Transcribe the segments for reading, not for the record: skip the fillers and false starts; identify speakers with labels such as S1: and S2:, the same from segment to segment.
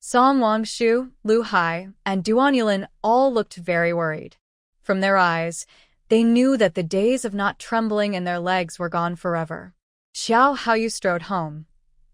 S1: Song Wangshu, Lu Hai, and Duan Yulin all looked very worried. From their eyes, they knew that the days of not trembling in their legs were gone forever. Xiao Haoyu strode home,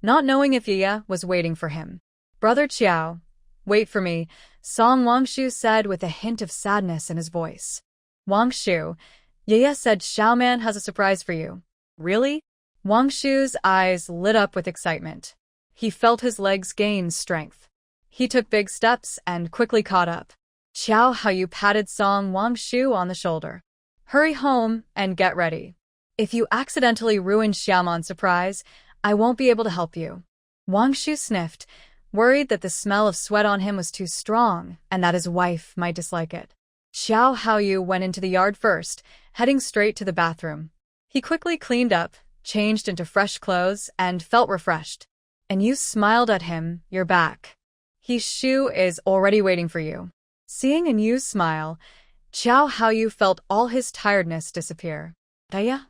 S1: not knowing if Yaya was waiting for him. "Brother Qiao, wait for me," Song Wangshu said with a hint of sadness in his voice. "Wangshu," Yaya said, "Xiaoman has a surprise for you." "Really?" Wangshu's eyes lit up with excitement. He felt his legs gain strength. He took big steps and quickly caught up. Xiao Haoyu patted Song Wangshu on the shoulder. "Hurry home and get ready. If you accidentally ruin Xiaoman's surprise, I won't be able to help you." Wangshu sniffed, worried that the smell of sweat on him was too strong and that his wife might dislike it. Xiao Haoyu went into the yard first, heading straight to the bathroom. He quickly cleaned up, changed into fresh clothes, and felt refreshed. And you smiled at him, "You're back. He Shu is already waiting for you." Seeing Anyu's smile, Xiao Haoyu felt all his tiredness disappear. "Daya,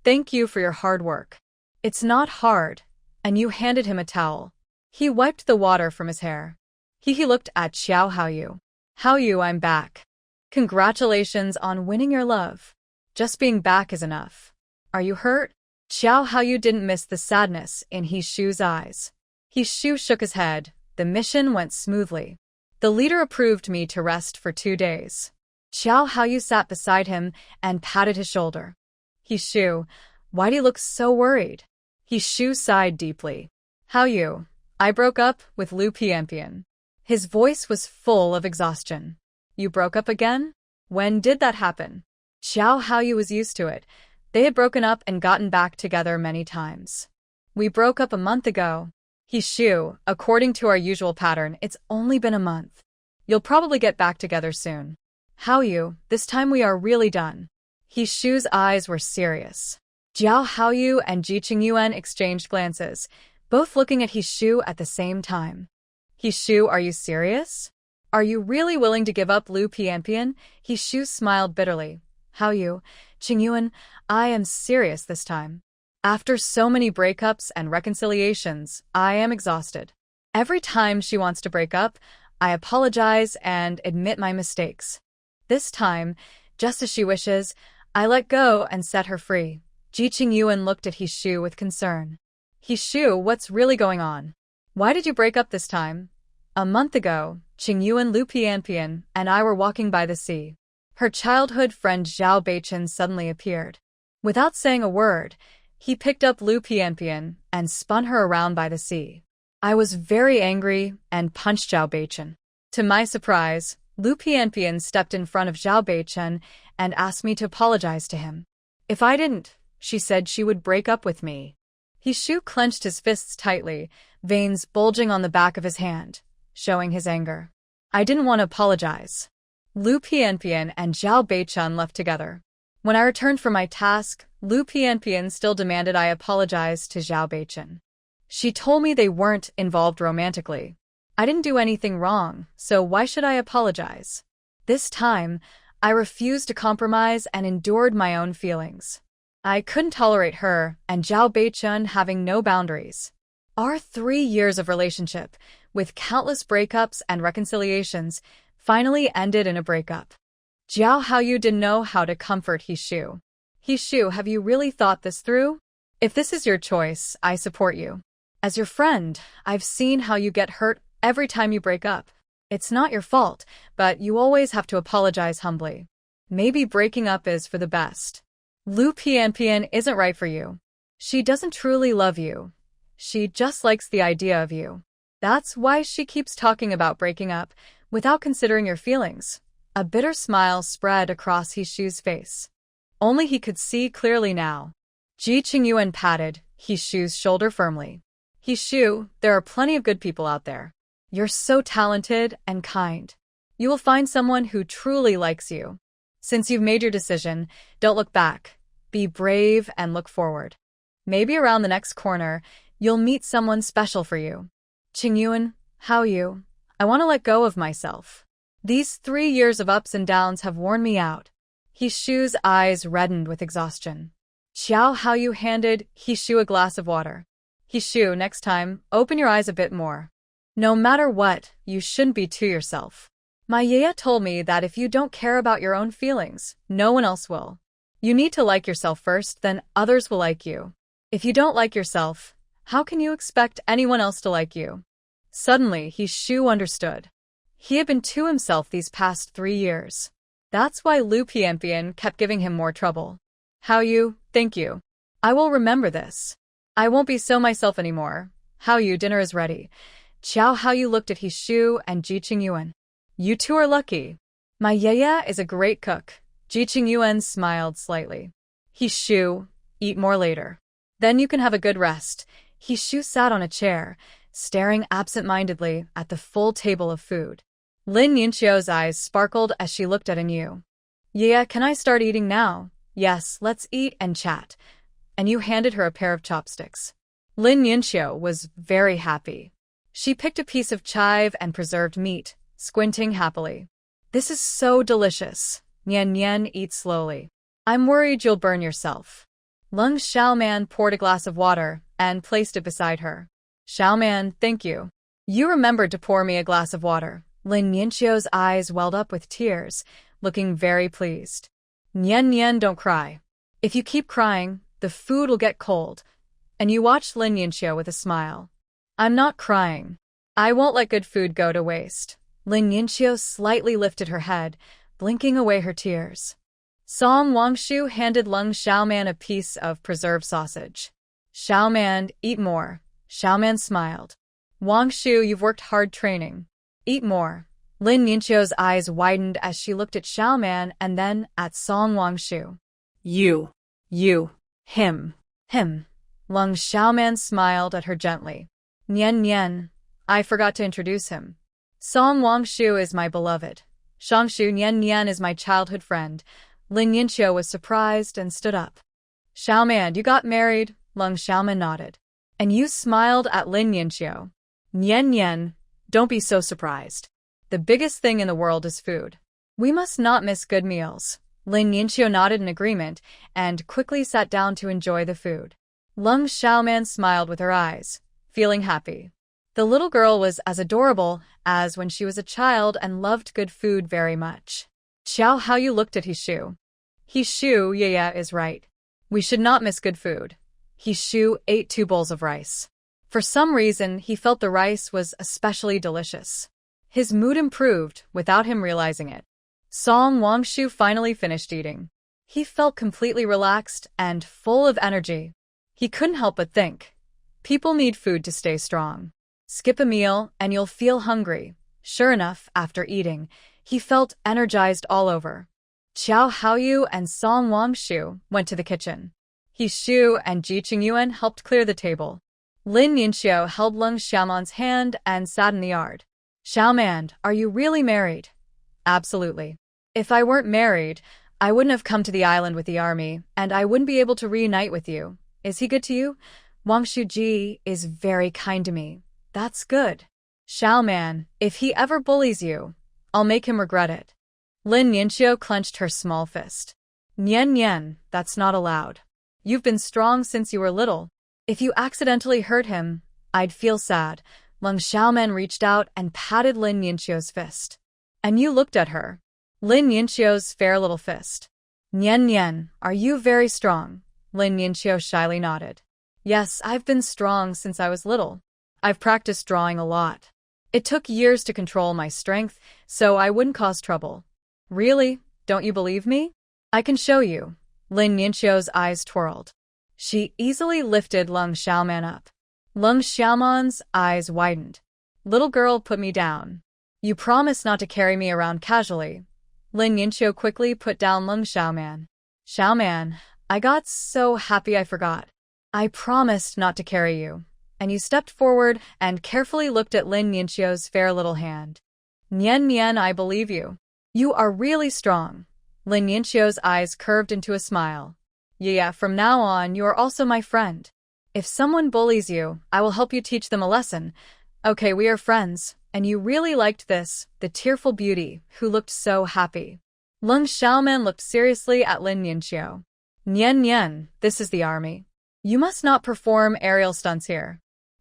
S1: thank you for your hard work." "It's not hard," and you handed him a towel. He wiped the water from his hair. He looked at Xiao Haoyu. "Haoyu, I'm back. Congratulations on winning your love. Just being back is enough. Are you hurt?" Xiao Haoyu didn't miss the sadness in He Shu's eyes. He Shu shook his head. "The mission went smoothly. The leader approved me to rest for 2 days." Xiao Haoyu sat beside him and patted his shoulder. "He Shu, why do you look so worried?" He Shu sighed deeply. "Haoyu, I broke up with Lu Pianpian." His voice was full of exhaustion. "You broke up again? When did that happen?" Xiao Haoyu was used to it. They had broken up and gotten back together many times. "We broke up a month ago." He Shu, "According to our usual pattern, it's only been a month. You'll probably get back together soon." "Haoyu, this time we are really done." He Shu's eyes were serious. Jiao Haoyu and Ji Qingyuan exchanged glances, both looking at He Shu at the same time. "He Shu, are you serious? Are you really willing to give up Lu Pianpian?" He Shu smiled bitterly. "Haoyu, Qingyuan, I am serious this time. After so many breakups and reconciliations, I am exhausted. Every time she wants to break up, I apologize and admit my mistakes. This time, just as she wishes, I let go and set her free." Ji Qingyuan looked at He Shu with concern. "He Shu, what's really going on? Why did you break up this time?" "A month ago, Qingyuan, Lu Pianpian, and I were walking by the sea. Her childhood friend Zhao Beichen suddenly appeared. Without saying a word, he picked up Lu Pianpian and spun her around by the sea. I was very angry and punched Zhao Beichen. To my surprise, Lu Pianpian stepped in front of Zhao Beichen and asked me to apologize to him. If I didn't, she said she would break up with me." He Shu clenched his fists tightly, veins bulging on the back of his hand, showing his anger. "I didn't want to apologize." Lu Pianpian and Zhao Beichen left together. When I returned from my task, Lu Pianpian still demanded I apologize to Zhao Beichen. She told me they weren't involved romantically. I didn't do anything wrong, so why should I apologize? This time, I refused to compromise and endured my own feelings. I couldn't tolerate her and Zhao Beichen having no boundaries. Our 3 years of relationship, with countless breakups and reconciliations, finally ended in a breakup. Jiao Haoyu didn't know how to comfort He Shu. "He Shu, have you really thought this through? If this is your choice, I support you. As your friend, I've seen how you get hurt every time you break up. It's not your fault, but you always have to apologize humbly. Maybe breaking up is for the best. Lu Pianpian isn't right for you. She doesn't truly love you. She just likes the idea of you. That's why she keeps talking about breaking up, without considering your feelings." A bitter smile spread across He Shu's face. Only he could see clearly now. Ji Qingyuan patted He Shu's shoulder firmly. "He Shu, there are plenty of good people out there. You're so talented and kind. You will find someone who truly likes you. Since you've made your decision, don't look back. Be brave and look forward. Maybe around the next corner, you'll meet someone special for you." "Qingyuan, Haoyu, I want to let go of myself. These 3 years of ups and downs have worn me out." He Shu's eyes reddened with exhaustion. Xiao Haoyu handed He Shu a glass of water. "He Shu, next time, open your eyes a bit more." No matter what, you shouldn't be to yourself. My yaya told me that if you don't care about your own feelings, no one else will. You need to like yourself first, then others will like you. If you don't like yourself, how can you expect anyone else to like you? Suddenly, Shu understood. He had been to himself these past 3 years. That's why Lu Pianpian kept giving him more trouble. Thank you. I will remember this. I won't be so myself anymore. Dinner is ready. How looked at Shu and Ji Qingyuan. You two are lucky. My yaya is a great cook. Ji Qingyuan smiled slightly. Shu, eat more later. Then you can have a good rest. Shu sat on a chair, staring absent-mindedly at the full table of food. Lin Yinxiu's eyes sparkled as she looked at Yu. Yeah, can I start eating now? Yes, let's eat and chat. And Yu handed her a pair of chopsticks. Lin Yinxiu was very happy. She picked a piece of chive and preserved meat, squinting happily. This is so delicious. Nian Nian, eat slowly. I'm worried you'll burn yourself. Lung Xiaoman poured a glass of water and placed it beside her. Xiaoman, thank you. You remembered to pour me a glass of water. Lin Yinxiu's eyes welled up with tears, looking very pleased. Nian Nian, don't cry. If you keep crying, the food will get cold. And Yu watched Lin Yinxiu with a smile. I'm not crying. I won't let good food go to waste. Lin Yinxiu slightly lifted her head, blinking away her tears. Song Wangshu handed Lung Xiaoman a piece of preserved sausage. Xiaoman, eat more. Xiaoman smiled. Wangshu, you've worked hard training. Eat more. Lin Yinxiu's eyes widened as she looked at Xiaoman and then at Song Wangshu. You, him. Lung Xiaoman smiled at her gently. Nian Nian, I forgot to introduce him. Song Wangshu is my beloved. Shangshu Nian Nian is my childhood friend. Lin Yinxiu was surprised and stood up. Xiaoman, you got married? Lung Xiaoman nodded. And you smiled at Lin Yinxiu. Nian Nian, don't be so surprised. The biggest thing in the world is food. We must not miss good meals. Lin Yinxiu nodded in agreement and quickly sat down to enjoy the food. Lung Xiaoman smiled with her eyes, feeling happy. The little girl was as adorable as when she was a child and loved good food very much. How you looked at Shu. Shu, yeah, is right. We should not miss good food. Shu ate 2 bowls of rice. For some reason, he felt the rice was especially delicious. His mood improved without him realizing it. Song Wangshu finally finished eating. He felt completely relaxed and full of energy. He couldn't help but think. People need food to stay strong. Skip a meal and you'll feel hungry. Sure enough, after eating, he felt energized all over. Haoyu and Song Wangshu went to the kitchen. Shu and Ji Qingyuan helped clear the table. Lin Yinxiu held Lung Xiaoman's hand and sat in the yard. Xiaoman, are you really married? Absolutely. If I weren't married, I wouldn't have come to the island with the army, and I wouldn't be able to reunite with you. Is he good to you? Wangshu Ji is very kind to me. That's good. Xiaoman, if he ever bullies you, I'll make him regret it. Lin Yinxiu clenched her small fist. Nian Nian, that's not allowed. You've been strong since you were little. If you accidentally hurt him, I'd feel sad. Lung Xiaoman reached out and patted Lin Yinxiu's fist. And you looked at her. Lin Yinxiu's fair little fist. Nian Nian, are you very strong? Lin Yinxiu shyly nodded. Yes, I've been strong since I was little. I've practiced drawing a lot. It took years to control my strength, so I wouldn't cause trouble. Really? Don't you believe me? I can show you. Lin Yinxiu's eyes twirled. She easily lifted Lung Xiaoman up. Lung Xiaoman's eyes widened. Little girl, put me down. You promise not to carry me around casually. Lin Yinxiu quickly put down Lung Xiaoman. Xiaoman, I got so happy I forgot. I promised not to carry you. And you stepped forward and carefully looked at Lin Yinxiu's fair little hand. Nian Nian, I believe you. You are really strong. Lin Yinxiu's eyes curved into a smile. Yeah, from now on, you are also my friend. If someone bullies you, I will help you teach them a lesson. Okay, we are friends. And you really liked this, the tearful beauty, who looked so happy. Lung Xiaoman looked seriously at Lin Yinxiu. Nian Nian, this is the army. You must not perform aerial stunts here.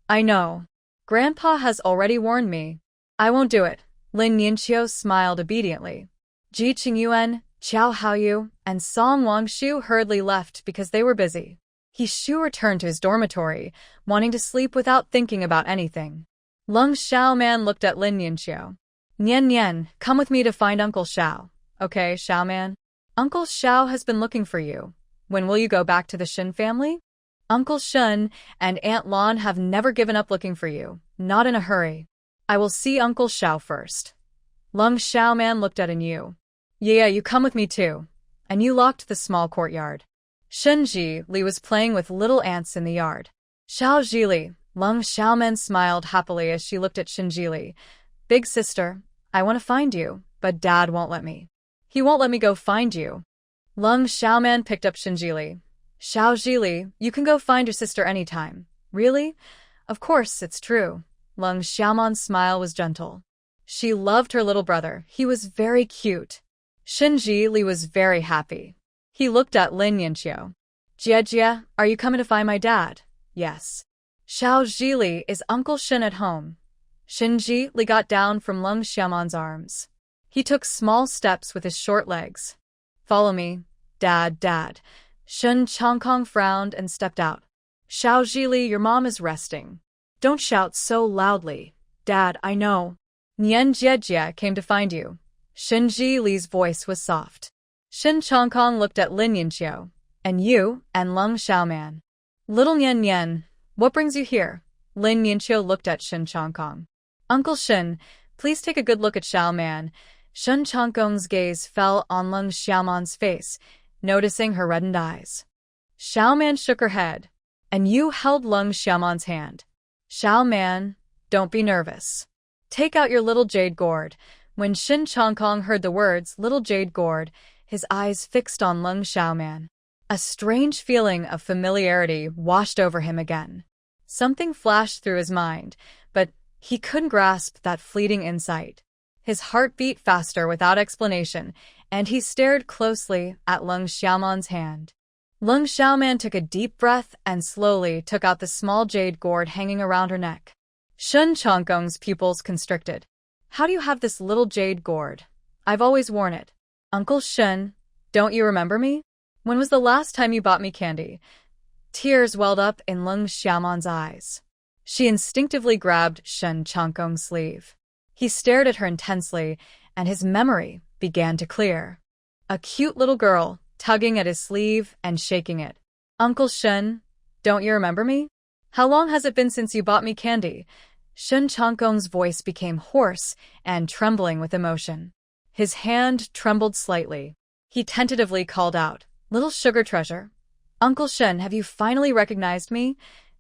S1: I know. Grandpa has already warned me. I won't do it. Lin Yinqiu smiled obediently. Ji Qingyuan, Qiao Haoyu, and Song Wangshu hurriedly left because they were busy. He Shu returned to his dormitory, wanting to sleep without thinking about anything. Lung Xiaoman looked at Lin Yinqiu. Nian Nian, come with me to find Uncle Xiao. Okay, Xiaoman. Uncle Xiao has been looking for you. When will you go back to the Shen family? Uncle Shen and Aunt Lan have never given up looking for you. Not in a hurry. I will see Uncle Xiao first. Lung Xiaoman looked at Yu. Yeah, you come with me too. And you locked the small courtyard. Shen Li was playing with little ants in the yard. Xiao Jili, Lung Xiaoman smiled happily as she looked at Shen Jili. Big sister, I want to find you, but Dad won't let me. He won't let me go find you. Lung Xiaoman picked up Shen Jili. Xiao Jili, you can go find your sister anytime. Really? Of course, it's true. Lung Xiaoman's smile was gentle. She loved her little brother. He was very cute. Shen Jili was very happy. He looked at Lin Yinqiu. Jie, are you coming to find my dad? Yes. Xiao Jili, is Uncle Shen at home? Shen Jili got down from Lung Xiaoman's arms. He took small steps with his short legs. Follow me, Dad. Shen Chongkong frowned and stepped out. Xiao Jili, your mom is resting. Don't shout so loudly. Dad, I know. Nian Jie came to find you. Shen Jili's voice was soft. Shen Chongkong looked at Lin Yinqiu. And you, and Lung Xiaoman. Little Nian, what brings you here? Lin Yinqiu looked at Shen Chongkong. Uncle Shen, please take a good look at Xiaoman. Shen Chongkong's gaze fell on Lung Xiaoman's face, noticing her reddened eyes. Xiaoman shook her head. And you held Lung Xiaoman's hand. Xiaoman, don't be nervous. Take out your little jade gourd. When Shen Chongkong heard the words little jade gourd, his eyes fixed on Lung Xiaoman. A strange feeling of familiarity washed over him again. Something flashed through his mind, but he couldn't grasp that fleeting insight. His heart beat faster without explanation, and he stared closely at Lung Xiaoman's hand. Lung Xiaoman took a deep breath and slowly took out the small jade gourd hanging around her neck. Shen Chongkong's pupils constricted. How do you have this little jade gourd? I've always worn it. Uncle Shen, don't you remember me? When was the last time you bought me candy? Tears welled up in Lung Xiaoman's eyes. She instinctively grabbed Shen Chongkong's sleeve. He stared at her intensely, and his memory began to clear. A cute little girl, tugging at his sleeve and shaking it. Uncle Shen, don't you remember me? How long has it been since you bought me candy? Shen Chongkong's voice became hoarse and trembling with emotion. His hand trembled slightly. He tentatively called out, Little sugar treasure. Uncle Shen, have you finally recognized me?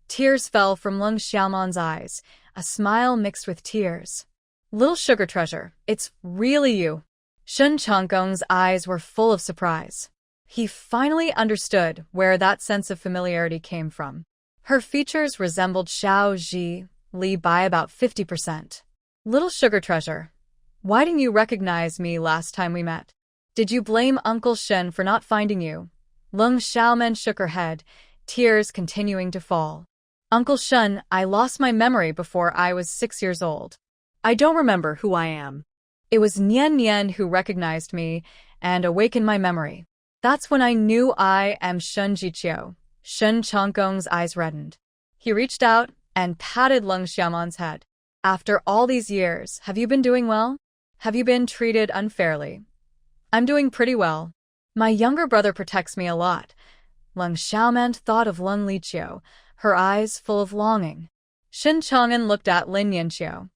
S1: Tears fell from Lung Xiaoman's eyes, a smile mixed with tears. Little sugar treasure, it's really you. Shen Chongkong's eyes were full of surprise. He finally understood where that sense of familiarity came from. Her features resembled Xiao Jili by about 50%. Little sugar treasure, why didn't you recognize me last time we met? Did you blame Uncle Shen for not finding you? Lung Xiaoman shook her head, tears continuing to fall. Uncle Shen, I lost my memory before I was 6 years old. I don't remember who I am. It was Nian who recognized me and awakened my memory. That's when I knew I am Shen Jiqiu. Shen Chongkong's eyes reddened. He reached out and patted Lung Xiaoman's head. After all these years, have you been doing well? Have you been treated unfairly? I'm doing pretty well. My younger brother protects me a lot. Lung Xiaoman thought of Lung Liqiu, her eyes full of longing. Shen Chong'an looked at Lin Yinqiu.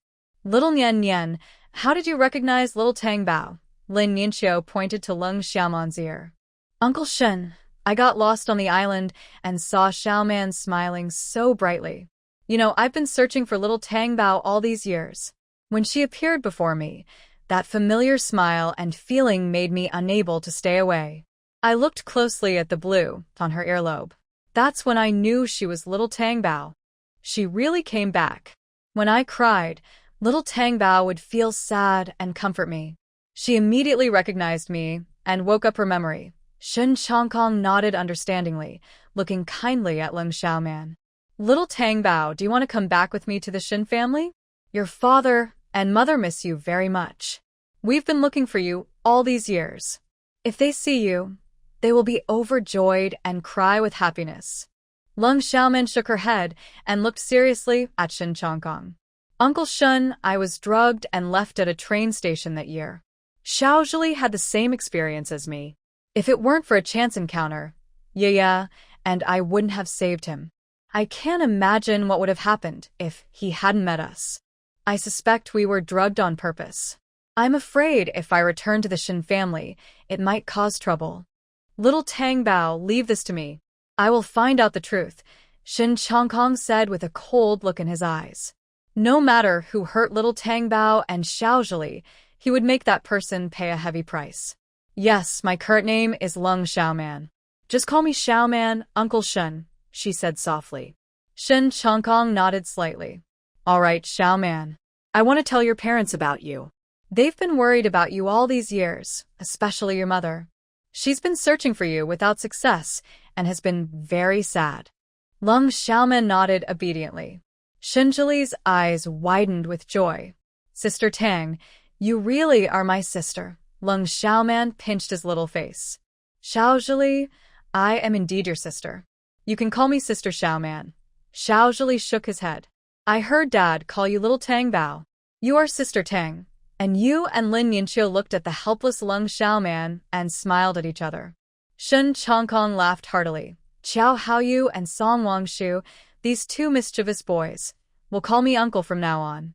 S1: Little Nian, how did you recognize little Tang Bao? Lin Yinqiu pointed to Lung Xiaoman's ear. Uncle Shen, I got lost on the island and saw Xiaoman smiling so brightly. You know, I've been searching for little Tang Bao all these years. When she appeared before me, that familiar smile and feeling made me unable to stay away. I looked closely at the blue on her earlobe. That's when I knew she was little Tang Bao. She really came back. When I cried, little Tang Bao would feel sad and comfort me. She immediately recognized me and woke up her memory. Shen Chongkong nodded understandingly, looking kindly at Lung Xiaoman. Little Tang Bao, do you want to come back with me to the Shin family? Your father and mother miss you very much. We've been looking for you all these years. If they see you, they will be overjoyed and cry with happiness. Lung Xiaoman shook her head and looked seriously at Shin Chongkong. Uncle Shun, I was drugged and left at a train station that year. Xiao Zhili had the same experience as me. If it weren't for a chance encounter, yeah, and I wouldn't have saved him. I can't imagine what would have happened if he hadn't met us. I suspect we were drugged on purpose. I'm afraid if I return to the Shin family, it might cause trouble. Little Tang Bao, leave this to me. I will find out the truth, Shin Chongkong said with a cold look in his eyes. No matter who hurt little Tang Bao and Xiao Zhili, he would make that person pay a heavy price. Yes, my current name is Lung Xiaoman. Just call me Xiaoman, Uncle Shun, she said softly. Shin Chongkong nodded slightly. All right, Xiaoman. I want to tell your parents about you. They've been worried about you all these years, especially your mother. She's been searching for you without success and has been very sad. Lung Xiaoman nodded obediently. Shin Zhili's eyes widened with joy. Sister Tang, you really are my sister. Lung Xiaoman pinched his little face. Xiao Zhili, I am indeed your sister. You can call me Sister Xiaoman. Xiao Zhili shook his head. I heard Dad call you Little Tang Bao. You are Sister Tang. And you and Lin Yinqiu looked at the helpless Lung Xiaoman and smiled at each other. Shin Chongkong laughed heartily. Qiao Haoyu and Song Wangshu, these two mischievous boys, will call me uncle from now on.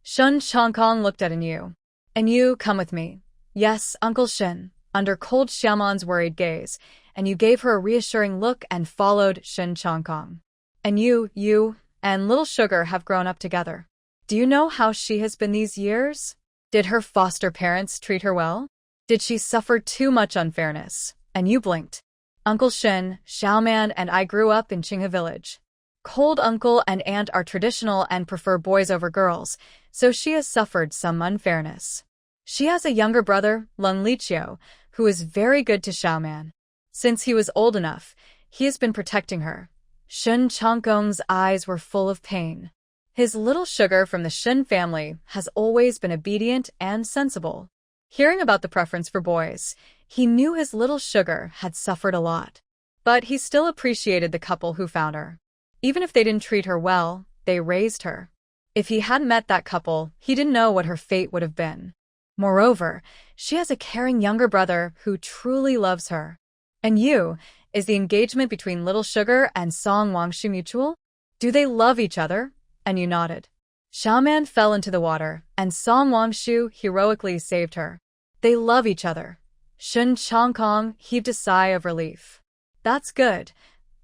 S1: Shin Chongkong looked at Yu. And you, come with me. Yes, Uncle Shin, under cold Xiaoman's worried gaze, and you gave her a reassuring look and followed Shin Chongkong. And you, and Little Sugar have grown up together. Do you know how she has been these years? Did her foster parents treat her well? Did she suffer too much unfairness? And you blinked. Uncle Shin, Xiaoman, and I grew up in Qinghe village. Cold uncle and aunt are traditional and prefer boys over girls, so she has suffered some unfairness. She has a younger brother, Lung Liqiu, who is very good to Xiaoman. Since he was old enough, he has been protecting her. Shin Chongkong's eyes were full of pain. His little sugar from the Shin family has always been obedient and sensible. Hearing about the preference for boys, he knew his little sugar had suffered a lot. But he still appreciated the couple who found her. Even if they didn't treat her well, they raised her. If he hadn't met that couple, he didn't know what her fate would have been. Moreover, she has a caring younger brother who truly loves her. And you, is the engagement between Little Sugar and Song Wangshu mutual? Do they love each other? And you nodded. Xiaoman fell into the water, and Song Wangshu heroically saved her. They love each other. Shin Chongkong heaved a sigh of relief. That's good.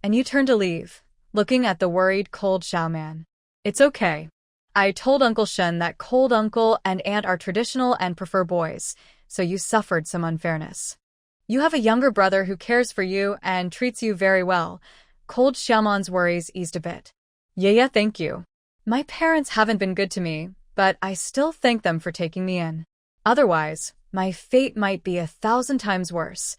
S1: And you turned to leave, looking at the worried cold Xiaoman. It's okay. I told Uncle Shen that cold uncle and aunt are traditional and prefer boys, so you suffered some unfairness. You have a younger brother who cares for you and treats you very well. Cold Xiaoman's worries eased a bit. Yeah, thank you. My parents haven't been good to me, but I still thank them for taking me in. Otherwise, my fate might be 1,000 times worse.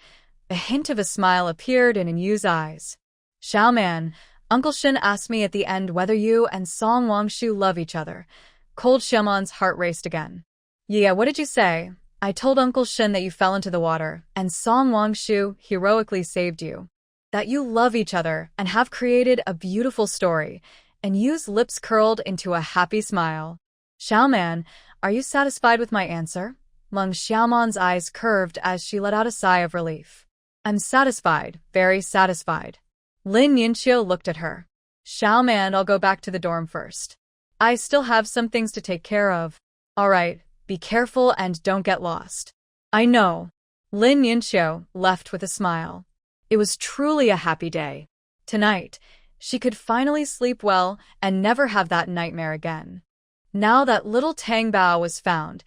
S1: A hint of a smile appeared in Yu's eyes. Xiaoman, Uncle Shin asked me at the end whether you and Song Wangshu love each other. Cold Xiaoman's heart raced again. Yeah, what did you say? I told Uncle Shin that you fell into the water, and Song Wangshu heroically saved you. That you love each other and have created a beautiful story. And Yu's lips curled into a happy smile. Xiaoman, are you satisfied with my answer? Lung Xiaoman's eyes curved as she let out a sigh of relief. I'm satisfied, very satisfied. Lin Yinqiu looked at her. Xiaoman, I'll go back to the dorm first. I still have some things to take care of. All right, be careful and don't get lost. I know. Lin Yinqiu left with a smile. It was truly a happy day. Tonight, she could finally sleep well and never have that nightmare again. Now that little Tang Bao was found,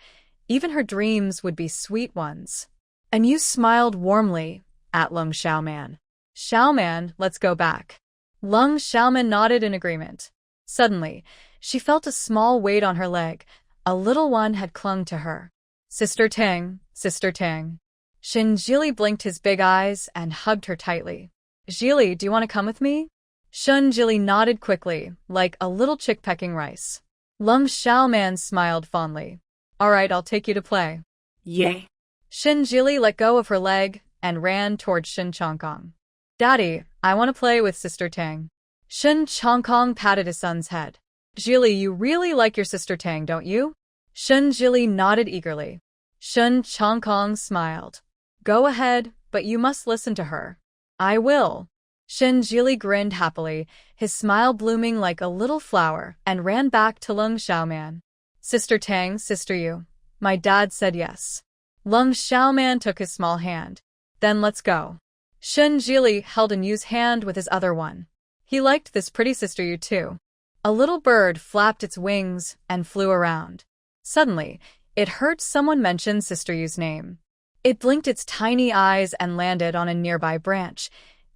S1: even her dreams would be sweet ones. And Yu smiled warmly at Lung Xiaoman. Xiaoman, let's go back. Lung Xiaoman nodded in agreement. Suddenly, she felt a small weight on her leg. A little one had clung to her. Sister Tang, Sister Tang. Shin Zhili blinked his big eyes and hugged her tightly. Zhili, do you want to come with me? Shun Jili nodded quickly, like a little chick pecking rice. Lung Xiaoman smiled fondly. All right, I'll take you to play.
S2: Yay.
S1: Shin Jili let go of her leg and ran toward Shin Chongkong. Daddy, I want to play with Sister Tang. Shin Chongkong patted his son's head. Jili, you really like your sister Tang, don't you? Shin Jili nodded eagerly. Shin Chongkong smiled. Go ahead, but you must listen to her. I will. Shin Jili grinned happily, his smile blooming like a little flower, and ran back to Lung Xiaoman. Sister Tang, sister you. My dad said yes. Lung Xiaoman took his small hand. Then let's go. Shin Jili held An Yu's hand with his other one. He liked this pretty sister you too. A little bird flapped its wings and flew around. Suddenly, it heard someone mention Sister Yu's name. It blinked its tiny eyes and landed on a nearby branch,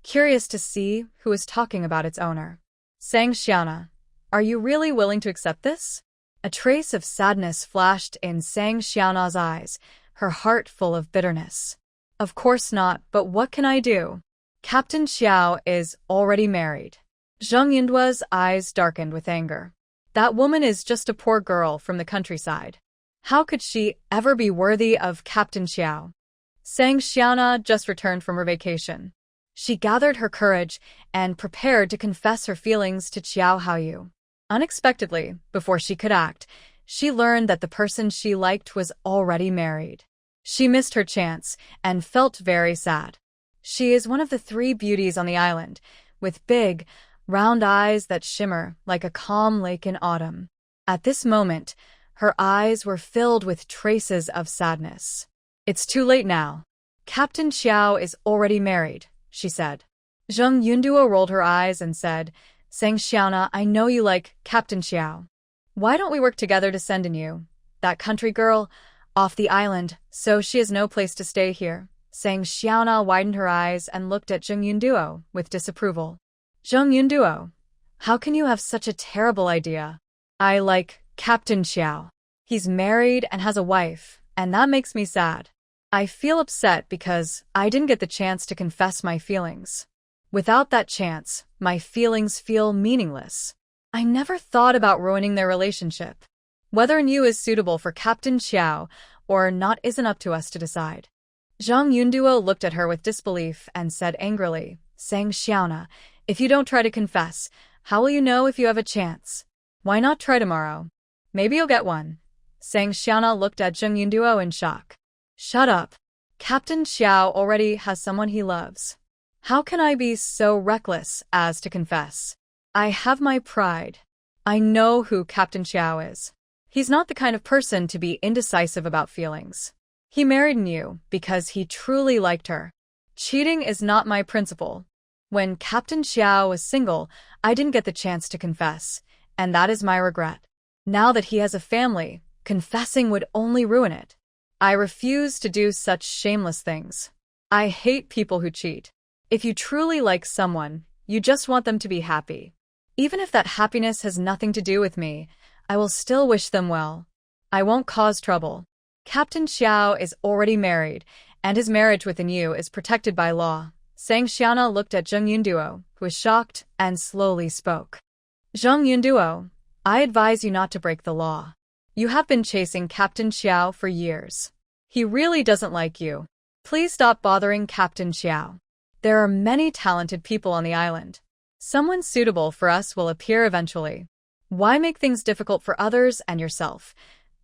S1: curious to see who was talking about its owner. Sang Xiaona, are you really willing to accept this? A trace of sadness flashed in Sang Xiaona's eyes, her heart full of bitterness. Of course not, but what can I do? Captain Xiao is already married. Zheng Yindua's eyes darkened with anger. That woman is just a poor girl from the countryside. How could she ever be worthy of Captain Xiao? Sang Xiaona just returned from her vacation. She gathered her courage and prepared to confess her feelings to Qiao Haoyu. Unexpectedly, before she could act, she learned that the person she liked was already married. She missed her chance and felt very sad. She is one of the 3 beauties on the island, with big, round eyes that shimmer like a calm lake in autumn. At this moment, her eyes were filled with traces of sadness. It's too late now. Captain Xiao is already married, she said. Zheng Yunduo rolled her eyes and said, Sang Xiaona, I know you like Captain Xiao. Why don't we work together to send An Yu, that country girl, off the island, so she has no place to stay here? Sang Xiaona widened her eyes and looked at Zheng Yunduo with disapproval. Zheng Yunduo, how can you have such a terrible idea? I like Captain Xiao. He's married and has a wife, and that makes me sad. I feel upset because I didn't get the chance to confess my feelings. Without that chance, my feelings feel meaningless. I never thought about ruining their relationship. Whether An Yu is suitable for Captain Xiao or not isn't up to us to decide. Zhang Yunduo looked at her with disbelief and said angrily, Sang Xiaona, if you don't try to confess, how will you know if you have a chance? Why not try tomorrow? Maybe you'll get one. Sang Xiaona looked at Zheng Yunduo in shock. Shut up. Captain Xiao already has someone he loves. How can I be so reckless as to confess? I have my pride. I know who Captain Xiao is. He's not the kind of person to be indecisive about feelings. He married An Yu because he truly liked her. Cheating is not my principle. When Captain Xiao was single, I didn't get the chance to confess, and that is my regret. Now that he has a family, confessing would only ruin it. I refuse to do such shameless things. I hate people who cheat. If you truly like someone, you just want them to be happy. Even if that happiness has nothing to do with me, I will still wish them well. I won't cause trouble. Captain Xiao is already married, and his marriage with An Yu is protected by law. Sang Xiaona looked at Zheng Yunduo, who was shocked, and slowly spoke. Zheng Yunduo, I advise you not to break the law. You have been chasing Captain Xiao for years. He really doesn't like you. Please stop bothering Captain Xiao. There are many talented people on the island. Someone suitable for us will appear eventually. Why make things difficult for others and yourself?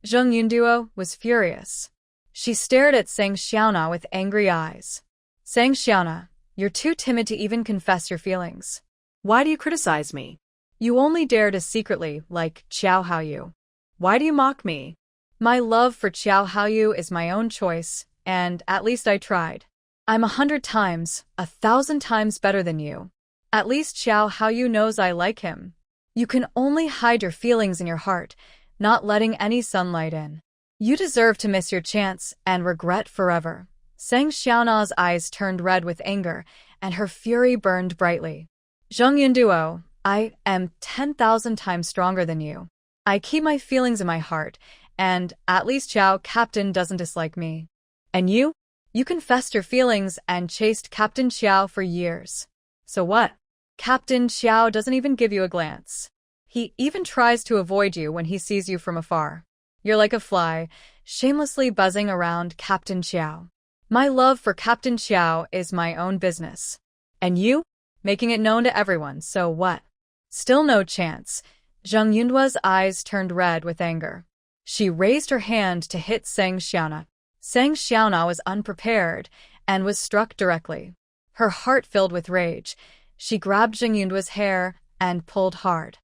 S1: Zheng Yunduo was furious. She stared at Sang Xiaona with angry eyes. Sang Xiaona, you're too timid to even confess your feelings.
S2: Why do you criticize me?
S1: You only dare to secretly like Qiao Haoyu.
S2: Why do you mock me?
S1: My love for Qiao Haoyu is my own choice, and at least I tried. I'm 100 times, 1,000 times better than you. At least Qiao Haoyu knows I like him. You can only hide your feelings in your heart, not letting any sunlight in. You deserve to miss your chance and regret forever. Sang Xiaona's eyes turned red with anger, and her fury burned brightly. Zheng Yunduo, I am 10,000 times stronger than you. I keep my feelings in my heart, and at least Qiao Captain doesn't dislike me. And you? You confessed your feelings and chased Captain Xiao for years. So what? Captain Xiao doesn't even give you a glance. He even tries to avoid you when he sees you from afar. You're like a fly, shamelessly buzzing around Captain Xiao. My love for Captain Xiao is my own business. And you? Making it known to everyone, so what? Still no chance. Zheng Yunduo's eyes turned red with anger. She raised her hand to hit Sang Xiaona. Sang Xiaona was unprepared and was struck directly. Her heart filled with rage. She grabbed Zheng Yunduo's hair and pulled hard.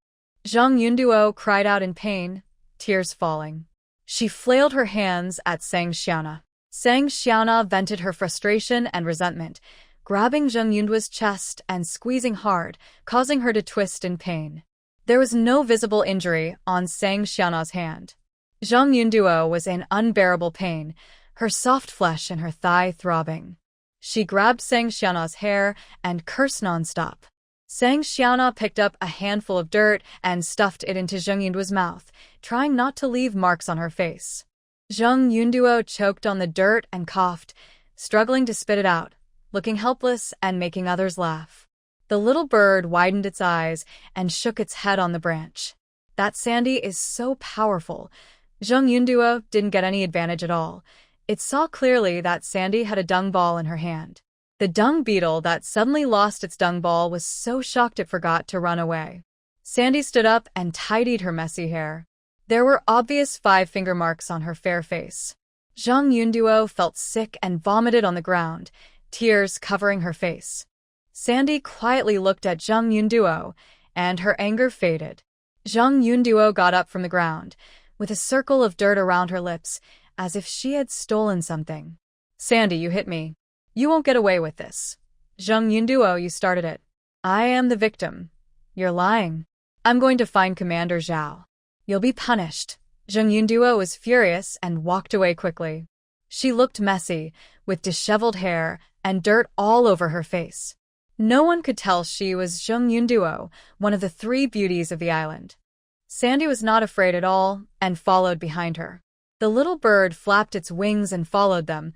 S1: Zheng Yunduo cried out in pain, tears falling. She flailed her hands at Sang Xiaona. Sang Xiaona vented her frustration and resentment, grabbing Zheng Yunduo's chest and squeezing hard, causing her to twist in pain. There was no visible injury on Sang Xiaona's hand. Zheng Yunduo was in unbearable pain, her soft flesh and her thigh throbbing. She grabbed Sang Xiaona's hair and cursed nonstop. Sang Xiaona picked up a handful of dirt and stuffed it into Zheng Yunduo's mouth, trying not to leave marks on her face. Zheng Yunduo choked on the dirt and coughed, struggling to spit it out, looking helpless and making others laugh. The little bird widened its eyes and shook its head on the branch. That Sandy is so powerful. Zheng Yunduo didn't get any advantage at all. It saw clearly that Sandy had a dung ball in her hand. The dung beetle that suddenly lost its dung ball was so shocked it forgot to run away. Sandy stood up and tidied her messy hair. There were obvious 5-finger marks on her fair face. Zheng Yunduo felt sick and vomited on the ground, tears covering her face. Sandy quietly looked at Zheng Yunduo, and her anger faded. Zheng Yunduo got up from the ground, with a circle of dirt around her lips, as if she had stolen something. Sandy, you hit me. You won't get away with this. Zheng Yunduo, you started it. I am the victim. You're lying. I'm going to find Commander Zhao. You'll be punished. Zheng Yunduo was furious and walked away quickly. She looked messy, with disheveled hair and dirt all over her face. No one could tell she was Zheng Yunduo, one of the 3 beauties of the island. Sandy was not afraid at all and followed behind her. The little bird flapped its wings and followed them,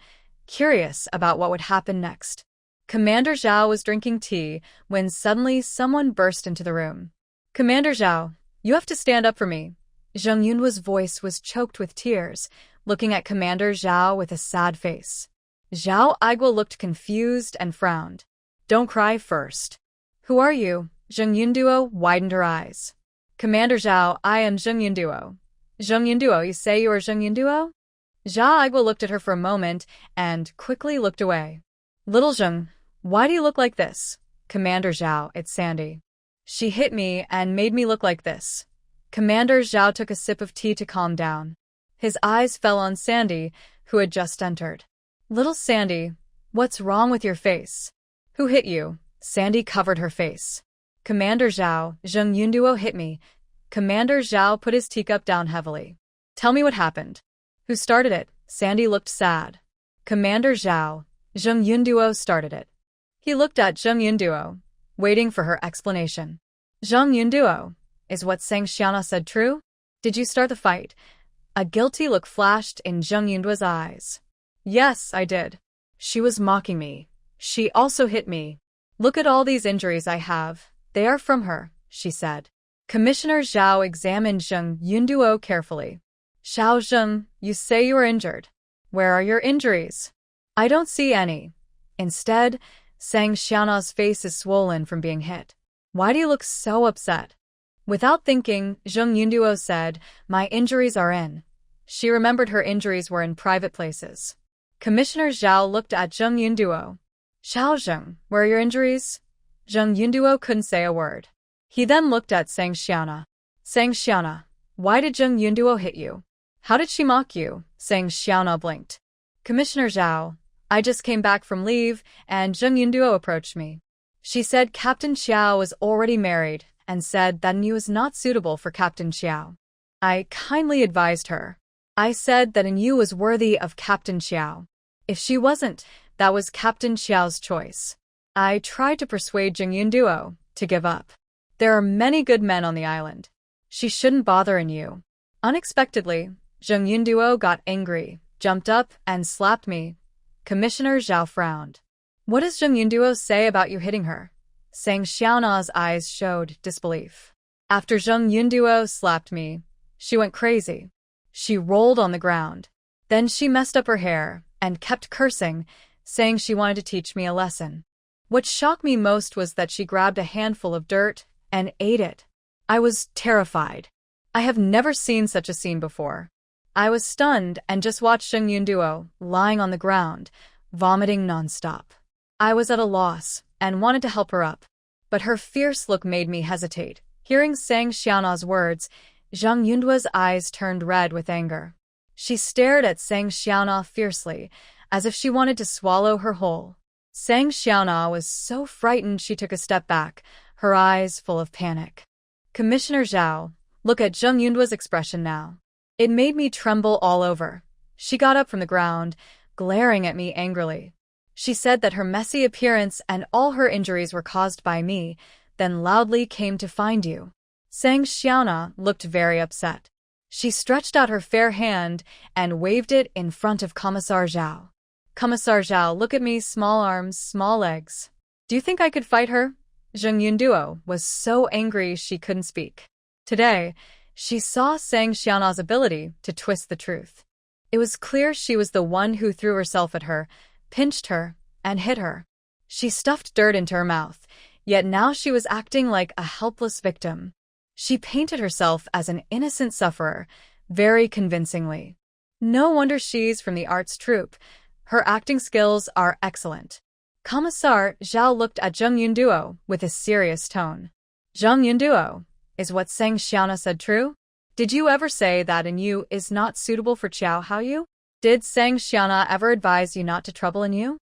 S1: curious about what would happen next. Commander Zhao was drinking tea when suddenly someone burst into the room. Commander Zhao, you have to stand up for me. Zheng Yunduo's voice was choked with tears, looking at Commander Zhao with a sad face. Zhao Aiguo looked confused and frowned. Don't cry first. Who are you? Zheng Yunduo widened her eyes. Commander Zhao, I am Zheng Yunduo. Zheng Yunduo, you say you are Zheng Yunduo? Zhao Aiguo looked at her for a moment and quickly looked away. Little Zheng, why do you look like this? Commander Zhao, it's Sandy. She hit me and made me look like this. Commander Zhao took a sip of tea to calm down. His eyes fell on Sandy, who had just entered. Little Sandy, what's wrong with your face? Who hit you? Sandy covered her face. Commander Zhao, Zheng Yunduo hit me. Commander Zhao put his teacup down heavily. Tell me what happened. Who started it? Sandy looked sad. Commander Zhao, Zheng Yunduo started it. He looked at Zheng Yunduo, waiting for her explanation. Zheng Yunduo, is what Sang Xiaona said true? Did you start the fight? A guilty look flashed in Zheng Yunduo's eyes. Yes, I did. She was mocking me. She also hit me. Look at all these injuries I have. They are from her, she said. Commissioner Zhao examined Zheng Yunduo carefully. Xiao Zheng, you say you are injured. Where are your injuries? I don't see any. Instead, Sang Xiaona's face is swollen from being hit. Why do you look so upset? Without thinking, Zheng Yunduo said, my injuries are in. She remembered her injuries were in private places. Commissioner Zhao looked at Zheng Yunduo. Xiao Zheng, where are your injuries? Zheng Yunduo couldn't say a word. He then looked at Sang Xiaona. Sang Xiaona, why did Zheng Yunduo hit you? How did she mock you? Sang Xiaona blinked. Commissioner Zhao, I just came back from leave, and Zheng Yunduo approached me. She said Captain Xiao was already married, and said that Yu was not suitable for Captain Xiao. I kindly advised her. I said that Yu was worthy of Captain Xiao. If she wasn't, that was Captain Xiao's choice. I tried to persuade Zheng Yunduo to give up. There are many good men on the island. She shouldn't bother Yu. Unexpectedly, Zheng Yunduo got angry, jumped up, and slapped me. Commissioner Zhao frowned. What does Zheng Yunduo say about you hitting her? Sang Xiaona's eyes showed disbelief. After Zheng Yunduo slapped me, she went crazy. She rolled on the ground. Then she messed up her hair and kept cursing, saying she wanted to teach me a lesson. What shocked me most was that she grabbed a handful of dirt and ate it. I was terrified. I have never seen such a scene before. I was stunned and just watched Zheng Yunduo lying on the ground, vomiting nonstop. I was at a loss and wanted to help her up, but her fierce look made me hesitate. Hearing Sang Xiaona's words, Zheng Yunduo's eyes turned red with anger. She stared at Sang Xiaona fiercely, as if she wanted to swallow her whole. Sang Xiaona was so frightened she took a step back, her eyes full of panic. Commissioner Zhao, look at Zheng Yunduo's expression now. It made me tremble all over. She got up from the ground, glaring at me angrily. She said that her messy appearance and all her injuries were caused by me, then loudly came to find you. Sang Xiaona looked very upset. She stretched out her fair hand and waved it in front of Commissar Zhao. Commissar Zhao, look at me, small arms, small legs. Do you think I could fight her? Zheng Yunduo was so angry she couldn't speak. Today, she saw Sang Xiaona's ability to twist the truth. It was clear she was the one who threw herself at her, pinched her, and hit her. She stuffed dirt into her mouth, yet now she was acting like a helpless victim. She painted herself as an innocent sufferer, very convincingly. No wonder she's from the arts troupe. Her acting skills are excellent. Commissar Zhao looked at Zheng Yunduo with a serious tone. Zheng Yunduo, is what Sang Xiaona said true? Did you ever say that in you is not suitable for Qiao Haoyu? Did Sang Xiaona ever advise you not to trouble in you?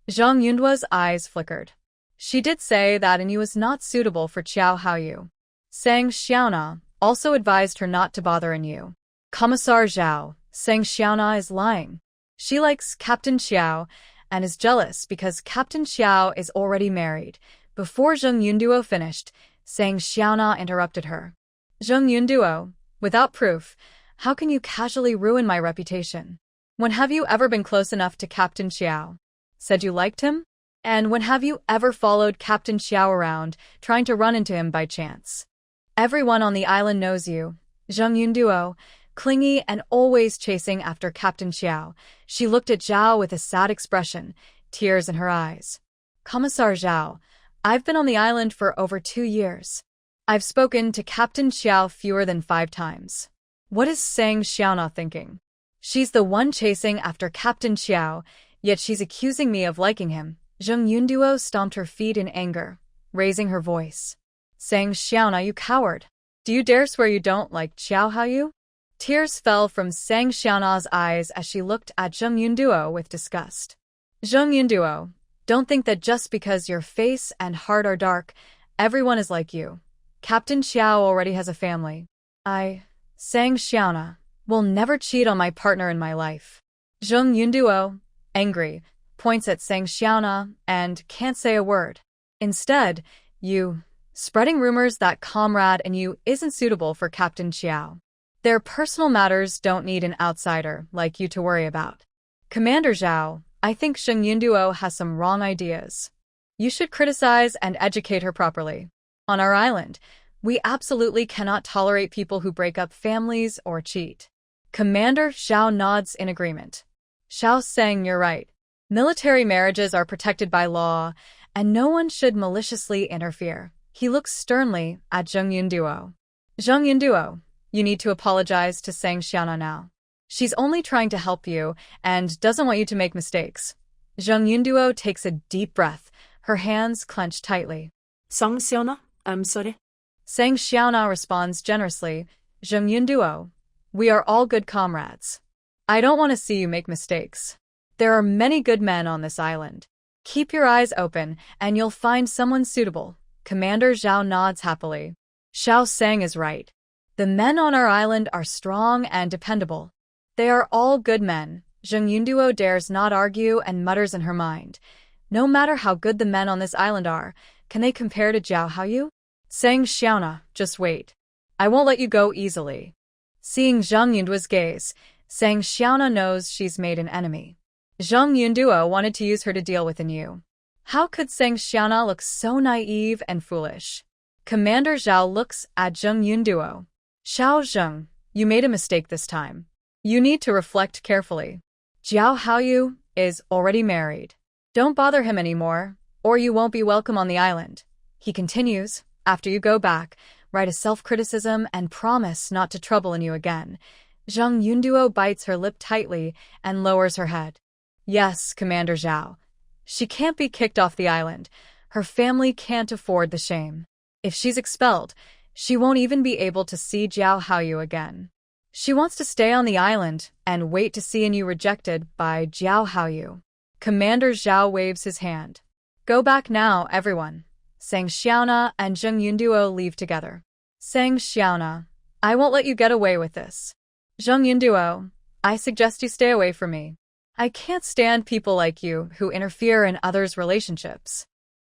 S1: Zheng Yunduo's eyes flickered. She did say that in you is not suitable for Qiao Haoyu. Sang Xiaona also advised her not to bother in you. Commissar Zhao, Sang Xiaona is lying. She likes Captain Qiao and is jealous because Captain Qiao is already married. Before Zheng Yunduo finished, Sang Xiaona interrupted her. Zheng Yunduo, without proof, how can you casually ruin my reputation? When have you ever been close enough to Captain Qiao? Said you liked him? And when have you ever followed Captain Qiao around, trying to run into him by chance? Everyone on the island knows you. Zheng Yunduo, clingy and always chasing after Captain Qiao. She looked at Zhao with a sad expression, tears in her eyes. Commissar Zhao, I've been on the island for over 2 years. I've spoken to Captain Qiao fewer than 5 times. What is Sang Xiaona thinking? She's the one chasing after Captain Qiao, yet she's accusing me of liking him. Zheng Yunduo stomped her feet in anger, raising her voice. Sang Xiaona, you coward! Do you dare swear you don't like Qiao Haoyu? Tears fell from Sang Xiaona's eyes as she looked at Zheng Yunduo with disgust. Zheng Yunduo, don't think that just because your face and heart are dark, everyone is like you. Captain Qiao already has a family. Sang Xiaona, will never cheat on my partner in my life. Zheng Yunduo, angry, points at Sang Xiaona and can't say a word. Instead, you, spreading rumors that comrade in you isn't suitable for Captain Qiao. Their personal matters don't need an outsider like you to worry about. Commander Zhao, I think Zheng Yunduo has some wrong ideas. You should criticize and educate her properly. On our island, we absolutely cannot tolerate people who break up families or cheat. Commander Zhao nods in agreement. Zhao Sang, you're right. Military marriages are protected by law, and no one should maliciously interfere. He looks sternly at Zheng Yunduo. Zheng Yunduo, you need to apologize to Sang Xiaona now. She's only trying to help you and doesn't want you to make mistakes. Zheng Yunduo takes a deep breath, her hands clenched tightly.
S2: Sang Xiaona, I'm sorry.
S1: Sang Xiaona responds generously. Zheng Yunduo, we are all good comrades. I don't want to see you make mistakes. There are many good men on this island. Keep your eyes open and you'll find someone suitable. Commander Zhao nods happily. Zhao Sang is right. The men on our island are strong and dependable. They are all good men. Zheng Yunduo dares not argue and mutters in her mind. No matter how good the men on this island are, can they compare to Qiao Haoyu? Sang Xiaona, just wait. I won't let you go easily. Seeing Zheng Yunduo's gaze, Sang Xiaona knows she's made an enemy. Zheng Yunduo wanted to use her to deal with Inu. How could Sang Xiaona look so naive and foolish? Commander Zhao looks at Zheng Yunduo. Xiao Zheng, you made a mistake this time. You need to reflect carefully. Jiao Haoyu is already married. Don't bother him anymore, or you won't be welcome on the island. He continues, after you go back, write a self-criticism and promise not to trouble you again. Zheng Yunduo bites her lip tightly and lowers her head. Yes, Commander Zhao. She can't be kicked off the island. Her family can't afford the shame. If she's expelled, she won't even be able to see Jiao Haoyu again. She wants to stay on the island and wait to see you rejected by Jiao Haoyu. Commander Zhao waves his hand. Go back now, everyone. Sang Xiaona and Zheng Yunduo leave together. Sang Xiaona, I won't let you get away with this. Zheng Yunduo, I suggest you stay away from me. I can't stand people like you who interfere in others' relationships.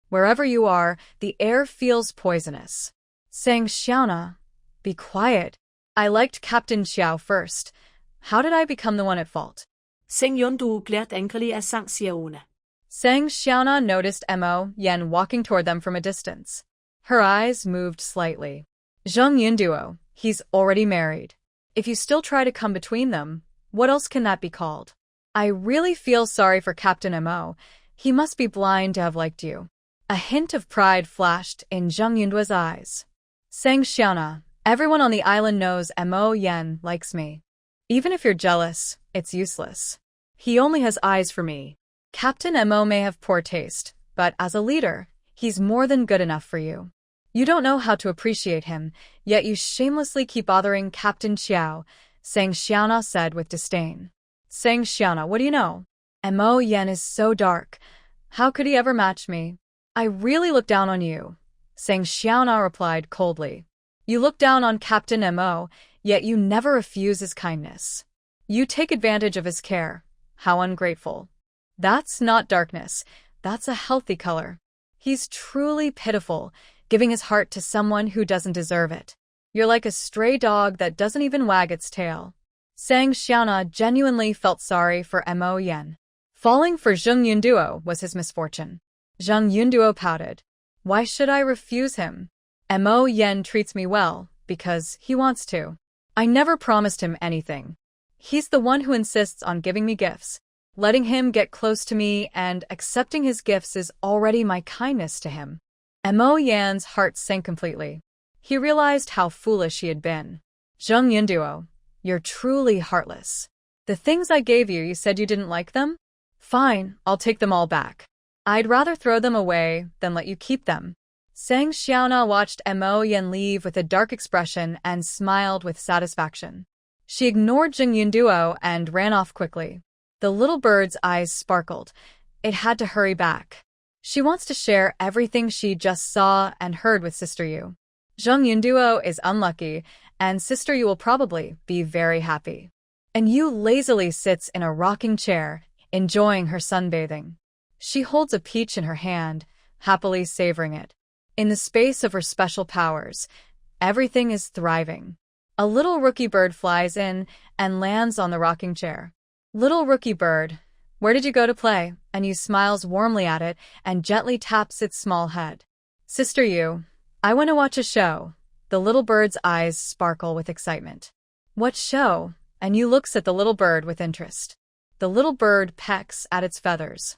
S1: Wherever you are, the air feels poisonous. Sang Xiaona, be quiet. I liked Captain Xiao first. How did I become the one at fault?
S2: Zheng Yunduo glared angrily at Sang Xiaona.
S1: Sang Xiaona noticed Mo Yan walking toward them from a distance. Her eyes moved slightly. Zheng Yunduo, he's already married. If you still try to come between them, what else can that be called? I really feel sorry for Captain Mo. He must be blind to have liked you. A hint of pride flashed in Zheng Yunduo's eyes. Sang Xiaona, everyone on the island knows Mo Yan likes me. Even if you're jealous, it's useless. He only has eyes for me. Captain Mo may have poor taste, but as a leader, he's more than good enough for you. You don't know how to appreciate him, yet you shamelessly keep bothering Captain Xiao, Sang Xiaona said with disdain. Sang Xiaona, what do you know? Mo Yan is so dark. How could he ever match me? I really look down on you, Sang Xiaona replied coldly. You look down on Captain Mo, yet you never refuse his kindness. You take advantage of his care. How ungrateful. That's not darkness. That's a healthy color. He's truly pitiful, giving his heart to someone who doesn't deserve it. You're like a stray dog that doesn't even wag its tail. Sang Xiaona genuinely felt sorry for Mo Yan. Falling for Zheng Yunduo was his misfortune. Zheng Yunduo pouted. Why should I refuse him? Mo Yan treats me well, because he wants to. I never promised him anything. He's the one who insists on giving me gifts. Letting him get close to me and accepting his gifts is already my kindness to him. Mo Yan's heart sank completely. He realized how foolish he had been. Zheng Yunduo, you're truly heartless. The things I gave you, you said you didn't like them? Fine, I'll take them all back. I'd rather throw them away than let you keep them. Sang Xiaona watched Mo Yan leave with a dark expression and smiled with satisfaction. She ignored Zheng Yunduo and ran off quickly. The little bird's eyes sparkled. It had to hurry back. She wants to share everything she just saw and heard with Sister Yu. Zheng Yunduo is unlucky, and Sister Yu will probably be very happy. And Yu lazily sits in a rocking chair, enjoying her sunbathing. She holds a peach in her hand, happily savoring it. In the space of her special powers, everything is thriving. A little rookie bird flies in and lands on the rocking chair. Little rookie bird, where did you go to play? And Yu smiles warmly at it and gently taps its small head. Sister Yu, I want to watch a show. The little bird's eyes sparkle with excitement. What show? And Yu looks at the little bird with interest. The little bird pecks at its feathers.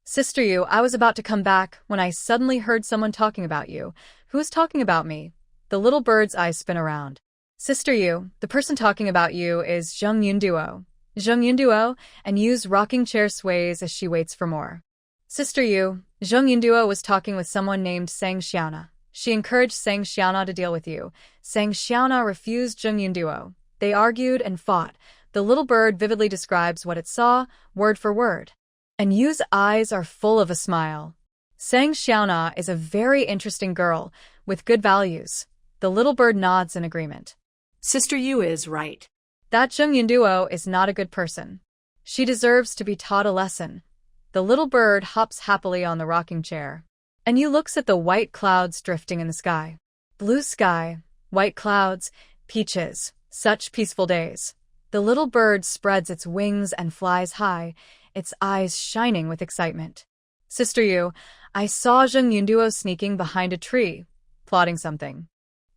S1: Sister Yu, I was about to come back when I suddenly heard someone talking about you. Who is talking about me? The little bird's eyes spin around. Sister Yu, the person talking about you is Zheng Yunduo. Zheng Yunduo, and Yu's rocking chair sways as she waits for more. Sister Yu, Zheng Yunduo was talking with someone named Sang Xiaona. She encouraged Sang Xiaona to deal with you. Sang Xiaona refused Zheng Yunduo. They argued and fought. The little bird vividly describes what it saw, word for word. And Yu's eyes are full of a smile. Sang Xiaona is a very interesting girl, with good values. The little bird nods in agreement.
S2: Sister Yu is right.
S1: That Zheng Yunduo is not a good person. She deserves to be taught a lesson. The little bird hops happily on the rocking chair. And Yu looks at the white clouds drifting in the sky. Blue sky, white clouds, peaches, such peaceful days. The little bird spreads its wings and flies high, its eyes shining with excitement. Sister Yu, I saw Zheng Yunduo sneaking behind a tree, plotting something.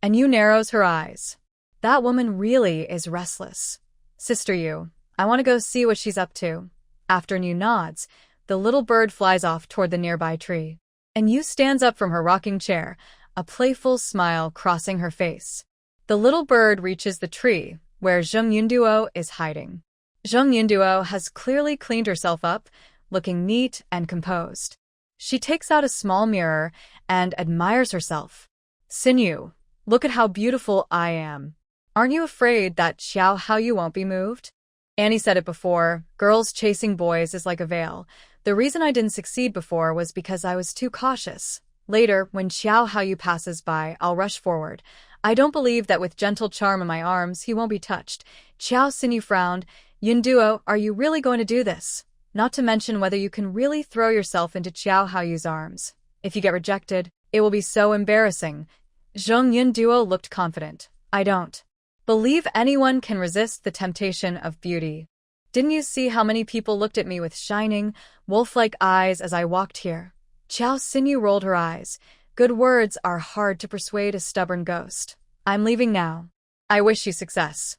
S1: And Yu narrows her eyes. That woman really is restless. Sister Yu, I want to go see what she's up to. After Yu nods, the little bird flies off toward the nearby tree. And Yu stands up from her rocking chair, a playful smile crossing her face. The little bird reaches the tree, where Zheng Yunduo is hiding. Zheng Yunduo has clearly cleaned herself up, looking neat and composed. She takes out a small mirror and admires herself. Sinyu, look at how beautiful I am. Aren't you afraid that Xiao Haoyu won't be moved? Annie said it before, girls chasing boys is like a veil. The reason I didn't succeed before was because I was too cautious. Later, when Xiao Haoyu passes by, I'll rush forward. I don't believe that with gentle charm in my arms, he won't be touched. Xiao Sinyu frowned. Yunduo, are you really going to do this? Not to mention whether you can really throw yourself into Xiao Haoyu's arms. If you get rejected, it will be so embarrassing. Zheng Yunduo looked confident. I don't believe anyone can resist the temptation of beauty. Didn't you see how many people looked at me with shining, wolf-like eyes as I walked here? Xiao Sinyu rolled her eyes. Good words are hard to persuade a stubborn ghost. I'm leaving now. I wish you success.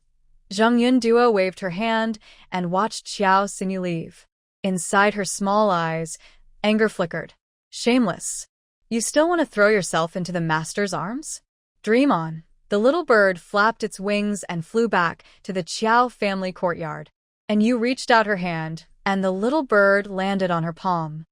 S1: Zheng Yunduo waved her hand and watched Xiao Sinyu leave. Inside her small eyes, anger flickered. Shameless. You still want to throw yourself into the master's arms? Dream on. The little bird flapped its wings and flew back to the Qiao family courtyard. And Yu reached out her hand, and the little bird landed on her palm.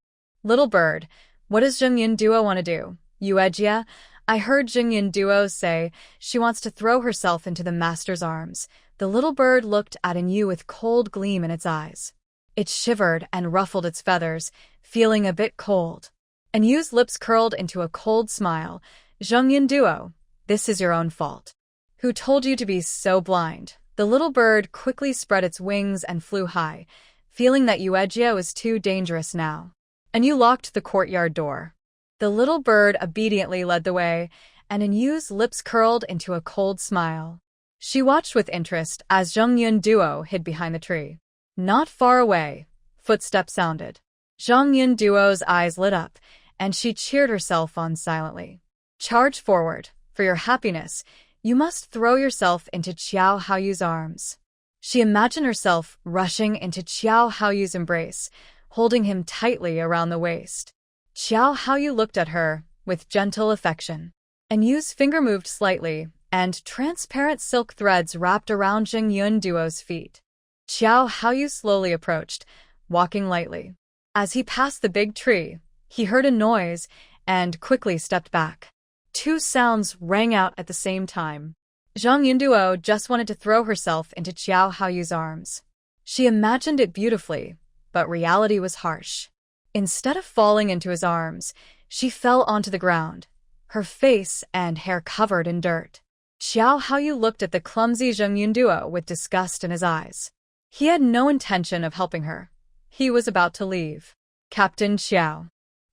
S1: Little bird, what does Zheng Yunduo want to do? Yuejia, I heard Zheng Yunduo say she wants to throw herself into the master's arms. The little bird looked at Yu with cold gleam in its eyes. It shivered and ruffled its feathers, feeling a bit cold. And Yu's lips curled into a cold smile. Zheng Yunduo, this is your own fault. Who told you to be so blind? The little bird quickly spread its wings and flew high, feeling that Yuejia was too dangerous now. And Yu locked the courtyard door. The little bird obediently led the way, and Yu's lips curled into a cold smile. She watched with interest as Zheng Yunduo hid behind the tree. Not far away, footsteps sounded. Zheng Yunduo's eyes lit up, and she cheered herself on silently. Charge forward. For your happiness, you must throw yourself into Qiao Haoyu's arms. She imagined herself rushing into Qiao Haoyu's embrace, holding him tightly around the waist. Qiao Haoyu looked at her with gentle affection. And Yu's finger moved slightly, and transparent silk threads wrapped around Zheng Yunduo's feet. Qiao Haoyu slowly approached, walking lightly. As he passed the big tree, he heard a noise and quickly stepped back. Two sounds rang out at the same time. Zheng Yunduo just wanted to throw herself into Qiao Haoyu's arms. She imagined it beautifully, but reality was harsh. Instead of falling into his arms, she fell onto the ground, her face and hair covered in dirt. Qiao Haoyu looked at the clumsy Zheng Yunduo with disgust in his eyes. He had no intention of helping her. He was about to leave. Captain Xiao.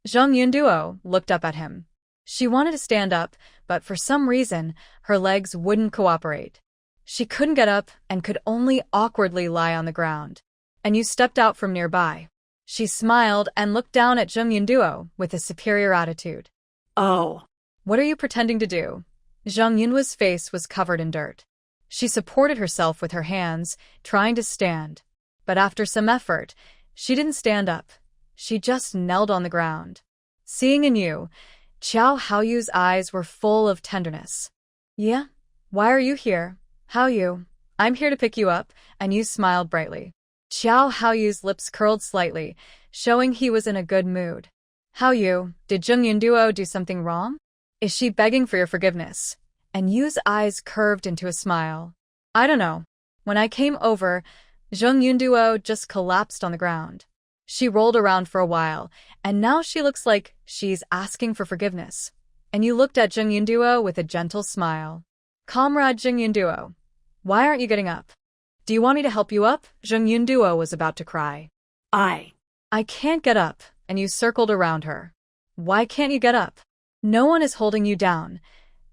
S1: Zheng Yunduo looked up at him. She wanted to stand up, but for some reason, her legs wouldn't cooperate. She couldn't get up and could only awkwardly lie on the ground. And Yu stepped out from nearby. She smiled and looked down at Zheng Yunduo with a superior attitude.
S2: Oh.
S1: What are you pretending to do? Zheng Yunduo's face was covered in dirt. She supported herself with her hands, trying to stand. But after some effort, she didn't stand up. She just knelt on the ground. Seeing Yu, Qiao Haoyu's eyes were full of tenderness. Yeah? Why are you here? Haoyu, I'm here to pick you up, and Yu smiled brightly. Qiao Haoyu's lips curled slightly, showing he was in a good mood. Haoyu, did Zheng Yunduo do something wrong? Is she begging for your forgiveness? And Yu's eyes curved into a smile. I don't know. When I came over, Zheng Yunduo just collapsed on the ground. She rolled around for a while, and now she looks like she's asking for forgiveness. And Yu looked at Zheng Yunduo with a gentle smile. Comrade Zheng Yunduo, why aren't you getting up? Do you want me to help you up? Zheng Yunduo was about to cry. I can't get up, and Yu circled around her. Why can't you get up? No one is holding you down.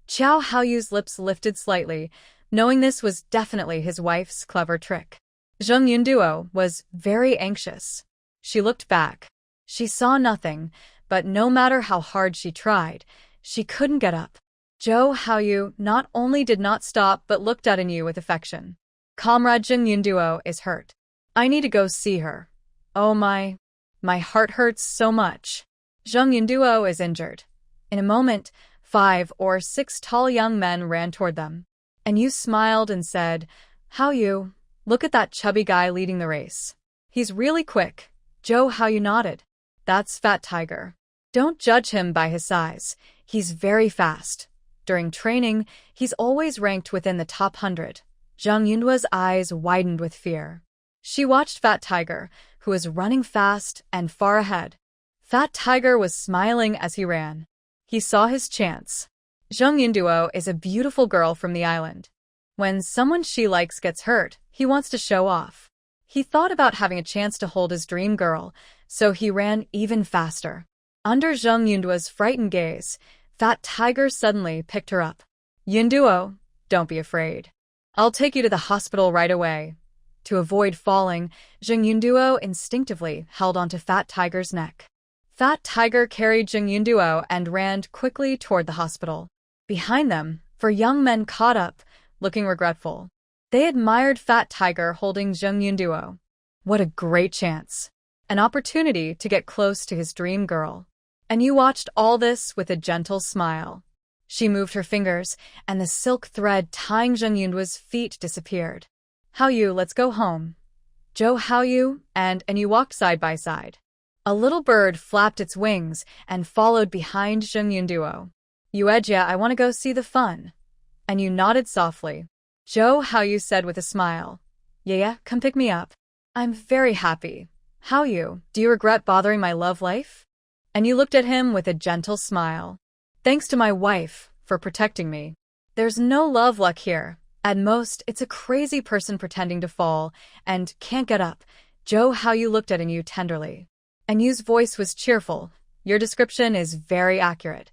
S1: Qiao Haoyu's lips lifted slightly, knowing this was definitely his wife's clever trick. Zheng Yunduo was very anxious. She looked back. She saw nothing, but no matter how hard she tried, she couldn't get up. Jo Haoyu not only did not stop but looked at Inu with affection. Comrade Jung Yunduo is hurt. I need to go see her. Oh my heart hurts so much. Jung Yunduo is injured. In a moment, 5 or 6 tall young men ran toward them. And Yu smiled and said, Haoyu, look at that chubby guy leading the race. He's really quick. Jo Haoyu nodded. That's Fat Tiger. Don't judge him by his size. He's very fast. During training, he's always ranked within the top 100. Jung Yunduo's eyes widened with fear. She watched Fat Tiger, who was running fast and far ahead. Fat Tiger was smiling as he ran. He saw his chance. Jung Yunduo is a beautiful girl from the island. When someone she likes gets hurt, he wants to show off. He thought about having a chance to hold his dream girl, so he ran even faster. Under Jung Yunduo's frightened gaze, Fat Tiger suddenly picked her up. Yunduo, don't be afraid. I'll take you to the hospital right away. To avoid falling, Jung Yunduo instinctively held onto Fat Tiger's neck. Fat Tiger carried Jung Yunduo and ran quickly toward the hospital. Behind them, 4 young men caught up, looking regretful. They admired Fat Tiger holding Jung Yunduo. What a great chance. An opportunity to get close to his dream girl. And you watched all this with a gentle smile. She moved her fingers, and the silk thread tying Jung Yunduo's feet disappeared. Haoyu, let's go home. Jo Haoyu and you walked side by side. A little bird flapped its wings and followed behind Jung Yunduo. Yuejia, I want to go see the fun. And you nodded softly. Jo Haoyu said with a smile. Yeah, come pick me up. I'm very happy. Haoyu, do you regret bothering my love life? And you looked at him with a gentle smile. Thanks to my wife for protecting me. There's no love luck here. At most, it's a crazy person pretending to fall and can't get up. Jo Haoyu looked at Inu tenderly. Inu's voice was cheerful. Your description is very accurate.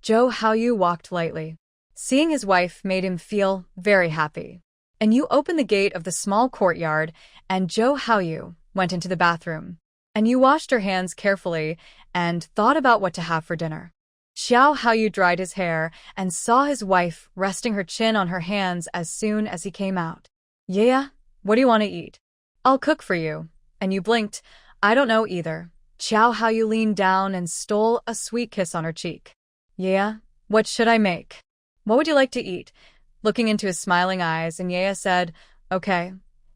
S1: Jo Haoyu walked lightly. Seeing his wife made him feel very happy. Inu opened the gate of the small courtyard, and Jo Haoyu went into the bathroom. Inu washed her hands carefully and thought about what to have for dinner. Xiao Haoyu dried his hair and saw his wife resting her chin on her hands as soon as he came out. Yeah, what do you want to eat? I'll cook for you. Inu blinked. I don't know either. Xiao Haoyu leaned down and stole a sweet kiss on her cheek. Yeah, what should I make? What would you like to eat? Looking into his smiling eyes, Yaya said, Okay.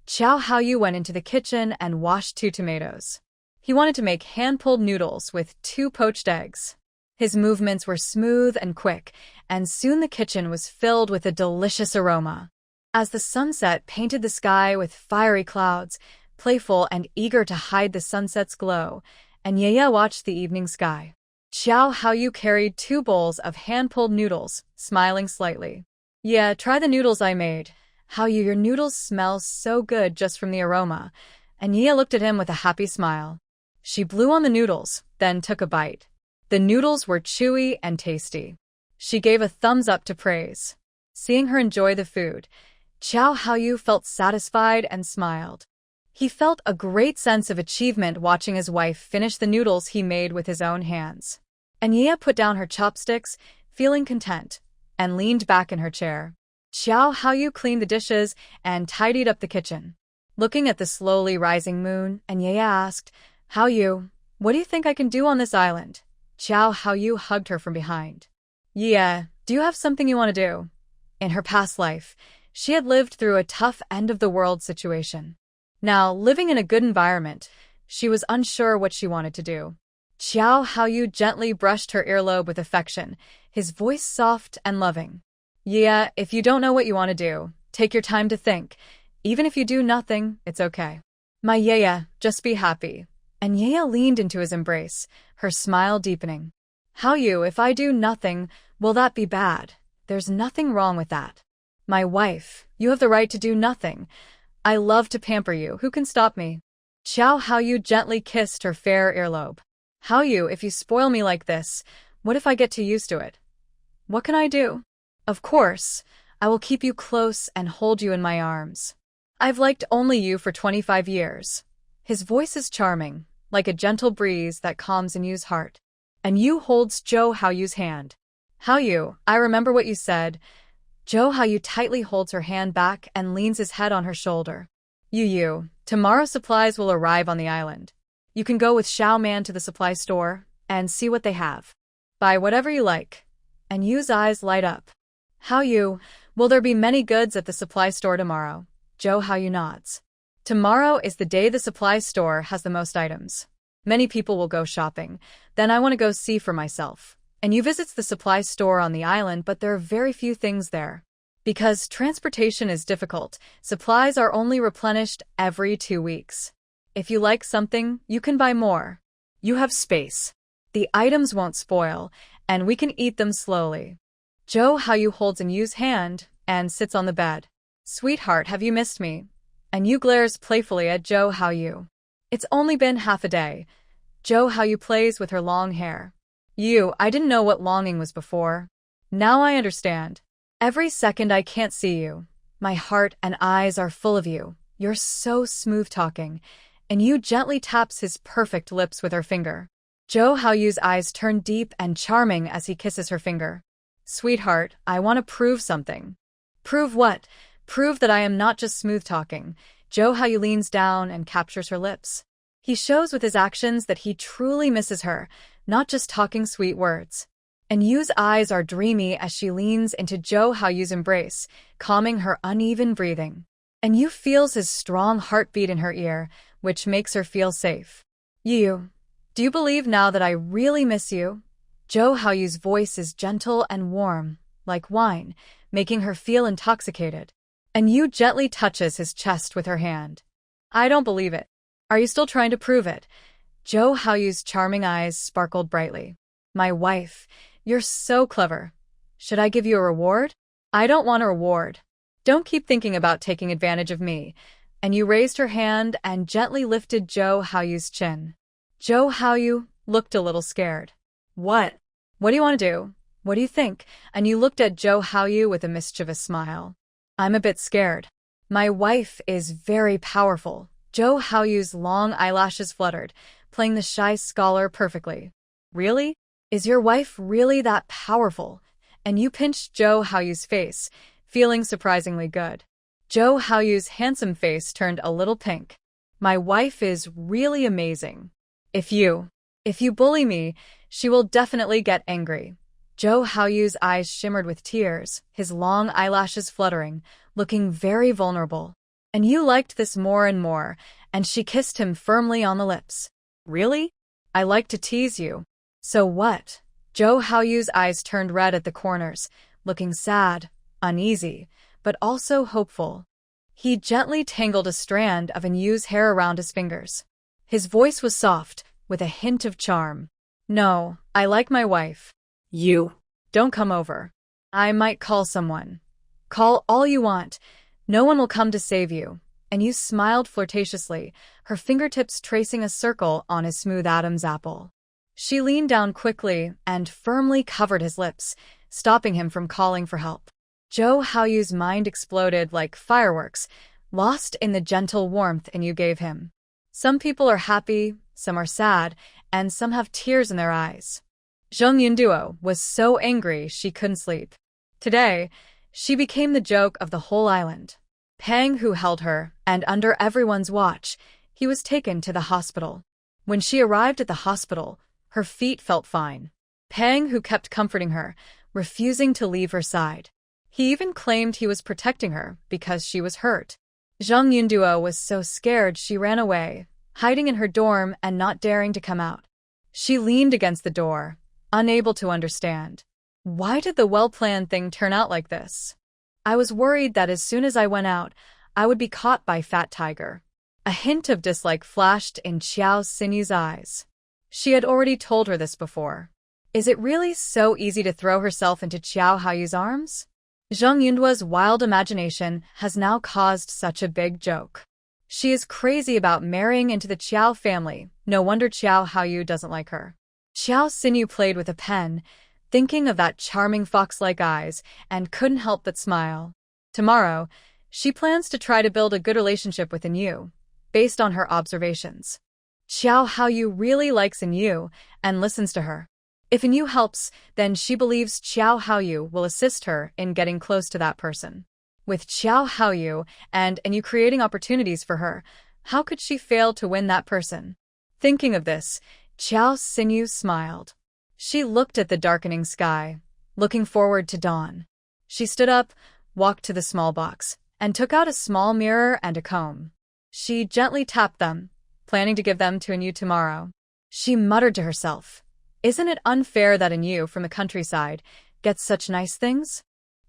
S1: Xiao Haoyu went into the kitchen and washed 2 tomatoes. He wanted to make hand-pulled noodles with 2 poached eggs. His movements were smooth and quick, and soon the kitchen was filled with a delicious aroma. As the sunset painted the sky with fiery clouds, playful and eager to hide the sunset's glow, and Yaya watched the evening sky. Xiao Haoyu carried 2 bowls of hand-pulled noodles, smiling slightly. Yeah, try the noodles I made. Haoyu, your noodles smell so good just from the aroma. And Yaya looked at him with a happy smile. She blew on the noodles, then took a bite. The noodles were chewy and tasty. She gave a thumbs up to praise. Seeing her enjoy the food, Xiao Haoyu felt satisfied and smiled. He felt a great sense of achievement watching his wife finish the noodles he made with his own hands. And Yaya put down her chopsticks, feeling content, and leaned back in her chair. Xiao Haoyu cleaned the dishes and tidied up the kitchen. Looking at the slowly rising moon, and Yaya asked, Haoyu, what do you think I can do on this island? Xiao Haoyu hugged her from behind. Yeah, do you have something you want to do? In her past life, she had lived through a tough end-of-the-world situation. Now, living in a good environment, she was unsure what she wanted to do. Xiao Haoyu gently brushed her earlobe with affection, his voice soft and loving. Yeah, if you don't know what you want to do, take your time to think. Even if you do nothing, it's okay. My Yaya, just be happy. And Yaya leaned into his embrace, her smile deepening. Haoyu, if I do nothing, will that be bad? There's nothing wrong with that. My wife, you have the right to do nothing. I love to pamper you. Who can stop me? Xiao Haoyu gently kissed her fair earlobe. Haoyu, if you spoil me like this, what if I get too used to it? What can I do? Of course, I will keep you close and hold you in my arms. I've liked only you for 25 years. His voice is charming, like a gentle breeze that calms Yu's heart. And Yu holds Jo Haoyu's hand. Haoyu, I remember what you said. Jo Haoyu tightly holds her hand back and leans his head on her shoulder. Yu, tomorrow supplies will arrive on the island. You can go with Xiao Man to the supply store and see what they have. Buy whatever you like. And Yu's eyes light up. Haoyu, will there be many goods at the supply store tomorrow? Jo Haoyu nods. Tomorrow is the day the supply store has the most items. Many people will go shopping. Then I want to go see for myself. And Yu visits the supply store on the island, but there are very few things there. Because transportation is difficult, supplies are only replenished every 2 weeks. If you like something, you can buy more. You have space. The items won't spoil, and we can eat them slowly. Jo Haoyu holds Yu's hand and sits on the bed. Sweetheart, have you missed me? And Yu glares playfully at Jo Haoyu. It's only been half a day. Jo Haoyu plays with her long hair. Yu, I didn't know what longing was before. Now I understand. Every second I can't see you. My heart and eyes are full of you. You're so smooth talking. And Yu gently taps his perfect lips with her finger. Jo Haoyu's eyes turn deep and charming as he kisses her finger. Sweetheart, I want to prove something. Prove what? Prove that I am not just smooth talking. Jo Haoyu leans down and captures her lips. He shows with his actions that he truly misses her, not just talking sweet words. And Yu's eyes are dreamy as she leans into Jo Haoyu's embrace, calming her uneven breathing. And Yu feels his strong heartbeat in her ear, which makes her feel safe. Yu, do you believe now that I really miss you? Jo Haoyu's voice is gentle and warm, like wine, making her feel intoxicated. And Yu gently touches his chest with her hand. I don't believe it. Are you still trying to prove it? Jo Haoyu's charming eyes sparkled brightly. My wife, you're so clever. Should I give you a reward? I don't want a reward. Don't keep thinking about taking advantage of me. And Yu raised her hand and gently lifted Jo Haoyu's chin. Jo Haoyu looked a little scared. What? What do you want to do? What do you think? And Yu looked at Jo Haoyu with a mischievous smile. I'm a bit scared. My wife is very powerful. Jo Haoyu's long eyelashes fluttered, playing the shy scholar perfectly. Really? Is your wife really that powerful? And Yu pinched Jo Haoyu's face, feeling surprisingly good. Jo Haoyu's handsome face turned a little pink. My wife is really amazing. If you bully me, she will definitely get angry. Jo Haoyu's eyes shimmered with tears, his long eyelashes fluttering, looking very vulnerable. And Yu liked this more and more, and she kissed him firmly on the lips. Really? I like to tease you. So what? Jo Haoyu's eyes turned red at the corners, looking sad, uneasy, but also hopeful. He gently tangled a strand of Yu's hair around his fingers. His voice was soft, with a hint of charm. No, I like my wife. You. Don't come over. I might call someone. Call all you want. No one will come to save you. And Yu smiled flirtatiously, her fingertips tracing a circle on his smooth Adam's apple. She leaned down quickly and firmly covered his lips, stopping him from calling for help. Jo Haoyu's mind exploded like fireworks, lost in the gentle warmth Yu gave him. Some people are happy, some are sad, and some have tears in their eyes. Zheng Yunduo was so angry she couldn't sleep. Today, she became the joke of the whole island. Pang Hu held her, and under everyone's watch, he was taken to the hospital. When she arrived at the hospital, her feet felt fine. Pang Hu kept comforting her, refusing to leave her side. He even claimed he was protecting her because she was hurt. Zheng Yunduo was so scared she ran away, hiding in her dorm and not daring to come out. She leaned against the door, unable to understand. Why did the well-planned thing turn out like this? I was worried that as soon as I went out, I would be caught by Fat Tiger. A hint of dislike flashed in Xiao Sinyu's eyes. She had already told her this before. Is it really so easy to throw herself into Xiao Haoyu's arms? Zheng Yunduo's wild imagination has now caused such a big joke. She is crazy about marrying into the Qiao family. No wonder Qiao Haoyu doesn't like her. Xiao Sinyu played with a pen, thinking of that charming fox-like eyes, and couldn't help but smile. Tomorrow, she plans to try to build a good relationship with Yu, based on her observations. Xiao Haoyu really likes Yu and listens to her. If Yu helps, then she believes Xiao Haoyu will assist her in getting close to that person. With Xiao Haoyu and Yu creating opportunities for her, how could she fail to win that person? Thinking of this, Xiao Xinyu smiled. She looked at the darkening sky, looking forward to dawn. She stood up, walked to the small box, and took out a small mirror and a comb. She gently tapped them, planning to give them to Yu tomorrow. She muttered to herself, "Isn't it unfair that Yu from the countryside gets such nice things?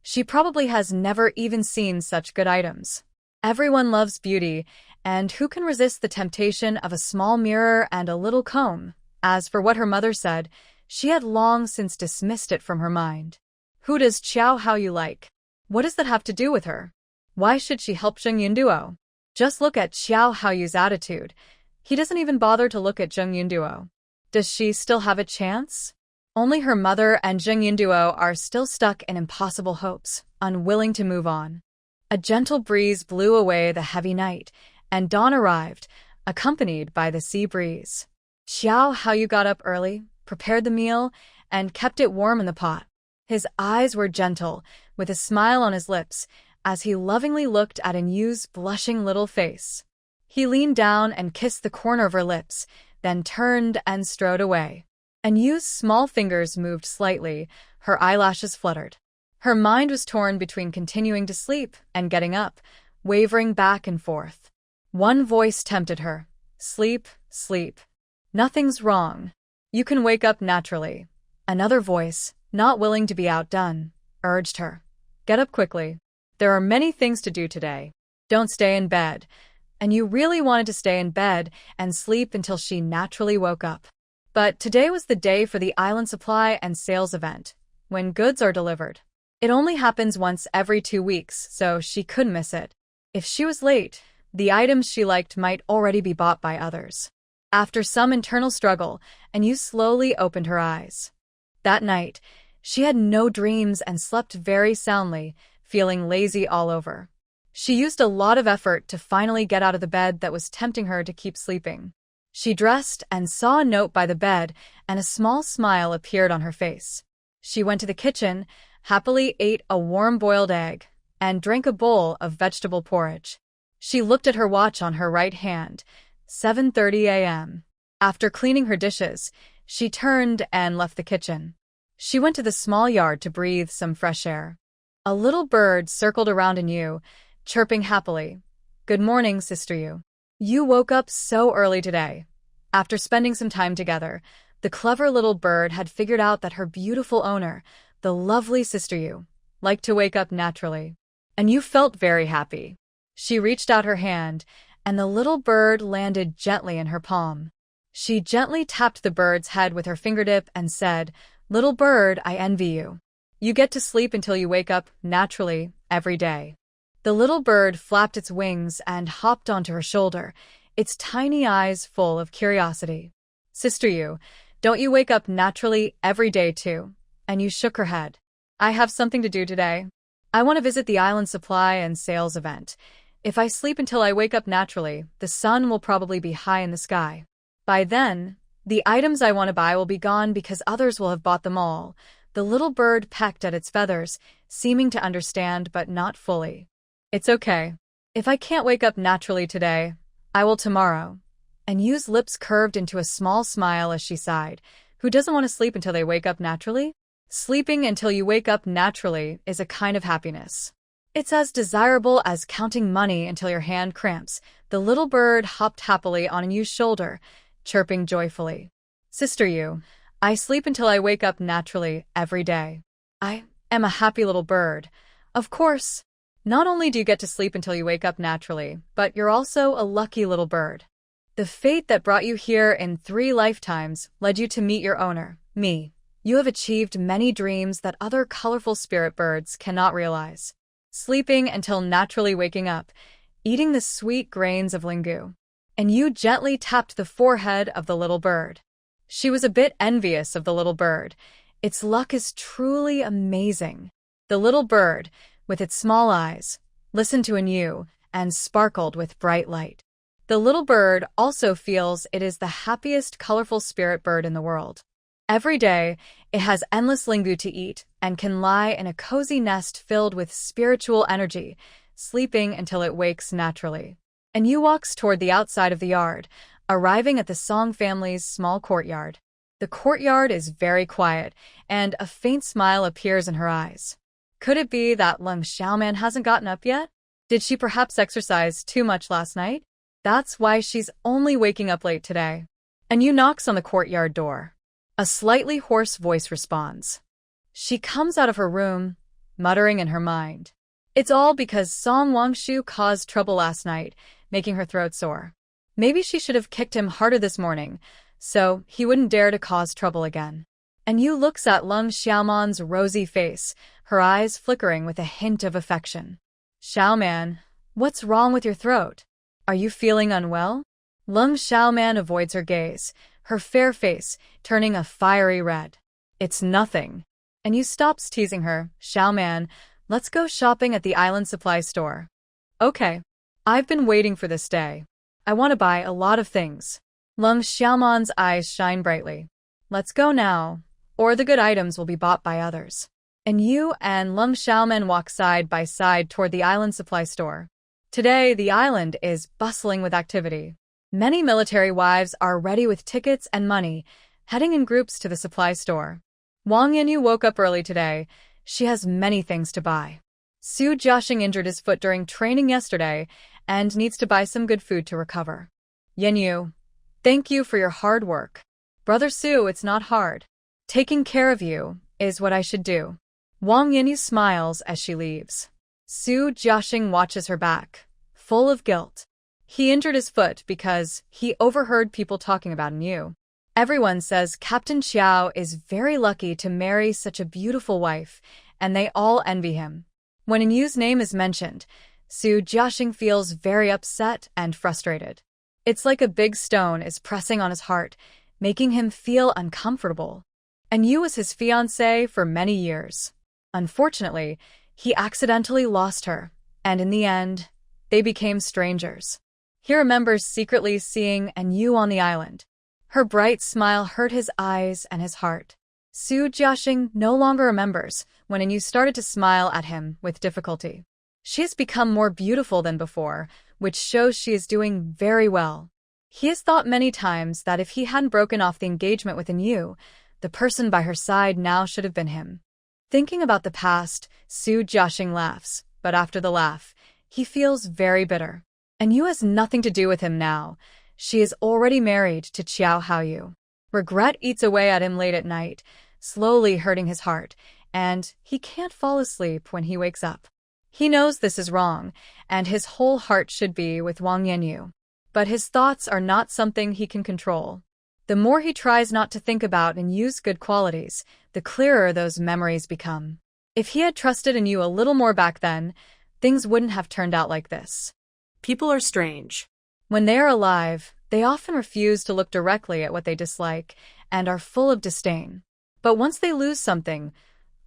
S1: She probably has never even seen such good items." Everyone loves beauty, and who can resist the temptation of a small mirror and a little comb? As for what her mother said, she had long since dismissed it from her mind. Who does Xiao Haoyu like? What does that have to do with her? Why should she help Zheng Yunduo? Just look at Xiao Haoyu's attitude. He doesn't even bother to look at Zheng Yunduo. Does she still have a chance? Only her mother and Zheng Yunduo are still stuck in impossible hopes, unwilling to move on. A gentle breeze blew away the heavy night, and dawn arrived, accompanied by the sea breeze. Xiao Haoyu got up early, prepared the meal, and kept it warm in the pot. His eyes were gentle, with a smile on his lips, as he lovingly looked at Yu's blushing little face. He leaned down and kissed the corner of her lips, then turned and strode away. Yu's small fingers moved slightly, her eyelashes fluttered. Her mind was torn between continuing to sleep and getting up, wavering back and forth. One voice tempted her. "Sleep, sleep. Nothing's wrong. You can wake up naturally." Another voice, not willing to be outdone, urged her. "Get up quickly. There are many things to do today. Don't stay in bed." Yu really wanted to stay in bed and sleep until she naturally woke up. But today was the day for the island supply and sales event, when goods are delivered. It only happens once every 2 weeks, so she couldn't miss it. If she was late, the items she liked might already be bought by others. After some internal struggle, Yu slowly opened her eyes. That night, she had no dreams and slept very soundly, feeling lazy all over. She used a lot of effort to finally get out of the bed that was tempting her to keep sleeping. She dressed and saw a note by the bed, and a small smile appeared on her face. She went to the kitchen, happily ate a warm boiled egg, and drank a bowl of vegetable porridge. She looked at her watch on her right hand, 7:30 a.m. After cleaning her dishes, she turned and left the kitchen. She went to the small yard to breathe some fresh air. A little bird circled around Yu, chirping happily. "Good morning, Sister Yu. You woke up so early today." After spending some time together, the clever little bird had figured out that her beautiful owner, the lovely Sister Yu, liked to wake up naturally. Yu felt very happy. She reached out her hand, and the little bird landed gently in her palm. She gently tapped the bird's head with her fingertip and said, "Little bird, I envy you. You get to sleep until you wake up naturally every day." The little bird flapped its wings and hopped onto her shoulder, its tiny eyes full of curiosity. "Sister Yu, don't you wake up naturally every day too?" Yu shook her head. "I have something to do today. I want to visit the island supply and sales event. If I sleep until I wake up naturally, the sun will probably be high in the sky. By then, the items I want to buy will be gone because others will have bought them all." The little bird pecked at its feathers, seeming to understand but not fully. "It's okay. If I can't wake up naturally today, I will tomorrow." Yu's lips curved into a small smile as she sighed. Who doesn't want to sleep until they wake up naturally? Sleeping until you wake up naturally is a kind of happiness. It's as desirable as counting money until your hand cramps. The little bird hopped happily on Yu's shoulder, chirping joyfully. "Sister Yu, I sleep until I wake up naturally every day. I am a happy little bird." Of course, not only do you get to sleep until you wake up naturally, but you're also a lucky little bird. The fate that brought you here in 3 lifetimes led you to meet your owner, me. You have achieved many dreams that other colorful spirit birds cannot realize. Sleeping until naturally waking up, eating the sweet grains of lingu. Yu gently tapped the forehead of the little bird. She was a bit envious of the little bird. Its luck is truly amazing. The little bird, with its small eyes, listened to Yu and sparkled with bright light. The little bird also feels it is the happiest, colorful spirit bird in the world. Every day, it has endless linggu to eat and can lie in a cozy nest filled with spiritual energy, sleeping until it wakes naturally. And Yu walks toward the outside of the yard, arriving at the Song family's small courtyard. The courtyard is very quiet, and a faint smile appears in her eyes. Could it be that Lung Xiaoman hasn't gotten up yet? Did she perhaps exercise too much last night? That's why she's only waking up late today. And Yu knocks on the courtyard door. A slightly hoarse voice responds. She comes out of her room, muttering in her mind. It's all because Song Wangshu caused trouble last night, making her throat sore. Maybe she should have kicked him harder this morning, so he wouldn't dare to cause trouble again. And Yu looks at Lung Xiaoman's rosy face, her eyes flickering with a hint of affection. Xiaoman, what's wrong with your throat? Are you feeling unwell? Lung Xiaoman avoids her gaze, her fair face turning a fiery red. It's nothing. And Yu stops teasing her. Xiaoman, let's go shopping at the island supply store. Okay. I've been waiting for this day. I want to buy a lot of things. Lung Xiaoman's eyes shine brightly. Let's go now, or the good items will be bought by others. And Yu and Lung Xiaoman walk side by side toward the island supply store. Today, the island is bustling with activity. Many military wives are ready with tickets and money, heading in groups to the supply store. Wang Yanyu woke up early today. She has many things to buy. Su Jiaxing injured his foot during training yesterday and needs to buy some good food to recover. Yanyu, thank you for your hard work. Brother Su, it's not hard. Taking care of you is what I should do. Wang Yanyu smiles as she leaves. Su Jiaxing watches her back, full of guilt. He injured his foot because he overheard people talking about Yu. Everyone says Captain Xiao is very lucky to marry such a beautiful wife, and they all envy him. When Yu's name is mentioned, Su Jiaxing feels very upset and frustrated. It's like a big stone is pressing on his heart, making him feel uncomfortable. And Yu was his fiancée for many years. Unfortunately, he accidentally lost her, and in the end, they became strangers. He remembers secretly seeing Yu on the island. Her bright smile hurt his eyes and his heart. Su Jiaxing no longer remembers when Yu started to smile at him with difficulty. She has become more beautiful than before, which shows she is doing very well. He has thought many times that if he hadn't broken off the engagement with Yu, the person by her side now should have been him. Thinking about the past, Su Jiaxing laughs, but after the laugh, he feels very bitter. Yu has nothing to do with him now. She is already married to Qiao Haoyu. Regret eats away at him late at night, slowly hurting his heart, and he can't fall asleep when he wakes up. He knows this is wrong, and his whole heart should be with Wang Yanyu. But his thoughts are not something he can control. The more he tries not to think about Yu's good qualities, the clearer those memories become. If he had trusted Yu a little more back then, things wouldn't have turned out like this.
S2: People are strange.
S1: When they are alive, they often refuse to look directly at what they dislike and are full of disdain. But once they lose something,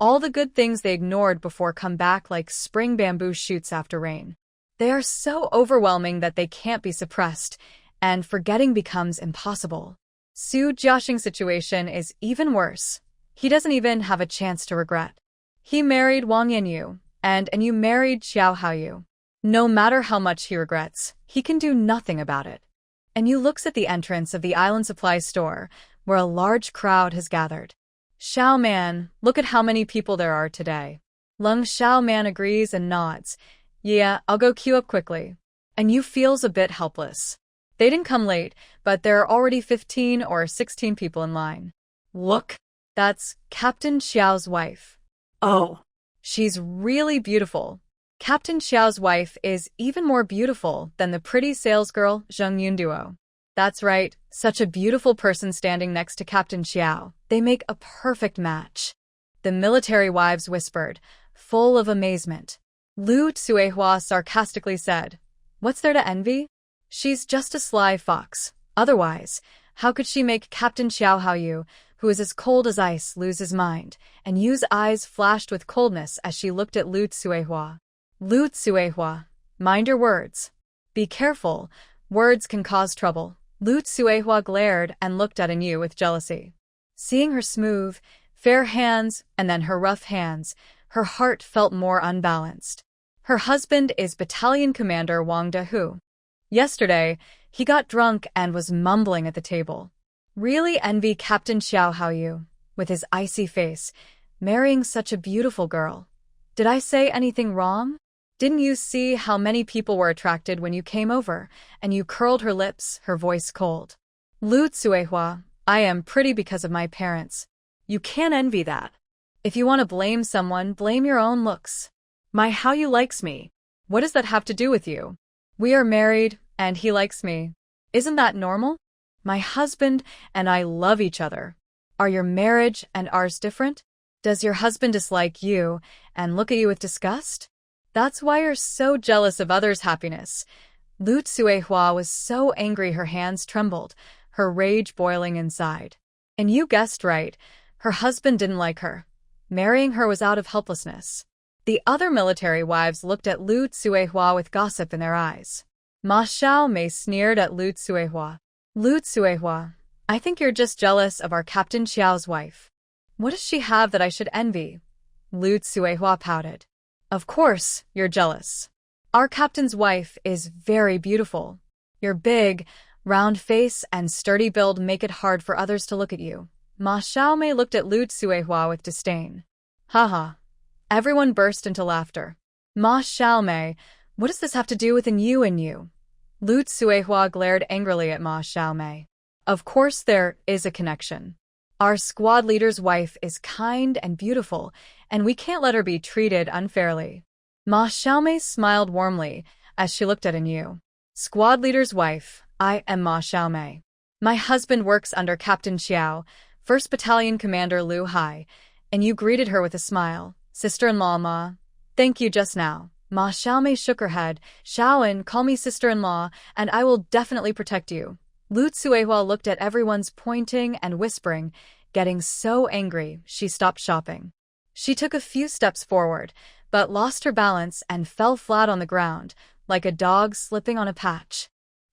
S1: all the good things they ignored before come back like spring bamboo shoots after rain. They are so overwhelming that they can't be suppressed, and forgetting becomes impossible. Su Jiaxing's situation is even worse. He doesn't even have a chance to regret. He married Wang Yanyu, and Yu married Qiao Haoyu. No matter how much he regrets, he can do nothing about it. Yu looks at the entrance of the island supply store, where a large crowd has gathered. Xiaoman, look at how many people there are today. Lung Xiaoman agrees and nods. Yeah, I'll go queue up quickly. Yu feels a bit helpless. They didn't come late, but there are already 15 or 16 people in line. Look, that's Captain Xiao's wife.
S2: Oh.
S1: She's really beautiful. Captain Xiao's wife is even more beautiful than the pretty salesgirl Zheng Yunduo. That's right, such a beautiful person standing next to Captain Xiao. They make a perfect match. The military wives whispered, full of amazement. Lu Tsuehua sarcastically said, "What's there to envy? She's just a sly fox. Otherwise, how could she make Captain Xiao Haoyu, who is as cold as ice, lose his mind?" And Yu's eyes flashed with coldness as she looked at Lu Tsuehua. Lu Tsuehua, mind your words. Be careful. Words can cause trouble. Lu Tsuehua glared and looked at Yu with jealousy. Seeing her smooth, fair hands and then her rough hands, her heart felt more unbalanced. Her husband is Battalion Commander Wang Dehu. Yesterday, he got drunk and was mumbling at the table. Really envy Captain Xiao Haoyu, with his icy face, marrying such a beautiful girl. Did I say anything wrong? Didn't you see how many people were attracted when you came over, and you curled her lips, her voice cold. Lu Tsuehua, I am pretty because of my parents. You can't envy that. If you want to blame someone, blame your own looks. My Haoyu likes me. What does that have to do with you? We are married, and he likes me. Isn't that normal? My husband and I love each other. Are your marriage and ours different? Does your husband dislike you and look at you with disgust? That's why you're so jealous of others' happiness. Lu Tsuehua was so angry her hands trembled, her rage boiling inside. And you guessed right, her husband didn't like her. Marrying her was out of helplessness. The other military wives looked at Lu Tsuehua with gossip in their eyes. Ma Xiaomei sneered at Lu Tsuehua. Lu Tsuehua, I think you're just jealous of our Captain Xiao's wife. What does she have that I should envy? Lu Tsuehua pouted. Of course, you're jealous. Our captain's wife is very beautiful. Your big, round face and sturdy build make it hard for others to look at you. Ma Xiaomei looked at Lu Tsuehua with disdain. Haha. Everyone burst into laughter. Ma Xiaomei, what does this have to do with you and you? Lu Tsuehua glared angrily at Ma Xiaomei. Of course there is a connection. Our squad leader's wife is kind and beautiful, and we can't let her be treated unfairly. Ma Xiaomei smiled warmly as she looked at Yu. Squad leader's wife, I am Ma Xiaomei. My husband works under Captain Xiao, 1st Battalion Commander Lu Hai, and you greeted her with a smile. Sister-in-law Ma. Thank you just now. Ma Xiaomei shook her head. Xiaoan, call me sister-in-law, and I will definitely protect you. Lu Tsuehua looked at everyone's pointing and whispering, getting so angry she stopped shopping. She took a few steps forward, but lost her balance and fell flat on the ground, like a dog slipping on a patch.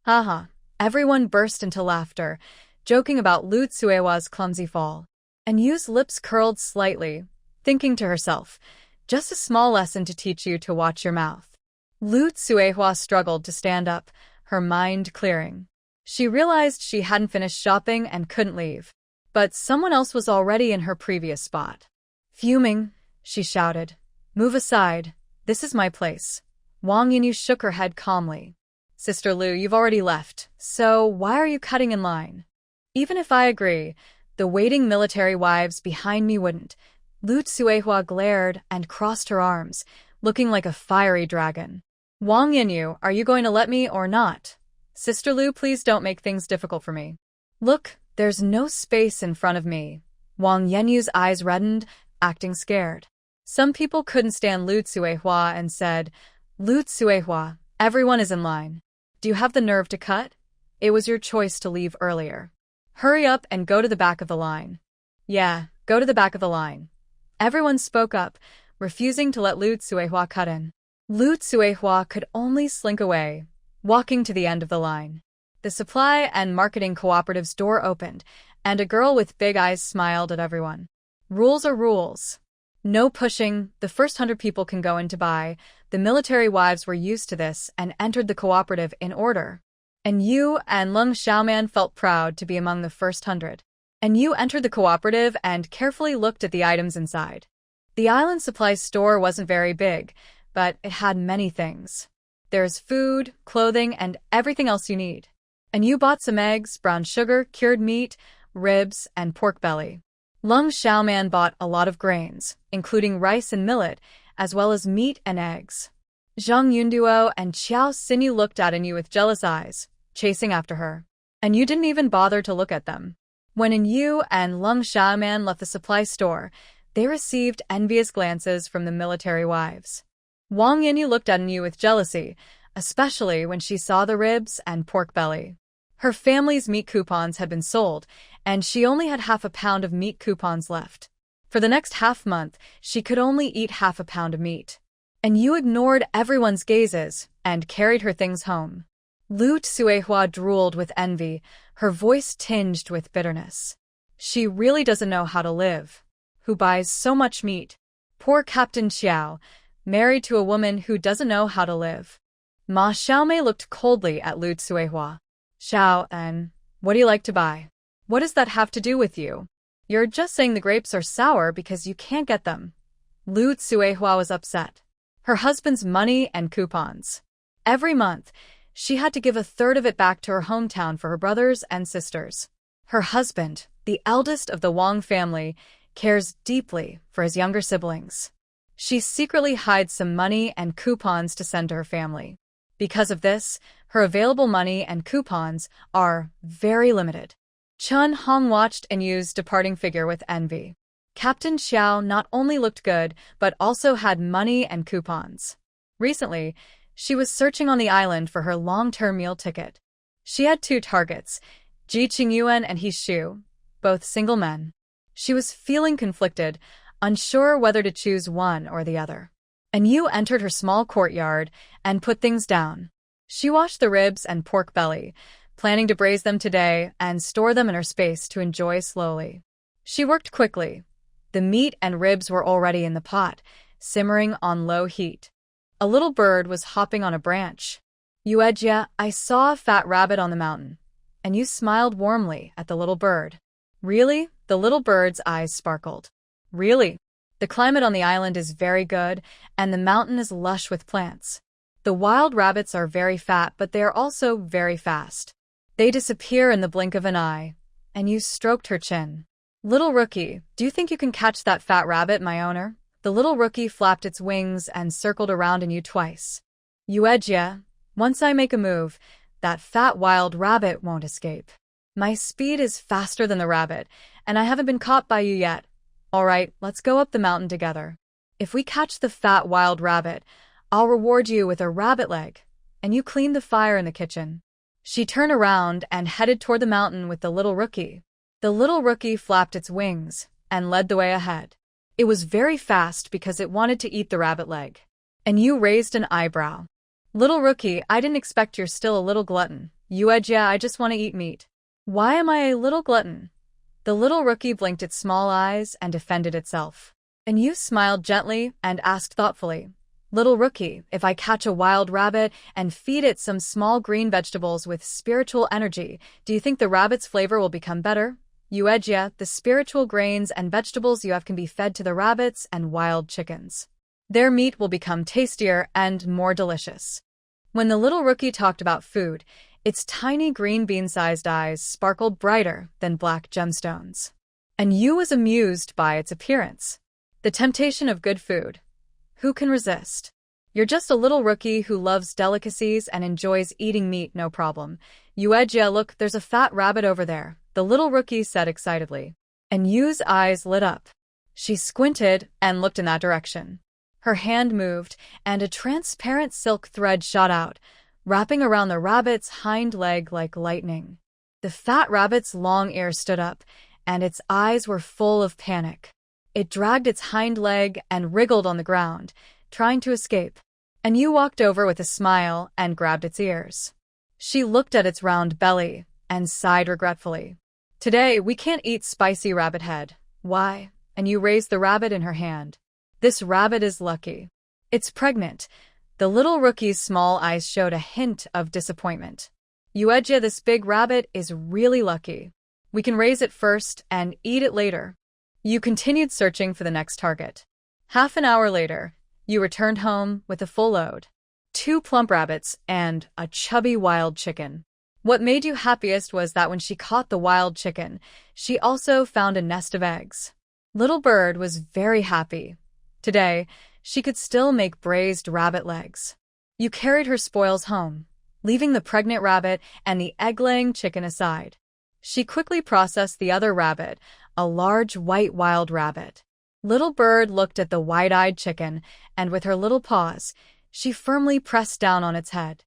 S1: Haha. Everyone burst into laughter, joking about Lu Tsuehua's clumsy fall. And Yu's lips curled slightly, thinking to herself, just a small lesson to teach you to watch your mouth. Lu Tsuehua struggled to stand up, her mind clearing. She realized she hadn't finished shopping and couldn't leave. But someone else was already in her previous spot. Fuming, she shouted, "Move aside, this is my place." Wang Yinyu shook her head calmly. Sister Lu, you've already left, so why are you cutting in line? Even if I agree, the waiting military wives behind me wouldn't. Lu Tsuehua glared and crossed her arms, looking like a fiery dragon. Wang Yinyu, are you going to let me or not? Sister Lu, please don't make things difficult for me. Look, there's no space in front of me. Wang Yinyu's eyes reddened, acting scared. Some people couldn't stand Lu Tsuehua and said, Lu Tsuehua, everyone is in line. Do you have the nerve to cut? It was your choice to leave earlier. Hurry up and go to the back of the line. Yeah, go to the back of the line. Everyone spoke up, refusing to let Lu Tsuehua cut in. Lu Tsuehua could only slink away, walking to the end of the line. The supply and marketing cooperative's door opened, and a girl with big eyes smiled at everyone. Rules are rules. No pushing, the first 100 people can go in to buy. The military wives were used to this and entered the cooperative in order. And Yu and Lung Xiaoman felt proud to be among the first 100. And Yu entered the cooperative and carefully looked at the items inside. The island supply store wasn't very big, but it had many things. There's food, clothing, and everything else you need. And Yu bought some eggs, brown sugar, cured meat, ribs, and pork belly. Lung Xiaoman bought a lot of grains, including rice and millet, as well as meat and eggs. Zhang Yunduo and Qiao Xinyu looked at Yu with jealous eyes, chasing after her. And Yu didn't even bother to look at them. When Yu and Lung Xiaoman left the supply store, they received envious glances from the military wives. Wang Yinyu looked at Yu with jealousy, especially when she saw the ribs and pork belly. Her family's meat coupons had been sold, and she only had half a pound of meat coupons left. For the next half month, she could only eat half a pound of meat. And Yu ignored everyone's gazes and carried her things home. Lu Tsuehua drooled with envy, her voice tinged with bitterness. She really doesn't know how to live. Who buys so much meat? Poor Captain Xiao, married to a woman who doesn't know how to live. Ma Xiaomei looked coldly at Lu Tsuehua. Xiao, what do you like to buy? What does that have to do with you? You're just saying the grapes are sour because you can't get them. Lu Tsuehua was upset. Her husband's money and coupons. Every month, she had to give a third of it back to her hometown for her brothers and sisters. Her husband, the eldest of the Wang family, cares deeply for his younger siblings. She secretly hides some money and coupons to send to her family. Because of this, her available money and coupons are very limited. Chun Hong watched and Yu's departing figure with envy. Captain Xiao not only looked good, but also had money and coupons. Recently, she was searching on the island for her long-term meal ticket. She had two targets, Ji Qingyuan and He Shu, both single men. She was feeling conflicted, unsure whether to choose one or the other. And Yu entered her small courtyard and put things down. She washed the ribs and pork belly, planning to braise them today and store them in her space to enjoy slowly. She worked quickly. The meat and ribs were already in the pot, simmering on low heat. A little bird was hopping on a branch. Yuejia, I saw a fat rabbit on the mountain. And Yu smiled warmly at the little bird. Really? The little bird's eyes sparkled. Really? The climate on the island is very good, and the mountain is lush with plants. The wild rabbits are very fat, but they are also very fast. They disappear in the blink of an eye. And Yu stroked her chin. Little rookie, do you think you can catch that fat rabbit, my owner? The little rookie flapped its wings and circled around Yu twice. Yuejia, once I make a move, that fat wild rabbit won't escape. My speed is faster than the rabbit, and I haven't been caught by you yet. All right, let's go up the mountain together. If we catch the fat wild rabbit, I'll reward you with a rabbit leg, and you clean the fire in the kitchen. She turned around and headed toward the mountain with the little rookie. The little rookie flapped its wings and led the way ahead. It was very fast because it wanted to eat the rabbit leg. And Yu raised an eyebrow. Little rookie, I didn't expect you're still a little glutton. Yuejia, I just want to eat meat. Why am I a little glutton? The little rookie blinked its small eyes and defended itself. And Yu smiled gently and asked thoughtfully, Little rookie, if I catch a wild rabbit and feed it some small green vegetables with spiritual energy, do you think the rabbit's flavor will become better? Yuejia, the spiritual grains and vegetables you have can be fed to the rabbits and wild chickens. Their meat will become tastier and more delicious. When the little rookie talked about food, its tiny green bean-sized eyes sparkled brighter than black gemstones. And Yu was amused by its appearance. The temptation of good food. Who can resist? You're just a little rookie who loves delicacies and enjoys eating meat, no problem. Yuejia, look, there's a fat rabbit over there, the little rookie said excitedly. And Yu's eyes lit up. She squinted and looked in that direction. Her hand moved, and a transparent silk thread shot out, wrapping around the rabbit's hind leg like lightning. The fat rabbit's long ears stood up, and its eyes were full of panic. It dragged its hind leg and wriggled on the ground, trying to escape. And Yu walked over with a smile and grabbed its ears. She looked at its round belly and sighed regretfully. Today, we can't eat spicy rabbit head. Why? And Yu raised the rabbit in her hand. This rabbit is lucky. It's pregnant. The little rookie's small eyes showed a hint of disappointment. Yuejia, this big rabbit is really lucky. We can raise it first and eat it later. Yu continued searching for the next target. Half an hour later, Yu returned home with a full load. 2 plump rabbits and a chubby wild chicken. What made Yu happiest was that when she caught the wild chicken, she also found a nest of eggs. Little Bird was very happy. Today, she could still make braised rabbit legs. Yu carried her spoils home, leaving the pregnant rabbit and the egg-laying chicken aside. She quickly processed the other rabbit, a large white wild rabbit. Little Bird looked at the wide-eyed chicken, and with her little paws, she firmly pressed down on its head.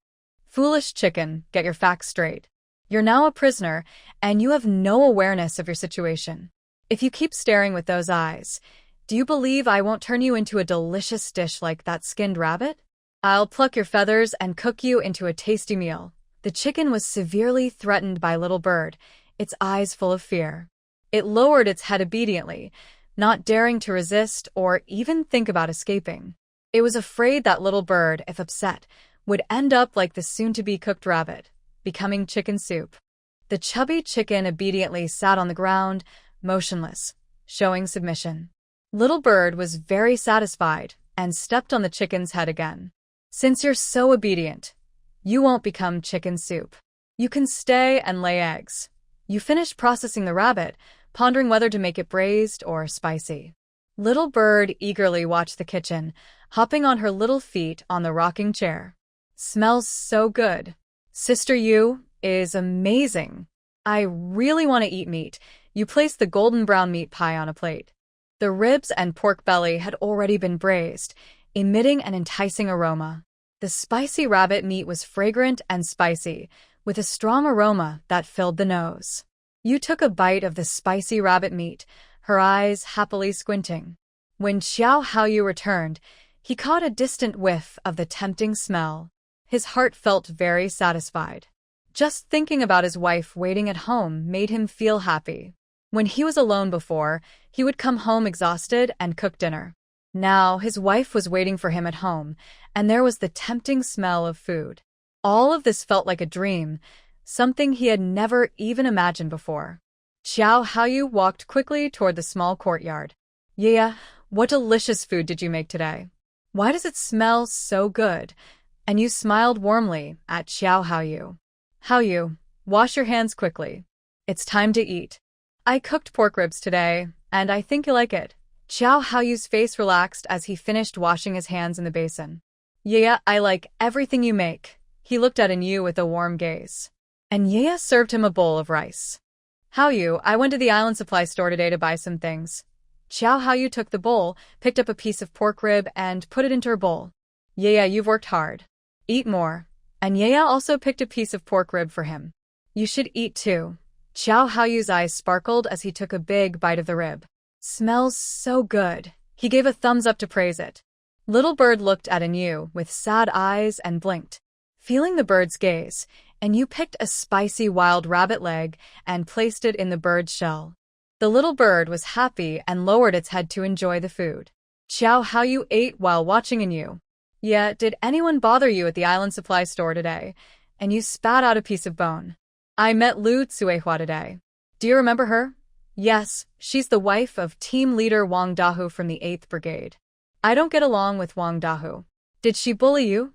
S1: Foolish chicken, get your facts straight. You're now a prisoner, and you have no awareness of your situation. If you keep staring with those eyes, do you believe I won't turn you into a delicious dish like that skinned rabbit? I'll pluck your feathers and cook you into a tasty meal. The chicken was severely threatened by Little Bird, its eyes full of fear. It lowered its head obediently, not daring to resist or even think about escaping. It was afraid that Little Bird, if upset, would end up like the soon-to-be cooked rabbit, becoming chicken soup. The chubby chicken obediently sat on the ground, motionless, showing submission. Little Bird was very satisfied and stepped on the chicken's head again. Since you're so obedient, you won't become chicken soup. You can stay and lay eggs. You finished processing the rabbit, pondering whether to make it braised or spicy. Little Bird eagerly watched the kitchen, hopping on her little feet on the rocking chair. Smells so good. Sister Yu is amazing. I really want to eat meat. You placed the golden brown meat pie on a plate. The ribs and pork belly had already been braised, emitting an enticing aroma. The spicy rabbit meat was fragrant and spicy, with a strong aroma that filled the nose. You took a bite of the spicy rabbit meat, her eyes happily squinting. When Xiao Haoyu returned, he caught a distant whiff of the tempting smell. His heart felt very satisfied. Just thinking about his wife waiting at home made him feel happy. When he was alone before, he would come home exhausted and cook dinner. Now his wife was waiting for him at home, and there was the tempting smell of food. All of this felt like a dream, something he had never even imagined before. Xiao Haoyu walked quickly toward the small courtyard. Yeah, what delicious food did you make today? Why does it smell so good? And you smiled warmly at Xiao Haoyu. Haoyu, wash your hands quickly. It's time to eat. I cooked pork ribs today, and I think you like it. Xiao Haoyu's face relaxed as he finished washing his hands in the basin. Yeah, I like everything you make. He looked at Yu with a warm gaze. And Ye served him a bowl of rice. Haoyu, I went to the island supply store today to buy some things. Xiao Haoyu took the bowl, picked up a piece of pork rib, and put it into her bowl. Yeah, you've worked hard. Eat more. And Ye also picked a piece of pork rib for him. You should eat too. Xiao Haoyu's eyes sparkled as he took a big bite of the rib. Smells so good. He gave a thumbs up to praise it. Little Bird looked at Yu with sad eyes and blinked. Feeling the bird's gaze, Yu picked a spicy wild rabbit leg and placed it in the bird's shell. The little bird was happy and lowered its head to enjoy the food. Xiao Haoyu ate while watching Yu. Yeah, did anyone bother you at the island supply store today? Yu spat out a piece of bone. I met Lu Tsuehua today. Do you remember her? Yes, she's the wife of team leader Wang Dahu from the 8th Brigade. I don't get along with Wang Dahu. Did she bully you?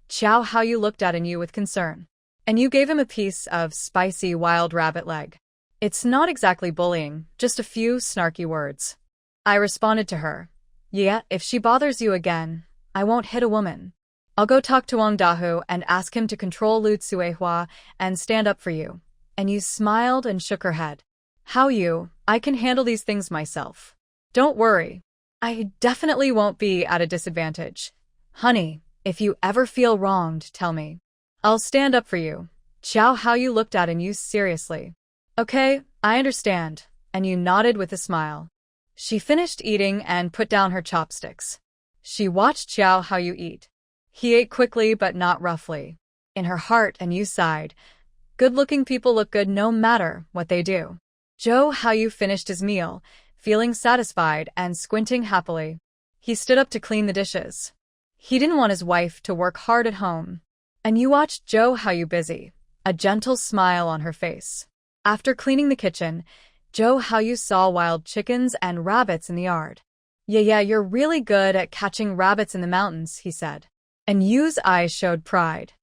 S1: Xiao Haoyu looked at Yu with concern. Yu gave him a piece of spicy wild rabbit leg. It's not exactly bullying, just a few snarky words. I responded to her. Yeah, if she bothers you again, I won't hit a woman. I'll go talk to Wang Dahu and ask him to control Lu Tsuehua and stand up for you. Yu smiled and shook her head. Haoyu, I can handle these things myself. Don't worry. I definitely won't be at a disadvantage. Honey, if you ever feel wronged, tell me. I'll stand up for you. Xiao Haoyu looked at Yu seriously. Okay, I understand. Yu nodded with a smile. She finished eating and put down her chopsticks. She watched Xiao Haoyu eat. He ate quickly but not roughly. In her heart, Yu sighed. Good-looking people look good no matter what they do. Zhou Haoyu finished his meal, feeling satisfied and squinting happily. He stood up to clean the dishes. He didn't want his wife to work hard at home. Yu watched Zhou Haoyu busy, a gentle smile on her face. After cleaning the kitchen, Zhou Haoyu saw wild chickens and rabbits in the yard. Yeah, you're really good at catching rabbits in the mountains, he said. Yu's eyes showed pride.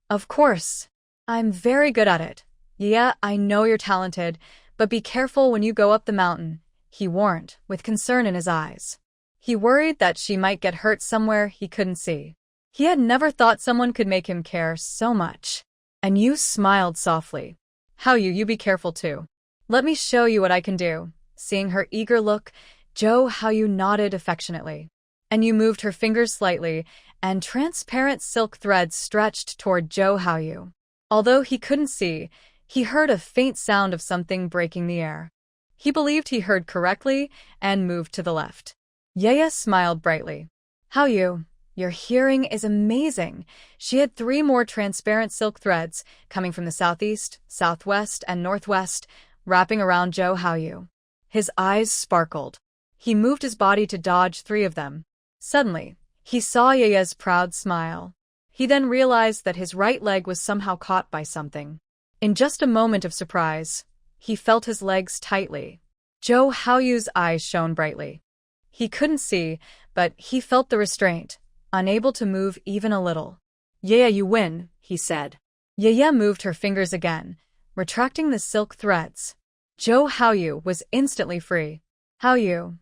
S1: Of course. I'm very good at it. Yeah, I know you're talented, but be careful when you go up the mountain, he warned, with concern in his eyes. He worried that she might get hurt somewhere he couldn't see. He had never thought someone could make him care so much. Yu smiled softly. Haoyu, you be careful too. Let me show you what I can do. Seeing her eager look, Zhou Haoyu nodded affectionately. Yu moved her fingers slightly, and transparent silk threads stretched toward Zhou Haoyu. Although he couldn't see, he heard a faint sound of something breaking the air. He believed he heard correctly and moved to the left. Yaya smiled brightly. Haoyu, Your hearing is amazing. She had 3 more transparent silk threads coming from the southeast, southwest, and northwest, wrapping around Zhou Haoyu. His eyes sparkled. He moved his body to dodge 3 of them. Suddenly, he saw Yeye's proud smile. He then realized that his right leg was somehow caught by something. In just a moment of surprise, he felt his legs tightly. Zhou Haoyu's eyes shone brightly. He couldn't see, but he felt the restraint, unable to move even a little.
S2: "Yeah, you win," he said.
S1: Yeye moved her fingers again, retracting the silk threads. Zhou Haoyu was instantly free. "Haoyu,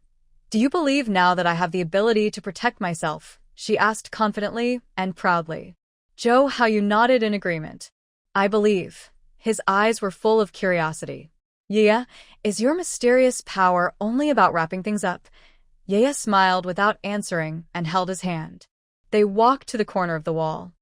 S1: do you believe now that I have the ability to protect myself?" she asked confidently and proudly. Zhou Haoyu nodded in agreement. "I believe." His eyes were full of curiosity. "Yeye, is your mysterious power only about wrapping things up?" Yeye smiled without answering and held his hand. They walked to the corner of the wall.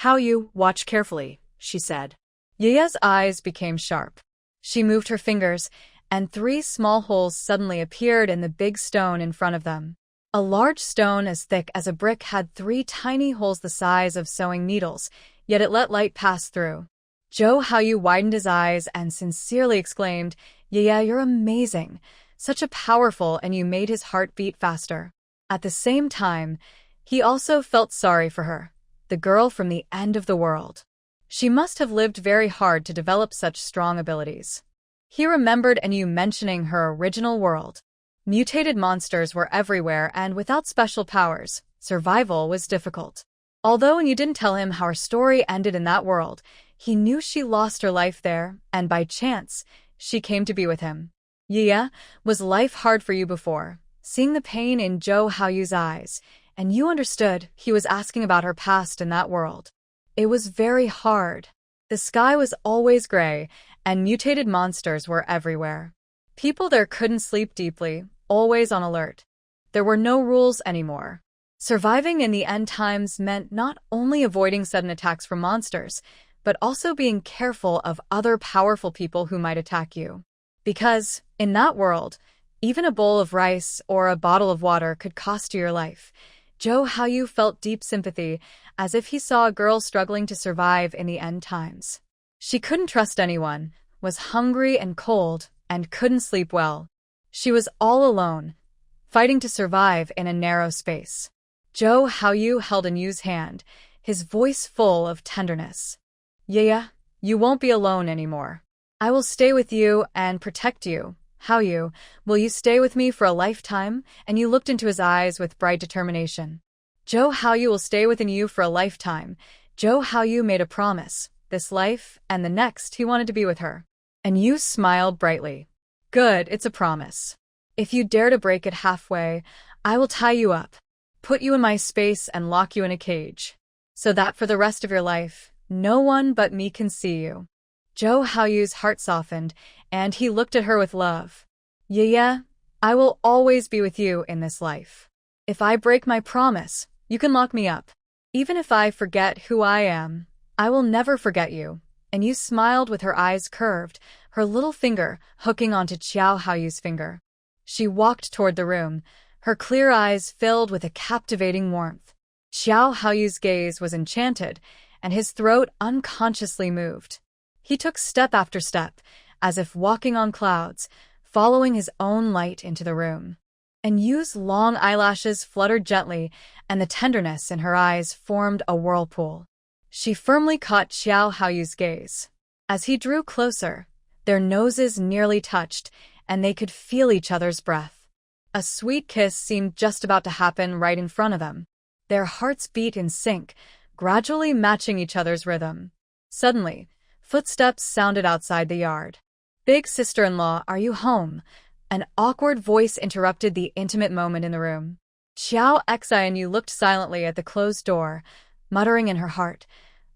S2: "Haoyu, watch carefully," she said.
S1: Yeye's eyes became sharp. She moved her fingers, and 3 small holes suddenly appeared in the big stone in front of them. A large stone as thick as a brick had 3 tiny holes the size of sewing needles, yet it let light pass through. Zhou Haoyu widened his eyes and sincerely exclaimed, "Yeye, you're amazing. Such a powerful," and you made his heart beat faster. At the same time, he also felt sorry for her, the girl from the end of the world. She must have lived very hard to develop such strong abilities. He remembered Anu mentioning her original world. Mutated monsters were everywhere, and without special powers, survival was difficult. Although Anu didn't tell him how her story ended in that world, he knew she lost her life there, and by chance, she came to be with him. "Yeye, was life hard for you before?" Seeing the pain in Zhou Haoyu's eyes, and you understood he was asking about her past in that world. It was very hard. The sky was always gray, and mutated monsters were everywhere. People there couldn't sleep deeply, always on alert. There were no rules anymore. Surviving in the end times meant not only avoiding sudden attacks from monsters, but also being careful of other powerful people who might attack you. Because, in that world, even a bowl of rice or a bottle of water could cost you your life. Zhou Haoyu felt deep sympathy, as if he saw a girl struggling to survive in the end times. She couldn't trust anyone, was hungry and cold, and couldn't sleep well. She was all alone, fighting to survive in a narrow space. Zhou Haoyu held Anu's hand, his voice full of tenderness. "Yeye, you won't be alone anymore. I will stay with you and protect you. Haoyu, will you stay with me for a lifetime?" And you looked into his eyes with bright determination. Zhou Haoyu will stay with you for a lifetime. Zhou Haoyu made a promise. This life and the next he wanted to be with her. And you smiled brightly. "Good, it's a promise. If you dare to break it halfway, I will tie you up, put you in my space and lock you in a cage, so that for the rest of your life, no one but me can see you." Zhou Haoyu's heart softened, and he looked at her with love. "Yeye, I will always be with you in this life. If I break my promise, you can lock me up. Even if I forget who I am, I will never forget you." And you smiled with her eyes curved, her little finger hooking onto Zhou Haoyu's finger. She walked toward the room, her clear eyes filled with a captivating warmth. Zhou Haoyu's gaze was enchanted, and his throat unconsciously moved. He took step after step, as if walking on clouds, following his own light into the room. And Yu's long eyelashes fluttered gently, and the tenderness in her eyes formed a whirlpool. She firmly caught Zhou Haoyu's gaze. As he drew closer, their noses nearly touched, and they could feel each other's breath. A sweet kiss seemed just about to happen right in front of them. Their hearts beat in sync, gradually matching each other's rhythm. Suddenly, footsteps sounded outside the yard. "Big sister-in-law, are you home?" An awkward voice interrupted the intimate moment in the room. Xiao Xi and Yu looked silently at the closed door, muttering in her heart,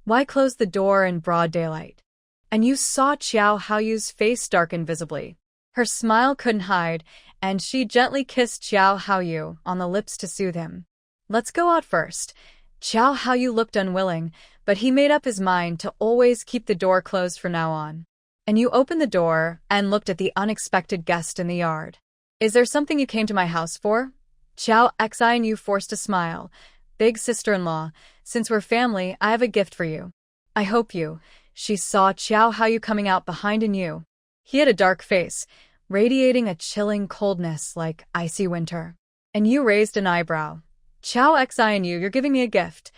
S1: "Why close the door in broad daylight?" And you saw Zhou Haoyu's face darken visibly. Her smile couldn't hide, and she gently kissed Zhou Haoyu on the lips to soothe him. "Let's go out first." Zhou Haoyu looked unwilling, but he made up his mind to always keep the door closed from now on. And you opened the door and looked at the unexpected guest in the yard. "Is there something you came to my house for?" Xiao Xi and you forced a smile. Big sister-in-law, since we're family, I have a gift for you. I hope you. She saw Xiao Haoyu coming out behind and you. He had a dark face, radiating a chilling coldness like icy winter. And you raised an eyebrow. Xiao Xianyu, you're giving me a gift.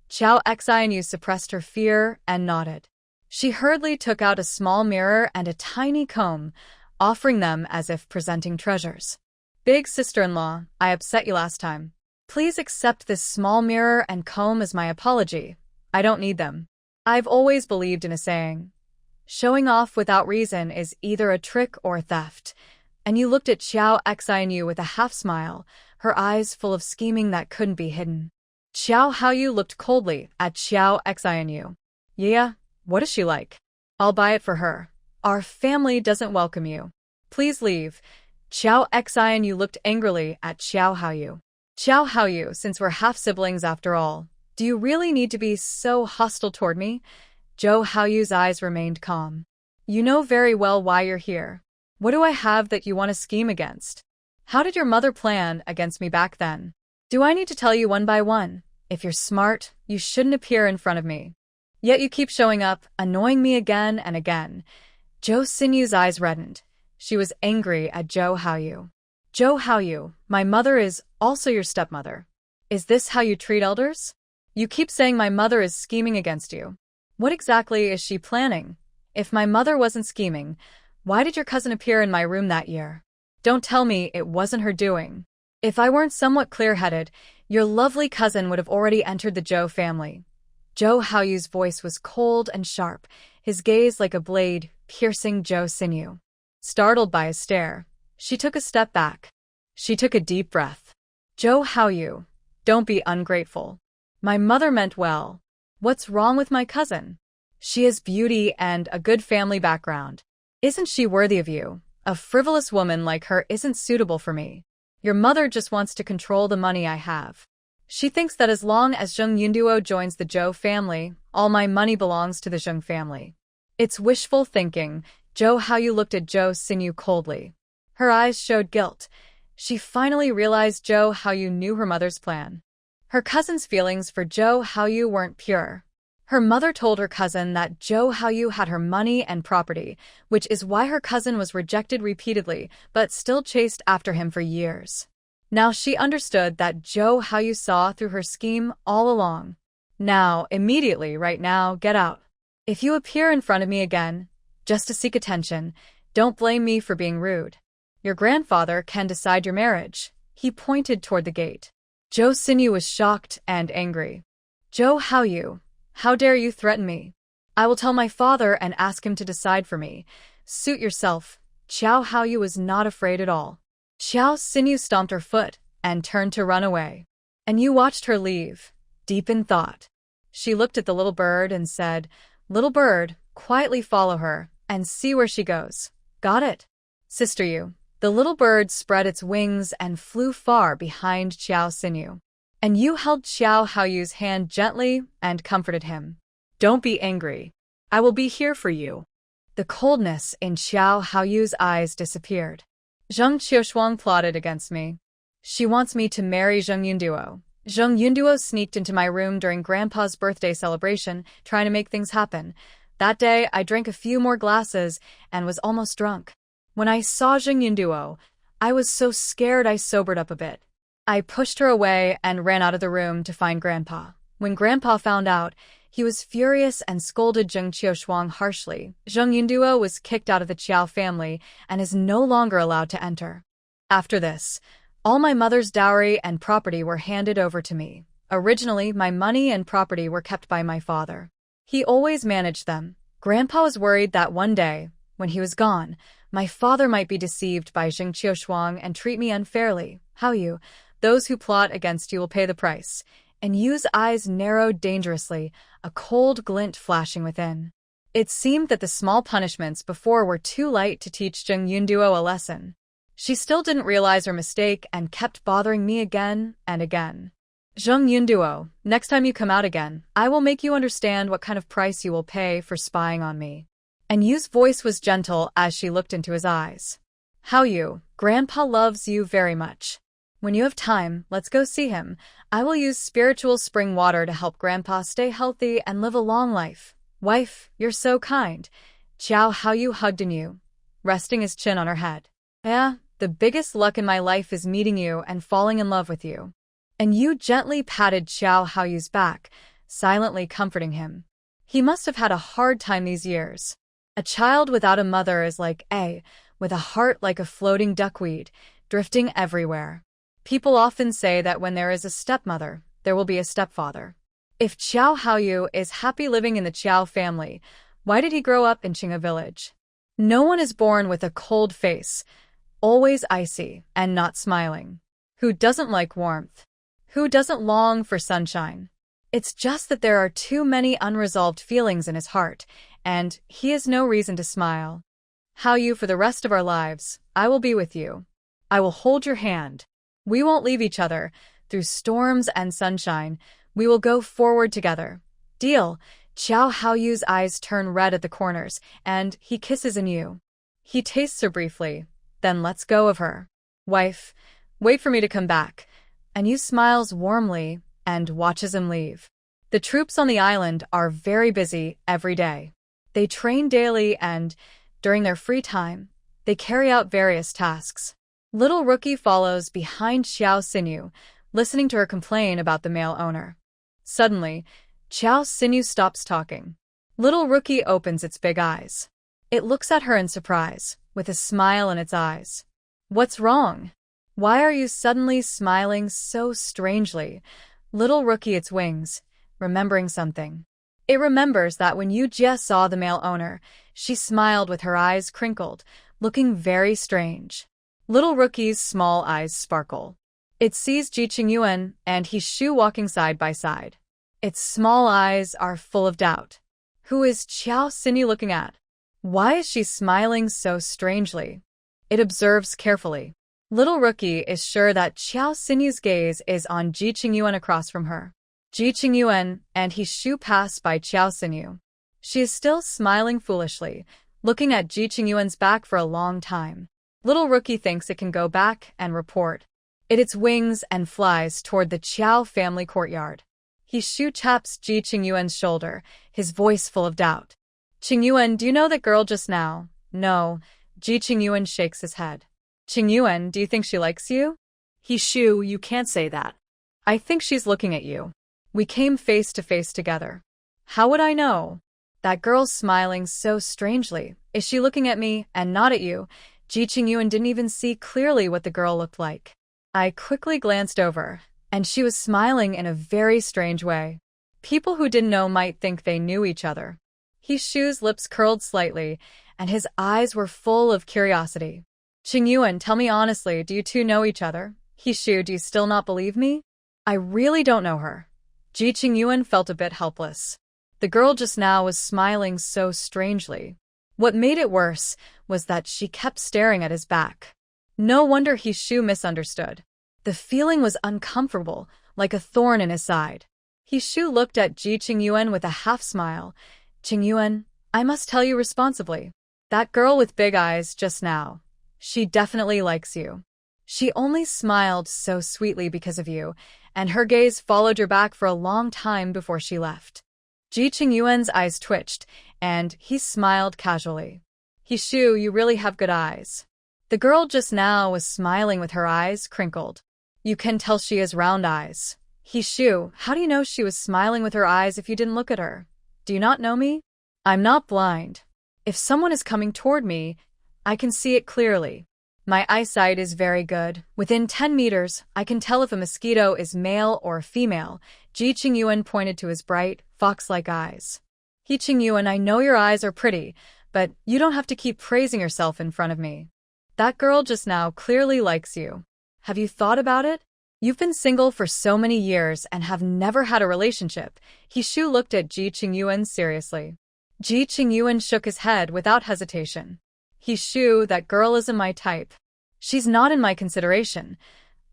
S1: Xiao Xianyu suppressed her fear and nodded. She hurriedly took out a small mirror and a tiny comb, offering them as if presenting treasures. Big sister-in-law, I upset you last time. Please accept this small mirror and comb as my apology. I don't need them. I've always believed in a saying. Showing off without reason is either a trick or a theft. And you looked at Xiao Xianyu with a half-smile, her eyes full of scheming that couldn't be hidden. Xiao Haoyu looked coldly at Xiao Xianyu. Yeah, what is she like? I'll buy it for her. Our family doesn't welcome you. Please leave. Xiao Xianyu looked angrily at Xiao Haoyu. Xiao Haoyu, since we're half-siblings after all, do you really need to be so hostile toward me? Zhou Haoyu's eyes remained calm. You know very well why you're here. What do I have that you want to scheme against? How did your mother plan against me back then? Do I need to tell you one by one? If you're smart, you shouldn't appear in front of me. Yet you keep showing up, annoying me again and again. Zhou Sinyu's eyes reddened. She was angry at Zhou Haoyu. Zhou Haoyu, my mother is also your stepmother. Is this how you treat elders? You keep saying my mother is scheming against you. What exactly is she planning? If my mother wasn't scheming, why did your cousin appear in my room that year? Don't tell me it wasn't her doing. If I weren't somewhat clear-headed, your lovely cousin would have already entered the Zhou family. Zhou Haoyu's voice was cold and sharp, his gaze like a blade piercing Zhou Sinyu. Startled by his stare, she took a step back. She took a deep breath. Zhou Haoyu, don't be ungrateful. My mother meant well. What's wrong with my cousin? She has beauty and a good family background. Isn't she worthy of you? A frivolous woman like her isn't suitable for me. Your mother just wants to control the money I have. She thinks that as long as Zheng Yunduo joins the Zhou family, all my money belongs to the Zheng family. It's wishful thinking. Zhou Haoyu looked at Zhou Sinyu coldly. Her eyes showed guilt. She finally realized Zhou Haoyu knew her mother's plan. Her cousin's feelings for Zhou Haoyu weren't pure. Her mother told her cousin that Zhou Haoyu had her money and property, which is why her cousin was rejected repeatedly but still chased after him for years. Now she understood that Zhou Haoyu saw through her scheme all along. Now, immediately, right now, get out. If you appear in front of me again, just to seek attention, don't blame me for being rude. Your grandfather can decide your marriage. He pointed toward the gate. Zhou Sinyu was shocked and angry. Zhou Haoyu, how dare you threaten me? I will tell my father and ask him to decide for me. Suit yourself. Xiao Haoyu was not afraid at all. Xiao Sinyu stomped her foot and turned to run away. And you watched her leave, deep in thought. She looked at the little bird and said, Little bird, quietly follow her and see where she goes. Got it? Sister Yu. The little bird spread its wings and flew far behind Xiao Sinyu. And you held Xiao Haoyu's hand gently and comforted him. Don't be angry. I will be here for you. The coldness in Xiao Haoyu's eyes disappeared. Zheng Qiushuang plotted against me. She wants me to marry Zheng Yunduo. Zheng Yunduo sneaked into my room during Grandpa's birthday celebration, trying to make things happen. That day, I drank a few more glasses and was almost drunk. When I saw Zheng Yunduo, I was so scared I sobered up a bit. I pushed her away and ran out of the room to find Grandpa. When Grandpa found out, he was furious and scolded Zheng Qiushuang harshly. Zheng Yunduo was kicked out of the Qiao family and is no longer allowed to enter. After this, all my mother's dowry and property were handed over to me. Originally, my money and property were kept by my father. He always managed them. Grandpa was worried that one day, when he was gone, my father might be deceived by Zheng Qiushuang and treat me unfairly. Haoyu, those who plot against you will pay the price. And Yu's eyes narrowed dangerously, a cold glint flashing within. It seemed that the small punishments before were too light to teach Zheng Yunduo a lesson. She still didn't realize her mistake and kept bothering me again and again. Zheng Yunduo, next time you come out again, I will make you understand what kind of price you will pay for spying on me. And Yu's voice was gentle as she looked into his eyes. Haoyu, Grandpa loves you very much. When you have time, let's go see him. I will use spiritual spring water to help Grandpa stay healthy and live a long life. Wife, you're so kind. Xiao Haoyu hugged Inu, resting his chin on her head. Yeah, the biggest luck in my life is meeting you and falling in love with you. And you gently patted Xiao Haoyu's back, silently comforting him. He must have had a hard time these years. A child without a mother is like A, with a heart like a floating duckweed, drifting everywhere. People often say that when there is a stepmother, there will be a stepfather. If Xiao Haoyu is happy living in the Qiao family, why did he grow up in Qinghe village? No one is born with a cold face, always icy and not smiling. Who doesn't like warmth? Who doesn't long for sunshine? It's just that there are too many unresolved feelings in his heart, and he has no reason to smile. Haoyu, for the rest of our lives, I will be with you. I will hold your hand. We won't leave each other. Through storms and sunshine, we will go forward together. Deal. Xiao Haoyu's eyes turn red at the corners, and he kisses Inu. He tastes her briefly, then lets go of her. Wife, wait for me to come back. Inu smiles warmly and watches him leave. The troops on the island are very busy every day. They train daily and, during their free time, they carry out various tasks. Little Rookie follows behind Xiao Xinyu, listening to her complain about the male owner. Suddenly, Xiao Xinyu stops talking. Little Rookie opens its big eyes. It looks at her in surprise, with a smile in its eyes. What's wrong? Why are you suddenly smiling so strangely? Little Rookie its wings, remembering something. It remembers that when Yu Jie saw the male owner, she smiled with her eyes crinkled, looking very strange. Little Rookie's small eyes sparkle. It sees Ji Qingyuan and He Shu walking side by side. Its small eyes are full of doubt. Who is Xiao Xinyu looking at? Why is she smiling so strangely? It observes carefully. Little Rookie is sure that Xiao Xinyu's gaze is on Ji Qingyuan across from her. Ji Qingyuan and He Shu pass by Xiao Xinyu. She is still smiling foolishly, looking at Ji Qingyuan's back for a long time. Little Rookie thinks it can go back and report. Its wings and flies toward the Qiao family courtyard. He Shu taps Ji Qingyuan's shoulder, his voice full of doubt. Qingyuan, do you know that girl just now? No. Ji Qingyuan shakes his head. Qingyuan, do you think she likes you?
S2: He Shu, you can't say that.
S1: I think she's looking at you. We came face to face together. How would I know? That girl's smiling so strangely. Is she looking at me and not at you? Ji Qingyuan didn't even see clearly what the girl looked like. I quickly glanced over, and she was smiling in a very strange way. People who didn't know might think they knew each other. He Shu's lips curled slightly, and his eyes were full of curiosity. Qingyuan, tell me honestly, do you two know each other? He Shu, do you still not believe me? I really don't know her. Ji Qingyuan felt a bit helpless. The girl just now was smiling so strangely. What made it worse was that she kept staring at his back. No wonder He Shu misunderstood. The feeling was uncomfortable, like a thorn in his side. He Shu looked at Ji Qingyuan with a half-smile. Qingyuan, I must tell you responsibly. That girl with big eyes just now, she definitely likes you. She only smiled so sweetly because of you, and her gaze followed your back for a long time before she left. Ji Qingyuan's eyes twitched, and he smiled casually. He Shu, you really have good eyes. The girl just now was smiling with her eyes crinkled. You can tell she has round eyes. He Shu, how do you know she was smiling with her eyes if you didn't look at her? Do you not know me? I'm not blind. If someone is coming toward me, I can see it clearly. My eyesight is very good. Within 10 meters, I can tell if a mosquito is male or female. Ji Qingyuan pointed to his bright, fox-like eyes. He Qingyuan, I know your eyes are pretty, but you don't have to keep praising yourself in front of me. That girl just now clearly likes you. Have you thought about it? You've been single for so many years and have never had a relationship. He Shu looked at Ji Qingyuan seriously. Ji Qingyuan shook his head without hesitation. He Shu, that girl isn't my type. She's not in my consideration.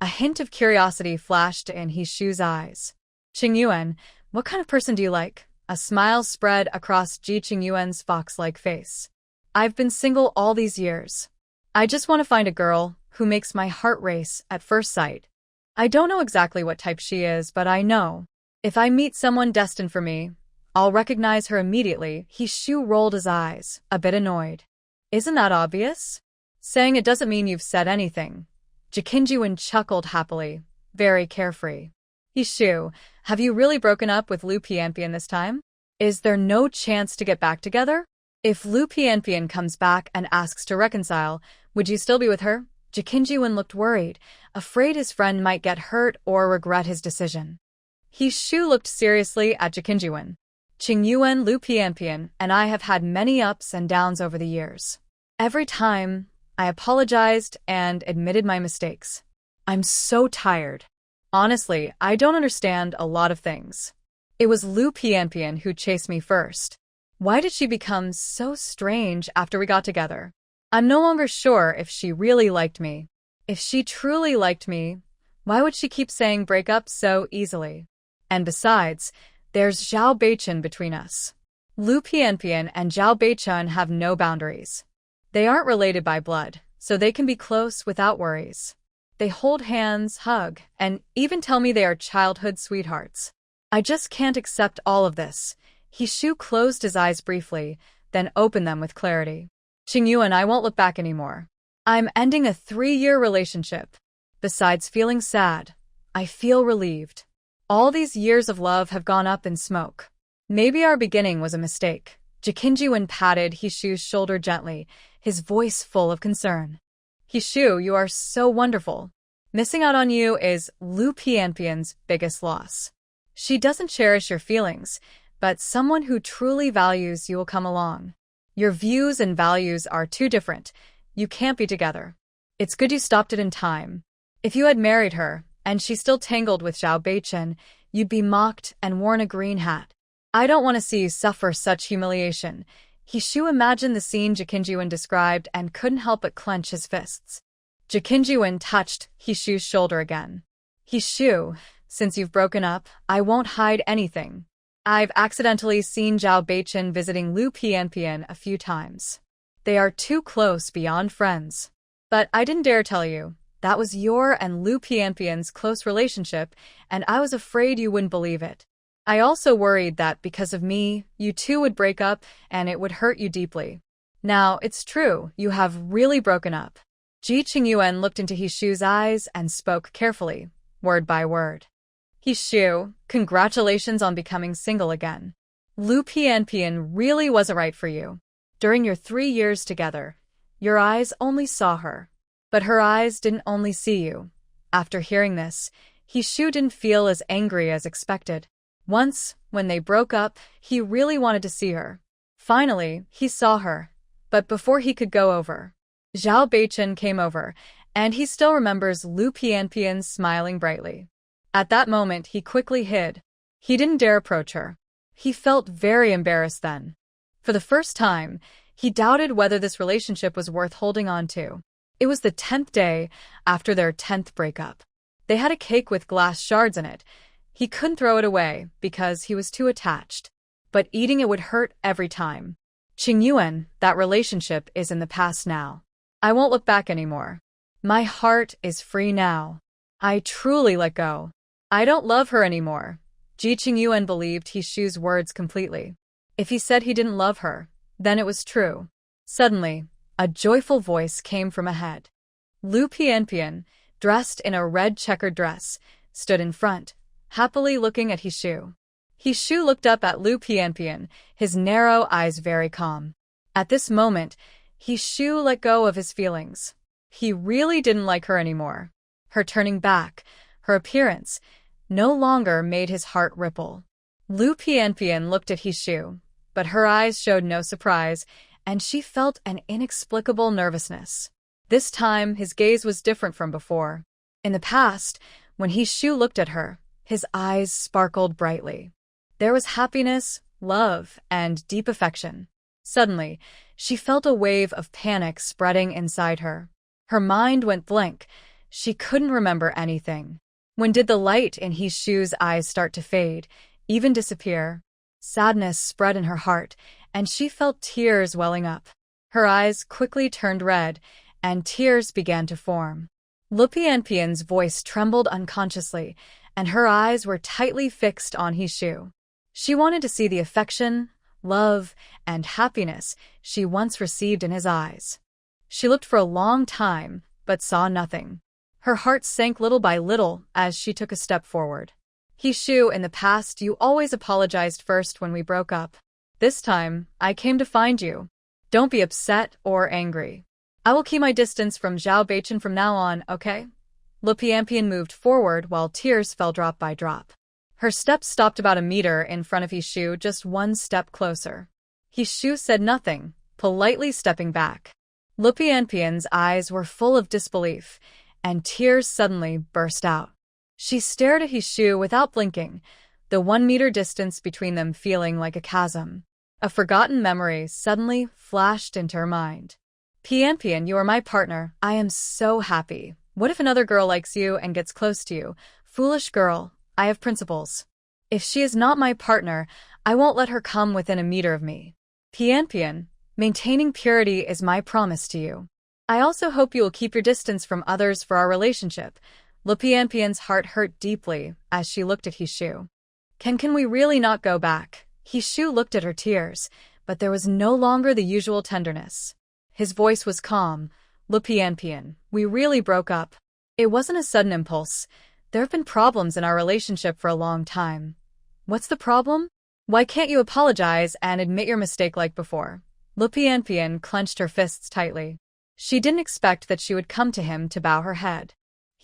S1: A hint of curiosity flashed in He Shu's eyes. Qingyuan, what kind of person do you like? A smile spread across Ji Qingyuan's fox-like face. I've been single all these years. I just want to find a girl who makes my heart race at first sight. I don't know exactly what type she is, but I know. If I meet someone destined for me, I'll recognize her immediately. Shu rolled his eyes, a bit annoyed. Isn't that obvious? Saying it doesn't mean you've said anything. Jikinjuan chuckled happily, very carefree. Shu, have you really broken up with Lu Pianpian this time? Is there no chance to get back together? If Lu Pianpian comes back and asks to reconcile, would you still be with her? Jikinjuan looked worried, afraid his friend might get hurt or regret his decision. Shu looked seriously at Jikinjuan. Qingyuan, Lu Pianpian, and I have had many ups and downs over the years. Every time, I apologized and admitted my mistakes. I'm so tired. Honestly, I don't understand a lot of things. It was Lu Pianpian who chased me first. Why did she become so strange after we got together? I'm no longer sure if she really liked me. If she truly liked me, why would she keep saying break up so easily? And besides, there's Zhao Beichen between us. Lu Pianpian and Zhao Beichen have no boundaries. They aren't related by blood, so they can be close without worries. They hold hands, hug, and even tell me they are childhood sweethearts. I just can't accept all of this. Shu closed his eyes briefly, then opened them with clarity. Qingyu and I won't look back anymore. I'm ending a 3-year relationship. Besides feeling sad, I feel relieved. All these years of love have gone up in smoke. Maybe our beginning was a mistake. Jikinjuan patted Shu's shoulder gently, his voice full of concern. Shu, you are so wonderful. Missing out on you is Lu Pianpian's biggest loss. She doesn't cherish your feelings, but someone who truly values you will come along. Your views and values are too different. You can't be together. It's good you stopped it in time. If you had married her, and she still tangled with Zhao Beichen, you'd be mocked and worn a green hat. I don't want to see you suffer such humiliation. Shu imagined the scene Jikinjuan described and couldn't help but clench his fists. Jikinjuan touched Shu's shoulder again. Shu, since you've broken up, I won't hide anything. I've accidentally seen Zhao Beichen visiting Lu Pianpian a few times. They are too close beyond friends. But I didn't dare tell you. That was your and Lu Pianpian's close relationship, and I was afraid you wouldn't believe it. I also worried that because of me, you two would break up and it would hurt you deeply. Now, it's true, you have really broken up. Ji Qingyuan looked into Shu's eyes and spoke carefully, word by word. Shu, congratulations on becoming single again. Lu Pianpian really wasn't right for you. During your 3 years together, your eyes only saw her. But her eyes didn't only see you. After hearing this, Shu didn't feel as angry as expected. Once, when they broke up, he really wanted to see her. Finally, he saw her. But before he could go over, Zhao Beichen came over, and he still remembers Lu Pianpian smiling brightly. At that moment, he quickly hid. He didn't dare approach her. He felt very embarrassed then. For the first time, he doubted whether this relationship was worth holding on to. It was the 10th day after their 10th breakup. They had a cake with glass shards in it. He couldn't throw it away because he was too attached. But eating it would hurt every time. Qingyuan, that relationship is in the past now. I won't look back anymore. My heart is free now. I truly let go. I don't love her anymore. Ji Qingyuan believed Shu's words completely. If he said he didn't love her, then it was true. Suddenly, a joyful voice came from ahead. Lu Pianpian, dressed in a red checkered dress, stood in front, happily looking at Shu. Shu looked up at Lu Pianpian, his narrow eyes very calm. At this moment, Shu let go of his feelings. He really didn't like her anymore. Her turning back, her appearance, no longer made his heart ripple. Lu Pianpian looked at Shu, but her eyes showed no surprise, and she felt an inexplicable nervousness. This time, his gaze was different from before. In the past, when Shu looked at her, his eyes sparkled brightly. There was happiness, love, and deep affection. Suddenly, she felt a wave of panic spreading inside her. Her mind went blank. She couldn't remember anything. When did the light in Shu's eyes start to fade, even disappear? Sadness spread in her heart, and she felt tears welling up. Her eyes quickly turned red, and tears began to form. Lu Pianpian's voice trembled unconsciously, and her eyes were tightly fixed on Hishu. She wanted to see the affection, love, and happiness she once received in his eyes. She looked for a long time, but saw nothing. Her heart sank little by little as she took a step forward. Hishu, in the past you always apologized first when we broke up. This time, I came to find you. Don't be upset or angry. I will keep my distance from Zhao Beichen from now on, okay? Lu Pianpian moved forward while tears fell drop by drop. Her steps stopped about a meter in front of Hishu, just one step closer. Hishu said nothing, politely stepping back. Lu Pianpian's eyes were full of disbelief, and tears suddenly burst out. She stared at Hishu without blinking, the 1 meter distance between them feeling like a chasm. A forgotten memory suddenly flashed into her mind. Pianpian, you are my partner. I am so happy. What if another girl likes you and gets close to you? Foolish girl, I have principles. If she is not my partner, I won't let her come within a meter of me. Pianpian, maintaining purity is my promise to you. I also hope you will keep your distance from others for our relationship. Lu Pianpian's heart hurt deeply as she looked at Hishu. Can we really not go back? Hishu looked at her tears, but there was no longer the usual tenderness. His voice was calm. Lu Pianpian, we really broke up. It wasn't a sudden impulse. There have been problems in our relationship for a long time. What's the problem? Why can't you apologize and admit your mistake like before? Lu Pianpian clenched her fists tightly. She didn't expect that she would come to him to bow her head.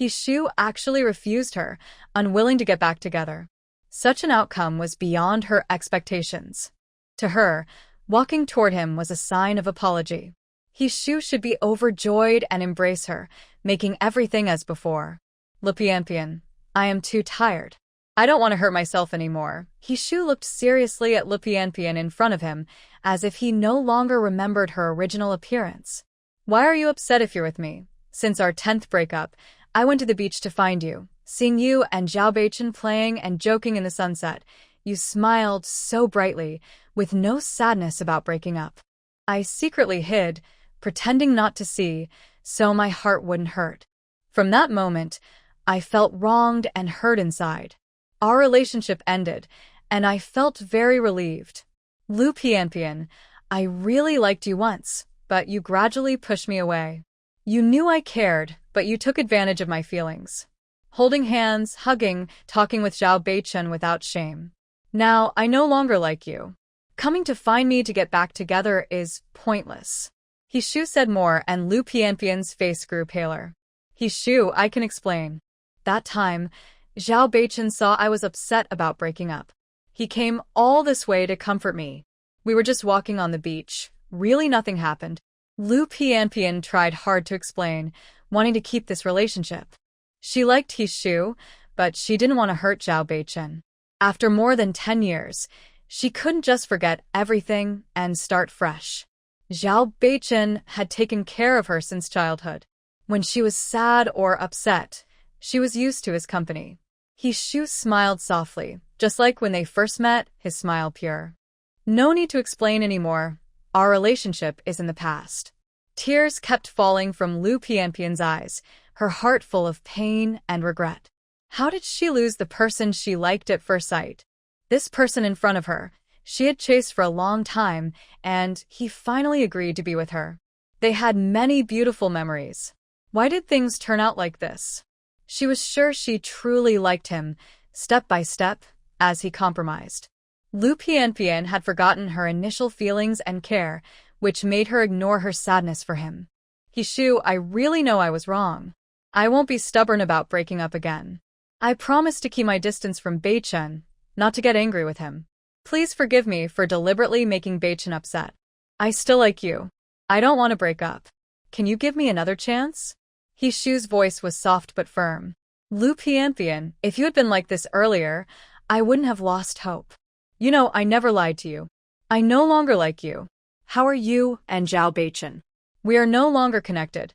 S1: Hishu actually refused her, unwilling to get back together. Such an outcome was beyond her expectations. To her, walking toward him was a sign of apology. Hishu should be overjoyed and embrace her, making everything as before. Lu Pianpian, I am too tired. I don't want to hurt myself anymore. Hishu looked seriously at Lu Pianpian in front of him, as if he no longer remembered her original appearance. Why are you upset if you're with me? Since our 10th breakup, I went to the beach to find you. Seeing you and Zhao Beichen playing and joking in the sunset, you smiled so brightly, with no sadness about breaking up. I secretly hid, pretending not to see, so my heart wouldn't hurt. From that moment, I felt wronged and hurt inside. Our relationship ended, and I felt very relieved. Lu Pianpian, I really liked you once, but you gradually pushed me away. You knew I cared, but you took advantage of my feelings. Holding hands, hugging, talking with Zhao Beichen without shame. Now, I no longer like you. Coming to find me to get back together is pointless. Hishu said more, and Lu Pianpian's face grew paler. Hishu, I can explain. That time, Zhao Beichen saw I was upset about breaking up. He came all this way to comfort me. We were just walking on the beach. Really nothing happened. Lu Pianpian tried hard to explain, wanting to keep this relationship. She liked Hishu, but she didn't want to hurt Zhao Beichen. After more than 10 years, she couldn't just forget everything and start fresh. Zhao Beichen had taken care of her since childhood. When she was sad or upset, she was used to his company. Hishu smiled softly, just like when they first met, his smile pure. No need to explain anymore. Our relationship is in the past. Tears kept falling from Lu Pianpian's eyes, her heart full of pain and regret. How did she lose the person she liked at first sight? This person in front of her, she had chased for a long time, and he finally agreed to be with her. They had many beautiful memories. Why did things turn out like this? She was sure she truly liked him, step by step, as he compromised. Lu Pianpian had forgotten her initial feelings and care, which made her ignore her sadness for him. Hishu, I really know I was wrong. I won't be stubborn about breaking up again. I promise to keep my distance from Beichen, not to get angry with him. Please forgive me for deliberately making Beichen upset. I still like you. I don't want to break up. Can you give me another chance? Hishu's voice was soft but firm. Lu Pianpian, if you had been like this earlier, I wouldn't have lost hope. You know, I never lied to you. I no longer like you. How are you and Zhao Beichen? We are no longer connected.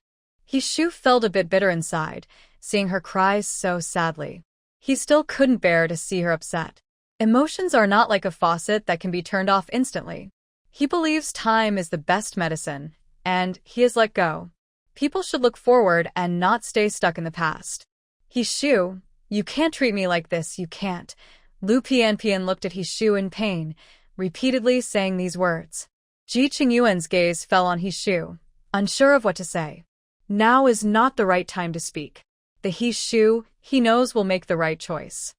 S1: Hishu felt a bit bitter inside, seeing her cry so sadly. He still couldn't bear to see her upset. Emotions are not like a faucet that can be turned off instantly. He believes time is the best medicine, and he has let go. People should look forward and not stay stuck in the past. Hishu, you can't treat me like this, you can't. Lu Pianpian looked at Hishu in pain, repeatedly saying these words. Ji Qingyuan's gaze fell on Hishu, unsure of what to say. Now is not the right time to speak. The Hishu, he knows, will make the right choice.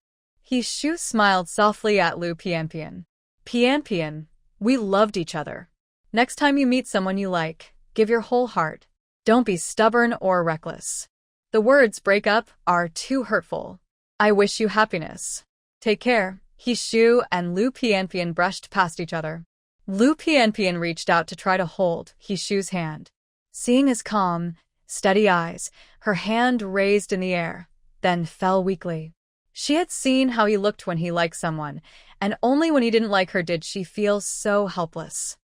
S1: Hishu smiled softly at Lu Pianpian. Pianpian, we loved each other. Next time you meet someone you like, give your whole heart. Don't be stubborn or reckless. The words break up are too hurtful. I wish you happiness. Take care. Hishu and Lu Pianpian brushed past each other. Lu Pianpian reached out to try to hold Hishu's hand. Seeing his calm, steady eyes, her hand raised in the air, then fell weakly. She had seen how he looked when he liked someone, and only when he didn't like her did she feel so helpless.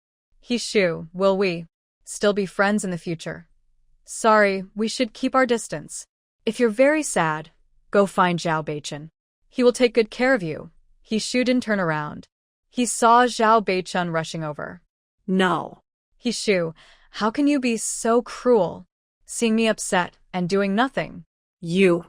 S1: Hishu, will we still be friends in the future? Sorry, we should keep our distance. If you're very sad, go find Zhao Beichun. He will take good care of you. Hishu didn't turn around. He saw Zhao Beichun rushing over.
S2: No.
S1: Hishu, how can you be so cruel? Seeing me upset and doing nothing.
S2: You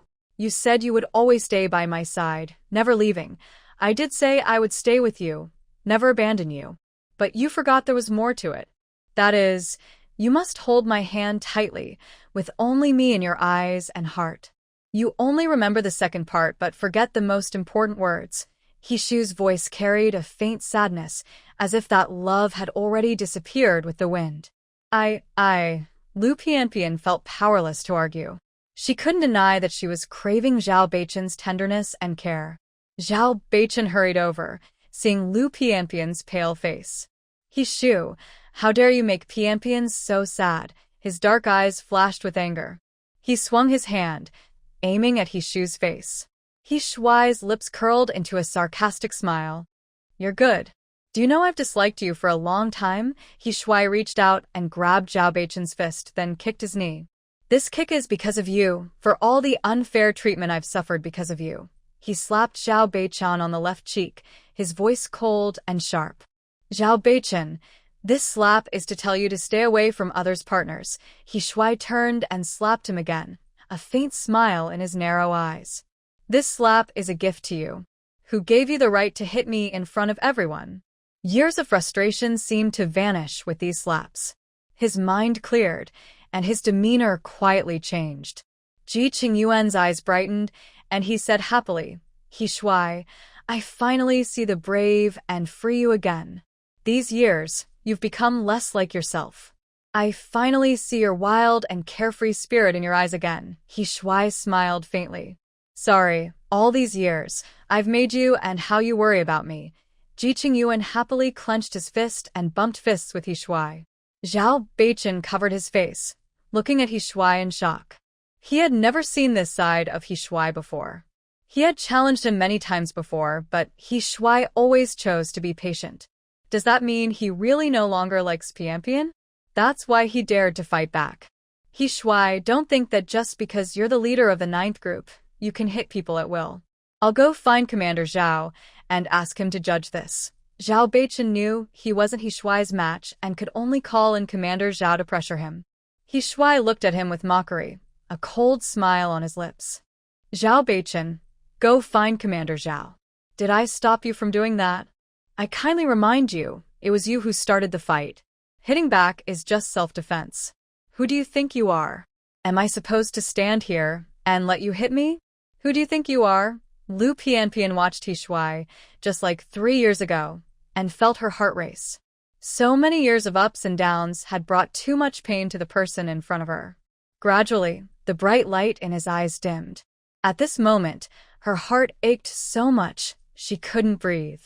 S1: said you would always stay by my side, never leaving. I did say I would stay with you, never abandon you. But you forgot there was more to it. That is, you must hold my hand tightly, with only me in your eyes and heart. You only remember the second part but forget the most important words. Hishu's voice carried a faint sadness, as if that love had already disappeared with the wind. Lu Pianpian felt powerless to argue. She couldn't deny that she was craving Zhao Beichun's tenderness and care. Zhao Beichun hurried over, seeing Lu Pianpian's pale face. Hishu, how dare you make Pianpian so sad? His dark eyes flashed with anger. He swung his hand, aiming at Hishu's face. Hishui's lips curled into a sarcastic smile. You're good. Do you know I've disliked you for a long time? Hishui reached out and grabbed Zhao Beichun's fist, then kicked his knee. This kick is because of you, for all the unfair treatment I've suffered because of you. He slapped Zhao Beichun on the left cheek, his voice cold and sharp. Zhao Beichun, this slap is to tell you to stay away from others' partners. Hishui turned and slapped him again, a faint smile in his narrow eyes. This slap is a gift to you. Who gave you the right to hit me in front of everyone? Years of frustration seemed to vanish with these slaps. His mind cleared, and his demeanor quietly changed. Ji Qingyuan's eyes brightened, and he said happily, Hishui, I finally see the brave and free you again. These years, you've become less like yourself. I finally see your wild and carefree spirit in your eyes again. Hishui smiled faintly. Sorry, all these years, I've made you and how you worry about me. Ji Qingyuan happily clenched his fist and bumped fists with Hishui. Zhao Beichun covered his face, looking at Hishui in shock. He had never seen this side of Hishui before. He had challenged him many times before, but Hishui always chose to be patient. Does that mean he really no longer likes Pianpian? That's why he dared to fight back. Hishui, don't think that just because you're the leader of the 9th group, you can hit people at will. I'll go find Commander Zhao and ask him to judge this. Zhao Beichun knew he wasn't Hishui's match and could only call in Commander Zhao to pressure him. Hishui looked at him with mockery, a cold smile on his lips. Zhao Beichun, go find Commander Zhao. Did I stop you from doing that? I kindly remind you, it was you who started the fight. Hitting back is just self-defense. Who do you think you are? Am I supposed to stand here and let you hit me? Who do you think you are? Lu Pianpian watched Hishui, just like 3 years ago, and felt her heart race. So many years of ups and downs had brought too much pain to the person in front of her. Gradually, the bright light in his eyes dimmed. At this moment, her heart ached so much, she couldn't breathe.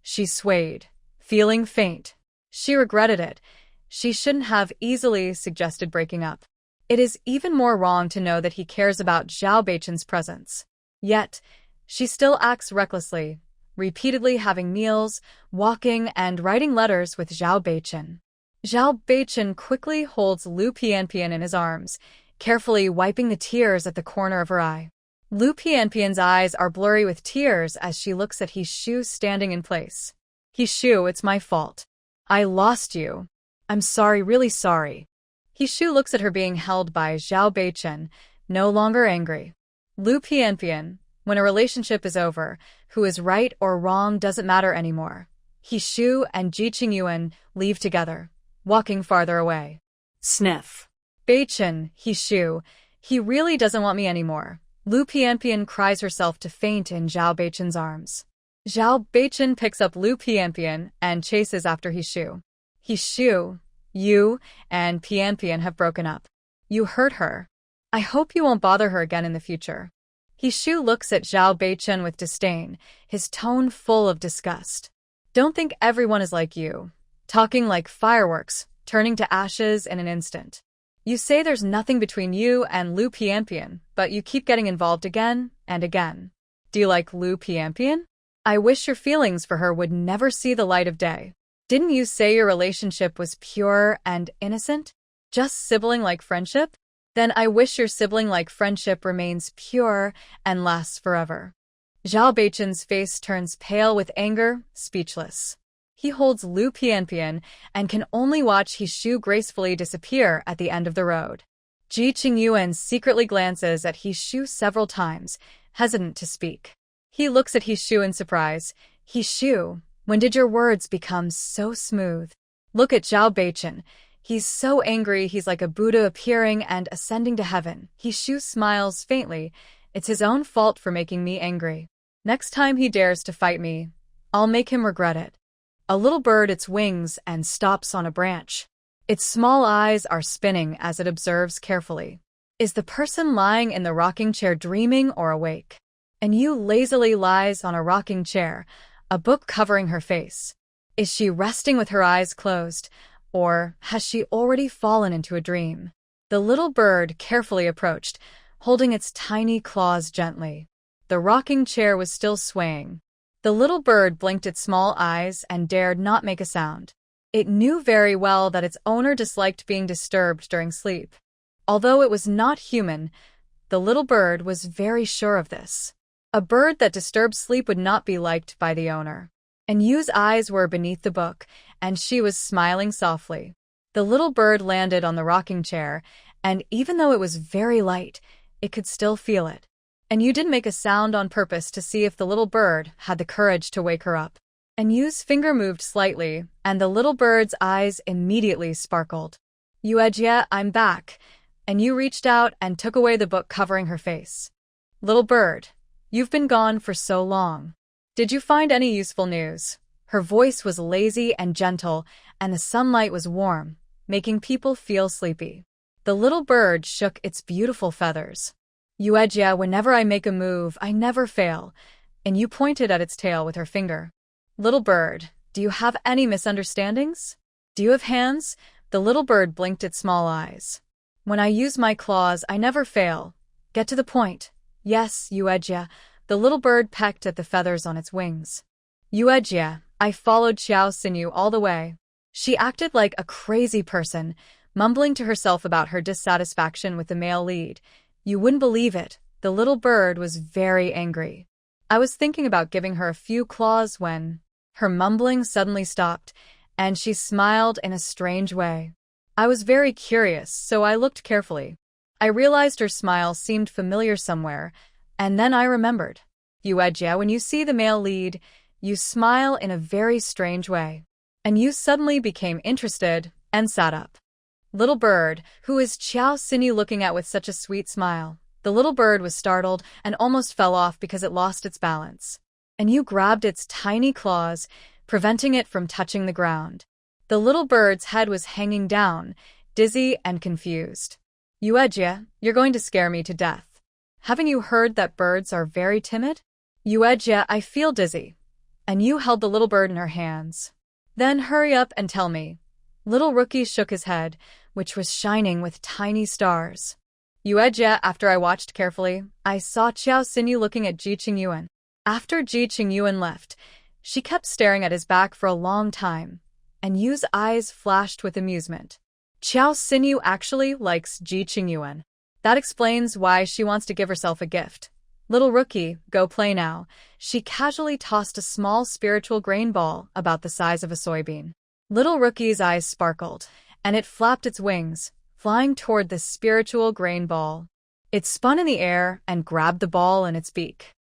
S1: She swayed, feeling faint. She regretted it. She shouldn't have easily suggested breaking up. It is even more wrong to know that he cares about Zhao Beichun's presence. Yet, she still acts recklessly, repeatedly having meals, walking, and writing letters with Zhao Beichun. Zhao Beichun quickly holds Lu Pianpian in his arms, carefully wiping the tears at the corner of her eye. Lu Pianpian's eyes are blurry with tears as she looks at Hishu standing in place. Hishu, it's my fault. I lost you. I'm sorry, really sorry. Shu looks at her being held by Zhao Beichen, no longer angry. Lu Pianpian, when a relationship is over, who is right or wrong doesn't matter anymore. Shu and Ji Qingyuan leave together, walking farther away.
S2: Sniff.
S1: Beichen, Shu, he really doesn't want me anymore. Lu Pianpian cries herself to faint in Zhao Beichen's arms. Zhao Beichen picks up Lu Pianpian and chases after Shu. Shu, you and Pianpian have broken up. You hurt her. I hope you won't bother her again in the future. Shu looks at Zhao Beichen with disdain, his tone full of disgust. Don't think everyone is like you, talking like fireworks, turning to ashes in an instant. You say there's nothing between you and Lu Pianpian, but you keep getting involved again and again. Do you like Lu Pianpian? I wish your feelings for her would never see the light of day. Didn't you say your relationship was pure and innocent? Just sibling-like friendship? Then I wish your sibling-like friendship remains pure and lasts forever. Zhao Beichen's face turns pale with anger, speechless. He holds Lu Pianpian and can only watch Shu gracefully disappear at the end of the road. Ji Qingyuan secretly glances at Shu several times, hesitant to speak. He looks at Shu in surprise. Shu, when did your words become so smooth? Look at Zhao Beichen. He's so angry he's like a Buddha appearing and ascending to heaven. Shu smiles faintly. It's his own fault for making me angry. Next time he dares to fight me, I'll make him regret it. A little bird its wings and stops on a branch. Its small eyes are spinning as it observes carefully. Is the person lying in the rocking chair dreaming or awake? And Yu lazily lies on a rocking chair, a book covering her face. Is she resting with her eyes closed, or has she already fallen into a dream? The little bird carefully approached, holding its tiny claws gently. The rocking chair was still swaying. The little bird blinked its small eyes and dared not make a sound. It knew very well that its owner disliked being disturbed during sleep. Although it was not human, the little bird was very sure of this. A bird that disturbed sleep would not be liked by the owner. And Yu's eyes were beneath the book, and she was smiling softly. The little bird landed on the rocking chair, and even though it was very light, it could still feel it. And Yu didn't make a sound on purpose to see if the little bird had the courage to wake her up. And Yu's finger moved slightly, and the little bird's eyes immediately sparkled. Yuejia, I'm back. And Yu reached out and took away the book covering her face. Little bird, you've been gone for so long. Did you find any useful news? Her voice was lazy and gentle, and the sunlight was warm, making people feel sleepy. The little bird shook its beautiful feathers. Yuejia, whenever I make a move, I never fail. And Yu pointed at its tail with her finger. Little bird, do you have any misunderstandings? Do you have hands? The little bird blinked its small eyes. When I use my claws, I never fail. Get to the point. Yes, Yuejia. The little bird pecked at the feathers on its wings. Yuejia, I followed Xiao Xinyu all the way. She acted like a crazy person, mumbling to herself about her dissatisfaction with the male lead. You wouldn't believe it. The little bird was very angry. I was thinking about giving her a few claws when her mumbling suddenly stopped, and she smiled in a strange way. I was very curious, so I looked carefully. I realized her smile seemed familiar somewhere, and then I remembered. Yuejia, when you see the male lead, you smile in a very strange way. And you suddenly became interested and sat up. Little bird, who is Xiao Xinyu looking at with such a sweet smile? The little bird was startled and almost fell off because it lost its balance. And you grabbed its tiny claws, preventing it from touching the ground. The little bird's head was hanging down, dizzy and confused. Yuejia, you're going to scare me to death. Haven't you heard that birds are very timid? Yuejia, I feel dizzy. And you held the little bird in her hands. Then hurry up and tell me. Little Rookie shook his head, which was shining with tiny stars. Yuejia, after I watched carefully, I saw Xiao Xinyu looking at Ji Qingyuan. After Ji Qingyuan left, she kept staring at his back for a long time, and Yu's eyes flashed with amusement. Xiao Xinyu actually likes Ji Qingyuan. That explains why she wants to give herself a gift. Little Rookie, go play now. She casually tossed a small spiritual grain ball about the size of a soybean. Little Rookie's eyes sparkled, and it flapped its wings, flying toward the spiritual grain ball. It spun in the air and grabbed the ball in its beak.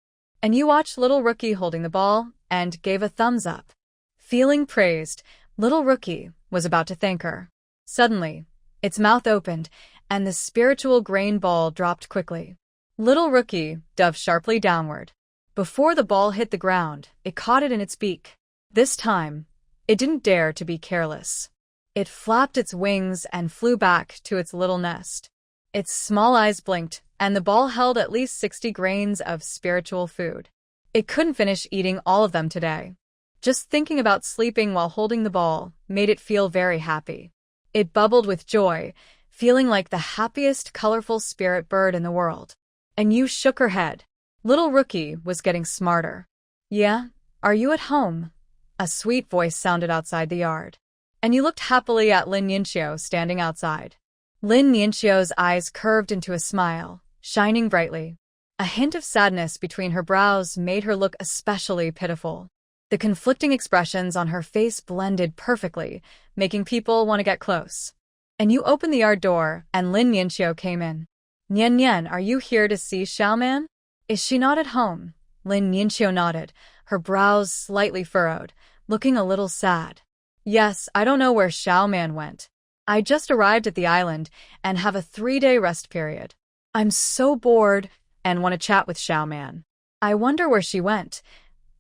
S1: And you watched little Rookie holding the ball and gave a thumbs up. Feeling praised, little Rookie was about to thank her. Suddenly, its mouth opened, and the spiritual grain ball dropped quickly. Little Rookie dove sharply downward. Before the ball hit the ground, it caught it in its beak. This time, it didn't dare to be careless. It flapped its wings and flew back to its little nest. Its small eyes blinked, and the ball held at least 60 grains of spiritual food. It couldn't finish eating all of them today. Just thinking about sleeping while holding the ball made it feel very happy. It bubbled with joy, feeling like the happiest colorful spirit bird in the world. And you shook her head. Little Rookie was getting smarter. "Yeah, are you at home?" A sweet voice sounded outside the yard. And you looked happily at Lin Yinxiu standing outside. Lin Yinxiu's eyes curved into a smile, shining brightly. A hint of sadness between her brows made her look especially pitiful. The conflicting expressions on her face blended perfectly, making people want to get close. And you opened the yard door, and Lin Yinxiu came in. "Nian Nian, are you here to see Xiaoman? Is she not at home?" Lin Yinxiu nodded, her brows slightly furrowed, looking a little sad. "Yes, I don't know where Xiaoman went. I just arrived at the island and have a 3-day rest period. I'm so bored and want to chat with Xiaoman. I wonder where she went."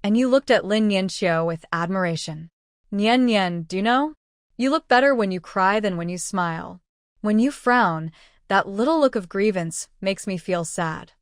S1: And you looked at Lin Yinxiu with admiration. "Nian Nian, do you know? You look better when you cry than when you smile. When you frown, that little look of grievance makes me feel sad.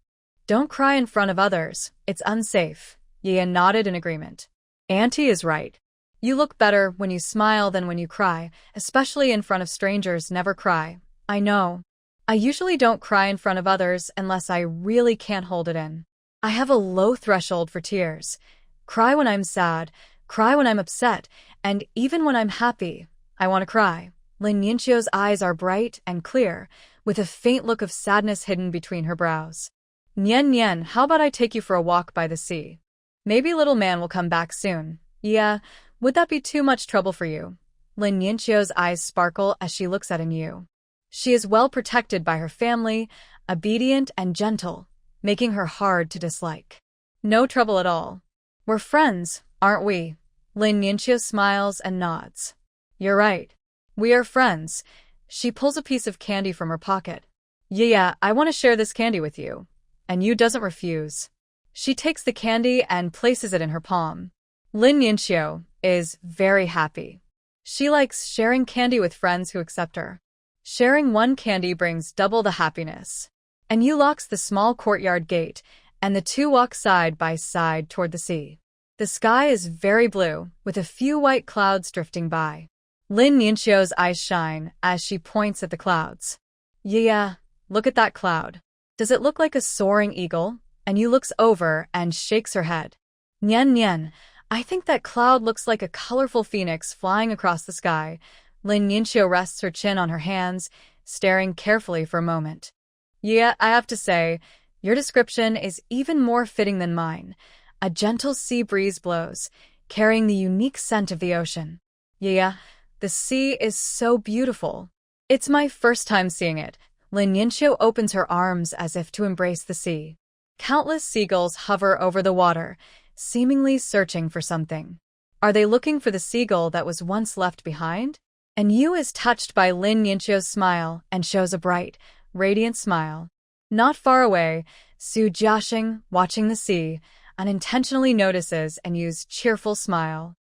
S1: Don't cry in front of others, it's unsafe." Yian nodded in agreement. "Auntie is right. You look better when you smile than when you cry, especially in front of strangers. Never cry." "I know. I usually don't cry in front of others unless I really can't hold it in. I have a low threshold for tears. Cry when I'm sad, cry when I'm upset, and even when I'm happy, I want to cry." Lin Yinxiu's eyes are bright and clear, with a faint look of sadness hidden between her brows. "Nian Nian, how about I take you for a walk by the sea? Maybe little man will come back soon." "Yeah, would that be too much trouble for you?" Lin Yinxiu's eyes sparkle as she looks at you. She is well protected by her family, obedient and gentle, making her hard to dislike. "No trouble at all. We're friends, aren't we?" Lin Yinxiu smiles and nods. "You're right. We are friends." She pulls a piece of candy from her pocket. Yeah, I want to share this candy with you." And you doesn't refuse. She takes the candy and places it in her palm. Lin Yinxiu is very happy. She likes sharing candy with friends who accept her. Sharing one candy brings double the happiness. And you locks the small courtyard gate, and the two walk side by side toward the sea. The sky is very blue, with a few white clouds drifting by. Lin Yinxiu's eyes shine as she points at the clouds. "Yeah, look at that cloud. Does it look like a soaring eagle?" And you looks over and shakes her head. "Nian Nian, I think that cloud looks like a colorful phoenix flying across the sky." Lin Yinxiu rests her chin on her hands, staring carefully for a moment. "Yeah, I have to say, your description is even more fitting than mine. A gentle sea breeze blows, carrying the unique scent of the ocean. Yeah, the sea is so beautiful. It's my first time seeing it." Lin Yinxiu opens her arms as if to embrace the sea. Countless seagulls hover over the water, seemingly searching for something. Are they looking for the seagull that was once left behind? And you is touched by Lin Yinxiu's smile and shows a bright, radiant smile. Not far away, Su Jiaxing, watching the sea, unintentionally notices and Yu's cheerful smile.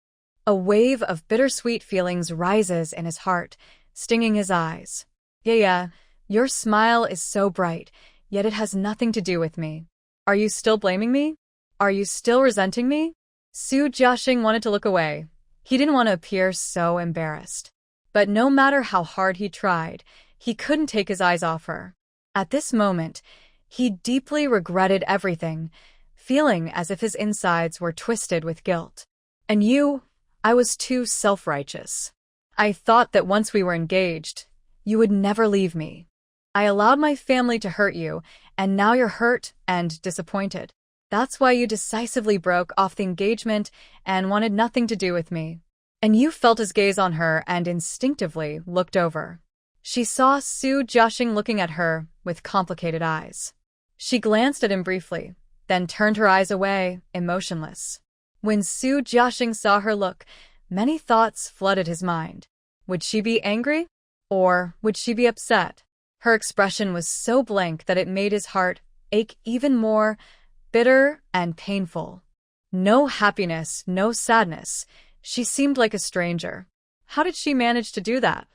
S1: A wave of bittersweet feelings rises in his heart, stinging his eyes. Yeah, your smile is so bright, yet it has nothing to do with me. Are you still blaming me? Are you still resenting me? Su Jiaxing wanted to look away. He didn't want to appear so embarrassed. But no matter how hard he tried, he couldn't take his eyes off her. At this moment, he deeply regretted everything, feeling as if his insides were twisted with guilt. "And you, I was too self-righteous. I thought that once we were engaged, you would never leave me. I allowed my family to hurt you, and now you're hurt and disappointed. That's why you decisively broke off the engagement and wanted nothing to do with me." And you felt his gaze on her and instinctively looked over. She saw Su Jiaxing looking at her with complicated eyes. She glanced at him briefly, then turned her eyes away, emotionless. When Su Jiaxing saw her look, many thoughts flooded his mind. Would she be angry? Or would she be upset? Her expression was so blank that it made his heart ache even more, bitter and painful. No happiness, no sadness. She seemed like a stranger. How did she manage to do that?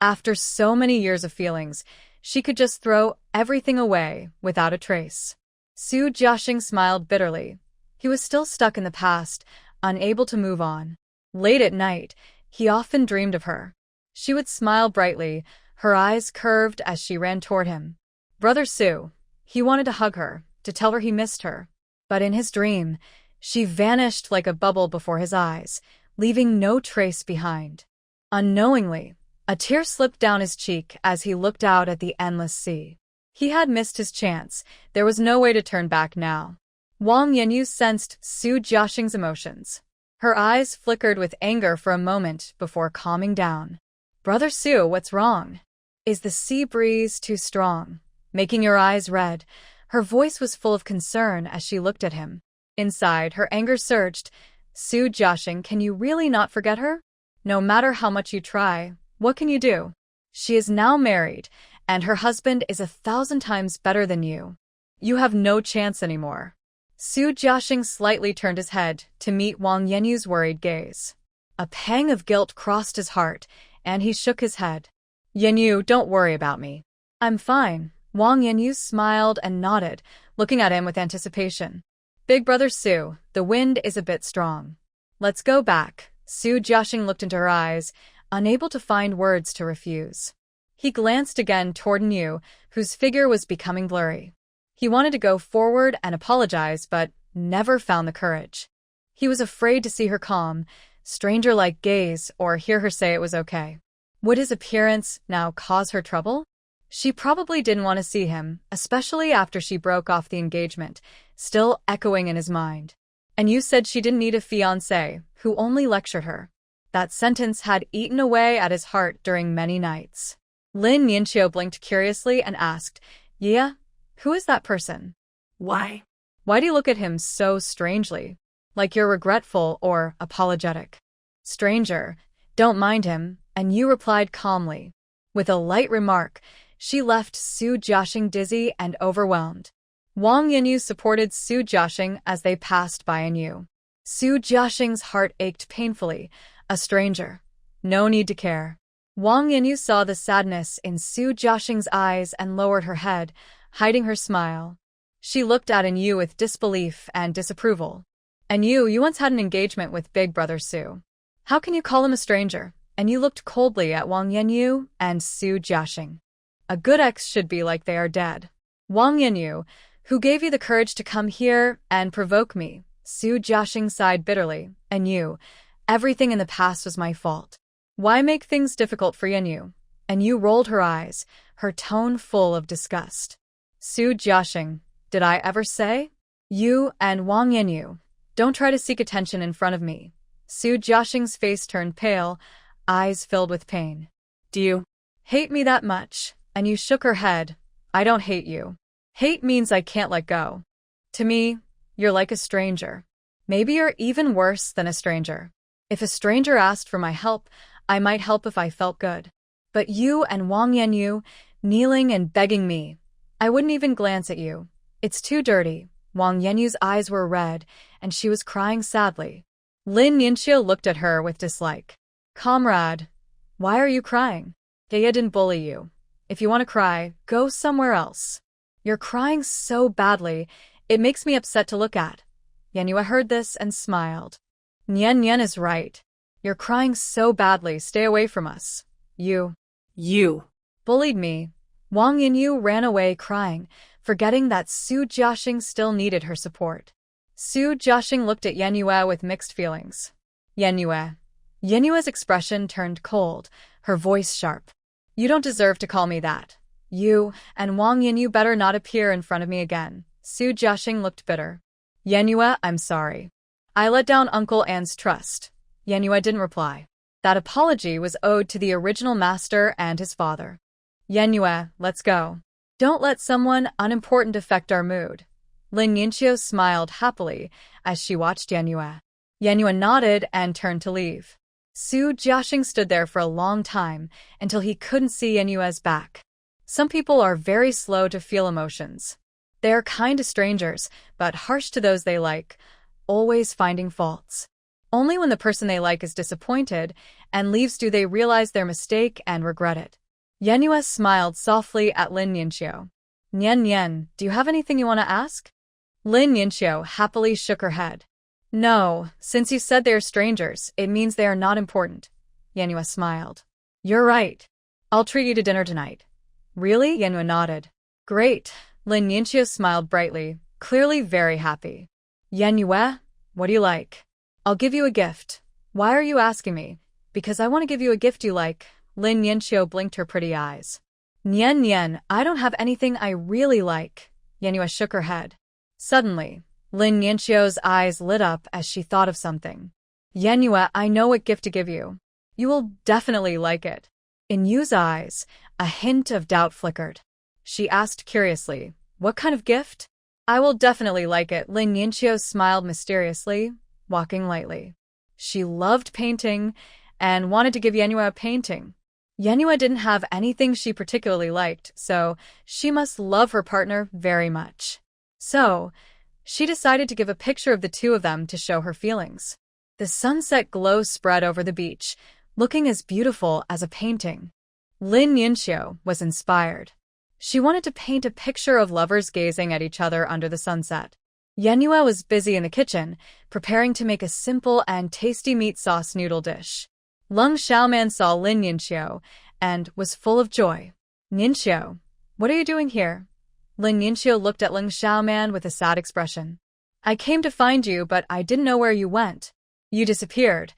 S1: After so many years of feelings, she could just throw everything away without a trace. Su Jiaxing smiled bitterly. He was still stuck in the past, unable to move on. Late at night, he often dreamed of her. She would smile brightly, her eyes curved as she ran toward him. Brother Su. He wanted to hug her, to tell her he missed her. But in his dream, she vanished like a bubble before his eyes, leaving no trace behind. Unknowingly, a tear slipped down his cheek as he looked out at the endless sea. He had missed his chance. There was no way to turn back now. Wang Yanyu sensed Su Jiaxing's emotions. Her eyes flickered with anger for a moment before calming down. Brother Su, what's wrong? Is the sea breeze too strong? Making your eyes red, her voice was full of concern as she looked at him. Inside, her anger surged. Su Jiaxing, can you really not forget her? No matter how much you try, what can you do? She is now married, and her husband is 1,000 times better than you. You have no chance anymore. Su Jiaxing slightly turned his head to meet Wang Yenyu's worried gaze. A pang of guilt crossed his heart, and he shook his head. Yenyu, don't worry about me. I'm fine. Wang Yanyu smiled and nodded, looking at him with anticipation. Big brother Su, the wind is a bit strong. Let's go back. Su Jiaxing looked into her eyes, unable to find words to refuse. He glanced again toward Niu, whose figure was becoming blurry. He wanted to go forward and apologize, but never found the courage. He was afraid to see her calm, stranger-like gaze or hear her say it was okay. Would his appearance now cause her trouble? She probably didn't want to see him, especially after she broke off the engagement, still echoing in his mind. And you said she didn't need a fiancé, who only lectured her. That sentence had eaten away at his heart during many nights. Lin Yinqiu blinked curiously and asked, Yeah? Who is that person?
S2: Why?
S1: Why do you look at him so strangely? Like you're regretful or apologetic. Stranger, don't mind him, and you replied calmly. With a light remark, she left Su Jiaxing dizzy and overwhelmed. Wang Yanyu supported Su Jiaxing as they passed by Yanyu. Su Jiaxing's heart ached painfully. A stranger. No need to care. Wang Yanyu saw the sadness in Su Jiaxing's eyes and lowered her head, hiding her smile. She looked at Yanyu with disbelief and disapproval. Yanyu, you once had an engagement with Big Brother Su. How can you call him a stranger? And you looked coldly at Wang Yanyu and Su Jiaxing. A good ex should be like they are dead. Wang Yanyu, who gave you the courage to come here and provoke me? Su Jiaxing sighed bitterly. Yanyu, everything in the past was my fault. Why make things difficult for Yanyu? Yanyu rolled her eyes, her tone full of disgust. Su Jiaxing, did I ever say? You and Wang Yanyu, don't try to seek attention in front of me. Su Jiaxing's face turned pale, eyes filled with pain. Do you hate me that much? And you shook her head. I don't hate you. Hate means I can't let go. To me, you're like a stranger. Maybe you're even worse than a stranger. If a stranger asked for my help, I might help if I felt good. But you and Wang Yanyu, kneeling and begging me, I wouldn't even glance at you. It's too dirty. Wang Yanyu's eyes were red, and she was crying sadly. Lin Yinqiu looked at her with dislike. Comrade, why are you crying? Yaya didn't bully you. If you want to cry, go somewhere else. You're crying so badly, it makes me upset to look at. Yanyu heard this and smiled. Nian Nian is right. You're crying so badly, stay away from us. You bullied me. Wang Yanyu ran away crying, forgetting that Su Jiaxing still needed her support. Su Jiaxing looked at Yanyu with mixed feelings. Yanyue's expression turned cold, her voice sharp. You don't deserve to call me that. You and Wang Yanyu better not appear in front of me again. Su Jiaxing looked bitter. Yanyu, I'm sorry. I let down Uncle An's trust. Yanyu didn't reply. That apology was owed to the original master and his father. Yenue, let's go. Don't let someone unimportant affect our mood. Lin Yinxiu smiled happily as she watched Yenue. Yenue nodded and turned to leave. Su Jiaxing stood there for a long time until he couldn't see Yenue's back. Some people are very slow to feel emotions. They are kind to strangers, but harsh to those they like, always finding faults. Only when the person they like is disappointed and leaves do they realize their mistake and regret it. Yenue smiled softly at Lin Yinxiu. Nian Nian, do you have anything you want to ask? Lin Yinxiu happily shook her head. No, since you said they are strangers, it means they are not important. Yenue smiled. You're right. I'll treat you to dinner tonight. Really? Yenue nodded. Great. Lin Yinxiu smiled brightly, clearly very happy. Yenue, what do you like? I'll give you a gift. Why are you asking me? Because I want to give you a gift you like. Lin Yinxiu blinked her pretty eyes. Nian Nian, I don't have anything I really like. Yenue shook her head. Suddenly, Lin Yinxiu's eyes lit up as she thought of something. Yenue, I know what gift to give you. You will definitely like it. In Yu's eyes, a hint of doubt flickered. She asked curiously, what kind of gift? I will definitely like it. Lin Yinxiu smiled mysteriously, walking lightly. She loved painting and wanted to give Yenue a painting. Yenue didn't have anything she particularly liked, so she must love her partner very much. So, she decided to give a picture of the two of them to show her feelings. The sunset glow spread over the beach, looking as beautiful as a painting. Lin Yinxiu was inspired. She wanted to paint a picture of lovers gazing at each other under the sunset. Yenue was busy in the kitchen, preparing to make a simple and tasty meat sauce noodle dish. Lung Xiaoman saw Lin Yinxiu and was full of joy. Yinxiu, what are you doing here? Lin Yinxiu looked at Lung Xiaoman with a sad expression. I came to find you, but I didn't know where you went. You disappeared.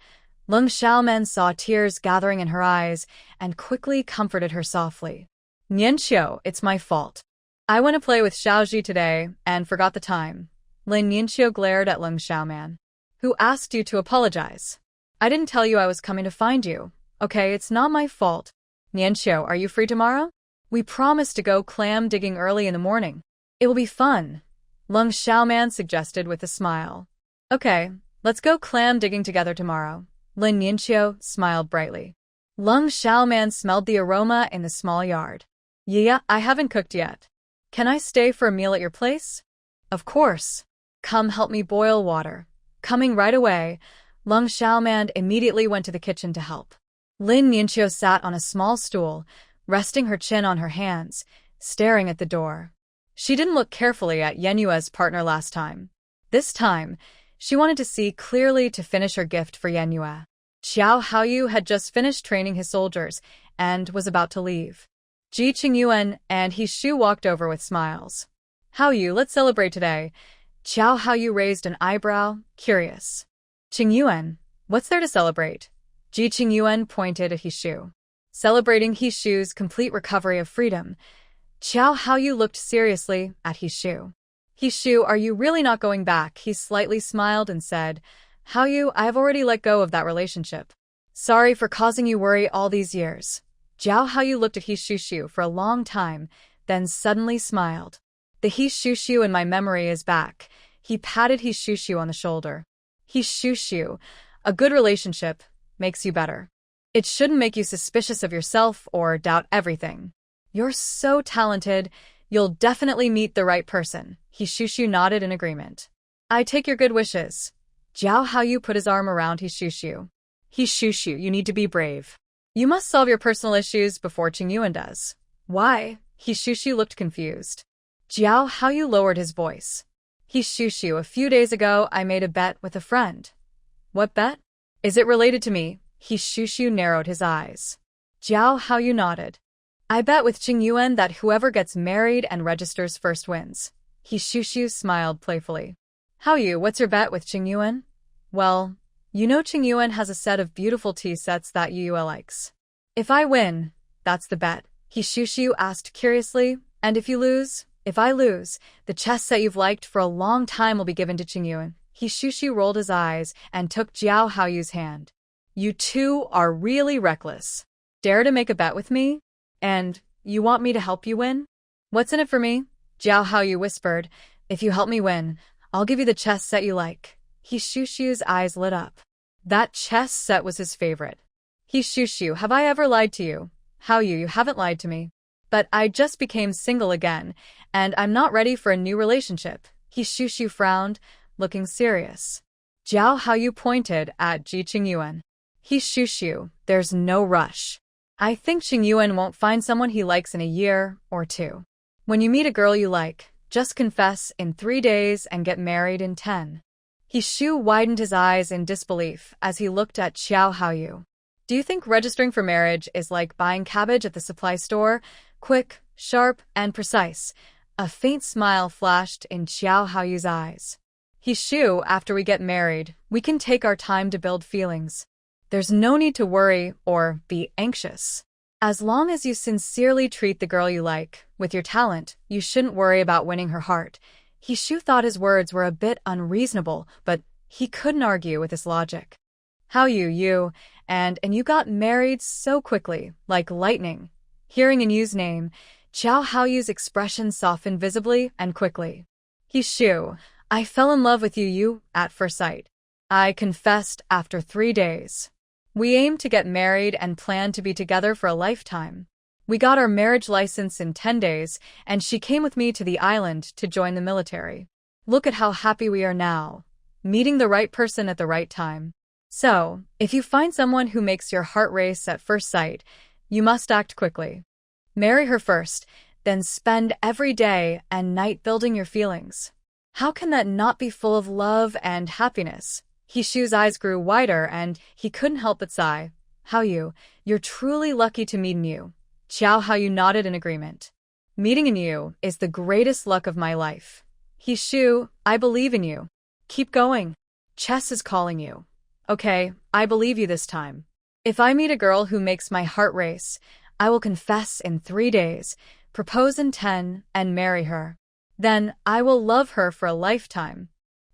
S1: Lung Xiaoman saw tears gathering in her eyes and quickly comforted her softly. Yinxiu, it's my fault. I went to play with Xiaoji today and forgot the time. Lin Yinxiu glared at Lung Xiaoman. Who asked you to apologize? I didn't tell you I was coming to find you. Okay, it's not my fault. Yinxiu, are you free tomorrow? We promised to go clam digging early in the morning. It will be fun. Lung Xiaoman suggested with a smile. Okay, let's go clam digging together tomorrow. Lin Yinxiu smiled brightly. Lung Xiaoman smelled the aroma in the small yard. Yeah, I haven't cooked yet. Can I stay for a meal at your place? Of course. Come help me boil water. Coming right away, Lung Xiaoman immediately went to the kitchen to help. Lin Yinxiu sat on a small stool, resting her chin on her hands, staring at the door. She didn't look carefully at Yenue's partner last time. This time, she wanted to see clearly to finish her gift for Yenue. Xiao Haoyu had just finished training his soldiers and was about to leave. Ji Qingyuan and He Shu walked over with smiles. Haoyu, let's celebrate today. Xiao Haoyu raised an eyebrow, curious. Qingyuan, what's there to celebrate? Ji Qingyuan pointed at He Shu. Celebrating He Shu's complete recovery of freedom. Xiao Haoyu looked seriously at He Shu. He Shu, are you really not going back? He slightly smiled and said, Haoyu, I have already let go of that relationship. Sorry for causing you worry all these years. Jiao Haoyu looked at He Shu for a long time, then suddenly smiled. The He Shu in my memory is back. He patted He Shu on the shoulder. He Shu, a good relationship makes you better. It shouldn't make you suspicious of yourself or doubt everything. You're so talented, you'll definitely meet the right person. He Shu nodded in agreement. I take your good wishes. Jiao Haoyu put his arm around He Shu. He Shu, you need to be brave. You must solve your personal issues before Qingyuan does. Why? He Shu looked confused. Jiao Haoyu lowered his voice. He Shu, a few days ago I made a bet with a friend. What bet? Is it related to me? He Shu narrowed his eyes. Jiao Haoyu nodded. I bet with Qingyuan that whoever gets married and registers first wins. He Shu smiled playfully. Haoyu, what's your bet with Qingyuan? Well, you know Qingyuan has a set of beautiful tea sets that Yu likes. If I win, that's the bet. He Shu asked curiously, and if you lose? If I lose, the chess set you've liked for a long time will be given to Qingyuan. He Shu rolled his eyes and took Jiao Haoyu's hand. You two are really reckless. Dare to make a bet with me? And You want me to help you win? What's in it for me? Jiao Haoyu whispered. If you help me win, I'll give you the chess set you like. He Shushu's eyes lit up. That chess set was his favorite. He Shushu, have I ever lied to you? Haoyu, you haven't lied to me. But I just became single again, and I'm not ready for a new relationship. He Shushu frowned, looking serious. Jiao Haoyu pointed at Ji Qingyuan. He Shushu, there's no rush. I think Qingyuan won't find someone he likes in a year or two. When you meet a girl you like, just confess in 3 days and get married in 10. He Shu widened his eyes in disbelief as he looked at Xiao Haoyu. Do you think registering for marriage is like buying cabbage at the supply store? Quick, sharp, and precise. A faint smile flashed in Xiao Haoyu's eyes. He Shu, after we get married, we can take our time to build feelings. There's no need to worry or be anxious. As long as you sincerely treat the girl you like with your talent, you shouldn't worry about winning her heart. He Shu thought his words were a bit unreasonable, but he couldn't argue with his logic. You got married so quickly, like lightning. Hearing Yu's name, Xiao Haoyu's expression softened visibly and quickly. He Shu, I fell in love with you at first sight. I confessed after 3 days. We aimed to get married and planned to be together for a lifetime. We got our marriage license in 10 days, and she came with me to the island to join the military. Look at how happy we are now, meeting the right person at the right time. So, if you find someone who makes your heart race at first sight, you must act quickly. Marry her first, then spend every day and night building your feelings. How can that not be full of love and happiness? He Shu's eyes grew wider and he couldn't help but sigh. Haoyu, you're truly lucky to meet you. Xiao Haoyu nodded in agreement. Meeting you is the greatest luck of my life. He Shu, I believe in you. Keep going. Chess is calling you. Okay, I believe you this time. If I meet a girl who makes my heart race, I will confess in 3 days, propose in 10, and marry her. Then I will love her for a lifetime.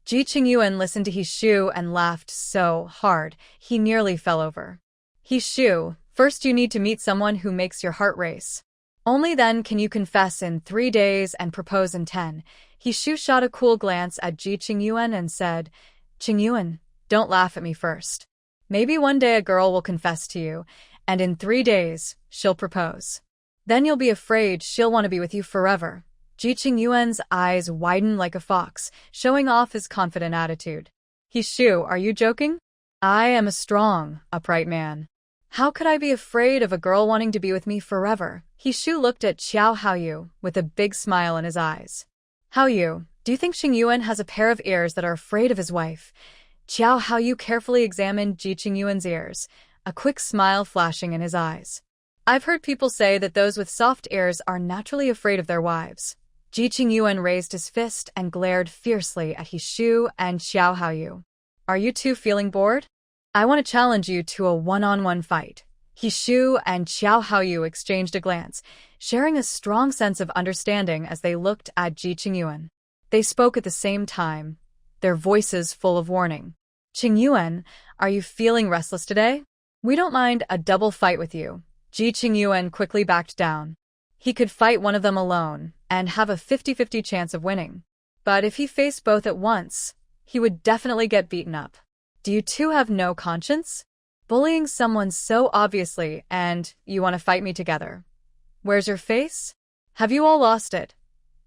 S1: Ji Qingyuan listened to He Shu and laughed so hard, he nearly fell over. He Shu, first you need to meet someone who makes your heart race. Only then can you confess in 3 days and propose in 10. He Shu shot a cool glance at Ji Qingyuan and said, Qingyuan, don't laugh at me first. Maybe one day a girl will confess to you, and in 3 days, she'll propose. Then you'll be afraid she'll want to be with you forever. Ji Qingyuan's eyes widened like a fox, showing off his confident attitude. He Shu, are you joking? I am a strong, upright man. How could I be afraid of a girl wanting to be with me forever? He Shu looked at Xiao Haoyu with a big smile in his eyes. Haoyu, do you think Qingyuan has a pair of ears that are afraid of his wife? Xiao Haoyu carefully examined Ji Qingyuan's ears, a quick smile flashing in his eyes. I've heard people say that those with soft ears are naturally afraid of their wives. Ji Qingyuan raised his fist and glared fiercely at He Shu and Xiao Haoyu. Are you two feeling bored? I want to challenge you to a one-on-one fight. He Shu and Xiao Haoyu exchanged a glance, sharing a strong sense of understanding as they looked at Ji Qingyuan. They spoke at the same time, their voices full of warning. Qingyuan, are you feeling restless today? We don't mind a double fight with you. Ji Qingyuan quickly backed down. He could fight one of them alone and have a 50-50 chance of winning. But if he faced both at once, he would definitely get beaten up. Do you two have no conscience? Bullying someone so obviously and you want to fight me together. Where's your face? Have you all lost it?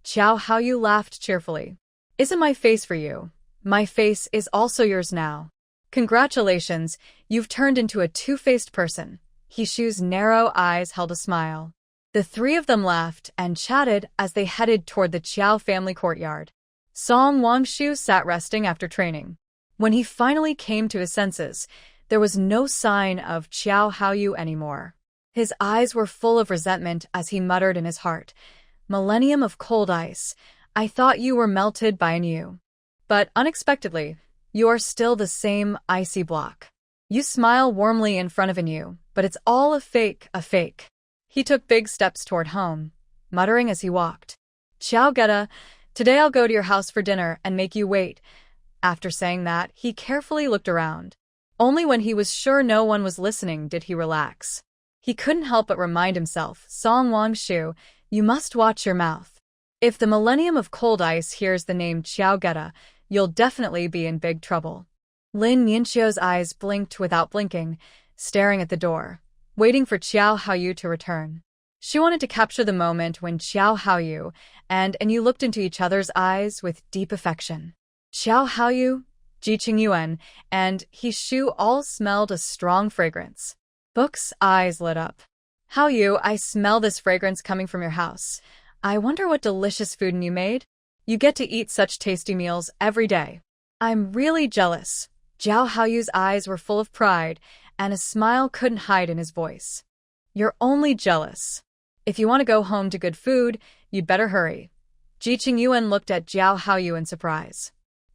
S1: Xiao Haoyu laughed cheerfully. Isn't my face for you? My face is also yours now. Congratulations, you've turned into a two-faced person. He Shu's narrow eyes held a smile. The three of them laughed and chatted as they headed toward the Qiao family courtyard. Song Wangshu sat resting after training. When he finally came to his senses, there was no sign of Xiao Haoyu anymore. His eyes were full of resentment as he muttered in his heart, Millennium of cold ice, I thought you were melted by you. But unexpectedly, you are still the same icy block. You smile warmly in front of you, but it's all a fake. He took big steps toward home, muttering as he walked. Xiao Geta, today I'll go to your house for dinner and make you wait. After saying that, he carefully looked around. Only when he was sure no one was listening did he relax. He couldn't help but remind himself, Song Wang Shu, you must watch your mouth. If the Millennium of Cold Ice hears the name Xiao Geta, you'll definitely be in big trouble. Lin Yinxiu's eyes blinked without blinking, staring at the door, waiting for Qiao Haoyu to return. She wanted to capture the moment when Qiao Haoyu and you looked into each other's eyes with deep affection. Qiao Haoyu, Ji Qingyuan, and He Shu all smelled a strong fragrance. Book's eyes lit up. Haoyu, I smell this fragrance coming from your house. I wonder what delicious food you made. You get to eat such tasty meals every day. I'm really jealous. Jiao Haoyu's eyes were full of pride, and a smile couldn't hide in his voice. You're only jealous. If you want to go home to good food, you'd better hurry. Ji Qingyuan looked at Jiao Haoyu in surprise.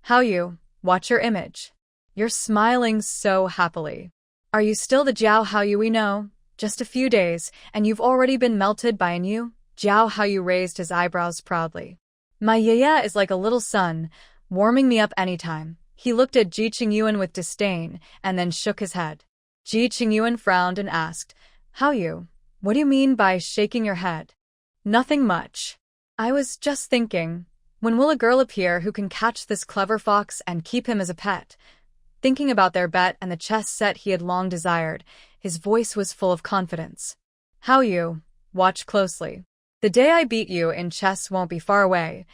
S1: Haoyu, watch your image. You're smiling so happily. Are you still the Jiao Haoyu we know? Just a few days, and you've already been melted by a new? Jiao Haoyu raised his eyebrows proudly. My yaya is like a little sun, warming me up anytime. He looked at Ji Qingyuan with disdain, and then shook his head. Ji Qingyuan frowned and asked, Haoyu, what do you mean by shaking your head? Nothing much. I was just thinking, when will a girl appear who can catch this clever fox and keep him as a pet? Thinking about their bet and the chess set he had long desired, his voice was full of confidence. Haoyu, watch closely. The day I beat you in chess won't be far away.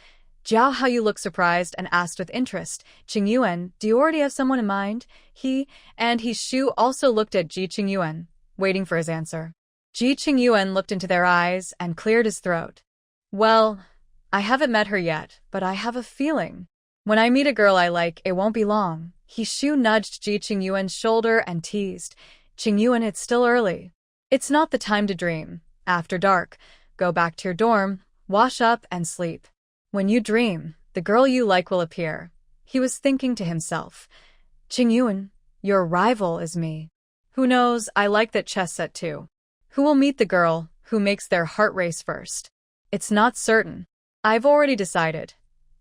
S1: Jiao Haoyu looked surprised and asked with interest, Qingyuan, do you already have someone in mind? He Shu also looked at Ji Qingyuan, waiting for his answer. Ji Qingyuan looked into their eyes and cleared his throat. Well, I haven't met her yet, but I have a feeling. When I meet a girl I like, it won't be long. He Shu nudged Ji Qingyuan's shoulder and teased, Qingyuan, it's still early. It's not the time to dream. After dark, go back to your dorm, wash up and sleep. When you dream, the girl you like will appear. He was thinking to himself, Qingyuan, your rival is me. Who knows, I like that chess set too. Who will meet the girl who makes their heart race first? It's not certain. I've already decided.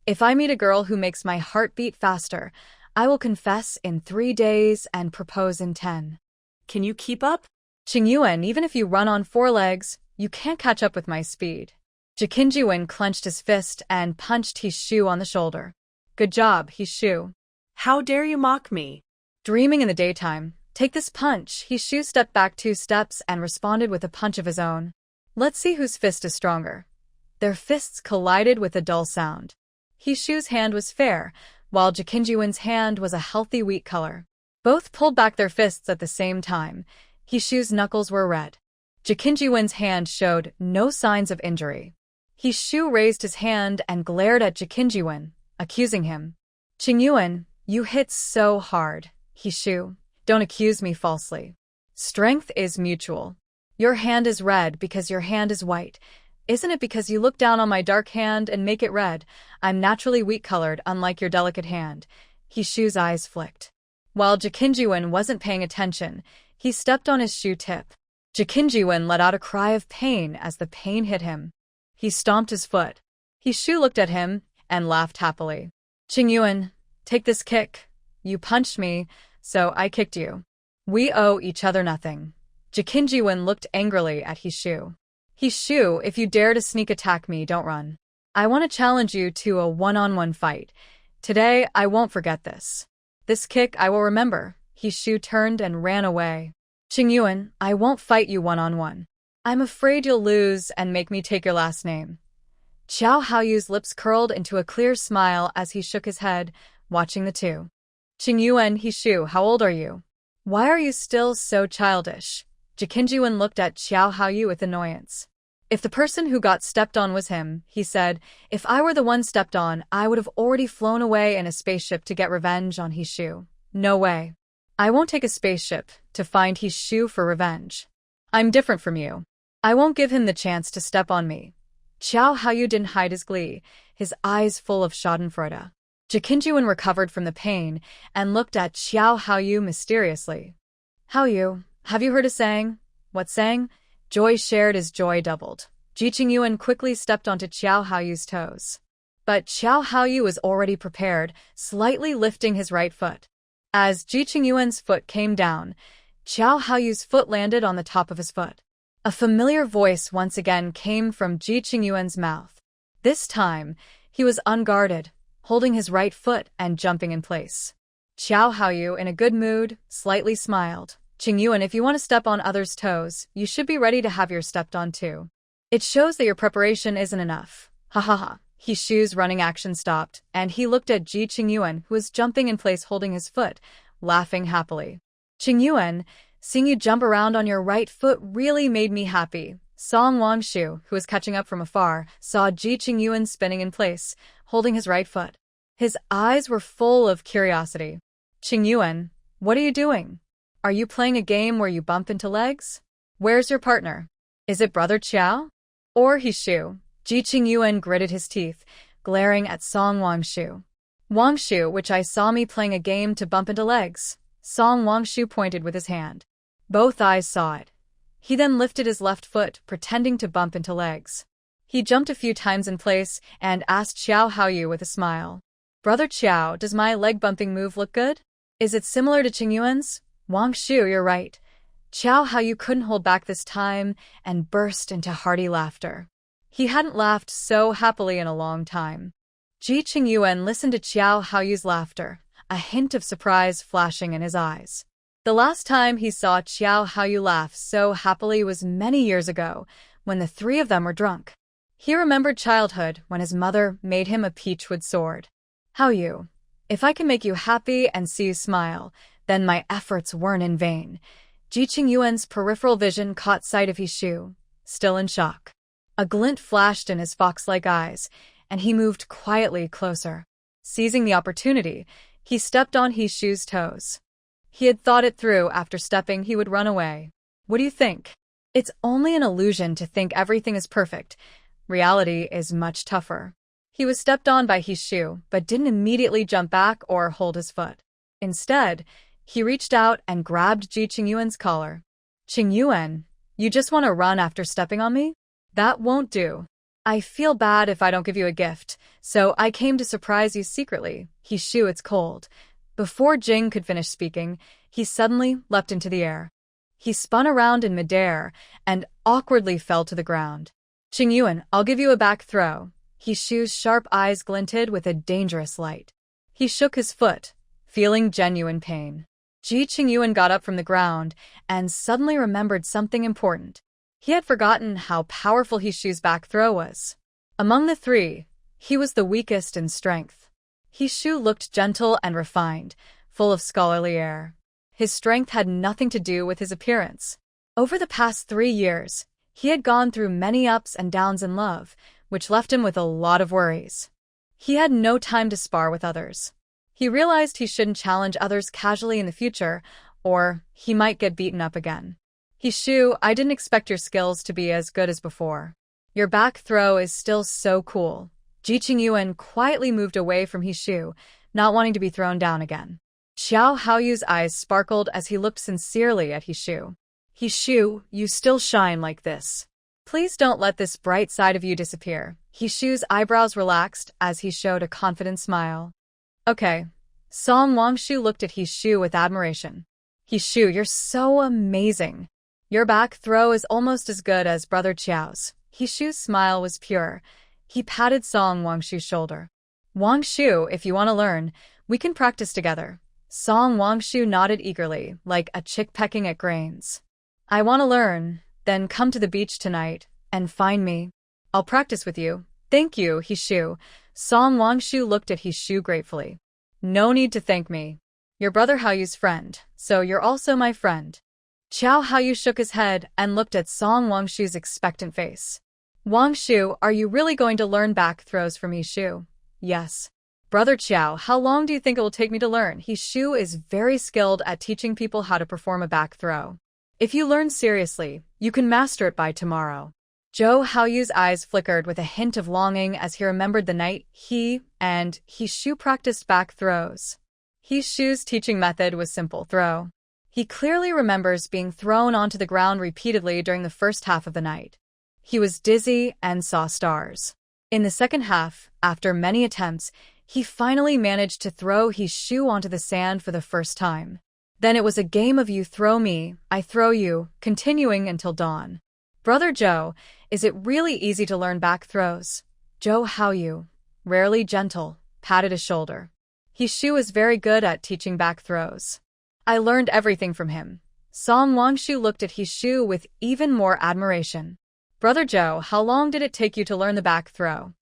S1: If I meet a girl who makes my heart beat faster, I will confess in 3 days and propose in 10.
S2: Can you keep up?
S1: Qingyuan, even if you run on 4 legs, you can't catch up with my speed. Ji Qingyuan clenched his fist and punched He Shu on the shoulder. Good job, He Shu.
S2: How dare you mock me?
S1: Dreaming in the daytime. Take this punch. He Shu stepped back 2 steps and responded with a punch of his own. Let's see whose fist is stronger. Their fists collided with a dull sound. He Shu's hand was fair, while Ji Qingyuan's hand was a healthy wheat color. Both pulled back their fists at the same time. He Shu's knuckles were red. Ji Qingyuan's hand showed no signs of injury. He Shu raised his hand and glared at Ji Qingyuan, accusing him. Qingyuan, you hit so hard. He Shu, don't accuse me falsely. Strength is mutual. Your hand is red because your hand is white. Isn't it because you look down on my dark hand and make it red? I'm naturally wheat-colored, unlike your delicate hand. He Shu's eyes flicked. While Ji Qingyuan wasn't paying attention, he stepped on his shoe tip. Ji Qingyuan let out a cry of pain as the pain hit him. He stomped his foot. He Shu looked at him and laughed happily. Qingyuan, take this kick. You punched me, so I kicked you. We owe each other nothing. Ji Qingyuan looked angrily at He Shu. He Shu, if you dare to sneak attack me, don't run. I want to challenge you to a one-on-one fight. Today, I won't forget this. This kick I will remember. He Shu turned and ran away. Qingyuan, I won't fight you one-on-one. I'm afraid you'll lose and make me take your last name. Qiao Haoyu's lips curled into a clear smile as he shook his head, watching the two. Qingyuan, He Shu, how old are you? Why are you still so childish? Ji Qingyuan looked at Qiao Haoyu with annoyance. If the person who got stepped on was him, he said, if I were the one stepped on, I would have already flown away in a spaceship to get revenge on He Shu. No way. I won't take a spaceship to find He Shu for revenge. I'm different from you. I won't give him the chance to step on me. Qiao Haoyu didn't hide his glee, his eyes full of schadenfreude. Ji Qingyuan recovered from the pain and looked at Qiao Haoyu mysteriously. Haoyu, have you heard a saying? What saying? Joy shared is joy doubled. Ji Qingyuan quickly stepped onto Qiao Haoyu's toes. But Qiao Haoyu was already prepared, slightly lifting his right foot. As Ji Qingyuan's foot came down, Xiao Haoyu's foot landed on the top of his foot. A familiar voice once again came from Ji Qingyuan's mouth. This time, he was unguarded, holding his right foot and jumping in place. Xiao Haoyu, in a good mood, slightly smiled. Qingyuan, if you want to step on others' toes, you should be ready to have yours stepped on too. It shows that your preparation isn't enough. Ha ha ha. He Shu's running action stopped, and he looked at Ji Qingyuan, who was jumping in place holding his foot, laughing happily. Qingyuan, seeing you jump around on your right foot really made me happy. Song Wangshu, who was catching up from afar, saw Ji Qingyuan spinning in place, holding his right foot. His eyes were full of curiosity. Qingyuan, what are you doing? Are you playing a game where you bump into legs? Where's your partner? Is it Brother Qiao? Or He Shu? Ji Qingyuan gritted his teeth, glaring at Song Wangshu. Wangshu, which I saw me playing a game to bump into legs. Song Wangshu pointed with his hand. Both eyes saw it. He then lifted his left foot, pretending to bump into legs. He jumped a few times in place and asked Xiao Haoyu with a smile. Brother Qiao, does my leg-bumping move look good? Is it similar to Qingyuan's? Wangshu, you're right. Xiao Haoyu couldn't hold back this time and burst into hearty laughter. He hadn't laughed so happily in a long time. Ji Qingyuan listened to Xiao Haoyu's laughter, a hint of surprise flashing in his eyes. The last time he saw Xiao Haoyu laugh so happily was many years ago, when the three of them were drunk. He remembered childhood when his mother made him a peachwood sword. Haoyu, if I can make you happy and see you smile, then my efforts weren't in vain. Ji Qingyuan's peripheral vision caught sight of He Shu, still in shock. A glint flashed in his fox-like eyes, and he moved quietly closer. Seizing the opportunity, he stepped on He Shu's toes. He had thought it through. After stepping, he would run away. What do you think? It's only an illusion to think everything is perfect. Reality is much tougher. He was stepped on by He Shu, but didn't immediately jump back or hold his foot. Instead, he reached out and grabbed Ji Qingyuan's collar. Qingyuan, you just want to run after stepping on me? That won't do. I feel bad if I don't give you a gift, so I came to surprise you secretly. He Shu, it's cold. Before Jing could finish speaking, he suddenly leapt into the air. He spun around in midair and awkwardly fell to the ground. Qingyuan, I'll give you a back throw. He Shu's sharp eyes glinted with a dangerous light. He shook his foot, feeling genuine pain. Ji Qingyuan got up from the ground and suddenly remembered something important. He had forgotten how powerful He Shu's back throw was. Among the three, he was the weakest in strength. He Shu looked gentle and refined, full of scholarly air. His strength had nothing to do with his appearance. Over the past 3 years, he had gone through many ups and downs in love, which left him with a lot of worries. He had no time to spar with others. He realized he shouldn't challenge others casually in the future, or he might get beaten up again. He Shu, I didn't expect your skills to be as good as before. Your back throw is still so cool. Ji Qingyuan quietly moved away from He Shu, not wanting to be thrown down again. Xiao Haoyu's eyes sparkled as he looked sincerely at He Shu. He Shu, you still shine like this. Please don't let this bright side of you disappear. He Shu's eyebrows relaxed as he showed a confident smile. Okay. Song Wangshu looked at He Shu with admiration. He Shu, you're so amazing. Your back throw is almost as good as Brother Qiao's. He Shu's smile was pure. He patted Song Wangshu's shoulder. Wangshu, if you want to learn, we can practice together. Song Wangshu nodded eagerly, like a chick pecking at grains. I want to learn, then come to the beach tonight and find me. I'll practice with you. Thank you, He Shu. Song Wangshu looked at He Shu gratefully. No need to thank me. You're Brother Haoyu's friend, so you're also my friend. Xiao Haoyu shook his head and looked at Song Wangshu's expectant face. Wangshu, are you really going to learn back throws from He Shu? Yes. Brother Qiao, how long do you think it will take me to learn? He Shu is very skilled at teaching people how to perform a back throw. If you learn seriously, you can master it by tomorrow. Zhou Haoyu's eyes flickered with a hint of longing as he remembered the night he and He Shu practiced back throws. He Shu's teaching method was simple throw. He clearly remembers being thrown onto the ground repeatedly during the first half of the night. He was dizzy and saw stars. In the second half, after many attempts, he finally managed to throw He Shu onto the sand for the first time. Then it was a game of you throw me, I throw you, continuing until dawn. Brother Joe, is it really easy to learn back throws? Joe Hao-yu, rarely gentle, patted his shoulder. He-shu is very good at teaching back throws. I learned everything from him. Song Wangshu looked at He-shu with even more admiration. Brother Joe, how long did it take you to learn the back throw?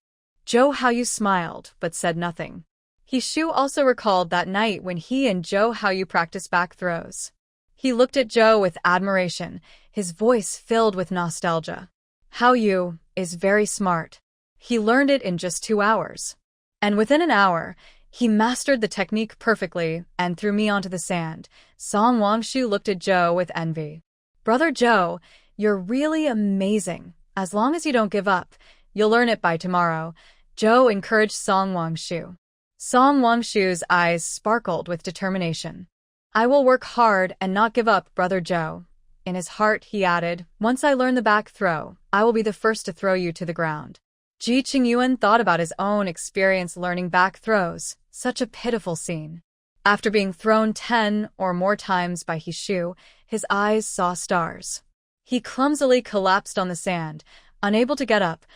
S1: Joe Hao-yu smiled, but said nothing. He-shu also recalled that night when he and Joe Hao-yu practiced back throws. He looked at Joe with admiration, his voice filled with nostalgia. Hao-yu is very smart. He learned it in just 2 hours. And within an hour, he mastered the technique perfectly and threw me onto the sand. Song Wangshu looked at Joe with envy. Brother Joe, you're really amazing. As long as you don't give up, you'll learn it by tomorrow. Joe encouraged Song Wangshu. Song Wangshu's eyes sparkled with determination. I will work hard and not give up, Brother Joe. In his heart, he added, once I learn the back throw, I will be the first to throw you to the ground. Ji Qingyuan thought about his own experience learning back throws. Such a pitiful scene. After being thrown 10 or more times by He-shu, his eyes saw stars. He clumsily collapsed on the sand, unable to get up,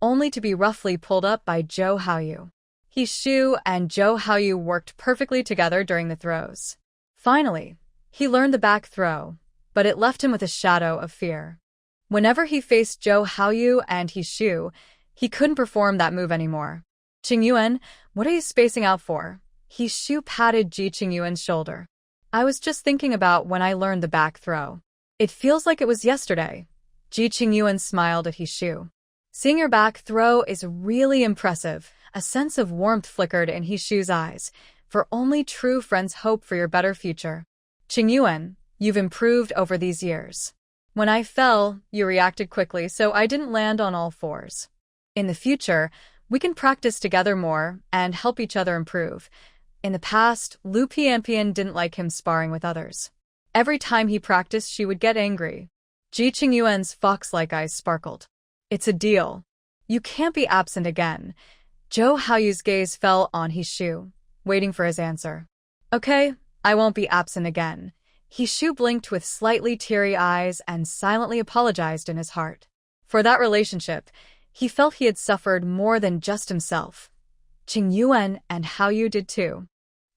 S1: only to be roughly pulled up by Joe Hao-yu. He-shu and Joe Hao-yu worked perfectly together during the throws. Finally, he learned the back throw, but it left him with a shadow of fear. Whenever he faced Joe Hao-yu and He-shu, he couldn't perform that move anymore. Qingyuan, what are you spacing out for? He-shu patted Ji Qingyuan's shoulder. I was just thinking about when I learned the back throw. It feels like it was yesterday. Ji Qingyuan smiled at He-shu. Seeing your back throw is really impressive. A sense of warmth flickered in He-shu's eyes, for only true friends hope for your better future. Qingyuan, you've improved over these years. When I fell, you reacted quickly, so I didn't land on all fours. In the future, we can practice together more and help each other improve. In the past, Lu Pianpian didn't like him sparring with others. Every time he practiced, she would get angry. Ji Qingyuan's fox-like eyes sparkled. It's a deal. You can't be absent again. Joe Hao-yu's gaze fell on He-shu, waiting for his answer. Okay, I won't be absent again. He-shu blinked with slightly teary eyes and silently apologized in his heart. For that relationship, he felt he had suffered more than just himself. Qingyuan and Hao-yu did too.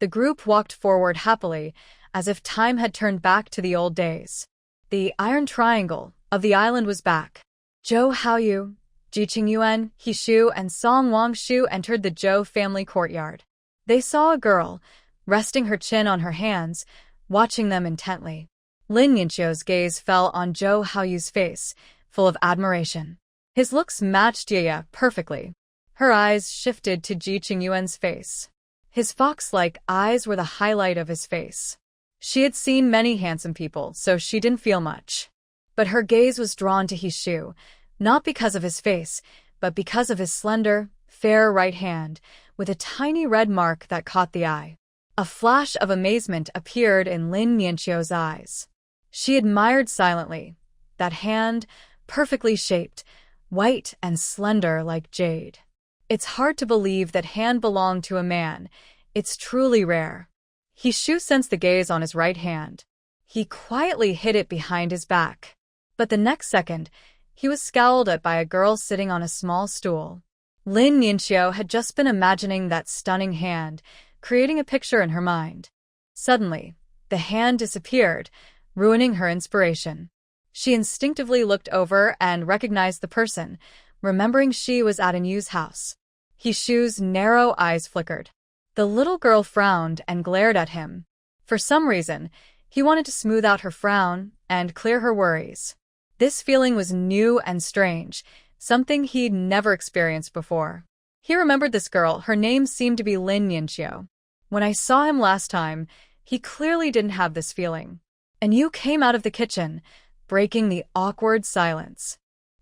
S1: The group walked forward happily, as if time had turned back to the old days. The iron triangle of the island was back. Joe Hao-yu, Ji Qingyuan, He-shu, and Song Wangshu entered the Zhou family courtyard. They saw a girl, resting her chin on her hands, watching them intently. Lin Yanqiu's gaze fell on Joe Hao-yu's face, full of admiration. His looks matched Yaya perfectly. Her eyes shifted to Ji Qingyuan's face. His fox-like eyes were the highlight of his face. She had seen many handsome people, so she didn't feel much. But her gaze was drawn to He-shu, not because of his face, but because of his slender, fair right hand, with a tiny red mark that caught the eye. A flash of amazement appeared in Lin Yanqiu's eyes. She admired silently. That hand, perfectly shaped, white and slender like jade. It's hard to believe that hand belonged to a man. It's truly rare. He-shu sensed the gaze on his right hand. He quietly hid it behind his back. But the next second, he was scowled at by a girl sitting on a small stool. Lin Yanqiu had just been imagining that stunning hand, creating a picture in her mind. Suddenly, the hand disappeared, ruining her inspiration. She instinctively looked over and recognized the person, remembering she was at an Yu's house. He-shu's narrow eyes flickered. The little girl frowned and glared at him. For some reason, he wanted to smooth out her frown and clear her worries. This feeling was new and strange, something he'd never experienced before. He remembered this girl. Her name seemed to be Lin Yanqiu. When I saw him last time, he clearly didn't have this feeling. And you came out of the kitchen, breaking the awkward silence.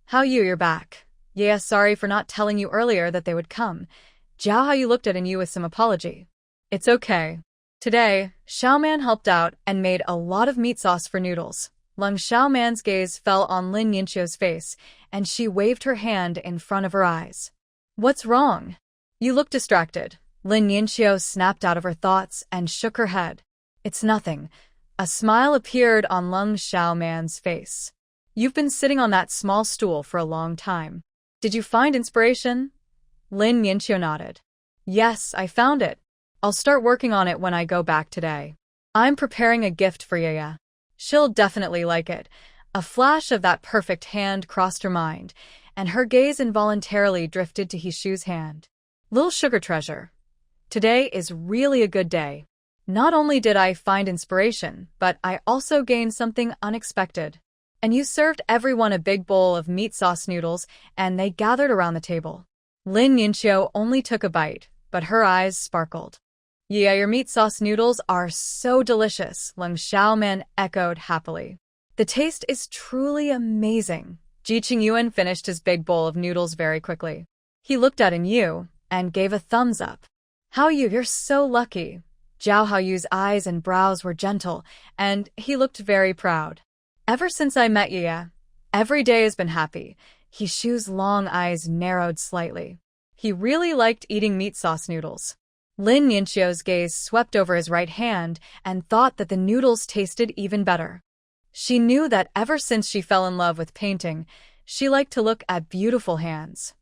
S1: Hao-yu, you're back. Yeah, sorry for not telling you earlier that they would come. Jiao Hao-yu looked at Yu with some apology. It's okay. Today, Xiaoman helped out and made a lot of meat sauce for noodles. Lung Xiaoman's gaze fell on Lin Yanqiu's face, and she waved her hand in front of her eyes. What's wrong? You look distracted. Lin Yanqiu snapped out of her thoughts and shook her head. It's nothing. A smile appeared on Lung Xiaoman's face. You've been sitting on that small stool for a long time. Did you find inspiration? Lin Yinqiu nodded. Yes, I found it. I'll start working on it when I go back today. I'm preparing a gift for Yaya. She'll definitely like it. A flash of that perfect hand crossed her mind, and her gaze involuntarily drifted to Hishu's hand. Little sugar treasure. Today is really a good day. Not only did I find inspiration, but I also gained something unexpected. And you served everyone a big bowl of meat sauce noodles, and they gathered around the table. Lin Yinqiu only took a bite, but her eyes sparkled. Yeah, your meat sauce noodles are so delicious, Lung Xiaoman echoed happily. The taste is truly amazing. Ji Qingyuan finished his big bowl of noodles very quickly. He looked at Yu and gave a thumbs up. You're so lucky. Zhao Haoyu's eyes and brows were gentle, and he looked very proud. Ever since I met Yi, every day has been happy. Hishu's long eyes narrowed slightly. He really liked eating meat sauce noodles. Lin Yinqiu's gaze swept over his right hand and thought that the noodles tasted even better. She knew that ever since she fell in love with painting, she liked to look at beautiful hands.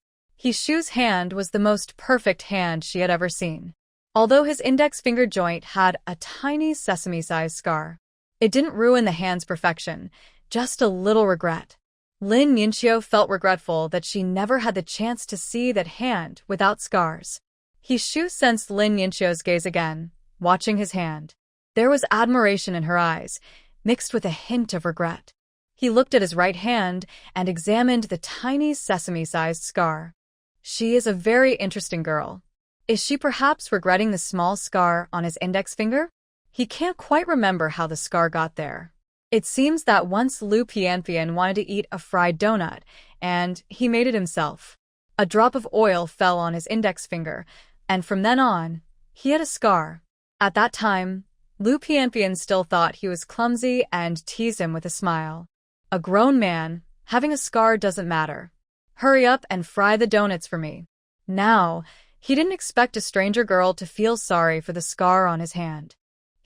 S1: Hishu's hand was the most perfect hand she had ever seen. Although his index finger joint had a tiny sesame-sized scar, it didn't ruin the hand's perfection, just a little regret. Lin Yinqiu felt regretful that she never had the chance to see that hand without scars. Hishu sensed Lin Yinqiu's gaze again, watching his hand. There was admiration in her eyes, mixed with a hint of regret. He looked at his right hand and examined the tiny sesame-sized scar. She is a very interesting girl. Is she perhaps regretting the small scar on his index finger? He can't quite remember how the scar got there. It seems that once Lu Pianpian wanted to eat a fried donut, and he made it himself. A drop of oil fell on his index finger, and from then on, he had a scar. At that time, Lu Pianpian still thought he was clumsy and teased him with a smile. A grown man, having a scar doesn't matter. Hurry up and fry the donuts for me. Now, he didn't expect a stranger girl to feel sorry for the scar on his hand.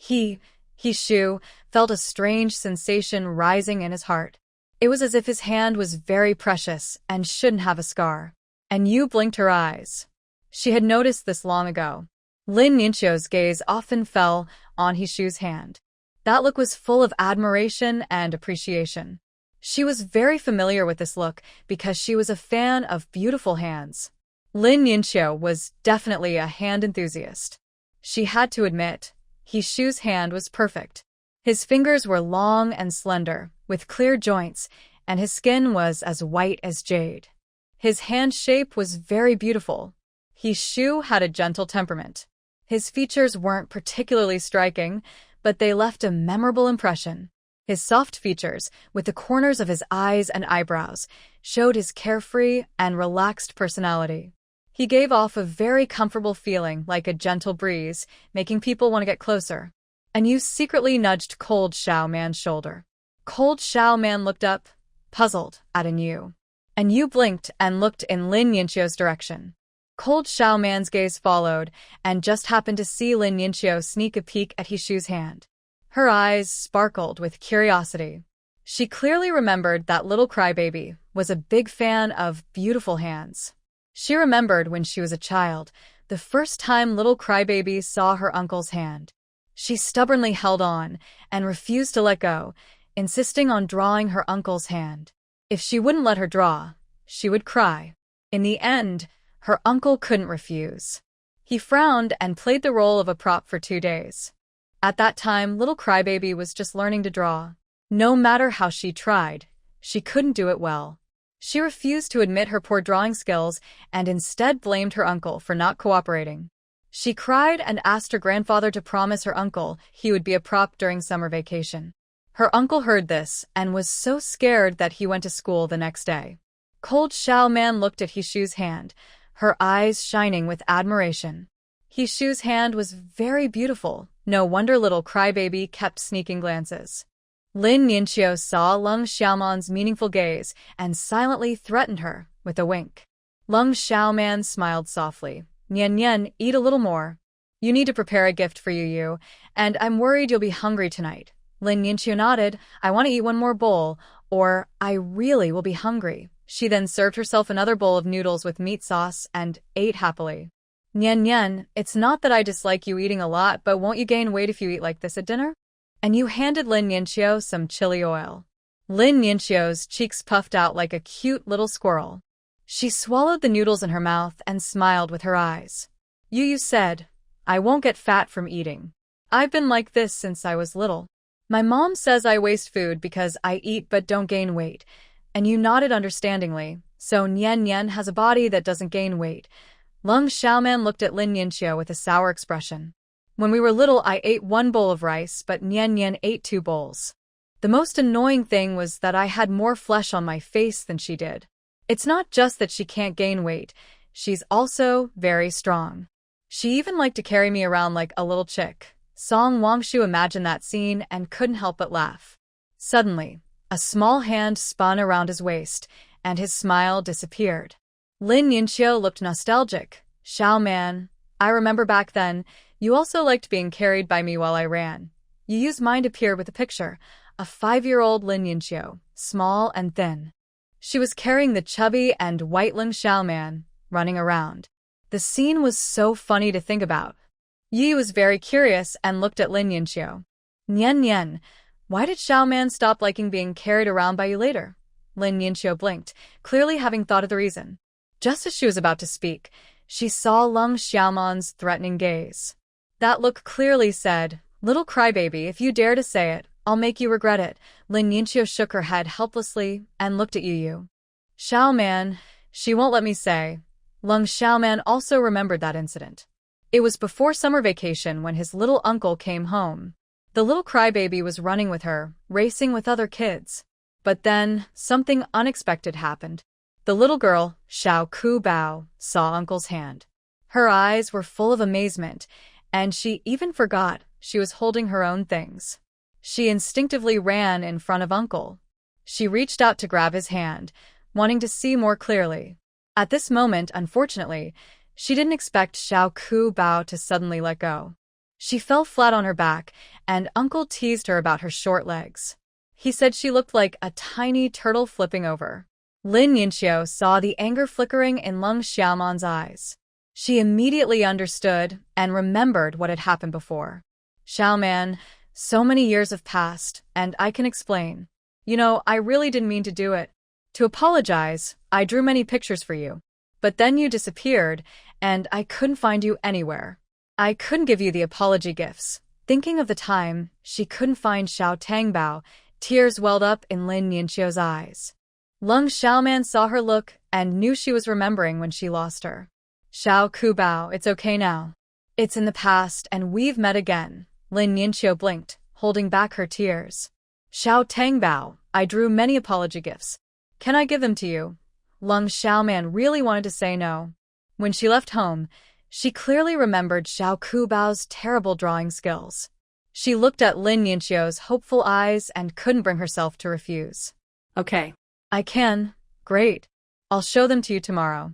S1: Hishu felt a strange sensation rising in his heart. It was as if his hand was very precious and shouldn't have a scar. And Yu blinked her eyes. She had noticed this long ago. Lin Yinqiu's gaze often fell on Hishu's hand. That look was full of admiration and appreciation. She was very familiar with this look because she was a fan of beautiful hands. Lin Yinqiu was definitely a hand enthusiast. She had to admit, Hishu's hand was perfect. His fingers were long and slender, with clear joints, and his skin was as white as jade. His hand shape was very beautiful. Hishu had a gentle temperament. His features weren't particularly striking, but they left a memorable impression. His soft features, with the corners of his eyes and eyebrows, showed his carefree and relaxed personality. He gave off a very comfortable feeling like a gentle breeze, making people want to get closer. And Yu secretly nudged Cold Xiaoman's shoulder. Cold Xiaoman looked up, puzzled, at Yu. And Yu blinked and looked in Lin Yinqiu's direction. Cold Xiaoman's gaze followed, and just happened to see Lin Yinqiu sneak a peek at Hishu's hand. Her eyes sparkled with curiosity. She clearly remembered that little crybaby was a big fan of beautiful hands. She remembered when she was a child, the first time little crybaby saw her uncle's hand. She stubbornly held on and refused to let go, insisting on drawing her uncle's hand. If she wouldn't let her draw, she would cry. In the end, her uncle couldn't refuse. He frowned and played the role of a prop for 2 days. At that time, little crybaby was just learning to draw. No matter how she tried, she couldn't do it well. She refused to admit her poor drawing skills and instead blamed her uncle for not cooperating. She cried and asked her grandfather to promise her uncle he would be a prop during summer vacation. Her uncle heard this and was so scared that he went to school the next day. Cold Xiaoman looked at Hishu's hand, her eyes shining with admiration. Hishu's hand was very beautiful. No wonder little crybaby kept sneaking glances. Lin Yinqiu saw Lung Xiaoman's meaningful gaze and silently threatened her with a wink. Lung Xiaoman smiled softly. Nian Nian, eat a little more. You need to prepare a gift for Yu, and I'm worried you'll be hungry tonight. Lin Yinxiu nodded. I want to eat one more bowl, or I really will be hungry. She then served herself another bowl of noodles with meat sauce and ate happily. Nian Nian, it's not that I dislike you eating a lot, but won't you gain weight if you eat like this at dinner? And you handed Lin Yinxiu some chili oil. Lin Yinxiu's cheeks puffed out like a cute little squirrel. She swallowed the noodles in her mouth and smiled with her eyes. You said, I won't get fat from eating. I've been like this since I was little. My mom says I waste food because I eat but don't gain weight, and you nodded understandingly, so Nian Nian has a body that doesn't gain weight. Lung Xiaoman looked at Lin Yinxiu with a sour expression. When we were little, I ate one bowl of rice, but Nian Nian ate 2 bowls. The most annoying thing was that I had more flesh on my face than she did. It's not just that she can't gain weight, she's also very strong. She even liked to carry me around like a little chick. Song Wangshu imagined that scene and couldn't help but laugh. Suddenly, a small hand spun around his waist, and his smile disappeared. Lin Yinxiu looked nostalgic. Xiaoman, I remember back then, you also liked being carried by me while I ran. You used mine to appear with a picture, a 5-year-old Lin Yinxiu, small and thin. She was carrying the chubby and white Lin Xiaoman, running around. The scene was so funny to think about. Yi was very curious and looked at Lin Yinxiu. Nian Nian, why did Xiaoman stop liking being carried around by you later? Lin Yinxiu blinked, clearly having thought of the reason. Just as she was about to speak, she saw Lung Xiaoman's threatening gaze. That look clearly said, little crybaby, if you dare to say it, I'll make you regret it. Lin Yinxiu shook her head helplessly and looked at Yu. Xiaoman, she won't let me say. Lung Xiaoman also remembered that incident. It was before summer vacation when his little uncle came home. The little crybaby was running with her, racing with other kids. But then, something unexpected happened. The little girl, Xiao Ku Bao, saw Uncle's hand. Her eyes were full of amazement, and she even forgot she was holding her own things. She instinctively ran in front of Uncle. She reached out to grab his hand, wanting to see more clearly. At this moment, unfortunately, she didn't expect Xiao Ku Bao to suddenly let go. She fell flat on her back, and Uncle teased her about her short legs. He said she looked like a tiny turtle flipping over. Lin Yinxiu saw the anger flickering in Lung Xiaoman's eyes. She immediately understood and remembered what had happened before. Xiaoman, so many years have passed, and I can explain. I really didn't mean to do it. To apologize, I drew many pictures for you. But then you disappeared, and I couldn't find you anywhere. I couldn't give you the apology gifts. Thinking of the time she couldn't find Xiao Tangbao, tears welled up in Lin Yinxiu's eyes. Lung Xiaoman saw her look and knew she was remembering when she lost her. Xiao Ku Bao, it's okay now. It's in the past and we've met again. Lin Yinxiu blinked, holding back her tears. Xiao Tangbao, I drew many apology gifts. Can I give them to you? Lung Xiaoman really wanted to say no. When she left home, she clearly remembered Xiao Ku Bao's terrible drawing skills. She looked at Lin Yinxiu's hopeful eyes and couldn't bring herself to refuse.
S2: Okay.
S1: I can. Great. I'll show them to you tomorrow.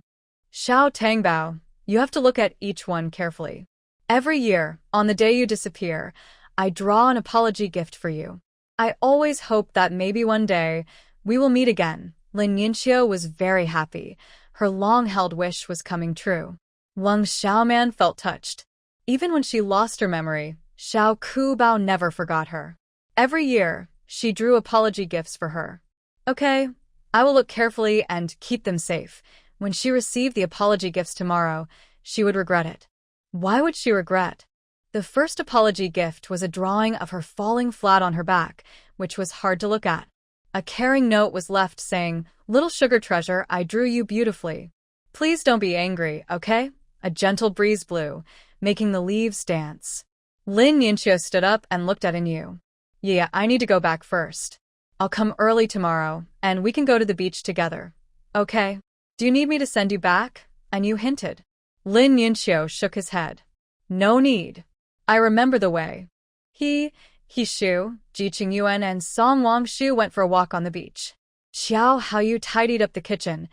S1: Xiao Tangbao, you have to look at each one carefully. Every year, on the day you disappear, I draw an apology gift for you. I always hope that maybe one day we will meet again. Lin Yinxiu was very happy. Her long-held wish was coming true. Lung Xiaoman felt touched. Even when she lost her memory, Xiao Ku Bao never forgot her. Every year, she drew apology gifts for her. Okay, I will look carefully and keep them safe. When she received the apology gifts tomorrow, she would regret it. Why would she regret? The first apology gift was a drawing of her falling flat on her back, which was hard to look at. A caring note was left saying, "Little sugar treasure, I drew you beautifully. Please don't be angry, okay?" A gentle breeze blew, making the leaves dance. Lin Yinxiu stood up and looked at Yu. Yeah, I need to go back first. I'll come early tomorrow, and we can go to the beach together. Okay? Do you need me to send you back? Yu hinted. Lin Yinxiu shook his head. No need. I remember the way. He, Shu, Ji Qingyuan and Song Wangshu went for a walk on the beach. Xiao Haoyu tidied up the kitchen,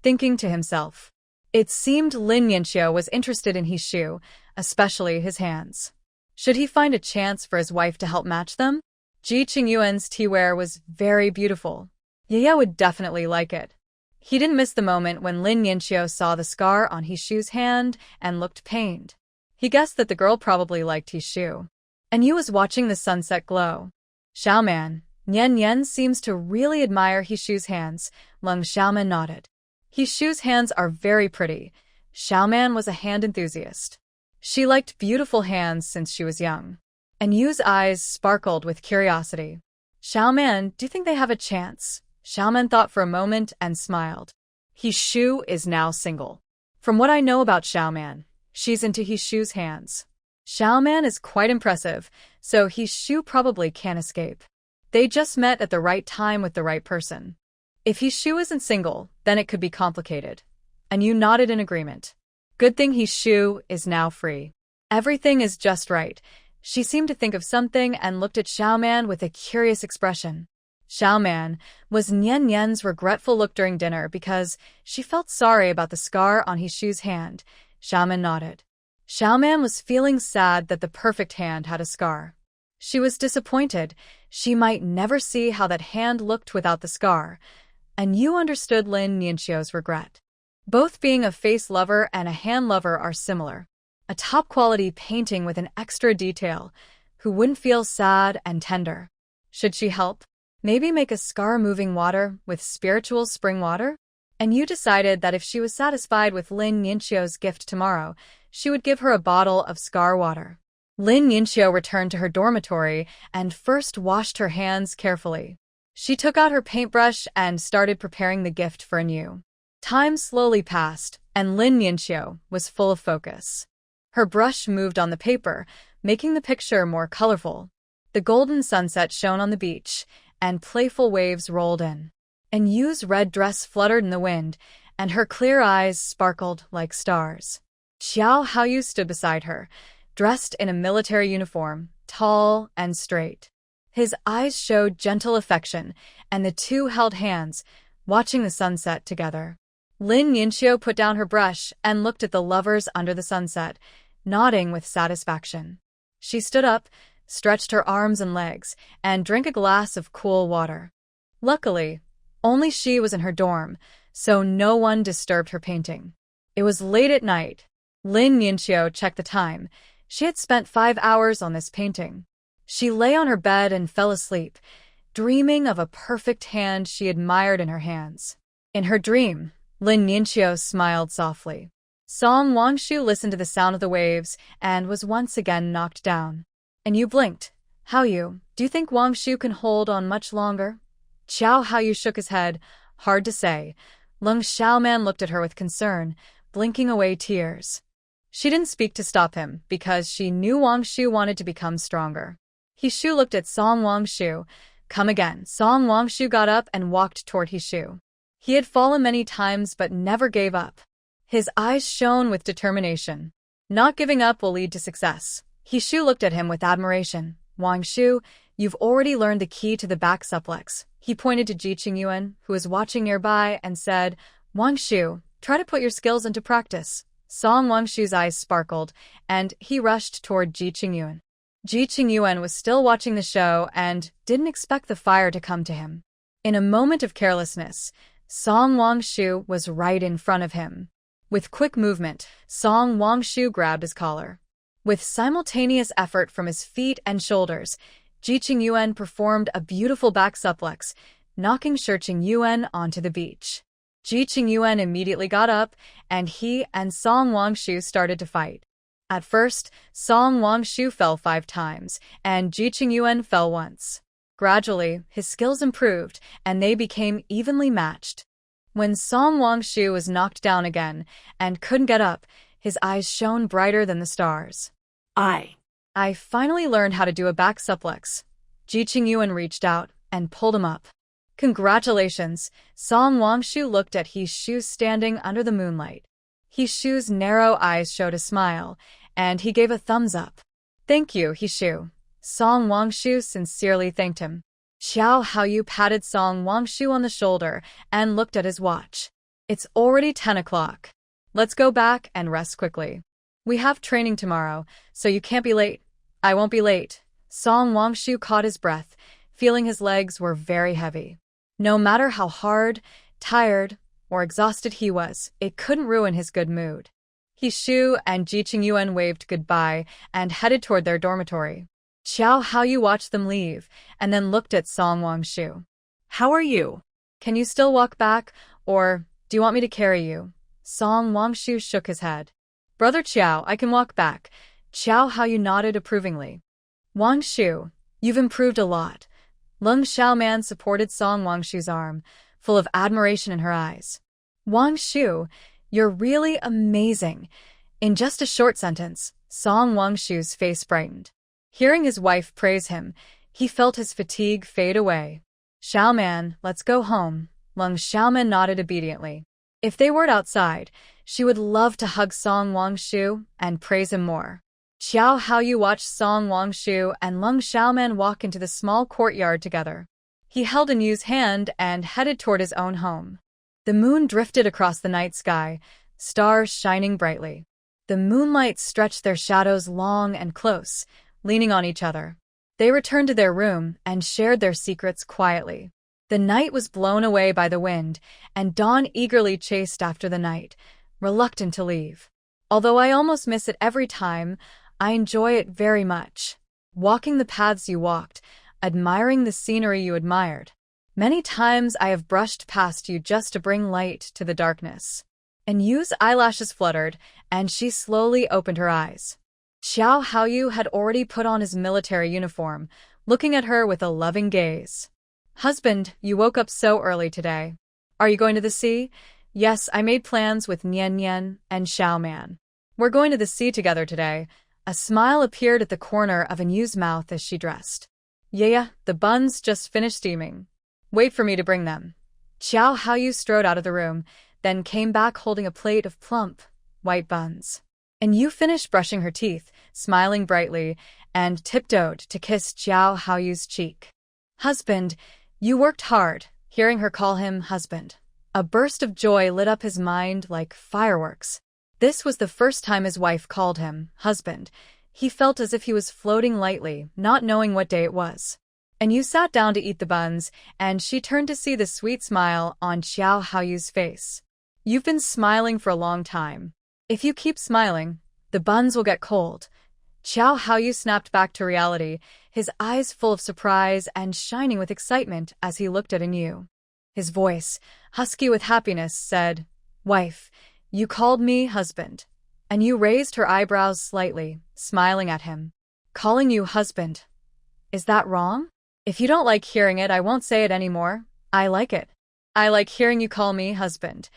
S1: thinking to himself. It seemed Lin Yinxiu was interested in Shu, especially his hands. Should he find a chance for his wife to help match them? Ji Qingyuan's teaware was very beautiful. Yaya would definitely like it. He didn't miss the moment when Lin Yinxiu saw the scar on Hishu's hand and looked pained. He guessed that the girl probably liked Hishu. And Yu was watching the sunset glow. Xiaoman, Nian Yan seems to really admire Hishu's hands. Lung Xiaoman nodded. Hishu's hands are very pretty. Xiaoman was a hand enthusiast. She liked beautiful hands since she was young. And Yu's eyes sparkled with curiosity. Xiaoman, do you think they have a chance? Xiaoman thought for a moment and smiled. Hishu is now single. From what I know about Xiaoman, she's into Hishu's hands. Xiaoman is quite impressive, so Hishu probably can't escape. They just met at the right time with the right person. If Hishu isn't single, then it could be complicated. And Yu nodded in agreement. Good thing Hishu is now free. Everything is just right. She seemed to think of something and looked at Xiaoman with a curious expression. Xiaoman was Nian Yan's regretful look during dinner because she felt sorry about the scar on Hishu's hand. Xiaoman nodded. Xiaoman was feeling sad that the perfect hand had a scar. She was disappointed. She might never see how that hand looked without the scar. And Yu understood Lin Yinxiu's regret. Both being a face lover and a hand lover are similar. A top-quality painting with an extra detail. Who wouldn't feel sad and tender? Should she help? Maybe make a scar-moving water with spiritual spring water? And Yu decided that if she was satisfied with Lin Yinxiu's gift tomorrow, she would give her a bottle of scar water. Lin Yinxiu returned to her dormitory and first washed her hands carefully. She took out her paintbrush and started preparing the gift for Yu. Time slowly passed, and Lin Yinxiu was full of focus. Her brush moved on the paper, making the picture more colorful. The golden sunset shone on the beach, and playful waves rolled in. And Yu's red dress fluttered in the wind, and her clear eyes sparkled like stars. Xiao Haoyu stood beside her, dressed in a military uniform, tall and straight. His eyes showed gentle affection, and the two held hands, watching the sunset together. Lin Yinxiu put down her brush and looked at the lovers under the sunset, nodding with satisfaction. She stood up, stretched her arms and legs, and drank a glass of cool water. Luckily, only she was in her dorm, so no one disturbed her painting. It was late at night. Lin Yinxiu checked the time. She had spent 5 hours on this painting. She lay on her bed and fell asleep, dreaming of a perfect hand she admired in her hands. In her dream, Lin Yinxiu smiled softly. Song Wangshu listened to the sound of the waves and was once again knocked down. And Yu blinked. Haoyu, do you think Wangshu can hold on much longer? Xiao Haoyu shook his head. Hard to say. Lung Xiaoman looked at her with concern, blinking away tears. She didn't speak to stop him because she knew Wangshu wanted to become stronger. Hishu looked at Song Wangshu. Come again. Song Wangshu got up and walked toward Hishu. He had fallen many times but never gave up. His eyes shone with determination. Not giving up will lead to success. Hishu looked at him with admiration. Wangshu, you've already learned the key to the back suplex. He pointed to Ji Qingyuan, who was watching nearby, and said, Wangshu, try to put your skills into practice. Song Wangshu's eyes sparkled, and he rushed toward Ji Qingyuan. Ji Qingyuan was still watching the show and didn't expect the fire to come to him. In a moment of carelessness, Song Wangshu was right in front of him. With quick movement, Song Wangshu grabbed his collar. With simultaneous effort from his feet and shoulders, Ji Qingyuan performed a beautiful back suplex, knocking Shi Qingyuan onto the beach. Ji Qingyuan immediately got up, and he and Song Wangshu started to fight. At first, Song Wangshu fell 5 times, and Ji Qingyuan fell once. Gradually, his skills improved, and they became evenly matched. When Song Wangshu was knocked down again and couldn't get up, his eyes shone brighter than the stars. I finally learned how to do a back suplex. Ji Qingyuan reached out and pulled him up. Congratulations! Song Wangshu looked at Hishu standing under the moonlight. Hishu's narrow eyes showed a smile, and he gave a thumbs up. Thank you, Hishu. Song Wangshu sincerely thanked him. Xiao Haoyu patted Song Wangshu on the shoulder and looked at his watch. It's already 10 o'clock. Let's go back and rest quickly. We have training tomorrow, so you can't be late. I won't be late. Song Wangshu caught his breath. feeling his legs were very heavy. No matter how hard, tired, or exhausted he was, it couldn't ruin his good mood. Shu and Ji Qingyuan waved goodbye and headed toward their dormitory. Xiao Haoyu watched them leave and then looked at Song Wangshu.
S2: How are you?
S1: Can you still walk back, or do you want me to carry you? Song Wangshu shook his head. Brother Qiao, I can walk back. Xiao Haoyu nodded approvingly. Wangshu, you've improved a lot. Lung Xiaoman supported Song Wangshu's arm, full of admiration in her eyes. Wangshu, you're really amazing. In just a short sentence, Song Wangshu's face brightened. Hearing his wife praise him, he felt his fatigue fade away. Xiaoman, let's go home. Lung Xiaoman nodded obediently. If they weren't outside, she would love to hug Song Wangshu and praise him more. Xiao Haoyu watched Song Wangshu and Lung Xiaoman walk into the small courtyard together. He held Anyu's hand and headed toward his own home. The moon drifted across the night sky, stars shining brightly. The moonlight stretched their shadows long and close, leaning on each other. They returned to their room and shared their secrets quietly. The night was blown away by the wind, and dawn eagerly chased after the night, reluctant to leave. Although I almost miss it every time, I enjoy it very much. Walking the paths you walked, admiring the scenery you admired. Many times I have brushed past you just to bring light to the darkness. Anyu's eyelashes fluttered, and she slowly opened her eyes. Xiao Haoyu had already put on his military uniform, looking at her with a loving gaze. Husband, you woke up so early today. Are you going to the sea? Yes, I made plans with Nian Nian and Xiaoman. We're going to the sea together today. A smile appeared at the corner of Anyu's mouth as she dressed. Yeah, the buns just finished steaming. Wait for me to bring them. Xiao Haoyu strode out of the room, then came back holding a plate of plump, white buns. Anyu finished brushing her teeth, smiling brightly, and tiptoed to kiss Xiao Haoyu's cheek. Husband, you worked hard, hearing her call him husband. A burst of joy lit up his mind like fireworks. This was the first time his wife called him husband. He felt as if he was floating lightly, not knowing what day it was. Anyu sat down to eat the buns, and she turned to see the sweet smile on Xiao Haoyu's face. You've been smiling for a long time. If you keep smiling, the buns will get cold. Xiao Haoyu snapped back to reality, his eyes full of surprise and shining with excitement as he looked at Anyu. His voice, husky with happiness, said, Wife, you called me husband. Anyu raised her eyebrows slightly, smiling at him. Calling you husband. Is that wrong? If you don't like hearing it, I won't say it anymore. I like it. I like hearing you call me husband.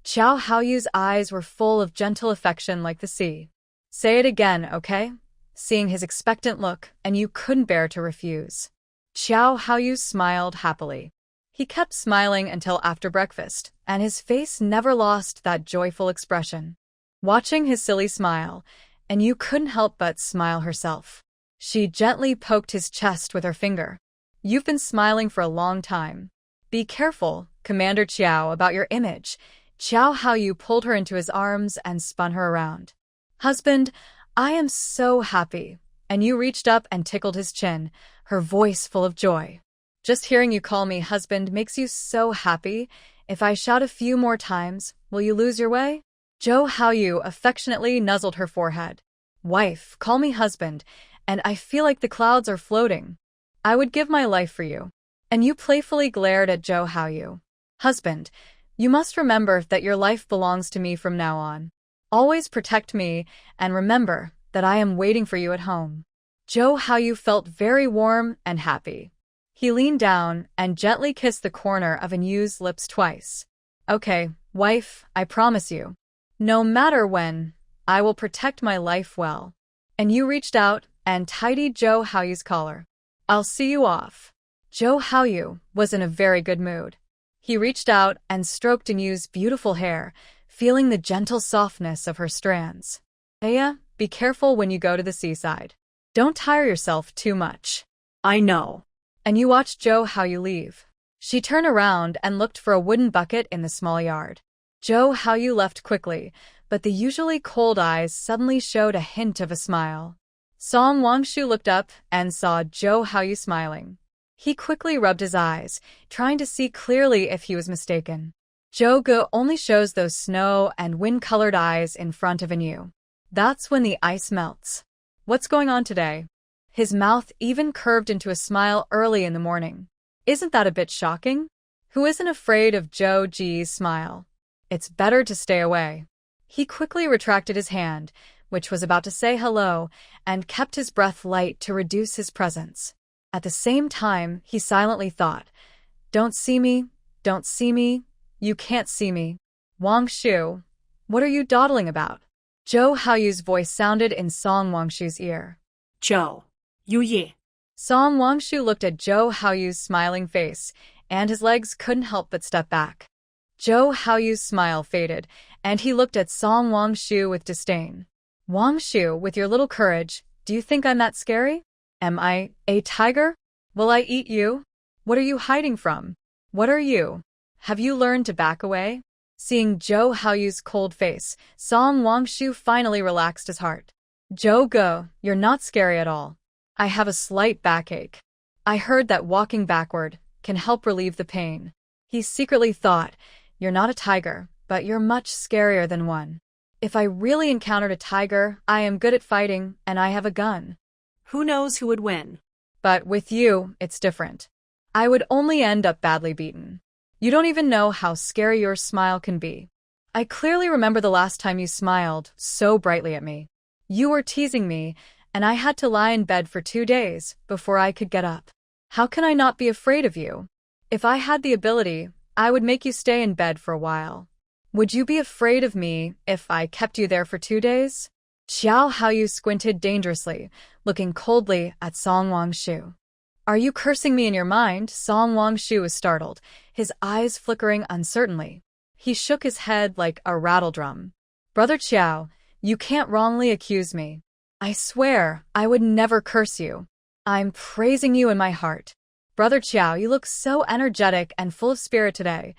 S1: Xiao Haoyu's eyes were full of gentle affection like the sea. Say it again, okay? Seeing his expectant look, Anyu couldn't bear to refuse. Xiao Haoyu smiled happily. He kept smiling until after breakfast, and his face never lost that joyful expression. Watching his silly smile, Anyu couldn't help but smile herself. She gently poked his chest with her finger. You've been smiling for a long time. Be careful, Commander Qiao, about your image. Xiao Haoyu pulled her into his arms and spun her around. Husband, I am so happy. Anyu reached up and tickled his chin, her voice full of joy. Just hearing you call me husband makes you so happy. If I shout a few more times, will you lose your way? Zhou Haoyu affectionately nuzzled her forehead. Wife, call me husband, and I feel like the clouds are floating. I would give my life for you. Anyu playfully glared at Zhou Haoyu. Husband, you must remember that your life belongs to me from now on. Always protect me, and remember that I am waiting for you at home. Zhou Haoyu felt very warm and happy. He leaned down and gently kissed the corner of Anyu's lips twice. Okay, wife, I promise you. No matter when, I will protect my life well. Anyu reached out and tidied Zhou Haoyu's collar. I'll see you off. Zhou Haoyu was in a very good mood. He reached out and stroked Anyu's beautiful hair, feeling the gentle softness of her strands. Aya, be careful when you go to the seaside. Don't tire yourself too much.
S2: I know.
S1: Anyu watched Zhou Haoyu leave. She turned around and looked for a wooden bucket in the small yard. Zhou Haoyu left quickly, but the usually cold eyes suddenly showed a hint of a smile. Song Wangshu looked up and saw Zhou Haoyu smiling. He quickly rubbed his eyes, trying to see clearly if he was mistaken. Zhou only shows those snow and wind-colored eyes in front of an U. That's when the ice melts. What's going on today? His mouth even curved into a smile early in the morning. Isn't that a bit shocking? Who isn't afraid of Zhou Ji's smile? It's better to stay away. He quickly retracted his hand, which was about to say hello, and kept his breath light to reduce his presence. At the same time, he silently thought, "Don't see me, don't see me, you can't see me. Wang Shu, what are you dawdling about?" Zhou Haoyu's voice sounded in Song Wangshu's ear.
S2: Zhou, Yu Yi.
S1: Song Wangshu looked at Zhou Haoyu's smiling face, and his legs couldn't help but step back. Zhou Haoyu's smile faded, and he looked at Song Wangshu with disdain. "Wangshu, with your little courage, do you think I'm that scary? Am I a tiger? Will I eat you? What are you hiding from? What are you? Have you learned to back away?" Seeing Zhou Haoyu's cold face, Song Wangshu finally relaxed his heart. "Zhou, you're not scary at all. I have a slight backache. I heard that walking backward can help relieve the pain." He secretly thought, "You're not a tiger, but you're much scarier than one. If I really encountered a tiger, I am good at fighting, and I have a gun.
S2: Who knows who would win?
S1: But with you, it's different. I would only end up badly beaten. You don't even know how scary your smile can be. I clearly remember the last time you smiled so brightly at me. You were teasing me, and I had to lie in bed for 2 days before I could get up. How can I not be afraid of you? If I had the ability, I would make you stay in bed for a while. Would you be afraid of me if I kept you there for 2 days?" Xiao Haoyu squinted dangerously, looking coldly at Song Wangshu. "Are you cursing me in your mind?" Song Wangshu was startled, his eyes flickering uncertainly. He shook his head like a rattledrum. "Brother Qiao, you can't wrongly accuse me. I swear I would never curse you. I'm praising you in my heart. Brother Qiao, you look so energetic and full of spirit today."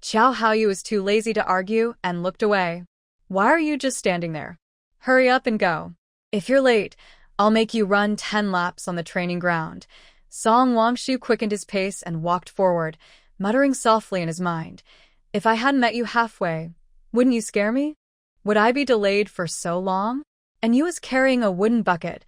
S1: Xiao Haoyu was too lazy to argue and looked away. "Why are you just standing there? Hurry up and go. If you're late, I'll make you run 10 laps on the training ground." Song Wangshu quickened his pace and walked forward, muttering softly in his mind, "If I hadn't met you halfway, wouldn't you scare me? Would I be delayed for so long?" And you was carrying a wooden bucket,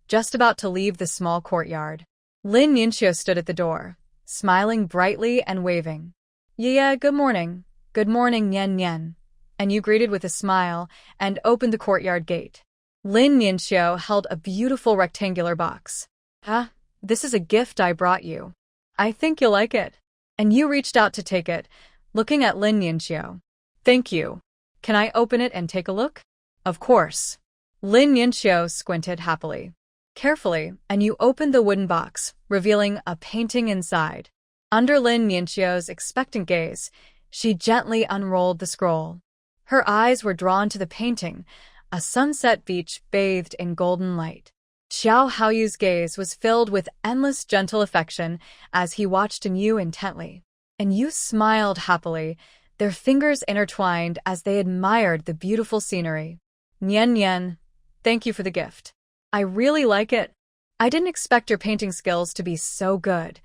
S1: just about to leave the small courtyard. Lin Yinxiu stood at the door, smiling brightly and waving. "Yeah, good morning. Good morning, Nian Nian." And you greeted with a smile and opened the courtyard gate. Lin Yinxiu held a beautiful rectangular box. "Ah, this is a gift I brought you. I think you'll like it." And you reached out to take it, looking at Lin Yinxiu. "Thank you. Can I open it and take a look?" "Of course." Lin Yinxiu squinted happily. Carefully, and you opened the wooden box, revealing a painting inside. Under Lin Yinxiu's expectant gaze, she gently unrolled the scroll. Her eyes were drawn to the painting, a sunset beach bathed in golden light. Xiao Haoyu's gaze was filled with endless gentle affection as he watched Yu intently. And Yu smiled happily, their fingers intertwined as they admired the beautiful scenery. "Nian Nian, thank you for the gift. I really like it. I didn't expect your painting skills to be so good."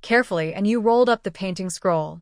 S1: Carefully, and you rolled up the painting scroll.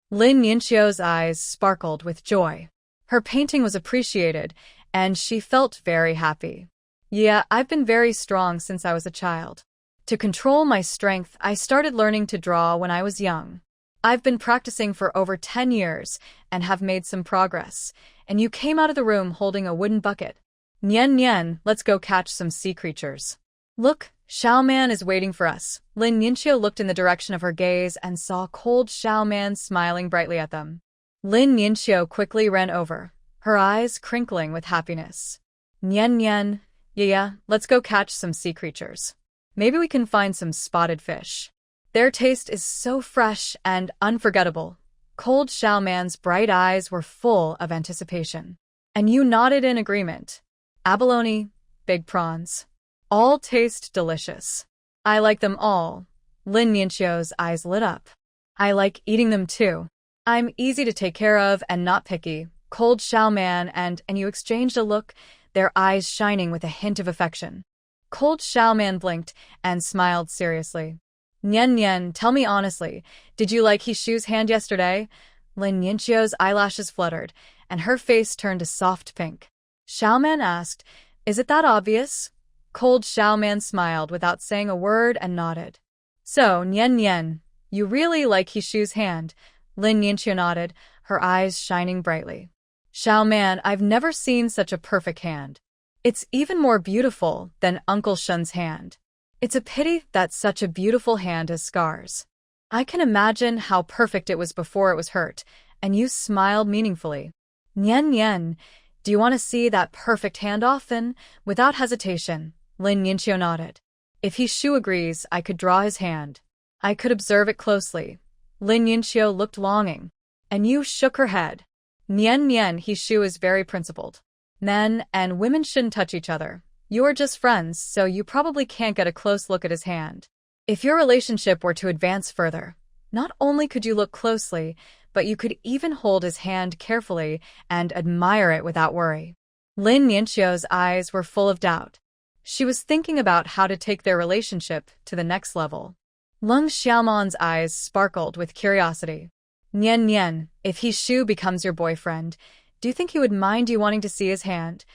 S1: Lin Yinxiu's eyes sparkled with joy. Her painting was appreciated, and she felt very happy. "Yeah, I've been very strong since I was a child. To control my strength, I started learning to draw when I was young. I've been practicing for over 10 years and have made some progress." And you came out of the room holding a wooden bucket. "Nian Nian, let's go catch some sea creatures. Look, Xiaoman is waiting for us." Lin Yinxiu looked in the direction of her gaze and saw cold Xiaoman smiling brightly at them. Lin Yinxiu quickly ran over, her eyes crinkling with happiness. "Nian Nian, yeah, let's go catch some sea creatures. Maybe we can find some spotted fish. Their taste is so fresh and unforgettable." Cold Xiaoman's bright eyes were full of anticipation. And you nodded in agreement. "Abalone, big prawns. All taste delicious. I like them all." Lin Yinxiu's eyes lit up. "I like eating them too. I'm easy to take care of and not picky." Cold Xiaoman and you exchanged a look, their eyes shining with a hint of affection. Cold Xiaoman blinked and smiled seriously. Nian Nian, tell me honestly, did you like Hishu's hand yesterday? Lin Yinchio's eyelashes fluttered, and her face turned a soft pink. Xiaoman asked, is it that obvious? Cold Xiaoman smiled without saying a word and nodded. So, Nian Nian, you really like Hishu's hand? Lin Yinchio nodded, her eyes shining brightly. Xiaoman, I've never seen such a perfect hand. It's even more beautiful than Uncle Shun's hand. It's a pity that such a beautiful hand has scars. I can imagine how perfect it was before it was hurt, and you smiled meaningfully. Nian Nian, do you want to see that perfect hand often? Without hesitation, Lin Yinchio nodded. If Hishu agrees, I could draw his hand. I could observe it closely. Lin Yinchio looked longing, and Yu shook her head. Nian Nian, Hishu is very principled. Men and women shouldn't touch each other. You're just friends, so you probably can't get a close look at his hand. If your relationship were to advance further, not only could you look closely, but you could even hold his hand carefully and admire it without worry. Lin Yinchio's eyes were full of doubt. She was thinking about how to take their relationship to the next level. Lung Xiaoman's eyes sparkled with curiosity. Nian Nian, if Hishu becomes your boyfriend, do you think he would mind you wanting to see his hand?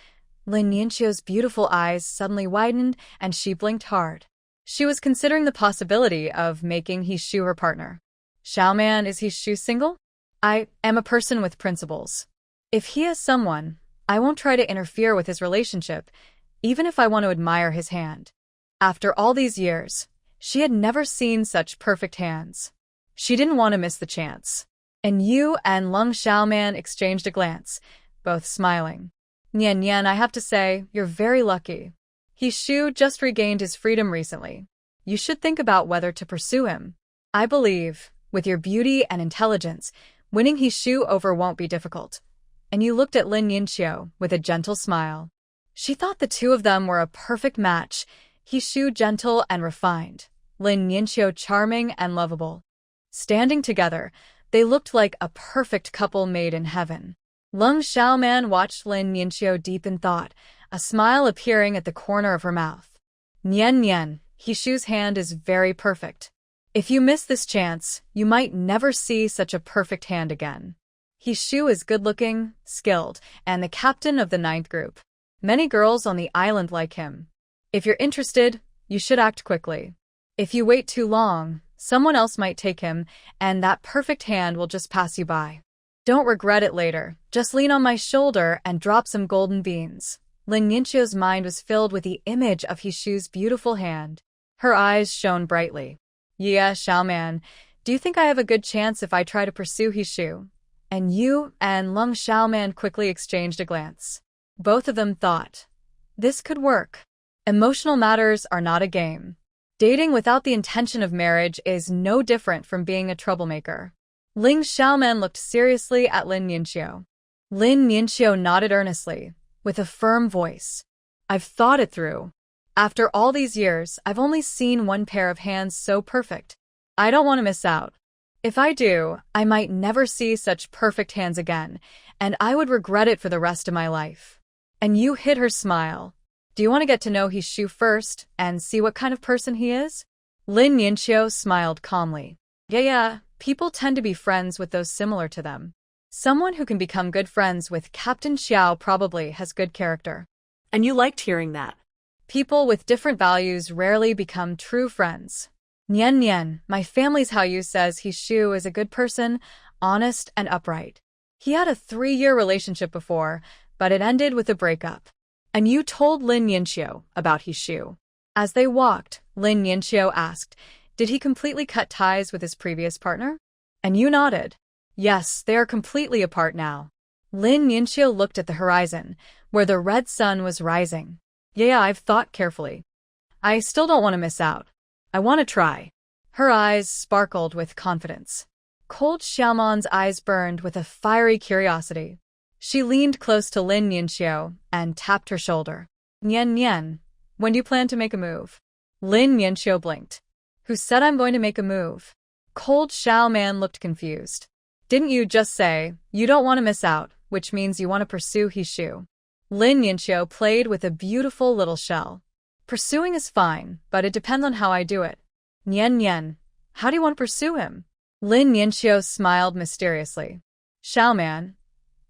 S1: Lin Yinchio's beautiful eyes suddenly widened and she blinked hard. She was considering the possibility of making Hishu her partner. Xiaoman, is Hishu single? I am a person with principles. If he has someone, I won't try to interfere with his relationship, even if I want to admire his hand. After all these years, she had never seen such perfect hands. She didn't want to miss the chance. And Yu and Lung Xiaoman exchanged a glance, both smiling. Nian Nian, I have to say, you're very lucky. Hishu just regained his freedom recently. You should think about whether to pursue him. I believe, with your beauty and intelligence, winning Hishu over won't be difficult. And you looked at Lin Yinchio with a gentle smile. She thought the two of them were a perfect match, Hishu gentle and refined, Lin Yinchio charming and lovable. Standing together, they looked like a perfect couple made in heaven. Lung Xiaoman watched Lin Yinchio deep in thought, a smile appearing at the corner of her mouth. Nian Nian, Hishu's hand is very perfect. If you miss this chance, you might never see such a perfect hand again. Hishu is good-looking, skilled, and the captain of the 9th group. Many girls on the island like him. If you're interested, you should act quickly. If you wait too long, someone else might take him, and that perfect hand will just pass you by. Don't regret it later. Just lean on my shoulder and drop some golden beans. Lin Yinchio's mind was filled with the image of Hishu's beautiful hand. Her eyes shone brightly. Yeah, Xiaoman, do you think I have a good chance if I try to pursue Hishu? And Yu and Lung Xiaoman quickly exchanged a glance. Both of them thought, this could work. Emotional matters are not a game. Dating without the intention of marriage is no different from being a troublemaker. Ling Xiaoman looked seriously at Lin Yinchio. Lin Yinchio nodded earnestly, with a firm voice. I've thought it through. After all these years, I've only seen one pair of hands so perfect. I don't want to miss out. If I do, I might never see such perfect hands again, and I would regret it for the rest of my life. And you hid her smile. Do you want to get to know Hishu first and see what kind of person he is? Lin Yinchio smiled calmly. Yeah, people tend to be friends with those similar to them. Someone who can become good friends with Captain Xiao probably has good character.
S2: And you liked hearing that.
S1: People with different values rarely become true friends. Nian Nian, my family's Haoyu says Hishu is a good person, honest and upright. He had a 3-year relationship before, but it ended with a breakup. And you told Lin Yinchio about Hishu. As they walked, Lin Yinchio asked, did he completely cut ties with his previous partner? And you nodded. Yes, they are completely apart now. Lin Yinchio looked at the horizon, where the red sun was rising. Yeah, I've thought carefully. I still don't want to miss out. I want to try. Her eyes sparkled with confidence. Cold Xiaoman's eyes burned with a fiery curiosity. She leaned close to Lin Yinchio and tapped her shoulder. Nian Nian, when do you plan to make a move? Lin Yinchio blinked. Who said I'm going to make a move? Cold Xiaoman looked confused. Didn't you just say, you don't want to miss out, which means you want to pursue Hishu? Lin Yinchio played with a beautiful little shell. Pursuing is fine, but it depends on how I do it. Nian Nian, how do you want to pursue him? Lin Yinxiu smiled mysteriously. Xiaoman,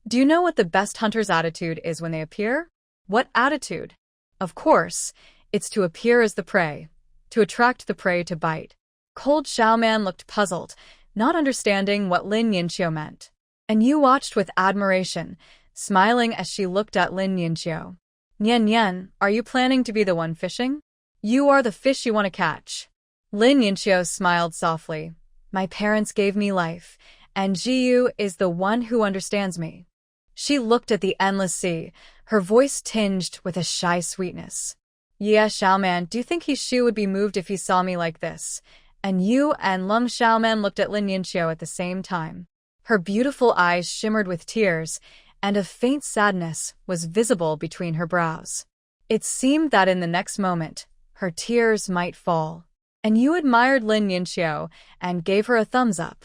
S1: do you know what the best hunter's attitude is when they appear? What attitude? Of course, it's to appear as the prey, to attract the prey to bite. Cold Xiaoman looked puzzled, not understanding what Lin Yinxiu meant. And Yu watched with admiration, smiling as she looked at Lin Yinxiu. Nian Nian, are you planning to be the one fishing? You are the fish you want to catch. Lin Yinxiu smiled softly. My parents gave me life, and Jiyu is the one who understands me. She looked at the endless sea, her voice tinged with a shy sweetness. Yeah, Xiaoman, do you think his shoe would be moved if he saw me like this? And Yu and Lung Xiaoman looked at Lin Yinxiu at the same time. Her beautiful eyes shimmered with tears, and a faint sadness was visible between her brows. It seemed that in the next moment, her tears might fall. And Yu admired Lin Yinxiu and gave her a thumbs up.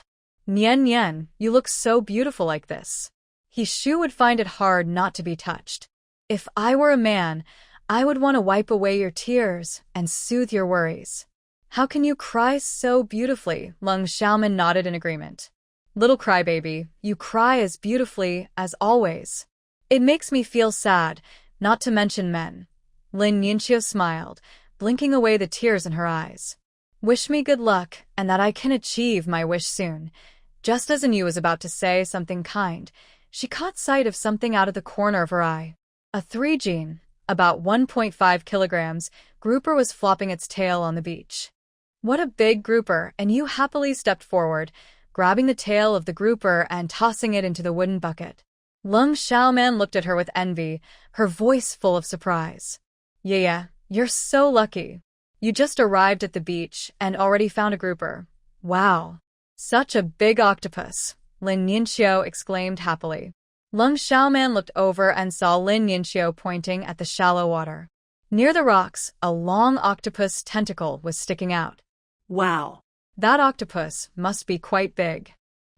S1: Nian Nian, you look so beautiful like this. He Shu would find it hard not to be touched. If I were a man, I would want to wipe away your tears and soothe your worries. How can you cry so beautifully? Lung Xiaoman nodded in agreement. Little crybaby, you cry as beautifully as always. It makes me feel sad, not to mention men. Lin Yinxiu smiled, blinking away the tears in her eyes. Wish me good luck and that I can achieve my wish soon. Just as Yu was about to say something kind, she caught sight of something out of the corner of her eye. A 3-gene, about 1.5 kilograms, grouper was flopping its tail on the beach. What a big grouper, and Yu happily stepped forward, grabbing the tail of the grouper and tossing it into the wooden bucket. Lung Xiaoman looked at her with envy, her voice full of surprise. Yeah, you're so lucky. You just arrived at the beach and already found a grouper. Wow. Such a big octopus, Lin Yinxiu exclaimed happily. Lung Xiaoman looked over and saw Lin Yinxiu pointing at the shallow water. Near the rocks, a long octopus tentacle was sticking out.
S2: Wow.
S1: That octopus must be quite big.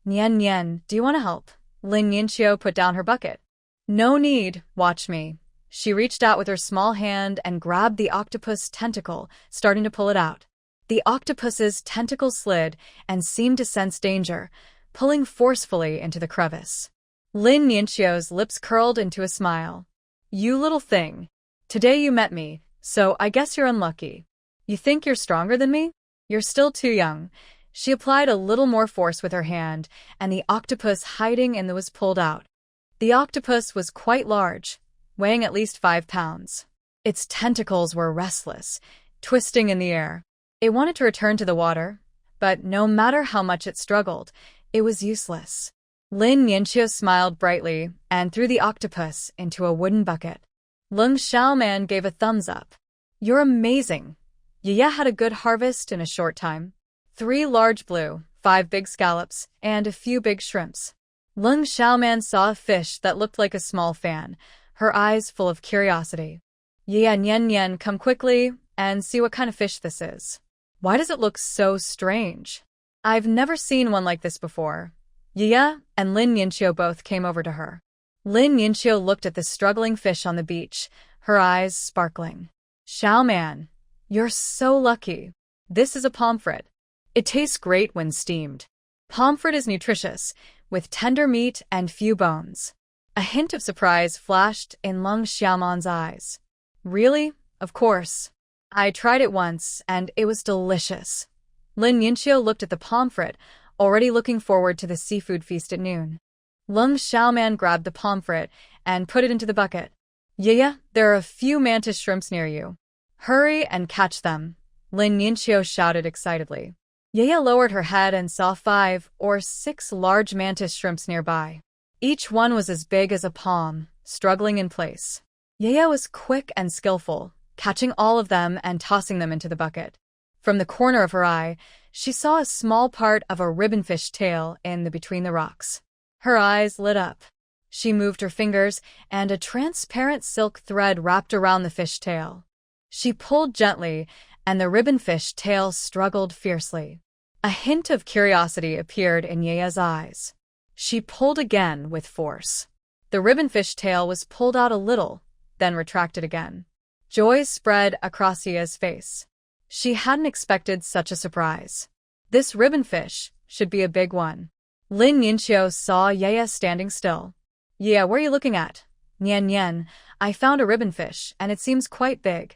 S1: Nian Nian, do you want to help? Lin Yinxiu put down her bucket. No need, watch me. She reached out with her small hand and grabbed the octopus tentacle, starting to pull it out. The octopus's tentacle slid and seemed to sense danger, pulling forcefully into the crevice. Lin Yinxiu's lips curled into a smile. You little thing. Today you met me, so I guess you're unlucky. You think you're stronger than me? You're still too young. She applied a little more force with her hand, and the octopus hiding in was pulled out. The octopus was quite large, weighing at least 5 pounds. Its tentacles were restless, twisting in the air. It wanted to return to the water, but no matter how much it struggled, it was useless. Lin Yinxiu smiled brightly and threw the octopus into a wooden bucket. Lung Xiaoman gave a thumbs up. You're amazing. Yaya had a good harvest in a short time. 3 large blue, 5 big scallops, and a few big shrimps. Lung Xiaoman saw a fish that looked like a small fan, her eyes full of curiosity. Yeah, Nian Nian, come quickly and see what kind of fish this is. Why does it look so strange? I've never seen one like this before. Yeah, and Lin Yinxiu both came over to her. Lin Yinxiu looked at the struggling fish on the beach, her eyes sparkling. Xiaoman, you're so lucky. This is a pomfret. It tastes great when steamed. Pomfret is nutritious, with tender meat and few bones. A hint of surprise flashed in Lung Xiaoman's eyes. Really? Of course. I tried it once, and it was delicious. Lin Yinxiu looked at the pomfret, already looking forward to the seafood feast at noon. Lung Xiaoman grabbed the pomfret and put it into the bucket. Yeah, there are a few mantis shrimps near you. Hurry and catch them, Lin Yinxiu shouted excitedly. Yaya lowered her head and saw 5 or 6 large mantis shrimps nearby. Each one was as big as a palm, struggling in place. Yaya was quick and skillful, catching all of them and tossing them into the bucket. From the corner of her eye, she saw a small part of a ribbonfish tail in between the rocks. Her eyes lit up. She moved her fingers, and a transparent silk thread wrapped around the fish tail. She pulled gently, and the ribbonfish tail struggled fiercely. A hint of curiosity appeared in Yaya's eyes. She pulled again with force. The ribbonfish tail was pulled out a little, then retracted again. Joy spread across Yaya's face. She hadn't expected such a surprise. This ribbon fish should be a big one. Lin Yinxiu saw Yaya standing still. Yeah, where are you looking at? Nian Nian, I found a ribbon fish, and it seems quite big,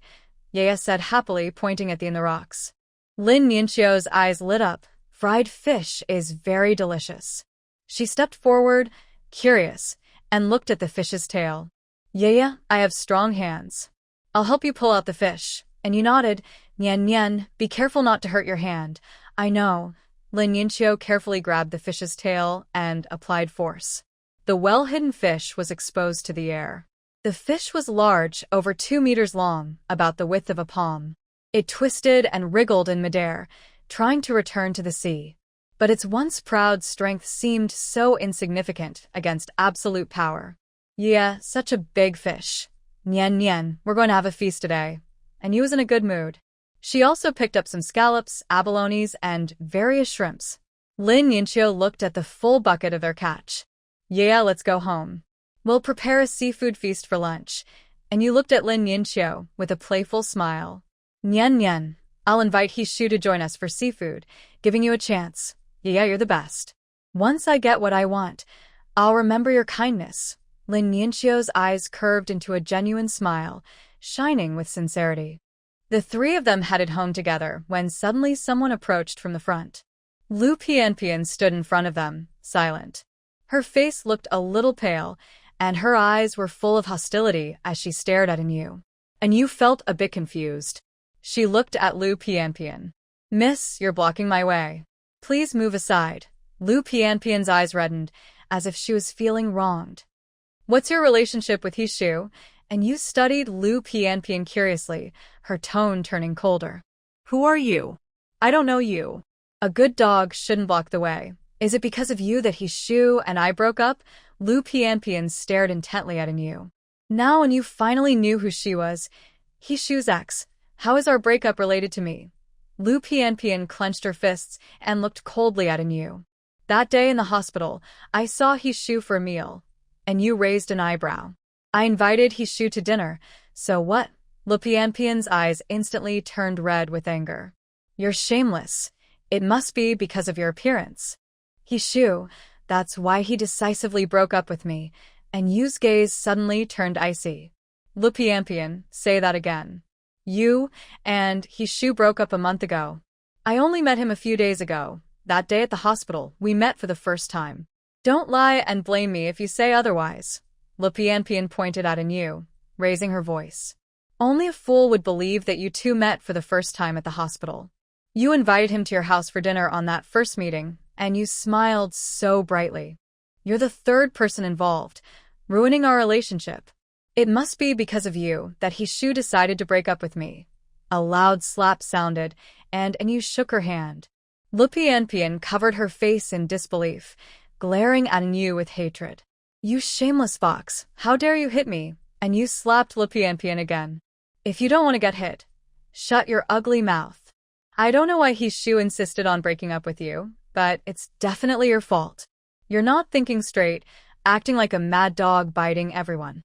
S1: Yaya said happily, pointing at the in the rocks. Lin Yinxiu's eyes lit up. Fried fish is very delicious. She stepped forward, curious, and looked at the fish's tail. Yaya, I have strong hands. I'll help you pull out the fish. And you nodded. Nian Nian, be careful not to hurt your hand. I know. Lin Yinxiu carefully grabbed the fish's tail and applied force. The well-hidden fish was exposed to the air. The fish was large, over 2 meters long, about the width of a palm. It twisted and wriggled in midair, trying to return to the sea. But its once proud strength seemed so insignificant against absolute power. Yeah, such a big fish. Nian Nian, we're going to have a feast today. And you was in a good mood. She also picked up some scallops, abalones, and various shrimps. Lin Yinxiu looked at the full bucket of their catch. Yeah, let's go home. We'll prepare a seafood feast for lunch. And you looked at Lin Yinxiu with a playful smile. Nian Nian, I'll invite Hishu to join us for seafood, giving you a chance. Yeah, you're the best. Once I get what I want, I'll remember your kindness. Lin Yinxiu's eyes curved into a genuine smile, shining with sincerity. The three of them headed home together when suddenly someone approached from the front. Lu Pianpian stood in front of them, silent. Her face looked a little pale, and her eyes were full of hostility as she stared at Anu. Anu felt a bit confused. She looked at Lu Pianpian. Miss, you're blocking my way. Please move aside. Lu Pianpian's eyes reddened, as if she was feeling wronged. What's your relationship with Hishu? And you studied Lu Pianpian curiously, her tone turning colder.
S2: Who are you?
S1: I don't know you. A good dog shouldn't block the way. Is it because of you that Hishu and I broke up? Lu Pianpian stared intently at Anu. Now Anu finally knew who she was. Hishu's ex. How is our breakup related to me? Lu Pianpian clenched her fists and looked coldly at Anu. That day in the hospital, I saw Hishu for a meal. And you raised an eyebrow. I invited Hishu to dinner, so what? Lu Pianpian's eyes instantly turned red with anger. You're shameless. It must be because of your appearance. Hishu, that's why he decisively broke up with me, and Yu's gaze suddenly turned icy. Lu Pianpian, say that again. You and Hishu broke up a month ago. I only met him a few days ago. That day at the hospital, we met for the first time. Don't lie and blame me if you say otherwise. Lu Pianpian pointed at Anu, raising her voice. Only a fool would believe that you two met for the first time at the hospital. You invited him to your house for dinner on that first meeting, and you smiled so brightly. You're the third person involved, ruining our relationship. It must be because of you that Hishu decided to break up with me. A loud slap sounded, and Anu shook her hand. Lu Pianpian covered her face in disbelief, glaring at Anu with hatred. You shameless fox, how dare you hit me? And you slapped Lu Pianpian again. If you don't want to get hit, shut your ugly mouth. I don't know why Hishu insisted on breaking up with you, but it's definitely your fault. You're not thinking straight, acting like a mad dog biting everyone.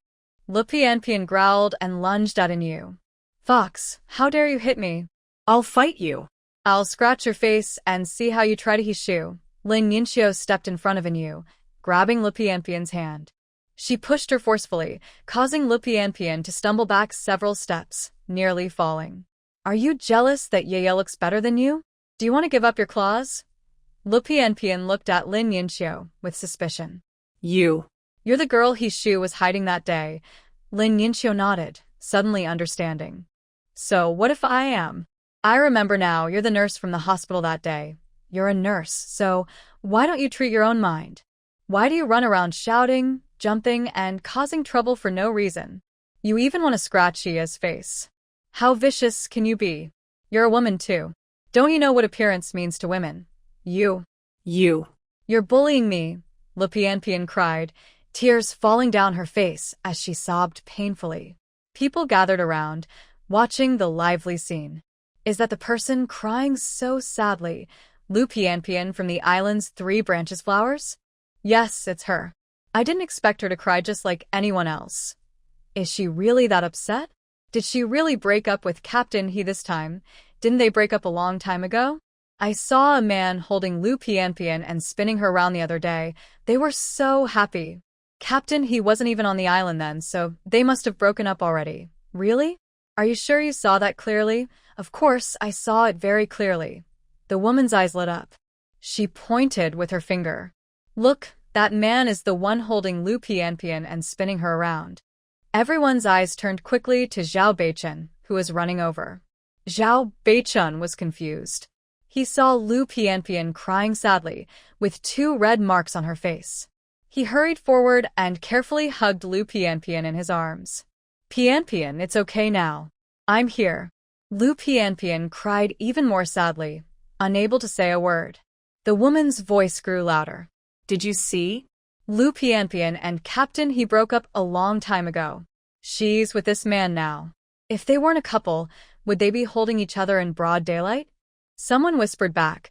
S1: Lu Pianpian growled and lunged at Anu. Fox, how dare you hit me?
S2: I'll fight you.
S1: I'll scratch your face and see how you try to Hishu. Lin Yinxiu stepped in front of Anu, grabbing Lu Pianpian's hand. She pushed her forcefully, causing Lu Pianpian to stumble back several steps, nearly falling. Are you jealous that Yaya looks better than you? Do you want to give up your claws? Lu Pianpian looked at Lin Yinxiu with suspicion.
S2: You're
S1: the girl Hishu was hiding that day. Lin Yinxiu nodded, suddenly understanding. So what if I am? I remember now, you're the nurse from the hospital that day. You're a nurse, so why don't you treat your own mind? Why do you run around shouting, jumping, and causing trouble for no reason? You even want to scratch Yaya's face. How vicious can you be? You're a woman too. Don't you know what appearance means to women? You're bullying me, Lu Pianpian cried, tears falling down her face as she sobbed painfully. People gathered around, watching the lively scene. Is that the person crying so sadly, Lu Pianpian from the island's 3 branches flowers? Yes, it's her. I didn't expect her to cry just like anyone else. Is she really that upset? Did she really break up with Captain He this time? Didn't they break up a long time ago? I saw a man holding Lu Pianpian and spinning her around the other day. They were so happy. Captain, he wasn't even on the island then, so they must have broken up already. Really? Are you sure you saw that clearly? Of course, I saw it very clearly. The woman's eyes lit up. She pointed with her finger. Look, that man is the one holding Lu Pianpian and spinning her around. Everyone's eyes turned quickly to Zhao Beichun, who was running over. Zhao Beichun was confused. He saw Lu Pianpian crying sadly, with 2 red marks on her face. He hurried forward and carefully hugged Lu Pianpian in his arms. Pianpian, it's okay now. I'm here. Lu Pianpian cried even more sadly, unable to say a word. The woman's voice grew louder.
S2: Did you see?
S1: Lu Pianpian and Captain he broke up a long time ago. She's with this man now. If they weren't a couple, would they be holding each other in broad daylight? Someone whispered back,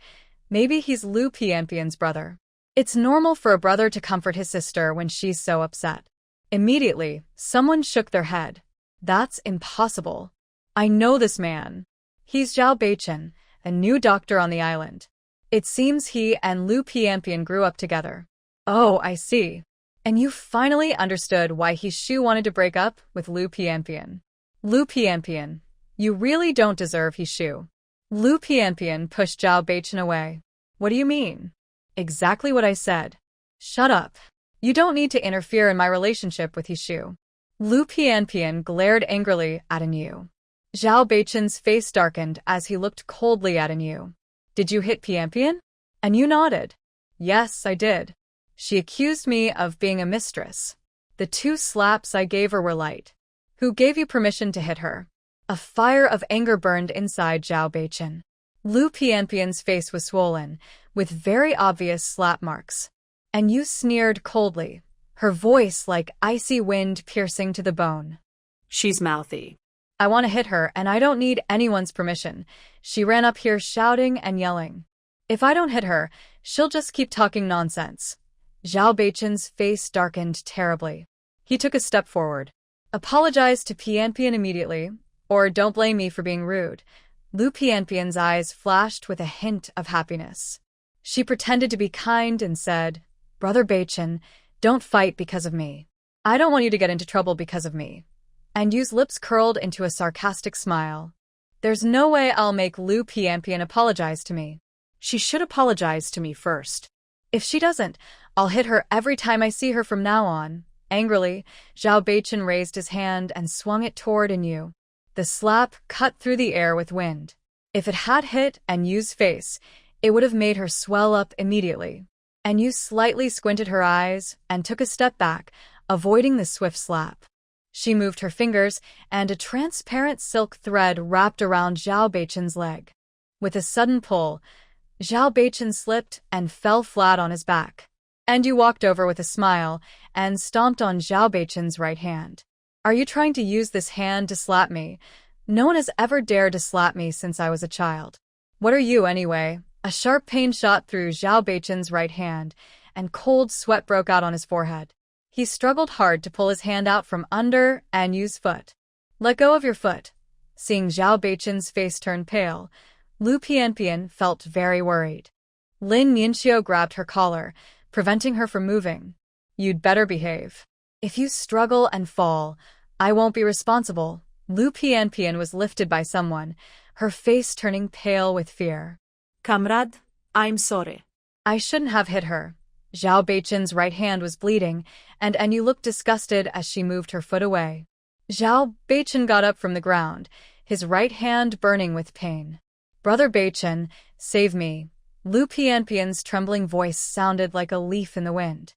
S1: maybe he's Lu Pianpian's brother. It's normal for a brother to comfort his sister when she's so upset. Immediately, someone shook their head. That's impossible. I know this man. He's Zhao Beichun, a new doctor on the island. It seems he and Lu Pianpian grew up together. Oh, I see. And you finally understood why Hishu wanted to break up with Lu Pianpian. Lu Pianpian, you really don't deserve Hishu. Lu Pianpian pushed Zhao Beichun away. What do you mean? Exactly what I said. Shut up. You don't need to interfere in my relationship with Hishu. Lu Pianpian glared angrily at Anu. Zhao Beichun's face darkened as he looked coldly at Anu. Did you hit Pianpian? Anu nodded. Yes, I did. She accused me of being a mistress. The 2 slaps I gave her were light. Who gave you permission to hit her? A fire of anger burned inside Zhao Beichun. Lu Pianpian's face was swollen, with very obvious slap marks. And you sneered coldly, her voice like icy wind piercing to the bone.
S2: She's mouthy.
S1: I want to hit her, and I don't need anyone's permission. She ran up here shouting and yelling. If I don't hit her, she'll just keep talking nonsense. Zhao Beichun's face darkened terribly. He took a step forward. Apologize to Pianpian immediately, or don't blame me for being rude. Lu Pianpian's eyes flashed with a hint of happiness. She pretended to be kind and said, Brother Beichun, don't fight because of me. I don't want you to get into trouble because of me. And Yu's lips curled into a sarcastic smile. There's no way I'll make Lu Pianpian apologize to me. She should apologize to me first. If she doesn't, I'll hit her every time I see her from now on. Angrily, Zhao Beichun raised his hand and swung it toward Anu. The slap cut through the air with wind. If it had hit Anu's face, it would have made her swell up immediately. Anu slightly squinted her eyes and took a step back, avoiding the swift slap. She moved her fingers, and a transparent silk thread wrapped around Zhao Beichun's leg. With a sudden pull, Zhao Beichun slipped and fell flat on his back. Anu walked over with a smile and stomped on Zhao Beichun's right hand. Are you trying to use this hand to slap me? No one has ever dared to slap me since I was a child. What are you, anyway? A sharp pain shot through Zhao Beichun's right hand, and cold sweat broke out on his forehead. He struggled hard to pull his hand out from under Anu's foot. Let go of your foot. Seeing Zhao Beichun's face turn pale, Lu Pianpian felt very worried. Lin Ningxiu grabbed her collar, preventing her from moving. You'd better behave. If you struggle and fall, I won't be responsible. Lu Pianpian was lifted by someone, her face turning pale with fear.
S2: Comrade, I'm sorry.
S1: I shouldn't have hit her. Zhao Beichun's right hand was bleeding, and Anu looked disgusted as she moved her foot away. Zhao Beichun got up from the ground, his right hand burning with pain. Brother Beichun, save me. Lu Pianpian's trembling voice sounded like a leaf in the wind.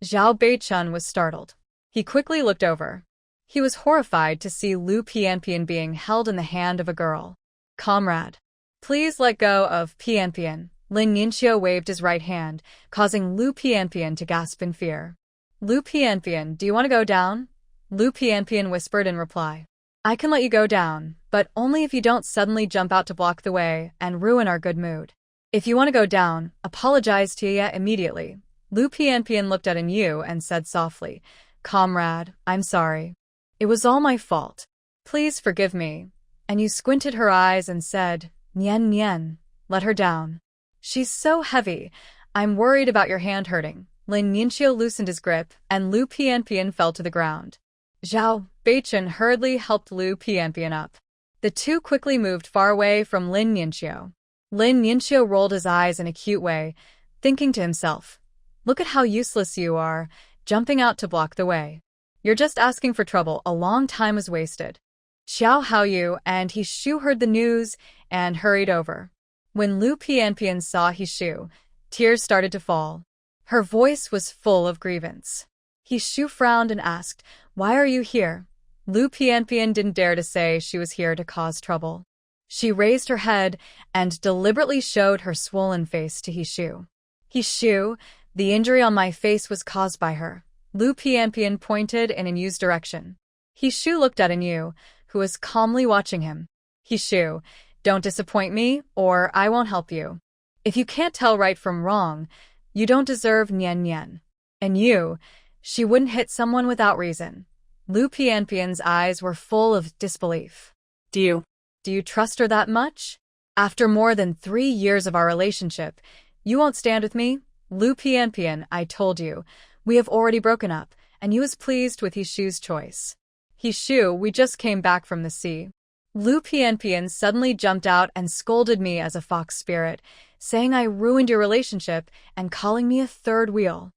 S1: Zhao Beichun was startled. He quickly looked over. He was horrified to see Lu Pianpian being held in the hand of a girl. Comrade, please let go of Pianpian. Lin Ningxiu waved his right hand, causing Lu Pianpian to gasp in fear. Lu Pianpian, do you want to go down? Lu Pianpian whispered in reply. I can let you go down, but only if you don't suddenly jump out to block the way and ruin our good mood. If you want to go down, apologize to Ye immediately. Lu Pianpian looked at Anu and said softly, Comrade, I'm sorry. It was all my fault. Please forgive me. Anu squinted her eyes and said, Nian Nian, let her down. She's so heavy. I'm worried about your hand hurting. Lin Yinxiu loosened his grip, and Lu Pianpian fell to the ground. Zhao Beichen hurriedly helped Lu Pianpian up. The two quickly moved far away from Lin Yinxiu. Lin Yinxiu rolled his eyes in a cute way, thinking to himself, "Look at how useless you are, jumping out to block the way. You're just asking for trouble. A long time was wasted." Xiao Haoyu and He Shu heard the news and hurried over. When Lu Pianpian saw He Shu, tears started to fall. Her voice was full of grievance. He Shu frowned and asked, "Why are you here?" Lu Pianpian didn't dare to say she was here to cause trouble. She raised her head and deliberately showed her swollen face to He Shu. "He Shu, the injury on my face was caused by her." Lu Pianpian pointed in Yu's direction. He Shu looked at Yu, who was calmly watching him. "He Shu, don't disappoint me, or I won't help you. If you can't tell right from wrong, you don't deserve Nian Nian. And Yu, she wouldn't hit someone without reason." Lu Pianpian's eyes were full of disbelief.
S2: Do
S1: you trust her that much? After more than 3 years of our relationship, you won't stand with me? Lu Pianpian, I told you, we have already broken up, and you was pleased with He Shu's choice. He Shu, we just came back from the sea. Lu Pianpian suddenly jumped out and scolded me as a fox spirit, saying I ruined your relationship and calling me a third wheel.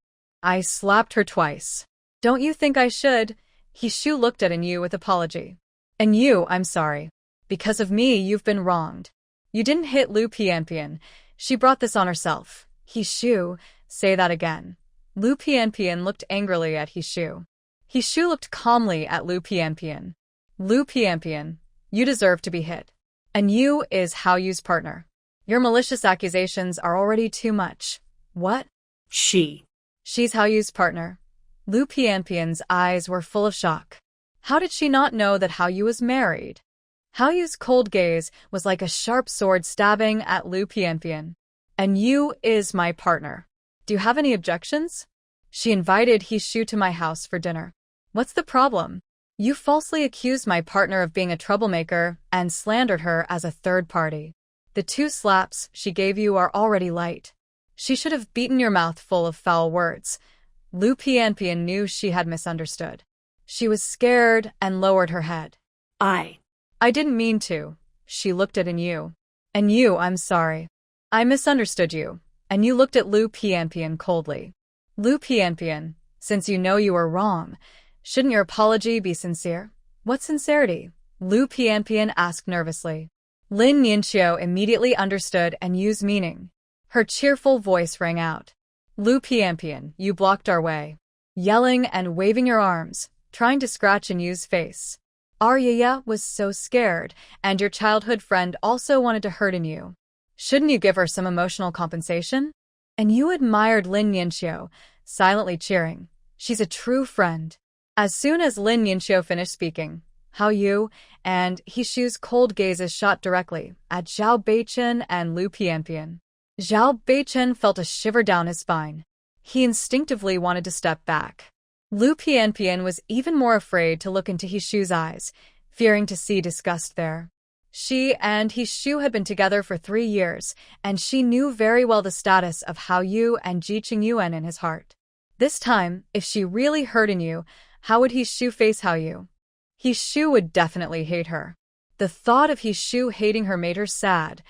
S1: I slapped her twice. Don't you think I should? He Shu looked at Yu with apology. And you, I'm sorry. Because of me, you've been wronged. You didn't hit Lu Pianpian. She brought this on herself. He Shu, say that again. Lu Pianpian looked angrily at He Shu. He Shu looked calmly at Lu Pianpian. Lu Pianpian, you deserve to be hit. And Yu is Haoyu's partner. Your malicious accusations are already too much. What?
S2: She's
S1: Haoyu's partner. Lu Pianpian's eyes were full of shock. How did she not know that Haoyu was married? Haoyu's cold gaze was like a sharp sword stabbing at Lu Pianpian. And Yu is my partner. Do you have any objections? She invited He Shu to my house for dinner. What's the problem? You falsely accused my partner of being a troublemaker and slandered her as a third party. The 2 slaps she gave you are already light. She should have beaten your mouth full of foul words. Lu Pianpian knew she had misunderstood. She was scared and lowered her head. I didn't mean to. She looked at Yu. And Yu, I'm sorry. I misunderstood you. And you looked at Lu Pianpian coldly. Lu Pianpian, since you know you were wrong, shouldn't your apology be sincere? What sincerity? Lu Pianpian asked nervously. Lin Yinxiu immediately understood Yu's meaning. Her cheerful voice rang out. Lu Pianpian, you blocked our way. Yelling and waving your arms, trying to scratch Yu's face. Our Yaya was so scared, and your childhood friend also wanted to hurt Yu. Shouldn't you give her some emotional compensation? And Yu admired Lin Yinxiu, silently cheering. She's a true friend. As soon as Lin Yinxiu finished speaking, Haoyu and He Shu's cold gazes shot directly at Zhao Beichen and Lu Pianpian. Zhao Beichen felt a shiver down his spine. He instinctively wanted to step back. Lu Pianpian was even more afraid to look into He Shu's eyes, fearing to see disgust there. She and He Shu had been together for 3 years, and she knew very well the status of Haoyu and Ji Qingyuan in his heart. This time, if she really hurt Yu, how would He Shu face Haoyu? He Shu would definitely hate her. The thought of He Shu hating her made her sad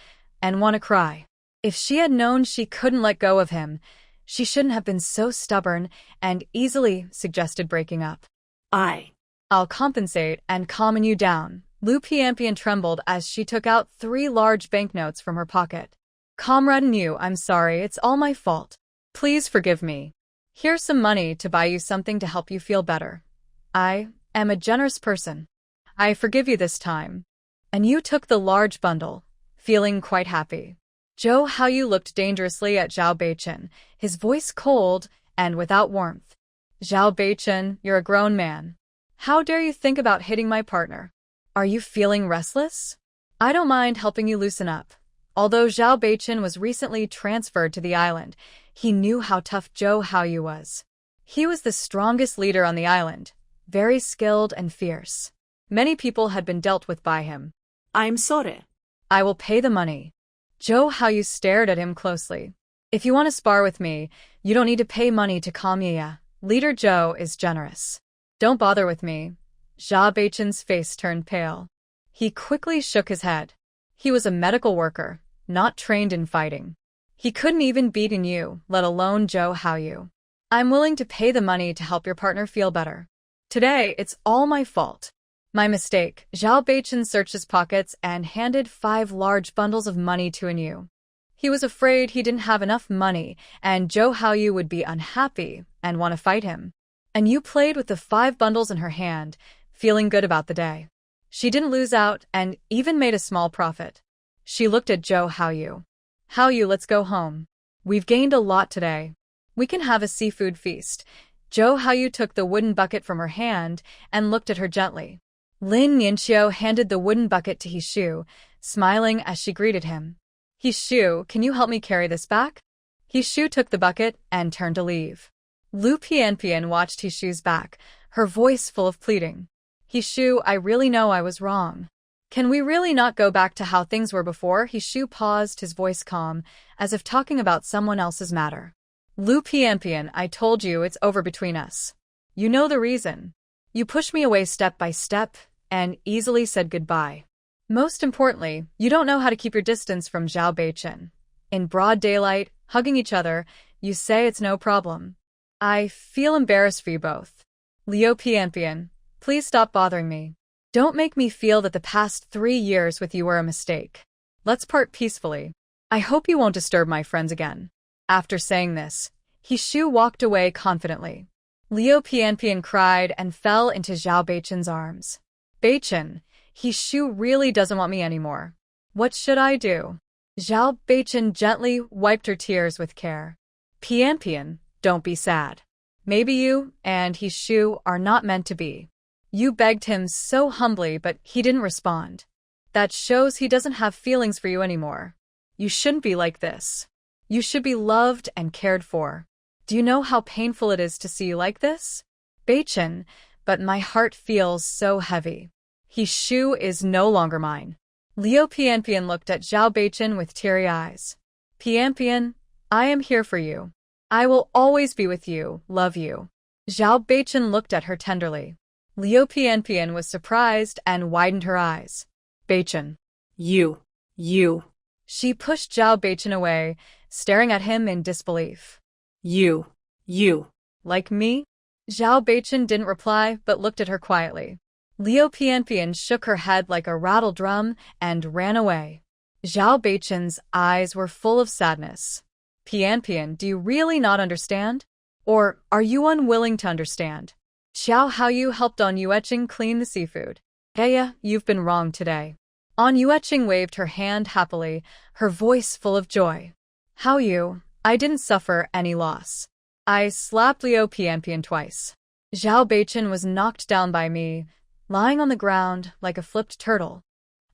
S1: and want to cry. If she had known she couldn't let go of him, she shouldn't have been so stubborn and easily suggested breaking up. I'll compensate and calm you down. Lu Pianpian trembled as she took out 3 large banknotes from her pocket. Comrade Yu, I'm sorry, it's all my fault. Please forgive me. Here's some money to buy you something to help you feel better. I am a generous person. I forgive you this time. And Yu took the large bundle, feeling quite happy. Zhou Haoyu looked dangerously at Zhao Beichen, his voice cold and without warmth. Zhao Beichen, you're a grown man. How dare you think about hitting my partner? Are you feeling restless? I don't mind helping you loosen up. Although Zhao Beichen was recently transferred to the island, he knew how tough Zhou Haoyu was. He was the strongest leader on the island, very skilled and fierce. Many people had been dealt with by him.
S2: I'm sorry.
S1: I will pay the money. Zhou Haoyu stared at him closely. If you want to spar with me, you don't need to pay money to calm Yaya. Leader Zhou is generous. Don't bother with me. Zhao Beichen's face turned pale. He quickly shook his head. He was a medical worker, not trained in fighting. He couldn't even beat Yu, let alone Zhou Haoyu. I'm willing to pay the money to help your partner feel better. Today, it's all my fault. My mistake. Zhao Beichen searched his pockets and handed 5 large bundles of money to Yu. He was afraid he didn't have enough money, and Zhou Haoyu would be unhappy and want to fight him. Yu played with the 5 bundles in her hand, feeling good about the day. She didn't lose out and even made a small profit. She looked at Zhou Haoyu. Haoyu, let's go home. We've gained a lot today. We can have a seafood feast. Zhou Haoyu took the wooden bucket from her hand and looked at her gently. Lin Yanqiu handed the wooden bucket to Hishu, smiling as she greeted him. Hishu, can you help me carry this back? Hishu took the bucket and turned to leave. Lu Pianpian watched Hishu's back, her voice full of pleading. Hishu, I really know I was wrong. Can we really not go back to how things were before? Hishu paused, his voice calm, as if talking about someone else's matter. Lu Pianpian, I told you it's over between us. You know the reason. You pushed me away step by step and easily said goodbye. Most importantly, you don't know how to keep your distance from Zhao Beichen. In broad daylight, hugging each other, you say it's no problem. I feel embarrassed for you both. Liu Pianpian, please stop bothering me. Don't make me feel that the past 3 years with you were a mistake. Let's part peacefully. I hope you won't disturb my friends again. After saying this, Hishu walked away confidently. Liu Pianpian cried and fell into Zhao Beichen's arms. Beichen, Hishu really doesn't want me anymore. What should I do? Zhao Beichen gently wiped her tears with care. Pianpian, don't be sad. Maybe you and Hishu are not meant to be. You begged him so humbly, but he didn't respond. That shows he doesn't have feelings for you anymore. You shouldn't be like this. You should be loved and cared for. Do you know how painful it is to see you like this? Beichen, but my heart feels so heavy. Hishu is no longer mine. Liu Pianpian looked at Zhao Beichen with teary eyes. Pianpian, I am here for you. I will always be with you, love you. Zhao Beichen looked at her tenderly. Liu Pianpian was surprised and widened her eyes. Beichen.
S2: You.
S1: She pushed Zhao Beichen away, staring at him in disbelief.
S2: You.
S1: Like me? Zhao Beichen didn't reply but looked at her quietly. Liu Pianpian shook her head like a rattle drum and ran away. Zhao Beichen's eyes were full of sadness. Pianpian, do you really not understand? Or are you unwilling to understand? Xiao Haoyu helped On Yueching clean the seafood. Heya, you've been wrong today. On Yueching waved her hand happily, her voice full of joy. Haoyu, I didn't suffer any loss. I slapped Liu Pianpian twice. Zhao Beichen was knocked down by me, lying on the ground like a flipped turtle.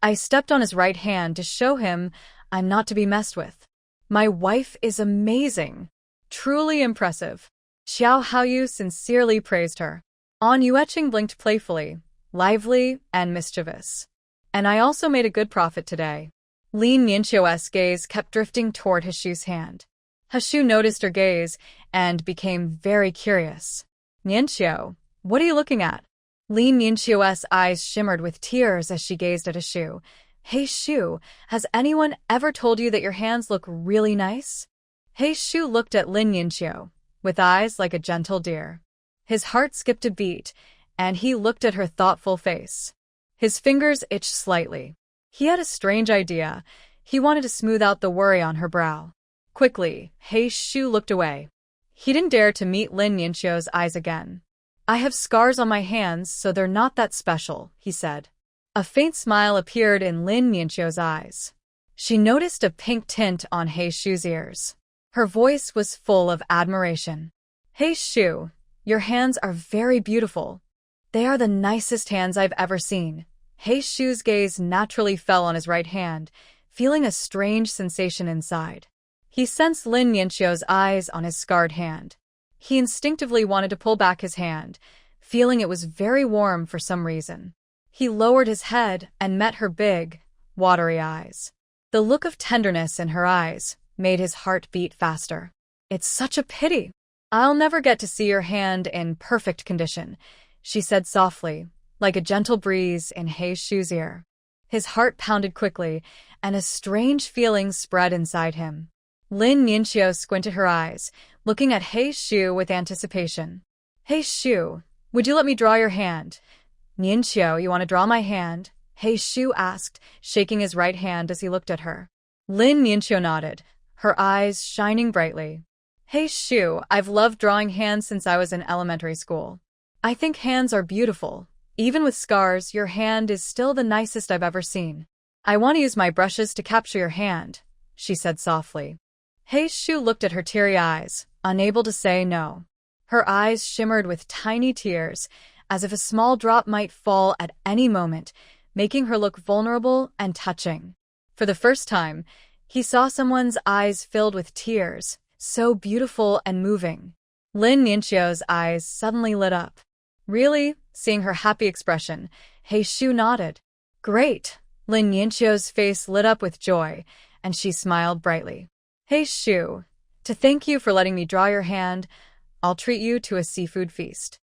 S1: I stepped on his right hand to show him I'm not to be messed with. My wife is amazing. Truly impressive. Xiao Haoyu sincerely praised her. On Yueching blinked playfully, lively and mischievous. And I also made a good profit today. Lin Yanqiu's gaze kept drifting toward Hishu's hand. Hishu noticed her gaze and became very curious. Yanqiu, what are you looking at? Lin Yanqiu's eyes shimmered with tears as she gazed at Hishu. Hey Shu, has anyone ever told you that your hands look really nice? Hey Shu looked at Lin Yanqiu, with eyes like a gentle deer. His heart skipped a beat, and he looked at her thoughtful face. His fingers itched slightly. He had a strange idea. He wanted to smooth out the worry on her brow. Quickly, He Shu looked away. He didn't dare to meet Lin Yanqiu's eyes again. I have scars on my hands, so they're not that special, he said. A faint smile appeared in Lin Yanqiu's eyes. She noticed a pink tint on He Shu's ears. Her voice was full of admiration. He Shu, your hands are very beautiful. They are the nicest hands I've ever seen. He Shu's gaze naturally fell on his right hand, feeling a strange sensation inside. He sensed Lin Yanqiu's eyes on his scarred hand. He instinctively wanted to pull back his hand, feeling it was very warm for some reason. He lowered his head and met her big, watery eyes. The look of tenderness in her eyes made his heart beat faster. It's such a pity. I'll never get to see your hand in perfect condition, she said softly, like a gentle breeze in Shu's ear. His heart pounded quickly, and a strange feeling spread inside him. Lin Ningxiu squinted her eyes, looking at Shu with anticipation. Shu, would you let me draw your hand? Ningxiu, you want to draw my hand? Shu asked, shaking his right hand as he looked at her. Lin Ningxiu nodded, her eyes shining brightly. Shu, I've loved drawing hands since I was in elementary school. I think hands are beautiful. Even with scars, your hand is still the nicest I've ever seen. I want to use my brushes to capture your hand, she said softly. Shu looked at her teary eyes, unable to say no. Her eyes shimmered with tiny tears, as if a small drop might fall at any moment, making her look vulnerable and touching. For the first time, he saw someone's eyes filled with tears, so beautiful and moving. Lin Ningxiu's eyes suddenly lit up. Really? Seeing her happy expression, Shu nodded. Great! Lin Ningxiu's face lit up with joy, and she smiled brightly. Shu, to thank you for letting me draw your hand, I'll treat you to a seafood feast.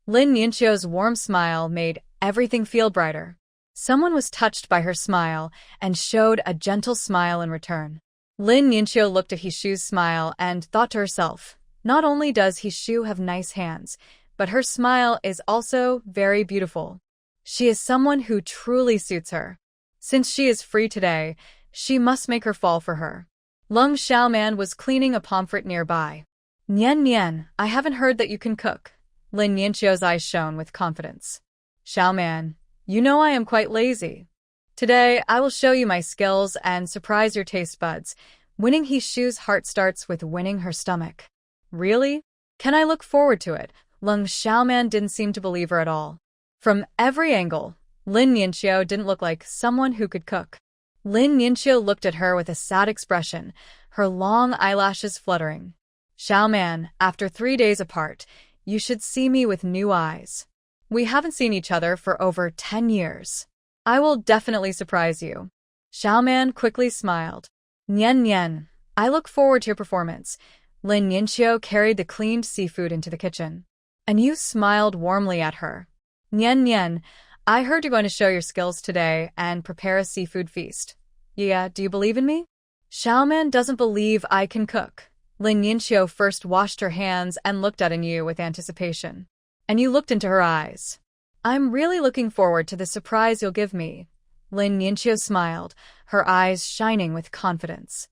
S1: Lin Ningxiu's warm smile made everything feel brighter. Someone was touched by her smile and showed a gentle smile in return. Lin Ningxiu looked at Shu's smile and thought to herself, not only does Shu have nice hands, but her smile is also very beautiful. She is someone who truly suits her. Since she is free today, she must make her fall for her. Lung Xiaoman was cleaning a pomfret nearby. Nian, I haven't heard that you can cook. Lin Ningxiu's eyes shone with confidence. Xiaoman, you know I am quite lazy. Today, I will show you my skills and surprise your taste buds. Winning Shu's heart starts with winning her stomach. Really? Can I look forward to it? Lung Xiaoman didn't seem to believe her at all. From every angle, Lin Ningxiu didn't look like someone who could cook. Lin Ningxiu looked at her with a sad expression, her long eyelashes fluttering. Xiaoman, after 3 days apart, you should see me with new eyes. We haven't seen each other for over 10 years. I will definitely surprise you. Xiaoman quickly smiled. Nian, I look forward to your performance. Lin Ningxiu carried the cleaned seafood into the kitchen. And you smiled warmly at her. Nian, I heard you're going to show your skills today and prepare a seafood feast. Yeah, do you believe in me? Xiaoman doesn't believe I can cook. Lin Ningxiu first washed her hands and looked at Yu with anticipation. And you looked into her eyes. I'm really looking forward to the surprise you'll give me. Lin Ningxiu smiled, her eyes shining with confidence.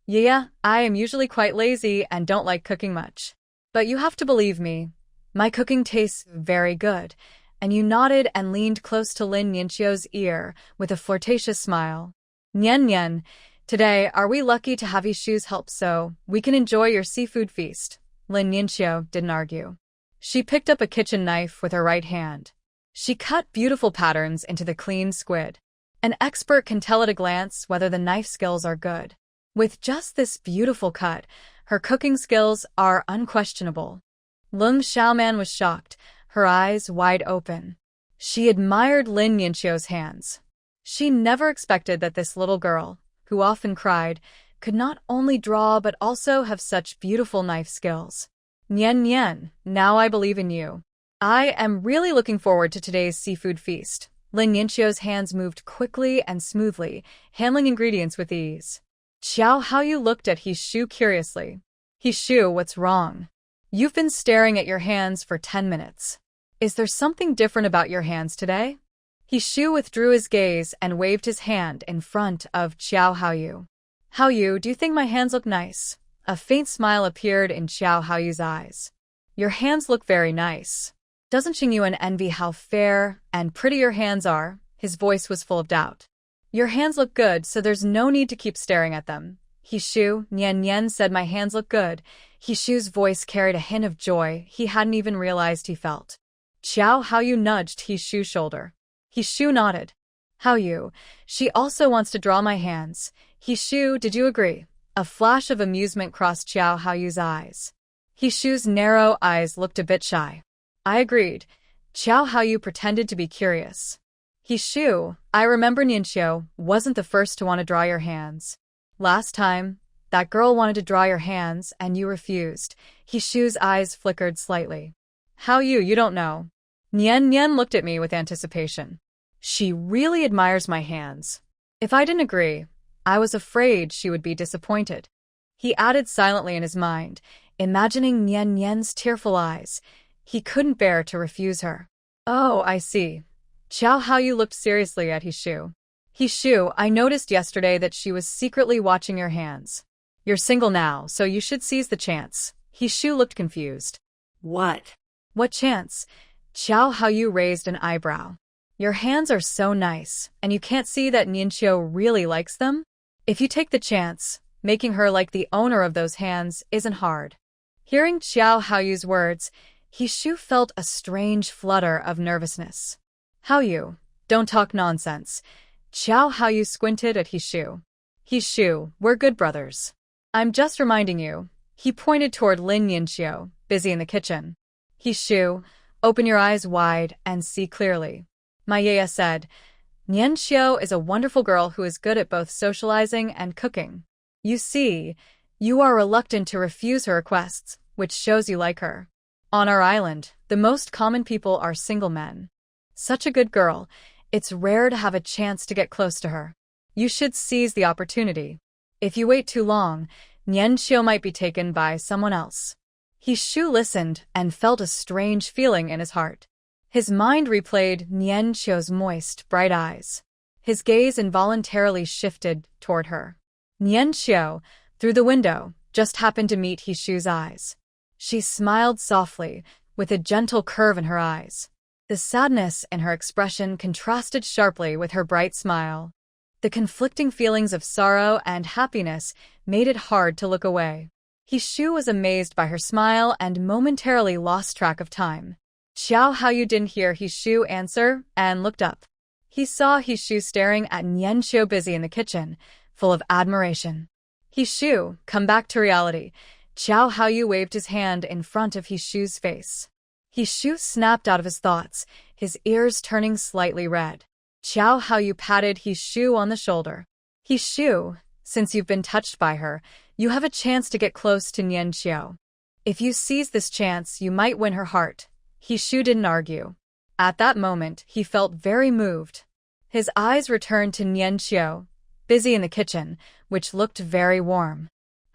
S1: Yeah, I am usually quite lazy and don't like cooking much. But you have to believe me. My cooking tastes very good. And you nodded and leaned close to Lin Ningxiu's ear with a flirtatious smile. Nian, today are we lucky to have Shu's help so we can enjoy your seafood feast? Lin Ningxiu didn't argue. She picked up a kitchen knife with her right hand. She cut beautiful patterns into the clean squid. An expert can tell at a glance whether the knife skills are good. With just this beautiful cut, her cooking skills are unquestionable. Lung Xiaoman was shocked, her eyes wide open. She admired Lin Ningxiu's hands. She never expected that this little girl, who often cried, could not only draw but also have such beautiful knife skills. Nian, now I believe in you. I am really looking forward to today's seafood feast. Lin Ningxiu's hands moved quickly and smoothly, handling ingredients with ease. Xiao Haoyu looked at Shu curiously. Shu, what's wrong? You've been staring at your hands for 10 minutes. Is there something different about your hands today? Shu withdrew his gaze and waved his hand in front of Xiao Haoyu. Haoyu, do you think my hands look nice? A faint smile appeared in Xiao Haoyu's eyes. Your hands look very nice. Doesn't Xingyuan envy how fair and pretty your hands are? His voice was full of doubt. Your hands look good, so there's no need to keep staring at them. Shu, Nian said my hands look good. Shu's voice carried a hint of joy he hadn't even realized he felt. Xiao Haoyu nudged Shu's shoulder. Shu nodded. Haoyu, she also wants to draw my hands. Shu, did you agree? A flash of amusement crossed Xiao Haoyu's eyes. Shu's narrow eyes looked a bit shy. I agreed. Xiao Haoyu pretended to be curious. Hishu, I remember Ningxiu wasn't the first to want to draw your hands. Last time, that girl wanted to draw your hands and you refused. Hishu's eyes flickered slightly. How you don't know. Nian looked at me with anticipation. She really admires my hands. If I didn't agree, I was afraid she would be disappointed. He added silently in his mind, imagining Nian's tearful eyes. He couldn't bear to refuse her. Oh, I see. Xiao Haoyu looked seriously at Hishu. Hishu, I noticed yesterday that she was secretly watching your hands. You're single now, so you should seize the chance. Hishu looked confused.
S2: What?
S1: What chance? Xiao Haoyu raised an eyebrow. Your hands are so nice, and you can't see that Ningxiu really likes them? If you take the chance, making her like the owner of those hands isn't hard. Hearing Xiao Haoyu's words, Hishu felt a strange flutter of nervousness. Haoyu, don't talk nonsense. Xiao Haoyu squinted at Hishu. Hishu, we're good brothers. I'm just reminding you. He pointed toward Lin Ningxiu, busy in the kitchen. Hishu, open your eyes wide and see clearly. Maieya said, Ningxiu is a wonderful girl who is good at both socializing and cooking. You see, you are reluctant to refuse her requests, which shows you like her. On our island, the most common people are single men. Such a good girl, it's rare to have a chance to get close to her. You should seize the opportunity. If you wait too long, Ningxiu might be taken by someone else. Hishu listened and felt a strange feeling in his heart. His mind replayed Ningxiu's moist, bright eyes. His gaze involuntarily shifted toward her. Ningxiu, through the window, just happened to meet Hishu's eyes. She smiled softly, with a gentle curve in her eyes. The sadness in her expression contrasted sharply with her bright smile. The conflicting feelings of sorrow and happiness made it hard to look away. Hishu was amazed by her smile and momentarily lost track of time. Xiao Haoyu didn't hear Hishu answer and looked up. He saw Hishu staring at Ningxiu busy in the kitchen, full of admiration. Hishu, come back to reality. Xiao Haoyu waved his hand in front of Hishu's face. Hishu snapped out of his thoughts, his ears turning slightly red. Xiao Haoyu patted Hishu on the shoulder. Hishu, since you've been touched by her, you have a chance to get close to Ningxiu. If you seize this chance, you might win her heart. Hishu didn't argue. At that moment, he felt very moved. His eyes returned to Ningxiu, busy in the kitchen, which looked very warm.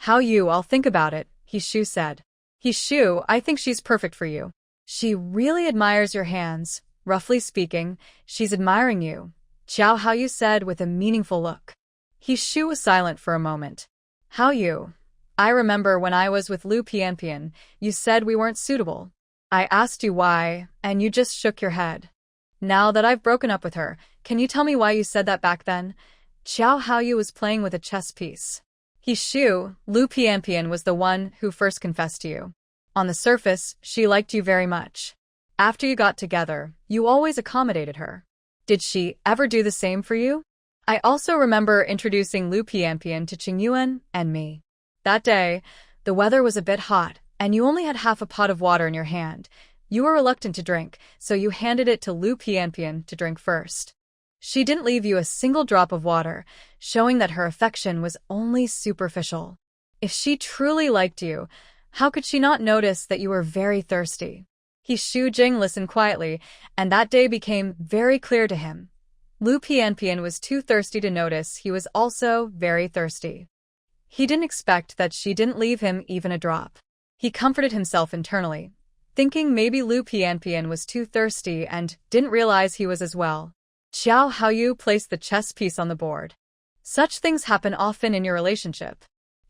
S1: Haoyu, I'll think about it, Hishu said. Hishu, I think she's perfect for you. She really admires your hands. Roughly speaking, she's admiring you, Xiao Haoyu said with a meaningful look. Hishu was silent for a moment. Haoyu, I remember when I was with Lu Pianpian, you said we weren't suitable. I asked you why, and you just shook your head. Now that I've broken up with her, can you tell me why you said that back then? Xiao Haoyu was playing with a chess piece. Hishu, Lu Pianpian was the one who first confessed to you. On the surface, she liked you very much. After you got together, you always accommodated her. Did she ever do the same for you? I also remember introducing Lu Pianpian to Qingyuan and me. That day, the weather was a bit hot, and you only had half a pot of water in your hand. You were reluctant to drink, so you handed it to Lu Pianpian to drink first. She didn't leave you a single drop of water, showing that her affection was only superficial. If she truly liked you, how could she not notice that you were very thirsty? Hishu Jing listened quietly, and that day became very clear to him. Lu Pianpian was too thirsty to notice he was also very thirsty. He didn't expect that she didn't leave him even a drop. He comforted himself internally, thinking maybe Lu Pianpian was too thirsty and didn't realize he was as well. Xiao Haoyu placed the chess piece on the board. Such things happen often in your relationship.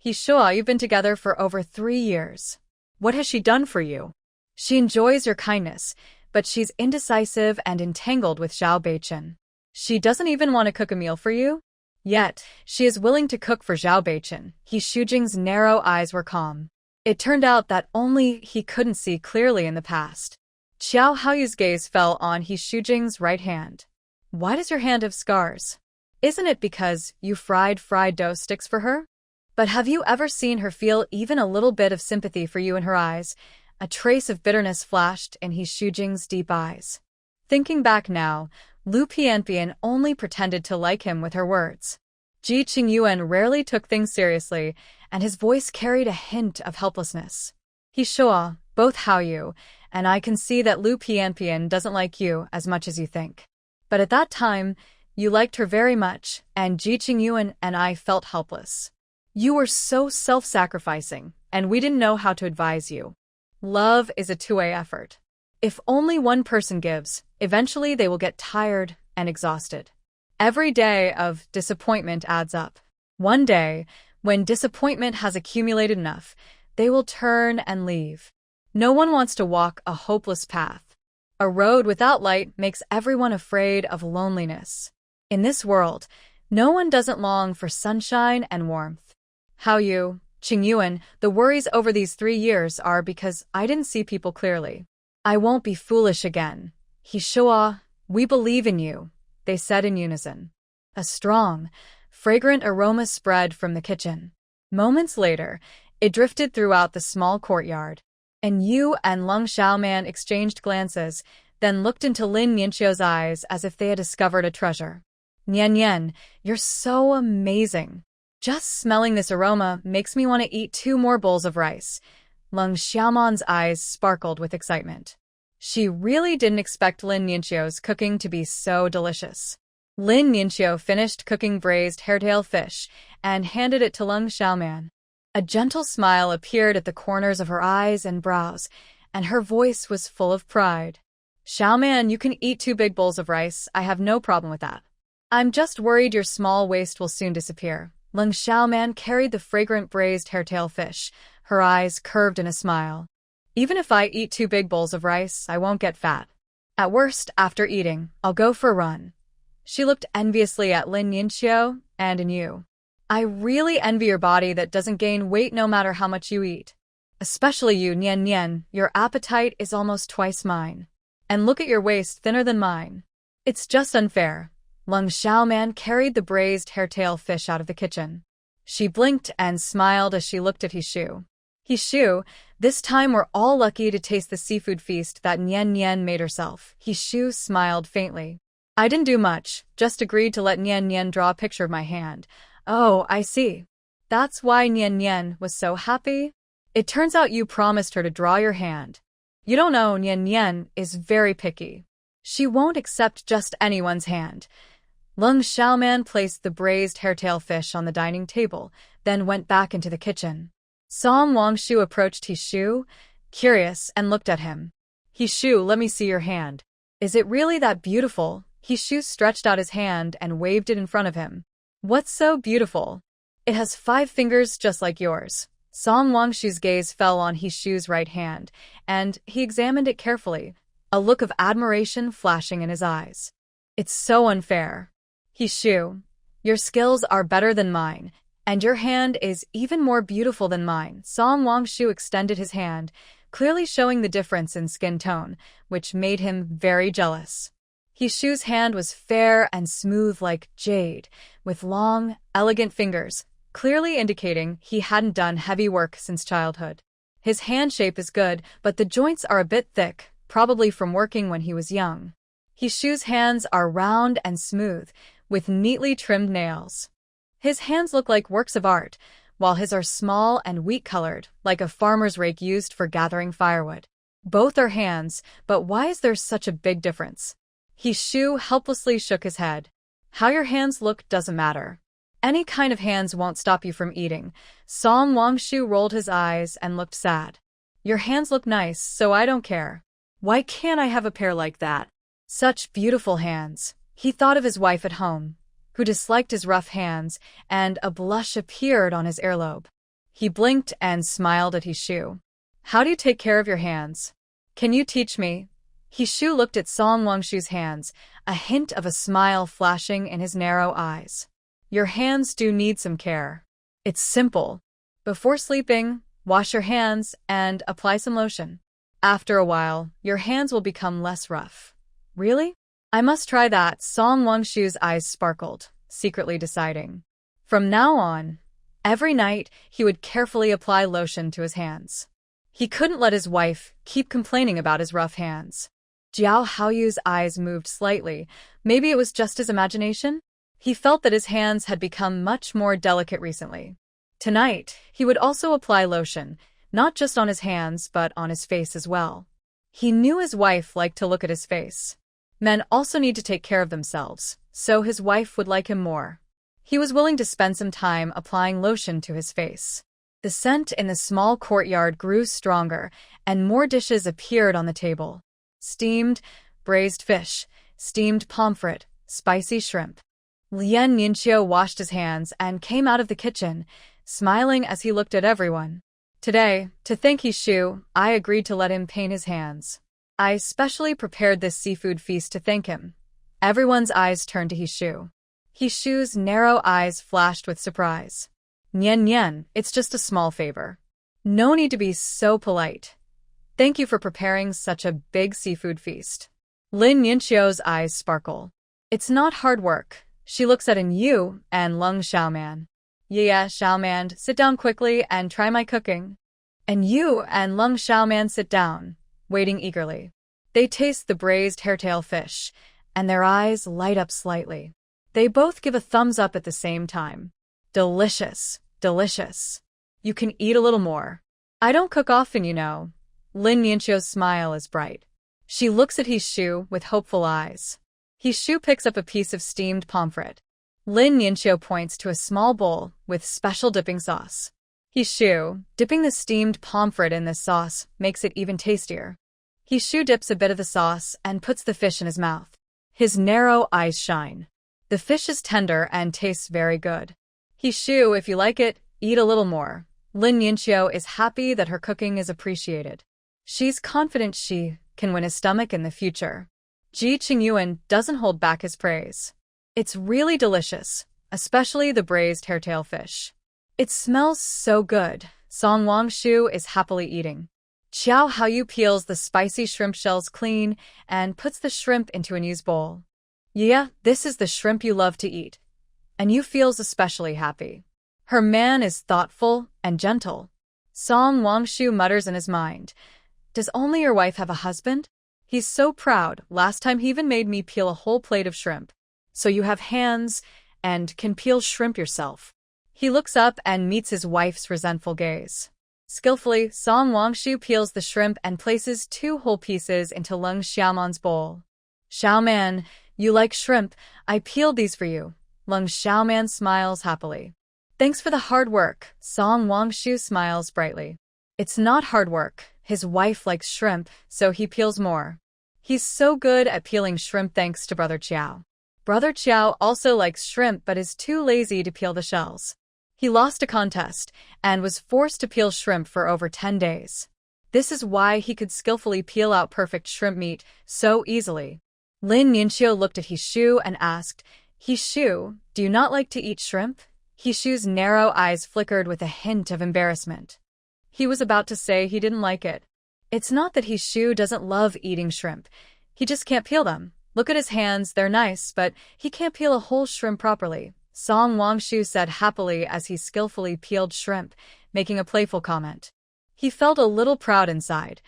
S1: Hishu, you've been together for over 3 years. What has she done for you? She enjoys your kindness, but she's indecisive and entangled with Zhao Beichen. She doesn't even want to cook a meal for you? Yet, she is willing to cook for Zhao Beichen. Hishu Jing's narrow eyes were calm. It turned out that only he couldn't see clearly in the past. Xiao Haoyu's gaze fell on Hishu Jing's right hand. Why does your hand have scars? Isn't it because you fried dough sticks for her? But have you ever seen her feel even a little bit of sympathy for you in her eyes? A trace of bitterness flashed in Hishu Jing's deep eyes. Thinking back now, Lu Pianpian only pretended to like him with her words. Ji Qingyuan rarely took things seriously, and his voice carried a hint of helplessness. He sure, both how you, and I can see that Lu Pianpian doesn't like you as much as you think. But at that time, you liked her very much, and Ji Qingyuan and I felt helpless. You were so self-sacrificing, and we didn't know how to advise you. Love is a two-way effort. If only one person gives, eventually they will get tired and exhausted. Every day of disappointment adds up. One day, when disappointment has accumulated enough, they will turn and leave. No one wants to walk a hopeless path. A road without light makes everyone afraid of loneliness. In this world, no one doesn't long for sunshine and warmth. How you, Qingyuan, the worries over these 3 years are because I didn't see people clearly. I won't be foolish again. He sure, we believe in you, they said in unison. A strong, fragrant aroma spread from the kitchen. Moments later, it drifted throughout the small courtyard. And Yu and Lung Xiaoman exchanged glances, then looked into Lin Nianqiu's eyes as if they had discovered a treasure. Nian Nian, you're so amazing. Just smelling this aroma makes me want to eat 2 more bowls of rice. Lung Xiaoman's eyes sparkled with excitement. She really didn't expect Lin Nianqiu's cooking to be so delicious. Lin Nianqiu finished cooking braised hairtail fish and handed it to Lung Xiaoman. A gentle smile appeared at the corners of her eyes and brows, and her voice was full of pride. Xiaoman, you can eat 2 big bowls of rice. I have no problem with that. I'm just worried your small waist will soon disappear. Lung Xiaoman carried the fragrant braised hairtail fish, her eyes curved in a smile. Even if I eat 2 big bowls of rice, I won't get fat. At worst, after eating, I'll go for a run. She looked enviously at Lin Nianqiu and Yu. I really envy your body that doesn't gain weight no matter how much you eat. Especially you, Nian Nian, your appetite is almost twice mine. And look at your waist, thinner than mine. It's just unfair. Lung Xiaoman carried the braised hairtail fish out of the kitchen. She blinked and smiled as she looked at Hishu. Hishu, this time we're all lucky to taste the seafood feast that Nian Nian made herself. Hishu smiled faintly. I didn't do much, just agreed to let Nian Nian draw a picture of my hand. Oh, I see. That's why Nian Nian was so happy? It turns out you promised her to draw your hand. You don't know, Nian Nian is very picky. She won't accept just anyone's hand. Lung Xiaoman placed the braised hairtail fish on the dining table, then went back into the kitchen. Song Wangshu approached Hishu, curious, and looked at him. Hishu, let me see your hand. Is it really that beautiful? Hishu stretched out his hand and waved it in front of him. What's so beautiful? It has 5 fingers just like yours. Song Wangshu's gaze fell on Hishu's right hand, and he examined it carefully, a look of admiration flashing in his eyes. It's so unfair. Hishu, your skills are better than mine, and your hand is even more beautiful than mine. Song Wangshu extended his hand, clearly showing the difference in skin tone, which made him very jealous. Hishu's hand was fair and smooth like jade, with long, elegant fingers, clearly indicating he hadn't done heavy work since childhood. His hand shape is good, but the joints are a bit thick, probably from working when he was young. Hishu's hands are round and smooth, with neatly trimmed nails. His hands look like works of art, while his are small and wheat-colored, like a farmer's rake used for gathering firewood. Both are hands, but why is there such a big difference? Hishu helplessly shook his head. How your hands look doesn't matter. Any kind of hands won't stop you from eating. Song Wangshu rolled his eyes and looked sad. Your hands look nice, so I don't care. Why can't I have a pair like that? Such beautiful hands. He thought of his wife at home, who disliked his rough hands, and a blush appeared on his earlobe. He blinked and smiled at Hishu. How do you take care of your hands? Can you teach me? Hishu looked at Song Wangshu's hands, a hint of a smile flashing in his narrow eyes. Your hands do need some care. It's simple. Before sleeping, wash your hands and apply some lotion. After a while, your hands will become less rough. Really? I must try that. Song Wangshu's eyes sparkled, secretly deciding. From now on, every night he would carefully apply lotion to his hands. He couldn't let his wife keep complaining about his rough hands. Jiao Haoyu's eyes moved slightly. Maybe it was just his imagination? He felt that his hands had become much more delicate recently. Tonight, he would also apply lotion, not just on his hands but on his face as well. He knew his wife liked to look at his face. Men also need to take care of themselves, so his wife would like him more. He was willing to spend some time applying lotion to his face. The scent in the small courtyard grew stronger, and more dishes appeared on the table. Steamed, braised fish, steamed pomfret, spicy shrimp. Lien Ningqiu washed his hands and came out of the kitchen, smiling as he looked at everyone. Today, to thank Hishu, I agreed to let him paint his hands. I specially prepared this seafood feast to thank him. Everyone's eyes turned to Hishu. Hishu's narrow eyes flashed with surprise. Nian, it's just a small favor. No need to be so polite. Thank you for preparing such a big seafood feast. Lin Ningqiu's eyes sparkle. It's not hard work. She looks at Yu and Lung Xiaoman. Yeah, Xiaoman, sit down quickly and try my cooking. And Yu and Lung Xiaoman sit down, waiting eagerly. They taste the braised hairtail fish, and their eyes light up slightly. They both give a thumbs up at the same time. Delicious, delicious. You can eat a little more. I don't cook often, you know. Lin Ningqiu's smile is bright. She looks at Hishu with hopeful eyes. Hishu picks up a piece of steamed pomfret. Lin Ningqiu points to a small bowl with special dipping sauce. Hishu, dipping the steamed pomfret in this sauce makes it even tastier. Hishu dips a bit of the sauce and puts the fish in his mouth. His narrow eyes shine. The fish is tender and tastes very good. Hishu, if you like it, eat a little more. Lin Ningqiu is happy that her cooking is appreciated. She's confident she can win his stomach in the future. Ji Qingyuan doesn't hold back his praise. It's really delicious, especially the braised hairtail fish. It smells so good. Song Wangshu is happily eating. Xiao Haoyu peels the spicy shrimp shells clean and puts the shrimp into Anyu's bowl. Yeah, this is the shrimp you love to eat. Anyu feels especially happy. Her man is thoughtful and gentle. Song Wangshu mutters in his mind. Does only your wife have a husband? He's so proud. Last time he even made me peel a whole plate of shrimp. So you have hands and can peel shrimp yourself. He looks up and meets his wife's resentful gaze. Skillfully, Song Wangshu peels the shrimp and places 2 whole pieces into Lung Xiaoman's bowl. Xiaoman, you like shrimp. I peeled these for you. Lung Xiaoman smiles happily. Thanks for the hard work. Song Wangshu smiles brightly. It's not hard work. His wife likes shrimp, so he peels more. He's so good at peeling shrimp thanks to Brother Qiao. Brother Qiao also likes shrimp but is too lazy to peel the shells. He lost a contest and was forced to peel shrimp for over 10 days. This is why he could skillfully peel out perfect shrimp meat so easily. Lin Ningqiu looked at Hishu and asked, Hishu, do you not like to eat shrimp? Hishu's narrow eyes flickered with a hint of embarrassment. He was about to say he didn't like it. It's not that Hishu doesn't love eating shrimp. He just can't peel them. Look at his hands, they're nice, but he can't peel a whole shrimp properly. Song Wangshu said happily as he skillfully peeled shrimp, making a playful comment. He felt a little proud inside.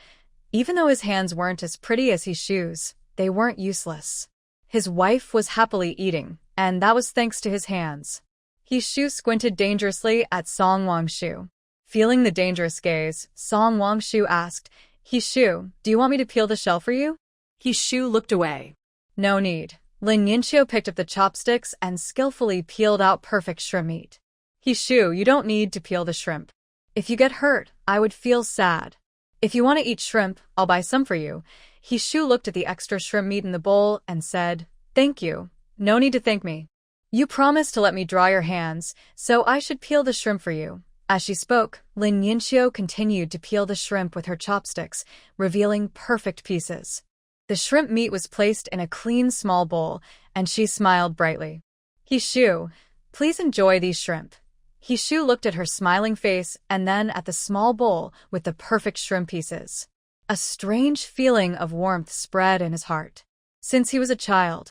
S1: Even though his hands weren't as pretty as Hishu's, they weren't useless. His wife was happily eating, and that was thanks to his hands. Hishu squinted dangerously at Song Wangshu. Feeling the dangerous gaze, Song Wangshu asked, Hishu, do you want me to peel the shell for you?
S2: Hishu looked away.
S1: No need. Lin Ningqiu picked up the chopsticks and skillfully peeled out perfect shrimp meat. Hishu, you don't need to peel the shrimp. If you get hurt, I would feel sad. If you want to eat shrimp, I'll buy some for you. Hishu looked at the extra shrimp meat in the bowl and said, Thank you. No need to thank me. You promised to let me dry your hands, so I should peel the shrimp for you. As she spoke, Lin Ningqiu continued to peel the shrimp with her chopsticks, revealing perfect pieces. The shrimp meat was placed in a clean small bowl, and she smiled brightly. Hishu, please enjoy these shrimp. Hishu looked at her smiling face and then at the small bowl with the perfect shrimp pieces. A strange feeling of warmth spread in his heart. Since he was a child,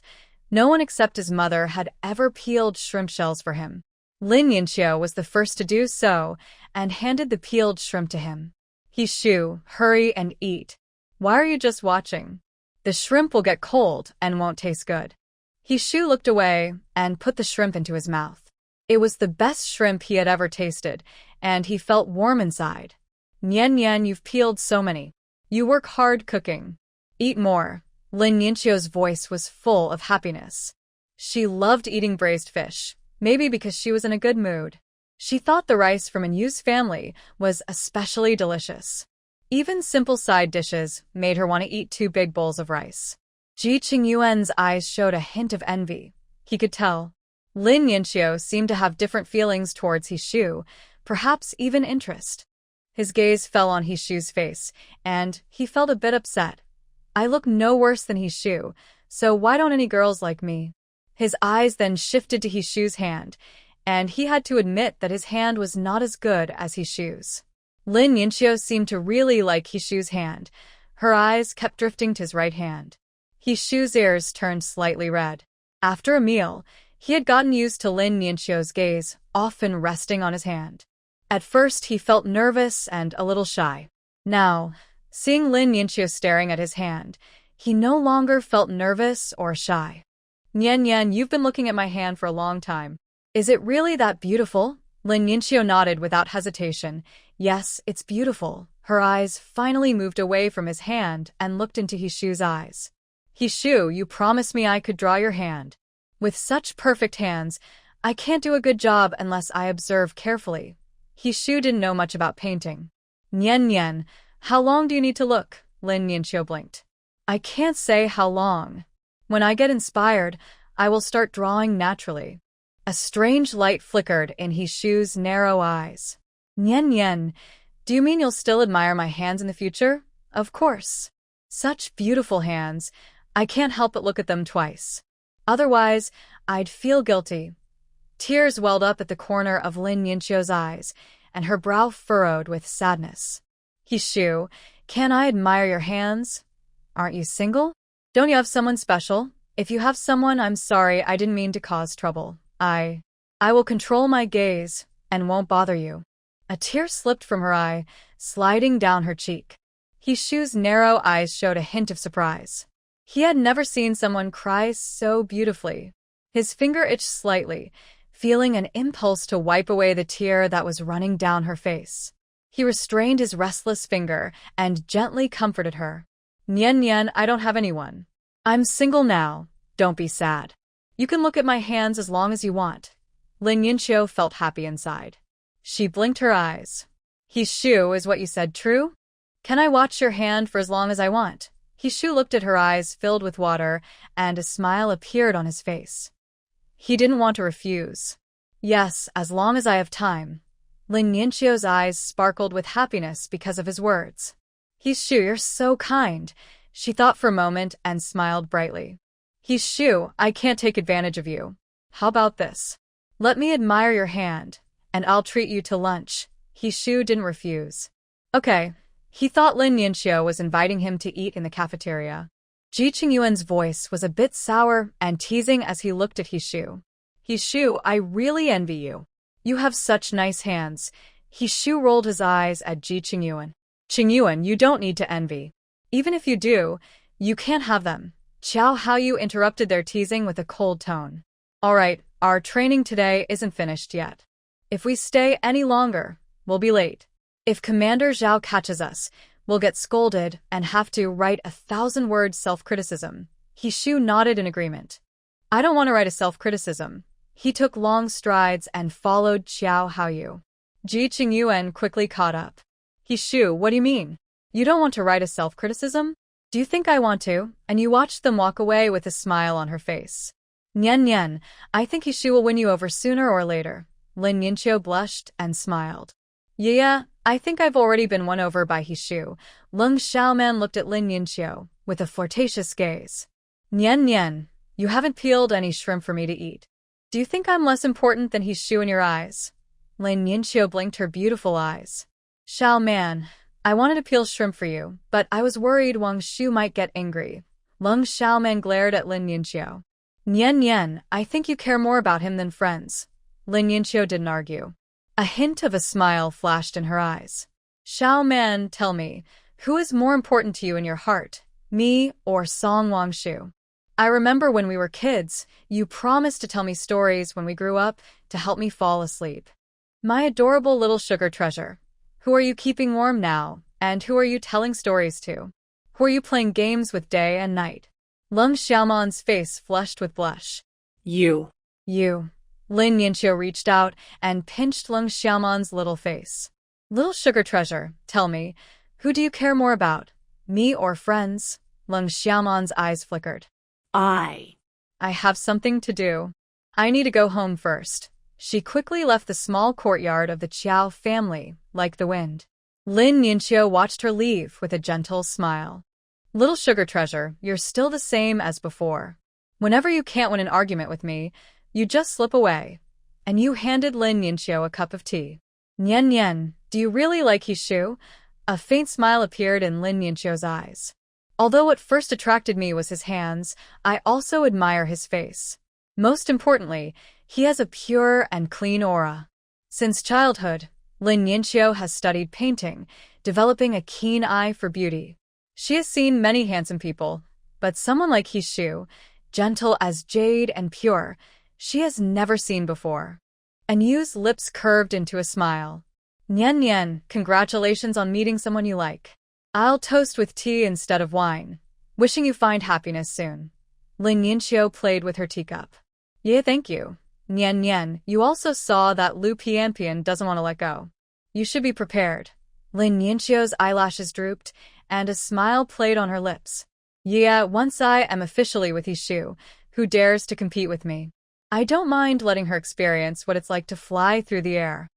S1: no one except his mother had ever peeled shrimp shells for him. Lin Ningqiu was the first to do so and handed the peeled shrimp to him. Hishu, hurry and eat. Why are you just watching? The shrimp will get cold and won't taste good. Hishu looked away and put the shrimp into his mouth. It was the best shrimp he had ever tasted, and he felt warm inside. Nian Nian, you've peeled so many. You work hard cooking. Eat more. Lin Yinchio's voice was full of happiness. She loved eating braised fish, maybe because she was in a good mood. She thought the rice from Yu's family was especially delicious. Even simple side dishes made her want to eat 2 big bowls of rice. Ji Qingyuan's eyes showed a hint of envy. He could tell. Lin Yinchio seemed to have different feelings towards Hishu, perhaps even interest. His gaze fell on Hishu's face, and he felt a bit upset. I look no worse than Hishu, so why don't any girls like me? His eyes then shifted to Hishu's hand, and he had to admit that his hand was not as good as Hishu's. Lin Yinchio seemed to really like Hishu's hand. Her eyes kept drifting to his right hand. Hishu's ears turned slightly red. After a meal, he had gotten used to Lin Yinchio's gaze, often resting on his hand. At first, he felt nervous and a little shy. Now, seeing Lin Yinchio staring at his hand, he no longer felt nervous or shy. Nian Nian, you've been looking at my hand for a long time. Is it really that beautiful? Lin Yinchio nodded without hesitation. Yes, it's beautiful. Her eyes finally moved away from his hand and looked into Hishu's eyes. Hishu, you promised me I could draw your hand. With such perfect hands, I can't do a good job unless I observe carefully. Hishu didn't know much about painting. Nian Nian, how long do you need to look? Lin Yinchio blinked. I can't say how long. When I get inspired, I will start drawing naturally. A strange light flickered in Hishu's narrow eyes. Nian Nian, do you mean you'll still admire my hands in the future? Of course. Such beautiful hands, I can't help but look at them twice. Otherwise, I'd feel guilty. Tears welled up at the corner of Lin Yinchio's eyes, and her brow furrowed with sadness. Hishu, can I admire your hands? Aren't you single? Don't you have someone special? If you have someone, I'm sorry, I didn't mean to cause trouble. I will control my gaze and won't bother you. A tear slipped from her eye, sliding down her cheek. Hishu's narrow eyes showed a hint of surprise. He had never seen someone cry so beautifully. His finger itched slightly, feeling an impulse to wipe away the tear that was running down her face. He restrained his restless finger and gently comforted her. Nian Nian, I don't have anyone. I'm single now. Don't be sad. You can look at my hands as long as you want. Lin Yinchio felt happy inside. She blinked her eyes. Hishu, is what you said true? Can I watch your hand for as long as I want? Hishu looked at her eyes filled with water, and a smile appeared on his face. He didn't want to refuse. Yes, as long as I have time. Lin Yinchio's eyes sparkled with happiness because of his words. Hishu, you're so kind. She thought for a moment and smiled brightly. Hishu, I can't take advantage of you. How about this? Let me admire your hand, and I'll treat you to lunch. Hishu didn't refuse. Okay. He thought Lin Yinchio was inviting him to eat in the cafeteria. Ji Qingyuan's voice was a bit sour and teasing as he looked at Hishu. Hishu, I really envy you. You have such nice hands. Hishu rolled his eyes at Ji Qingyuan. Qingyuan, you don't need to envy. Even if you do, you can't have them. Qiao Haoyu interrupted their teasing with a cold tone. All right, our training today isn't finished yet. If we stay any longer, we'll be late. If Commander Zhao catches us, we'll get scolded and have to write 1,000-word self-criticism. Hishu nodded in agreement. I don't want to write a self-criticism. He took long strides and followed Qiao Haoyu. Ji Qingyuan quickly caught up. Hishu, what do you mean? You don't want to write a self-criticism? Do you think I want to? And you watched them walk away with a smile on her face. Nian Nian, I think Hishu will win you over sooner or later. Lin Yinchio blushed and smiled. Yeah, I think I've already been won over by Hishu. Lung Xiaoman looked at Lin Yinchio with a flirtatious gaze. Nian Nian, you haven't peeled any shrimp for me to eat. Do you think I'm less important than Hishu in your eyes? Lin Yinchio blinked her beautiful eyes. Xiaoman, I wanted to peel shrimp for you, but I was worried Wang Shu might get angry. Lung Xiaoman glared at Lin Yinchio. Nian Nian, I think you care more about him than friends. Lin Yinchio didn't argue. A hint of a smile flashed in her eyes. Xiaoman, tell me, who is more important to you in your heart, Me or Song Wangshu? I remember when we were kids, you promised to tell me stories when we grew up to help me fall asleep. My adorable little sugar treasure. Who are you keeping warm now, and who are you telling stories to? Who are you playing games with day and night? Lung Xiaoman's face flushed with blush.
S2: You.
S1: You. Lin Yinqiu reached out and pinched Lung Xiaoman's little face. Little sugar treasure, tell me, who do you care more about, me or friends? Lung Xiaoman's eyes flickered.
S2: I
S1: have something to do. I need to go home first. She quickly left the small courtyard of the Qiao family, like the wind. Lin Yinqiu watched her leave with a gentle smile. Little sugar treasure, you're still the same as before. Whenever you can't win an argument with me, you just slip away. And you handed Lin Yinqiu a cup of tea. Nian Nian, do you really like his shoe? A faint smile appeared in Lin Yinqiu's eyes. Although what first attracted me was his hands, I also admire his face. Most importantly, he has a pure and clean aura. Since childhood, Lin Yinqiu has studied painting, developing a keen eye for beauty. She has seen many handsome people, but someone like his shoe, gentle as jade and pure, she has never seen before. And Yu's lips curved into a smile. Nian Nian, congratulations on meeting someone you like. I'll toast with tea instead of wine. Wishing you find happiness soon. Lin Yinqiu played with her teacup. Yeah, thank you. Nian Nian, you also saw that Lu Pianpian doesn't want to let go. You should be prepared. Lin Yinqiu's eyelashes drooped, and a smile played on her lips. Yeah, once I am officially with Yishu, who dares to compete with me. I don't mind letting her experience what it's like to fly through the air.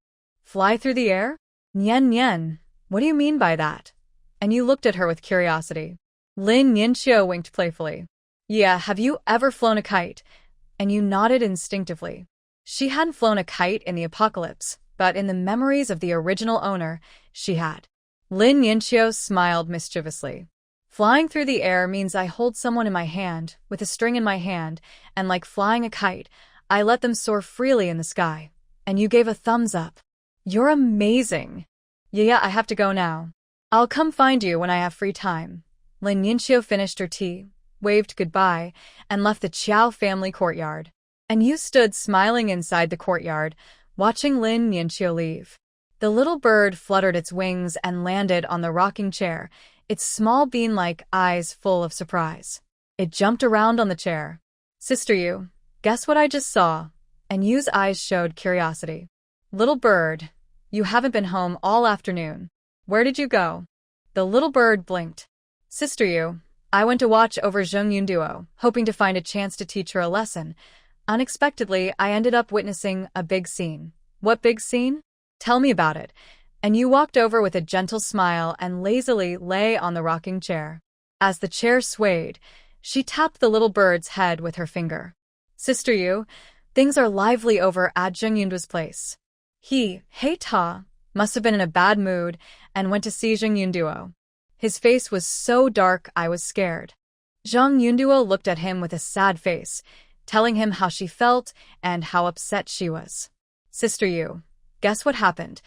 S1: Fly through the air? Nian Nian, what do you mean by that? And you looked at her with curiosity. Lin Yinqiu winked playfully. Yeah, have you ever flown a kite? And you nodded instinctively. She hadn't flown a kite in the apocalypse, but in the memories of the original owner, she had. Lin Yinqiu smiled mischievously. Flying through the air means I hold someone in my hand, with a string in my hand, and like flying a kite, I let them soar freely in the sky. And you gave a thumbs up. You're amazing. Yeah, I have to go now. I'll come find you when I have free time. Lin Yinqiu finished her tea, waved goodbye, and left the Qiao family courtyard. And you stood smiling inside the courtyard, watching Lin Yinqiu leave. The little bird fluttered its wings and landed on the rocking chair, its small bean-like eyes full of surprise. It jumped around on the chair. Sister Yu, guess what I just saw? And Yu's eyes showed curiosity. Little bird, you haven't been home all afternoon. Where did you go? The little bird blinked. Sister Yu, I went to watch over Zheng Yun duo, hoping to find a chance to teach her a lesson. Unexpectedly, I ended up witnessing a big scene. What big scene? Tell me about it. And you walked over with a gentle smile and lazily lay on the rocking chair. As the chair swayed, she tapped the little bird's head with her finger. Sister Yu, things are lively over at Zheng Yunduo's place. He, Hei Ta, must have been in a bad mood and went to see Zheng Yunduo. His face was so dark I was scared. Zheng Yunduo looked at him with a sad face, telling him how she felt and how upset she was. Sister Yu, guess what happened?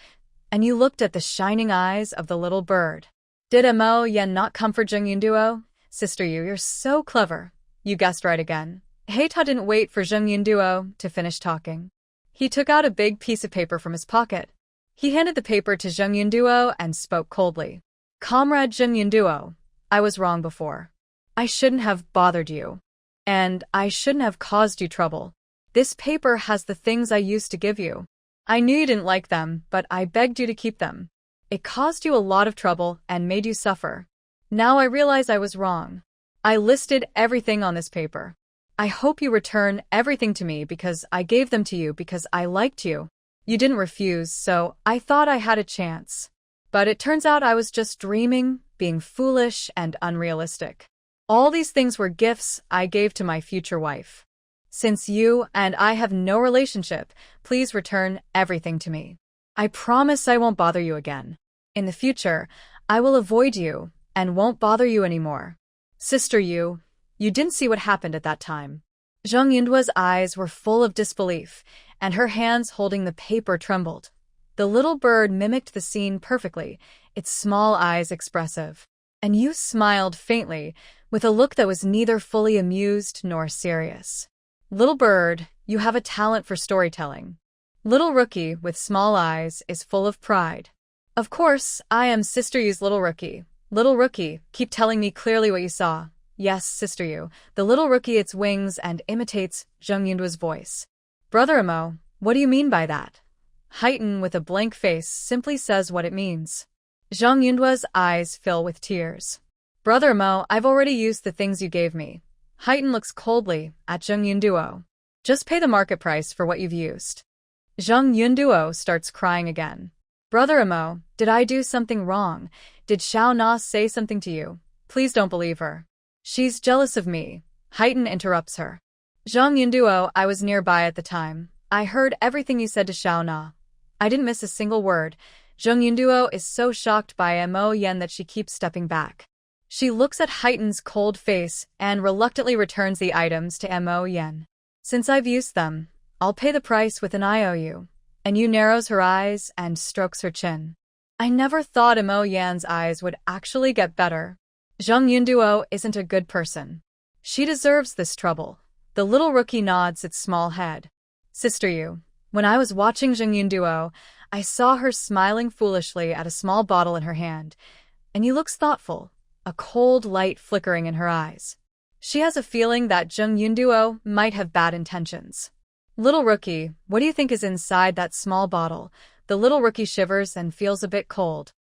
S1: And you looked at the shining eyes of the little bird. Did Mo Yen not comfort Zheng Yunduo? Sister Yu, you're so clever. You guessed right again. Heita didn't wait for Zheng Yunduo to finish talking. He took out a big piece of paper from his pocket. He handed the paper to Zheng Yunduo and spoke coldly. Comrade Zheng Yunduo, I was wrong before. I shouldn't have bothered you. And I shouldn't have caused you trouble. This paper has the things I used to give you. I knew you didn't like them, but I begged you to keep them. It caused you a lot of trouble and made you suffer. Now I realize I was wrong. I listed everything on this paper. I hope you return everything to me because I gave them to you because I liked you. You didn't refuse, so I thought I had a chance. But it turns out I was just dreaming, being foolish and unrealistic. All these things were gifts I gave to my future wife. Since you and I have no relationship, please return everything to me. I promise I won't bother you again. In the future, I will avoid you and won't bother you anymore. Sister Yu, you didn't see what happened at that time. Zheng Yunduo's eyes were full of disbelief, and her hands holding the paper trembled. The little bird mimicked the scene perfectly, its small eyes expressive. And you smiled faintly, with a look that was neither fully amused nor serious. Little bird, you have a talent for storytelling. Little rookie, with small eyes, is full of pride. Of course, I am Sister Yu's little rookie. Little rookie, keep telling me clearly what you saw. Yes, Sister Yu. The little rookie its wings and imitates Jung Yundua's voice. Brother Amo, what do you mean by that? Haiten, with a blank face, simply says what it means. Jung Yundua's eyes fill with tears. Brother Amo, I've already used the things you gave me. Haiten looks coldly at Jung Yunduo. Just pay the market price for what you've used. Jung Yunduo starts crying again. Brother Amo, did I do something wrong? Did Xiao Na say something to you? Please don't believe her. She's jealous of me. Haiten interrupts her. Jung Yunduo, I was nearby at the time. I heard everything you said to Xiao Na. I didn't miss a single word. Jung Yunduo is so shocked by Mo Yen that she keeps stepping back. She looks at Haiten's cold face and reluctantly returns the items to Mo Yen. Since I've used them, I'll pay the price with an IOU. And Yu narrows her eyes and strokes her chin. I never thought Mo Yan's eyes would actually get better. Jung Yunduo isn't a good person. She deserves this trouble. The little rookie nods its small head. Sister Yu, when I was watching Jung Yunduo, I saw her smiling foolishly at a small bottle in her hand. And Yu looks thoughtful, a cold light flickering in her eyes. She has a feeling that Jung Yunduo might have bad intentions. Little rookie, what do you think is inside that small bottle? The little rookie shivers and feels a bit cold.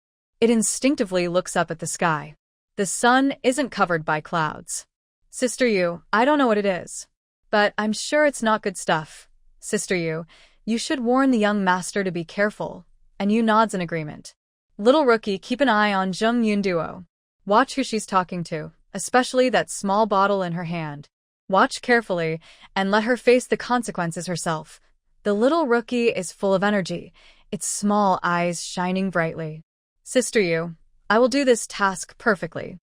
S1: It instinctively looks up at the sky. The sun isn't covered by clouds. Sister Yu, I don't know what it is. But I'm sure it's not good stuff. Sister Yu, you should warn the young master to be careful. And Yu nods in agreement. Little rookie, keep an eye on Jung Yunduo. Watch who she's talking to, especially that small bottle in her hand. Watch carefully, and let her face the consequences herself. The little rookie is full of energy, its small eyes shining brightly. Sister Yu, I will do this task perfectly.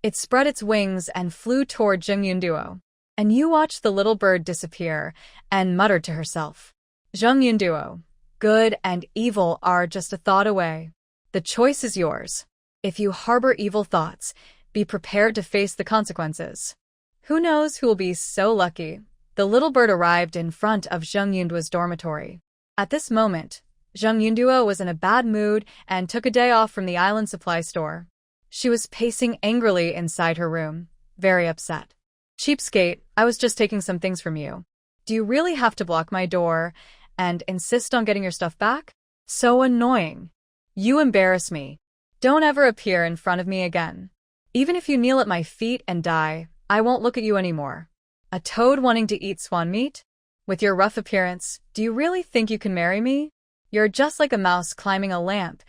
S1: It spread its wings and flew toward Jung Yunduo. And Yu watched the little bird disappear and muttered to herself. Jung Yunduo, good and evil are just a thought away. The choice is yours. If you harbor evil thoughts, be prepared to face the consequences. Who knows who will be so lucky? The little bird arrived in front of Jung Yunduo's dormitory. At this moment, Jung Yunduo was in a bad mood and took a day off from the island supply store. She was pacing angrily inside her room, very upset. Cheapskate, I was just taking some things from you. Do you really have to block my door and insist on getting your stuff back? So annoying. You embarrass me. Don't ever appear in front of me again. Even if you kneel at my feet and die, I won't look at you anymore. A toad wanting to eat swan meat? With your rough appearance, do you really think you can marry me? You're just like a mouse climbing a lamp,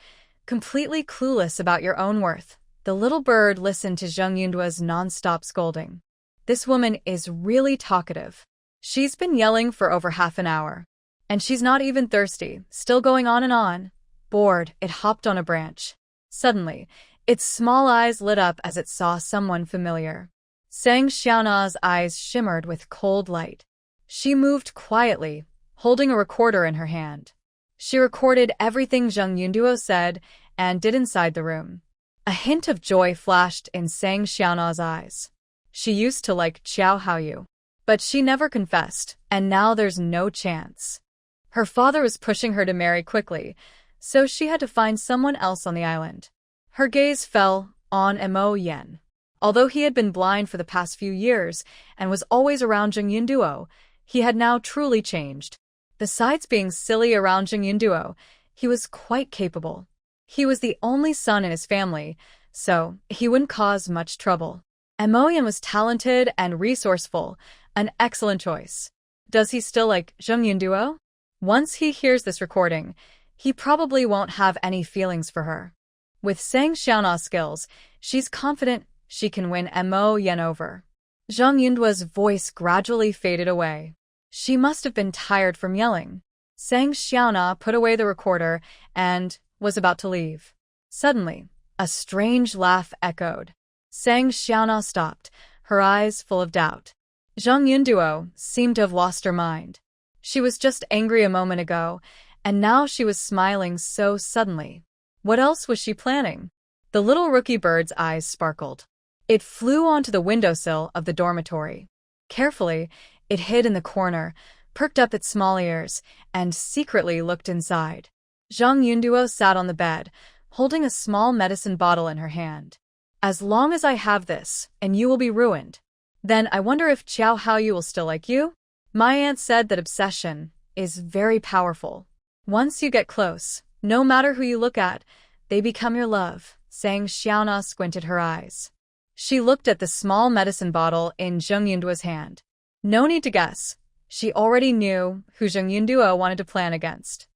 S1: completely clueless about your own worth. The little bird listened to Jung Yundua's non-stop scolding. This woman is really talkative. She's been yelling for over half an hour. And she's not even thirsty, still going on and on. Bored, it hopped on a branch. Suddenly, its small eyes lit up as it saw someone familiar. Sang Xiaona's eyes shimmered with cold light. She moved quietly, holding a recorder in her hand. She recorded everything Jung Yunduo said and did inside the room. A hint of joy flashed in Sang Xiaona's eyes. She used to like Xiao Haoyu, but she never confessed, and now there's no chance. Her father was pushing her to marry quickly, so she had to find someone else on the island. Her gaze fell on Mo Yen. Although he had been blind for the past few years and was always around Jung Yunduo, he had now truly changed. Besides being silly around Jung Yunduo, he was quite capable. He was the only son in his family, so he wouldn't cause much trouble. Mo Yen was talented and resourceful, an excellent choice. Does he still like Jung Yunduo? Once he hears this recording, he probably won't have any feelings for her. With Sang Xiaona's skills, she's confident she can win Mo Yen over. Jung Yunduo's voice gradually faded away. She must have been tired from yelling. Sang Xiaona put away the recorder and was about to leave. Suddenly, a strange laugh echoed. Sang Xiaona stopped, her eyes full of doubt. Jung Yunduo seemed to have lost her mind. She was just angry a moment ago, and now she was smiling so suddenly. What else was she planning? The little rookie bird's eyes sparkled. It flew onto the windowsill of the dormitory. Carefully, it hid in the corner, perked up its small ears, and secretly looked inside. Zhang Yunduo sat on the bed, holding a small medicine bottle in her hand. As long as I have this, and you will be ruined. Then I wonder if Xiao Haoyu will still like you? My aunt said that obsession is very powerful. Once you get close, no matter who you look at, they become your love. Sang Xiaona squinted her eyes. She looked at the small medicine bottle in Zheng Yunduo's hand. No need to guess. She already knew who Zheng Yunduo wanted to plan against.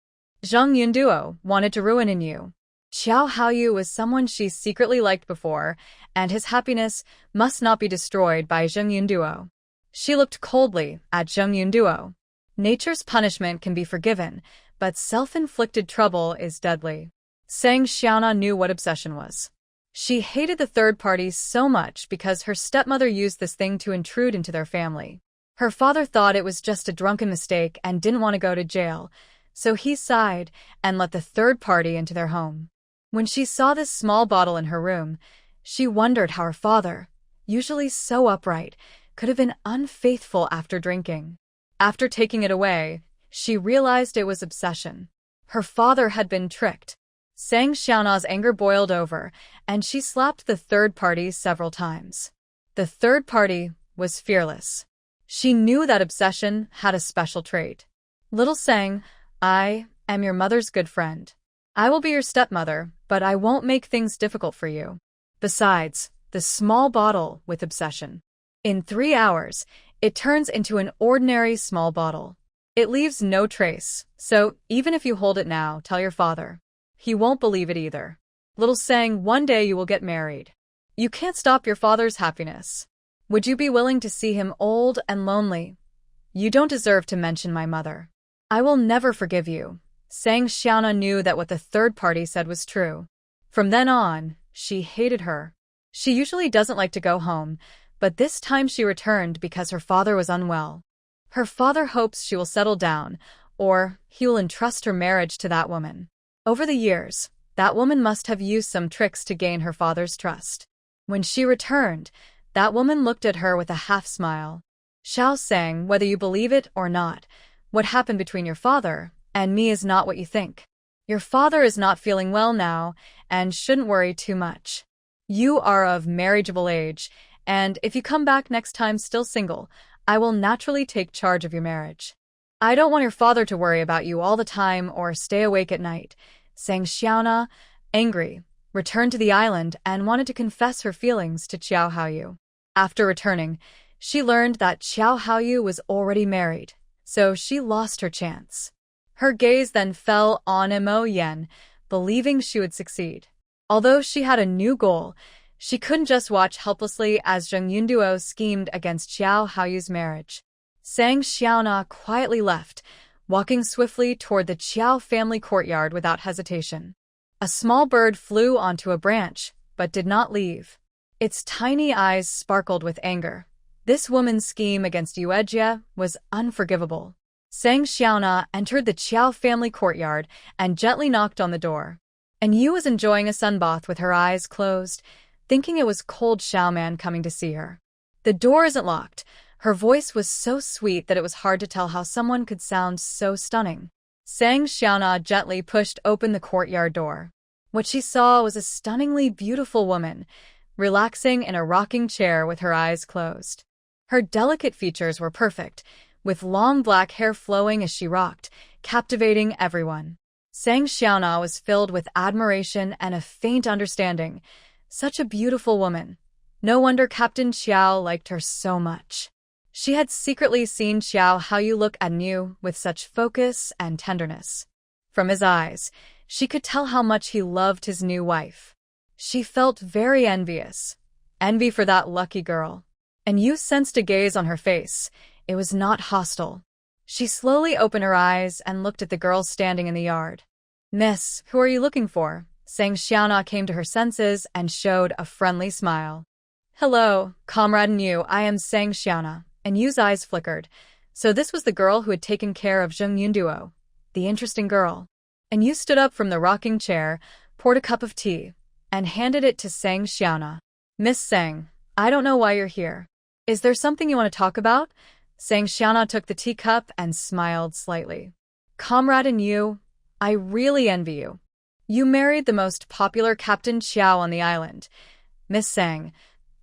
S1: Zheng Yunduo wanted to ruin in you. Xiao Haoyu was someone she secretly liked before, and his happiness must not be destroyed by Zheng Yunduo. She looked coldly at Zheng Yunduo. Nature's punishment can be forgiven, but self-inflicted trouble is deadly. Sang Xiaona knew what obsession was. She hated the third party so much because her stepmother used this thing to intrude into their family. Her father thought it was just a drunken mistake and didn't want to go to jail, so he sighed and let the third party into their home. When she saw this small bottle in her room, she wondered how her father, usually so upright, could have been unfaithful after drinking. After taking it away, she realized it was obsession. Her father had been tricked. Sang Xiaona's anger boiled over, and she slapped the third party several times. The third party was fearless. She knew that obsession had a special trait. Little Sang, I am your mother's good friend. I will be your stepmother, but I won't make things difficult for you. Besides, the small bottle with obsession. In 3 hours, it turns into an ordinary small bottle. It leaves no trace, so even if you hold it now, tell your father. He won't believe it either. Little Sang, one day you will get married. You can't stop your father's happiness. Would you be willing to see him old and lonely? You don't deserve to mention my mother. I will never forgive you. Sang Xiaona knew that what the third party said was true. From then on, she hated her. She usually doesn't like to go home, but this time she returned because her father was unwell. Her father hopes she will settle down, or he will entrust her marriage to that woman. Over the years, that woman must have used some tricks to gain her father's trust. When she returned, that woman looked at her with a half-smile. Xiao Sang, whether you believe it or not, what happened between your father and me is not what you think. Your father is not feeling well now, and shouldn't worry too much. You are of marriageable age, and if you come back next time still single, I will naturally take charge of your marriage. I don't want your father to worry about you all the time or stay awake at night. Sang Xiaona, angry, returned to the island and wanted to confess her feelings to Xiao Haoyu. After returning, she learned that Xiao Haoyu was already married, so she lost her chance. Her gaze then fell on Mo Yen, believing she would succeed. Although she had a new goal, she couldn't just watch helplessly as Zheng Yunduo schemed against Xiao Haoyu's marriage. Sang Xiaona quietly left, walking swiftly toward the Qiao family courtyard without hesitation. A small bird flew onto a branch, but did not leave. Its tiny eyes sparkled with anger. This woman's scheme against Yuejia was unforgivable. Sang Xiaona entered the Qiao family courtyard and gently knocked on the door. And Yu was enjoying a sunbath with her eyes closed, thinking it was cold Xiaoman coming to see her. The door isn't locked. Her voice was so sweet that it was hard to tell how someone could sound so stunning. Sang Xiaona gently pushed open the courtyard door. What she saw was a stunningly beautiful woman, relaxing in a rocking chair with her eyes closed. Her delicate features were perfect, with long black hair flowing as she rocked, captivating everyone. Sang Xiaona was filled with admiration and a faint understanding. Such a beautiful woman. No wonder Captain Xiao liked her so much. She had secretly seen Xiao Haoyu look at Niu with such focus and tenderness. From his eyes, she could tell how much he loved his new wife. She felt very envious. Envy for that lucky girl. And Yu sensed a gaze on her face. It was not hostile. She slowly opened her eyes and looked at the girl standing in the yard. Miss, who are you looking for? Sang Xiaona came to her senses and showed a friendly smile. Hello, comrade Niu, I am Sang Xiaona. And Yu's eyes flickered. So this was the girl who had taken care of Zheng Yunduo. The interesting girl. And Yu stood up from the rocking chair, poured a cup of tea, and handed it to Sang Xiaona. Miss Sang, I don't know why you're here. Is there something you want to talk about? Sang Xiaona took the teacup and smiled slightly. Comrade and you, I really envy you. You married the most popular Captain Xiao on the island. Miss Sang,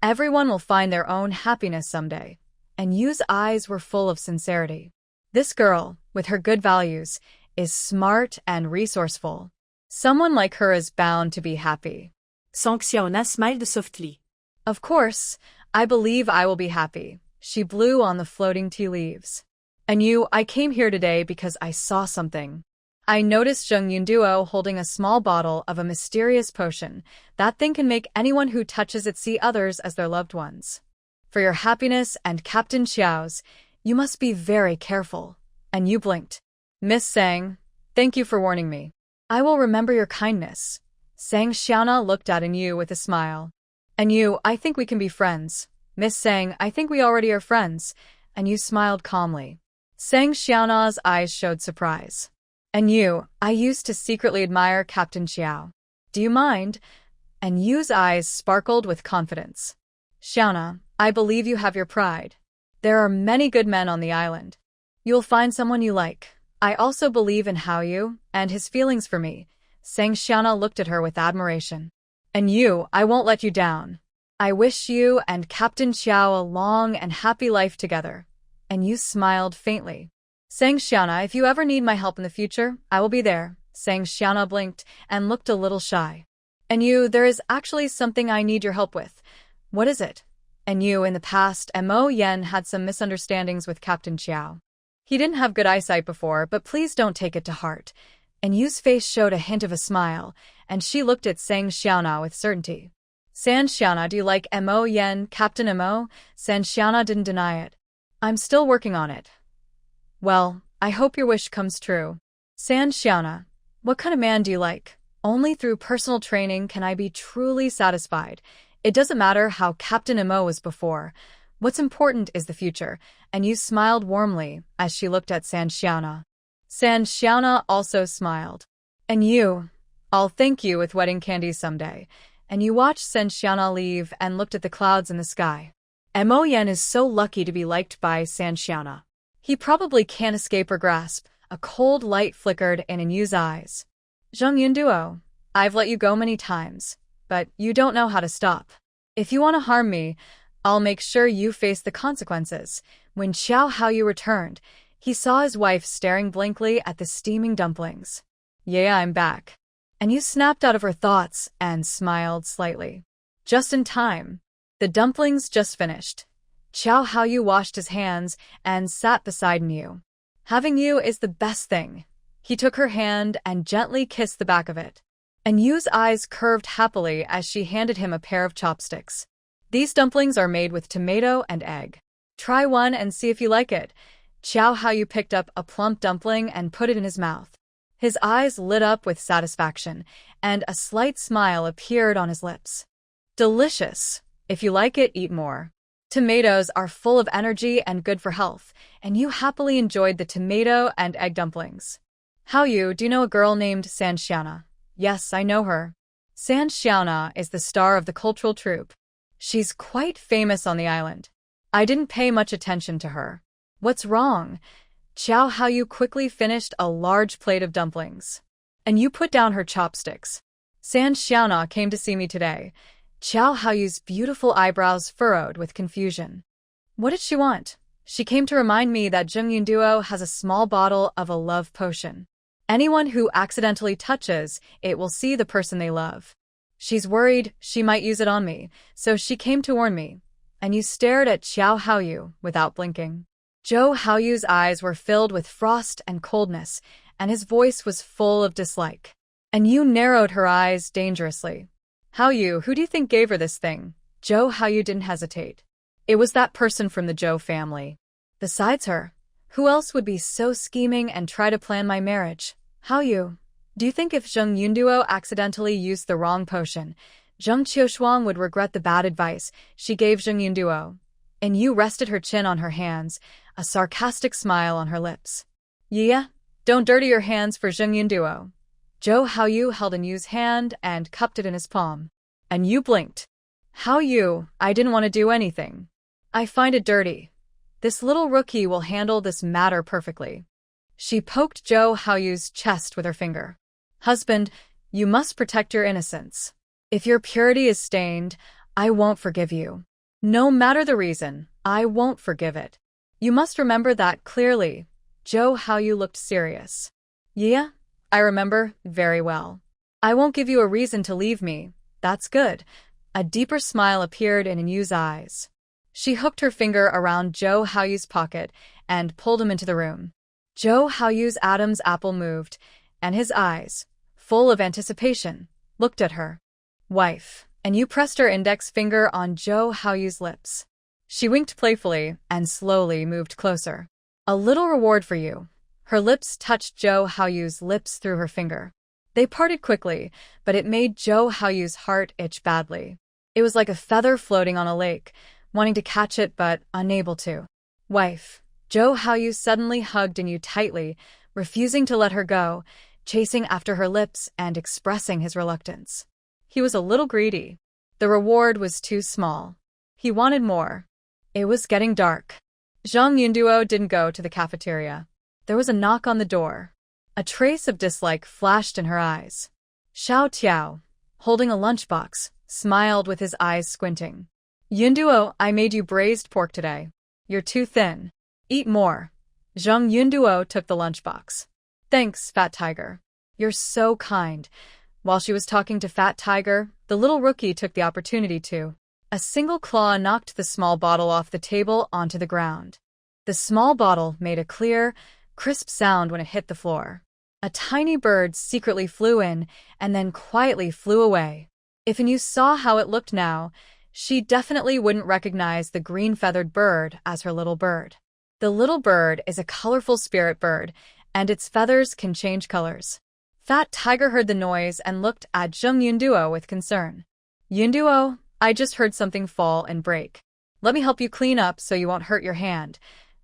S1: everyone will find their own happiness someday. And Yu's eyes were full of sincerity. This girl, with her good values, is smart and resourceful. Someone like her is bound to be happy.
S2: Sang Xiaona smiled softly.
S1: Of course, I believe I will be happy. She blew on the floating tea leaves. And you, I came here today because I saw something. I noticed Zheng Yunduo holding a small bottle of a mysterious potion. That thing can make anyone who touches it see others as their loved ones. For your happiness and Captain Xiao's, you must be very careful. And you blinked. Miss Sang, thank you for warning me. I will remember your kindness. Sang Xiaona looked at Yu with a smile. And you, I think we can be friends. Miss Sang, I think we already are friends. And Yu smiled calmly. Sang Xiaona's eyes showed surprise. And you, I used to secretly admire Captain Xiao. Do you mind? And Yu's eyes sparkled with confidence. Xiaona, I believe you have your pride. There are many good men on the island. You'll find someone you like. I also believe in Hao Yu and his feelings for me. Sang Xiaona looked at her with admiration. And you, I won't let you down. I wish you and Captain Xiao a long and happy life together. And Yu smiled faintly. Sang Xiaona, if you ever need my help in the future, I will be there. Sang Xiaona blinked and looked a little shy. And Yu, there is actually something I need your help with. What is it? And Yu, in the past, Mo Yen had some misunderstandings with Captain Xiao. He didn't have good eyesight before, but please don't take it to heart. And Yu's face showed a hint of a smile, and she looked at Sang Xiaona with certainty. San Xiaona, do you like Mo Yen, Captain Mo? San Xiaona didn't deny it. I'm still working on it. Well, I hope your wish comes true. San Xiaona, what kind of man do you like? Only through personal training can I be truly satisfied. It doesn't matter how Captain Mo was before. What's important is the future, and Yu smiled warmly as she looked at San Xiaona. San Xiaona also smiled. And Yu, I'll thank you with wedding candy someday. And Yu watched San Xiaona leave and looked at the clouds in the sky. Mo Yen is so lucky to be liked by San Xiaona. He probably can't escape her grasp. A cold light flickered in Yu's eyes. Zheng Yunduo, I've let you go many times, but you don't know how to stop. If you want to harm me, I'll make sure you face the consequences. When Xiao Haoyu returned, he saw his wife staring blankly at the steaming dumplings. Yeah, I'm back. And Yu snapped out of her thoughts and smiled slightly. Just in time. The dumplings just finished. Xiao Haoyu washed his hands and sat beside Yu. Having you is the best thing. He took her hand and gently kissed the back of it. And Yu's eyes curved happily as she handed him a pair of chopsticks. These dumplings are made with tomato and egg. Try one and see if you like it. Xiao Haoyu picked up a plump dumpling and put it in his mouth. His eyes lit up with satisfaction, and a slight smile appeared on his lips. Delicious. If you like it, eat more. Tomatoes are full of energy and good for health, and Yu happily enjoyed the tomato and egg dumplings. Haoyu, do you know a girl named San Xiaona? Yes, I know her. San Xiaona is the star of the cultural troupe. She's quite famous on the island. I didn't pay much attention to her. What's wrong? Xiao Haoyu quickly finished a large plate of dumplings. And Yu put down her chopsticks. San Xiaona came to see me today. Xiao Haoyu's beautiful eyebrows furrowed with confusion. What did she want? She came to remind me that Zheng Yunduo has a small bottle of a love potion. Anyone who accidentally touches it will see the person they love. She's worried she might use it on me, so she came to warn me. And Yu stared at Xiao Haoyu without blinking. Zhou Haoyu's eyes were filled with frost and coldness, and his voice was full of dislike. And Yu narrowed her eyes dangerously. Haoyu, who do you think gave her this thing? Zhou Haoyu didn't hesitate. It was that person from the Zhou family. Besides her, who else would be so scheming and try to plan my marriage? Haoyu, do you think if Zheng Yunduo accidentally used the wrong potion, Zheng Qiushuang would regret the bad advice she gave Zheng Yunduo? And Yu rested her chin on her hands, a sarcastic smile on her lips. Yeah, don't dirty your hands for Zheng Yunduo. Zhou Haoyu held Yu's hand and cupped it in his palm. and you blinked. I didn't want to do anything. I find it dirty. This little rookie will handle this matter perfectly. She poked Jo Haoyu's chest with her finger. Husband, you must protect your innocence. If your purity is stained, I won't forgive you. No matter the reason, I won't forgive it. You must remember that clearly. Jo Haoyu looked serious. Yeah, I remember very well. I won't give you a reason to leave me. That's good. A deeper smile appeared in Yu's eyes. She hooked her finger around Jo Haoyu's pocket and pulled him into the room. Jo Haoyu's Adam's apple moved, and his eyes, full of anticipation, looked at her. Wife, and Yu pressed her index finger on Jo Haoyu's lips. She winked playfully and slowly moved closer. A little reward for you. Her lips touched Jo Haoyu's lips through her finger. They parted quickly, but it made Jo Haoyu's heart itch badly. It was like a feather floating on a lake, wanting to catch it but unable to. Wife, Jo Haoyu suddenly hugged Yu tightly, refusing to let her go, chasing after her lips and expressing his reluctance. He was a little greedy. The reward was too small. He wanted more. It was getting dark. Zhang Yunduo didn't go to the cafeteria. There was a knock on the door. A trace of dislike flashed in her eyes. Xiao Tiao, holding a lunchbox, smiled with his eyes squinting. Yunduo, I made you braised pork today. You're too thin. Eat more. Zhang Yunduo took the lunchbox. Thanks, Fat Tiger. You're so kind. While she was talking to Fat Tiger, the little rookie took the opportunity to. A single claw knocked the small bottle off the table onto the ground. The small bottle made a clear, crisp sound when it hit the floor. A tiny bird secretly flew in and then quietly flew away. If Yu saw how it looked now, she definitely wouldn't recognize the green-feathered bird as her little bird. The little bird is a colorful spirit bird, and its feathers can change colors. Fat Tiger heard the noise and looked at Zhang Yunduo with concern. Yunduo, I just heard something fall and break. Let me help you clean up so you won't hurt your hand.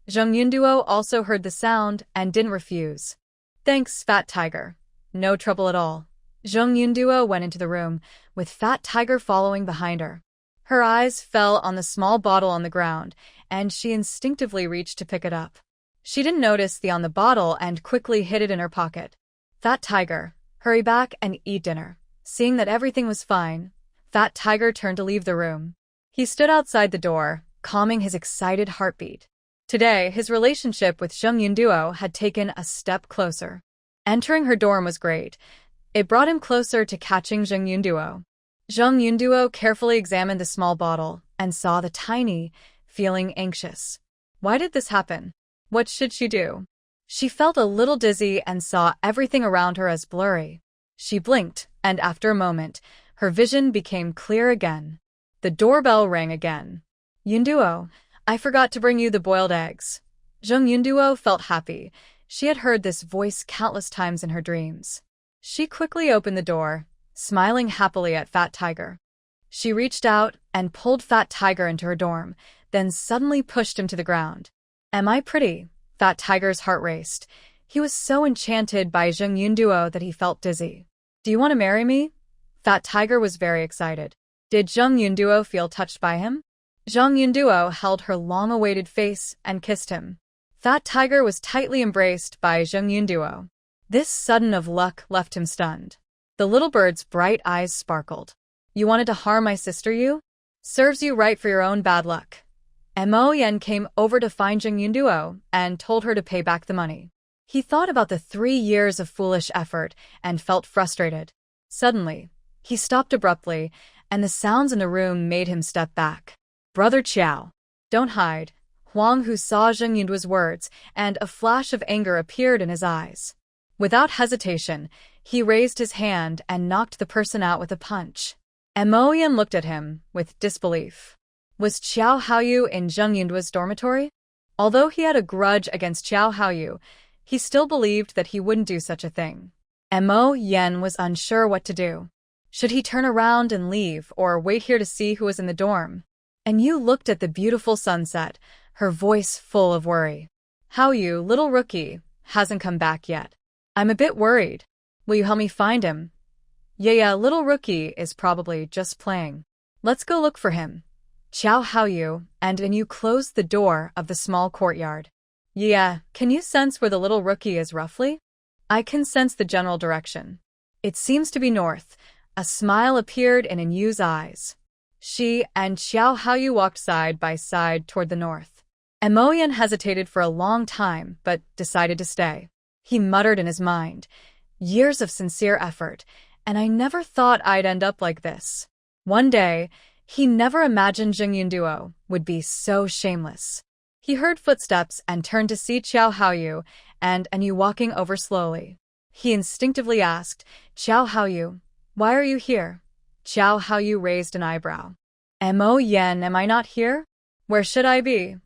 S1: Zhang Yunduo also heard the sound and didn't refuse. Thanks, Fat Tiger. No trouble at all. Zhang Yunduo went into the room, with Fat Tiger following behind her. Her eyes fell on the small bottle on the ground, and she instinctively reached to pick it up. She didn't notice the on the bottle and quickly hid it in her pocket. Fat Tiger, hurry back and eat dinner. Seeing that everything was fine, Fat Tiger turned to leave the room. He stood outside the door, calming his excited heartbeat. Today, his relationship with Zhang Yunduo had taken a step closer. Entering her dorm was great. It brought him closer to catching Zhang Yunduo. Zhang Yunduo carefully examined the small bottle and saw the tiny, feeling anxious. Why did this happen? What should she do? She felt a little dizzy and saw everything around her as blurry. She blinked, and after a moment, her vision became clear again. The doorbell rang again. Yunduo, I forgot to bring you the boiled eggs. Zhang Yunduo felt happy. She had heard this voice countless times in her dreams. She quickly opened the door, smiling happily at Fat Tiger. She reached out and pulled Fat Tiger into her dorm, then suddenly pushed him to the ground. Am I pretty? Fat Tiger's heart raced. He was so enchanted by Zhang Yunduo that he felt dizzy. Do you want to marry me? Fat Tiger was very excited. Did Zhang Yunduo feel touched by him? Zhang Yunduo held her long-awaited face and kissed him. Fat Tiger was tightly embraced by Zhang Yunduo. This sudden of luck left him stunned. The little bird's bright eyes sparkled. You wanted to harm my sister, you? Serves you right for your own bad luck. Mo Yen came over to find Zhang Yunduo and told her to pay back the money. He thought about the 3 years of foolish effort and felt frustrated. Suddenly, he stopped abruptly, and the sounds in the room made him step back. Brother Qiao. Don't hide. Huang Hu saw Zhang Yunduo's words, and a flash of anger appeared in his eyes. Without hesitation, he raised his hand and knocked the person out with a punch. Mo Yen looked at him with disbelief. Was Qiao Haoyu in Zhang Yunduo's dormitory? Although he had a grudge against Qiao Haoyu, he still believed that he wouldn't do such a thing. Mo Yen was unsure what to do. Should he turn around and leave or wait here to see who was in the dorm? And Yu looked at the beautiful sunset, her voice full of worry. Haoyu, little rookie, hasn't come back yet. I'm a bit worried. Will you help me find him? Yeah, little rookie is probably just playing. Let's go look for him. Chow Hao-yu, and you closed the door of the small courtyard. Yeah, can you sense where the little rookie is roughly? I can sense the general direction. It seems to be north. A smile appeared in Yu's eyes. She and Xiao Haoyu walked side by side toward the north. Emoyan hesitated for a long time, but decided to stay. He muttered in his mind, years of sincere effort, and I never thought I'd end up like this. One day, he never imagined Zhengyun Duo would be so shameless. He heard footsteps and turned to see Xiao Haoyu and Yu walking over slowly. He instinctively asked, Xiao Haoyu, why are you here? Xiao Haoyu raised an eyebrow. Mo Yen, am I not here? Where should I be?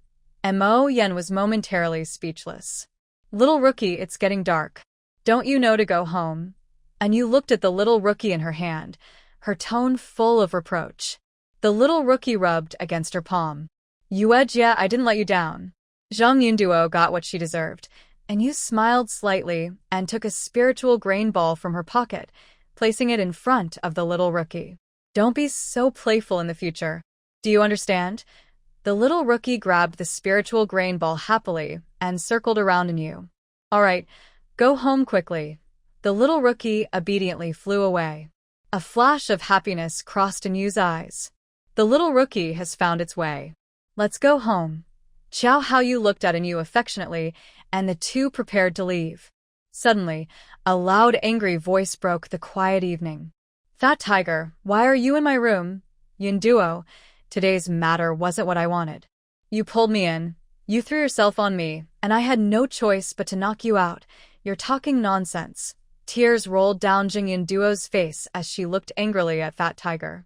S1: Mo Yen was momentarily speechless. Little rookie, it's getting dark. Don't you know to go home? Yu looked at the little rookie in her hand, her tone full of reproach. The little rookie rubbed against her palm. Yeah, I didn't let you down. Zhang Yunduo got what she deserved, and Yu smiled slightly and took a spiritual grain ball from her pocket, placing it in front of the little rookie. Don't be so playful in the future. Do you understand? The little rookie grabbed the spiritual grain ball happily and circled around Yu. All right, go home quickly. The little rookie obediently flew away. A flash of happiness crossed Yu's eyes. The little rookie has found its way. Let's go home. Xiao Haoyu looked at Yu affectionately, and the two prepared to leave. Suddenly, a loud, angry voice broke the quiet evening. Fat Tiger, why are you in my room? Yunduo, today's matter wasn't what I wanted. You pulled me in, you threw yourself on me, and I had no choice but to knock you out. You're talking nonsense. Tears rolled down Yunduo's face as she looked angrily at Fat Tiger.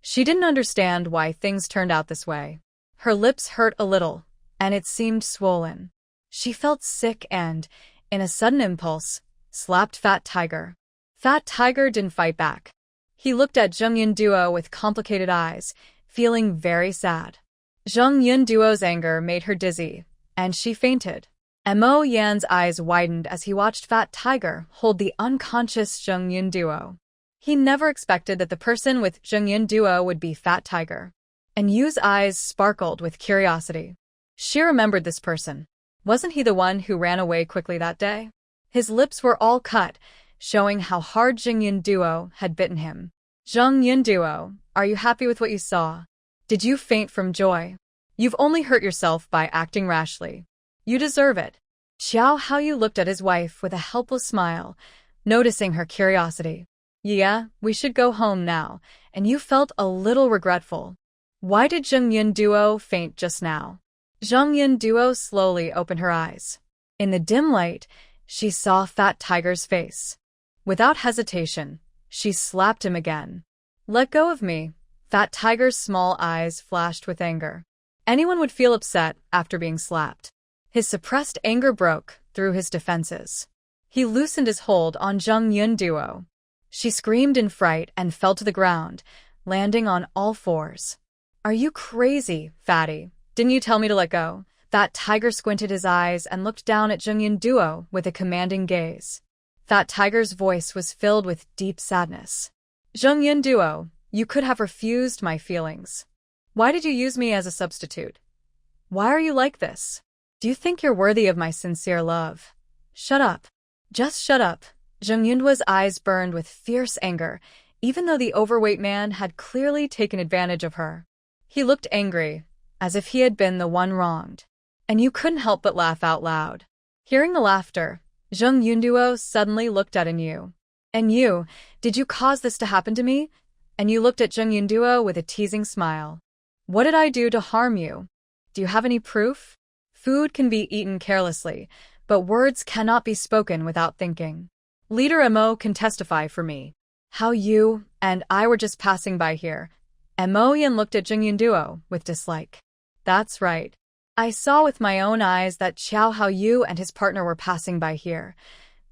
S1: She didn't understand why things turned out this way. Her lips hurt a little, and it seemed swollen. She felt sick and, in a sudden impulse, slapped Fat Tiger. Fat Tiger didn't fight back. He looked at Zheng Yunduo with complicated eyes, feeling very sad. Zheng Yunduo's anger made her dizzy, and she fainted. Mo Yan's eyes widened as he watched Fat Tiger hold the unconscious Zheng Yunduo. He never expected that the person with Zheng Yunduo would be Fat Tiger. And Yu's eyes sparkled with curiosity. She remembered this person. Wasn't he the one who ran away quickly that day? His lips were all cut, showing how hard Zheng Yunduo had bitten him. Zheng Yunduo, are you happy with what you saw? Did you faint from joy? You've only hurt yourself by acting rashly. You deserve it. Xiao Haoyu looked at his wife with a helpless smile, noticing her curiosity. Yeah, we should go home now, and you felt a little regretful. Why did Zheng Yunduo faint just now? Zheng Yunduo slowly opened her eyes. In the dim light, she saw Fat Tiger's face. Without hesitation, she slapped him again. Let go of me. Fat Tiger's small eyes flashed with anger. Anyone would feel upset after being slapped. His suppressed anger broke through his defenses. He loosened his hold on Zheng Yunduo. She screamed in fright and fell to the ground, landing on all fours. Are you crazy, Fatty? Didn't you tell me to let go? Fat Tiger squinted his eyes and looked down at Zheng Yunduo with a commanding gaze. Fat Tiger's voice was filled with deep sadness. Zheng Yunduo, you could have refused my feelings. Why did you use me as a substitute? Why are you like this? Do you think you're worthy of my sincere love? Shut up. Just shut up. Zheng Yunduo's eyes burned with fierce anger, even though the overweight man had clearly taken advantage of her. He looked angry, as if he had been the one wronged. And you couldn't help but laugh out loud. Hearing the laughter, Zheng Yunduo suddenly looked at Yu. And you, did you cause this to happen to me? And you looked at Zheng Yunduo with a teasing smile. What did I do to harm you? Do you have any proof? Food can be eaten carelessly, but words cannot be spoken without thinking. Leader Mo can testify for me. How you and I were just passing by here. Mo Yan looked at Zheng Yunduo with dislike. That's right. I saw with my own eyes that Xiao Haoyu and his partner were passing by here.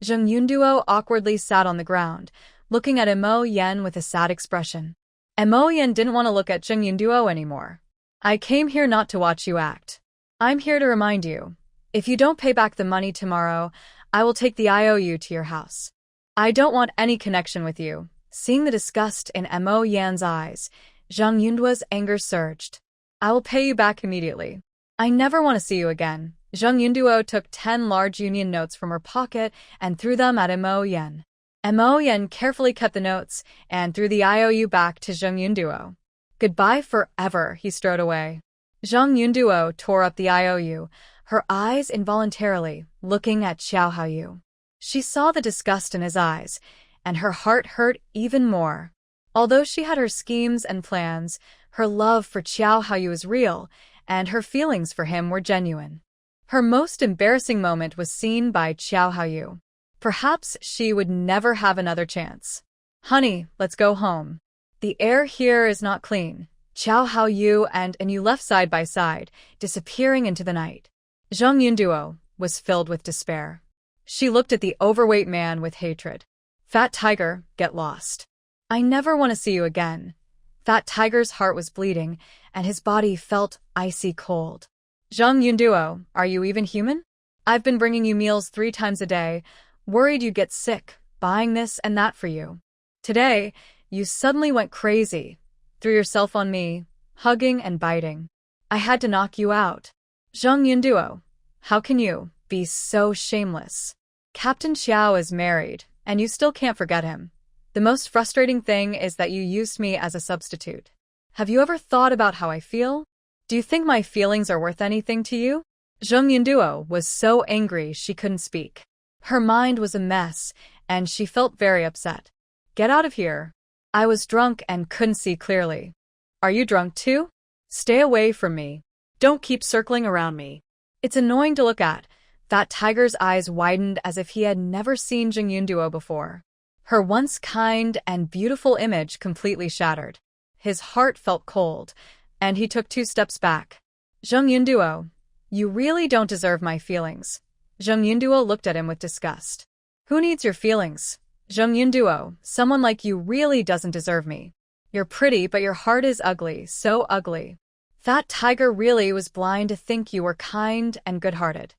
S1: Zheng Yunduo awkwardly sat on the ground, looking at Mo Yan with a sad expression. Mo Yan didn't want to look at Zheng Yunduo anymore. I came here not to watch you act. I'm here to remind you. If you don't pay back the money tomorrow, I will take the IOU to your house. I don't want any connection with you. Seeing the disgust in Mo Yan's eyes, Zhang Yunduo's anger surged. I will pay you back immediately. I never want to see you again. Zhang Yunduo took 10 large union notes from her pocket and threw them at Mo Yan. Mo Yan carefully kept the notes and threw the IOU back to Zhang Yunduo. Goodbye forever, he strode away. Zhang Yunduo tore up the IOU, her eyes involuntarily looking at Xiao Haoyu. She saw the disgust in his eyes, and her heart hurt even more. Although she had her schemes and plans, her love for Xiao Haoyu was real, and her feelings for him were genuine. Her most embarrassing moment was seen by Xiao Haoyu. Perhaps she would never have another chance. Honey, let's go home. The air here is not clean. Xiao Haoyu and you left side by side, disappearing into the night. Zhang Yunduo was filled with despair. She looked at the overweight man with hatred. Fat tiger, get lost. I never want to see you again. Fat tiger's heart was bleeding, and his body felt icy cold. Zhang Yunduo, are you even human? I've been bringing you meals 3 times a day, worried you'd get sick, buying this and that for you. Today, you suddenly went crazy, threw yourself on me, hugging and biting. I had to knock you out. Zhang Yunduo, how can you be so shameless? Captain Xiao is married, and you still can't forget him. The most frustrating thing is that you used me as a substitute. Have you ever thought about how I feel? Do you think my feelings are worth anything to you? Zhang Yunduo was so angry she couldn't speak. Her mind was a mess, and she felt very upset. Get out of here. I was drunk and couldn't see clearly. Are you drunk too? Stay away from me.
S2: Don't keep circling around me.
S1: It's annoying to look at. Fat Tiger's eyes widened as if he had never seen Zhang Yunduo before. Her once kind and beautiful image completely shattered. His heart felt cold, and he took 2 steps back. Zhang Yunduo, you really don't deserve my feelings. Zhang Yunduo looked at him with disgust. Who needs your feelings? Zhang Yunduo, someone like you really doesn't deserve me. You're pretty, but your heart is ugly, so ugly. Fat Tiger really was blind to think you were kind and good-hearted.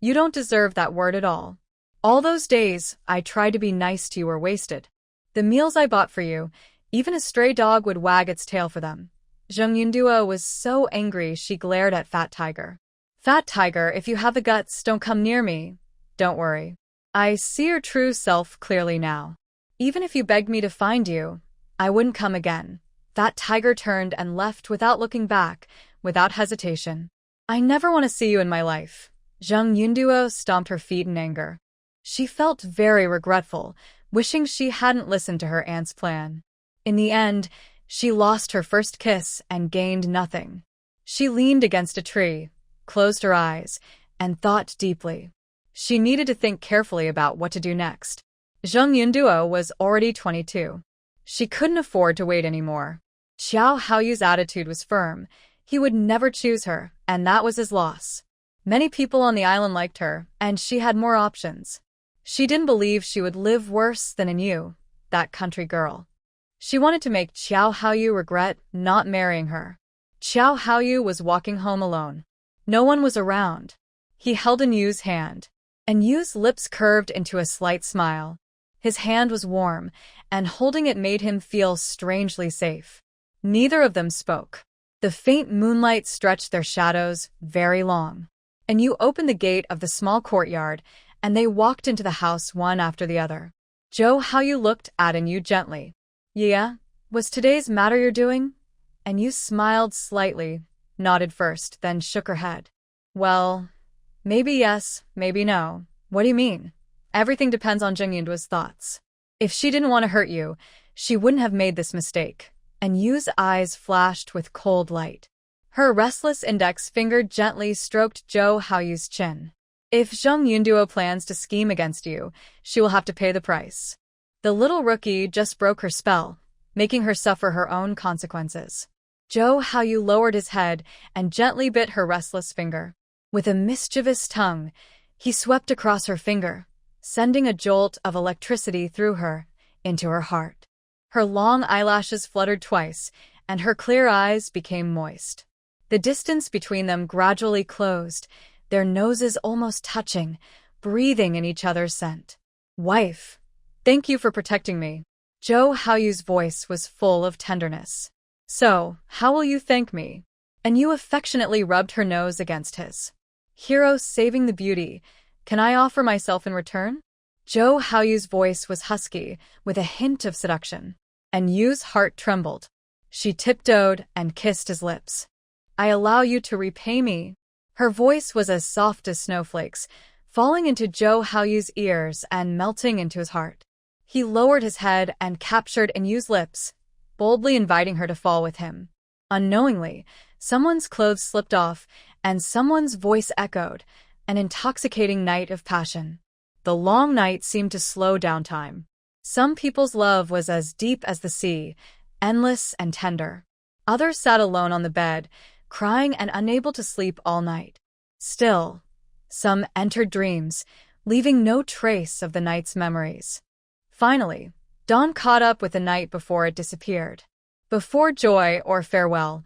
S1: You don't deserve that word at all. All those days I tried to be nice to you were wasted. The meals I bought for you, even a stray dog would wag its tail for them. Zhang Yunduo was so angry she glared at Fat Tiger. Fat Tiger, if you have the guts, don't come near me. Don't worry. I see your true self clearly now. Even if you begged me to find you, I wouldn't come again. Fat Tiger turned and left without looking back, without hesitation. I never want to see you in my life. Zhang Yunduo stomped her feet in anger. She felt very regretful, wishing she hadn't listened to her aunt's plan. In the end, she lost her first kiss and gained nothing. She leaned against a tree, closed her eyes, and thought deeply. She needed to think carefully about what to do next. Zhang Yunduo was already 22. She couldn't afford to wait anymore. Xiao Haoyu's attitude was firm. He would never choose her, and that was his loss. Many people on the island liked her, and she had more options. She didn't believe she would live worse than in you, that country girl. She wanted to make Xiao Haoyu regret not marrying her. Xiao Haoyu was walking home alone. No one was around. He held An Yu's hand. An Yu's lips curved into a slight smile. His hand was warm, and holding it made him feel strangely safe. Neither of them spoke. The faint moonlight stretched their shadows very long. An Yu opened the gate of the small courtyard, and they walked into the house one after the other. Zhou Haoyu looked at An Yu gently. Yeah, was today's matter you're doing? An Yu smiled slightly, nodded first, then shook her head. Well, maybe yes, maybe no. What do you mean? Everything depends on Zhang Yunduo's thoughts. If she didn't want to hurt you, she wouldn't have made this mistake. An Yu's eyes flashed with cold light. Her restless index finger gently stroked Zhou Haoyu's chin. If Zhang Yunduo plans to scheme against you, she will have to pay the price. The little rookie just broke her spell, making her suffer her own consequences. Zhou Haoyu lowered his head and gently bit her restless finger. With a mischievous tongue, he swept across her finger, sending a jolt of electricity through her, into her heart. Her long eyelashes fluttered twice, and her clear eyes became moist. The distance between them gradually closed, their noses almost touching, breathing in each other's scent. Wife, thank you for protecting me. Zhou Haoyu's voice was full of tenderness. So, how will you thank me? And Yu affectionately rubbed her nose against his. Hero saving the beauty. Can I offer myself in return? Zhou Haoyu's voice was husky, with a hint of seduction. And Yu's heart trembled. She tiptoed and kissed his lips. I allow you to repay me. Her voice was as soft as snowflakes, falling into Zhou Haoyu's ears and melting into his heart. He lowered his head and captured Yu's lips, boldly inviting her to fall with him. Unknowingly, someone's clothes slipped off, and someone's voice echoed, an intoxicating night of passion. The long night seemed to slow down time. Some people's love was as deep as the sea, endless and tender. Others sat alone on the bed, crying and unable to sleep all night. Still, some entered dreams, leaving no trace of the night's memories. Finally, dawn caught up with the night before it disappeared. Before joy or farewell,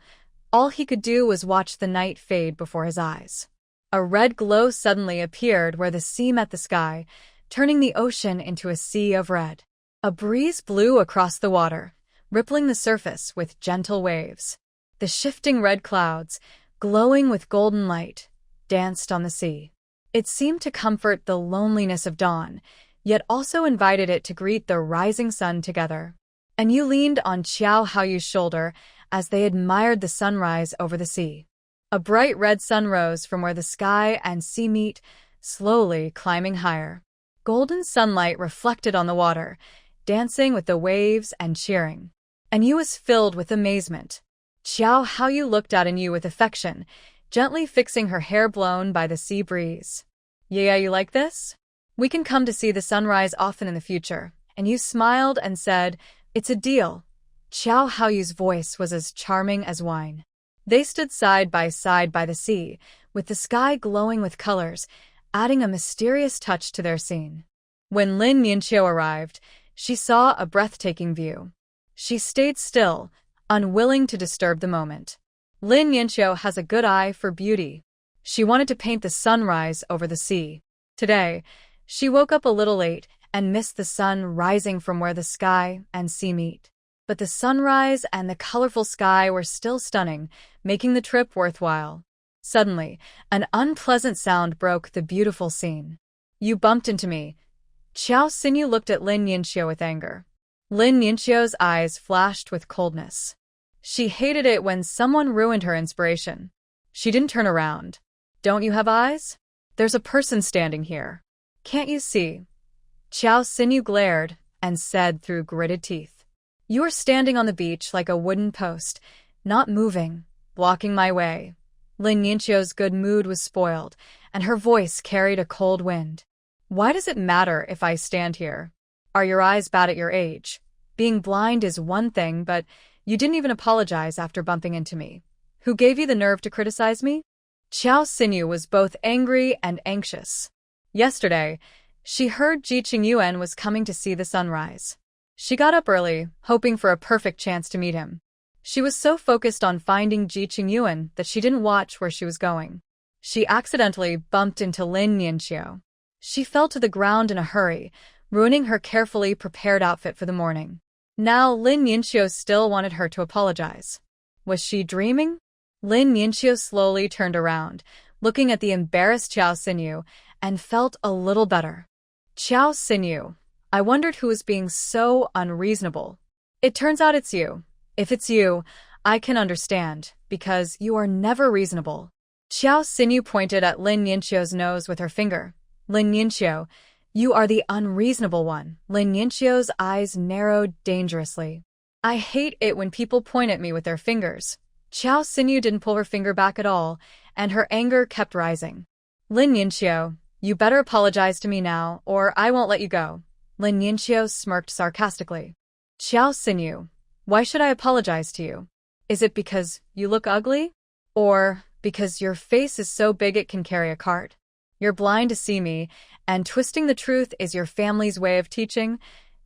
S1: all he could do was watch the night fade before his eyes. A red glow suddenly appeared where the sea met the sky, turning the ocean into a sea of red. A breeze blew across the water, rippling the surface with gentle waves. The shifting red clouds, glowing with golden light, danced on the sea. It seemed to comfort the loneliness of dawn, yet also invited it to greet the rising sun together. And Yu leaned on Xiao Haoyu's shoulder as they admired the sunrise over the sea. A bright red sun rose from where the sky and sea meet, slowly climbing higher. Golden sunlight reflected on the water, dancing with the waves and cheering. And Yu was filled with amazement. Xiao Haoyu looked at Yu with affection, gently fixing her hair blown by the sea breeze. Yeah, you like this? We can come to see the sunrise often in the future. And Yu smiled and said, It's a deal. Xiao Haoyu's voice was as charming as wine. They stood side by the sea, with the sky glowing with colors, adding a mysterious touch to their scene. When Lin Yinqiu arrived, she saw a breathtaking view. She stayed still, unwilling to disturb the moment. Lin Yinqiu has a good eye for beauty. She wanted to paint the sunrise over the sea. Today, she woke up a little late and missed the sun rising from where the sky and sea meet. But the sunrise and the colorful sky were still stunning, making the trip worthwhile. Suddenly, an unpleasant sound broke the beautiful scene. You bumped into me. Xiao Xinyu looked at Lin Yinqiu with anger. Lin Yinqiu's eyes flashed with coldness. She hated it when someone ruined her inspiration. She didn't turn around. Don't you have eyes? There's a person standing here. Can't you see? Xiao Xinyu glared and said through gritted teeth. You are standing on the beach like a wooden post, not moving, blocking my way. Lin Yinqiu's good mood was spoiled, and her voice carried a cold wind. Why does it matter if I stand here? Are your eyes bad at your age? Being blind is one thing, but you didn't even apologize after bumping into me. Who gave you the nerve to criticize me? Xiao Xinyu was both angry and anxious. Yesterday, she heard Ji Qingyuan was coming to see the sunrise. She got up early, hoping for a perfect chance to meet him. She was so focused on finding Ji Qingyuan that she didn't watch where she was going. She accidentally bumped into Lin Yinqiu. She fell to the ground in a hurry, ruining her carefully prepared outfit for the morning. Now Lin Yinqiu still wanted her to apologize. Was she dreaming? Lin Yinqiu slowly turned around, looking at the embarrassed Xiao Xinyu, and felt a little better. Xiao Xinyu, I wondered who was being so unreasonable. It turns out it's you. If it's you, I can understand, because you are never reasonable. Xiao Xinyu pointed at Lin Yinqiu's nose with her finger. Lin Yinqiu, you are the unreasonable one. Lin Yinqiu's eyes narrowed dangerously. I hate it when people point at me with their fingers. Xiao Xinyu didn't pull her finger back at all, and her anger kept rising. Lin Yinqiu, you better apologize to me now, or I won't let you go. Lin Yinqiu smirked sarcastically. Xiao Xinyu, why should I apologize to you? Is it because you look ugly? Or because your face is so big it can carry a cart? You're blind to see me, and twisting the truth is your family's way of teaching?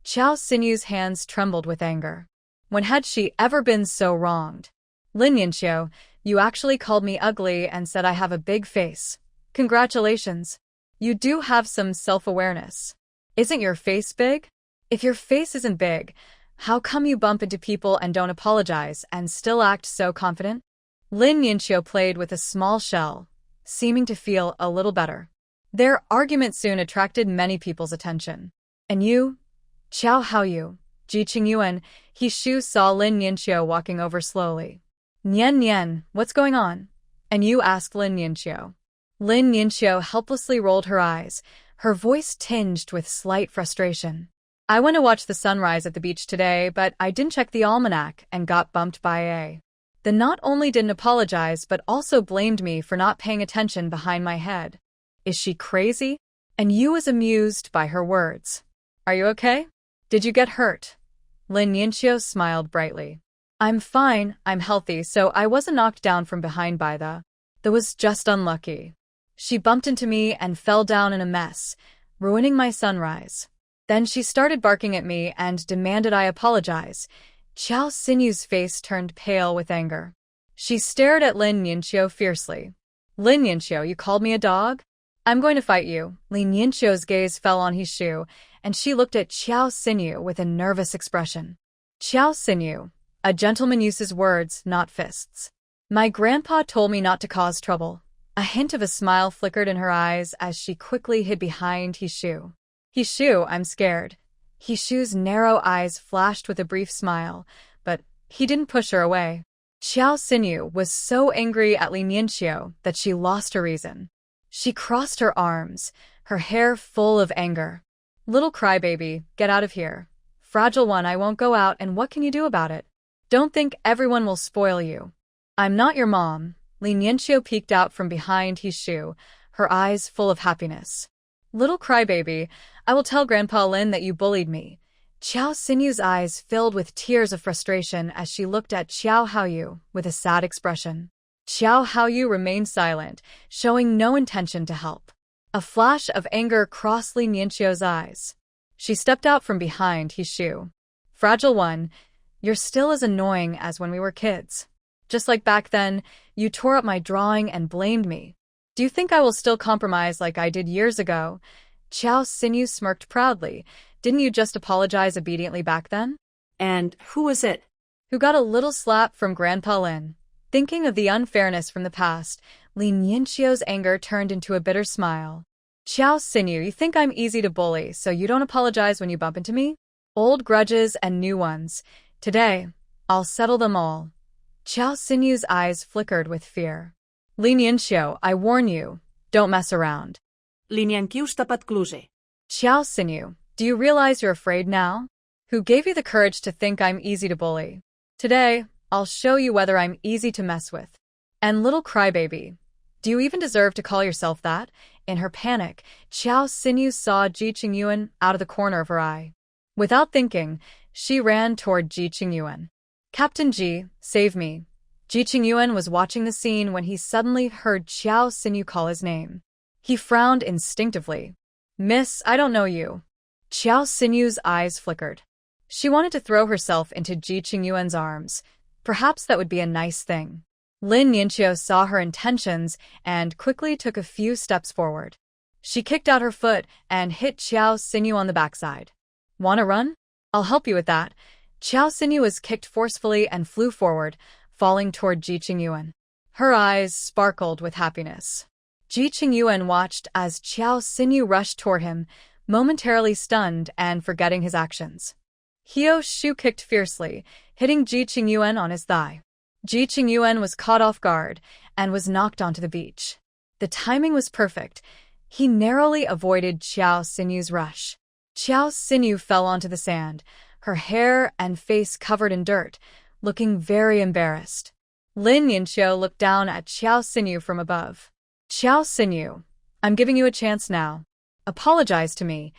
S1: Xiao Xinyu's hands trembled with anger. When had she ever been so wronged? Lin Yinqiu, you actually called me ugly and said I have a big face. Congratulations. You do have some self-awareness. Isn't your face big? If your face isn't big, How come you bump into people and don't apologize and still act so confident? Lin Yinxiu played with a small shell, seeming to feel a little better. Their argument soon attracted many people's attention. And you? Qiao Haoyu, Ji Qingyuan, He Shu saw Lin Yinxiu walking over slowly. Nian Nian, what's going on? And you asked Lin Yinxiu. Lin Yinxiu helplessly rolled her eyes, her voice tinged with slight frustration. I went to watch the sunrise at the beach today, but I didn't check the almanac and got bumped by a. The not only didn't apologize but also blamed me for not paying attention behind my head. Is she crazy? And you was amused by her words. Are you okay? Did you get hurt? Lin Yinxiu smiled brightly. I'm fine, I'm healthy, so I wasn't knocked down from behind by the. That was just unlucky. She bumped into me and fell down in a mess, ruining my sunrise. Then she started barking at me and demanded I apologize. Qiao Sinyu's face turned pale with anger. She stared at Lin Yinxiu fiercely. Lin Yinxiu, you called me a dog? I'm going to fight you. Lin Yinxiu's gaze fell on his shoe, and she looked at Qiao Sinyu with a nervous expression. Qiao Sinyu, a gentleman uses words, not fists. My grandpa told me not to cause trouble. A hint of a smile flickered in her eyes as she quickly hid behind his shoe. His shoe, I'm scared. His shoe's narrow eyes flashed with a brief smile, but he didn't push her away. Qiao Sinyu was so angry at Lin Yinxiu that she lost her reason. She crossed her arms, her hair full of anger. Little crybaby, get out of here. Fragile one, I won't go out, and what can you do about it? Don't think everyone will spoil you. I'm not your mom. Lin Yinxiu peeked out from behind his shoe, her eyes full of happiness. Little crybaby, I will tell Grandpa Lin that you bullied me. Qiao Sinyu's eyes filled with tears of frustration as she looked at Qiao Haoyu with a sad expression. Qiao Haoyu remained silent, showing no intention to help. A flash of anger crossed Lin Yinxiu's eyes. She stepped out from behind his shoe. Fragile one, you're still as annoying as when we were kids. Just like back then, you tore up my drawing and blamed me. Do you think I will still compromise like I did years ago? Qiao Sinyu smirked proudly. Didn't you just apologize obediently back then?
S2: And who was it?
S1: Who got a little slap from Grandpa Lin. Thinking of the unfairness from the past, Lin Yinxiu's anger turned into a bitter smile. Qiao Sinyu, you think I'm easy to bully, so you don't apologize when you bump into me? Old grudges and new ones. Today, I'll settle them all. Qiao Sinyu's eyes flickered with fear. Lin Yinxiu, I warn you, don't mess around.
S2: Lin Yanqiu tapat kluze.
S1: Qiao Sinyu, do you realize you're afraid now? Who gave you the courage to think I'm easy to bully? Today, I'll show you whether I'm easy to mess with. And little crybaby, do you even deserve to call yourself that? In her panic, Qiao Sinyu saw Ji Qingyuan out of the corner of her eye. Without thinking, she ran toward Ji Qingyuan. Captain Ji, save me. Ji Qingyuan was watching the scene when he suddenly heard Qiao Sinyu call his name. He frowned instinctively. Miss, I don't know you. Qiao Sinyu's eyes flickered. She wanted to throw herself into Ji Qingyuan's arms. Perhaps that would be a nice thing. Lin Yinxiu saw her intentions and quickly took a few steps forward. She kicked out her foot and hit Qiao Sinyu on the backside. Wanna run? I'll help you with that. Qiao Sinyu was kicked forcefully and flew forward, falling toward Ji Qingyuan. Her eyes sparkled with happiness. Ji Qingyuan watched as Qiao Sinyu rushed toward him, momentarily stunned and forgetting his actions. Hio Shu kicked fiercely, hitting Ji Qingyuan on his thigh. Ji Qingyuan was caught off guard and was knocked onto the beach. The timing was perfect. He narrowly avoided Qiao Sinyu's rush. Qiao Sinyu fell onto the sand, her hair and face covered in dirt, looking very embarrassed. Lin Yinxiu looked down at Qiao Sinyu from above. Qiao Sinyu, I'm giving you a chance now. Apologize to me.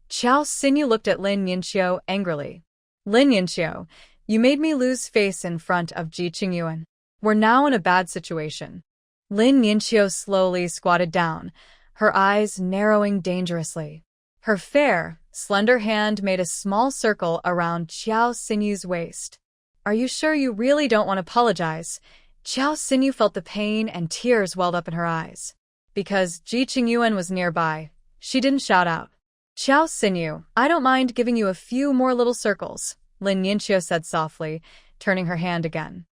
S1: Qiao Sinyu looked at Lin Yinxiu angrily. Lin Yinxiu, you made me lose face in front of Ji Qingyuan. We're now in a bad situation. Lin Yinxiu slowly squatted down, her eyes narrowing dangerously. Her fair, slender hand made a small circle around Qiao Sinyu's waist. Are you sure you really don't want to apologize? Qiao Sinyu felt the pain and tears welled up in her eyes. Because Ji Qingyuan was nearby, she didn't shout out. Qiao Sinyu, I don't mind giving you a few more little circles. Lin Yinxiu said softly, turning her hand again.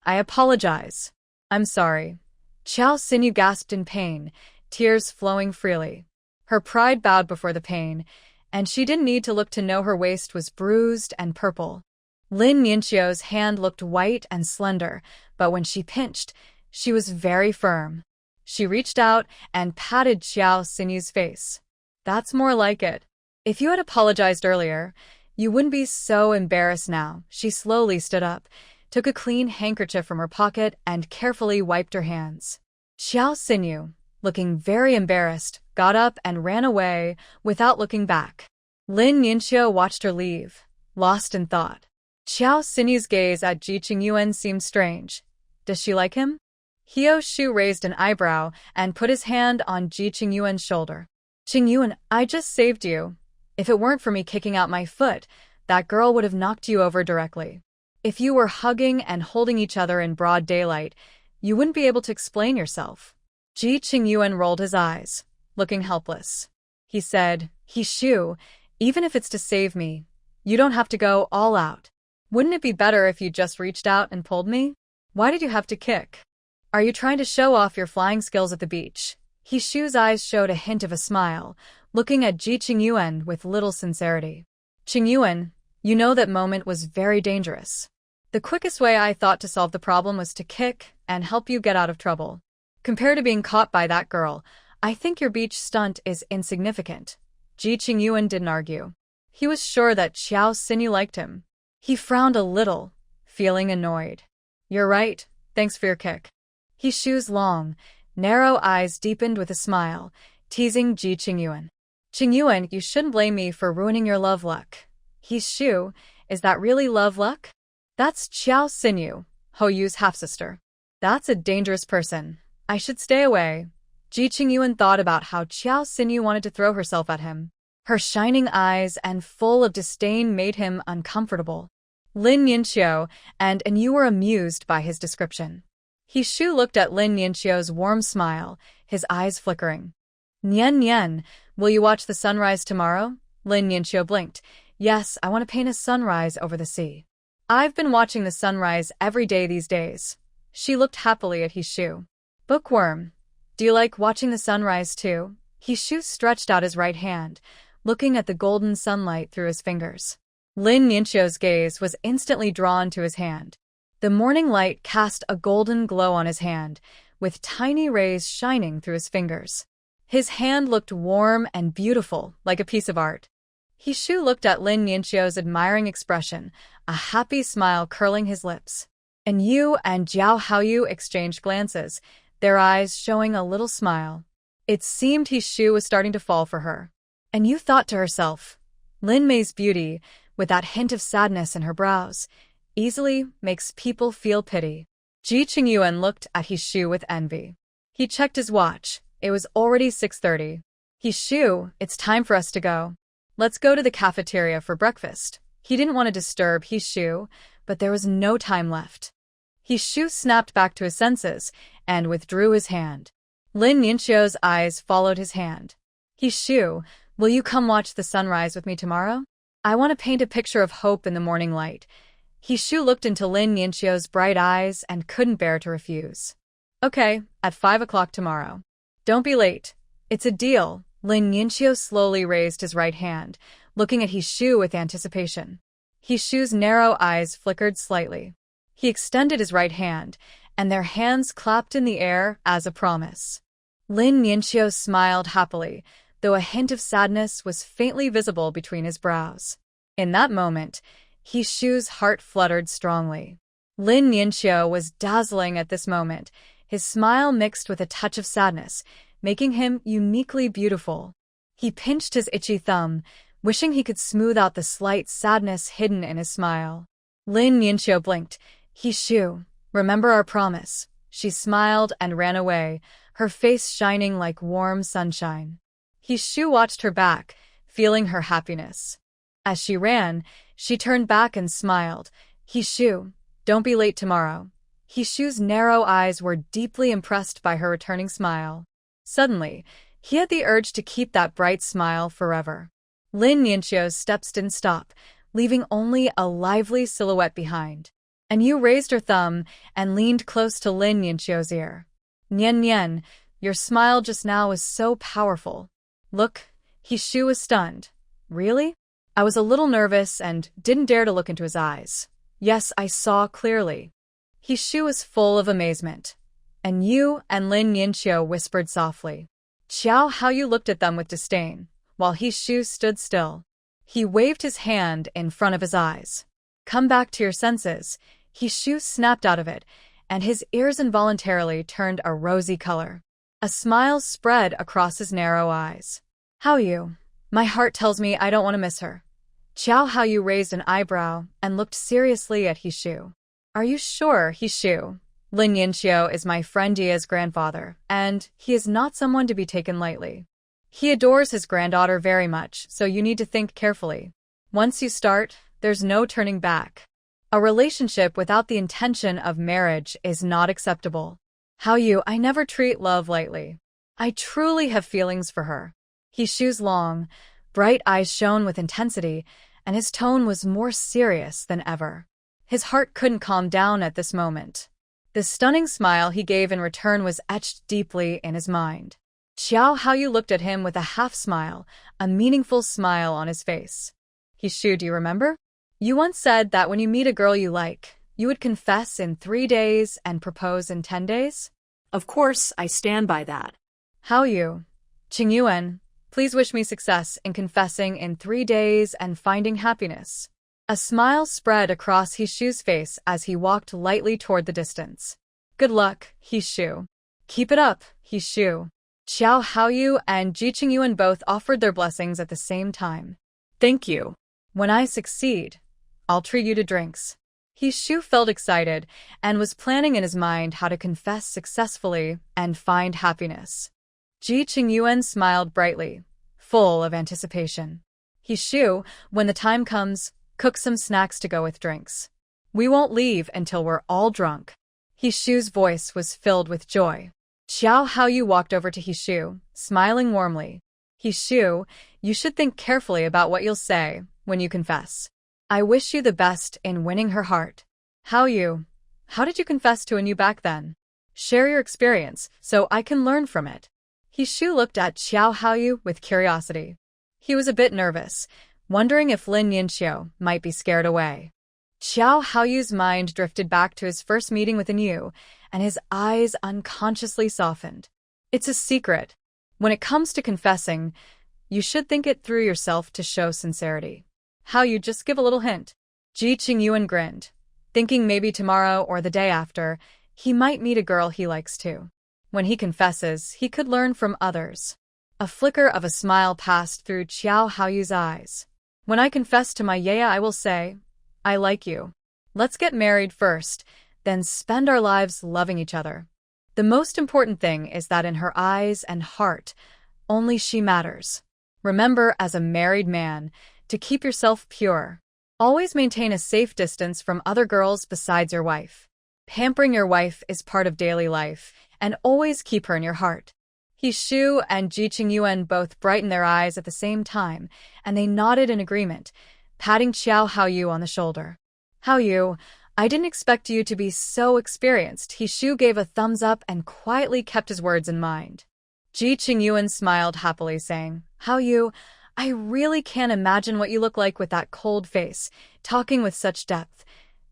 S2: I
S1: apologize. I'm sorry. Xiao Xinyu gasped in pain, tears flowing freely. Her pride bowed before the pain, and she didn't need to look to know her waist was bruised and purple. Lin Yinxiu's hand looked white and slender, but when she pinched, she was very firm. She reached out and patted Xiao Xinyu's face. That's more like it. If you had apologized earlier, you wouldn't be so embarrassed now. She slowly stood up, took a clean handkerchief from her pocket, and carefully wiped her hands. Xiao Xinyu, looking very embarrassed, got up and ran away without looking back. Lin Yinxiu watched her leave, lost in thought. Xiao Xinyu's gaze at Ji Qingyuan seemed strange. Does she like him? Hio Shu raised an eyebrow and put his hand on Ji Qingyuan's shoulder. Qingyuan, I just saved you. If it weren't for me kicking out my foot, that girl would have knocked you over directly. If you were hugging and holding each other in broad daylight, you wouldn't be able to explain yourself. Ji Qingyuan rolled his eyes, looking helpless. He said, He Shu, even if it's to save me, you don't have to go all out. Wouldn't it be better if you just reached out and pulled me? Why did you have to kick? Are you trying to show off your flying skills at the beach? He Shu's eyes showed a hint of a smile, looking at Ji Qingyuan with little sincerity. Qingyuan, you know that moment was very dangerous. The quickest way I thought to solve the problem was to kick and help you get out of trouble. Compared to being caught by that girl, I think your beach stunt is insignificant. Ji Qingyuan didn't argue. He was sure that Xiao Xinyu liked him. He frowned a little, feeling annoyed. You're right, thanks for your kick. He Shu's long, narrow eyes deepened with a smile, teasing Ji Qingyuan. Qingyuan, you shouldn't blame me for ruining your love luck. He Shu, is that really love luck? That's Xiao Xinyu, Ho Yu's half-sister. That's a dangerous person. I should stay away. Ji Qingyuan thought about how Xiao Xinyu wanted to throw herself at him. Her shining eyes and full of disdain made him uncomfortable. Lin Yinxiu and you were amused by his description. He Shu looked at Lin Yinxiu's warm smile, his eyes flickering. Nian Nian, will you watch the sunrise tomorrow? Lin Yinxiu blinked. Yes, I want to paint a sunrise over the sea. I've been watching the sunrise every day these days. She looked happily at He Shu. Bookworm, do you like watching the sunrise too? He Shu stretched out his right hand, looking at the golden sunlight through his fingers. Lin Yinxiu's gaze was instantly drawn to his hand. The morning light cast a golden glow on his hand, with tiny rays shining through his fingers. His hand looked warm and beautiful, like a piece of art. He Shu looked at Lin Yinxiu's admiring expression, a happy smile curling his lips. And Yu and Jiao Haoyu exchanged glances, their eyes showing a little smile. It seemed He Shu was starting to fall for her. And Yu thought to herself, Lin Mei's beauty, with that hint of sadness in her brows, easily makes people feel pity. Ji Qingyuan looked at He Shu with envy. He checked his watch. It was already 6:30. He Shu, it's time for us to go. Let's go to the cafeteria for breakfast. He didn't want to disturb He Shu, but there was no time left. He Shu snapped back to his senses and withdrew his hand. Lin Yinxiu's eyes followed his hand. He Shu, will you come watch the sunrise with me tomorrow? I want to paint a picture of hope in the morning light. He Shu looked into Lin Yinxiu's bright eyes and couldn't bear to refuse. Okay, at 5 o'clock tomorrow. Don't be late. It's a deal. Lin Yinxiu slowly raised his right hand, looking at He Shu with anticipation. He Shu's narrow eyes flickered slightly. He extended his right hand, and their hands clapped in the air as a promise. Lin Yinxiu smiled happily, though a hint of sadness was faintly visible between his brows. In that moment, He Shu's heart fluttered strongly. Lin Yinxiu was dazzling at this moment, his smile mixed with a touch of sadness, making him uniquely beautiful. He pinched his itchy thumb, wishing he could smooth out the slight sadness hidden in his smile. Lin Yinxiu blinked. He Shu, remember our promise. She smiled and ran away, her face shining like warm sunshine. He Shu watched her back, feeling her happiness. As she ran, she turned back and smiled. He Shu, don't be late tomorrow. He Shu's narrow eyes were deeply impressed by her returning smile. Suddenly, he had the urge to keep that bright smile forever. Lin Yinxiu's steps didn't stop, leaving only a lively silhouette behind. And Yu raised her thumb and leaned close to Lin Yanxiu's ear. Nian Nian, your smile just now was so powerful. Look, Hishu was stunned. Really? I was a little nervous and didn't dare to look into his eyes. Yes, I saw clearly. Hishu was full of amazement. And Yu and Lin Yanxiu whispered softly. Xiao Haoyu looked at them with disdain, while Hishu stood still. He waved his hand in front of his eyes. Come back to your senses. Hishu snapped out of it, and his ears involuntarily turned a rosy color. A smile spread across his narrow eyes. Haoyu, my heart tells me I don't want to miss her. Xiao Haoyu raised an eyebrow and looked seriously at Hishu. Are you sure, Hishu? Lin Yanxiu is my friend Yia's grandfather, and he is not someone to be taken lightly. He adores his granddaughter very much, so you need to think carefully. Once you start, there's no turning back. A relationship without the intention of marriage is not acceptable. Haoyu, I never treat love lightly. I truly have feelings for her. Hishu's long, bright eyes shone with intensity, and his tone was more serious than ever. His heart couldn't calm down at this moment. The stunning smile he gave in return was etched deeply in his mind. Xiao Haoyu looked at him with a half-smile, a meaningful smile on his face. Hishu, do you remember? You once said that when you meet a girl you like, you would confess in 3 days and propose in 10 days?
S2: Of course, I stand by that.
S1: Haoyu, Qingyuan, please wish me success in confessing in 3 days and finding happiness. A smile spread across Hishu's face as he walked lightly toward the distance. Good luck, Hishu. Keep it up, Hishu. Xiao Haoyu and Ji Qingyuan both offered their blessings at the same time. Thank you. When I succeed, I'll treat you to drinks. Hishu felt excited and was planning in his mind how to confess successfully and find happiness. Ji Qingyuan smiled brightly, full of anticipation. Hishu, when the time comes, cook some snacks to go with drinks. We won't leave until we're all drunk. Hishu's voice was filled with joy. Xiao Haoyu walked over to Hishu, smiling warmly. Hishu, you should think carefully about what you'll say when you confess. I wish you the best in winning her heart. Haoyu, how did you confess to a new back then? Share your experience so I can learn from it. Hishu looked at Xiao Haoyu with curiosity. He was a bit nervous, wondering if Lin Yanxiu might be scared away. Xiao Haoyu's mind drifted back to his first meeting with Yu, and his eyes unconsciously softened. It's a secret. When it comes to confessing, you should think it through yourself to show sincerity. Haoyu, just give a little hint. Ji Qingyuan grinned, thinking maybe tomorrow or the day after, he might meet a girl he likes too. When he confesses, he could learn from others. A flicker of a smile passed through Xiao Haoyu's eyes. When I confess to my Yaya, I will say, I like you. Let's get married first, then spend our lives loving each other. The most important thing is that in her eyes and heart, only she matters. Remember, as a married man, to keep yourself pure. Always maintain a safe distance from other girls besides your wife. Pampering your wife is part of daily life, and always keep her in your heart. Hishu and Ji Qingyuan both brightened their eyes at the same time, and they nodded in agreement, patting Xiao Haoyu on the shoulder. Haoyu, I didn't expect you to be so experienced. Hishu gave a thumbs up and quietly kept his words in mind. Ji Qingyuan smiled happily, saying, Haoyu, I really can't imagine what you look like with that cold face, talking with such depth.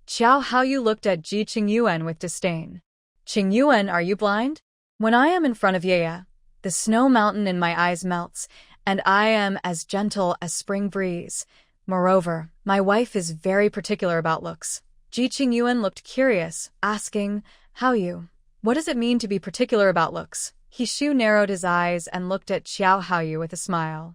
S1: Xiao Haoyu looked at Ji Qingyuan with disdain. Qingyuan, are you blind? When I am in front of Yaya, the snow mountain in my eyes melts, and I am as gentle as spring breeze. Moreover, my wife is very particular about looks. Ji Qingyuan looked curious, asking, Haoyu, what does it mean to be particular about looks? Hishu narrowed his eyes and looked at Xiao Haoyu with a smile.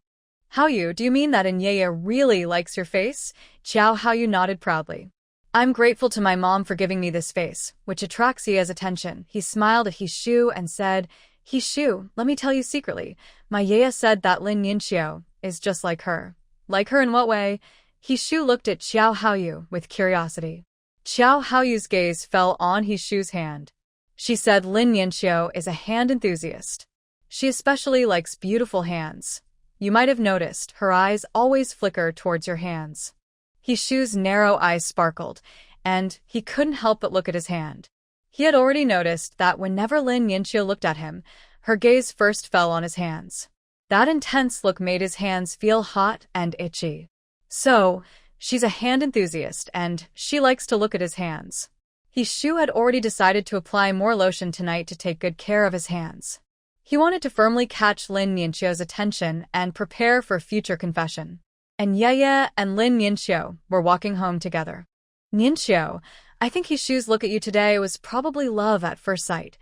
S1: Haoyu, do you mean that Yaya really likes your face? Xiao Haoyu nodded proudly. I'm grateful to my mom for giving me this face, which attracts Yaya's attention. He smiled at Hishu and said, Hishu, let me tell you secretly, my Yaya said that Lin Yanxiu is just like her. Like her in what way? Hishu looked at Xiao Haoyu with curiosity. Xiao Haoyu's gaze fell on Hishu's hand. She said Lin Yanxiu is a hand enthusiast. She especially likes beautiful hands. You might have noticed her eyes always flicker towards your hands. He Shu's narrow eyes sparkled, and he couldn't help but look at his hand. He had already noticed that whenever Lin Yinxiu looked at him, her gaze first fell on his hands. That intense look made his hands feel hot and itchy. So, she's a hand enthusiast, and she likes to look at his hands. He Shu had already decided to apply more lotion tonight to take good care of his hands. He wanted to firmly catch Lin Yinxiu's attention and prepare for future confession. And Ye and Lin Yinxiu were walking home together. Yinxiu, I think He Shu's look at you today was probably love at first sight.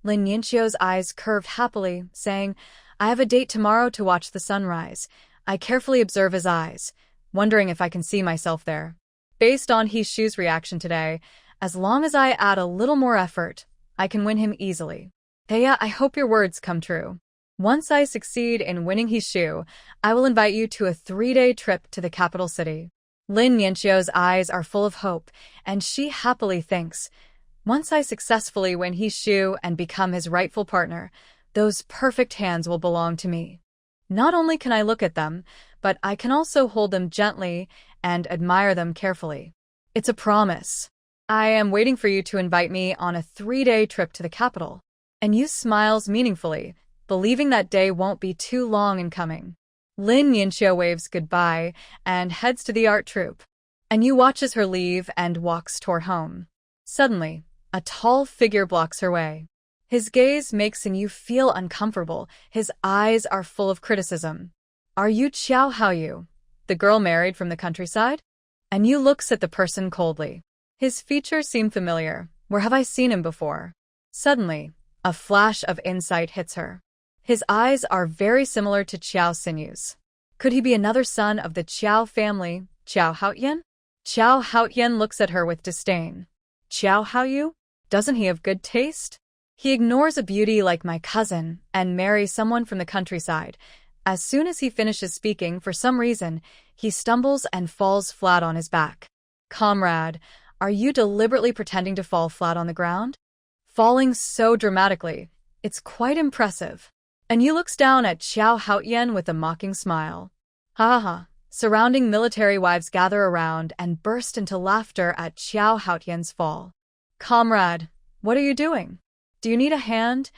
S1: Lin Yinxiu's eyes curved happily, saying, I have a date tomorrow to watch the sunrise. I carefully observe his eyes, wondering if I can see myself there. Based on He Shu's reaction today, as long as I add a little more effort, I can win him easily. Thea, I hope your words come true. Once I succeed in winning He Shu, I will invite you to a 3-day trip to the capital city. Lin Yinxiu's eyes are full of hope, and she happily thinks, once I successfully win He Shu and become his rightful partner, those perfect hands will belong to me. Not only can I look at them, but I can also hold them gently and admire them carefully. It's a promise. I am waiting for you to invite me on a 3-day trip to the capital. And Yu smiles meaningfully, believing that day won't be too long in coming. Lin Yinxiu waves goodbye and heads to the art troupe. And Yu watches her leave and walks toward home. Suddenly, a tall figure blocks her way. His gaze makes Yu feel uncomfortable. His eyes are full of criticism. Are you Qiao Haoyu, the girl married from the countryside? And Yu looks at the person coldly. His features seem familiar. Where have I seen him before? Suddenly, a flash of insight hits her. His eyes are very similar to Qiao Sinyu's. Could he be another son of the Qiao family, Qiao Haoyan? Qiao Haoyan looks at her with disdain. Qiao Haoyu? Doesn't he have good taste? He ignores a beauty like my cousin and marries someone from the countryside. As soon as he finishes speaking, for some reason, he stumbles and falls flat on his back. Comrade, are you deliberately pretending to fall flat on the ground? Falling so dramatically, it's quite impressive. And Yu looks down at Qiao Haoyan with a mocking smile. Ha ha ha. Surrounding military wives gather around and burst into laughter at Qiao Haoyan's fall. Comrade, what are you doing? Do you need a hand?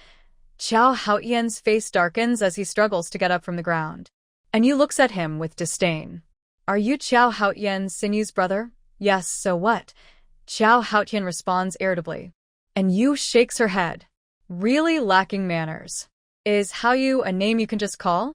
S1: Qiao Haoyan's face darkens as he struggles to get up from the ground. And Yu looks at him with disdain. Are you Qiao Haoyan Sinyu's brother? Yes, so what? Qiao Haoyan responds irritably. And Yu shakes her head. Really lacking manners. Is Haoyu a name you can just call?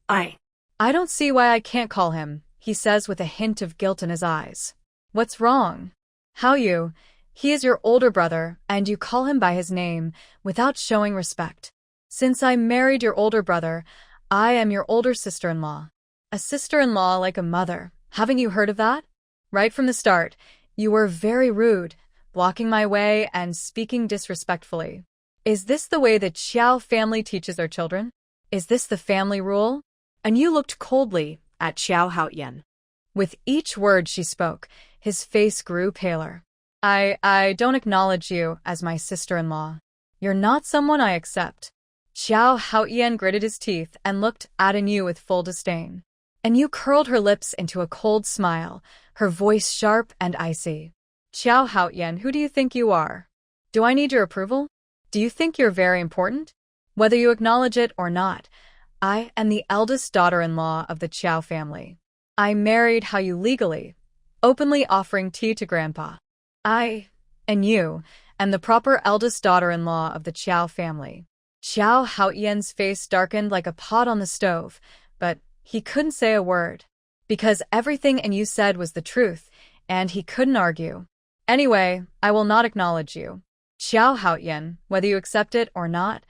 S2: I
S1: don't see why I can't call him, he says with a hint of guilt in his eyes. What's wrong? Haoyu, he is your older brother, and you call him by his name without showing respect. Since I married your older brother, I am your older sister-in-law. A sister-in-law like a mother. Haven't you heard of that? Right from the start, you were very rude, blocking my way and speaking disrespectfully. Is this the way the Qiao family teaches their children? Is this the family rule? And Yu looked coldly at Qiao Haoyan. With each word she spoke, his face grew paler. I don't acknowledge you as my sister-in-law. You're not someone I accept. Qiao Haoyan gritted his teeth and looked at Yu with full disdain. And Yu curled her lips into a cold smile, her voice sharp and icy. Qiao Haoyan, who do you think you are? Do I need your approval? Do you think you're very important? Whether you acknowledge it or not, I am the eldest daughter-in-law of the Qiao family. I married Haoyu legally, openly offering tea to Grandpa. I, and you, am the proper eldest daughter-in-law of the Qiao family. Qiao Haoyan's face darkened like a pot on the stove, but he couldn't say a word. Because everything Yu said was the truth, and he couldn't argue. Anyway, I will not acknowledge you. Qiao Haoyan, whether you accept it or not,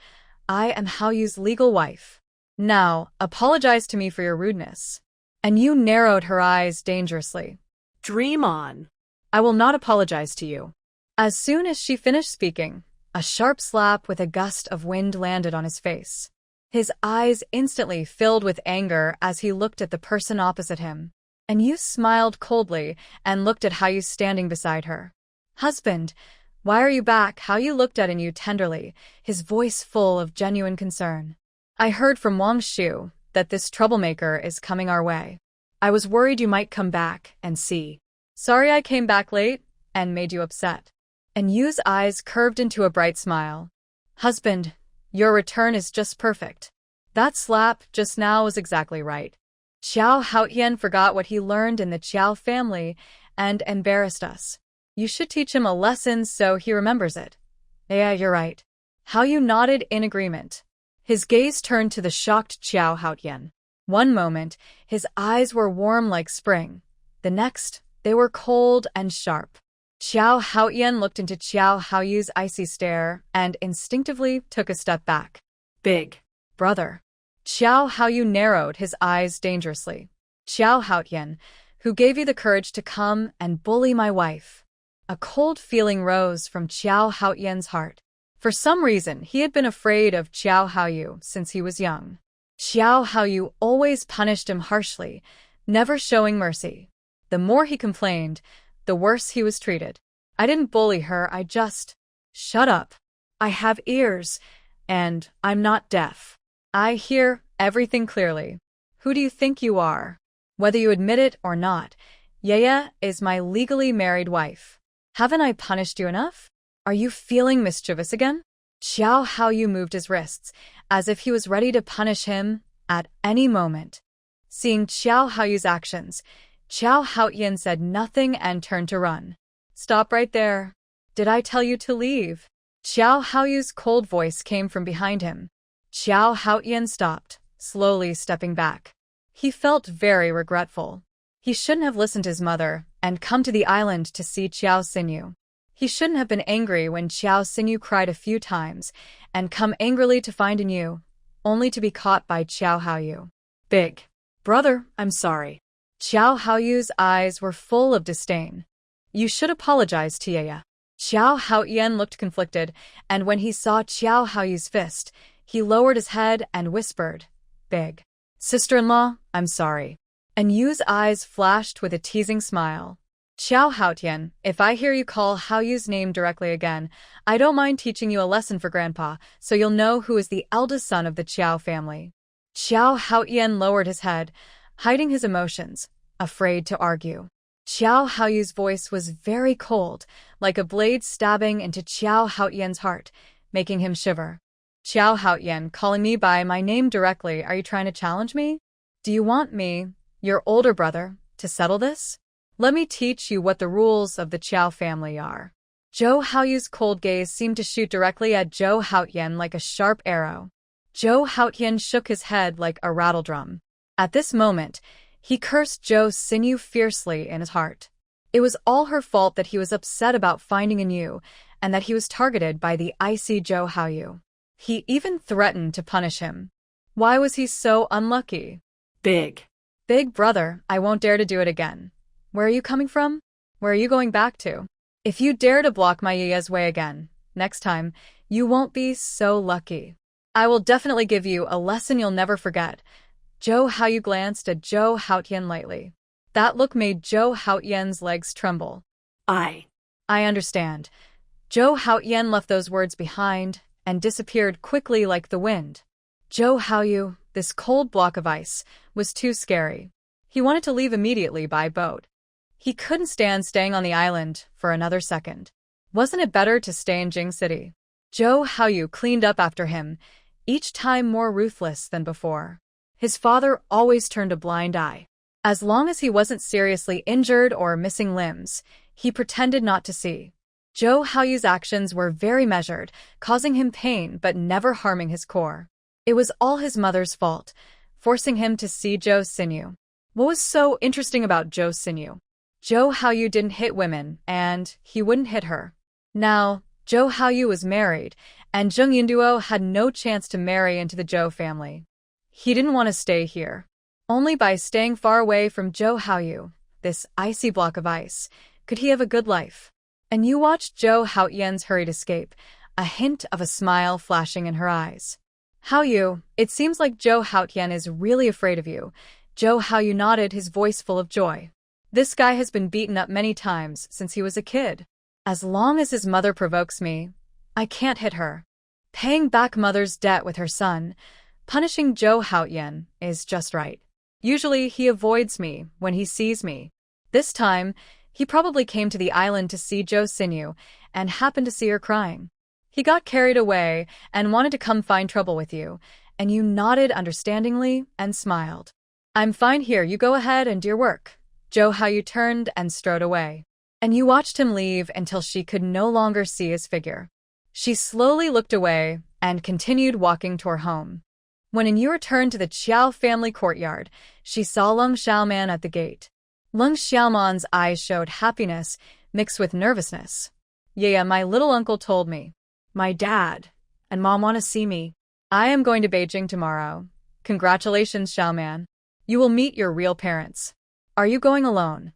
S1: I am Haoyu's legal wife. Now, apologize to me for your rudeness. And Yu narrowed her eyes dangerously.
S2: Dream on.
S1: I will not apologize to you. As soon as she finished speaking, a sharp slap with a gust of wind landed on his face. His eyes instantly filled with anger as he looked at the person opposite him. And Yu smiled coldly and looked at Haoyu standing beside her. Husband, why are you back? Haoyu looked at Yu tenderly, his voice full of genuine concern. I heard from Wang Shu that this troublemaker is coming our way. I was worried you might come back and see. Sorry I came back late and made you upset. And Yu's eyes curved into a bright smile. Husband, your return is just perfect. That slap just now was exactly right. Xiao Haotian forgot what he learned in the Qiao family and embarrassed us. You should teach him a lesson so he remembers it. Yeah, you're right. Hao Yu nodded in agreement. His gaze turned to the shocked Qiao Haotian. One moment, his eyes were warm like spring. The next, they were cold and sharp. Qiao Haotian looked into Qiao Haoyu's icy stare and instinctively took a step back.
S2: Big
S1: brother. Qiao Haoyu narrowed his eyes dangerously. Qiao Haotian, who gave you the courage to come and bully my wife? A cold feeling rose from Qiao Haotian's heart. For some reason, he had been afraid of Qiao Haoyu since he was young. Qiao Haoyu always punished him harshly, never showing mercy. The more he complained, the worse he was treated. I didn't bully her, I just... Shut up. I have ears, and I'm not deaf. I hear everything clearly. Who do you think you are? Whether you admit it or not, Yaya is my legally married wife. Haven't I punished you enough? Are you feeling mischievous again? Qiao Haoyu moved his wrists, as if he was ready to punish him at any moment. Seeing Qiao Haoyu's actions, Qiao Haotian said nothing and turned to run. Stop right there. Did I tell you to leave? Qiao Haoyu's cold voice came from behind him. Qiao Haotian stopped, slowly stepping back. He felt very regretful. He shouldn't have listened to his mother and come to the island to see Qiao Xinyu. He shouldn't have been angry when Qiao Xinyu cried a few times and come angrily to find anew, only to be caught by Qiao Haoyu. Big brother, I'm sorry. Qiao Haoyu's eyes were full of disdain. You should apologize to Yaya. Qiao Haotian looked conflicted, and when he saw Qiao Haoyu's fist, he lowered his head and whispered, Big sister-in-law, I'm sorry. And Yu's eyes flashed with a teasing smile. Qiao Haotian, if I hear you call Haoyu's name directly again, I don't mind teaching you a lesson for Grandpa, so you'll know who is the eldest son of the Qiao family. Qiao Haotian lowered his head, hiding his emotions, afraid to argue. Qiao Haoyu's voice was very cold, like a blade stabbing into Qiao Haotian's heart, making him shiver. Qiao Haotian, calling me by my name directly, are you trying to challenge me? Do you want me, your older brother, to settle this? Let me teach you what the rules of the Qiao family are. Zhou Haoyu's cold gaze seemed to shoot directly at Zhou Haotian like a sharp arrow. Zhou Haotian shook his head like a rattledrum. At this moment, he cursed Zhou Xinyu fiercely in his heart. It was all her fault that he was upset about finding anew, and that he was targeted by the icy Zhou Haoyu. He even threatened to punish him. Why was he so unlucky?
S2: Big
S1: brother, I won't dare to do it again. Where are you coming from? Where are you going back to? If you dare to block my Yaya's way again, next time, you won't be so lucky. I will definitely give you a lesson you'll never forget. Zhou Haoyu glanced at Zhou Haotian lightly. That look made Zhou Haotian's legs tremble. I understand. Zhou Haotian left those words behind and disappeared quickly like the wind. Zhou Haoyu, this cold block of ice, was too scary. He wanted to leave immediately by boat. He couldn't stand staying on the island for another second. Wasn't it better to stay in Jing City? Zhou Haoyu cleaned up after him, each time more ruthless than before. His father always turned a blind eye. As long as he wasn't seriously injured or missing limbs, he pretended not to see. Zhou Haoyu's actions were very measured, causing him pain but never harming his core. It was all his mother's fault, forcing him to see Zhou Xinyu. What was so interesting about Zhou Xinyu? Zhou Haoyu didn't hit women, and he wouldn't hit her. Now, Zhou Haoyu was married, and Zheng Yinduo had no chance to marry into the Zhou family. He didn't want to stay here. Only by staying far away from Zhou Haoyu, this icy block of ice, could he have a good life. And you watched Zhou Haotian's hurried escape, a hint of a smile flashing in her eyes. Haoyu, it seems like Zhou Haotian is really afraid of you. Zhou Haoyu nodded, his voice full of joy. This guy has been beaten up many times since he was a kid. As long as his mother provokes me, I can't hit her. Paying back mother's debt with her son, punishing Zhou Haotian is just right. Usually he avoids me when he sees me. This time, he probably came to the island to see Jo Sinew and happened to see her crying. He got carried away and wanted to come find trouble with you, and you nodded understandingly and smiled. I'm fine here, you go ahead and do your work. Jo Hao turned and strode away. And you watched him leave until she could no longer see his figure. She slowly looked away and continued walking toward home. When Yu returned to the Qiao family courtyard, she saw Lung Xiaoman at the gate. Lung Xiaoman's eyes showed happiness mixed with nervousness. Yeah, my little uncle told me. My dad and mom want to see me. I am going to Beijing tomorrow. Congratulations, Xiaoman. You will meet your real parents. Are you going alone?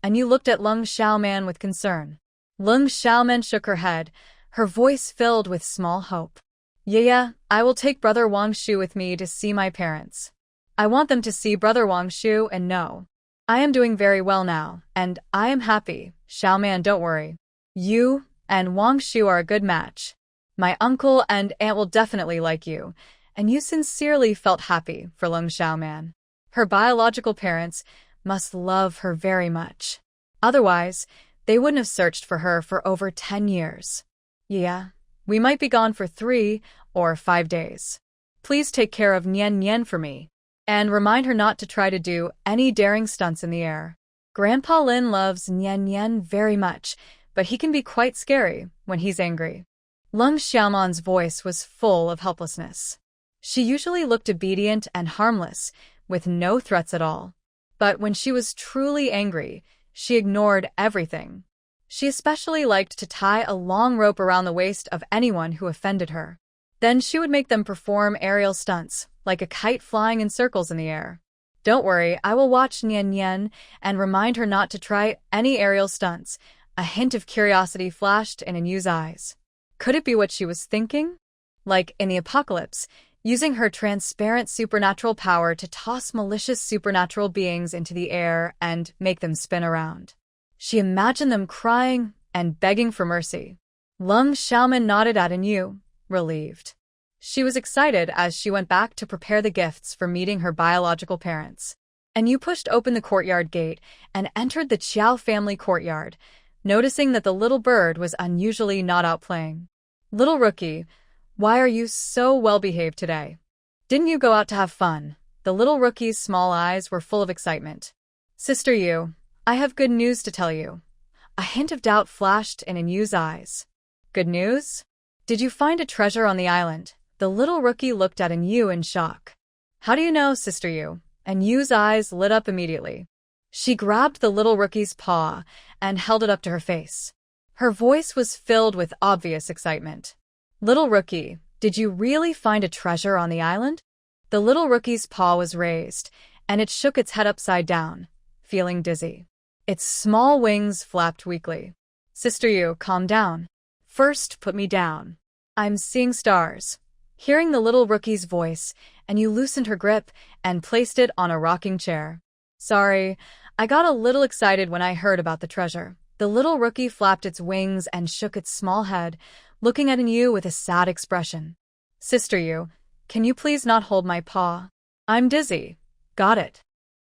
S1: And you looked at Lung Xiaoman with concern. Lung Xiaoman shook her head, her voice filled with small hope. Yeah, I will take brother Wang Shu with me to see my parents. I want them to see brother Wang Shu and know. I am doing very well now, and I am happy. Xiaoman, don't worry. You and Wang Shu are a good match. My uncle and aunt will definitely like you, and you sincerely felt happy for Lung Xiaoman. Her biological parents must love her very much. Otherwise, they wouldn't have searched for her for over 10 years. Yeah, we might be gone for 3 or 5 days. Please take care of Nian Nian for me, and remind her not to try to do any daring stunts in the air. Grandpa Lin loves Nian Nian very much, but he can be quite scary when he's angry. Lung Xiaoman's voice was full of helplessness. She usually looked obedient and harmless, with no threats at all. But when she was truly angry, she ignored everything. She especially liked to tie a long rope around the waist of anyone who offended her. Then she would make them perform aerial stunts, like a kite flying in circles in the air. Don't worry, I will watch Nian Nian and remind her not to try any aerial stunts. A hint of curiosity flashed in Yu's eyes. Could it be what she was thinking? Like in the apocalypse, using her transparent supernatural power to toss malicious supernatural beings into the air and make them spin around. She imagined them crying and begging for mercy. Lung Xiaoman nodded at Yu, relieved. She was excited as she went back to prepare the gifts for meeting her biological parents. Yu pushed open the courtyard gate and entered the Qiao family courtyard, noticing that the little bird was unusually not out playing. Little rookie, why are you so well-behaved today? Didn't you go out to have fun? The little rookie's small eyes were full of excitement. Sister Yu, I have good news to tell you. A hint of doubt flashed in Yu's eyes. Good news? Did you find a treasure on the island? The little rookie looked at Yu in shock. How do you know, Sister Yu? And Yu's eyes lit up immediately. She grabbed the little rookie's paw and held it up to her face. Her voice was filled with obvious excitement. Little rookie, did you really find a treasure on the island? The little rookie's paw was raised, and it shook its head upside down, feeling dizzy. Its small wings flapped weakly. Sister Yu, calm down. First, put me down. I'm seeing stars. Hearing the little rookie's voice, Yu loosened her grip and placed it on a rocking chair. Sorry, I got a little excited when I heard about the treasure. The little rookie flapped its wings and shook its small head, looking at Yu with a sad expression. Sister Yu, can you please not hold my paw? I'm dizzy. Got it.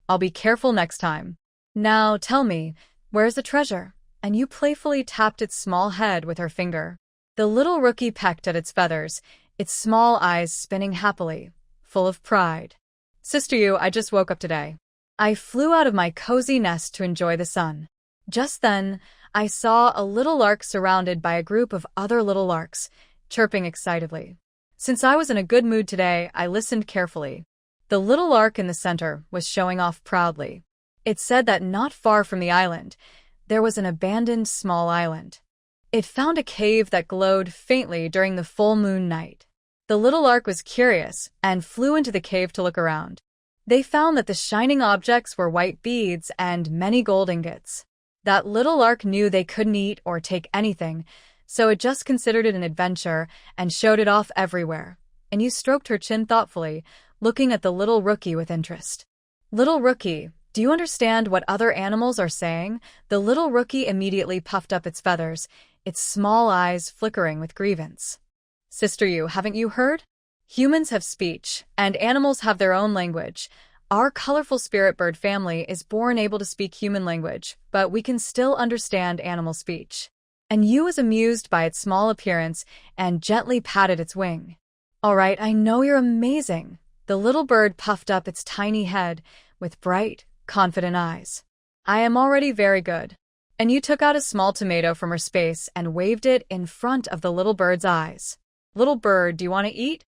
S1: I'll be careful next time. Now tell me, where's the treasure? Yu playfully tapped its small head with her finger. The little rookie pecked at its feathers, its small eyes spinning happily, full of pride. Sister Yu, I just woke up today. I flew out of my cozy nest to enjoy the sun. Just then, I saw a little lark surrounded by a group of other little larks, chirping excitedly. Since I was in a good mood today, I listened carefully. The little lark in the center was showing off proudly. It said that not far from the island, there was an abandoned small island. It found a cave that glowed faintly during the full moon night. The little lark was curious and flew into the cave to look around. They found that the shining objects were white beads and many gold ingots. That little lark knew they couldn't eat or take anything, so it just considered it an adventure and showed it off everywhere. Yu stroked her chin thoughtfully, looking at the little rookie with interest. Little rookie, do you understand what other animals are saying? The little rookie immediately puffed up its feathers, its small eyes flickering with grievance. Sister Yu, haven't you heard? Humans have speech, and animals have their own language. Our colorful spirit bird family is born able to speak human language, but we can still understand animal speech. And Yu was amused by its small appearance and gently patted its wing. All right, I know you're amazing. The little bird puffed up its tiny head with bright, confident eyes. I am already very good. And Yu took out a small tomato from her space and waved it in front of the little bird's eyes. Little bird, do you want to eat?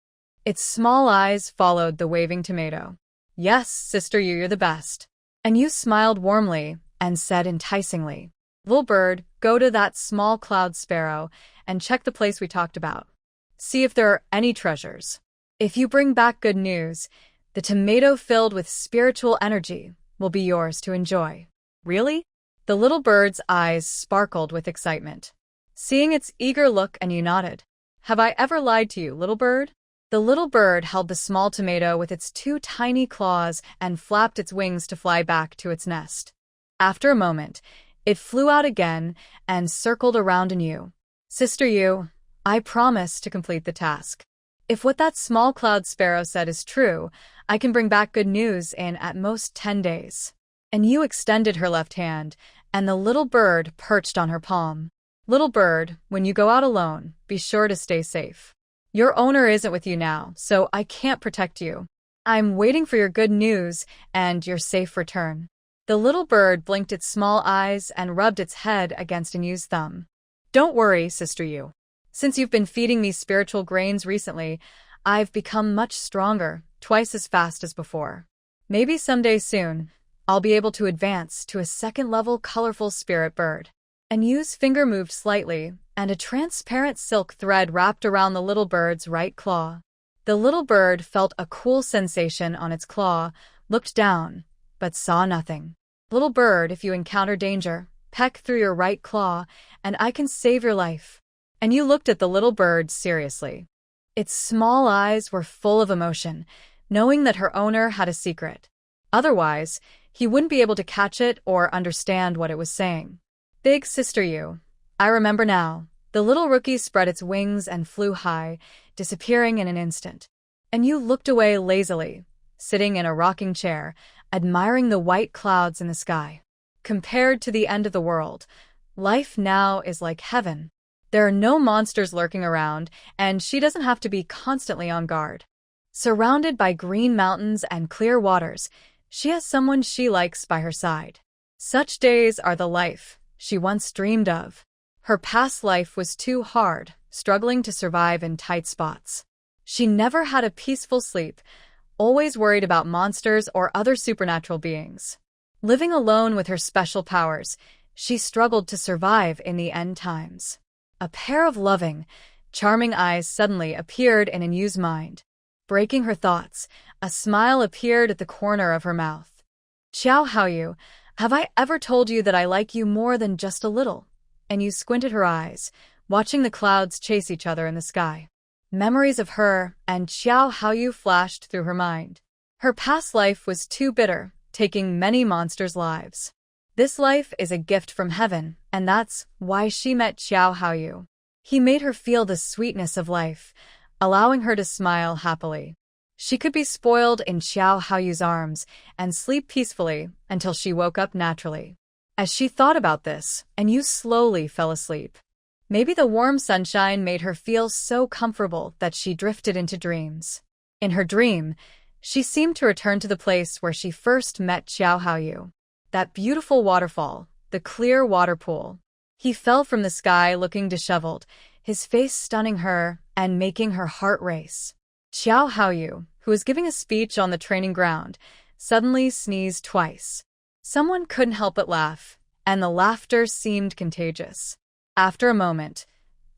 S1: Its small eyes followed the waving tomato. Yes, Sister Yu, you're the best. And Yu smiled warmly and said enticingly, Little bird, go to that small cloud sparrow and check the place we talked about. See if there are any treasures. If you bring back good news, the tomato filled with spiritual energy will be yours to enjoy. Really? The little bird's eyes sparkled with excitement. Seeing its eager look, and Yu nodded. Have I ever lied to you, little bird? The little bird held the small tomato with its two tiny claws and flapped its wings to fly back to its nest. After a moment, it flew out again and circled around Yu. Sister Yu, I promise to complete the task. If what that small cloud sparrow said is true, I can bring back good news in at most 10 days. And Yu extended her left hand, and the little bird perched on her palm. Little bird, when you go out alone, be sure to stay safe. Your owner isn't with you now, so I can't protect you. I'm waiting for your good news and your safe return. The little bird blinked its small eyes and rubbed its head against Yu's thumb. Don't worry, Sister Yu. Since you've been feeding me spiritual grains recently, I've become much stronger, twice as fast as before. Maybe someday soon, I'll be able to advance to a second-level colorful spirit bird. And Yu's finger moved slightly, and a transparent silk thread wrapped around the little bird's right claw. The little bird felt a cool sensation on its claw, looked down, but saw nothing. Little bird, if you encounter danger, peck through your right claw, and I can save your life. And Yu looked at the little bird seriously. Its small eyes were full of emotion, knowing that her owner had a secret. Otherwise, he wouldn't be able to catch it or understand what it was saying. Big Sister Yu, I remember now. The little rookie spread its wings and flew high, disappearing in an instant. And Yu looked away lazily, sitting in a rocking chair, admiring the white clouds in the sky. Compared to the end of the world, life now is like heaven. There are no monsters lurking around, and she doesn't have to be constantly on guard. Surrounded by green mountains and clear waters, she has someone she likes by her side. Such days are the life she once dreamed of. Her past life was too hard, struggling to survive in tight spots. She never had a peaceful sleep, always worried about monsters or other supernatural beings. Living alone with her special powers, she struggled to survive in the end times. A pair of loving, charming eyes suddenly appeared in Yu's mind. Breaking her thoughts, a smile appeared at the corner of her mouth. Xiao Haoyu, have I ever told you that I like you more than just a little? And Yu squinted her eyes, watching the clouds chase each other in the sky. Memories of her and Xiao Haoyu flashed through her mind. Her past life was too bitter, taking many monsters' lives. This life is a gift from heaven, and that's why she met Xiao Haoyu. He made her feel the sweetness of life, allowing her to smile happily. She could be spoiled in Xiao Haoyu's arms and sleep peacefully until she woke up naturally. As she thought about this, Yu slowly fell asleep. Maybe the warm sunshine made her feel so comfortable that she drifted into dreams. In her dream, she seemed to return to the place where she first met Xiao Haoyu. That beautiful waterfall, the clear water pool. He fell from the sky looking disheveled, his face stunning her and making her heart race. Xiao Haoyu, who was giving a speech on the training ground, suddenly sneezed twice. Someone couldn't help but laugh, and the laughter seemed contagious. After a moment,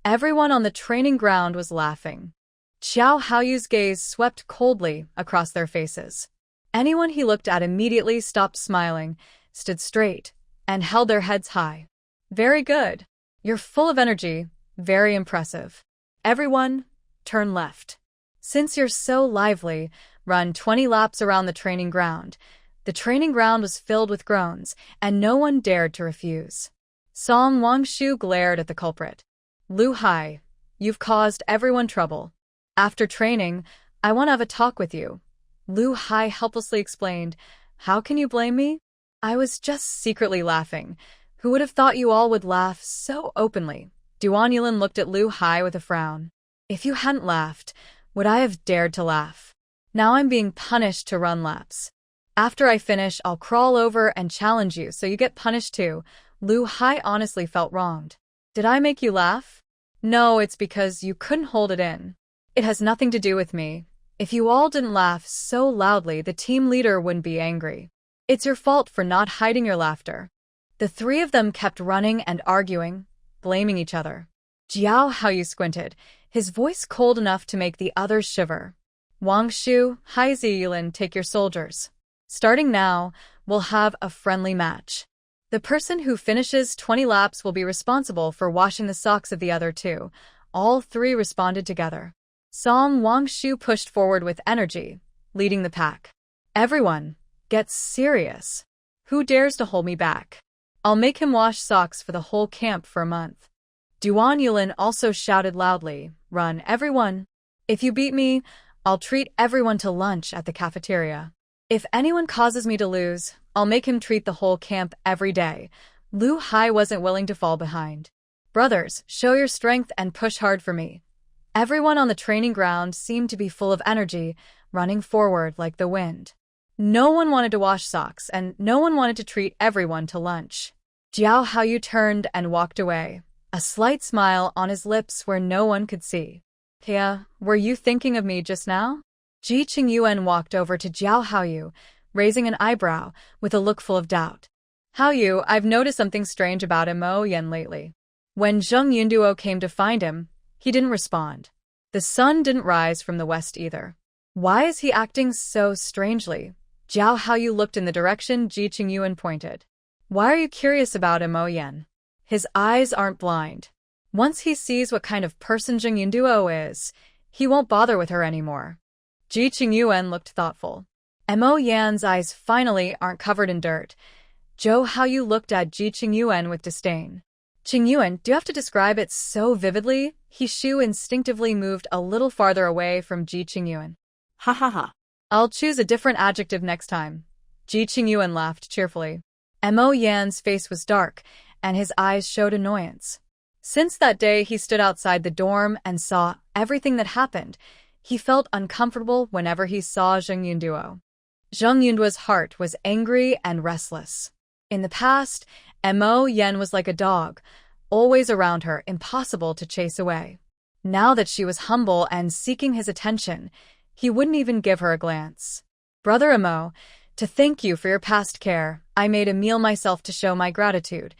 S1: everyone on the training ground was laughing. Xiao Haoyu's gaze swept coldly across their faces. Anyone he looked at immediately stopped smiling, stood straight, and held their heads high. Very good. You're full of energy. Very impressive. Everyone, turn left. Since you're so lively, run 20 laps around the training ground. The training ground was filled with groans, and no one dared to refuse. Song Wangshu glared at the culprit. Lu Hai, you've caused everyone trouble. After training, I want to have a talk with you. Lu Hai helplessly explained. How can you blame me? I was just secretly laughing. Who would have thought you all would laugh so openly? Duan Yulin looked at Lu Hai with a frown. If you hadn't laughed, would I have dared to laugh? Now I'm being punished to run laps. After I finish, I'll crawl over and challenge you so you get punished too. Lu Hai honestly felt wronged. Did I make you laugh? No, it's because you couldn't hold it in. It has nothing to do with me. If you all didn't laugh so loudly, the team leader wouldn't be angry. It's your fault for not hiding your laughter. The three of them kept running and arguing, blaming each other. Jiao Haoyu squinted, his voice cold enough to make the others shiver. Wang Shu, Hai Ziyulin, take your soldiers. Starting now, we'll have a friendly match. The person who finishes 20 laps will be responsible for washing the socks of the other two. All three responded together. Song Wang Shu pushed forward with energy, leading the pack. Everyone, get serious. Who dares to hold me back? I'll make him wash socks for the whole camp for a month. Duan Yulin also shouted loudly, run everyone. If you beat me, I'll treat everyone to lunch at the cafeteria. If anyone causes me to lose, I'll make him treat the whole camp every day. Lu Hai wasn't willing to fall behind. Brothers, show your strength and push hard for me. Everyone on the training ground seemed to be full of energy, running forward like the wind. No one wanted to wash socks, and no one wanted to treat everyone to lunch. Jiao Haoyu turned and walked away, a slight smile on his lips where no one could see. Kia, were you thinking of me just now? Ji Qingyuan walked over to Jiao Haoyu, raising an eyebrow with a look full of doubt. Haoyu, I've noticed something strange about Mo Yan lately. When Zheng Yunduo came to find him, he didn't respond. The sun didn't rise from the west either. Why is he acting so strangely? Jiao Haoyu looked in the direction Ji Qingyuan pointed. Why are you curious about Mo Yan? His eyes aren't blind. Once he sees what kind of person Zheng Yunduo is, he won't bother with her anymore. Ji Qingyuan looked thoughtful. Mo Yan's eyes finally aren't covered in dirt. Zhou Haoyu looked at Ji Qingyuan with disdain. Qingyuan, do you have to describe it so vividly? Shu instinctively moved a little farther away from Ji Qingyuan.
S2: Ha ha ha.
S1: I'll choose a different adjective next time. Ji Qingyuan laughed cheerfully. Mo Yan's face was dark, and his eyes showed annoyance. Since that day he stood outside the dorm and saw everything that happened, he felt uncomfortable whenever he saw Zheng Yunduo. Zheng Yunduo's heart was angry and restless. In the past, Mo Yan was like a dog, always around her, impossible to chase away. Now that she was humble and seeking his attention, he wouldn't even give her a glance. Brother Mo, to thank you for your past care, I made a meal myself to show my gratitude.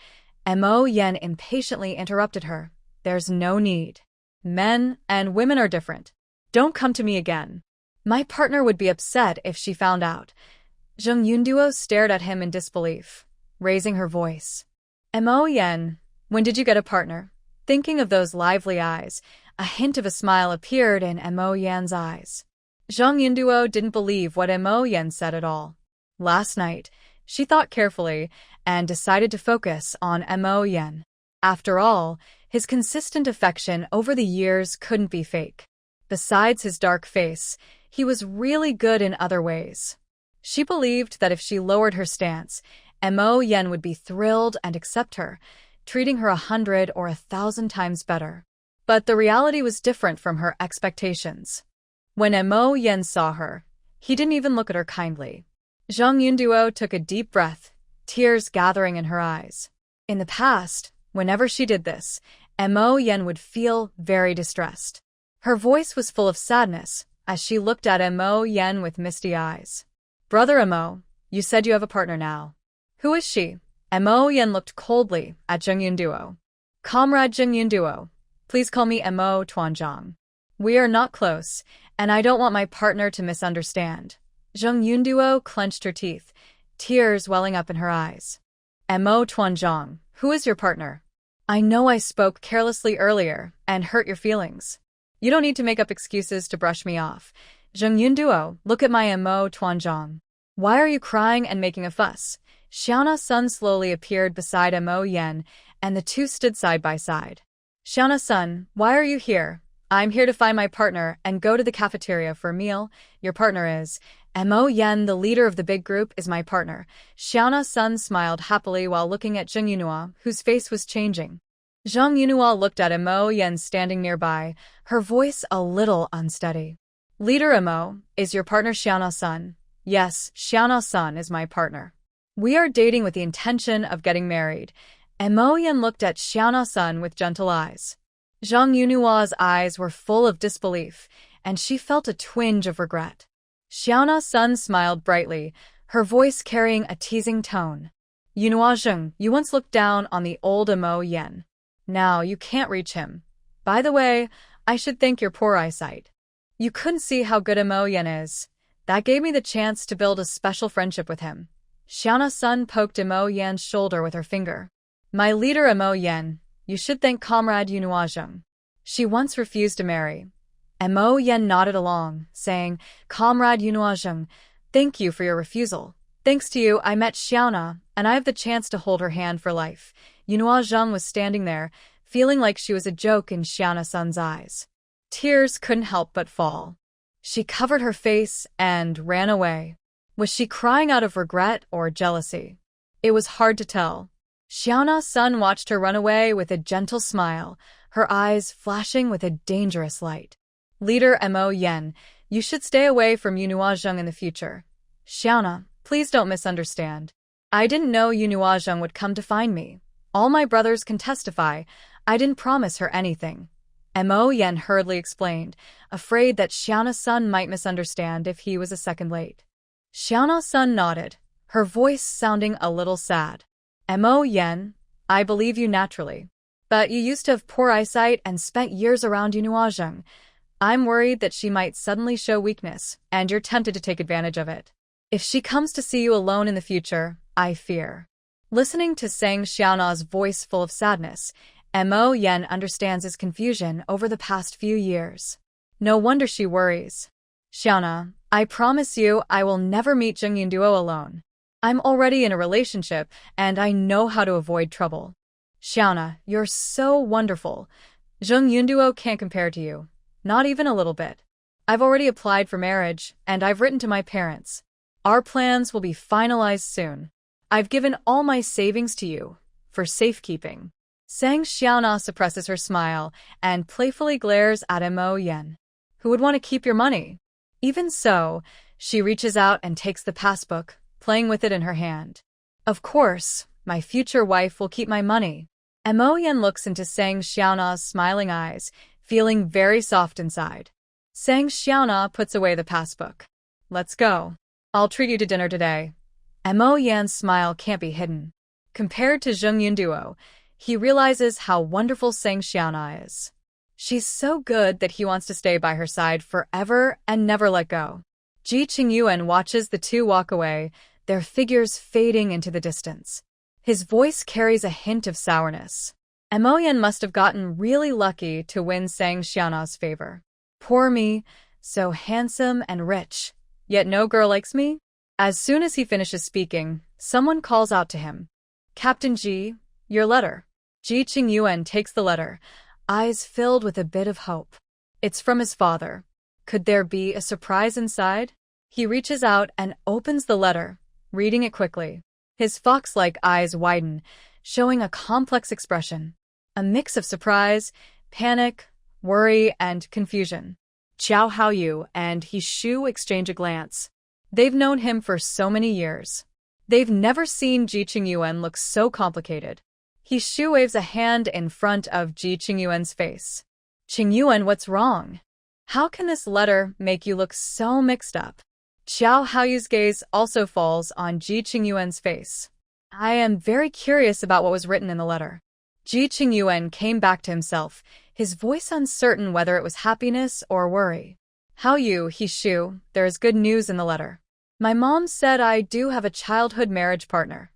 S1: Mo Yan impatiently interrupted her. There's no need. Men and women are different. Don't come to me again. My partner would be upset if she found out. Zheng Yunduo stared at him in disbelief, raising her voice. Mo Yan, when did you get a partner? Thinking of those lively eyes, a hint of a smile appeared in Mo Yan's eyes. Zheng Yunduo didn't believe what Mo Yan said at all. Last night, she thought carefully and decided to focus on Mo Yan. After all, his consistent affection over the years couldn't be fake. Besides his dark face, he was really good in other ways. She believed that if she lowered her stance, Mo Yan would be thrilled and accept her, treating her 100 or 1,000 times better. But the reality was different from her expectations. When Mo Yan saw her, he didn't even look at her kindly. Zheng Yunduo took a deep breath, tears gathering in her eyes. In the past, whenever she did this, Mo Yan would feel very distressed. Her voice was full of sadness as she looked at Mo Yan with misty eyes. Brother Mo, you said you have a partner now. Who is she? Mo Yan looked coldly at Zheng Yunduo. Comrade Zheng Yunduo, please call me Mo Tuanzhang. We are not close, and I don't want my partner to misunderstand. Zheng Yunduo clenched her teeth, tears welling up in her eyes. Mo Tuanzhang, who is your partner? I know I spoke carelessly earlier and hurt your feelings. You don't need to make up excuses to brush me off. Zheng Yunduo, look at my Mo Tuanzhang. Why are you crying and making a fuss? Xiaona's son slowly appeared beside Mo Yan, and the two stood side by side. Xiaona's son, why are you here? I'm here to find my partner and go to the cafeteria for a meal. Your partner is Mo Yen, the leader of the big group, is my partner. Xiaona's son smiled happily while looking at Zheng Yunhua, whose face was changing. Zheng Yunhua looked at Mo Yen standing nearby, her voice a little unsteady. Leader Mo, is your partner Xiaona's son? Yes, Xiaona's son is my partner. We are dating with the intention of getting married. Mo Yen looked at Xiaona's son with gentle eyes. Zheng Yunhua's eyes were full of disbelief, and she felt a twinge of regret. Xiaona's son smiled brightly, her voice carrying a teasing tone. Yunhua Zheng, you once looked down on the old Mo Yen. Now you can't reach him. By the way, I should thank your poor eyesight. You couldn't see how good Mo Yen is. That gave me the chance to build a special friendship with him. Xiaona's son poked Mo Yen's shoulder with her finger. My leader Mo Yen, you should thank Comrade Yunhua Zheng. She once refused to marry. Mo Yen nodded along, saying, Comrade Yunhua Zheng, thank you for your refusal. Thanks to you, I met Xiaona, and I have the chance to hold her hand for life. Yunhua Zheng was standing there, feeling like she was a joke in Xiaona's son's eyes. Tears couldn't help but fall. She covered her face and ran away. Was she crying out of regret or jealousy? It was hard to tell. Xiaona's son watched her run away with a gentle smile, her eyes flashing with a dangerous light. Leader Mo Yen, you should stay away from Yunhua Zheng in the future. Xiaona, please don't misunderstand. I didn't know Yunhua Zheng would come to find me. All my brothers can testify. I didn't promise her anything. Mo Yen hurriedly explained, afraid that Xiaona's son might misunderstand if he was a second late. Xiaona's son nodded, her voice sounding a little sad. Mo Yen, I believe you naturally. But you used to have poor eyesight and spent years around Yunhua Zheng. I'm worried that she might suddenly show weakness, and you're tempted to take advantage of it. If she comes to see you alone in the future, I fear. Listening to Sang Xiaona's voice full of sadness, Mo Yen understands his confusion over the past few years. No wonder she worries. Xiaona, I promise you I will never meet Zheng Yunduo alone. I'm already in a relationship, and I know how to avoid trouble. Xiaona, you're so wonderful. Zheng Yunduo can't compare to you. Not even a little bit. I've already applied for marriage, and I've written to my parents. Our plans will be finalized soon. I've given all my savings to you, for safekeeping. Sang Xiaona suppresses her smile and playfully glares at Mo Yen. Who would want to keep your money? Even so, she reaches out and takes the passbook, playing with it in her hand. Of course, my future wife will keep my money. Mo Yen looks into Sang Xiaona's smiling eyes, feeling very soft inside. Sang Xiaona puts away the passbook. Let's go. I'll treat you to dinner today. Mo Yan's smile can't be hidden. Compared to Zheng Yunduo, he realizes how wonderful Sang Xiaona is. She's so good that he wants to stay by her side forever and never let go. Ji Qingyuan watches the two walk away, their figures fading into the distance. His voice carries a hint of sourness. Mo Yen must have gotten really lucky to win Sang Xiaona's favor. Poor me, so handsome and rich, yet no girl likes me? As soon as he finishes speaking, someone calls out to him. Captain Ji, your letter. Ji Qingyuan takes the letter, eyes filled with a bit of hope. It's from his father. Could there be a surprise inside? He reaches out and opens the letter, reading it quickly. His fox-like eyes widen, showing a complex expression. A mix of surprise, panic, worry, and confusion. Qiao Haoyu and He Shu exchange a glance. They've known him for so many years. They've never seen Ji Qingyuan look so complicated. He Shu waves a hand in front of Ji Qingyuan's face. Qingyuan, what's wrong? How can this letter make you look so mixed up? Qiao Haoyu's gaze also falls on Ji Qingyuan's face. I am very curious about what was written in the letter. Ji Qingyuan came back to himself, his voice uncertain whether it was happiness or worry. Haoyu, He Shu, there is good news in the letter. My mom said I do have a childhood marriage partner.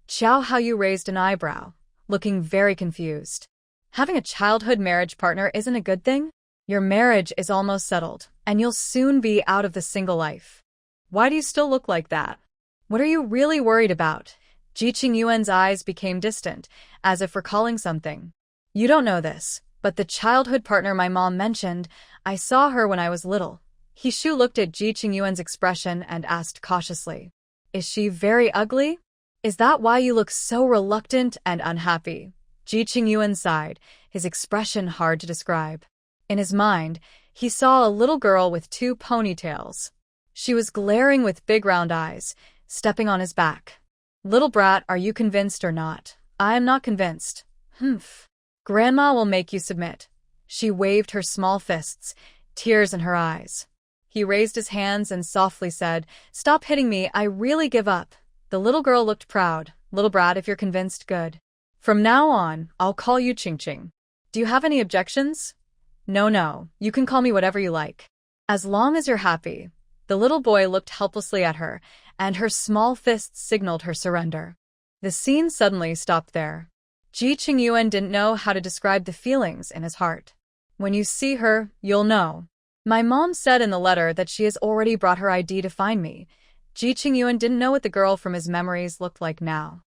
S1: Qiao Haoyu raised an eyebrow, looking very confused. Having a childhood marriage partner isn't a good thing? Your marriage is almost settled, and you'll soon be out of the single life. Why do you still look like that? What are you really worried about? Ji Qingyuan's eyes became distant, as if recalling something. You don't know this, But the childhood partner my mom mentioned, I saw her when I was little. Hishu looked at Ji Qingyuan's expression and asked cautiously, "Is she very ugly? Is that why you look so reluctant and unhappy?" Ji Qingyuan sighed, his expression hard to describe. In his mind, he saw a little girl with 2 ponytails. She was glaring with big round eyes, stepping on his back. "Little brat, are you convinced or not?" "I am not convinced." "Humph. Grandma will make you submit." She waved her small fists, tears in her eyes. He raised his hands and softly said, "Stop hitting me, I really give up." The little girl looked proud. "Little brat, if you're convinced, good. From now on, I'll call you Ching Ching. Do you have any objections?" No, you can call me whatever you like. As long as you're happy." The little boy looked helplessly at her, and her small fists signaled her surrender. The scene suddenly stopped there. Ji Qingyuan didn't know how to describe the feelings in his heart. "When you see her, you'll know. My mom said in the letter that she has already brought her ID to find me." Ji Qingyuan didn't know what the girl from his memories looked like now.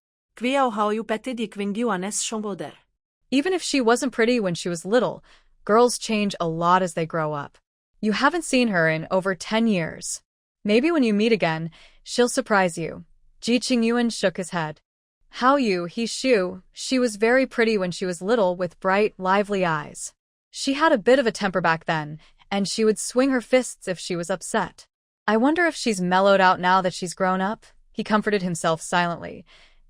S1: Even if she wasn't pretty when she was little, girls change a lot as they grow up. You haven't seen her in over 10 years. Maybe when you meet again, she'll surprise you. Ji Qingyuan shook his head. Hishu, she was very pretty when she was little with bright, lively eyes. She had a bit of a temper back then, and she would swing her fists if she was upset. I wonder if she's mellowed out now that she's grown up. He comforted himself silently.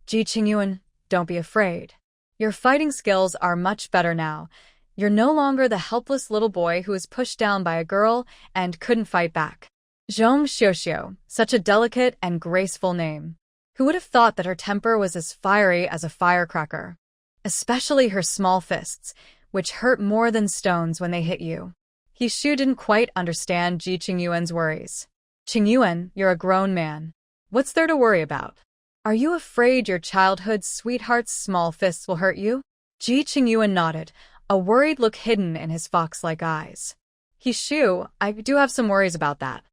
S1: Ji Qingyuan, don't be afraid. Your fighting skills are much better now. You're no longer the helpless little boy who was pushed down by a girl and couldn't fight back. Zhong Xiuxiu, such a delicate and graceful name. Who would have thought that her temper was as fiery as a firecracker? Especially her small fists, which hurt more than stones when they hit you. Hishu didn't quite understand Ji Qingyuan's worries. "Qingyuan, you're a grown man. What's there to worry about? Are you afraid your childhood sweetheart's small fists will hurt you?" Ji Qingyuan nodded, a worried look hidden in his fox-like eyes. "Hishu, I do have some worries about that."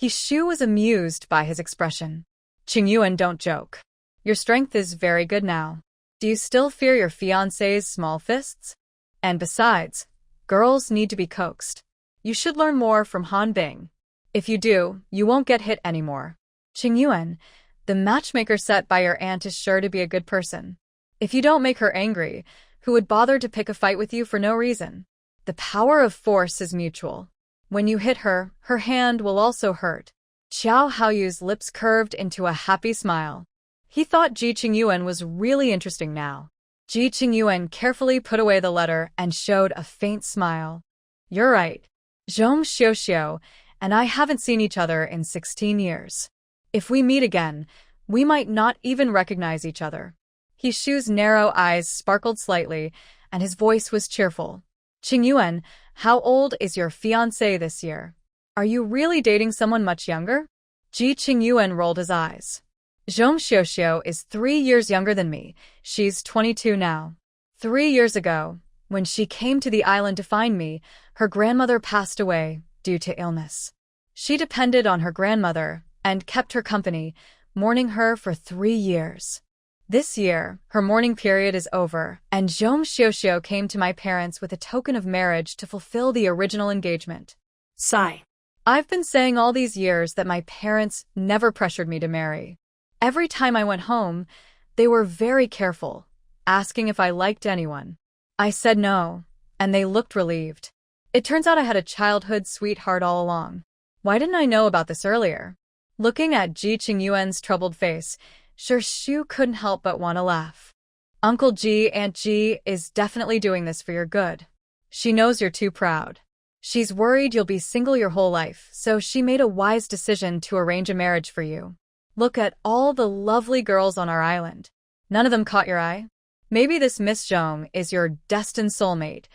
S1: Hishu was amused by his expression. "Qingyuan, don't joke. Your strength is very good now. Do you still fear your fiancé's small fists? And besides, girls need to be coaxed. You should learn more from Han Bing. If you do, you won't get hit anymore. Qingyuan, the matchmaker set by your aunt is sure to be a good person. If you don't make her angry, who would bother to pick a fight with you for no reason? The power of force is mutual. When you hit her, her hand will also hurt." Xiao Haoyu's lips curved into a happy smile. He thought Ji Qingyuan was really interesting now. Ji Qingyuan carefully put away the letter and showed a faint smile. "You're right. Zhong Xiuxiu and I haven't seen each other in 16 years. If we meet again, we might not even recognize each other." Hishu's narrow eyes sparkled slightly, and his voice was cheerful. "Qingyuan, how old is your fiancé this year? Are you really dating someone much younger?" Ji Qingyuan rolled his eyes. "Zhong Xiuxiu is 3 years younger than me. She's 22 now. 3 years ago, when she came to the island to find me, her grandmother passed away due to illness. She depended on her grandmother and kept her company, mourning her for 3 years. This year, her mourning period is over, and Zhong Xiuxiu came to my parents with a token of marriage to fulfill the original engagement."
S2: Sigh.
S1: "I've been saying all these years that my parents never pressured me to marry. Every time I went home, they were very careful, asking if I liked anyone. I said no, and they looked relieved. It turns out I had a childhood sweetheart all along. Why didn't I know about this earlier?" Looking at Ji Qingyuan's troubled face, Shu couldn't help but want to laugh. "Uncle Ji, Aunt Ji is definitely doing this for your good. She knows you're too proud. She's worried you'll be single your whole life, so she made a wise decision to arrange a marriage for you. Look at all the lovely girls on our island. None of them caught your eye? Maybe this Miss Zhong is your destined soulmate."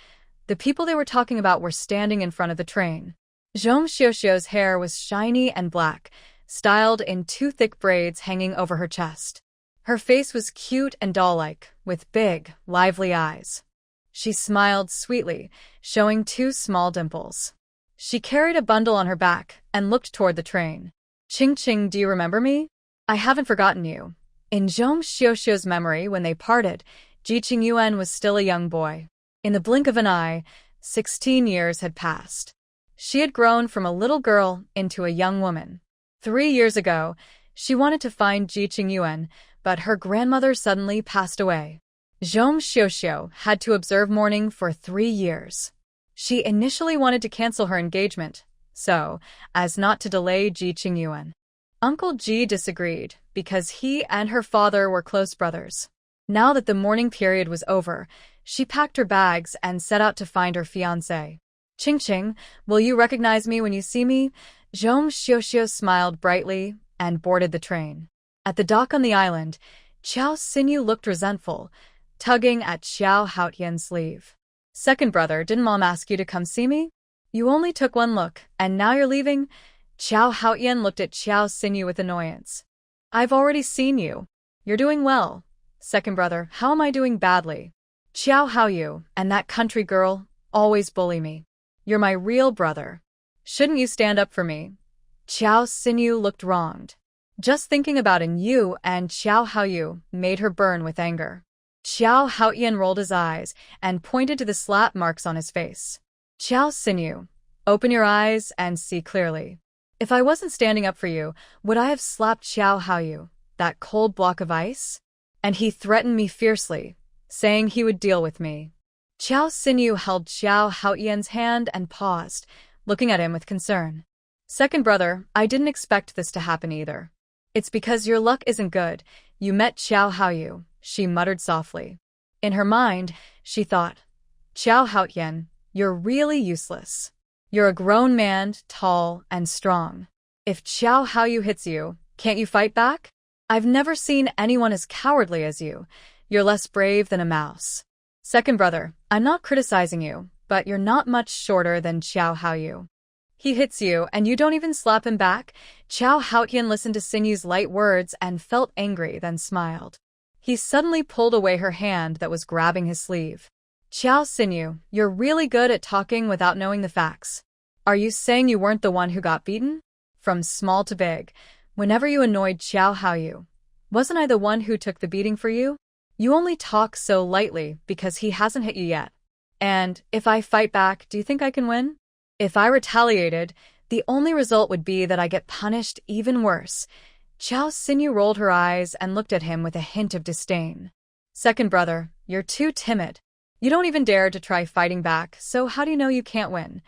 S1: The people they were talking about were standing in front of the train. Zhong Xiuxiu's hair was shiny and black, styled in 2 thick braids hanging over her chest. Her face was cute and doll-like, with big, lively eyes. She smiled sweetly, showing 2 small dimples. She carried a bundle on her back and looked toward the train. "Ching Ching, do you remember me? I haven't forgotten you." In Zhong Xiuxiu's memory, when they parted, Ji Qingyuan was still a young boy. In the blink of an eye, 16 years had passed. She had grown from a little girl into a young woman. 3 years ago, she wanted to find Ji Qingyuan, but her grandmother suddenly passed away. Zhong Xiuxiu had to observe mourning for 3 years. She initially wanted to cancel her engagement, so as not to delay Ji Qingyuan. Uncle Ji disagreed because he and her father were close brothers. Now that the mourning period was over, she packed her bags and set out to find her fiancé. "Qingqing, will you recognize me when you see me?" Zhong Xiuxiu smiled brightly and boarded the train. At the dock on the island, Qiao Xinyu looked resentful, tugging at Xiao Haotian's sleeve. "Second brother, didn't Mom ask you to come see me? You only took one look, and now you're leaving?" Xiao Haotian looked at Qiao Xinyu with annoyance. "I've already seen you. You're doing well. Second brother, how am I doing badly? Qiao Haoyu and that country girl always bully me. You're my real brother. Shouldn't you stand up for me?" Qiao Xinyu looked wronged. Just thinking about you and Xiao Haoyu made her burn with anger. Xiao Haotian rolled his eyes and pointed to the slap marks on his face. "Qiao Xinyu, open your eyes and see clearly. If I wasn't standing up for you, would I have slapped Xiao Haoyu, that cold block of ice? And he threatened me fiercely, saying he would deal with me." Qiao Xinyu held Xiao Haotian's hand and paused, looking at him with concern. "Second brother, I didn't expect this to happen either. It's because your luck isn't good. You met Xiao Haoyu," she muttered softly. In her mind, she thought, "Xiao Haotian, you're really useless. You're a grown man, tall and strong. If Xiao Haoyu hits you, can't you fight back? I've never seen anyone as cowardly as you. You're less brave than a mouse. Second brother, I'm not criticizing you, but you're not much shorter than Xiao Haoyu. He hits you and you don't even slap him back." Qiao Haotian listened to Sinyu's light words and felt angry, then smiled. He suddenly pulled away her hand that was grabbing his sleeve. "Qiao Xinyu, you're really good at talking without knowing the facts. Are you saying you weren't the one who got beaten? From small to big, whenever you annoyed Xiao Haoyu, wasn't I the one who took the beating for you? You only talk so lightly because he hasn't hit you yet. And if I fight back, do you think I can win? If I retaliated, the only result would be that I get punished even worse." Qiao Xinyu rolled her eyes and looked at him with a hint of disdain. "Second brother, you're too timid. You don't even dare to try fighting back, so how do you know you can't win?"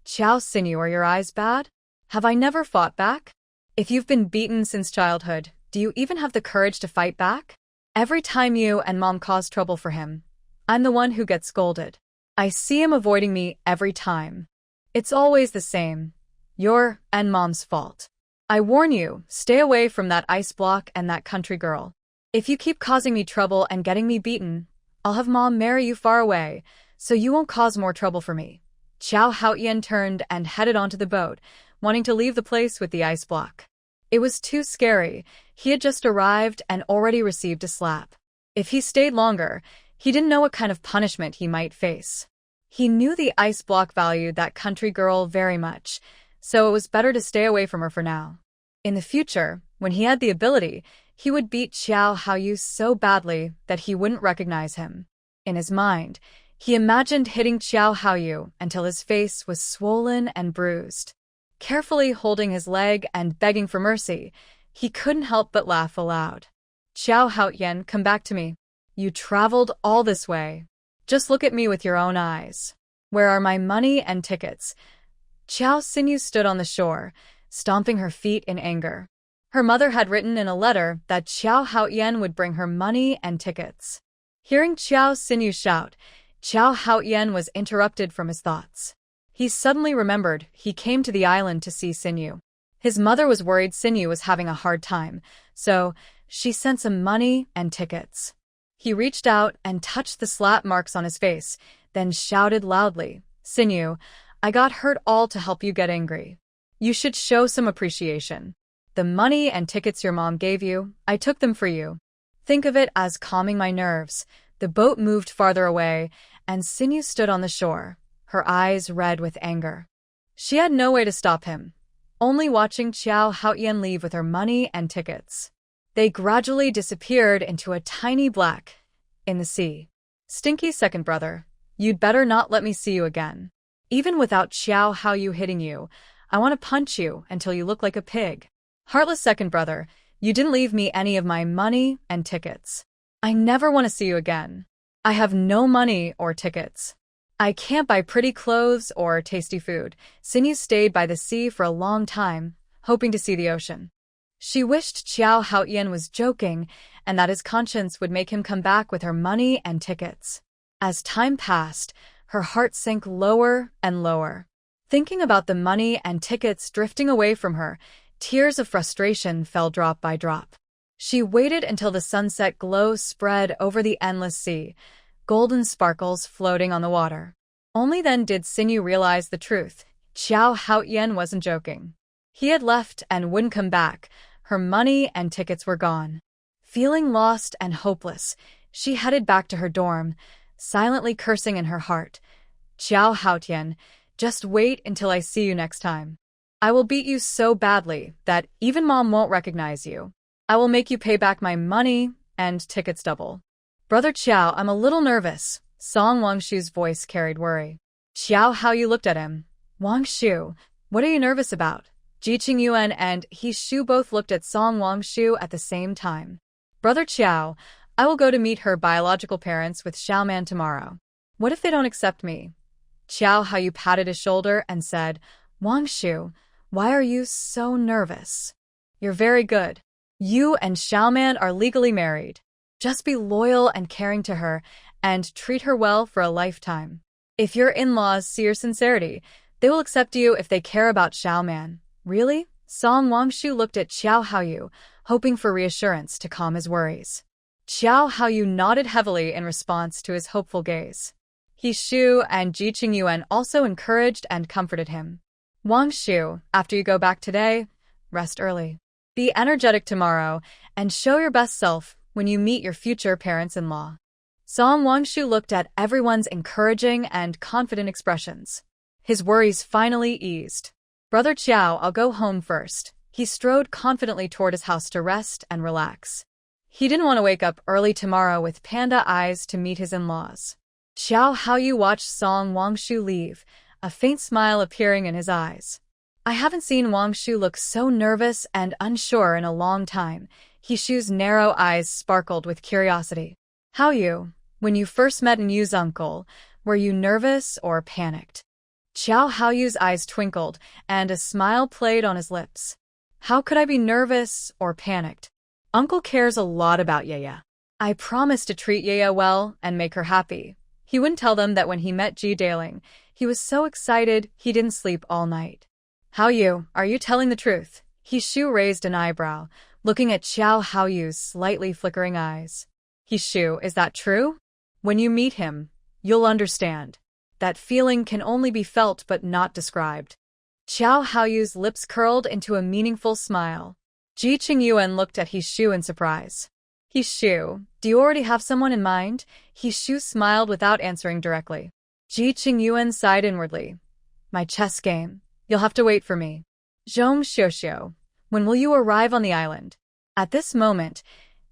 S1: "Qiao Xinyu, are your eyes bad? Have I never fought back? If you've been beaten since childhood, do you even have the courage to fight back? Every time you and Mom cause trouble for him, I'm the one who gets scolded. I see him avoiding me every time. It's always the same. Your and Mom's fault. I warn you, stay away from that ice block and that country girl. If you keep causing me trouble and getting me beaten, I'll have Mom marry you far away, so you won't cause more trouble for me." Qiao Haotian turned and headed onto the boat, wanting to leave the place with the ice block. It was too scary. He had just arrived and already received a slap. If he stayed longer, he didn't know what kind of punishment he might face. He knew the ice block valued that country girl very much, so it was better to stay away from her for now. In the future, when he had the ability, he would beat Xiao Haoyu so badly that he wouldn't recognize him. In his mind, he imagined hitting Xiao Haoyu until his face was swollen and bruised. Carefully holding his leg and begging for mercy, he couldn't help but laugh aloud. "Xiao Haotian, come back to me. You traveled all this way. Just look at me with your own eyes. Where are my money and tickets?" Qiao Xinyu stood on the shore, stomping her feet in anger. Her mother had written in a letter that Xiao Haotian would bring her money and tickets. Hearing Qiao Xinyu shout, Xiao Haotian was interrupted from his thoughts. He suddenly remembered he came to the island to see Xinyu. His mother was worried Xinyu was having a hard time, so she sent some money and tickets. He reached out and touched the slap marks on his face, then shouted loudly, "Xinyu, I got hurt all to help you get angry. You should show some appreciation. The money and tickets your mom gave you, I took them for you. Think of it as calming my nerves." The boat moved farther away, and Xinyu stood on the shore, her eyes red with anger. She had no way to stop him, only watching Qiao Haotian leave with her money and tickets. They gradually disappeared into a tiny black in the sea. "Stinky second brother, You'd better not let me see you again. Even without Xiao Haoyu hitting you, I want to punch you until you look like a pig. Heartless second brother, you didn't leave me any of my money and tickets. I never want to see you again. I have no money or tickets. I can't buy pretty clothes or tasty food. Xinyu stayed by the sea for a long time, hoping to see the ocean. She wished Xiao Haoyan was joking and that his conscience would make him come back with her money and tickets. As time passed, her heart sank lower and lower. Thinking about the money and tickets drifting away from her, tears of frustration fell drop by drop. She waited until the sunset glow spread over the endless sea, golden sparkles floating on the water. Only then did Xinyu realize the truth. Xiao Haoyan wasn't joking. He had left and wouldn't come back. Her money and tickets were gone. Feeling lost and hopeless, she headed back to her dorm, silently cursing in her heart. Xiao Haotian, just wait until I see you next time. I will beat you so badly that even mom won't recognize you. I will make you pay back my money and tickets double. Brother Xiao, I'm a little nervous. Song Wangshu's voice carried worry. Xiao Haoyu looked at him. Wangshu, what are you nervous about? Ji Qingyuan and He Shu both looked at Song Wangshu at the same time. Brother Xiao, I will go to meet her biological parents with Xiaoman tomorrow. What if they don't accept me? Xiao Haoyu patted his shoulder and said, Wangshu, why are you so nervous? You're very good. You and Xiaoman are legally married. Just be loyal and caring to her, and treat her well for a lifetime. If your in-laws see your sincerity, they will accept you if they care about Xiaoman. Really? Song Wangshu looked at Xiao Haoyu, hoping for reassurance to calm his worries. Xiao Haoyu nodded heavily in response to his hopeful gaze. He Shu and Ji Qingyuan also encouraged and comforted him. Wangshu, after you go back today, rest early. Be energetic tomorrow, and show your best self when you meet your future parents-in-law. Song Wangshu looked at everyone's encouraging and confident expressions. His worries finally eased. Brother Qiao, I'll go home first. He strode confidently toward his house to rest and relax. He didn't want to wake up early tomorrow with panda eyes to meet his in-laws. Xiao Haoyu watched Song Wangshu leave, a faint smile appearing in his eyes. I haven't seen Wangshu look so nervous and unsure in a long time. He Shu's narrow eyes sparkled with curiosity. Haoyu, when you first met Yu's uncle, were you nervous or panicked? Xiao Haoyu's eyes twinkled, and a smile played on his lips. How could I be nervous or panicked? Uncle cares a lot about Yaya. I promised to treat Yaya well and make her happy. He wouldn't tell them that when he met Ji Daling, he was so excited he didn't sleep all night. Haoyu, are you telling the truth? He Shu raised an eyebrow, looking at Xiao Haoyu's slightly flickering eyes. He Shu, is that true? When you meet him, you'll understand. That feeling can only be felt but not described. Xiao Haoyu's lips curled into a meaningful smile. Ji Qingyuan looked at He Shu in surprise. He Shu, do you already have someone in mind? He Shu smiled without answering directly. Ji Qingyuan sighed inwardly. My chess game. You'll have to wait for me. Zhong Xiuxiu, when will you arrive on the island? At this moment,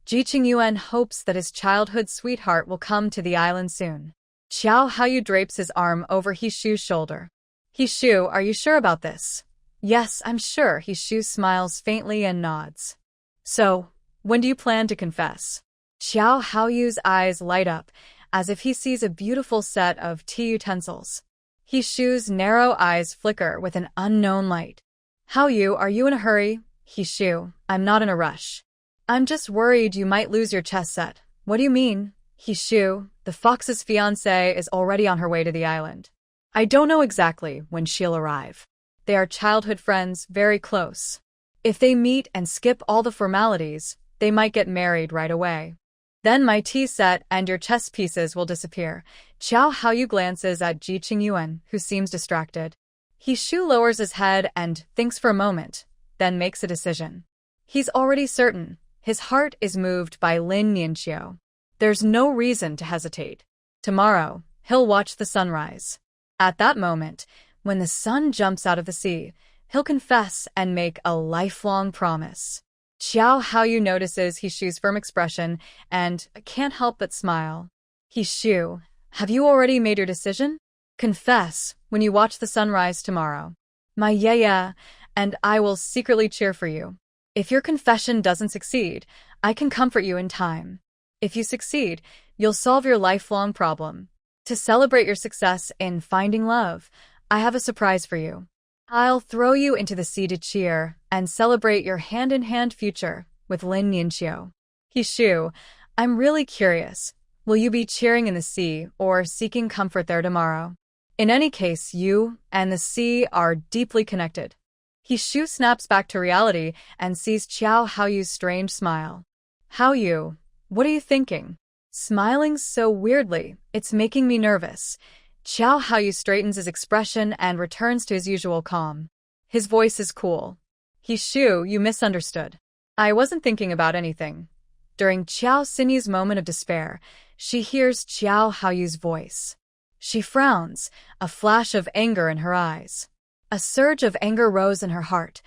S1: Ji Qingyuan hopes that his childhood sweetheart will come to the island soon. Xiao Haoyu drapes his arm over He Shu's shoulder. He Shu, are you sure about this? Yes, I'm sure. He Shu smiles faintly and nods. So, when do you plan to confess? Xiao Haoyu's eyes light up, as if he sees a beautiful set of tea utensils. He Shu's narrow eyes flicker with an unknown light. Haoyu, are you in a hurry? He Shu, I'm not in a rush. I'm just worried you might lose your chess set. What do you mean? He Shu, the fox's fiancée is already on her way to the island. I don't know exactly when she'll arrive. They are childhood friends, very close. If they meet and skip all the formalities, they might get married right away. Then my tea set and your chess pieces will disappear. Xiao Haoyu glances at Ji Qingyuan, who seems distracted. He Shu lowers his head and thinks for a moment, then makes a decision. He's already certain. His heart is moved by Lin Nianqiu. There's no reason to hesitate. Tomorrow, he'll watch the sunrise. At that moment, when the sun jumps out of the sea, he'll confess and make a lifelong promise. Xiao Haoyu notices He Shu's firm expression and can't help but smile. He Shu, Have you already made your decision? Confess when you watch the sunrise tomorrow. My yeah, and I will secretly cheer for you. If your confession doesn't succeed, I can comfort you in time. If you succeed, you'll solve your lifelong problem. To celebrate your success in finding love, I have a surprise for you. I'll throw you into the sea to cheer and celebrate your hand-in-hand future with Lin Yinxiu. Hishu, I'm really curious. Will you be cheering in the sea or seeking comfort there tomorrow? In any case, you and the sea are deeply connected. Hishu snaps back to reality and sees Qiao Haoyu's strange smile. Haoyu, what are you thinking? Smiling so weirdly, it's making me nervous. Qiao Haoyu straightens his expression and returns to his usual calm. His voice is cool. Hishu, you misunderstood. I wasn't thinking about anything. During Qiao Sinyu's moment of despair, she hears Qiao Haoyu's voice. She frowns, a flash of anger in her eyes. A surge of anger rose in her heart,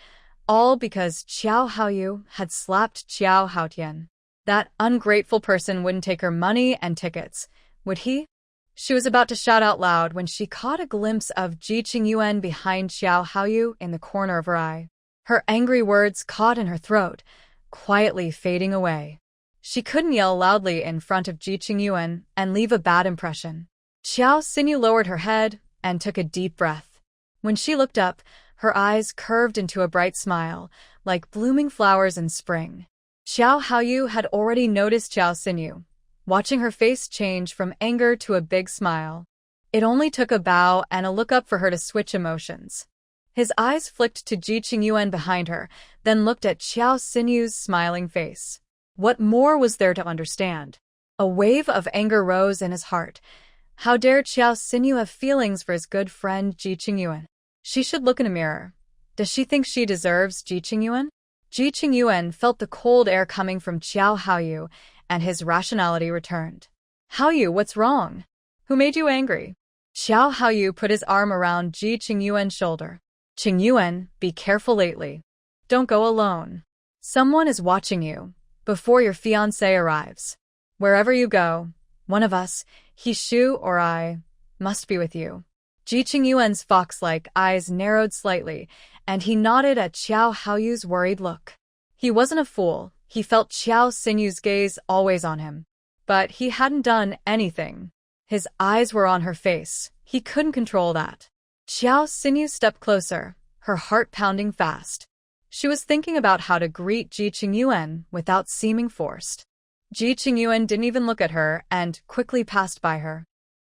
S1: all because Qiao Haoyu had slapped Qiao Haotian. That ungrateful person wouldn't take her money and tickets, would he? She was about to shout out loud when she caught a glimpse of Ji Qingyuan behind Qiao Haoyu in the corner of her eye. Her angry words caught in her throat, quietly fading away. She couldn't yell loudly in front of Ji Qingyuan and leave a bad impression. Qiao Xinyu lowered her head and took a deep breath. When she looked up, her eyes curved into a bright smile, like blooming flowers in spring. Qiao Haoyu had already noticed Qiao Xinyu, watching her face change from anger to a big smile. It only took a bow and a look up for her to switch emotions. His eyes flicked to Ji Qingyuan behind her, then looked at Qiao Xinyu's smiling face. What more was there to understand? A wave of anger rose in his heart. How dare Qiao Xinyu have feelings for his good friend Ji Qingyuan? She should look in a mirror. Does she think she deserves Ji Qingyuan? Ji Qingyuan felt the cold air coming from Qiao Haoyu, and his rationality returned. Haoyu, what's wrong? Who made you angry? Qiao Haoyu put his arm around Ji Qingyuan's shoulder. Qingyuan, be careful lately. Don't go alone. Someone is watching you, before your fiancé arrives. Wherever you go, one of us, Hishu or I, must be with you. Ji Qingyuan's fox-like eyes narrowed slightly, and he nodded at Qiao Haoyu's worried look. He wasn't a fool. He felt Qiao Xinyu's gaze always on him. But he hadn't done anything. His eyes were on her face. He couldn't control that. Qiao Xinyu stepped closer, her heart pounding fast. She was thinking about how to greet Ji Qingyuan without seeming forced. Ji Qingyuan didn't even look at her and quickly passed by her.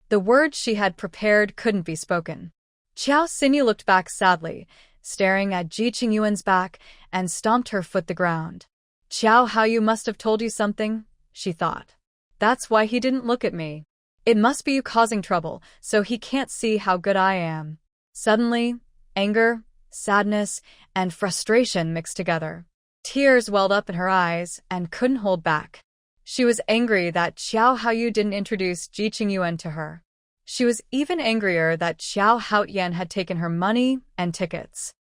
S1: The words she had prepared couldn't be spoken. Qiao Xinyu looked back sadly, staring at Ji Qingyuan's back, and stomped her foot the ground. Qiao Haoyu must have told you something, she thought. That's why he didn't look at me. It must be you causing trouble, so he can't see how good I am. Suddenly, anger, sadness, and frustration mixed together. Tears welled up in her eyes and couldn't hold back. She was angry that Qiao Haoyu didn't introduce Ji Qingyuan to her. She was even angrier that Qiao Haotian had taken her money and tickets.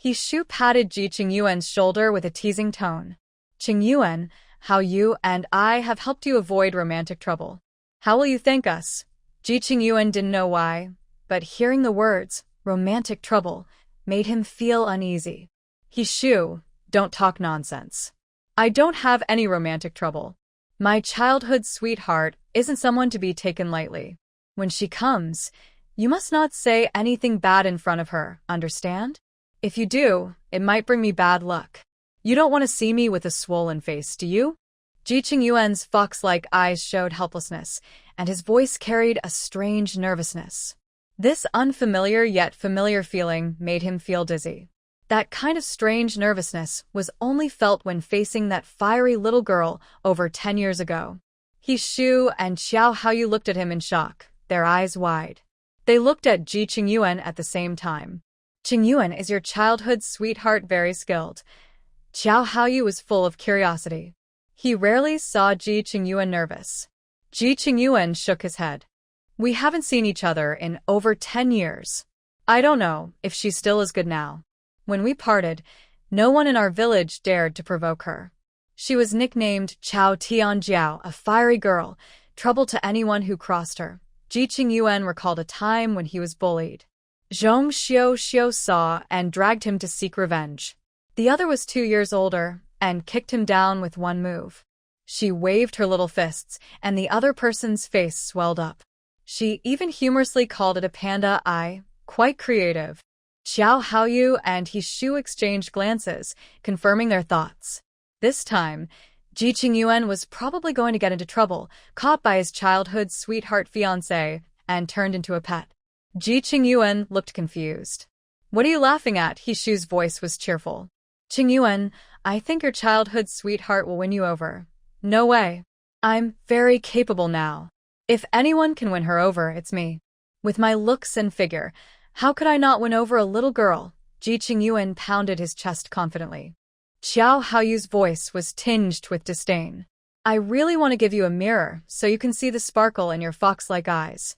S1: Hishu patted Ji Qingyuan's shoulder with a teasing tone. Qingyuan, Haoyu and I have helped you avoid romantic trouble. How will you thank us? Ji Qingyuan didn't know why, but hearing the words, romantic trouble, made him feel uneasy. Hishu, don't talk nonsense. I don't have any romantic trouble. My childhood sweetheart isn't someone to be taken lightly. When she comes, you must not say anything bad in front of her, understand? If you do, it might bring me bad luck. You don't want to see me with a swollen face, do you? Ji Qingyuan's fox-like eyes showed helplessness, and his voice carried a strange nervousness. This unfamiliar yet familiar feeling made him feel dizzy. That kind of strange nervousness was only felt when facing that fiery little girl over 10 years ago. Hishu and Qiao Haoyu looked at him in shock, their eyes wide. They looked at Ji Qingyuan at the same time. Qingyuan, is your childhood sweetheart very skilled? Qiao Haoyu was full of curiosity. He rarely saw Ji Qingyuan nervous. Ji Qingyuan shook his head. We haven't seen each other in over 10 years. I don't know if she's still as good now. When we parted, no one in our village dared to provoke her. She was nicknamed Chao Tianjiao, a fiery girl, trouble to anyone who crossed her. Ji Qingyuan recalled a time when he was bullied. Zhong Xiao saw and dragged him to seek revenge. The other was 2 years older and kicked him down with one move. She waved her little fists, and the other person's face swelled up. She even humorously called it a panda eye, quite creative. Xiao Haoyu and He Shu exchanged glances, confirming their thoughts. This time, Ji Qingyuan was probably going to get into trouble, caught by his childhood sweetheart fiancé, and turned into a pet. Ji Qingyuan looked confused. "What are you laughing at?" He Shu's voice was cheerful. "Qingyuan, I think your childhood sweetheart will win you over." "No way. I'm very capable now. If anyone can win her over, it's me. With my looks and figure, how could I not win over a little girl?" Ji Qingyuan pounded his chest confidently. Xiao Haoyu's voice was tinged with disdain. "I really want to give you a mirror so you can see the sparkle in your fox-like eyes.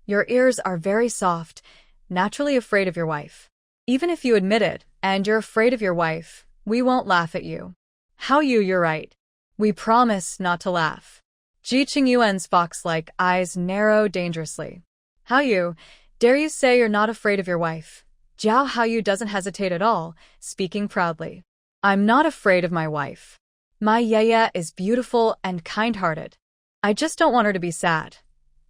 S1: Your ears are very soft, naturally afraid of your wife. Even if you admit it, and you're afraid of your wife, we won't laugh at you." "Haoyu, you're right. We promise not to laugh." Ji Qingyuan's fox-like eyes narrowed dangerously. "Haoyu, dare you say you're not afraid of your wife?" Jiao Haoyu doesn't hesitate at all, speaking proudly. "I'm not afraid of my wife. My Yaya is beautiful and kind-hearted. I just don't want her to be sad."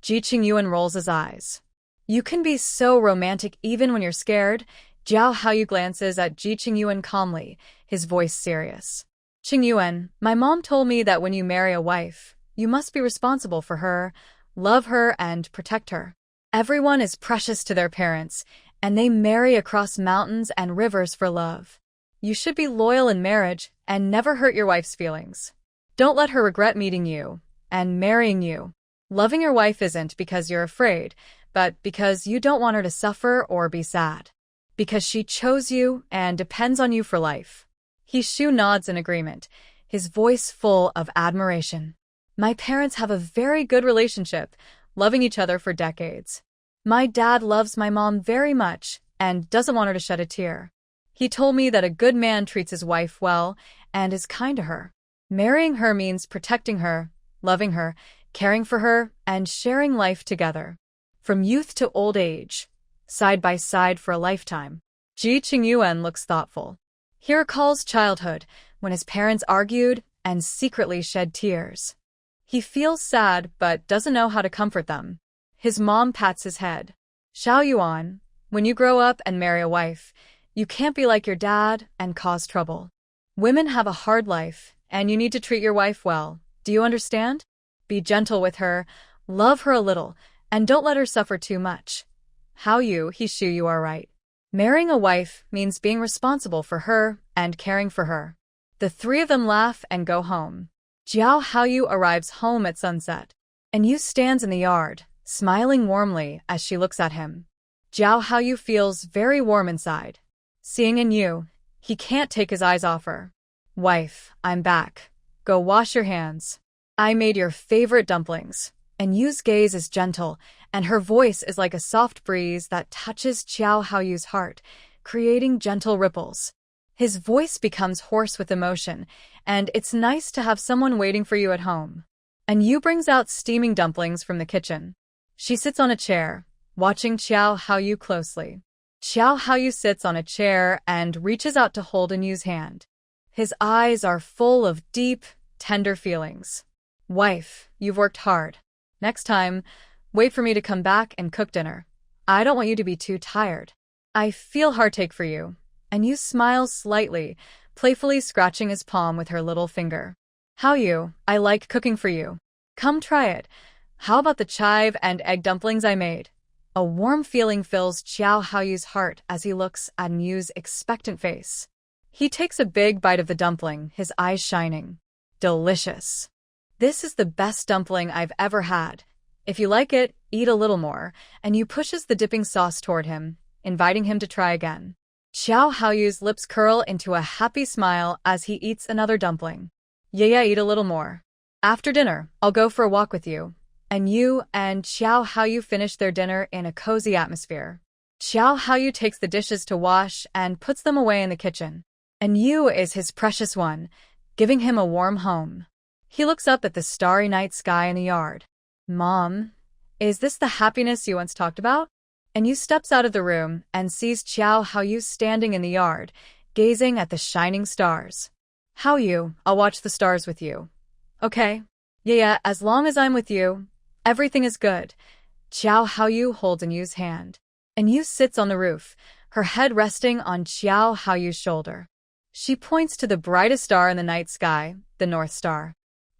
S1: Ji Qingyuan rolls his eyes. "You can be so romantic even when you're scared." Jiao Haoyu glances at Ji Qingyuan calmly, his voice serious. "Qingyuan, my mom told me that when you marry a wife, you must be responsible for her, love her, and protect her. Everyone is precious to their parents, and they marry across mountains and rivers for love. You should be loyal in marriage and never hurt your wife's feelings. Don't let her regret meeting you and marrying you. Loving your wife isn't because you're afraid, but because you don't want her to suffer or be sad. Because she chose you and depends on you for life." He Shu nods in agreement, his voice full of admiration. "My parents have a very good relationship, loving each other for decades. My dad loves my mom very much and doesn't want her to shed a tear. He told me that a good man treats his wife well and is kind to her. Marrying her means protecting her, loving her, caring for her, and sharing life together. From youth to old age, side by side for a lifetime." Ji Qingyuan looks thoughtful. He recalls childhood, when his parents argued and secretly shed tears. He feels sad but doesn't know how to comfort them. His mom pats his head. "Xiao Yuan, when you grow up and marry a wife, you can't be like your dad and cause trouble. Women have a hard life, and you need to treat your wife well. Do you understand? Be gentle with her, love her a little, and don't let her suffer too much." "Haoyu, He Shu, you are right. Marrying a wife means being responsible for her and caring for her." The three of them laugh and go home. Jiao Haoyu arrives home at sunset. And Yu stands in the yard, smiling warmly as she looks at him. Jiao Haoyu feels very warm inside. Seeing in Yu, he can't take his eyes off her. "Wife, I'm back. Go wash your hands. I made your favorite dumplings." And Yu's gaze is gentle, and her voice is like a soft breeze that touches Jiao Haoyu's heart, creating gentle ripples. His voice becomes hoarse with emotion, and it's nice to have someone waiting for you at home. And Yu brings out steaming dumplings from the kitchen. She sits on a chair, watching Jiao Haoyu closely. Jiao Haoyu sits on a chair and reaches out to hold Yu's hand. His eyes are full of deep, tender feelings. "Wife, you've worked hard. Next time, wait for me to come back and cook dinner. I don't want you to be too tired. I feel heartache for you." And Yu smiles slightly, playfully scratching his palm with her little finger. "Haoyu, I like cooking for you. Come try it. How about the chive and egg dumplings I made?" A warm feeling fills Jiao Haoyu's heart as he looks at Yu's expectant face. He takes a big bite of the dumpling, his eyes shining. "Delicious. This is the best dumpling I've ever had. If you like it, eat a little more." And Yu pushes the dipping sauce toward him, inviting him to try again. Jiao Haoyu's lips curl into a happy smile as he eats another dumpling. "Yeah, eat a little more. After dinner, I'll go for a walk with you." And Yu and Jiao Haoyu finish their dinner in a cozy atmosphere. Jiao Haoyu takes the dishes to wash and puts them away in the kitchen. And Yu is his precious one, giving him a warm home. He looks up at the starry night sky in the yard. "Mom, Is this the happiness you once talked about? And Yu steps out of the room and sees Xiao Haoyu standing in the yard, gazing at the shining stars. Haoyu, I'll watch the stars with you. Okay. Yeah, as long as I'm with you, everything is good. Xiao Haoyu holds Yu's hand. And Yu sits on the roof, her head resting on Xiao Haoyu's shoulder. She points to the brightest star in the night sky, the North Star.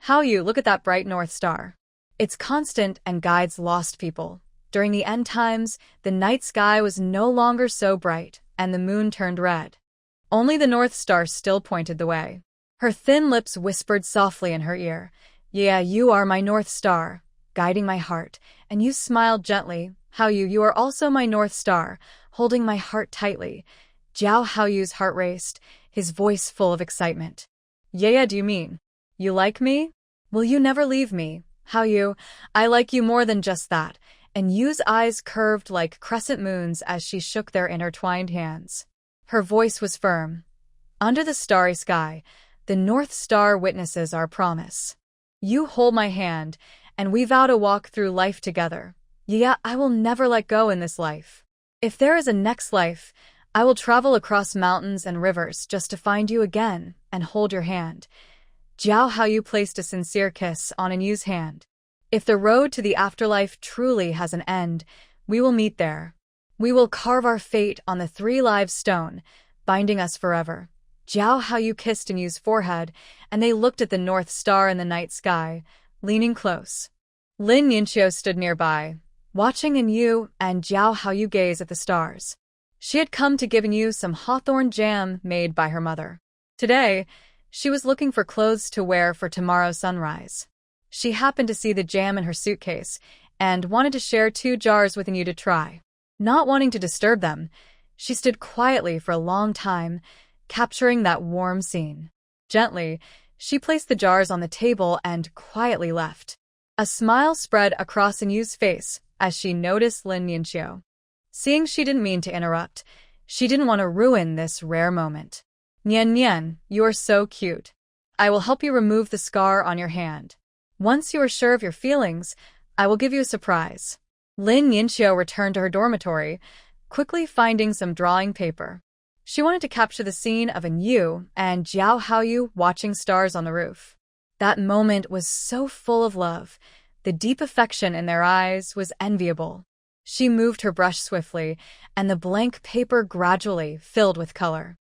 S1: Haoyu, look at that bright North Star. It's constant and guides lost people. During the end times, the night sky was no longer so bright, and the moon turned red. Only the North Star still pointed the way. Her thin lips whispered softly in her ear, "Yeah, you are my North Star, guiding my heart." And Yu smiled gently. Haoyu, you are also my North Star, holding my heart tightly. Jiao Haoyu's heart raced, his voice full of excitement. Yeah, do you mean? You like me? Will you never leave me? Haoyu, I like you more than just that. And Yu's eyes curved like crescent moons as she shook their intertwined hands. Her voice was firm. Under the starry sky, the North Star witnesses our promise. You hold my hand, and we vow to walk through life together. Yeah, I will never let go in this life. If there is a next life, I will travel across mountains and rivers just to find you again and hold your hand. Jiao Haoyu placed a sincere kiss on Yu's hand. If the road to the afterlife truly has an end, we will meet there. We will carve our fate on the 3 lives stone, binding us forever. Jiao Haoyu kissed Yu's forehead, and they looked at the North Star in the night sky, leaning close. Lin Yinxiu stood nearby, watching Yu and Jiao Haoyu gaze at the stars. She had come to give Yu some hawthorn jam made by her mother. Today, she was looking for clothes to wear for tomorrow's sunrise. She happened to see the jam in her suitcase and wanted to share 2 jars with Yu to try. Not wanting to disturb them, she stood quietly for a long time, capturing that warm scene. Gently, she placed the jars on the table and quietly left. A smile spread across Yu's face as she noticed Lin Yinxiu. Seeing she didn't mean to interrupt, she didn't want to ruin this rare moment. Nian Nian, you are so cute. I will help you remove the scar on your hand. Once you are sure of your feelings, I will give you a surprise. Lin Yinxiu returned to her dormitory, quickly finding some drawing paper. She wanted to capture the scene of Yu and Jiao Haoyu watching stars on the roof. That moment was so full of love. The deep affection in their eyes was enviable. She moved her brush swiftly, and the blank paper gradually filled with color.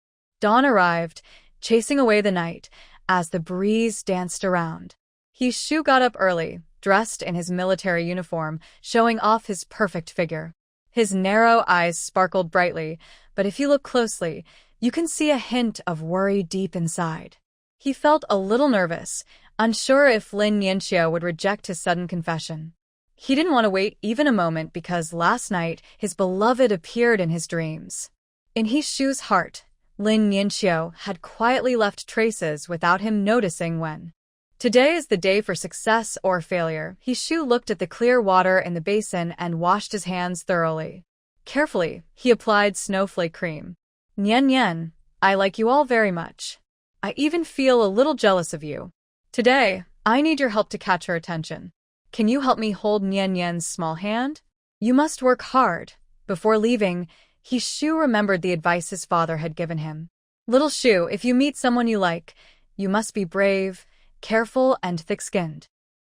S1: Dawn arrived, chasing away the night, as the breeze danced around. Shu got up early, dressed in his military uniform, showing off his perfect figure. His narrow eyes sparkled brightly, but if you look closely, you can see a hint of worry deep inside. He felt a little nervous, unsure if Lin Yinxiu would reject his sudden confession. He didn't want to wait even a moment because last night his beloved appeared in his dreams. In Shu's heart, Lin Yinxiu had quietly left traces without him noticing when. Today is the day for success or failure. Shu looked at the clear water in the basin and washed his hands thoroughly. Carefully, he applied snowflake cream. Nian Nian, I like you all very much. I even feel a little jealous of you. Today, I need your help to catch her attention. Can you help me hold Nian Nian's small hand? You must work hard. Before leaving, Shu remembered the advice his father had given him. Little Shu, if you meet someone you like, you must be brave, careful, and thick-skinned.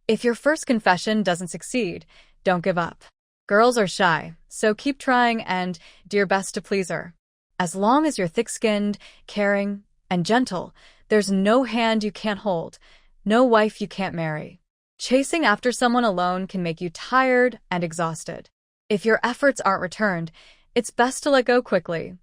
S1: If your first confession doesn't succeed, don't give up. Girls are shy, so keep trying and do your best to please her. As long as you're thick-skinned, caring, and gentle, there's no hand you can't hold, no wife you can't marry. Chasing after someone alone can make you tired and exhausted. If your efforts aren't returned, it's best to let go quickly.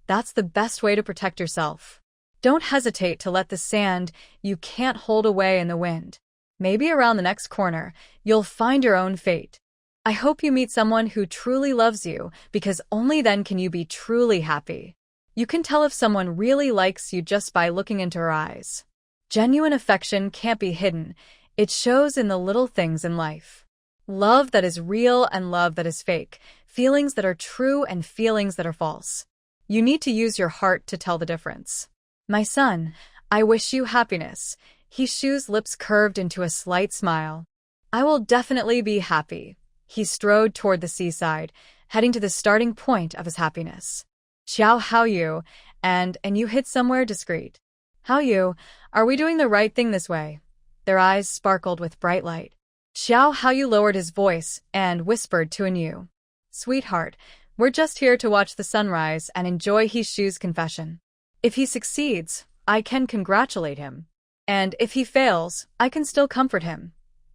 S1: That's the best way to protect yourself. Don't hesitate to let the sand you can't hold away in the wind. Maybe around the next corner, you'll find your own fate. I hope you meet someone who truly loves you, because only then can you be truly happy. You can tell if someone really likes you just by looking into her eyes. Genuine affection can't be hidden. It shows in the little things in life. Love that is real and love that is fake. Feelings that are true and feelings that are false. You need to use your heart to tell the difference. My son, I wish you happiness. Shu's lips curved into a slight smile. I will definitely be happy. He strode toward the seaside, heading to the starting point of his happiness. Xiao Haoyu, and you hid somewhere discreet. Haoyu, are we doing the right thing this way? Their eyes sparkled with bright light. Xiao Haoyu lowered his voice and whispered to Anu. Sweetheart, we're just here to watch the sunrise and enjoy Shu's confession. If he succeeds, I can congratulate him. And if he fails, I can still comfort him.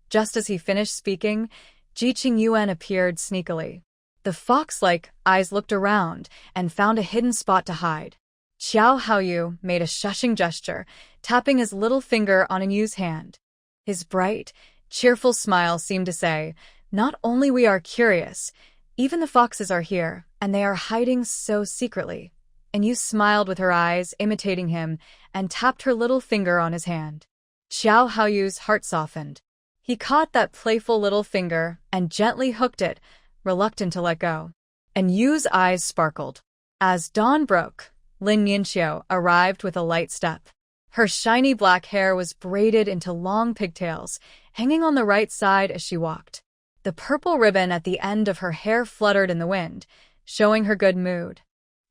S1: Just as he finished speaking, Ji Qingyuan appeared sneakily. The fox-like eyes looked around and found a hidden spot to hide. Xiao Haoyu made a shushing gesture, tapping his little finger on Anu's hand. His bright, cheerful smile seemed to say, not only we are curious, even the foxes are here, and they are hiding so secretly. Anu smiled with her eyes, imitating him, and tapped her little finger on his hand. Xiao Haoyu's heart softened. He caught that playful little finger and gently hooked it, reluctant to let go. Anu's eyes sparkled. As dawn broke, Lin Yinxiu arrived with a light step. Her shiny black hair was braided into long pigtails, hanging on the right side as she walked. The purple ribbon at the end of her hair fluttered in the wind, showing her good mood.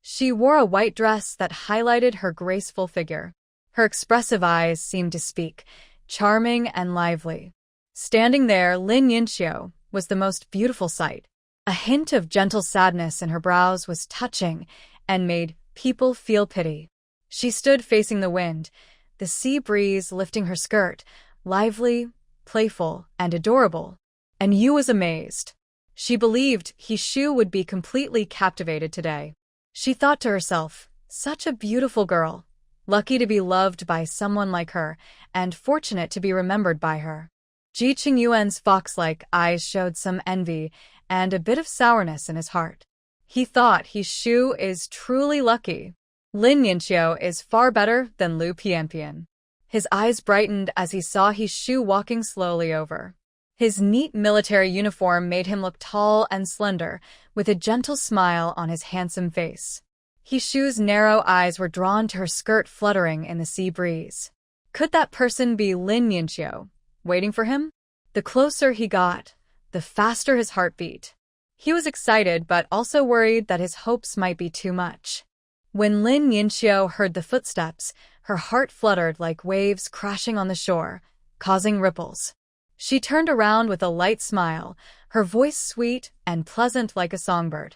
S1: She wore a white dress that highlighted her graceful figure. Her expressive eyes seemed to speak, charming and lively. Standing there, Lin Yinxiu was the most beautiful sight. A hint of gentle sadness in her brows was touching and made people feel pity. She stood facing the wind, the sea breeze lifting her skirt, lively, playful, and adorable. And Yu was amazed. She believed Shu would be completely captivated today. She thought to herself, such a beautiful girl, lucky to be loved by someone like her, and fortunate to be remembered by her. Ji Qingyuan's fox-like eyes showed some envy and a bit of sourness in his heart. He thought Shu is truly lucky. Lin Yinxiu is far better than Lu Pianpian. His eyes brightened as he saw Shu walking slowly over. His neat military uniform made him look tall and slender, with a gentle smile on his handsome face. Shu's narrow eyes were drawn to her skirt fluttering in the sea breeze. Could that person be Lin Yinxiu, waiting for him? The closer he got, the faster his heart beat. He was excited but also worried that his hopes might be too much. When Lin Yinxiu heard the footsteps, her heart fluttered like waves crashing on the shore, causing ripples. She turned around with a light smile, her voice sweet and pleasant like a songbird.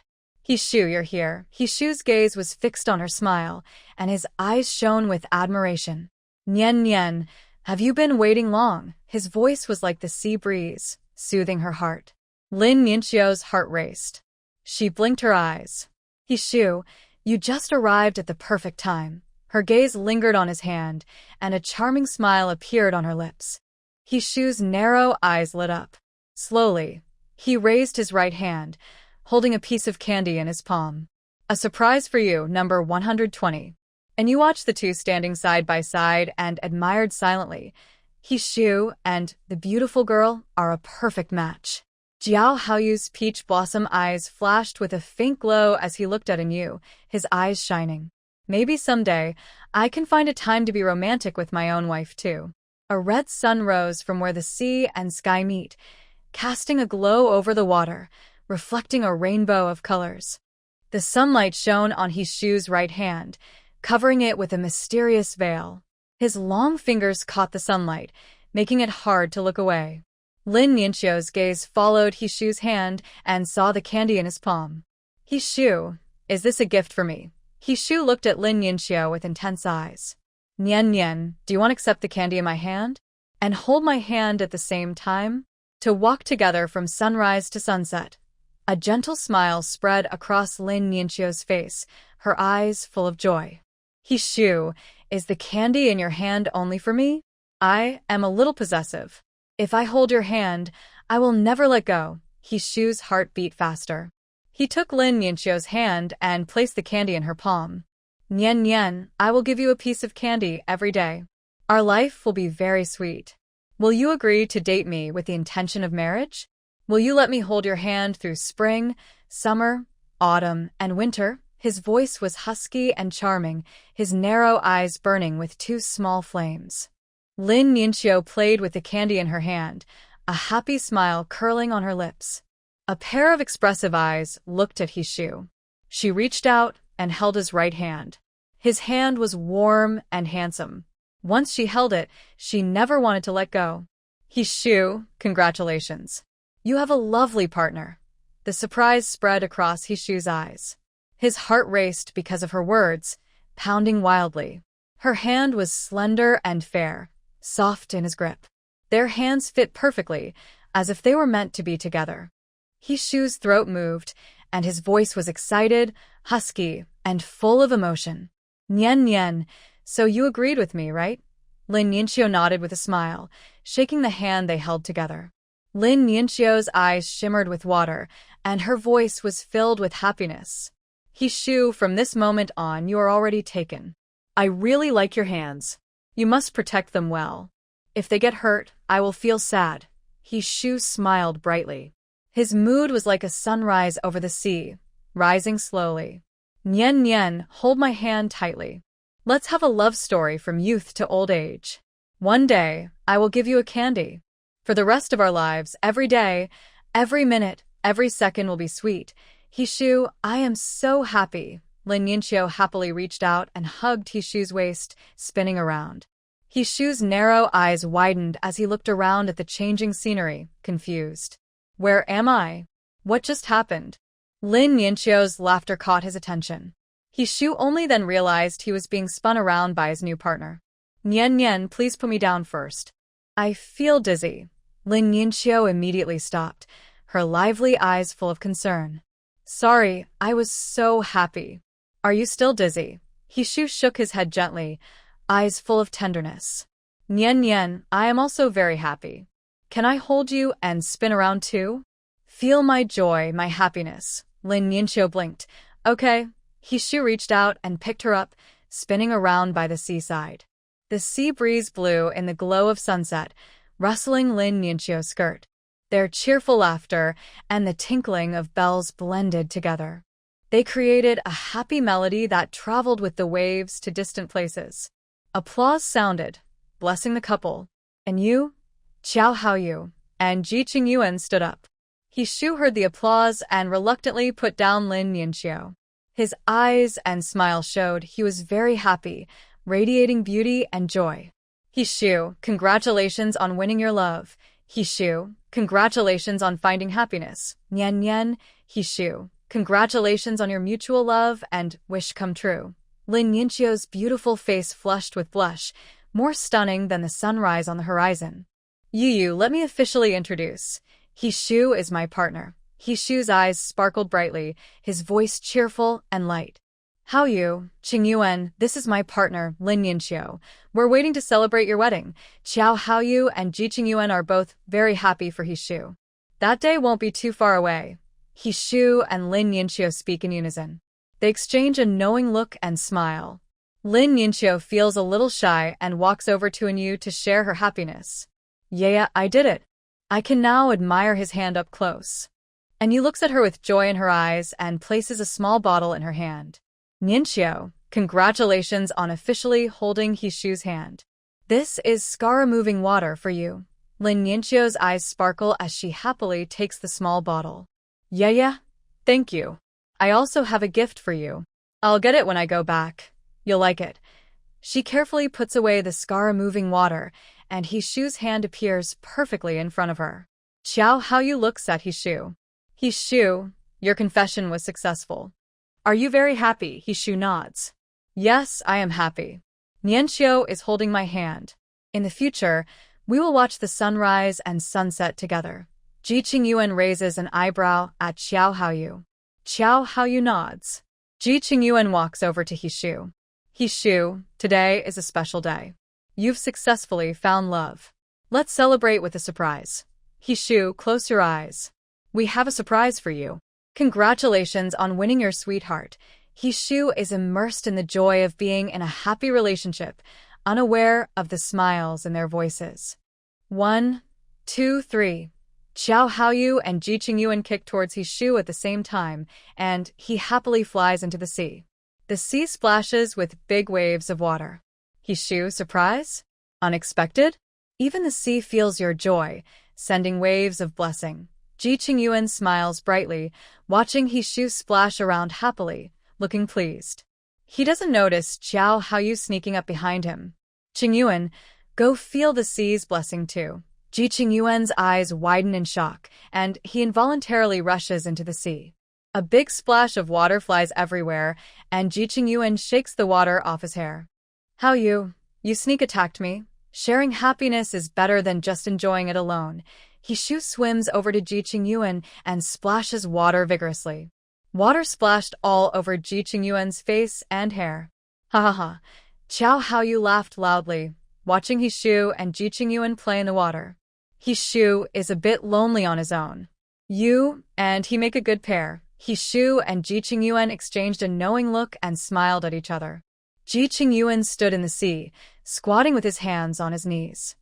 S1: Shu, you're here. Shu's gaze was fixed on her smile, and his eyes shone with admiration. Nian Nian, have you been waiting long? His voice was like the sea breeze, soothing her heart. Lin Yinxiu's heart raced. She blinked her eyes. Shu, you just arrived at the perfect time. Her gaze lingered on his hand, and a charming smile appeared on her lips. Shu's narrow eyes lit up. Slowly, he raised his right hand, holding a piece of candy in his palm. A surprise for you, number 120. And you watched the two standing side by side and admired silently. Shu and the beautiful girl are a perfect match. Jiao Haoyu's peach blossom eyes flashed with a faint glow as he looked at Anu, his eyes shining. Maybe someday, I can find a time to be romantic with my own wife too. A red sun rose from where the sea and sky meet, casting a glow over the water, reflecting a rainbow of colors. The sunlight shone on Shu's right hand, covering it with a mysterious veil. His long fingers caught the sunlight, making it hard to look away. Lin Yinxiu's gaze followed Shu's hand and saw the candy in his palm. Shu, is this a gift for me? Shu looked at Lin Yinxiu with intense eyes. Nian Nian, do you want to accept the candy in my hand? And hold my hand at the same time? To walk together from sunrise to sunset. A gentle smile spread across Lin Yinxiu's face, her eyes full of joy. Shu, is the candy in your hand only for me? I am a little possessive. If I hold your hand, I will never let go. Shu's heart beat faster. He took Lin Yinxiu's hand and placed the candy in her palm. Nian Nian, I will give you a piece of candy every day. Our life will be very sweet. Will you agree to date me with the intention of marriage? Will you let me hold your hand through spring, summer, autumn, and winter? His voice was husky and charming, his narrow eyes burning with two small flames. Lin Yinxiu played with the candy in her hand, a happy smile curling on her lips. A pair of expressive eyes looked at Hishu. She reached out and held his right hand. His hand was warm and handsome. Once she held it, she never wanted to let go. Hishu, congratulations. You have a lovely partner. The surprise spread across Hishu's eyes. His heart raced because of her words, pounding wildly. Her hand was slender and fair, soft in his grip. Their hands fit perfectly, as if they were meant to be together. Hishu's throat moved, and his voice was excited, husky, and full of emotion. Nyen Nyen, so you agreed with me, right? Lin Yinxiu nodded with a smile, shaking the hand they held together. Lin Yinxiu's eyes shimmered with water, and her voice was filled with happiness. Hishu, from this moment on, you are already taken. I really like your hands. You must protect them well. If they get hurt, I will feel sad. Hishu smiled brightly. His mood was like a sunrise over the sea, rising slowly. Nyen Nyen, hold my hand tightly. Let's have a love story from youth to old age. One day, I will give you a candy. For the rest of our lives, every day, every minute, every second will be sweet. Hishu, I am so happy. Lin Yinxiu happily reached out and hugged Hishu's waist, spinning around. Hishu's narrow eyes widened as he looked around at the changing scenery, confused. Where am I? What just happened? Lin Yinxiu's laughter caught his attention. Hishu only then realized he was being spun around by his new partner. Nyen Nyen, please put me down first. I feel dizzy. Lin Yinxiu immediately stopped, her lively eyes full of concern. Sorry, I was so happy. Are you still dizzy? Hishu shook his head gently, eyes full of tenderness. Nyen Nyen, I am also very happy. Can I hold you and spin around too? Feel my joy, my happiness. Lin Yinxiu blinked. Okay. Hishu reached out and picked her up, spinning around by the seaside. The sea breeze blew in the glow of sunset, rustling Lin Yinxiu's skirt. Their cheerful laughter and the tinkling of bells blended together. They created a happy melody that traveled with the waves to distant places. Applause sounded, blessing the couple. And you? Qiao Haoyu and Ji Qingyuan stood up. Hishu heard the applause and reluctantly put down Lin Yinxiu. His eyes and smile showed he was very happy, radiating beauty and joy. Hishu, congratulations on winning your love. Hishu, congratulations on finding happiness. Nyen Nyen, Hishu, congratulations on your mutual love and wish come true. Lin Yinxiu's beautiful face flushed with blush, more stunning than the sunrise on the horizon. Yu, let me officially introduce. Hishu is my partner. Hishu's eyes sparkled brightly, his voice cheerful and light. Haoyu, Qingyuan, this is my partner, Lin Yinxiu. We're waiting to celebrate your wedding. Qiao Haoyu and Ji Qingyuan are both very happy for Hishu. That day won't be too far away. Hishu and Lin Yinxiu speak in unison. They exchange a knowing look and smile. Lin Yinxiu feels a little shy and walks over to Yu to share her happiness. Yeah, I did it. I can now admire his hand up close. And Yu looks at her with joy in her eyes and places a small bottle in her hand. Yinxiu, congratulations on officially holding Hishu's hand. This is scar-removing water for you. Lin Yinxiu's eyes sparkle as she happily takes the small bottle. Yeah, thank you. I also have a gift for you. I'll get it when I go back. You'll like it. She carefully puts away the scar-removing water, and Hishu's hand appears perfectly in front of her. Qiao Haoyu looks at Hishu. Hishu, your confession was successful. Are you very happy? Hishu nods. Yes, I am happy. Nianxiu is holding my hand. In the future, we will watch the sunrise and sunset together. Ji Qingyuan raises an eyebrow at Qiao Haoyu. Qiao Haoyu nods. Ji Qingyuan walks over to Hishu. Hishu, today is a special day. You've successfully found love. Let's celebrate with a surprise. Hishu, close your eyes. We have a surprise for you. Congratulations on winning your sweetheart. Hishu is immersed in the joy of being in a happy relationship, unaware of the smiles in their voices. 1, 2, 3. Qiao Haoyu and Ji Qingyuan kick towards Hishu at the same time, and he happily flies into the sea. The sea splashes with big waves of water. Hishu, surprise? Unexpected? Even the sea feels your joy, sending waves of blessing. Ji Qingyuan smiles brightly, watching Hishu splash around happily, looking pleased. He doesn't notice Xiao Haoyu sneaking up behind him. Qingyuan, go feel the sea's blessing too. Ji Qingyuan's eyes widen in shock, and he involuntarily rushes into the sea. A big splash of water flies everywhere, and Ji Qingyuan shakes the water off his hair. Haoyu, you sneak attacked me. Sharing happiness is better than just enjoying it alone. Hishu swims over to Ji Qingyuan and splashes water vigorously. Water splashed all over Ji Qingyuan's face and hair. Ha ha ha. Xiao Haoyu laughed loudly, watching Hishu and Ji Qingyuan play in the water. Hishu is a bit lonely on his own. You and he make a good pair. Hishu and Ji Qingyuan exchanged a knowing look and smiled at each other. Ji Qingyuan stood in the sea, squatting with his hands on his knees.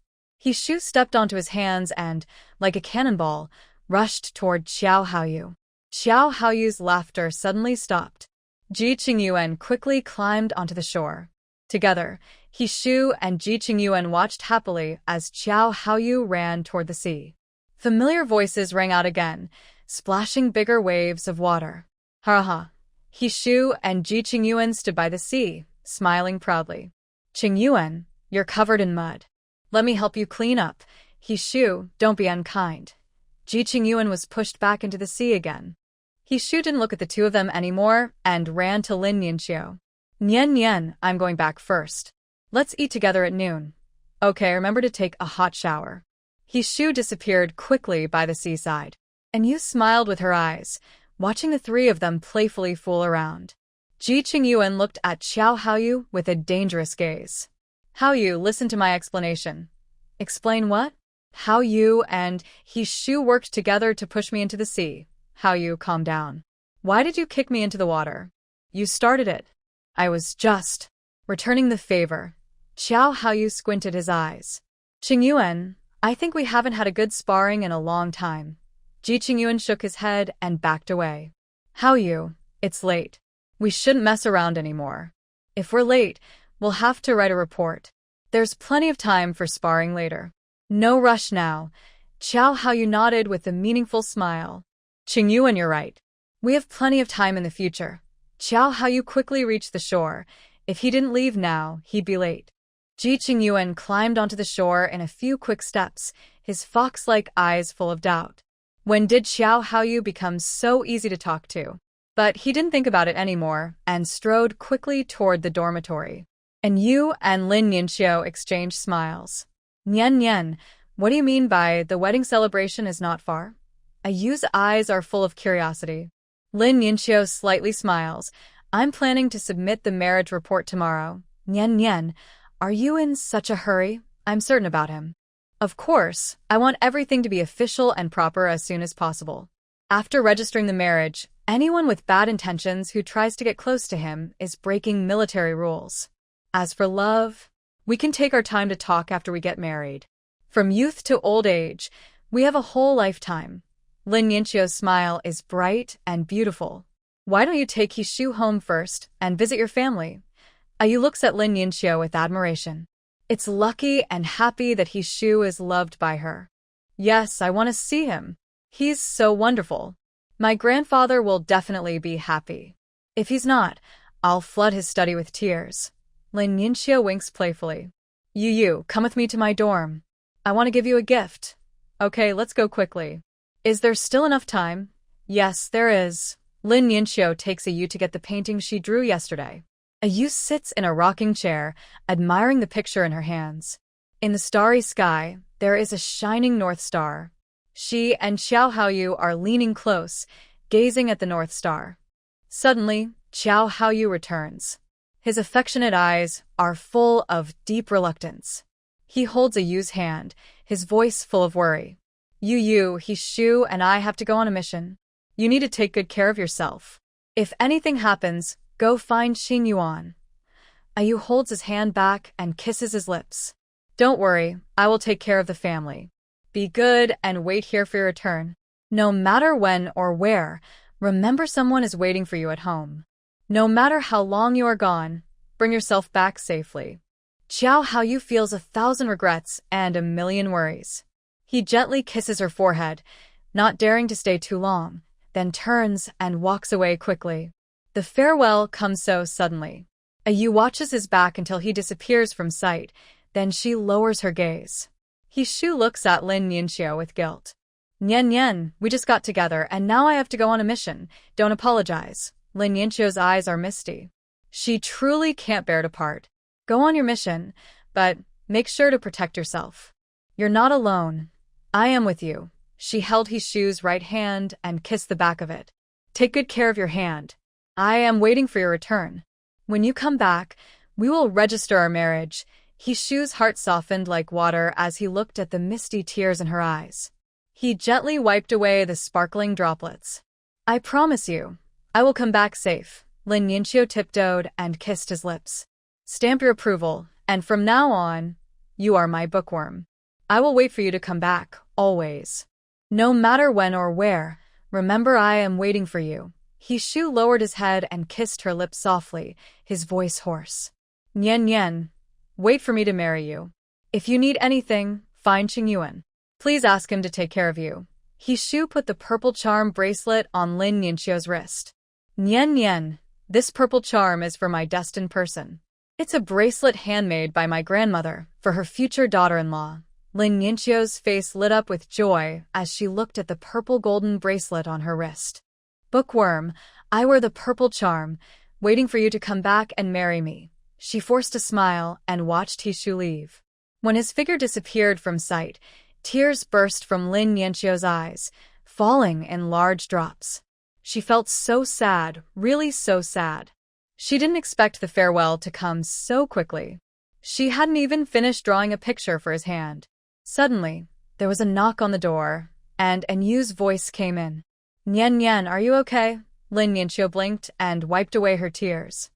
S1: Hishu stepped onto his hands and, like a cannonball, rushed toward Xiao Haoyu. Xiao Haoyu's laughter suddenly stopped. Ji Qingyuan quickly climbed onto the shore. Together, Hishu and Ji Qingyuan watched happily as Xiao Haoyu ran toward the sea. Familiar voices rang out again, splashing bigger waves of water. Ha ha! Hishu and Ji Qingyuan stood by the sea, smiling proudly. Qingyuan, you're covered in mud. Let me help you clean up. Hishu, don't be unkind. Ji Qingyuan was pushed back into the sea again. Hishu didn't look at the two of them anymore and ran to Lin Yanxiu. Nian Nian, I'm going back first. Let's eat together at noon. Okay, remember to take a hot shower. Hishu disappeared quickly by the seaside. And Yu smiled with her eyes, watching the three of them playfully fool around. Ji Qingyuan looked at Xiao Haoyu with a dangerous gaze. Haoyu, listen to my explanation. Explain what? Haoyu and Hishu worked together to push me into the sea. Haoyu, calm down. Why did you kick me into the water? You started it. I was just returning the favor. Xiao Haoyu squinted his eyes. Qingyuan, I think we haven't had a good sparring in a long time. Ji Qingyuan shook his head and backed away. Haoyu, it's late. We shouldn't mess around anymore. If we're late, we'll have to write a report. There's plenty of time for sparring later. No rush now. Xiao Haoyu nodded with a meaningful smile. Qingyuan, you're right. We have plenty of time in the future. Xiao Haoyu quickly reached the shore. If he didn't leave now, he'd be late. Ji Qingyuan climbed onto the shore in a few quick steps, his fox-like eyes full of doubt. When did Xiao Haoyu become so easy to talk to? But he didn't think about it anymore and strode quickly toward the dormitory. And Yu and Lin Yanxiu exchanged smiles. Nian Nian, what do you mean by the wedding celebration is not far? Yu's eyes are full of curiosity. Lin Yanxiu slightly smiles. I'm planning to submit the marriage report tomorrow. Nian Nian, are you in such a hurry? I'm certain about him. Of course, I want everything to be official and proper as soon as possible. After registering the marriage, anyone with bad intentions who tries to get close to him is breaking military rules. As for love, we can take our time to talk after we get married. From youth to old age, we have a whole lifetime. Lin Yanxiu's smile is bright and beautiful. Why don't you take Hishu home first and visit your family? Yu looks at Lin Yanxiu with admiration. It's lucky and happy that Hishu is loved by her. Yes, I want to see him. He's so wonderful. My grandfather will definitely be happy. If he's not, I'll flood his study with tears. Lin Yanxiu winks playfully. Yu, come with me to my dorm. I want to give you a gift. Okay, let's go quickly. Is there still enough time? Yes, there is. Lin Yanxiu takes Yu to get the painting she drew yesterday. Yu sits in a rocking chair, admiring the picture in her hands. In the starry sky, there is a shining North Star. She and Xiao Haoyu are leaning close, gazing at the North Star. Suddenly, Xiao Haoyu returns. His affectionate eyes are full of deep reluctance. He holds Yu's hand, his voice full of worry. Yu, Hishu, and I have to go on a mission. You need to take good care of yourself. If anything happens, go find Xin Yuan. Yu holds his hand back and kisses his lips. Don't worry, I will take care of the family. Be good and wait here for your return. No matter when or where, remember someone is waiting for you at home. No matter how long you are gone, bring yourself back safely. Xiao Haoyu feels 1,000 regrets and a million worries. He gently kisses her forehead. not daring to stay too long, then turns and walks away quickly. The farewell comes so suddenly. Ayu watches his back until he disappears from sight, then she lowers her gaze. Hishu looks at Lin Yinxiu with guilt. Nian Nian, we just got together and now I have to go on a mission. Don't apologize. Lin Yinxiu's eyes are misty. She truly can't bear to part. Go on your mission, but make sure to protect yourself. You're not alone. I am with you. She held Hishu's right hand and kissed the back of it. Take good care of your hand. I am waiting for your return. When you come back, we will register our marriage. Hishu's heart softened like water as he looked at the misty tears in her eyes. He gently wiped away the sparkling droplets. I promise you, I will come back safe. Lin Yinxiu tiptoed and kissed his lips. Stamp your approval, and from now on, you are my bookworm. I will wait for you to come back, always. No matter when or where, remember I am waiting for you. Hishu lowered his head and kissed her lips softly, his voice hoarse. Nian Nian, wait for me to marry you. If you need anything, find Qingyuan. Please ask him to take care of you. Hishu put the purple charm bracelet on Lin Yinxiu's wrist. Nian Nian, this purple charm is for my destined person. It's a bracelet handmade by my grandmother for her future daughter-in-law. Lin Yinxiu's face lit up with joy as she looked at the purple golden bracelet on her wrist. Bookworm, I wear the purple charm, waiting for you to come back and marry me. She forced a smile and watched Hishu leave. When his figure disappeared from sight, tears burst from Lin Yinxiu's eyes, falling in large drops. She felt so sad, really so sad. She didn't expect the farewell to come so quickly. She hadn't even finished drawing a picture for his hand. Suddenly, there was a knock on the door, and Anyu's voice came in. Nian Nian, are you okay? Lin Yinxiu blinked and wiped away her tears.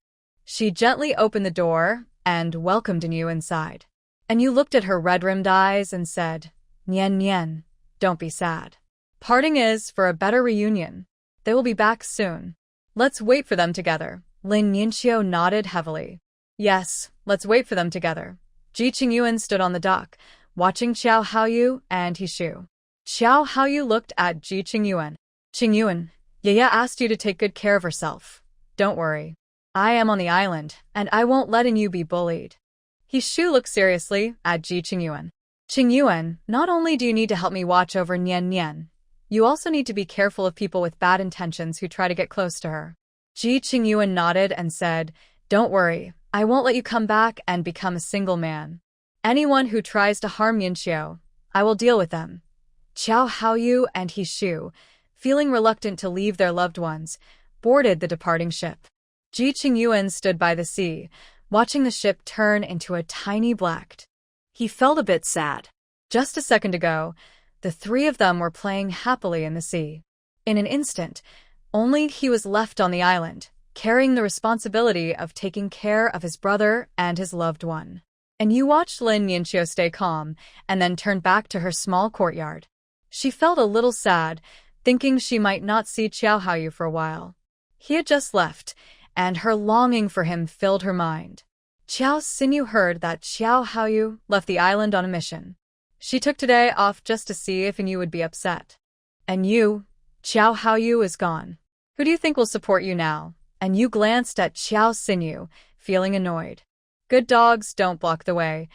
S1: She gently opened the door and welcomed Anyu inside. Anyu looked at her red-rimmed eyes and said, Nian Nian, don't be sad. Parting is for a better reunion. They will be back soon. Let's wait for them together. Lin Yinxiu nodded heavily. Yes, let's wait for them together. Ji Qingyuan stood on the dock, watching Xiao Haoyu and Hishu. Xiao Haoyu looked at Ji Qingyuan. Qingyuan, Yaya asked you to take good care of herself. Don't worry. I am on the island, and I won't let you be bullied. Hishu looked seriously at Ji Qingyuan. Qingyuan, not only do you need to help me watch over Nian Nian, you also need to be careful of people with bad intentions who try to get close to her. Ji Qingyuan nodded and said, Don't worry, I won't let you come back and become a single man. Anyone who tries to harm Yinxiu, I will deal with them. Xiao Haoyu and Hishu, feeling reluctant to leave their loved ones, boarded the departing ship. Ji Qingyuan stood by the sea, watching the ship turn into a tiny black. He felt a bit sad. Just a second ago, the three of them were playing happily in the sea. In an instant, only he was left on the island, carrying the responsibility of taking care of his brother and his loved one. And you watched Lin Yinxiu stay calm and then turned back to her small courtyard. She felt a little sad, thinking she might not see Xiao Haoyu for a while. He had just left, and her longing for him filled her mind. Xiao Xinyu heard that Xiao Haoyu left the island on a mission. She took today off just to see if Anyu would be upset. And you, Xiao Haoyu is gone. Who do you think will support you now? And you glanced at Xiao Xinyu, feeling annoyed. Good dogs don't block the way.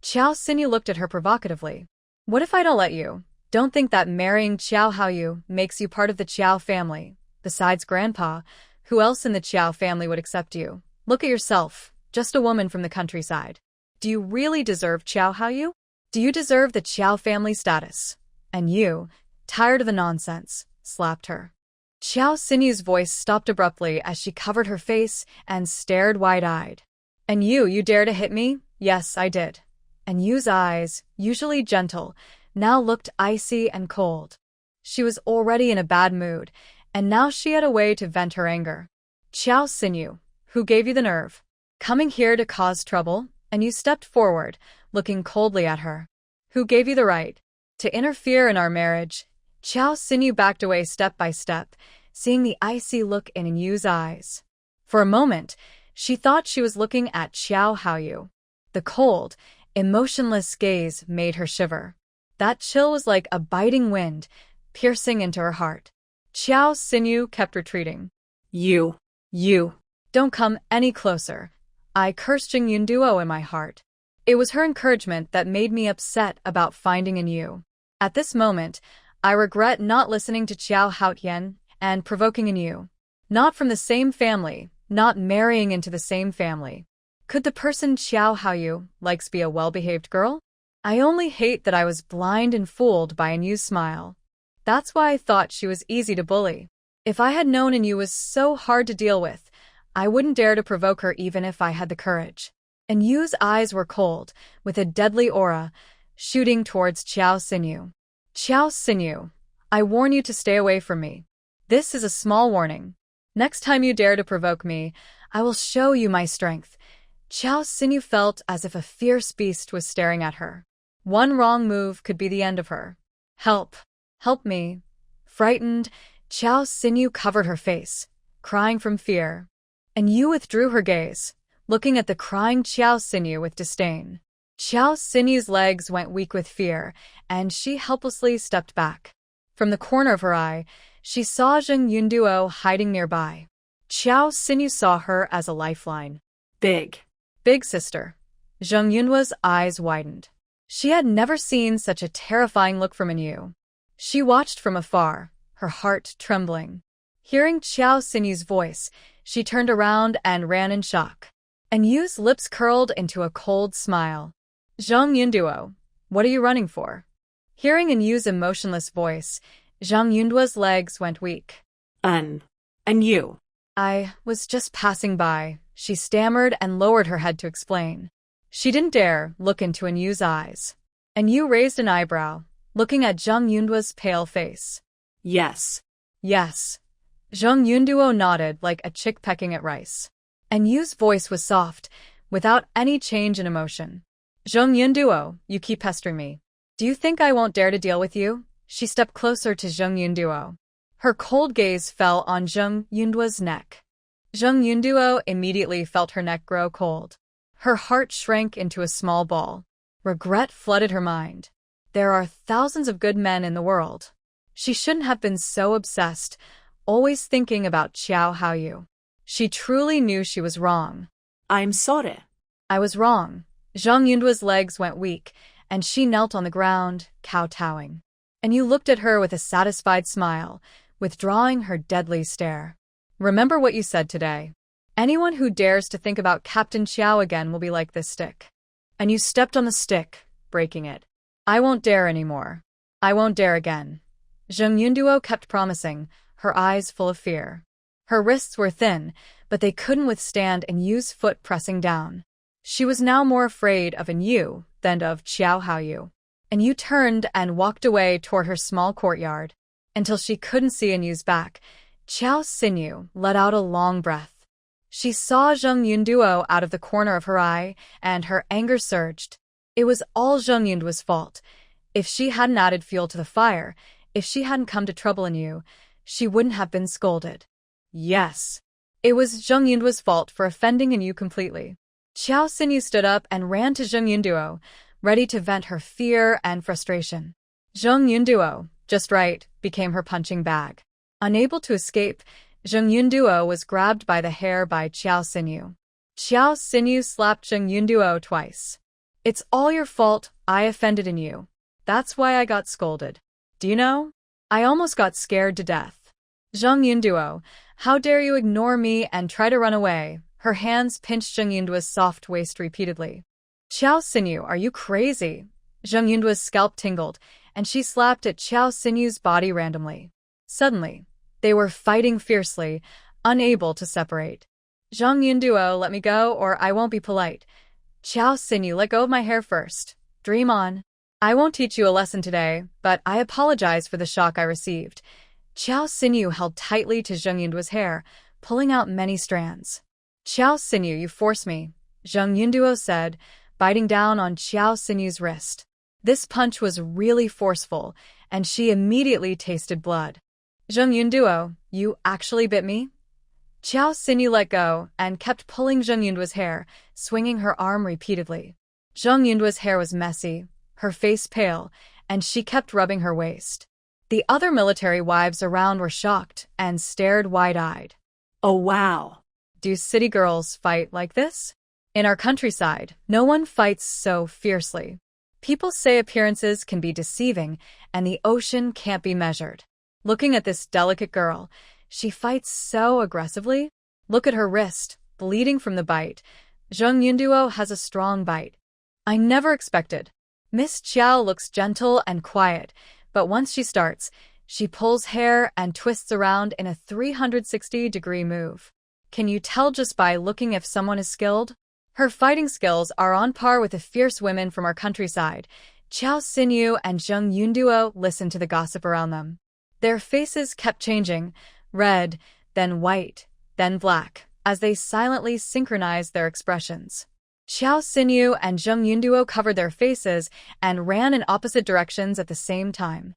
S1: Xiao Xinyu looked at her provocatively. What if I don't let you? Don't think that marrying Xiao Haoyu makes you part of the Qiao family. Besides Grandpa, who else in the Qiao family would accept you? Look at yourself, just a woman from the countryside. Do you really deserve Qiao Haoyu? Do you deserve the Qiao family status? And you, tired of the nonsense, slapped her. Xiao Xinyu's voice stopped abruptly as she covered her face and stared wide-eyed. And you dare to hit me? Yes, I did. And Yu's eyes, usually gentle, now looked icy and cold. She was already in a bad mood, and now she had a way to vent her anger. Xiao Xinyu, who gave you the nerve? Coming here to cause trouble? And you stepped forward, looking coldly at her. Who gave you the right to interfere in our marriage? Xiao Xinyu backed away step by step, seeing the icy look in Yu's eyes. For a moment, she thought she was looking at Xiao Haoyu. The cold, emotionless gaze made her shiver. That chill was like a biting wind, piercing into her heart. Xiao Xinyu kept retreating.
S2: You.
S1: You. Don't come any closer. I cursed Jing Yunduo in my heart. It was her encouragement that made me upset about finding in you. At this moment, I regret not listening to Qiao Haotian and provoking in you. Not from the same family, not marrying into the same family. Could the person Qiao Haoyu likes be a well-behaved girl? I only hate that I was blind and fooled by Inyu's smile. That's why I thought she was easy to bully. If I had known Inyu was so hard to deal with, I wouldn't dare to provoke her even if I had the courage. Inyu's eyes were cold, with a deadly aura, shooting towards Qiao Xinyu. Qiao Xinyu, I warn you to stay away from me. This is a small warning. Next time you dare to provoke me, I will show you my strength. Qiao Xinyu felt as if a fierce beast was staring at her. One wrong move could be the end of her. Help! Help me! Frightened, Qiao Xinyu covered her face, crying from fear. Inyu withdrew her gaze, looking at the crying Qiao Xinyu with disdain. Qiao Xinyu's legs went weak with fear, and she helplessly stepped back. From the corner of her eye, she saw Jing Yunduo hiding nearby. Qiao Xinyu saw her as a lifeline.
S2: Big.
S1: Big sister. Zheng Yunhua's eyes widened. She had never seen such a terrifying look from Inyu. She watched from afar, her heart trembling. Hearing Qiao Xinyu's voice, she turned around and ran in shock. Inyu's lips curled into a cold smile. Zheng Yunduo, what are you running for? Hearing Inyu's emotionless voice, Zhang Yunduo's legs went weak.
S2: And you.
S1: I was just passing by, she stammered and lowered her head to explain. She didn't dare look into Inyu's eyes. Inyu raised an eyebrow, looking at Zhang Yunduo's pale face.
S2: Yes.
S1: Yes. Zheng Yunduo nodded like a chick pecking at rice. Inyu's voice was soft, without any change in emotion. Zheng Yunduo, you keep pestering me. Do you think I won't dare to deal with you? She stepped closer to Zheng Yunduo. Her cold gaze fell on Zheng Yunduo's neck. Zheng Yunduo immediately felt her neck grow cold. Her heart shrank into a small ball. Regret flooded her mind. There are thousands of good men in the world. She shouldn't have been so obsessed, always thinking about Qiao Haoyu. She truly knew she was wrong.
S2: I'm sorry.
S1: I was wrong. Zhang Yunduo's legs went weak, and she knelt on the ground, kowtowing. Inyu looked at her with a satisfied smile, withdrawing her deadly stare. Remember what you said today. Anyone who dares to think about Captain Qiao again will be like this stick. Inyu stepped on the stick, breaking it. I won't dare anymore. I won't dare again. Zheng Yunduo kept promising, her eyes full of fear. Her wrists were thin, but they couldn't withstand Inyu's foot pressing down. She was now more afraid of Inyu than of Qiao Haoyu. Inyu turned and walked away toward her small courtyard. Until she couldn't see Inyu's back, Qiao Xinyu let out a long breath. She saw Zheng Yunduo out of the corner of her eye, and her anger surged. It was all Zheng Yunduo's fault. If she hadn't added fuel to the fire, if she hadn't come to trouble Inyu, she wouldn't have been scolded. Yes. It was Zheng Yunduo's fault for offending Inyu completely. Qiao Xinyu stood up and ran to Zheng Yunduo, ready to vent her fear and frustration. Zheng Yunduo, just right, became her punching bag. Unable to escape, Zheng Yunduo was grabbed by the hair by Qiao Xinyu. Qiao Xinyu slapped Zheng Yunduo twice. It's all your fault, I offended Inyu. That's why I got scolded. Do you know? I almost got scared to death. Zheng Yunduo, how dare you ignore me and try to run away? Her hands pinched Zheng Yunduo's soft waist repeatedly. Qiao Xinyu, are you crazy? Zheng Yunduo's scalp tingled, and she slapped at Qiao Xinyu's body randomly. Suddenly, they were fighting fiercely, unable to separate. Zheng Yunduo, let me go or I won't be polite. Qiao Xinyu, let go of my hair first. Dream on. I won't teach you a lesson today, but I apologize for the shock I received. Qiao Xinyu held tightly to Zheng Yunduo's hair, pulling out many strands. Qiao Xinyu, you force me, Zheng Yunduo said, biting down on Qiao Xinyu's wrist. This punch was really forceful, and she immediately tasted blood. Zheng Yunduo, you actually bit me? Qiao Xinyu let go and kept pulling Zheng Yunduo's hair, swinging her arm repeatedly. Zheng Yunduo's hair was messy, her face pale, and she kept rubbing her waist. The other military wives around were shocked and stared wide-eyed.
S2: Oh wow.
S1: Do city girls fight like this? In our countryside, no one fights so fiercely. People say appearances can be deceiving and the ocean can't be measured. Looking at this delicate girl, she fights so aggressively. Look at her wrist, bleeding from the bite. Jung Yunduo has a strong bite. I never expected. Miss Chiao looks gentle and quiet, but once she starts, she pulls hair and twists around in a 360-degree move. Can you tell just by looking if someone is skilled? Her fighting skills are on par with the fierce women from our countryside. Chao Xinyu and Jung Yunduo listened to the gossip around them. Their faces kept changing, red, then white, then black, as they silently synchronized their expressions. Chao Xinyu and Jung Yunduo covered their faces and ran in opposite directions at the same time.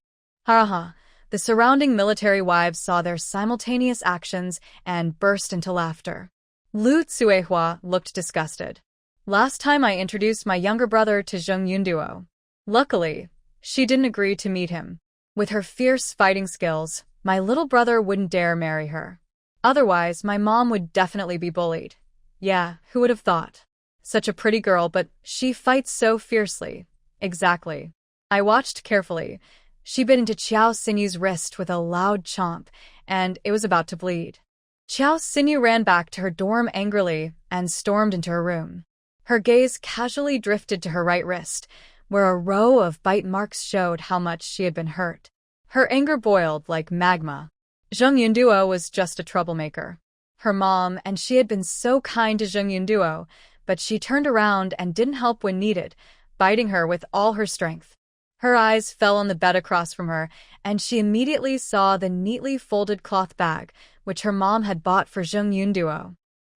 S1: Ha! The surrounding military wives saw their simultaneous actions and burst into laughter. Lu Tsuehua looked disgusted. Last time I introduced my younger brother to Jung Yunduo. Luckily, she didn't agree to meet him. With her fierce fighting skills, my little brother wouldn't dare marry her. Otherwise, my mom would definitely be bullied. Yeah, who would have thought? Such a pretty girl, but she fights so fiercely. Exactly. I watched carefully. She bit into Chao Xinyu's wrist with a loud chomp, and it was about to bleed. Chao Xinyu ran back to her dorm angrily and stormed into her room. Her gaze casually drifted to her right wrist, where a row of bite marks showed how much she had been hurt. Her anger boiled like magma. Jung Yunduo was just a troublemaker. Her mom and she had been so kind to Jung Yunduo, but she turned around and didn't help when needed, biting her with all her strength. Her eyes fell on the bed across from her, and she immediately saw the neatly folded cloth bag, which her mom had bought for Jung Yunduo.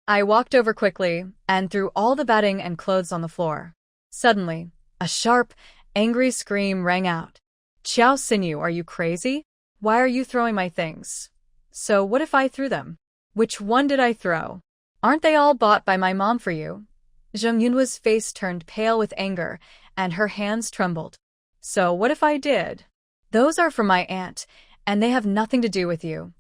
S1: I walked over quickly and threw all the bedding and clothes on the floor. Suddenly, a sharp, angry scream rang out. Chao Xinyu, are you crazy? Why are you throwing my things? So what if I threw them? Which one did I throw? Aren't they all bought by my mom for you? Jung Yunduo's face turned pale with anger, and her hands trembled. So what if I did? Those are from my aunt, and they have nothing to do with you.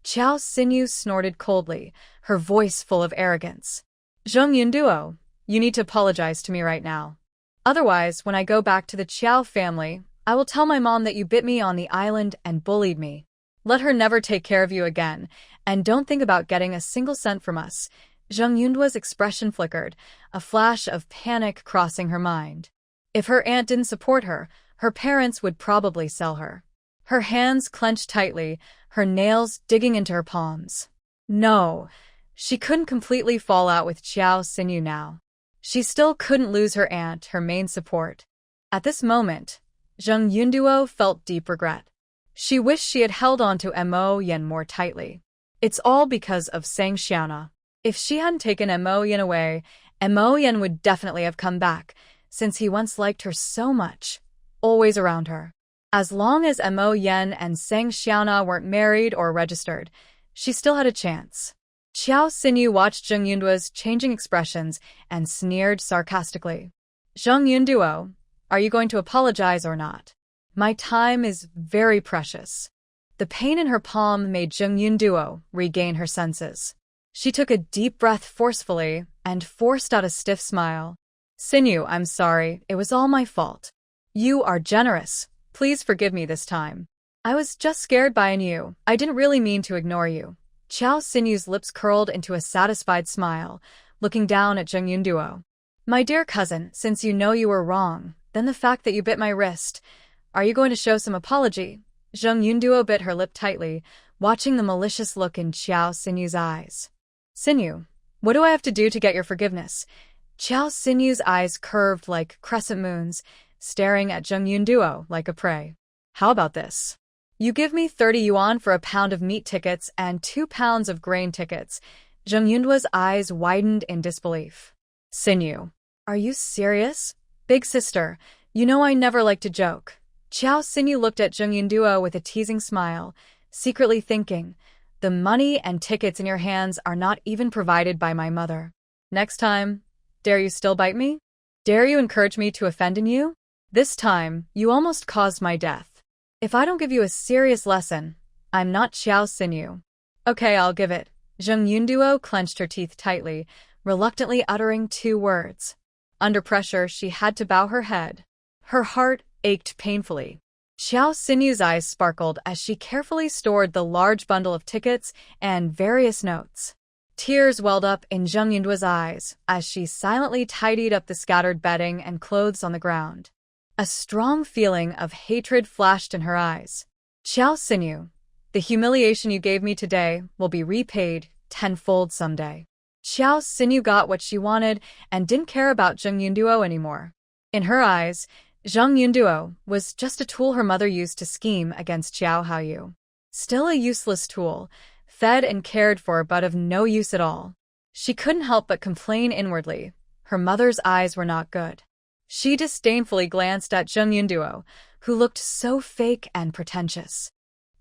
S1: Chao Xinyu snorted coldly, her voice full of arrogance. Jung Yunduo, you need to apologize to me right now. Otherwise, when I go back to the Chao family, I will tell my mom that you bit me on the island and bullied me. Let her never take care of you again, and don't think about getting a single cent from us. Jung Yunduo's expression flickered, a flash of panic crossing her mind. If her aunt didn't support her, her parents would probably sell her. Her hands clenched tightly, her nails digging into her palms. No, she couldn't completely fall out with Chao Xinyu now. She still couldn't lose her aunt, her main support. At this moment, Jung Yunduo felt deep regret. She wished she had held on to Mo Yen more tightly. It's all because of Sang Xiaona. If she hadn't taken Mo Yen away, Mo Yen would definitely have come back, since he once liked her so much, always around her. As long as Mo Yen and Sang Xiaona weren't married or registered, she still had a chance. Chao Xinyu watched Jung Yunduo's changing expressions and sneered sarcastically. Jung Yunduo, are you going to apologize or not? My time is very precious. The pain in her palm made Jung Yunduo regain her senses. She took a deep breath forcefully and forced out a stiff smile. Xinyu, I'm sorry, it was all my fault. You are generous. Please forgive me this time. I was just scared by you. I didn't really mean to ignore you. Chao Xinyu's lips curled into a satisfied smile, looking down at Jung Yunduo. My dear cousin, since you know you were wrong, then the fact that you bit my wrist, are you going to show some apology? Jung Yunduo bit her lip tightly, watching the malicious look in Chao Xinyu's eyes. Xinyu, what do I have to do to get your forgiveness? Chao Xinyu's eyes curved like crescent moons, staring at Jung Yunduo like a prey. How about this? You give me 30 yuan for a pound of meat tickets and 2 pounds of grain tickets. Jung Yunduo's eyes widened in disbelief. Xinyu, are you serious? Big sister, you know I never like to joke. Chao Xinyu looked at Jung Yunduo with a teasing smile, secretly thinking, the money and tickets in your hands are not even provided by my mother. Next time, dare you still bite me? Dare you encourage me to offend in you? This time, you almost caused my death. If I don't give you a serious lesson, I'm not Xiao Xinyu. Okay, I'll give it. Zheng Yunduo clenched her teeth tightly, reluctantly uttering 2 words. Under pressure, she had to bow her head. Her heart ached painfully. Xiao Xinyu's eyes sparkled as she carefully stored the large bundle of tickets and various notes. Tears welled up in Zheng Yunduo's eyes as she silently tidied up the scattered bedding and clothes on the ground. A strong feeling of hatred flashed in her eyes. Xiao Xinyu, the humiliation you gave me today will be repaid tenfold someday. Xiao Xinyu got what she wanted and didn't care about Zheng Yunduo anymore. In her eyes, Zheng Yunduo was just a tool her mother used to scheme against Xiao Haoyu. Still a useless tool, fed and cared for but of no use at all. She couldn't help but complain inwardly. Her mother's eyes were not good. She disdainfully glanced at Zheng Yunduo, who looked so fake and pretentious.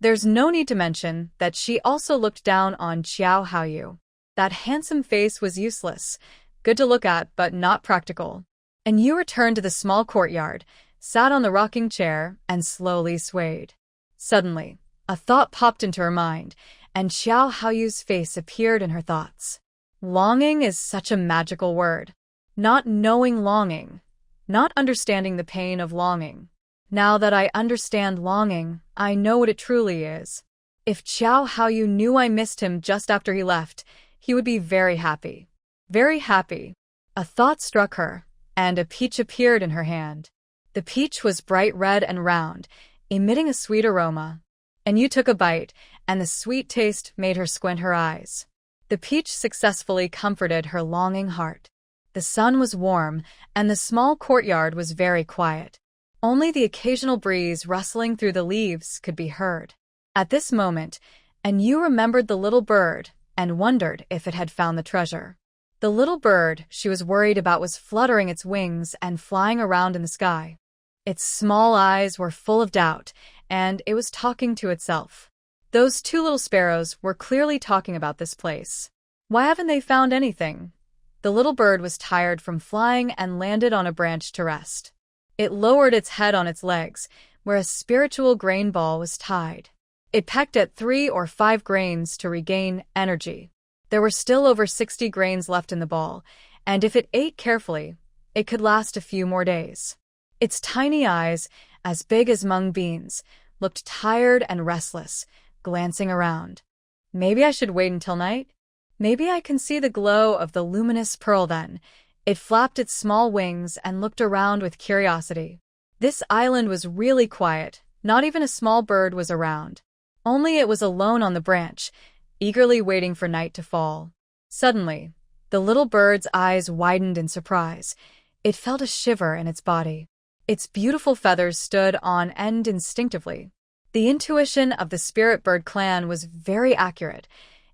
S1: There's no need to mention that she also looked down on Xiao Haoyu. That handsome face was useless, good to look at but not practical. And you returned to the small courtyard, sat on the rocking chair, and slowly swayed. Suddenly, a thought popped into her mind, and Xiao Haoyu's face appeared in her thoughts. Longing is such a magical word. Not knowing longing. Not understanding the pain of longing. Now that I understand longing, I know what it truly is. If Xiao Haoyu knew I missed him just after he left, he would be very happy. Very happy. A thought struck her, and a peach appeared in her hand. The peach was bright red and round, emitting a sweet aroma. And you took a bite, and the sweet taste made her squint her eyes. The peach successfully comforted her longing heart. The sun was warm, and the small courtyard was very quiet. Only the occasional breeze rustling through the leaves could be heard. At this moment, and you remembered the little bird and wondered if it had found the treasure. The little bird she was worried about was fluttering its wings and flying around in the sky. Its small eyes were full of doubt, and it was talking to itself. Those 2 little sparrows were clearly talking about this place. Why haven't they found anything? The little bird was tired from flying and landed on a branch to rest. It lowered its head on its legs, where a spiritual grain ball was tied. It pecked at 3 or 5 grains to regain energy. There were still over 60 grains left in the ball, and if it ate carefully, it could last a few more days. Its tiny eyes, as big as mung beans, looked tired and restless, glancing around. Maybe I should wait until night? Maybe I can see the glow of the luminous pearl then. It flapped its small wings and looked around with curiosity. This island was really quiet. Not even a small bird was around. Only it was alone on the branch, eagerly waiting for night to fall. Suddenly, the little bird's eyes widened in surprise. It felt a shiver in its body. Its beautiful feathers stood on end instinctively. The intuition of the spirit bird clan was very accurate.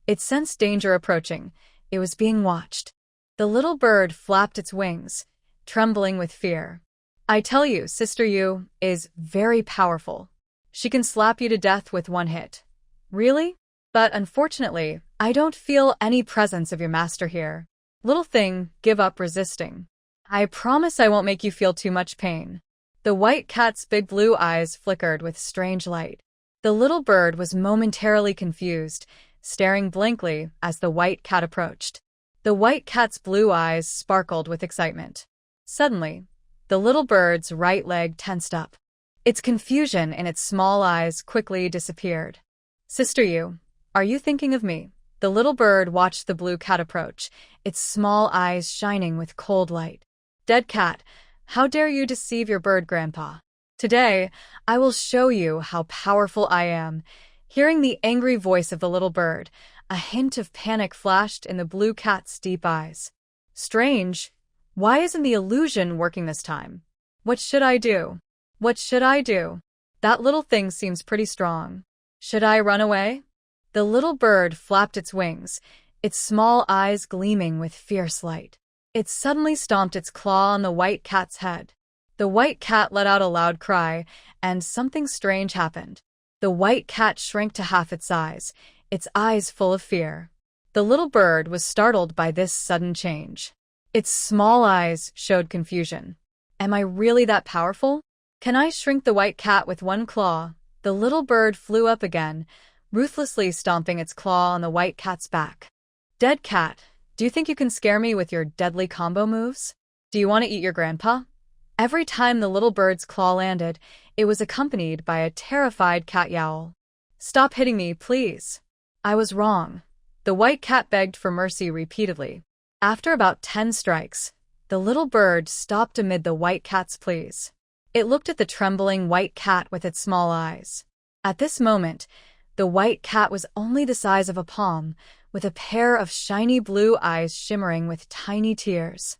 S1: It sensed danger approaching. It was being watched. The little bird flapped its wings, trembling with fear. I tell you, Sister Yu is very powerful. She can slap you to death with 1 hit. Really? But unfortunately, I don't feel any presence of your master here. Little thing, give up resisting. I promise I won't make you feel too much pain. The white cat's big blue eyes flickered with strange light. The little bird was momentarily confused, staring blankly as the white cat approached. The white cat's blue eyes sparkled with excitement. Suddenly, the little bird's right leg tensed up. Its confusion in its small eyes quickly disappeared. Sister Yu, are you thinking of me? The little bird watched the blue cat approach, its small eyes shining with cold light. Dead cat, how dare you deceive your bird grandpa? Today, I will show you how powerful I am. Hearing the angry voice of the little bird, a hint of panic flashed in the blue cat's deep eyes. Strange. Why isn't the illusion working this time? What should I do? What should I do? That little thing seems pretty strong. Should I run away? The little bird flapped its wings, its small eyes gleaming with fierce light. It suddenly stomped its claw on the white cat's head. The white cat let out a loud cry, and something strange happened. The white cat shrank to half its size, its eyes full of fear. The little bird was startled by this sudden change. Its small eyes showed confusion. Am I really that powerful? Can I shrink the white cat with 1 claw? The little bird flew up again, ruthlessly stomping its claw on the white cat's back. Dead cat, do you think you can scare me with your deadly combo moves? Do you want to eat your grandpa? Every time the little bird's claw landed, it was accompanied by a terrified cat yowl. Stop hitting me, please. I was wrong. The white cat begged for mercy repeatedly. After about 10 strikes, the little bird stopped amid the white cat's pleas. It looked at the trembling white cat with its small eyes. At this moment, the white cat was only the size of a palm, with a pair of shiny blue eyes shimmering with tiny tears.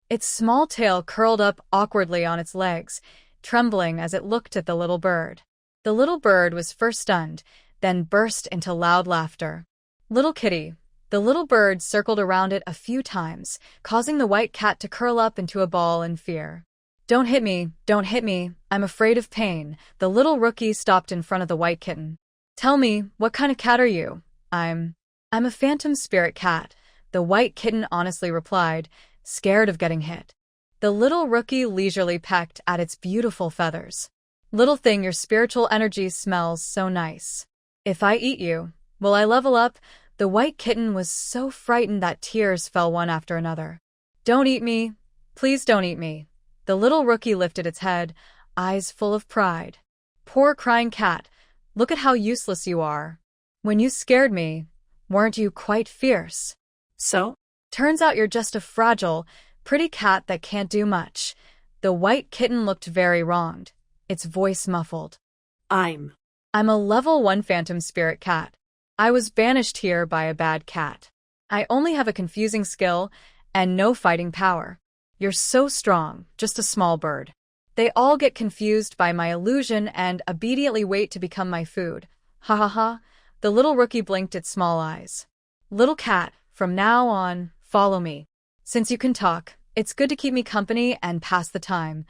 S1: Its small tail curled up awkwardly on its legs, trembling as it looked at the little bird. The little bird was first stunned, then burst into loud laughter. Little kitty. The little bird circled around it a few times, causing the white cat to curl up into a ball in fear. Don't hit me, I'm afraid of pain. The little rookie stopped in front of the white kitten. Tell me, what kind of cat are you? I'm a phantom spirit cat, the white kitten honestly replied, scared of getting hit. The little rookie leisurely pecked at its beautiful feathers. Little thing, your spiritual energy smells so nice. If I eat you, will I level up? The white kitten was so frightened that tears fell one after another. Don't eat me. Please don't eat me. The little rookie lifted its head, eyes full of pride. Poor crying cat, look at how useless you are. When you scared me, weren't you quite fierce?
S2: So?
S1: Turns out you're just a fragile, pretty cat that can't do much. The white kitten looked very wronged, its voice muffled. I'm a level 1 phantom spirit cat. I was banished here by a bad cat. I only have a confusing skill and no fighting power. You're so strong, just a small bird. They all get confused by my illusion and obediently wait to become my food. Ha ha ha. The little rookie blinked its small eyes. Little cat, from now on, follow me. Since you can talk, it's good to keep me company and pass the time.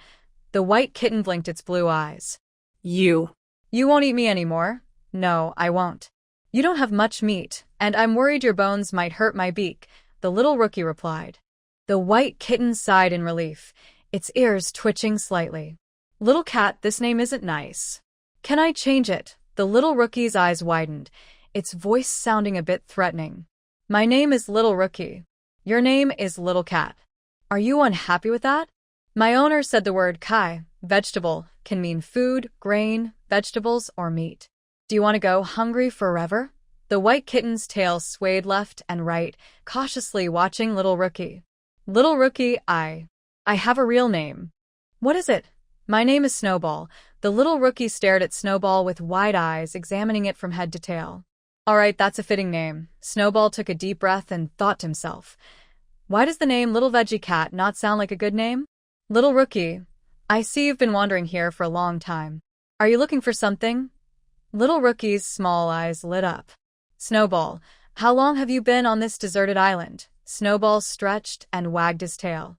S1: The white kitten blinked its blue eyes. You won't eat me anymore? No, I won't. You don't have much meat, and I'm worried your bones might hurt my beak, the little rookie replied. The white kitten sighed in relief, its ears twitching slightly. Little cat, this name isn't nice. Can I change it? The little rookie's eyes widened, its voice sounding a bit threatening. My name is Little Rookie. Your name is Little Cat. Are you unhappy with that? My owner said the word kai, vegetable, can mean food, grain, vegetables, or meat. Do you want to go hungry forever? The white kitten's tail swayed left and right, cautiously watching Little Rookie. Little Rookie, I have a real name. What is it? My name is Snowball. The little rookie stared at Snowball with wide eyes, examining it from head to tail. All right, that's a fitting name. Snowball took a deep breath and thought to himself. Why does the name Little Veggie Cat not sound like a good name? Little Rookie, I see you've been wandering here for a long time. Are you looking for something? Little Rookie's small eyes lit up. Snowball, how long have you been on this deserted island? Snowball stretched and wagged his tail.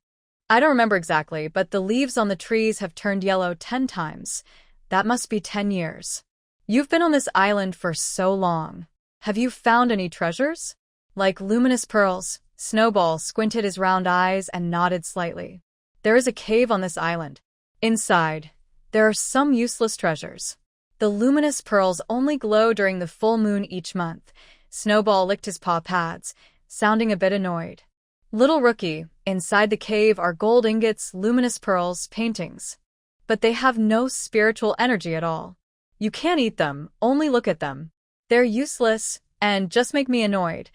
S1: I don't remember exactly, but the leaves on the trees have turned yellow 10 times. That must be 10 years. You've been on this island for so long. Have you found any treasures? Like luminous pearls, Snowball squinted his round eyes and nodded slightly. There is a cave on this island. Inside, there are some useless treasures. The luminous pearls only glow during the full moon each month. Snowball licked his paw pads, sounding a bit annoyed. Little Rookie, inside the cave are gold ingots, luminous pearls, paintings. But they have no spiritual energy at all. You can't eat them, only look at them. They're useless, and just make me annoyed.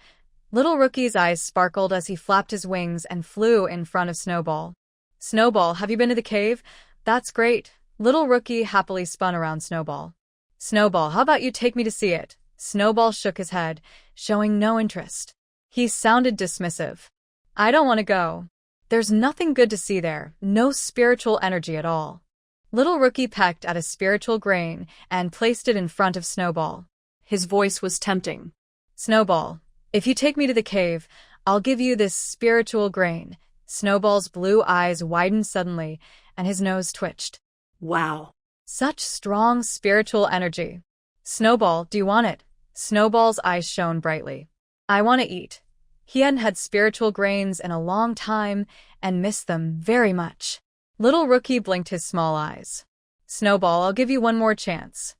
S1: Little Rookie's eyes sparkled as he flapped his wings and flew in front of Snowball. Snowball, have you been to the cave? That's great. Little Rookie happily spun around Snowball. Snowball, how about you take me to see it? Snowball shook his head, showing no interest. He sounded dismissive. I don't want to go. There's nothing good to see there, no spiritual energy at all. Little Rookie pecked at a spiritual grain and placed it in front of Snowball. His voice was tempting. Snowball, if you take me to the cave, I'll give you this spiritual grain. Snowball's blue eyes widened suddenly, and his nose twitched. Wow. Such strong spiritual energy. Snowball, do you want it? Snowball's eyes shone brightly. I want to eat. He hadn't had spiritual grains in a long time and missed them very much. Little Rookie blinked his small eyes. Snowball, I'll give you one more chance.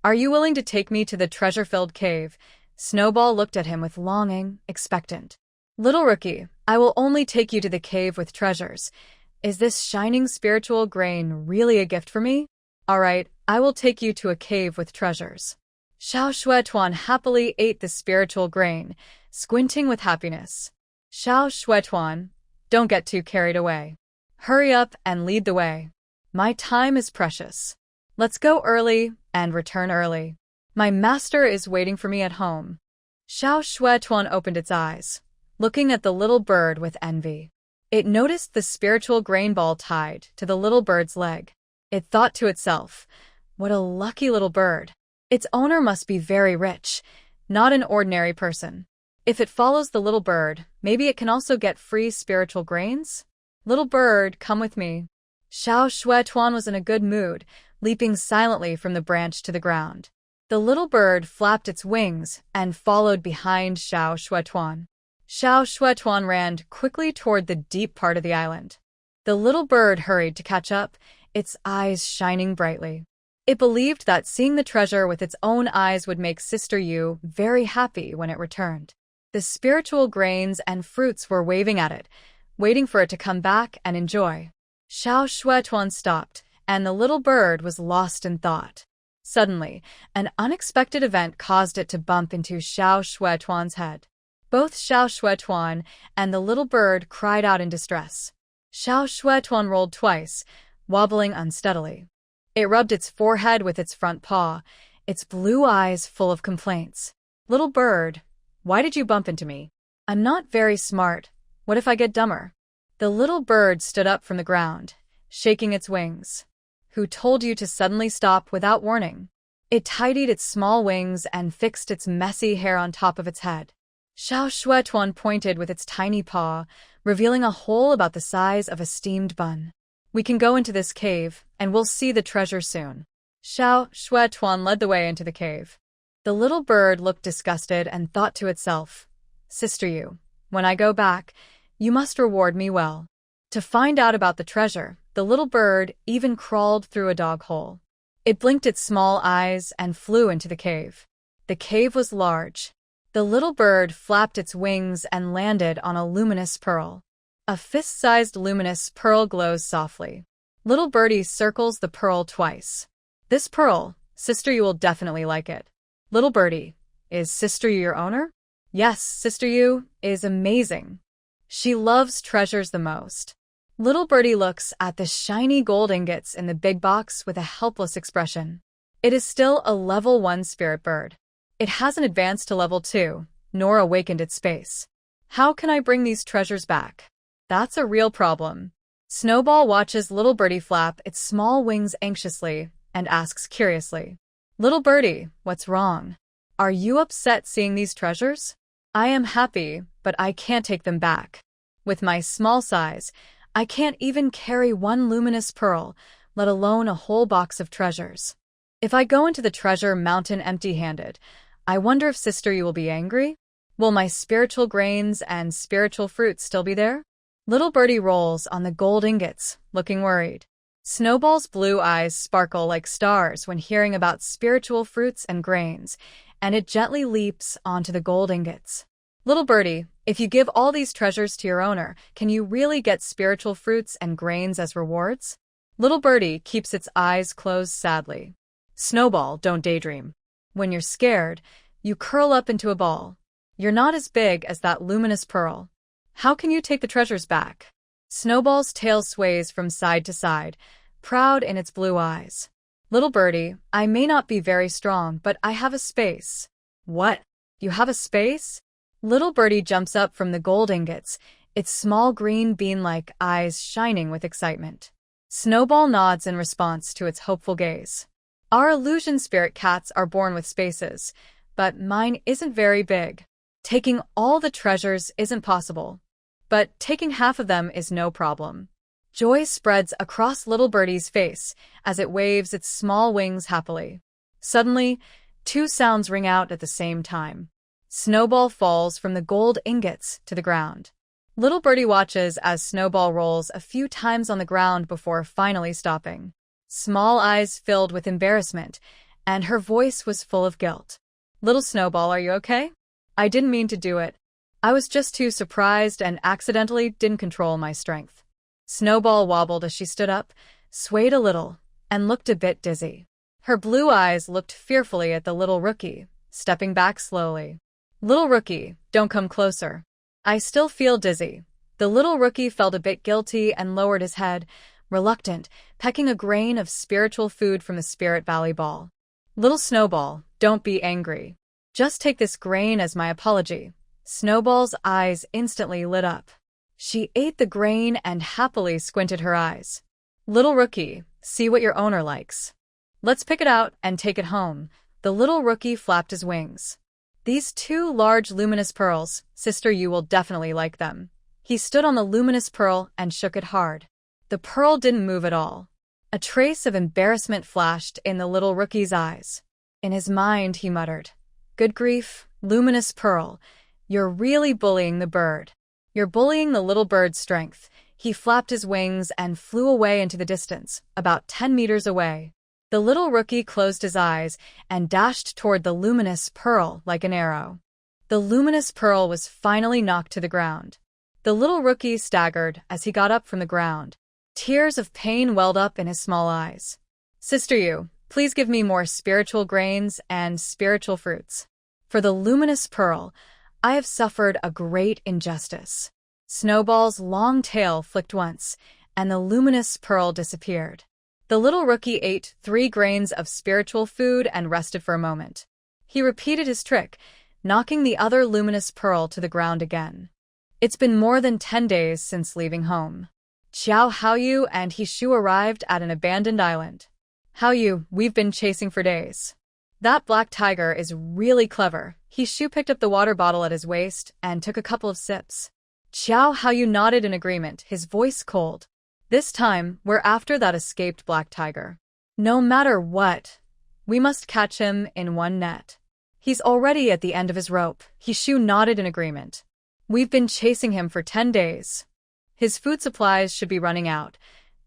S1: Are you willing to take me to the treasure-filled cave? Snowball looked at him with longing, expectant. Little rookie, I will only take you to the cave with treasures. Is this shining spiritual grain really a gift for me? All right, I will take you to a cave with treasures. Xiao Shuetuan happily ate the spiritual grain, squinting with happiness. Xiao Shuetuan, don't get too carried away. Hurry up and lead the way. My time is precious. Let's go early and return early. My master is waiting for me at home. Xiao Shuetuan opened its eyes, looking at the little bird with envy. It noticed the spiritual grain ball tied to the little bird's leg. It thought to itself, what a lucky little bird. Its owner must be very rich, not an ordinary person. If it follows the little bird, maybe it can also get free spiritual grains? Little bird, come with me. Xiao Shuetuan was in a good mood, leaping silently from the branch to the ground. The little bird flapped its wings and followed behind Xiao Shuetuan. Xiao Shuetuan ran quickly toward the deep part of the island. The little bird hurried to catch up, its eyes shining brightly. It believed that seeing the treasure with its own eyes would make Sister Yu very happy when it returned. The spiritual grains and fruits were waving at it, waiting for it to come back and enjoy. Xiao Shuetuan stopped, and the little bird was lost in thought. Suddenly, an unexpected event caused it to bump into Xiao Shuetuan's head. Both Xiao Shuetuan and the little bird cried out in distress. Xiao Shuetuan rolled twice, wobbling unsteadily. It rubbed its forehead with its front paw, its blue eyes full of complaints. Little bird, why did you bump into me? I'm not very smart. What if I get dumber? The little bird stood up from the ground, shaking its wings. Who told you to suddenly stop without warning? It tidied its small wings and fixed its messy hair on top of its head. Xiao Shuetuan pointed with its tiny paw, revealing a hole about the size of a steamed bun. We can go into this cave, and we'll see the treasure soon. Xiao Shuetuan led the way into the cave. The little bird looked disgusted and thought to itself, Sister Yu, when I go back, you must reward me well. To find out about the treasure, the little bird even crawled through a dog hole. It blinked its small eyes and flew into the cave. The cave was large. The little bird flapped its wings and landed on a luminous pearl. A fist-sized luminous pearl glows softly. Little birdie circles the pearl twice. This pearl, Sister Yu will definitely like it. Little birdie, is Sister Yu your owner? Yes, Sister Yu is amazing. She loves treasures the most. Little birdie looks at the shiny gold ingots in the big box with a helpless expression. It is still a level 1 spirit bird. It hasn't advanced to level 2, nor awakened its space. How can I bring these treasures back? That's a real problem. Snowball watches little birdie flap its small wings anxiously and asks curiously, Little birdie, what's wrong? Are you upset seeing these treasures? I am happy, but I can't take them back. With my small size, I can't even carry one luminous pearl, let alone a whole box of treasures. If I go into the treasure mountain empty-handed, I wonder if Sister Yu will be angry? Will my spiritual grains and spiritual fruits still be there? Little birdie rolls on the gold ingots, looking worried. Snowball's blue eyes sparkle like stars when hearing about spiritual fruits and grains, and it gently leaps onto the gold ingots. Little birdie, if you give all these treasures to your owner, can you really get spiritual fruits and grains as rewards? Little birdie keeps its eyes closed sadly. Snowball, don't daydream. When you're scared, you curl up into a ball. You're not as big as that luminous pearl. How can you take the treasures back? Snowball's tail sways from side to side, proud in its blue eyes. Little birdie, I may not be very strong, but I have a space. What? You have a space? Little birdie jumps up from the gold ingots, its small green bean-like eyes shining with excitement. Snowball nods in response to its hopeful gaze. Our illusion spirit cats are born with spaces, but mine isn't very big. Taking all the treasures isn't possible, but taking half of them is no problem. Joy spreads across little birdie's face as it waves its small wings happily. Suddenly, two sounds ring out at the same time. Snowball falls from the gold ingots to the ground. Little birdie watches as Snowball rolls a few times on the ground before finally stopping. Small eyes filled with embarrassment, and her voice was full of guilt. Little Snowball, are you okay? I didn't mean to do it. I was just too surprised and accidentally didn't control my strength. Snowball wobbled as she stood up, swayed a little, and looked a bit dizzy. Her blue eyes looked fearfully at the little rookie, stepping back slowly. Little rookie, don't come closer. I still feel dizzy. The little rookie felt a bit guilty and lowered his head, reluctant, pecking a grain of spiritual food from the Spirit Valley ball. Little Snowball, don't be angry. Just take this grain as my apology. Snowball's eyes instantly lit up. She ate the grain and happily squinted her eyes. Little rookie, see what your owner likes. Let's pick it out and take it home. The little rookie flapped his wings. These two large luminous pearls, sister, you will definitely like them. He stood on the luminous pearl and shook it hard. The pearl didn't move at all. A trace of embarrassment flashed in the little rookie's eyes. In his mind, he muttered, "Good grief, luminous pearl. You're really bullying the bird. You're bullying the little bird's strength." He flapped his wings and flew away into the distance, about 10 meters away. The little rookie closed his eyes and dashed toward the luminous pearl like an arrow. The luminous pearl was finally knocked to the ground. The little rookie staggered as he got up from the ground. Tears of pain welled up in his small eyes. Sister Yu, please give me more spiritual grains and spiritual fruits. For the luminous pearl, I have suffered a great injustice. Snowball's long tail flicked once, and the luminous pearl disappeared. The little rookie ate 3 grains of spiritual food and rested for a moment. He repeated his trick, knocking the other luminous pearl to the ground again. It's been more than 10 days since leaving home. Xiao Haoyu and Hishu arrived at an abandoned island. Haoyu, we've been chasing for days. That black tiger is really clever. Hishu picked up the water bottle at his waist and took a couple of sips. Xiao Haoyu nodded in agreement, his voice cold. This time, we're after that escaped black tiger. No matter what, we must catch him in one net. He's already at the end of his rope. Hishu nodded in agreement. We've been chasing him for 10 days. His food supplies should be running out.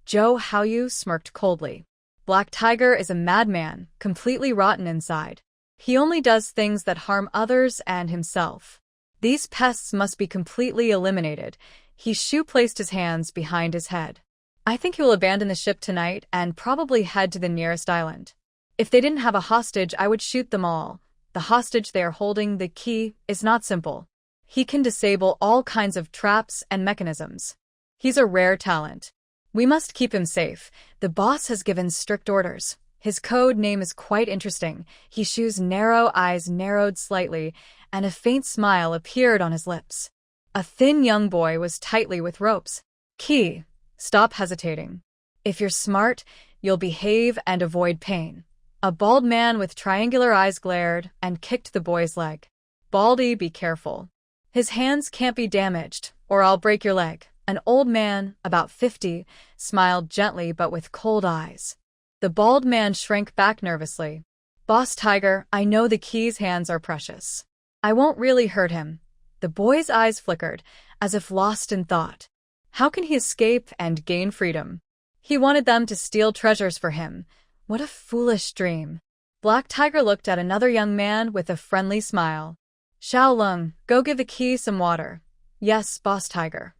S1: Zhou Haoyu smirked coldly. Black Tiger is a madman, completely rotten inside. He only does things that harm others and himself. These pests must be completely eliminated. Hishu placed his hands behind his head. I think he will abandon the ship tonight and probably head to the nearest island. If they didn't have a hostage, I would shoot them all. The hostage they are holding, the key, is not simple. He can disable all kinds of traps and mechanisms. He's a rare talent. We must keep him safe. The boss has given strict orders. His code name is quite interesting. Hishu's narrow eyes narrowed slightly, and a faint smile appeared on his lips. A thin young boy was tightly with ropes. Key. Stop hesitating. If you're smart, you'll behave and avoid pain. A bald man with triangular eyes glared and kicked the boy's leg. Baldy, be careful. His hands can't be damaged, or I'll break your leg. An old man, about 50, smiled gently but with cold eyes. The bald man shrank back nervously. Boss Tiger, I know the key's hands are precious. I won't really hurt him. The boy's eyes flickered, as if lost in thought. How can he escape and gain freedom? He wanted them to steal treasures for him. What a foolish dream. Black Tiger looked at another young man with a friendly smile. Xiao Lung, go give the key some water. Yes, Boss Tiger.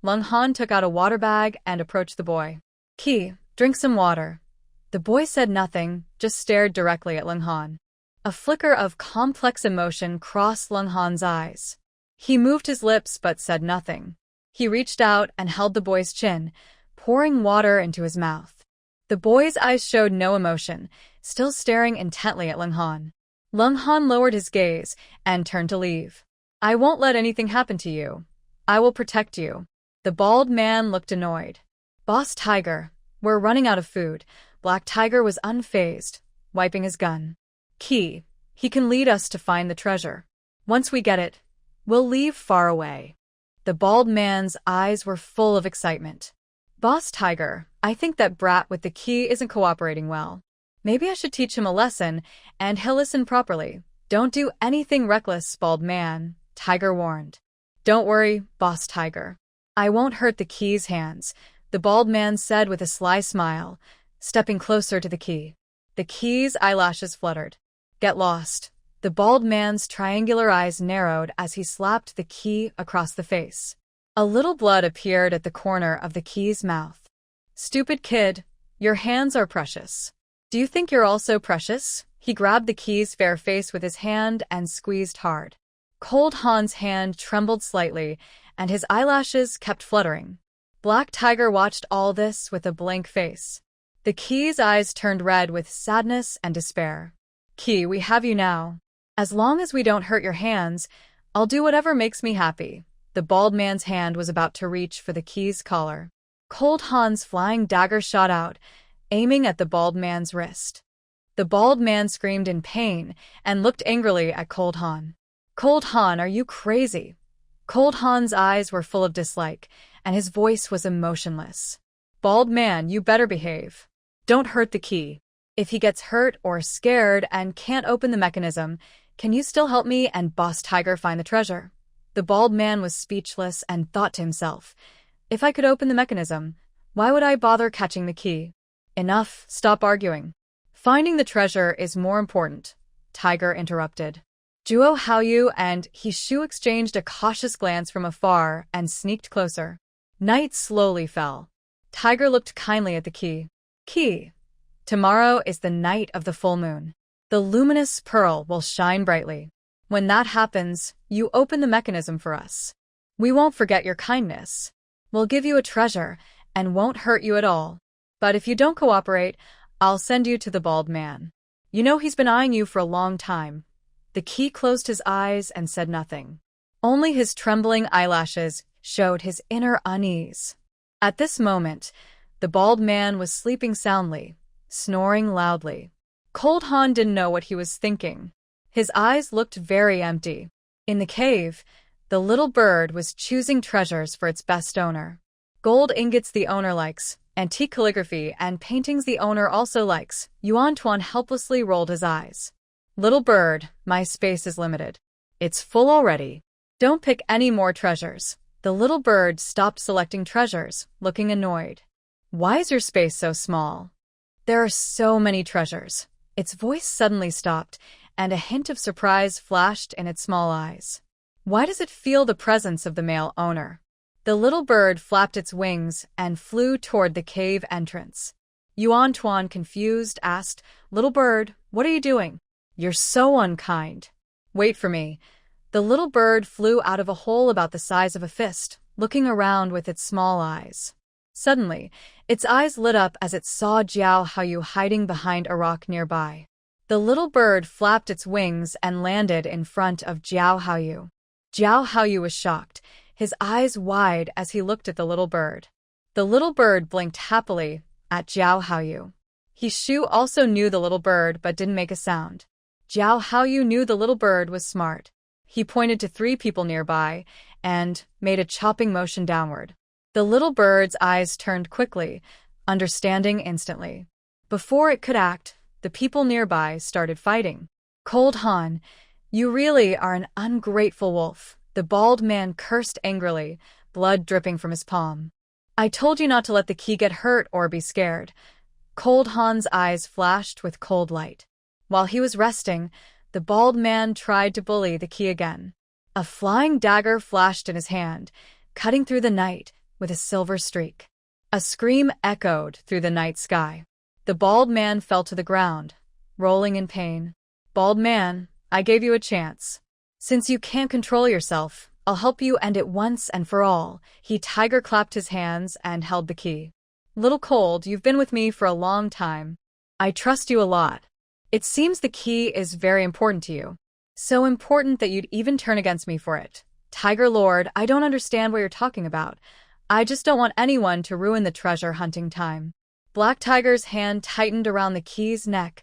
S1: Lung Han took out a water bag and approached the boy. Key, drink some water. The boy said nothing, just stared directly at Lung Han. A flicker of complex emotion crossed Lung Han's eyes. He moved his lips but said nothing. He reached out and held the boy's chin, pouring water into his mouth. The boy's eyes showed no emotion, still staring intently at Lung Han. Lung Han lowered his gaze and turned to leave. I won't let anything happen to you. I will protect you. The bald man looked annoyed. Boss Tiger, we're running out of food. Black Tiger was unfazed, wiping his gun. Key, he can lead us to find the treasure. Once we get it, we'll leave far away. The bald man's eyes were full of excitement. Boss Tiger, I think that brat with the key isn't cooperating well. Maybe I should teach him a lesson, and he'll listen properly. Don't do anything reckless, bald man, Tiger warned. Don't worry, Boss Tiger. I won't hurt the key's hands, the bald man said with a sly smile, stepping closer to the key. The key's eyelashes fluttered. Get lost. The bald man's triangular eyes narrowed as he slapped the key across the face. A little blood appeared at the corner of the key's mouth. Stupid kid, your hands are precious. Do you think you're also precious? He grabbed the key's fair face with his hand and squeezed hard. Cold Han's hand trembled slightly, and his eyelashes kept fluttering. Black Tiger watched all this with a blank face. The key's eyes turned red with sadness and despair. Key, we have you now. As long as we don't hurt your hands, I'll do whatever makes me happy. The bald man's hand was about to reach for the key's collar. Cold Han's flying dagger shot out, aiming at the bald man's wrist. The bald man screamed in pain and looked angrily at Cold Han. Cold Han, are you crazy? Cold Han's eyes were full of dislike, and his voice was emotionless. Bald man, you better behave. Don't hurt the key. If he gets hurt or scared and can't open the mechanism, can you still help me and Boss Tiger find the treasure? The bald man was speechless and thought to himself, if I could open the mechanism, why would I bother catching the key? Enough, stop arguing. Finding the treasure is more important, Tiger interrupted. Zhuo Haoyu and He Shu exchanged a cautious glance from afar and sneaked closer. Night slowly fell. Tiger looked kindly at the key. Key. Tomorrow is the night of the full moon. The luminous pearl will shine brightly. When that happens, you open the mechanism for us. We won't forget your kindness. We'll give you a treasure and won't hurt you at all. But if you don't cooperate, I'll send you to the bald man. You know he's been eyeing you for a long time. The key closed his eyes and said nothing. Only his trembling eyelashes showed his inner unease. At this moment, the bald man was sleeping soundly, snoring loudly. Cold Han didn't know what he was thinking. His eyes looked very empty. In the cave, the little bird was choosing treasures for its best owner. Gold ingots the owner likes, antique calligraphy and paintings the owner also likes. Yuan Tuan helplessly rolled his eyes. Little bird, my space is limited. It's full already. Don't pick any more treasures. The little bird stopped selecting treasures, looking annoyed. Why is your space so small? There are so many treasures. Its voice suddenly stopped, and a hint of surprise flashed in its small eyes. Why does it feel the presence of the male owner? The little bird flapped its wings and flew toward the cave entrance. Yuan Tuan, confused, asked, Little bird, what are you doing? You're so unkind. Wait for me. The little bird flew out of a hole about the size of a fist, looking around with its small eyes. Suddenly, its eyes lit up as it saw Zhao Haoyu hiding behind a rock nearby. The little bird flapped its wings and landed in front of Zhao Haoyu. Zhao Haoyu was shocked, his eyes wide as he looked at the little bird. The little bird blinked happily at Zhao Haoyu. He Shu also knew the little bird but didn't make a sound. Zhao Haoyu knew the little bird was smart. He pointed to 3 people nearby and made a chopping motion downward. The little bird's eyes turned quickly, understanding instantly. Before it could act, the people nearby started fighting. Cold Han, you really are an ungrateful wolf. The bald man cursed angrily, blood dripping from his palm. I told you not to let the key get hurt or be scared. Cold Han's eyes flashed with cold light. While he was resting, the bald man tried to bully the key again. A flying dagger flashed in his hand, cutting through the night with a silver streak. A scream echoed through the night sky. The bald man fell to the ground, rolling in pain. Bald man, I gave you a chance. Since you can't control yourself, I'll help you end it once and for all. Tiger clapped his hands and held the key. Little Cold, you've been with me for a long time. I trust you a lot. It seems the key is very important to you. So important that you'd even turn against me for it. Tiger Lord, I don't understand what you're talking about. I just don't want anyone to ruin the treasure hunting time. Black Tiger's hand tightened around the key's neck,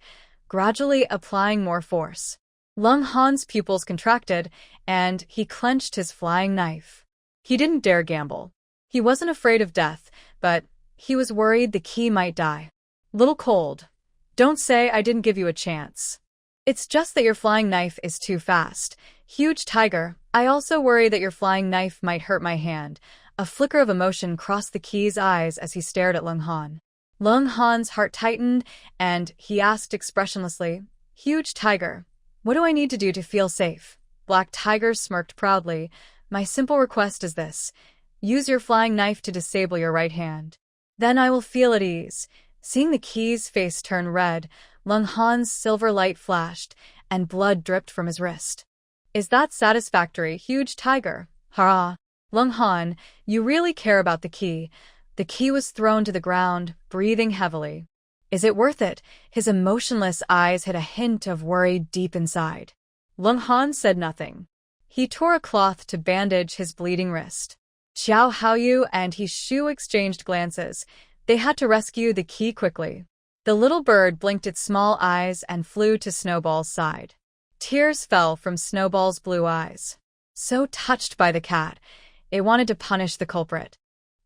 S1: gradually applying more force. Lung Han's pupils contracted, and he clenched his flying knife. He didn't dare gamble. He wasn't afraid of death, but he was worried the key might die. Little Cold, don't say I didn't give you a chance. It's just that your flying knife is too fast. Huge Tiger, I also worry that your flying knife might hurt my hand. A flicker of emotion crossed the key's eyes as he stared at Lung Han. Lung Han's heart tightened, and he asked expressionlessly, "Huge tiger, what do I need to do to feel safe?" Black Tiger smirked proudly. "My simple request is this. Use your flying knife to disable your right hand. Then I will feel at ease." Seeing the Key's face turn red, Lung Han's silver light flashed, and blood dripped from his wrist. "Is that satisfactory, huge tiger?" "Hurrah! Lung Han, you really care about the Key." The Key was thrown to the ground, breathing heavily. "Is it worth it?" His emotionless eyes hid a hint of worry deep inside. Lung Han said nothing. He tore a cloth to bandage his bleeding wrist. Xiao Haoyu and He Shu exchanged glances. They had to rescue the Key quickly. The little bird blinked its small eyes and flew to Snowball's side. Tears fell from Snowball's blue eyes. So touched by the cat, it wanted to punish the culprit.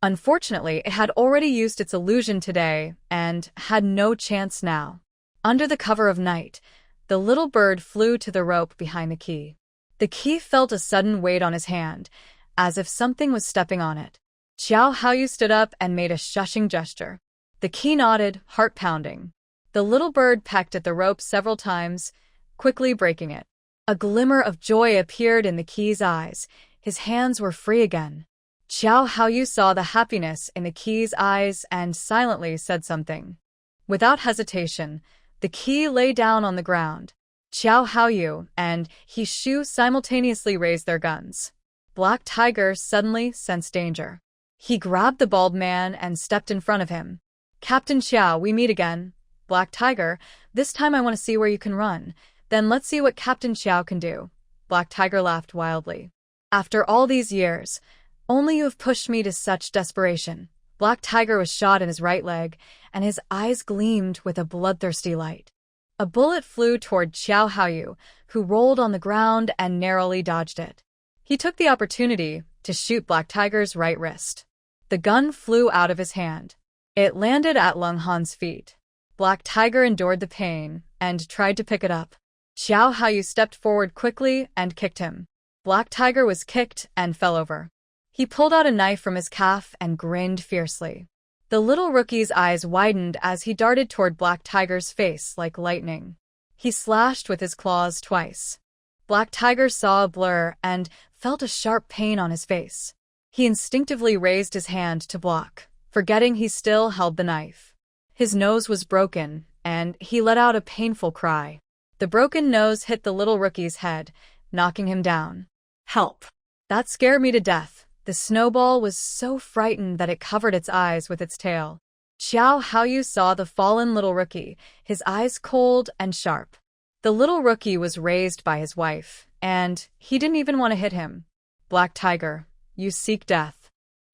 S1: Unfortunately, it had already used its illusion today and had no chance now. Under the cover of night, the little bird flew to the rope behind the Key. The Key felt a sudden weight on his hand, as if something was stepping on it. Xiao Haoyu stood up and made a shushing gesture. The Key nodded, heart pounding. The little bird pecked at the rope several times, quickly breaking it. A glimmer of joy appeared in the Key's eyes. His hands were free again. Xiao Haoyu saw the happiness in the Key's eyes and silently said something. Without hesitation, the Key lay down on the ground. Xiao Haoyu and He Shu simultaneously raised their guns. Black Tiger suddenly sensed danger. He grabbed the bald man and stepped in front of him. "Captain Xiao, we meet again." "Black Tiger, this time I want to see where you can run. Then let's see what Captain Xiao can do." Black Tiger laughed wildly. "After all these years, only you have pushed me to such desperation." Black Tiger was shot in his right leg, and his eyes gleamed with a bloodthirsty light. A bullet flew toward Xiao Haoyu, who rolled on the ground and narrowly dodged it. He took the opportunity to shoot Black Tiger's right wrist. The gun flew out of his hand. It landed at Lung Han's feet. Black Tiger endured the pain and tried to pick it up. Xiao Haoyu stepped forward quickly and kicked him. Black Tiger was kicked and fell over. He pulled out a knife from his calf and grinned fiercely. The little rookie's eyes widened as he darted toward Black Tiger's face like lightning. He slashed with his claws twice. Black Tiger saw a blur and felt a sharp pain on his face. He instinctively raised his hand to block, forgetting he still held the knife. His nose was broken, and he let out a painful cry. The broken nose hit the little rookie's head, knocking him down.
S2: "Help!"
S1: That scared me to death. The snowball was so frightened that it covered its eyes with its tail. Xiao Haoyu saw the fallen little rookie, his eyes cold and sharp. The little rookie was raised by his wife, and he didn't even want to hit him. "Black Tiger, you seek death."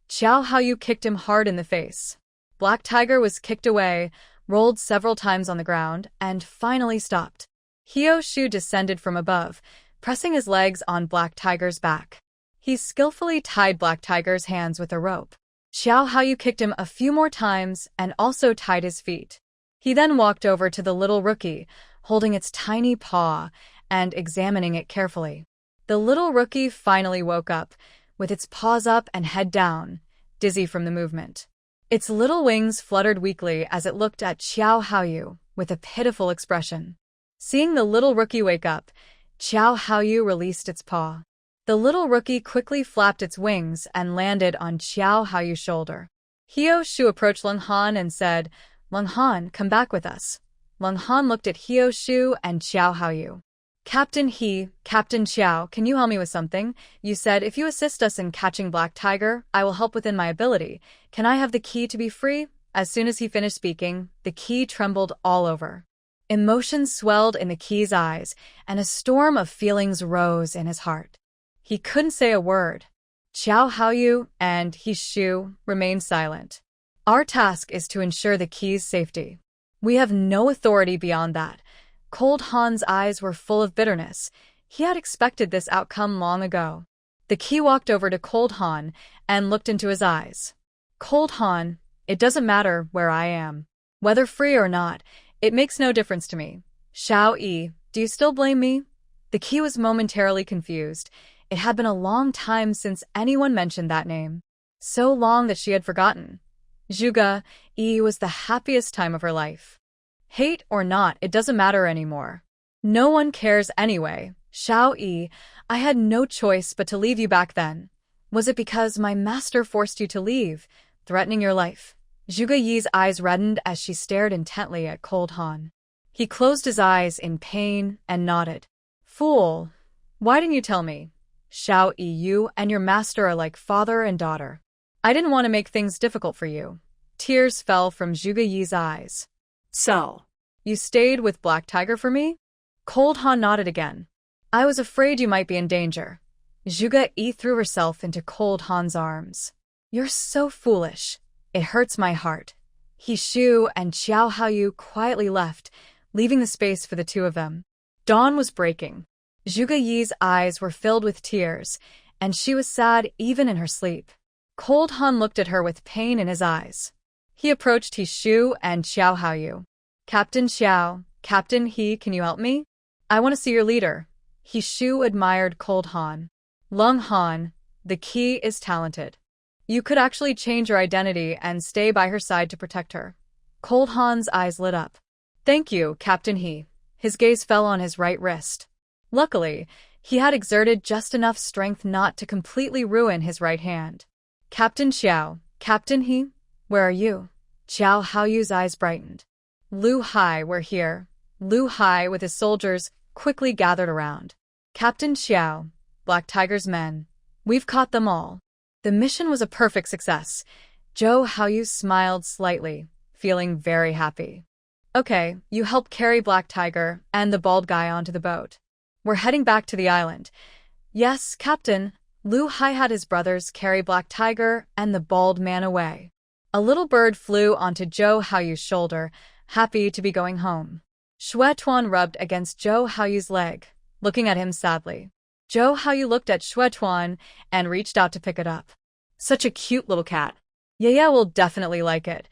S1: Xiao Haoyu kicked him hard in the face. Black Tiger was kicked away, rolled several times on the ground, and finally stopped. He Shu descended from above, pressing his legs on Black Tiger's back. He skillfully tied Black Tiger's hands with a rope. Xiao Haoyu kicked him a few more times and also tied his feet. He then walked over to the little rookie, holding its tiny paw and examining it carefully. The little rookie finally woke up, with its paws up and head down, dizzy from the movement. Its little wings fluttered weakly as it looked at Xiao Haoyu with a pitiful expression. Seeing the little rookie wake up, Xiao Haoyu released its paw. The little rookie quickly flapped its wings and landed on Xiao Haoyu's shoulder. He Shu approached Lung Han and said, "Lung Han, come back with us." Lung Han looked at He Shu and Xiao Haoyu. Captain Xiao, can you help me with something? You said if you assist us in catching Black Tiger, I will help within my ability. Can I have the key to be free?" As soon as he finished speaking, the key trembled all over. Emotions swelled in the key's eyes, and a storm of feelings rose in his heart. He couldn't say a word. Xiao Haoyu and He Shu remained silent. "Our task is to ensure the key's safety. We have no authority beyond that." Cold Han's eyes were full of bitterness. He had expected this outcome long ago. The key walked over to Cold Han and looked into his eyes. "Cold Han, it doesn't matter where I am. Whether free or not, it makes no difference to me. Xiao Yi, do you still blame me?" The key was momentarily confused. It had been a long time since anyone mentioned that name. So long that she had forgotten. Zhuge Yi was the happiest time of her life. Hate or not, it doesn't matter anymore. No one cares anyway. Xiao Yi, I had no choice but to leave you back then. Was it because my master forced you to leave, threatening your life? Zhuge Yi's eyes reddened as she stared intently at Cold Han. He closed his eyes in pain and nodded. Fool! Why didn't you tell me? Xiao Yi, you and your master are like father and daughter. I didn't want to make things difficult for you. Tears fell from Zhuge Yi's eyes.
S2: So,
S1: You stayed with Black Tiger for me? Cold Han nodded again. I was afraid you might be in danger. Zhuge Yi threw herself into Cold Han's arms. You're so foolish. It hurts my heart. He Shu and Xiao Haoyu quietly left, leaving the space for the two of them. Dawn was breaking. Zhuge Yi's eyes were filled with tears, and she was sad even in her sleep. Cold Han looked at her with pain in his eyes. He approached He Shu and Xiao Haoyu. Captain Xiao, Captain He, can you help me? I want to see your leader. He Shu admired Cold Han. Lung Han, the key is talented. You could actually change your identity and stay by her side to protect her. Cold Han's eyes lit up. Thank you, Captain He. His gaze fell on his right wrist. Luckily, he had exerted just enough strength not to completely ruin his right hand. Captain Xiao, Captain He, where are you? Xiao Haoyu's eyes brightened. Lu Hai, we're here. Lu Hai, with his soldiers, quickly gathered around. Captain Xiao, Black Tiger's men. We've caught them all. The mission was a perfect success. Zhou Haoyu smiled slightly, feeling very happy. Okay, you help carry Black Tiger and the bald guy onto the boat. We're heading back to the island. Yes, Captain. Lu Hai had his brothers carry Black Tiger and the bald man away. A little bird flew onto Zhou Haoyu's shoulder, happy to be going home. Xue Tuan rubbed against Zhou Haoyu's leg, looking at him sadly. Zhou Haoyu looked at Xue Tuan and reached out to pick it up. Such a cute little cat. Yaya will definitely like it.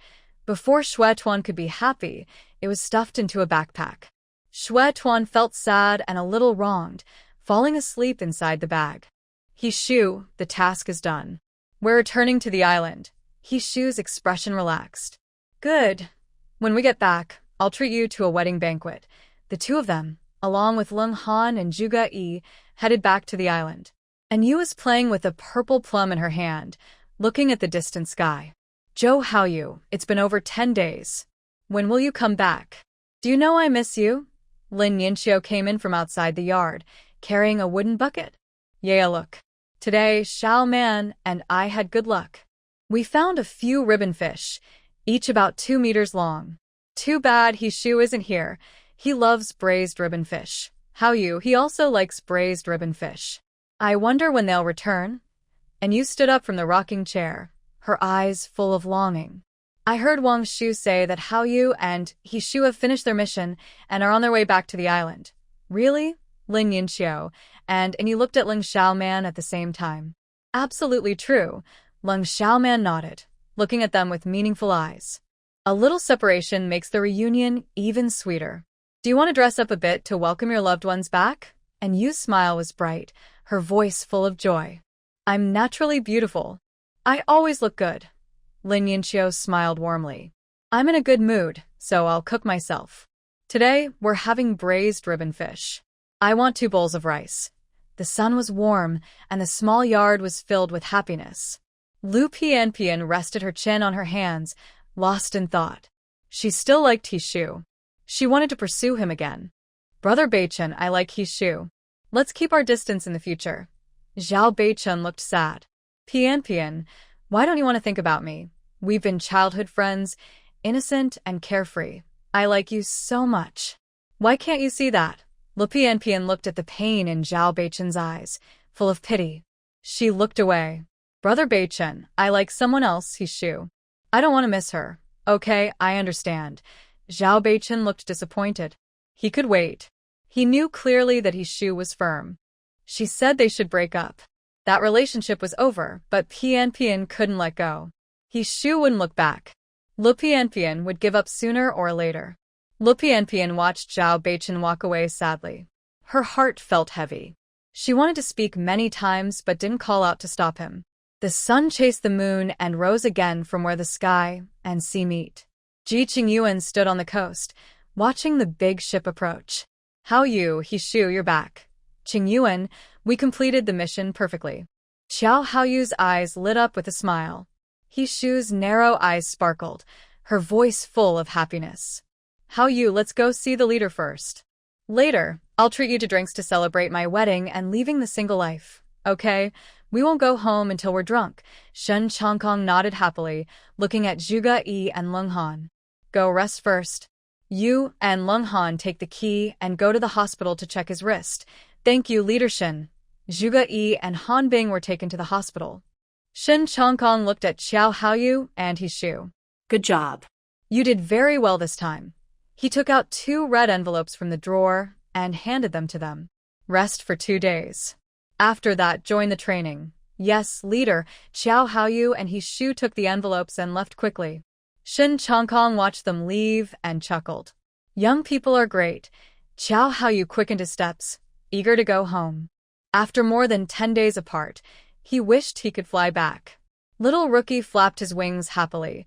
S1: Before Xue Tuan could be happy, it was stuffed into a backpack. Xue Tuan felt sad and a little wronged, falling asleep inside the bag. He Shu, the task is done. We're returning to the island. He Shu's expression relaxed. Good. When we get back, I'll treat you to a wedding banquet. The two of them, along with Lung Han and Zhuge Yi, headed back to the island. And Yu was playing with a purple plum in her hand, looking at the distant sky. Zhou Haoyu, it's been over 10 days. When will you come back? Do you know I miss you? Lin Yinxiu came in from outside the yard, carrying a wooden bucket. Yeah, look. Today, Xiao Man and I had good luck. We found a few ribbon fish, each about 2 meters long. Too bad He Shu isn't here. He loves braised ribbon fish. Haoyu, he also likes braised ribbon fish. I wonder when they'll return. And Yu stood up from the rocking chair, her eyes full of longing. I heard Wang Shu say that Haoyu and He Shu have finished their mission and are on their way back to the island. Really? Lin Yinxiu, and you looked at Ling Xiaoman at the same time. Absolutely true. Lung Xiaoman nodded, looking at them with meaningful eyes. A little separation makes the reunion even sweeter. Do you want to dress up a bit to welcome your loved ones back? And Yu's smile was bright, her voice full of joy. I'm naturally beautiful. I always look good. Lin Yinxiu smiled warmly. I'm in a good mood, so I'll cook myself. Today, we're having braised ribbon fish. I want 2 bowls of rice. The sun was warm, and the small yard was filled with happiness. Lu Pianpian rested her chin on her hands, lost in thought. She still liked He Shu. She wanted to pursue him again. Brother Beichun, I like He Shu. Let's keep our distance in the future. Zhao Beichun looked sad. Pianpian, why don't you want to think about me? We've been childhood friends, innocent and carefree. I like you so much. Why can't you see that? Lu Pianpian looked at the pain in Zhao Beichun's eyes, full of pity. She looked away. Brother Beichun, I like someone else, He Shu. I don't want to miss her. Okay, I understand. Zhao Beichun looked disappointed. He could wait. He knew clearly that He Shu was firm. She said they should break up. That relationship was over, but Pianpian couldn't let go. He Shu wouldn't look back. Lu Pianpian would give up sooner or later. Lu Pianpian watched Zhao Beichun walk away sadly. Her heart felt heavy. She wanted to speak many times but didn't call out to stop him. The sun chased the moon and rose again from where the sky and sea meet. Ji Qingyuan stood on the coast, watching the big ship approach. How you, he shu, you're back. Qingyuan, we completed the mission perfectly. Xiao Haoyu's eyes lit up with a smile. He shu's narrow eyes sparkled, her voice full of happiness. Haoyu, let's go see the leader first. Later, I'll treat you to drinks to celebrate my wedding and leaving the single life. Okay? We won't go home until we're drunk. Shen Chongkong nodded happily, looking at Zhuge Yi and Leng Han. Go rest first. You and Leng Han take the key and go to the hospital to check his wrist. Thank you, Leader Shen. Zhuge Yi and Han Bing were taken to the hospital. Shen Chongkong looked at Xiao Haoyu and he shu.
S2: Good job.
S1: You did very well this time. He took out 2 red envelopes from the drawer and handed them to them. Rest for 2 days. After that, join the training. Yes, leader. Xiao Haoyu and he shu took the envelopes and left quickly. Shen Chongkong watched them leave and chuckled. Young people are great. Xiao Haoyu quickened his steps, eager to go home. After more than 10 days apart, he wished he could fly back. Little Rookie flapped his wings happily,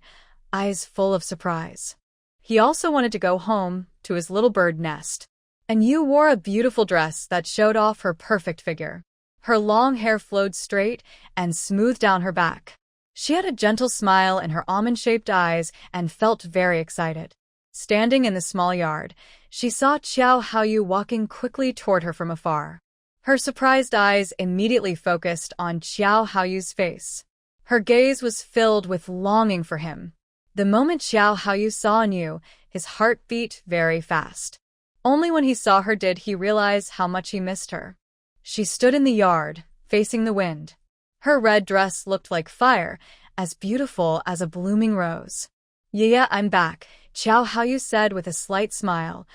S1: eyes full of surprise. He also wanted to go home to his little bird nest. And Yu wore a beautiful dress that showed off her perfect figure. Her long hair flowed straight and smooth down her back. She had a gentle smile in her almond-shaped eyes and felt very excited. Standing in the small yard, she saw Xiao Haoyu walking quickly toward her from afar. Her surprised eyes immediately focused on Xiao Haoyu's face. Her gaze was filled with longing for him. The moment Xiao Haoyu saw Yu, his heart beat very fast. Only when he saw her did he realize how much he missed her. She stood in the yard, facing the wind. Her red dress looked like fire, as beautiful as a blooming rose. Yeah, I'm back, Xiao Haoyu said with a slight smile,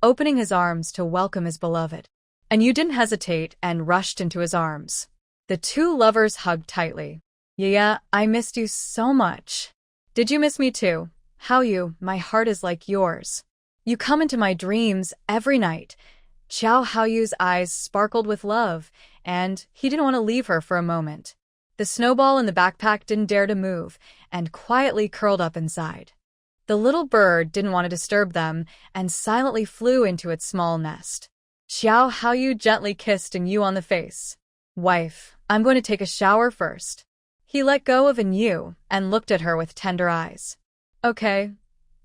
S1: opening his arms to welcome his beloved. And Yu didn't hesitate and rushed into his arms. The 2 lovers hugged tightly. Yeah, I missed you so much. Did you miss me too? Haoyu, my heart is like yours. You come into my dreams every night. Xiao Haoyu's eyes sparkled with love, and he didn't want to leave her for a moment. The snowball in the backpack didn't dare to move, and quietly curled up inside. The little bird didn't want to disturb them, and silently flew into its small nest. Xiao Haoyu gently kissed Yu on the face. Wife, I'm going to take a shower first. He let go of Yu and looked at her with tender eyes. Okay,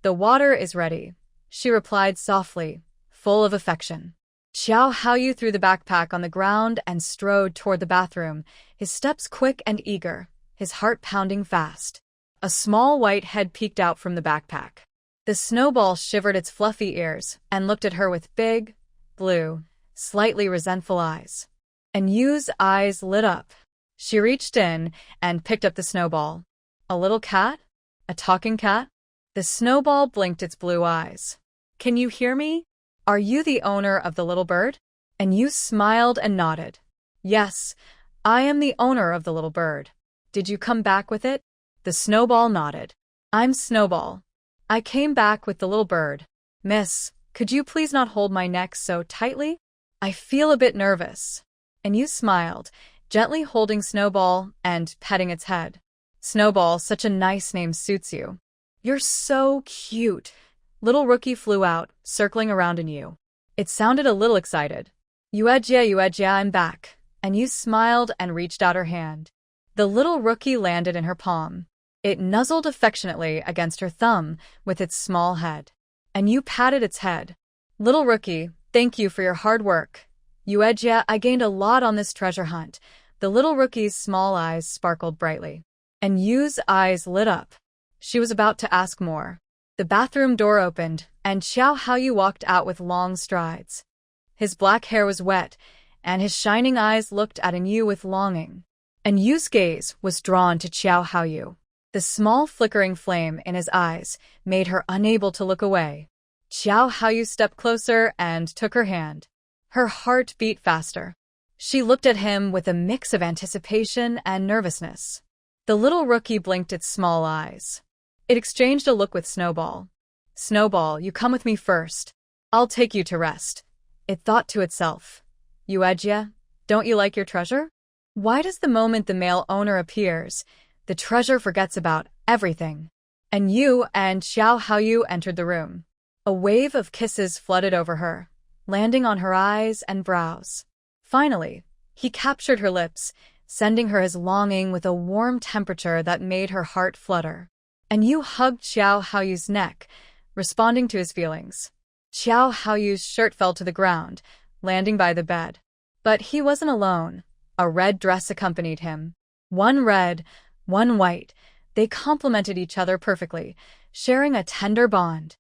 S1: the water is ready, she replied softly, full of affection. Xiao Haoyu threw the backpack on the ground and strode toward the bathroom, his steps quick and eager, his heart pounding fast. A small white head peeked out from the backpack. The snowball shivered its fluffy ears and looked at her with big, blue, slightly resentful eyes. And Yu's eyes lit up. She reached in and picked up the snowball. A little cat? A talking cat? The snowball blinked its blue eyes. Can you hear me? Are you the owner of the little bird? And Yu smiled and nodded. Yes, I am the owner of the little bird. Did you come back with it? The snowball nodded. I'm Snowball. I came back with the little bird. Miss, could you please not hold my neck so tightly? I feel a bit nervous. And Yu smiled, gently holding Snowball and petting its head. Snowball, such a nice name suits you. You're so cute. Little Rookie flew out, circling around Yu. It sounded a little excited. Yuejia, I'm back. And Yu smiled and reached out her hand. The little Rookie landed in her palm. It nuzzled affectionately against her thumb with its small head. And Yu patted its head. Little Rookie, thank you for your hard work. Yuejia, I gained a lot on this treasure hunt. The little Rookie's small eyes sparkled brightly. And Yu's eyes lit up. She was about to ask more. The bathroom door opened, and Xiao Haoyu walked out with long strides. His black hair was wet, and his shining eyes looked at Yu with longing. And Yu's gaze was drawn to Xiao Haoyu. The small flickering flame in his eyes made her unable to look away. Xiao Haoyu stepped closer and took her hand. Her heart beat faster. She looked at him with a mix of anticipation and nervousness. The little Rookie blinked its small eyes. It exchanged a look with Snowball. Snowball, you come with me first. I'll take you to rest. It thought to itself. Yuejia, don't you like your treasure? Why does the moment the male owner appears, the treasure forgets about everything? And Yu and Xiao Haoyu entered the room. A wave of kisses flooded over her, landing on her eyes and brows. Finally, he captured her lips, sending her his longing with a warm temperature that made her heart flutter. And Yu hugged Xiao Haoyu's neck, responding to his feelings. Xiao Haoyu's shirt fell to the ground, landing by the bed. But he wasn't alone. A red dress accompanied him. One red, one white. They complemented each other perfectly, sharing a tender bond.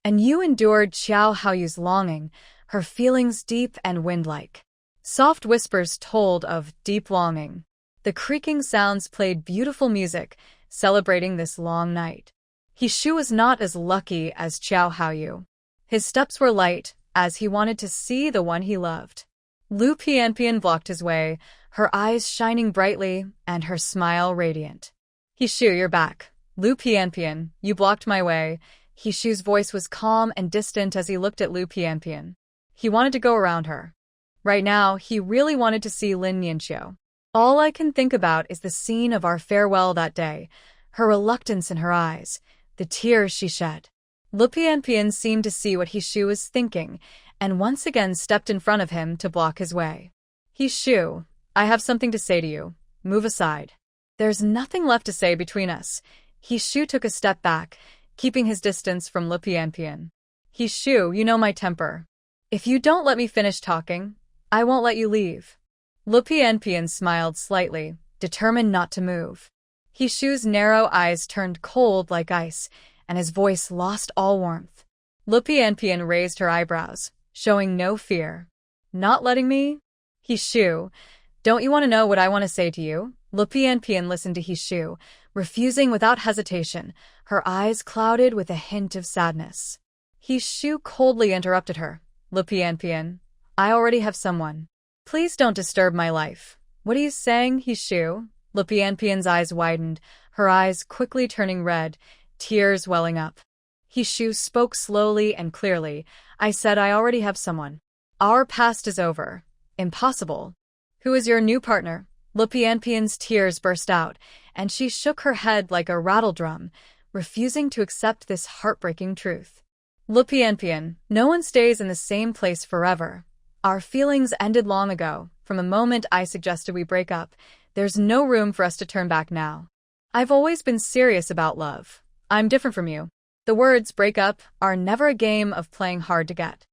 S1: And Yu endured Xiao Haoyu's longing, her feelings deep and wind-like. Soft whispers told of deep longing. The creaking sounds played beautiful music, celebrating this long night. Hishu was not as lucky as Xiao Haoyu. His steps were light, as he wanted to see the one he loved. Lu Pianpian blocked his way, her eyes shining brightly and her smile radiant. Hishu, you're back. Lu Pianpian, you blocked my way. Hishu's voice was calm and distant as he looked at Lu Pianpian. He wanted to go around her. Right now, he really wanted to see Lin Nianqiu. All I can think about is the scene of our farewell that day, her reluctance in her eyes, the tears she shed. Lu Pianpian seemed to see what Hishu was thinking, and once again stepped in front of him to block his way. Hishu, I have something to say to you. Move aside. There's nothing left to say between us. Hishu took a step back, keeping his distance from Lu Pianpian. Hishu, you know my temper. If you don't let me finish talking, I won't let you leave. Lu Pianpian smiled slightly, determined not to move. Hishu's narrow eyes turned cold like ice, and his voice lost all warmth. Lu Pianpian raised her eyebrows, showing no fear. Not letting me? Hishu, don't you want to know what I want to say to you? Lu Pianpian listened to Hishu, refusing without hesitation, her eyes clouded with a hint of sadness. Hishu coldly interrupted her. Lu Pianpian, I already have someone. Please don't disturb my life. What are you saying, Hishu? Lu Pianpian's eyes widened, her eyes quickly turning red, tears welling up. Hishu spoke slowly and clearly. I said I already have someone. Our past is over. Impossible. Who is your new partner? Lu Pianpian's tears burst out, and she shook her head like a rattledrum, refusing to accept this heartbreaking truth. Lu Pianpian, no one stays in the same place forever. Our feelings ended long ago, from the moment I suggested we break up. There's no room for us to turn back now. I've always been serious about love. I'm different from you. The words break up are never a game of playing hard to get.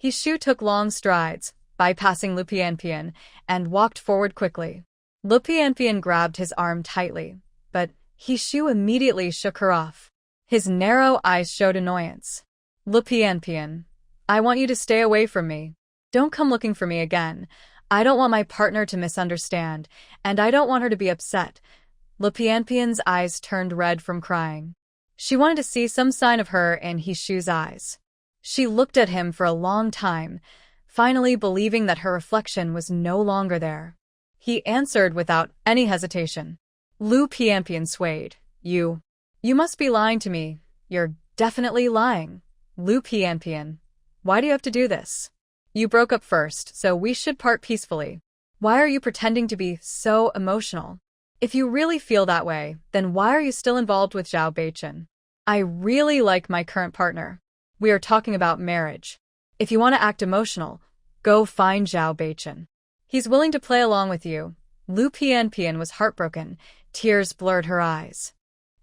S1: Hishu took long strides, bypassing Lu Pianpian, and walked forward quickly. Lu Pianpian grabbed his arm tightly, but Hishu immediately shook her off. His narrow eyes showed annoyance. Lu Pianpian, I want you to stay away from me. Don't come looking for me again. I don't want my partner to misunderstand, and I don't want her to be upset. Lu Pianpian's eyes turned red from crying. She wanted to see some sign of her in Hishu's eyes. She looked at him for a long time, finally believing that her reflection was no longer there. He answered without any hesitation. Lu Pianpian swayed. You must be lying to me. You're definitely lying. Lu Pianpian, why do you have to do this? You broke up first, so we should part peacefully. Why are you pretending to be so emotional? If you really feel that way, then why are you still involved with Zhao Beichen? I really like my current partner. We are talking about marriage. If you want to act emotional, go find Zhao Beichen. He's willing to play along with you. Lu Pianpian was heartbroken. Tears blurred her eyes.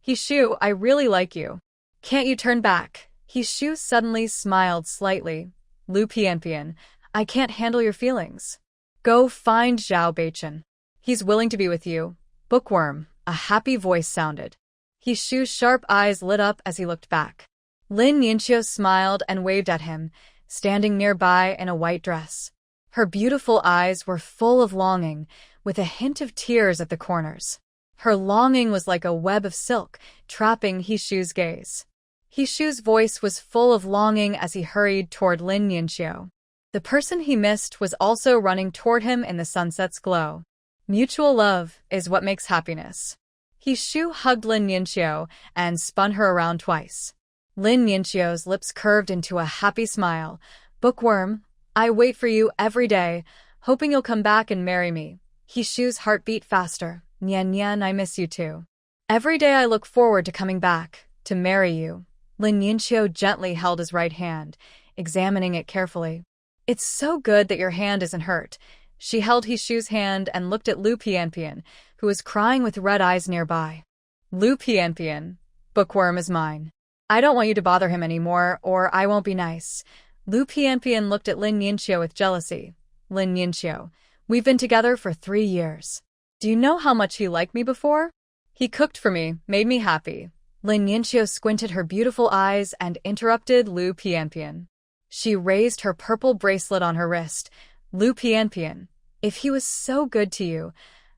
S1: Hishu, I really like you. Can't you turn back? Hishu suddenly smiled slightly. Lu Pianpian, I can't handle your feelings. Go find Zhao Beichen. He's willing to be with you. Bookworm, a happy voice sounded. Hishu's sharp eyes lit up as he looked back. Lin Nianqiu smiled and waved at him, standing nearby in a white dress. Her beautiful eyes were full of longing, with a hint of tears at the corners. Her longing was like a web of silk, trapping Hishu's gaze. Hishu's voice was full of longing as he hurried toward Lin Nianqiu. The person he missed was also running toward him in the sunset's glow. Mutual love is what makes happiness. Hishu hugged Lin Nianqiu and spun her around twice. Lin Nianqiu's lips curved into a happy smile. Bookworm, I wait for you every day, hoping you'll come back and marry me. Hishu's heart beat faster. Nian Nian, I miss you too. Every day I look forward to coming back, to marry you. Lin Yinxiu gently held his right hand, examining it carefully. It's so good that your hand isn't hurt. She held Hishu's hand and looked at Lu Pianpian, who was crying with red eyes nearby. Lu Pianpian, Bookworm is mine. I don't want you to bother him anymore, or I won't be nice. Lu Pianpian looked at Lin Yinxiu with jealousy. Lin Yinxiu, we've been together for 3 years. Do you know how much he liked me before? He cooked for me, made me happy. Lin Yinxiu squinted her beautiful eyes and interrupted Lu Pianpian. She raised her purple bracelet on her wrist. Lu Pianpian, if he was so good to you,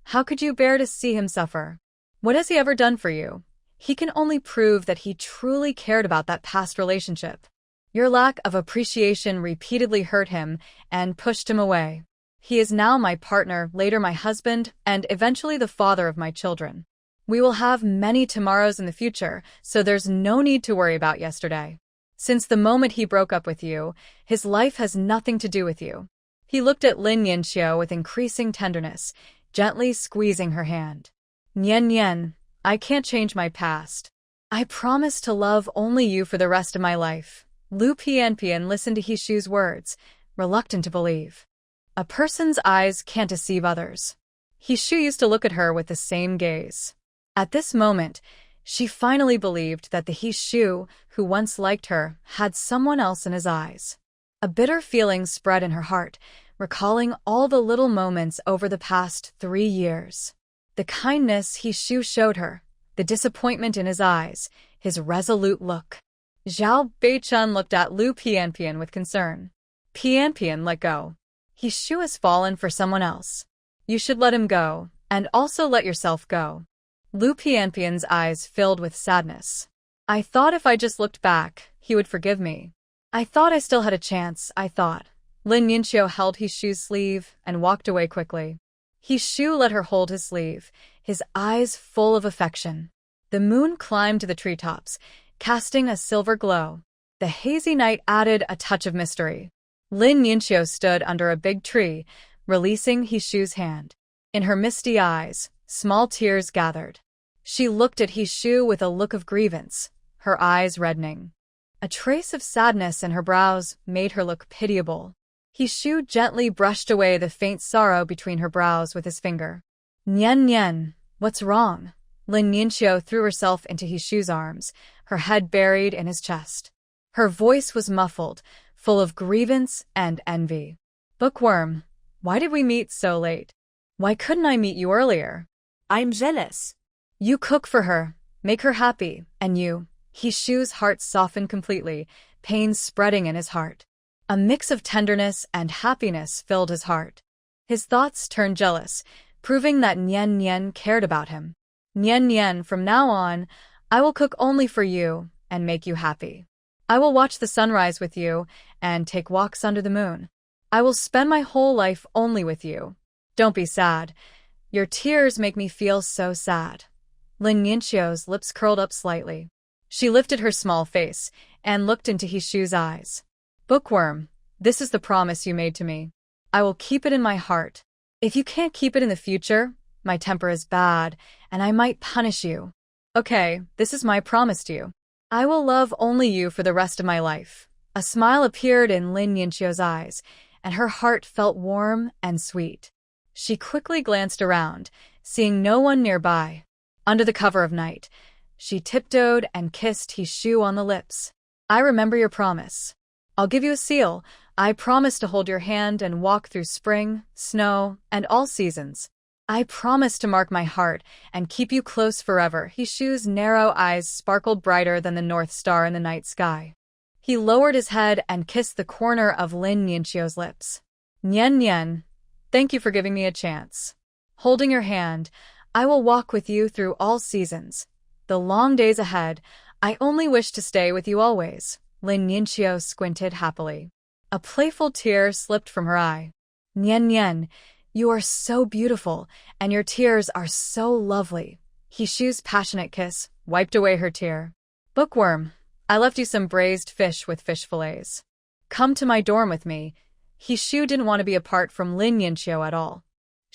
S1: how could you bear to see him suffer? What has he ever done for you? He can only prove that he truly cared about that past relationship. Your lack of appreciation repeatedly hurt him and pushed him away. He is now my partner, later my husband, and eventually the father of my children. We will have many tomorrows in the future, so there's no need to worry about yesterday. Since the moment he broke up with you, his life has nothing to do with you. He looked at Lin Yinxiu with increasing tenderness, gently squeezing her hand. Nian Nian, I can't change my past. I promise to love only you for the rest of my life. Lu Pianpian listened to Hishu's words, reluctant to believe. A person's eyes can't deceive others. Hishu used to look at her with the same gaze. At this moment, she finally believed that the Hishu, who once liked her, had someone else in his eyes. A bitter feeling spread in her heart, recalling all the little moments over the past 3 years. The kindness Hishu showed her, the disappointment in his eyes, his resolute look. Zhao Beichun looked at Lu Pianpian with concern. Pianpian, let go. Hishu has fallen for someone else. You should let him go, and also let yourself go. Lu Pianpian's eyes filled with sadness. I thought if I just looked back, he would forgive me. I thought I still had a chance, I thought. Lin Yinxiu held Hishu's sleeve and walked away quickly. Hishu let her hold his sleeve, his eyes full of affection. The moon climbed to the treetops, casting a silver glow. The hazy night added a touch of mystery. Lin Yinxiu stood under a big tree, releasing Hishu's hand. In her misty eyes, small tears gathered. She looked at Hishu with a look of grievance, her eyes reddening. A trace of sadness in her brows made her look pitiable. Hishu gently brushed away the faint sorrow between her brows with his finger. Nian Nian, what's wrong? Lin Yinxiu threw herself into Hishu's arms, her head buried in his chest. Her voice was muffled, full of grievance and envy. Bookworm, why did we meet so late? Why couldn't I meet you earlier?
S2: I'm jealous.
S1: You cook for her, make her happy, and you. Hishu's heart softened completely, pain spreading in his heart. A mix of tenderness and happiness filled his heart. His thoughts turned jealous, proving that Nian Nian cared about him. Nian Nian, from now on, I will cook only for you and make you happy. I will watch the sunrise with you and take walks under the moon. I will spend my whole life only with you. Don't be sad. Your tears make me feel so sad. Lin Yinxiu's lips curled up slightly. She lifted her small face and looked into Hishu's eyes. Bookworm, this is the promise you made to me. I will keep it in my heart. If you can't keep it in the future, my temper is bad, and I might punish you. Okay, this is my promise to you. I will love only you for the rest of my life. A smile appeared in Lin Yinxiu's eyes, and her heart felt warm and sweet. She quickly glanced around, seeing no one nearby. Under the cover of night, she tiptoed and kissed Hishu on the lips. I remember your promise. I'll give you a seal. I promise to hold your hand and walk through spring, snow, and all seasons. I promise to mark my heart and keep you close forever. Hishu's narrow eyes sparkled brighter than the North Star in the night sky. He lowered his head and kissed the corner of Lin Yinxiu's lips. Nian Nian, thank you for giving me a chance. Holding your hand, I will walk with you through all seasons. The long days ahead, I only wish to stay with you always. Lin Yinxiu squinted happily. A playful tear slipped from her eye. Nian Nian, you are so beautiful, and your tears are so lovely. Hishu's passionate kiss wiped away her tear. Bookworm, I left you some braised fish with fish fillets. Come to my dorm with me. Hishu didn't want to be apart from Lin Yinxiu at all.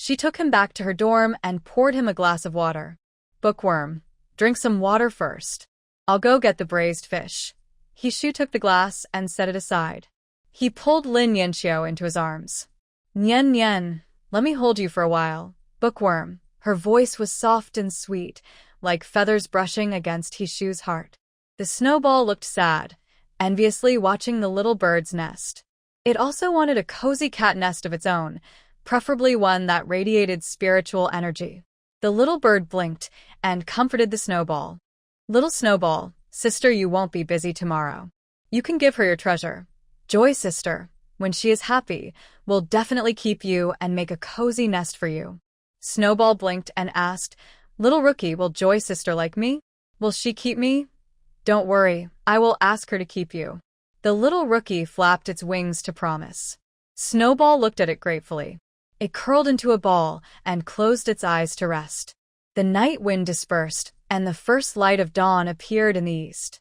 S1: She took him back to her dorm and poured him a glass of water. Bookworm, drink some water first. I'll go get the braised fish. Shu took the glass and set it aside. He pulled Lin Yanxiu into his arms. Nian Nian, let me hold you for a while. Bookworm. Her voice was soft and sweet, like feathers brushing against Shu's heart. The snowball looked sad, enviously watching the little bird's nest. It also wanted a cozy cat nest of its own, preferably one that radiated spiritual energy. The little bird blinked and comforted the snowball. Little snowball, sister, you won't be busy tomorrow. You can give her your treasure. Joy sister, when she is happy, will definitely keep you and make a cozy nest for you. Snowball blinked and asked, Little Rookie, will Joy sister like me? Will she keep me? Don't worry, I will ask her to keep you. The little rookie flapped its wings to promise. Snowball looked at it gratefully. It curled into a ball and closed its eyes to rest. The night wind dispersed, and the first light of dawn appeared in the east.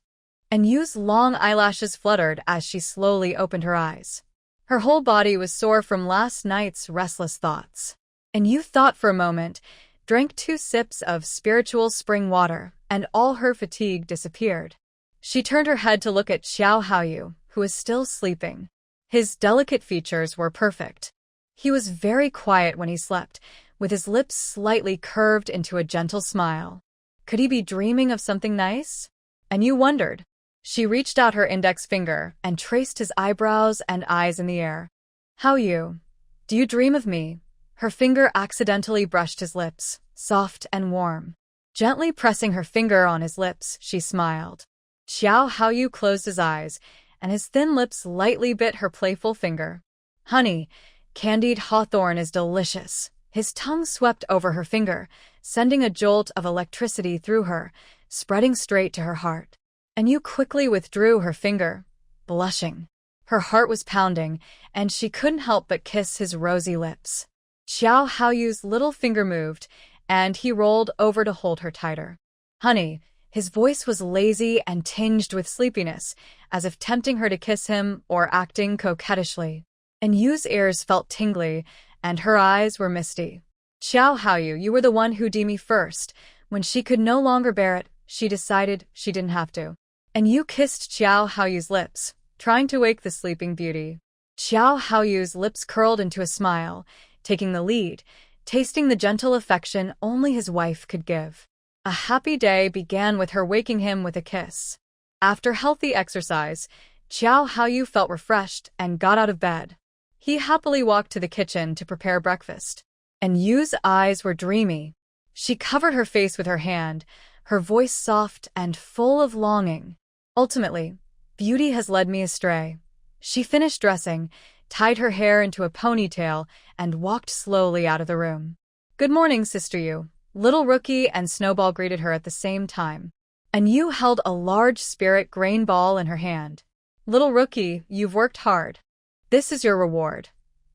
S1: And Yu's long eyelashes fluttered as she slowly opened her eyes. Her whole body was sore from last night's restless thoughts. And Yu thought for a moment, drank 2 sips of spiritual spring water, and all her fatigue disappeared. She turned her head to look at Xiao Haoyu, who was still sleeping. His delicate features were perfect. He was very quiet when he slept, with his lips slightly curved into a gentle smile. Could he be dreaming of something nice? And Yu wondered. She reached out her index finger and traced his eyebrows and eyes in the air. Haoyu, do you dream of me? Her finger accidentally brushed his lips, soft and warm. Gently pressing her finger on his lips, she smiled. Xiao Haoyu closed his eyes, and his thin lips lightly bit her playful finger. Honey, candied hawthorn is delicious. His tongue swept over her finger, sending a jolt of electricity through her, spreading straight to her heart. And Yu quickly withdrew her finger, blushing. Her heart was pounding, and she couldn't help but kiss his rosy lips. Xiao Haoyu's little finger moved, and he rolled over to hold her tighter. Honey, his voice was lazy and tinged with sleepiness, as if tempting her to kiss him or acting coquettishly. And Yu's ears felt tingly, and her eyes were misty. Xiao Haoyu, you were the one who did me first. When she could no longer bear it, she decided she didn't have to. And Yu kissed Xiao Haoyu's lips, trying to wake the sleeping beauty. Xiao Haoyu's lips curled into a smile, taking the lead, tasting the gentle affection only his wife could give. A happy day began with her waking him with a kiss. After healthy exercise, Xiao Haoyu felt refreshed and got out of bed. He happily walked to the kitchen to prepare breakfast. And Yu's eyes were dreamy. She covered her face with her hand, her voice soft and full of longing. Ultimately, beauty has led me astray. She finished dressing, tied her hair into a ponytail, and walked slowly out of the room. Good morning, Sister Yu. Little Rookie and Snowball greeted her at the same time. And Yu held a large spirit grain ball in her hand. Little Rookie, you've worked hard. This is your reward.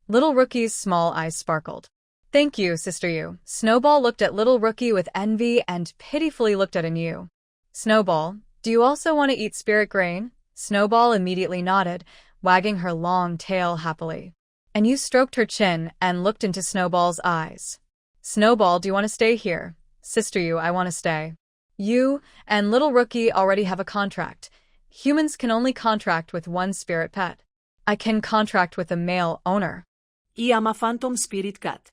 S1: Little Rookie's small eyes sparkled. Thank you, Sister Yu. Snowball looked at Little Rookie with envy and pitifully looked at Yu. Snowball, do you also want to eat spirit grain? Snowball immediately nodded, wagging her long tail happily. And Yu stroked her chin and looked into Snowball's eyes. Snowball, do you want to stay here? Sister Yu, I want to stay. You and Little Rookie already have a contract. Humans can only contract with one spirit pet. I can contract with a male owner.
S2: I ama phantom spirit cat.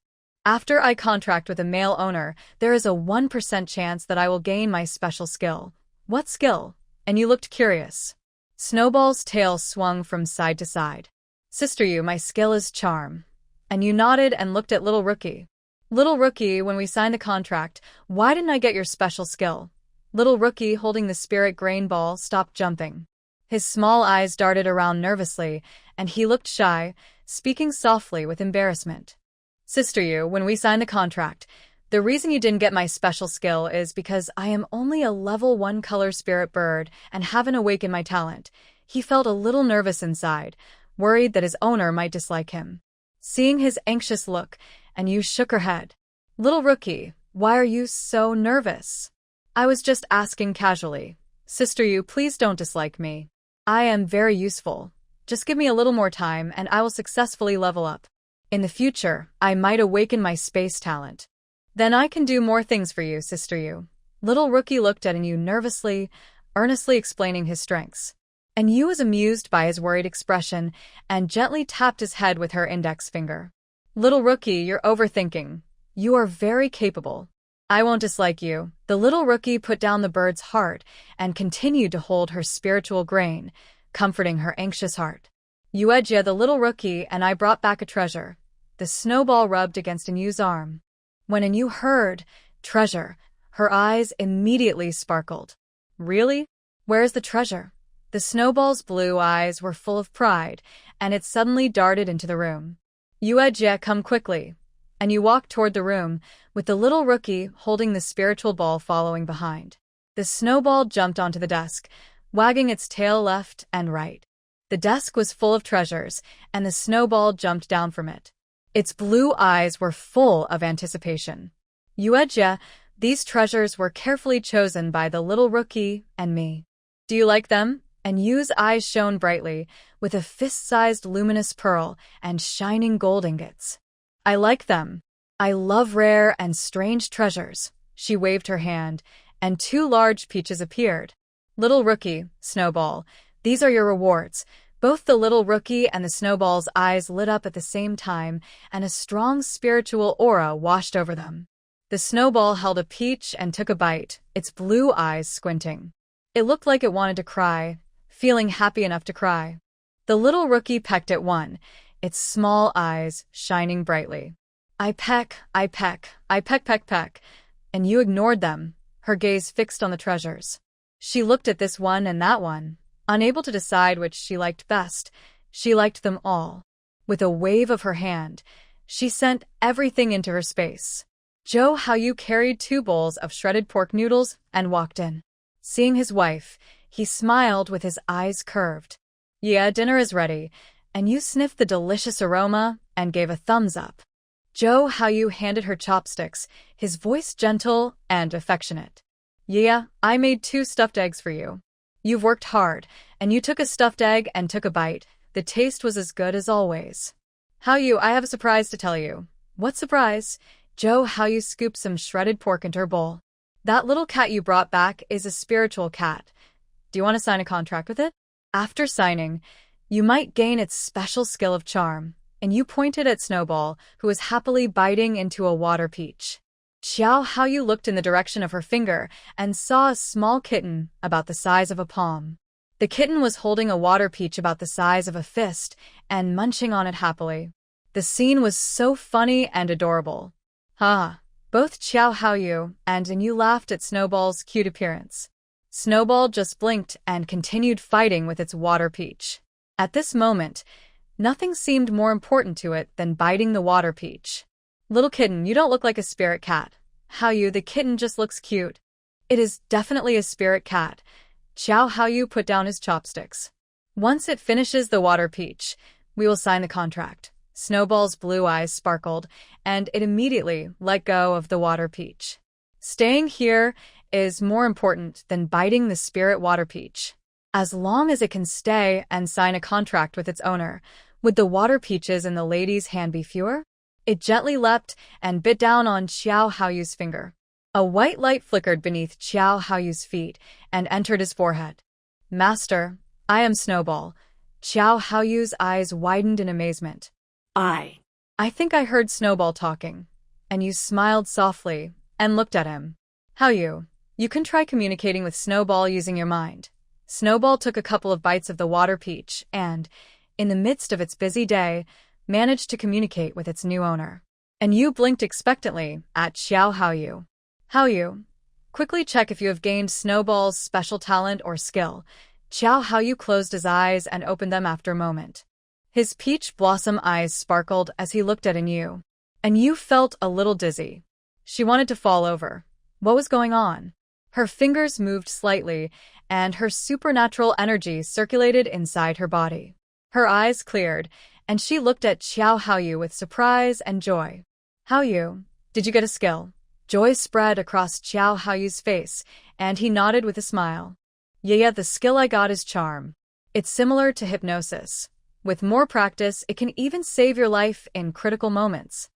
S1: After I contract with a male owner, there is a 1% chance that I will gain my special skill. What skill? And you looked curious. Snowball's tail swung from side to side. Sister Yu, my skill is charm. And you nodded and looked at Little Rookie. Little Rookie, when we signed the contract, why didn't I get your special skill? Little Rookie, holding the spirit grain ball, stopped jumping. His small eyes darted around nervously, and he looked shy, speaking softly with embarrassment. Sister Yu, when we signed the contract, the reason you didn't get my special skill is because I am only a level 1 color spirit bird and haven't awakened my talent. He felt a little nervous inside, worried that his owner might dislike him. Seeing his anxious look, and Yu shook her head. Little Rookie, why are you so nervous? I was just asking casually. Sister Yu, please don't dislike me. I am very useful. Just give me a little more time and I will successfully level up. In the future, I might awaken my space talent. Then I can do more things for you, Sister Yu. Little Rookie looked at Yu nervously, earnestly explaining his strengths. And Yu was amused by his worried expression and gently tapped his head with her index finger. Little Rookie, you're overthinking. You are very capable. I won't dislike you. The little rookie put down the bird's heart and continued to hold her spiritual grain, comforting her anxious heart. Yuejia, the little rookie, and I brought back a treasure. The snowball rubbed against Anyu's arm. When Anu heard treasure, her eyes immediately sparkled. Really? Where is the treasure? The snowball's blue eyes were full of pride, and it suddenly darted into the room. Yuejia, come quickly. And you walked toward the room, with the little rookie holding the spiritual ball following behind. The snowball jumped onto the desk, wagging its tail left and right. The desk was full of treasures, and the snowball jumped down from it. Its blue eyes were full of anticipation. Yuejia, these treasures were carefully chosen by the little rookie and me. Do you like them? And Yu's eyes shone brightly, with a fist-sized luminous pearl and shining gold ingots. I like them. I love rare and strange treasures. She waved her hand, and 2 large peaches appeared. Little rookie, Snowball, these are your rewards. Both the little rookie and the snowball's eyes lit up at the same time, and a strong spiritual aura washed over them. The snowball held a peach and took a bite, its blue eyes squinting. It looked like it wanted to cry, feeling happy enough to cry. The little rookie pecked at one, its small eyes shining brightly. I peck, peck, peck, and you ignored them, her gaze fixed on the treasures. She looked at this one and that one, unable to decide which she liked best. She liked them all. With a wave of her hand, she sent everything into her space. Zhou Haoyu carried 2 bowls of shredded pork noodles and walked in. Seeing his wife, he smiled with his eyes curved. Yeah, dinner is ready, and you sniffed the delicious aroma and gave a thumbs up. Zhou Haoyu handed her chopsticks, his voice gentle and affectionate. Yeah, I made 2 stuffed eggs for you. You've worked hard, and you took a stuffed egg and took a bite. The taste was as good as always. Haoyu, I have a surprise to tell you. What surprise? Zhou Haoyu scooped some shredded pork into her bowl. That little cat you brought back is a spiritual cat. Do you want to sign a contract with it? After signing, you might gain its special skill of charm, and you pointed at Snowball, who was happily biting into a water peach. Xiao Haoyu looked in the direction of her finger and saw a small kitten about the size of a palm. The kitten was holding a water peach about the size of a fist and munching on it happily. The scene was so funny and adorable. Both Xiao Haoyu and Yu laughed at Snowball's cute appearance. Snowball just blinked and continued fighting with its water peach. At this moment, nothing seemed more important to it than biting the water peach. Little kitten, you don't look like a spirit cat. Haoyu, the kitten just looks cute. It is definitely a spirit cat. Xiao Haoyu put down his chopsticks. Once it finishes the water peach, we will sign the contract. Snowball's blue eyes sparkled, and it immediately let go of the water peach. Staying here is more important than biting the spirit water peach. As long as it can stay and sign a contract with its owner, would the water peaches in the lady's hand be fewer? It gently leapt and bit down on Xiao Haoyu's finger. A white light flickered beneath Xiao Haoyu's feet and entered his forehead. Master, I am Snowball. Xiao Haoyu's eyes widened in amazement. I think I heard Snowball talking. And you smiled softly and looked at him. Haoyu, you can try communicating with Snowball using your mind. Snowball took a couple of bites of the water peach and, in the midst of its busy day, managed to communicate with its new owner. And you blinked expectantly at Xiao Haoyu. Haoyu, quickly check if you have gained Snowball's special talent or skill. Xiao Haoyu closed his eyes and opened them after a moment. His peach blossom eyes sparkled as he looked at Yu. And Yu felt a little dizzy. She wanted to fall over. What was going on? Her fingers moved slightly, and her supernatural energy circulated inside her body. Her eyes cleared, and she looked at Xiao Haoyu with surprise and joy. Haoyu, did you get a skill? Joy spread across Xiao Haoyu's face, and he nodded with a smile. Yeah, the skill I got is charm. It's similar to hypnosis. With more practice, it can even save your life in critical moments.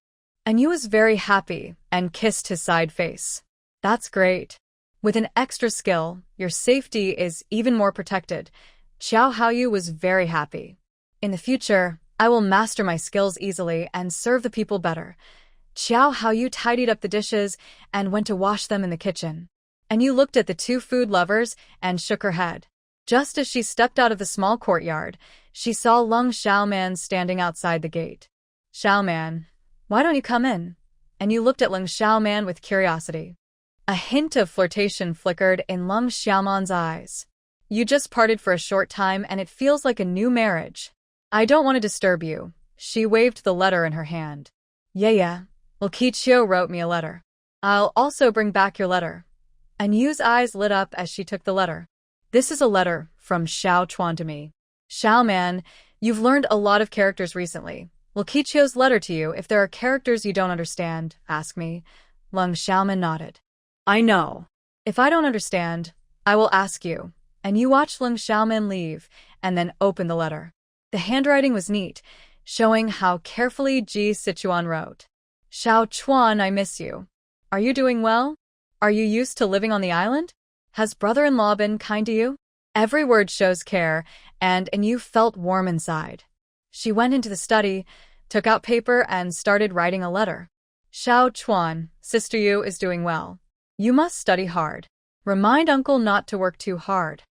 S1: And Yu was very happy and kissed his side face. That's great. With an extra skill, your safety is even more protected. Xiao Haoyu was very happy. In the future, I will master my skills easily and serve the people better. Xiao Haoyu tidied up the dishes and went to wash them in the kitchen. And Yu looked at the two food lovers and shook her head. Just as she stepped out of the small courtyard, she saw Lung Xiaoman standing outside the gate. Xiaoman, why don't you come in? And Yu looked at Lung Xiaoman with curiosity. A hint of flirtation flickered in Lung Xiaoman's eyes. You just parted for a short time and it feels like a new marriage. I don't want to disturb you. She waved the letter in her hand. Yeah. Well, Kichio wrote me a letter. I'll also bring back your letter. And Yu's eyes lit up as she took the letter. This is a letter from Xiao Chuan to me. Xiaoman, you've learned a lot of characters recently. Will Kichio's letter to you if there are characters you don't understand? Ask me. Lung Xiaoman nodded. I know. If I don't understand, I will ask you. And you watched Lung Xiaoman leave and then open the letter. The handwriting was neat, showing how carefully Ji Sichuan wrote. Xiao Chuan, I miss you. Are you doing well? Are you used to living on the island? Has brother-in-law been kind to you? Every word shows care, and you felt warm inside. She went into the study, took out paper, and started writing a letter. Xiao Chuan, Sister Yu is doing well. You must study hard. Remind uncle not to work too hard.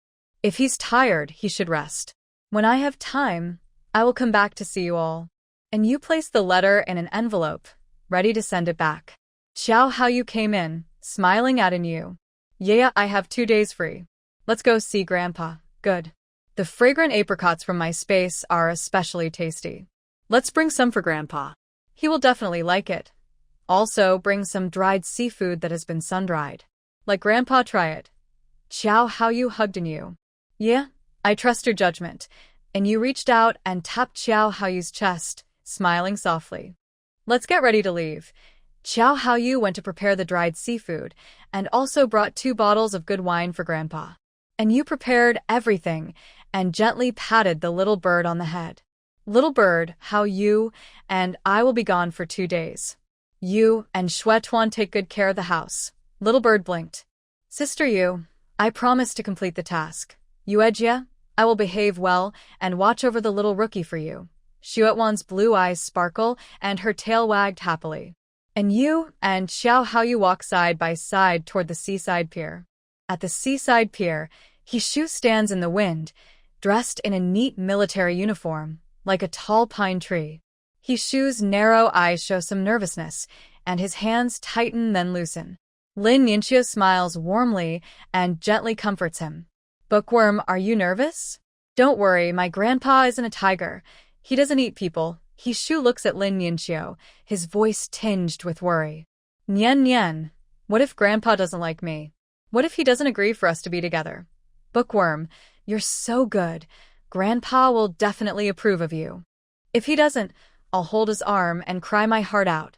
S1: If he's tired, he should rest. When I have time, I will come back to see you all. And you placed the letter in an envelope, ready to send it back. Xiao Haoyu came in, smiling at Yu. Yeah, I have 2 days free. Let's go see Grandpa. Good. The fragrant apricots from my space are especially tasty. Let's bring some for Grandpa. He will definitely like it. Also, bring some dried seafood that has been sun-dried. Let Grandpa try it. Xiao Haoyu hugged Yu. Yeah, I trust your judgment. And Yu reached out and tapped Xiao Haoyu's chest, smiling softly. Let's get ready to leave. Xiao Haoyu went to prepare the dried seafood and also brought 2 bottles of good wine for Grandpa. And Yu prepared everything and gently patted the little bird on the head. Little bird, Haoyu and I will be gone for 2 days. You and Shuetuan take good care of the house. Little bird blinked. Sister Yu, I promise to complete the task. Yuejia, I will behave well and watch over the little rookie for you. Shuetuan's blue eyes sparkle and her tail wagged happily. And Yu and Xiao Haoyu walk side by side toward the seaside pier. At the seaside pier, Hishu stands in the wind, dressed in a neat military uniform, like a tall pine tree. Hishu's narrow eyes show some nervousness, and his hands tighten then loosen. Lin Yinxia smiles warmly and gently comforts him. Bookworm, are you nervous? Don't worry, my grandpa isn't a tiger. He doesn't eat people. Hishu looks at Lin Yinxio, his voice tinged with worry. Nian, what if Grandpa doesn't like me? What if he doesn't agree for us to be together? Bookworm, you're so good. Grandpa will definitely approve of you. If he doesn't, I'll hold his arm and cry my heart out.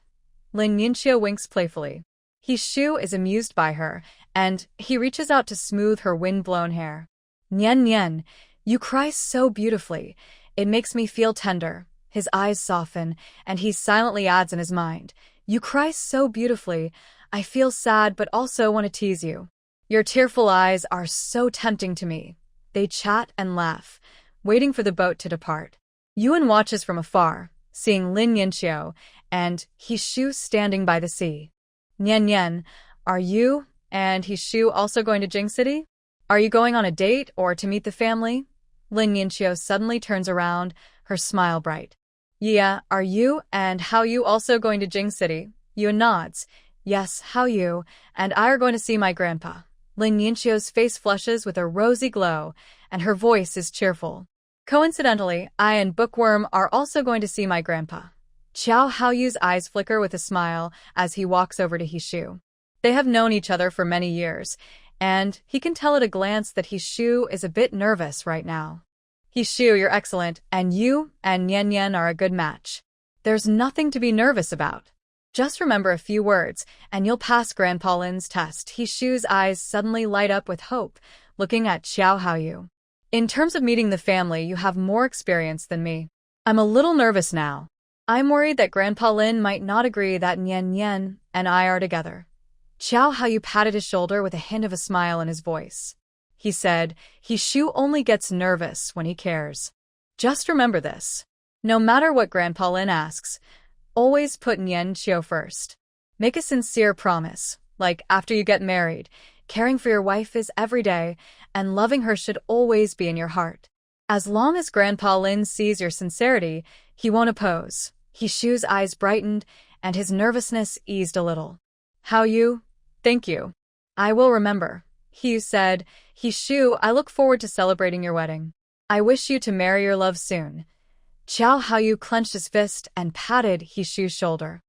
S1: Lin Yinxio winks playfully. Hishu is amused by her, and he reaches out to smooth her wind-blown hair. Nian, you cry so beautifully. It makes me feel tender. His eyes soften, and he silently adds in his mind, You cry so beautifully. I feel sad but also want to tease you. Your tearful eyes are so tempting to me. They chat and laugh, waiting for the boat to depart. Yuan watches from afar, seeing Lin Yinxio and Hishu standing by the sea. Nian, are you and Hishu also going to Jing City? Are you going on a date or to meet the family? Lin Yinxio suddenly turns around, her smile bright. Yeah, are you and Haoyu also going to Jing City? Yuan nods. Yes, Haoyu and I are going to see my grandpa. Lin Yinxio's face flushes with a rosy glow, and her voice is cheerful. Coincidentally, I and Bookworm are also going to see my grandpa. Xiao Haoyu's eyes flicker with a smile as he walks over to Hishu. They have known each other for many years, and he can tell at a glance that Hishu is a bit nervous right now. Hishu, you're excellent, and you and Nian are a good match. There's nothing to be nervous about. Just remember a few words, and you'll pass Grandpa Lin's test. Hishu's eyes suddenly light up with hope, looking at Xiao Haoyu. In terms of meeting the family, you have more experience than me. I'm a little nervous now. I'm worried that Grandpa Lin might not agree that Nian Nian and I are together. Xiao Haoyu patted his shoulder with a hint of a smile in his voice. He said, He Shu only gets nervous when he cares. Just remember this. No matter what Grandpa Lin asks, always put Nian Qiu first. Make a sincere promise, like after you get married, caring for your wife is every day, and loving her should always be in your heart. As long as Grandpa Lin sees your sincerity, he won't oppose. He Shu's eyes brightened, and his nervousness eased a little. How you? Thank you. I will remember. He said, He Shu, I look forward to celebrating your wedding. I wish you to marry your love soon. Xiao Haoyu clenched his fist and patted He Shu's shoulder.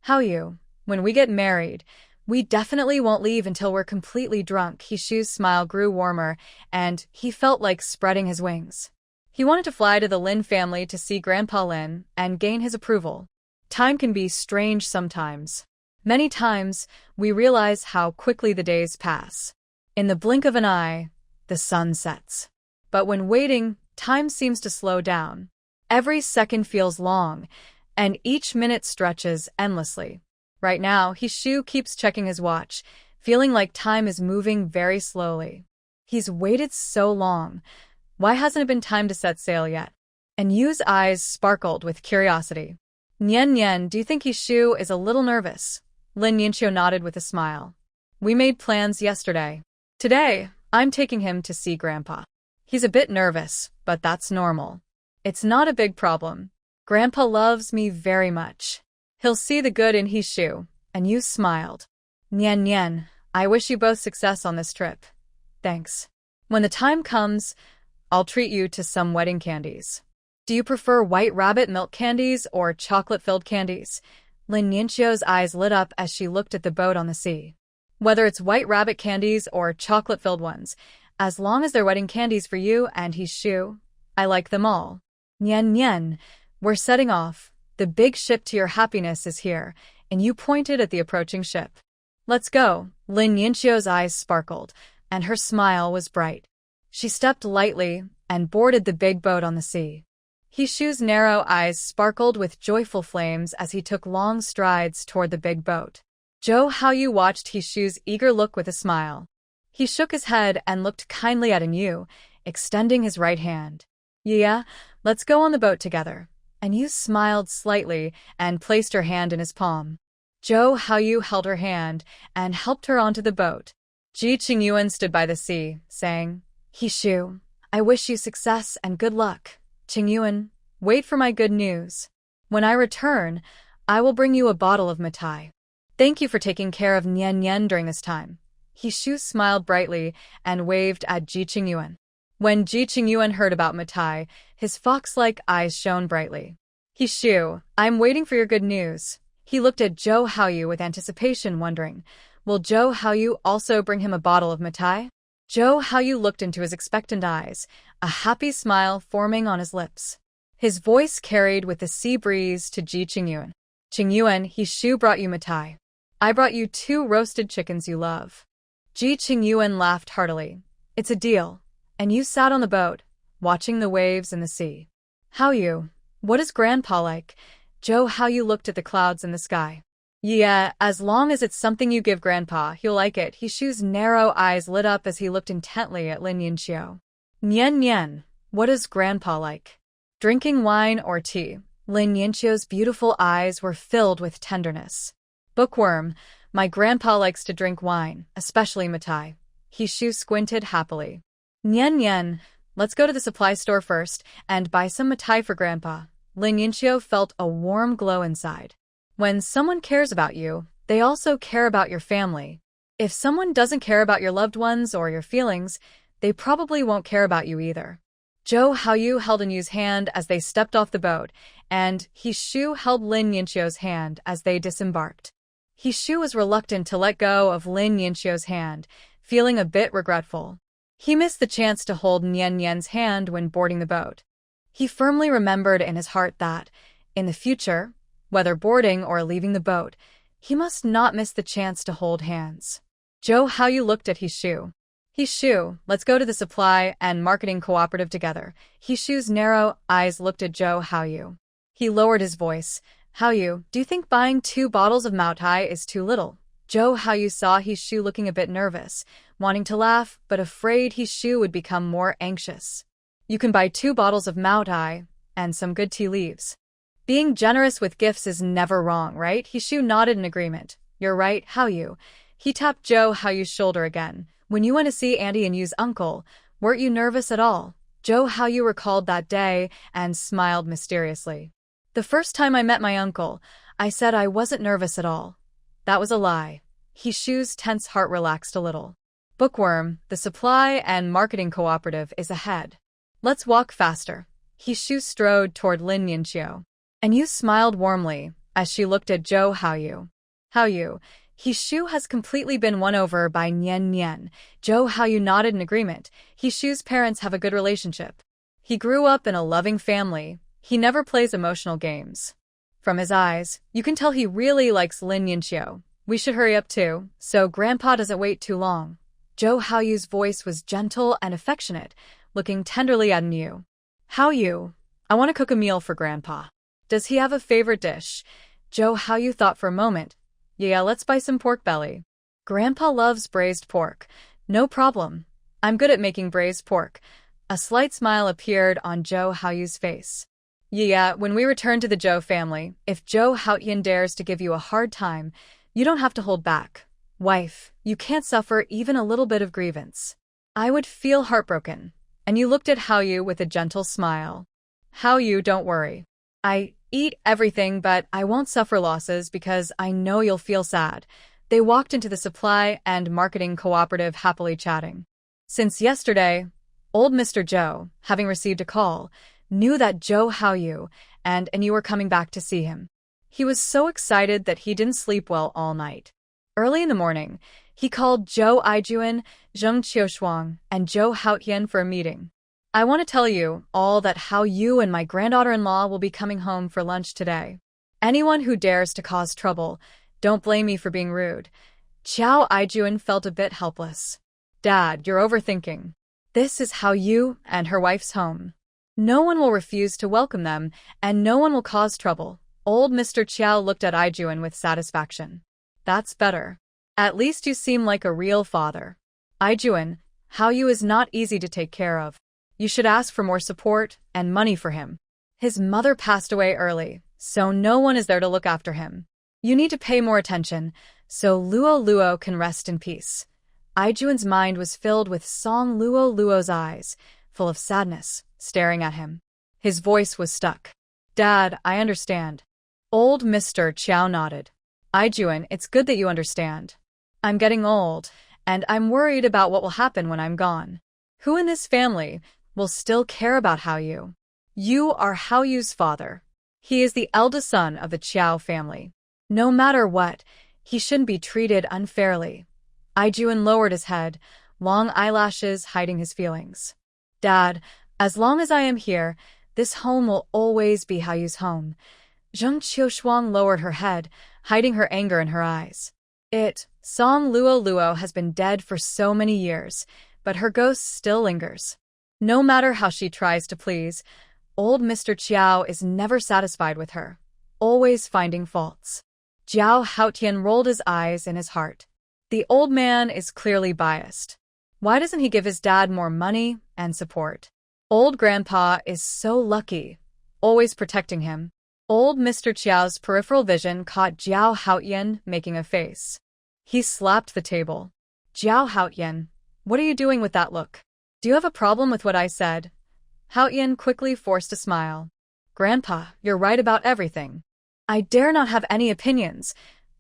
S1: Haoyu, when we get married, we definitely won't leave until we're completely drunk. He Shu's smile grew warmer, and he felt like spreading his wings. He wanted to fly to the Lin family to see Grandpa Lin and gain his approval. Time can be strange sometimes. Many times, we realize how quickly the days pass. In the blink of an eye, the sun sets. But when waiting, time seems to slow down. Every second feels long, and each minute stretches endlessly. Right now, He Shu keeps checking his watch, feeling like time is moving very slowly. He's waited so long. Why hasn't it been time to set sail yet? And Yu's eyes sparkled with curiosity. Nian Nian, do you think He Shu is a little nervous? Lin Yinqiu nodded with a smile. We made plans yesterday. Today, I'm taking him to see Grandpa. He's a bit nervous, but that's normal. It's not a big problem. Grandpa loves me very much. He'll see the good in He Shu, and Yu smiled. Nian Nian, I wish you both success on this trip. Thanks. When the time comes, I'll treat you to some wedding candies. Do you prefer white rabbit milk candies or chocolate-filled candies? Lin Yinqiu's eyes lit up as she looked at the boat on the sea. Whether it's white rabbit candies or chocolate-filled ones, as long as they're wedding candies for you and He Shu, I like them all. Nian Nian, we're setting off. The big ship to your happiness is here, and you pointed at the approaching ship. Let's go. Lin Yinqiu's eyes sparkled, and her smile was bright. She stepped lightly and boarded the big boat on the sea. He Shu's narrow eyes sparkled with joyful flames as he took long strides toward the big boat. Zhou Haoyu watched He Shu's eager look with a smile. He shook his head and looked kindly at Yu, extending his right hand. Yeah, let's go on the boat together. And Yu smiled slightly and placed her hand in his palm. Zhou Haoyu held her hand and helped her onto the boat. Ji Qingyuan stood by the sea, saying, He Shu, I wish you success and good luck. Qingyuan, wait for my good news. When I return, I will bring you a bottle of mitai. Thank you for taking care of Nian Nian during this time. He Shu smiled brightly and waved at Ji Qingyuan. When Ji Qingyuan heard about mitai, his fox-like eyes shone brightly. He Shu, I'm waiting for your good news. He looked at Zhou Haoyu with anticipation, wondering, will Zhou Haoyu also bring him a bottle of mitai? Zhou Haoyu looked into his expectant eyes, a happy smile forming on his lips. His voice carried with the sea breeze to Ji Qingyuan. Qingyuan, He Shu brought you mitai. I brought you 2 roasted chickens you love. Ji Qingyuan laughed heartily. It's a deal. And you sat on the boat, watching the waves in the sea. Haoyu, what is Grandpa like? Zhou Haoyu looked at the clouds in the sky. Yeah, as long as it's something you give Grandpa, he'll like it. He Shu's narrow eyes lit up as he looked intently at Lin Yinqiu. Nian Nian, what is Grandpa like? Drinking wine or tea? Lin Yinqiu's beautiful eyes were filled with tenderness. Bookworm, my grandpa likes to drink wine, especially mitai. He Shu squinted happily. Nian Nian, let's go to the supply store first and buy some mitai for Grandpa. Lin Yinqiu felt a warm glow inside. When someone cares about you, they also care about your family. If someone doesn't care about your loved ones or your feelings, they probably won't care about you either. Zhou Haoyu held Yu's hand as they stepped off the boat, and He Shu held Lin Yinqiu's hand as they disembarked. He Shu was reluctant to let go of Lin Yinqiu's hand, feeling a bit regretful. He missed the chance to hold Nian Nian's hand when boarding the boat. He firmly remembered in his heart that, in the future, whether boarding or leaving the boat, he must not miss the chance to hold hands. Zhou Haoyu looked at He Shu. Hishu, let's go to the supply and marketing cooperative together. Hishu's narrow eyes looked at Zhou Haoyu. He lowered his voice. Haoyu, do you think buying 2 bottles of Maotai is too little? Zhou Haoyu saw Hishu looking a bit nervous, wanting to laugh, but afraid Hishu would become more anxious. You can buy 2 bottles of Maotai and some good tea leaves. Being generous with gifts is never wrong, right? Hishu nodded in agreement. You're right, Haoyu. He tapped Zhou Haoyu's shoulder again. When you went to see Auntie and Yu's uncle, weren't you nervous at all? Zhou Haoyu recalled that day and smiled mysteriously. The first time I met my uncle, I said I wasn't nervous at all. That was a lie. Hishu's tense heart relaxed a little. Bookworm, the supply and marketing cooperative is ahead. Let's walk faster. Hishu strode toward Lin Yinxiu. And Yu smiled warmly as she looked at Zhou Haoyu. Haoyu, Hishu has completely been won over by Nian Nian. Zhou Haoyu nodded in agreement. Hishu's parents have a good relationship. He grew up in a loving family. He never plays emotional games. From his eyes, you can tell he really likes Lin Yinxiu. We should hurry up too, so Grandpa doesn't wait too long. Zhou Haoyu's voice was gentle and affectionate, looking tenderly at Yu. Haoyu, I want to cook a meal for Grandpa. Does he have a favorite dish? Zhou Haoyu thought for a moment. Yeah, let's buy some pork belly. Grandpa loves braised pork. No problem. I'm good at making braised pork. A slight smile appeared on Zhou Haoyu's face. Yeah, when we return to the Zhou family, if Zhou Haoyan dares to give you a hard time, you don't have to hold back. Wife, you can't suffer even a little bit of grievance. I would feel heartbroken. And you looked at Haoyu with a gentle smile. Haoyu, don't worry. I eat everything, but I won't suffer losses because I know you'll feel sad. They walked into the supply and marketing cooperative happily chatting. Since yesterday, old Mr. Zhou, having received a call, knew that Zhou Haoyu and you were coming back to see him. He was so excited that he didn't sleep well all night. Early in the morning, he called Zhou Aijuan, Zheng Qiushuang, and Zhou Haotian for a meeting. I want to tell you all that Haoyu and my granddaughter-in-law will be coming home for lunch today. Anyone who dares to cause trouble, don't blame me for being rude. Zhou Aijuan felt a bit helpless. Dad, you're overthinking. This is Haoyu and her wife's home. No one will refuse to welcome them, and no one will cause trouble. Old Mr. Qiao looked at Aijuan with satisfaction. That's better. At least you seem like a real father. Aijuan, Haoyu is not easy to take care of. You should ask for more support and money for him. His mother passed away early, so no one is there to look after him. You need to pay more attention, so Luo Luo can rest in peace. Aijuan's mind was filled with Song Luo Luo's eyes, full of sadness, staring at him. His voice was stuck. Dad, I understand. Old Mr. Qiao nodded. Aijuan, it's good that you understand. I'm getting old, and I'm worried about what will happen when I'm gone. Who in this family will still care about Haoyu? You are Haoyu's father. He is the eldest son of the Qiao family. No matter what, he shouldn't be treated unfairly. Aijuan lowered his head, long eyelashes hiding his feelings. Dad, as long as I am here, this home will always be Haoyu's home. Zheng Qiushuang lowered her head, hiding her anger in her eyes. Song Luo Luo has been dead for so many years, but her ghost still lingers. No matter how she tries to please, old Mr. Qiao is never satisfied with her, always finding faults. Zhou Haotian rolled his eyes in his heart. The old man is clearly biased. Why doesn't he give his dad more money and support? Old grandpa is so lucky, always protecting him. Old Mr. Qiao's peripheral vision caught Zhou Haotian making a face. He slapped the table. Zhou Haotian, what are you doing with that look? Do you have a problem with what I said? Haotian quickly forced a smile. Grandpa, you're right about everything. I dare not have any opinions.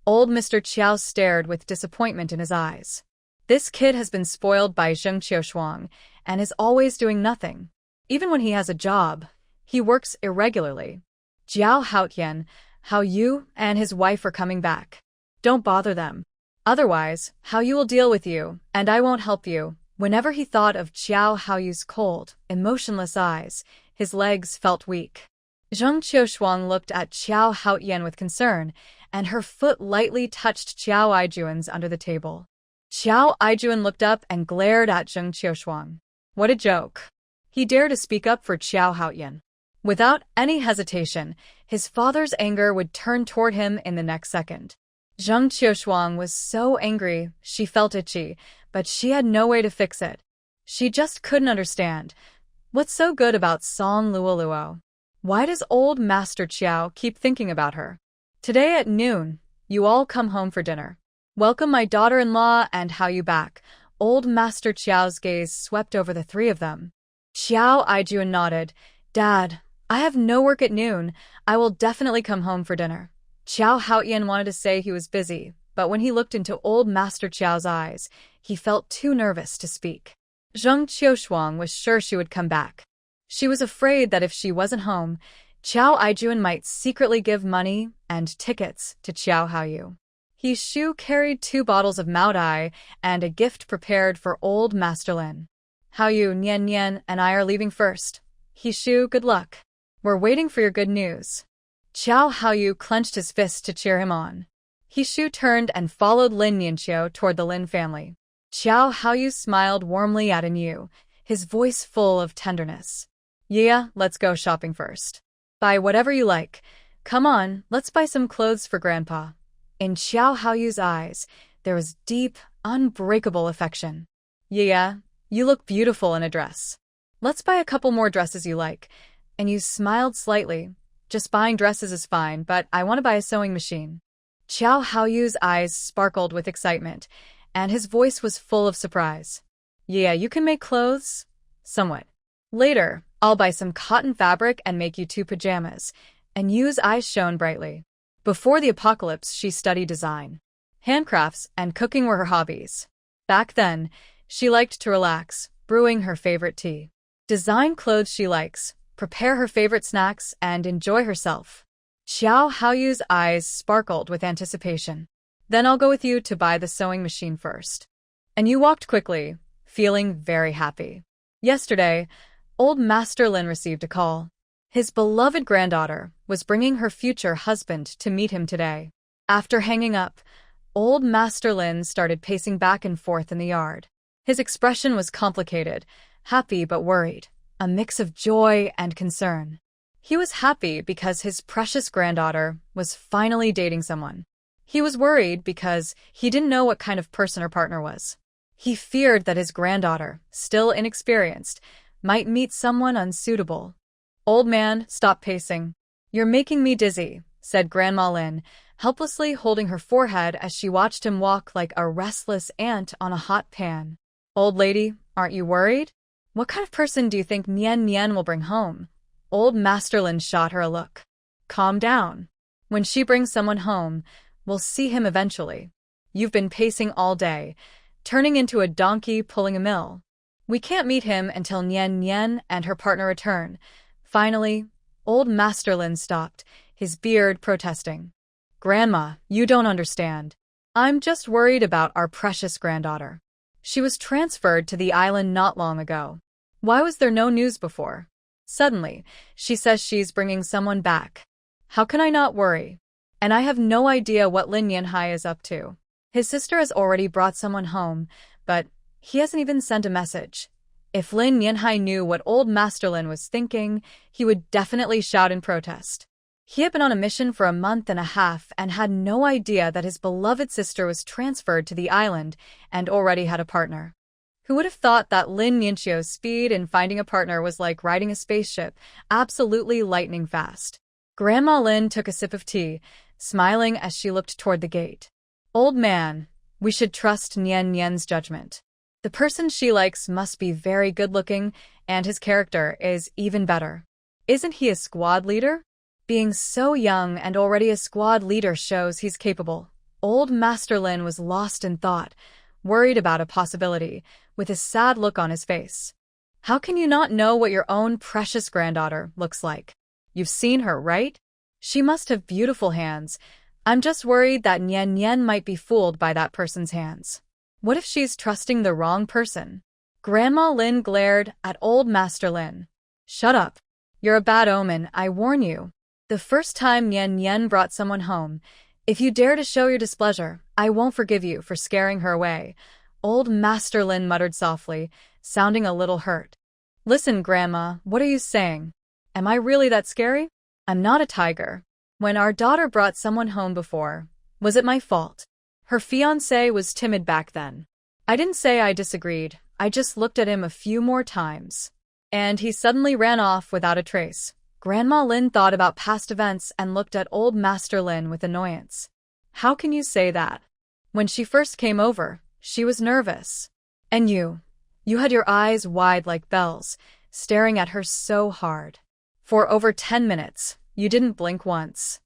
S1: Old Mr. Qiao stared with disappointment in his eyes. This kid has been spoiled by Zheng Qiushuang and is always doing nothing. Even when he has a job, he works irregularly. Zhou Haotian, Haoyu and his wife are coming back. Don't bother them. Otherwise, Haoyu will deal with you, and I won't help you. Whenever he thought of Zhou Haoyu's cold, emotionless eyes, his legs felt weak. Zheng Qiushuang looked at Zhou Haotian with concern, and her foot lightly touched Zhou Aijuan's under the table. Xiao Aijuan looked up and glared at Zheng Qiushuang. What a joke. He dared to speak up for Qiao Haoyan. Without any hesitation, his father's anger would turn toward him in the next second. Zheng Qiushuang was so angry she felt itchy, but she had no way to fix it. She just couldn't understand. What's so good about Song Luoluo? Why does old Master Qiao keep thinking about her? Today at noon, you all come home for dinner. Welcome my daughter-in-law and how you back. Old Master Qiao's gaze swept over the three of them. Xiao Aijuan nodded. Dad, I have no work at noon. I will definitely come home for dinner. Qiao Haoyan wanted to say he was busy, but when he looked into old Master Qiao's eyes, he felt too nervous to speak. Zheng Qiushuang was sure she would come back. She was afraid that if she wasn't home, Qiao Aijuan might secretly give money and tickets to Qiao Haoyu. He Shu carried 2 bottles of Mao Dai and a gift prepared for old Master Lin. Haoyu, Nian Nian, and I are leaving first. He Shu, good luck. We're waiting for your good news. Qiao Haoyu clenched his fist to cheer him on. He Shu turned and followed Lin Nianqiu toward the Lin family. Qiao Haoyu smiled warmly at Yu, his voice full of tenderness. Yeah, let's go shopping first. Buy whatever you like. Come on, let's buy some clothes for Grandpa. In Qiao Haoyu's eyes, there was deep, unbreakable affection. Yeah, you look beautiful in a dress. Let's buy a couple more dresses you like. And Yu smiled slightly. Just buying dresses is fine, but I want to buy a sewing machine. Qiao Haoyu's eyes sparkled with excitement, and his voice was full of surprise. Yeah, you can make clothes? Somewhat. Later, I'll buy some cotton fabric and make you 2 pajamas. And Yu's eyes shone brightly. Before the apocalypse, she studied design. Handcrafts and cooking were her hobbies. Back then, she liked to relax, brewing her favorite tea. Design clothes she likes, prepare her favorite snacks, and enjoy herself. Qiao Haoyu's eyes sparkled with anticipation. Then I'll go with you to buy the sewing machine first. And you walked quickly, feeling very happy. Yesterday, old Master Lin received a call. His beloved granddaughter was bringing her future husband to meet him today. After hanging up, old Master Lin started pacing back and forth in the yard. His expression was complicated, happy but worried, a mix of joy and concern. He was happy because his precious granddaughter was finally dating someone. He was worried because he didn't know what kind of person her partner was. He feared that his granddaughter, still inexperienced, might meet someone unsuitable. Old man, stop pacing. You're making me dizzy, said Grandma Lin, helplessly holding her forehead as she watched him walk like a restless ant on a hot pan. Old lady, aren't you worried? What kind of person do you think Nian Nian will bring home? Old Master Lin shot her a look. Calm down. When she brings someone home, we'll see him eventually. You've been pacing all day, turning into a donkey pulling a mill. We can't meet him until Nian Nian and her partner return. Finally, old Master Lin stopped, his beard protesting. Grandma, you don't understand. I'm just worried about our precious granddaughter. She was transferred to the island not long ago. Why was there no news before? Suddenly, she says she's bringing someone back. How can I not worry? And I have no idea what Lin Yanhai is up to. His sister has already brought someone home, but he hasn't even sent a message. If Lin Yanhai knew what old Master Lin was thinking, he would definitely shout in protest. He had been on a mission for a month and a half and had no idea that his beloved sister was transferred to the island and already had a partner. Who would have thought that Lin Nianqiu's speed in finding a partner was like riding a spaceship, absolutely lightning fast? Grandma Lin took a sip of tea, smiling as she looked toward the gate. Old man, we should trust Nian Nian's judgment. The person she likes must be very good-looking, and his character is even better. Isn't he a squad leader? Being so young and already a squad leader shows he's capable. Old Master Lin was lost in thought, worried about a possibility, with a sad look on his face. How can you not know what your own precious granddaughter looks like? You've seen her, right? She must have beautiful hands. I'm just worried that Nian Nian might be fooled by that person's hands. What if she's trusting the wrong person? Grandma Lin glared at old Master Lin. Shut up. You're a bad omen, I warn you. The first time Nian Nian brought someone home, if you dare to show your displeasure, I won't forgive you for scaring her away. Old Master Lin muttered softly, sounding a little hurt. Listen, Grandma, what are you saying? Am I really that scary? I'm not a tiger. When our daughter brought someone home before, was it my fault? Her fiancé was timid back then. I didn't say I disagreed, I just looked at him a few more times. And he suddenly ran off without a trace. Grandma Lin thought about past events and looked at Old Master Lin with annoyance. How can you say that? When she first came over, she was nervous. And you had your eyes wide like bells, staring at her so hard. For over 10 minutes, you didn't blink once.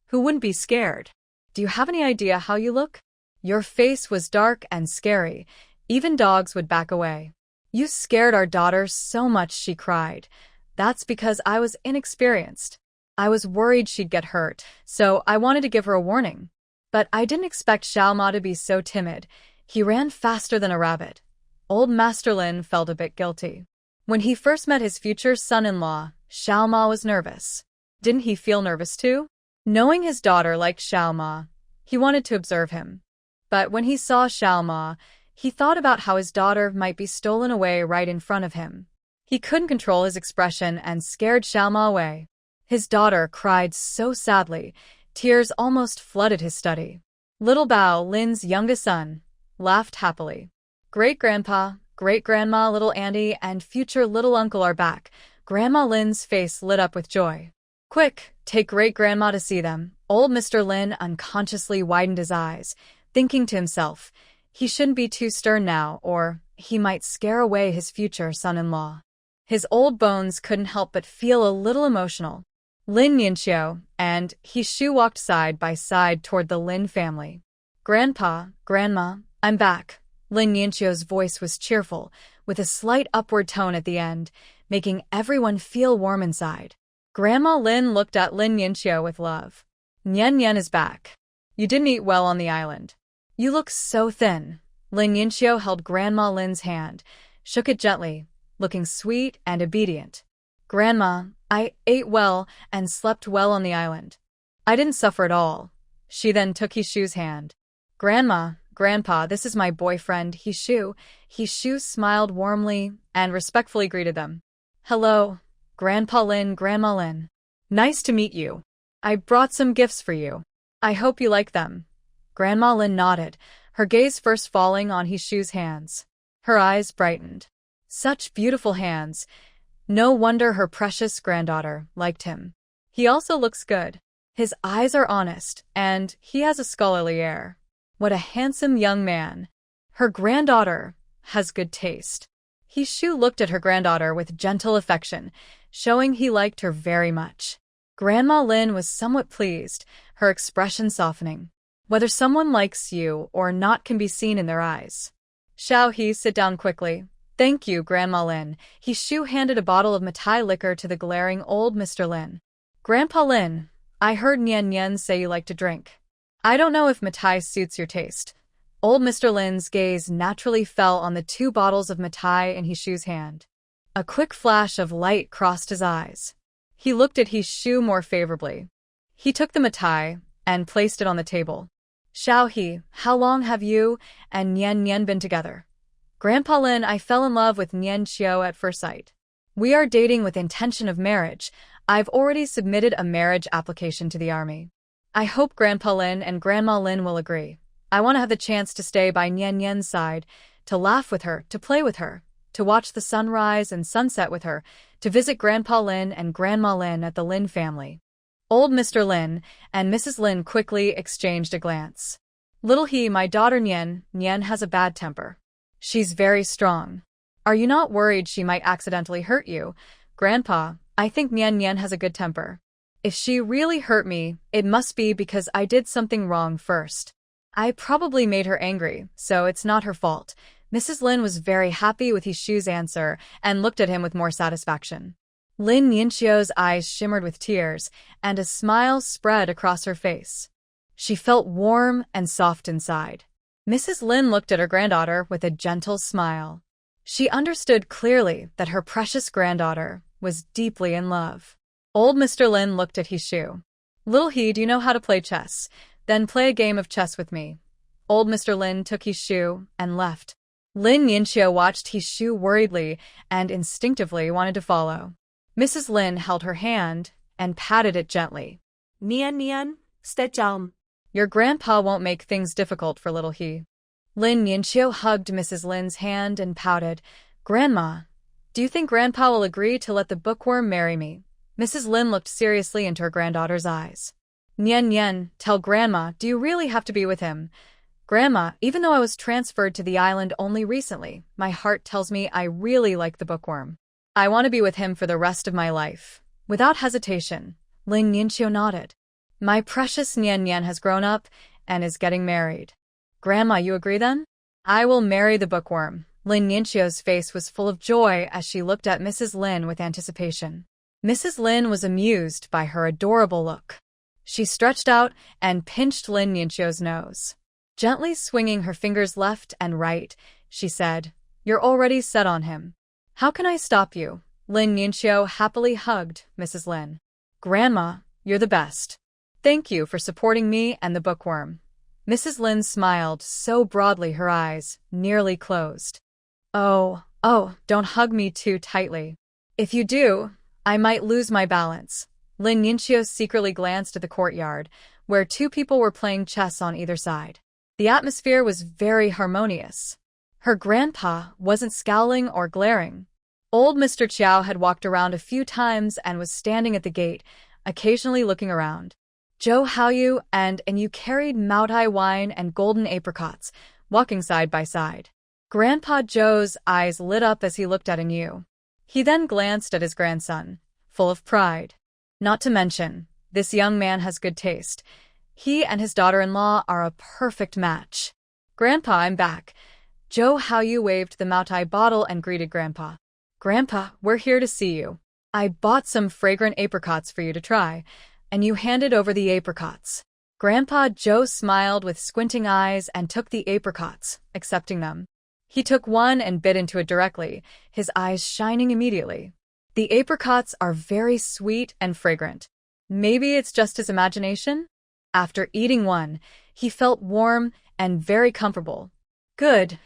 S1: Who wouldn't be scared? Do you have any idea how you look? Your face was dark and scary. Even dogs would back away. You scared our daughter so much she cried. That's because I was inexperienced. I was worried she'd get hurt, so I wanted to give her a warning. But I didn't expect Xiaoma to be so timid. He ran faster than a rabbit. Old Master Lin felt a bit guilty. When he first met his future son-in-law, Xiaoma was nervous. Didn't he feel nervous too? Knowing his daughter liked Xiaoma, he wanted to observe him. But when he saw Xiaoma, he thought about how his daughter might be stolen away right in front of him. He couldn't control his expression and scared Xiaoma away. His daughter cried so sadly, tears almost flooded his study. Little Bao, Lin's youngest son, laughed happily. Great-grandpa, great-grandma, little Andy, and future little uncle are back. Grandma Lin's face lit up with joy. Quick, take great-grandma to see them. Old Mr. Lin unconsciously widened his eyes, thinking to himself, he shouldn't be too stern now, or he might scare away his future son-in-law. His old bones couldn't help but feel a little emotional. Lin Yinxiu and He Shu walked side by side toward the Lin family. Grandpa, Grandma, I'm back. Lin Yinxiu's voice was cheerful, with a slight upward tone at the end, making everyone feel warm inside. Grandma Lin looked at Lin Yinxiu with love. Nian Nian is back. You didn't eat well on the island. You look so thin. Lin Yinxiu held Grandma Lin's hand, shook it gently, looking sweet and obedient. Grandma, I ate well and slept well on the island. I didn't suffer at all. She then took He Shu's hand. Grandma, Grandpa, this is my boyfriend, He Shu. He Shu smiled warmly and respectfully greeted them. Hello, Grandpa Lin, Grandma Lin. Nice to meet you. I brought some gifts for you. I hope you like them. Grandma Lin nodded, her gaze first falling on He Shu's hands. Her eyes brightened. Such beautiful hands. No wonder her precious granddaughter liked him. He also looks good. His eyes are honest, and he has a scholarly air. What a handsome young man. Her granddaughter has good taste. He Shu looked at her granddaughter with gentle affection, showing he liked her very much. Grandma Lin was somewhat pleased, her expression softening. Whether someone likes you or not can be seen in their eyes. Xiao He, sit down quickly. Thank you, Grandma Lin. He Shu handed a bottle of Matai liquor to the glaring old Mr. Lin. Grandpa Lin, I heard Nian Nian say you like to drink. I don't know if Matai suits your taste. Old Mr. Lin's gaze naturally fell on the 2 bottles of Matai in He Shu's hand. A quick flash of light crossed his eyes. He looked at He Shu more favorably. He took the Matai and placed it on the table. Xiao He, how long have you and Nian Nian been together? Grandpa Lin, I fell in love with Nian Xiao at first sight. We are dating with intention of marriage. I've already submitted a marriage application to the army. I hope Grandpa Lin and Grandma Lin will agree. I want to have the chance to stay by Nian Nian's side, to laugh with her, to play with her, to watch the sunrise and sunset with her, to visit Grandpa Lin and Grandma Lin at the Lin family. Old Mr. Lin and Mrs. Lin quickly exchanged a glance. Little He, my daughter Nian has a bad temper. She's very strong. Are you not worried she might accidentally hurt you? Grandpa, I think Nian has a good temper. If she really hurt me, it must be because I did something wrong first. I probably made her angry, so it's not her fault. Mrs. Lin was very happy with He Shu's answer and looked at him with more satisfaction. Lin Yinxiu's eyes shimmered with tears, and a smile spread across her face. She felt warm and soft inside. Mrs. Lin looked at her granddaughter with a gentle smile. She understood clearly that her precious granddaughter was deeply in love. Old Mr. Lin looked at He Shu. Little He, do you know how to play chess? Then play a game of chess with me. Old Mr. Lin took He Shu and left. Lin Yinxiu watched his shoe worriedly and instinctively wanted to follow. Mrs. Lin held her hand and patted it gently.
S2: Nian nian, stechalm.
S1: Your grandpa won't make things difficult for little he. Lin Yinxiu hugged Mrs. Lin's hand and pouted. Grandma, do you think Grandpa will agree to let the bookworm marry me? Mrs. Lin looked seriously into her granddaughter's eyes. Nian Nian, tell Grandma, do you really have to be with him? Grandma, even though I was transferred to the island only recently, my heart tells me I really like the bookworm. I want to be with him for the rest of my life. Without hesitation, Lin Yinxiu nodded. My precious Nian Nian has grown up and is getting married. Grandma, you agree then? I will marry the bookworm. Lin Yinxiu's face was full of joy as she looked at Mrs. Lin with anticipation. Mrs. Lin was amused by her adorable look. She stretched out and pinched Lin Yinxiu's nose. Gently swinging her fingers left and right, she said, You're already set on him. How can I stop you? Lin Yinxiu happily hugged Mrs. Lin. Grandma, you're the best. Thank you for supporting me and the bookworm. Mrs. Lin smiled so broadly her eyes nearly closed. Oh, don't hug me too tightly. If you do, I might lose my balance. Lin Yinxiu secretly glanced at the courtyard, where two people were playing chess on either side. The atmosphere was very harmonious. Her grandpa wasn't scowling or glaring. Old Mr. Chiao had walked around a few times and was standing at the gate, occasionally looking around. Zhou Haoyu and you carried Maotai wine and golden apricots, walking side by side. Grandpa Zhou's eyes lit up as he looked at Yu. He then glanced at his grandson, full of pride. Not to mention, this young man has good taste. He and his daughter-in-law are a perfect match. Grandpa, I'm back. Zhou Haoyu waved the Maotai bottle and greeted Grandpa. Grandpa, we're here to see you. I bought some fragrant apricots for you to try, and you handed over the apricots. Grandpa Zhou smiled with squinting eyes and took the apricots, accepting them. He took one and bit into it directly, his eyes shining immediately. The apricots are very sweet and fragrant. Maybe it's just his imagination? After eating one, he felt warm and very comfortable. Good.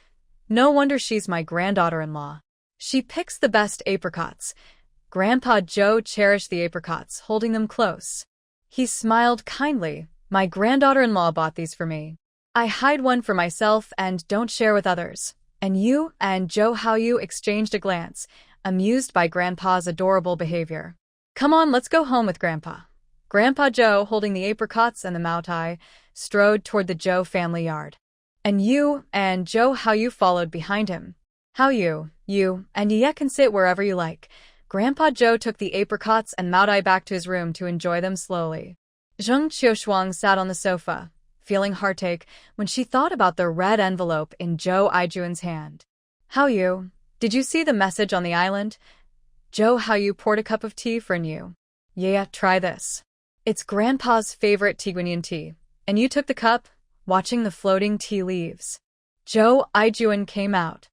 S1: No wonder she's my granddaughter-in-law. She picks the best apricots. Grandpa Zhou cherished the apricots, holding them close. He smiled kindly. My granddaughter-in-law bought these for me. I hide one for myself and don't share with others. And you and Zhou Haoyu exchanged a glance, amused by Grandpa's adorable behavior. Come on, let's go home with Grandpa. Grandpa Zhou, holding the apricots and the Maotai, strode toward the Zhou family yard. And you and Zhou Haoyu followed behind him. Haoyu, you and Ye can sit wherever you like. Grandpa Zhou took the apricots and Maotai back to his room to enjoy them slowly. Zheng Qiushuang sat on the sofa, feeling heartache when she thought about the red envelope in Zhou Aijuan's hand. Haoyu, did you see the message on the island? Zhou Haoyu poured a cup of tea for Yu. Yeah, try this. It's Grandpa's favorite Tiguanyin tea. And you took the cup, watching the floating tea leaves. Zhou Aijuan came out.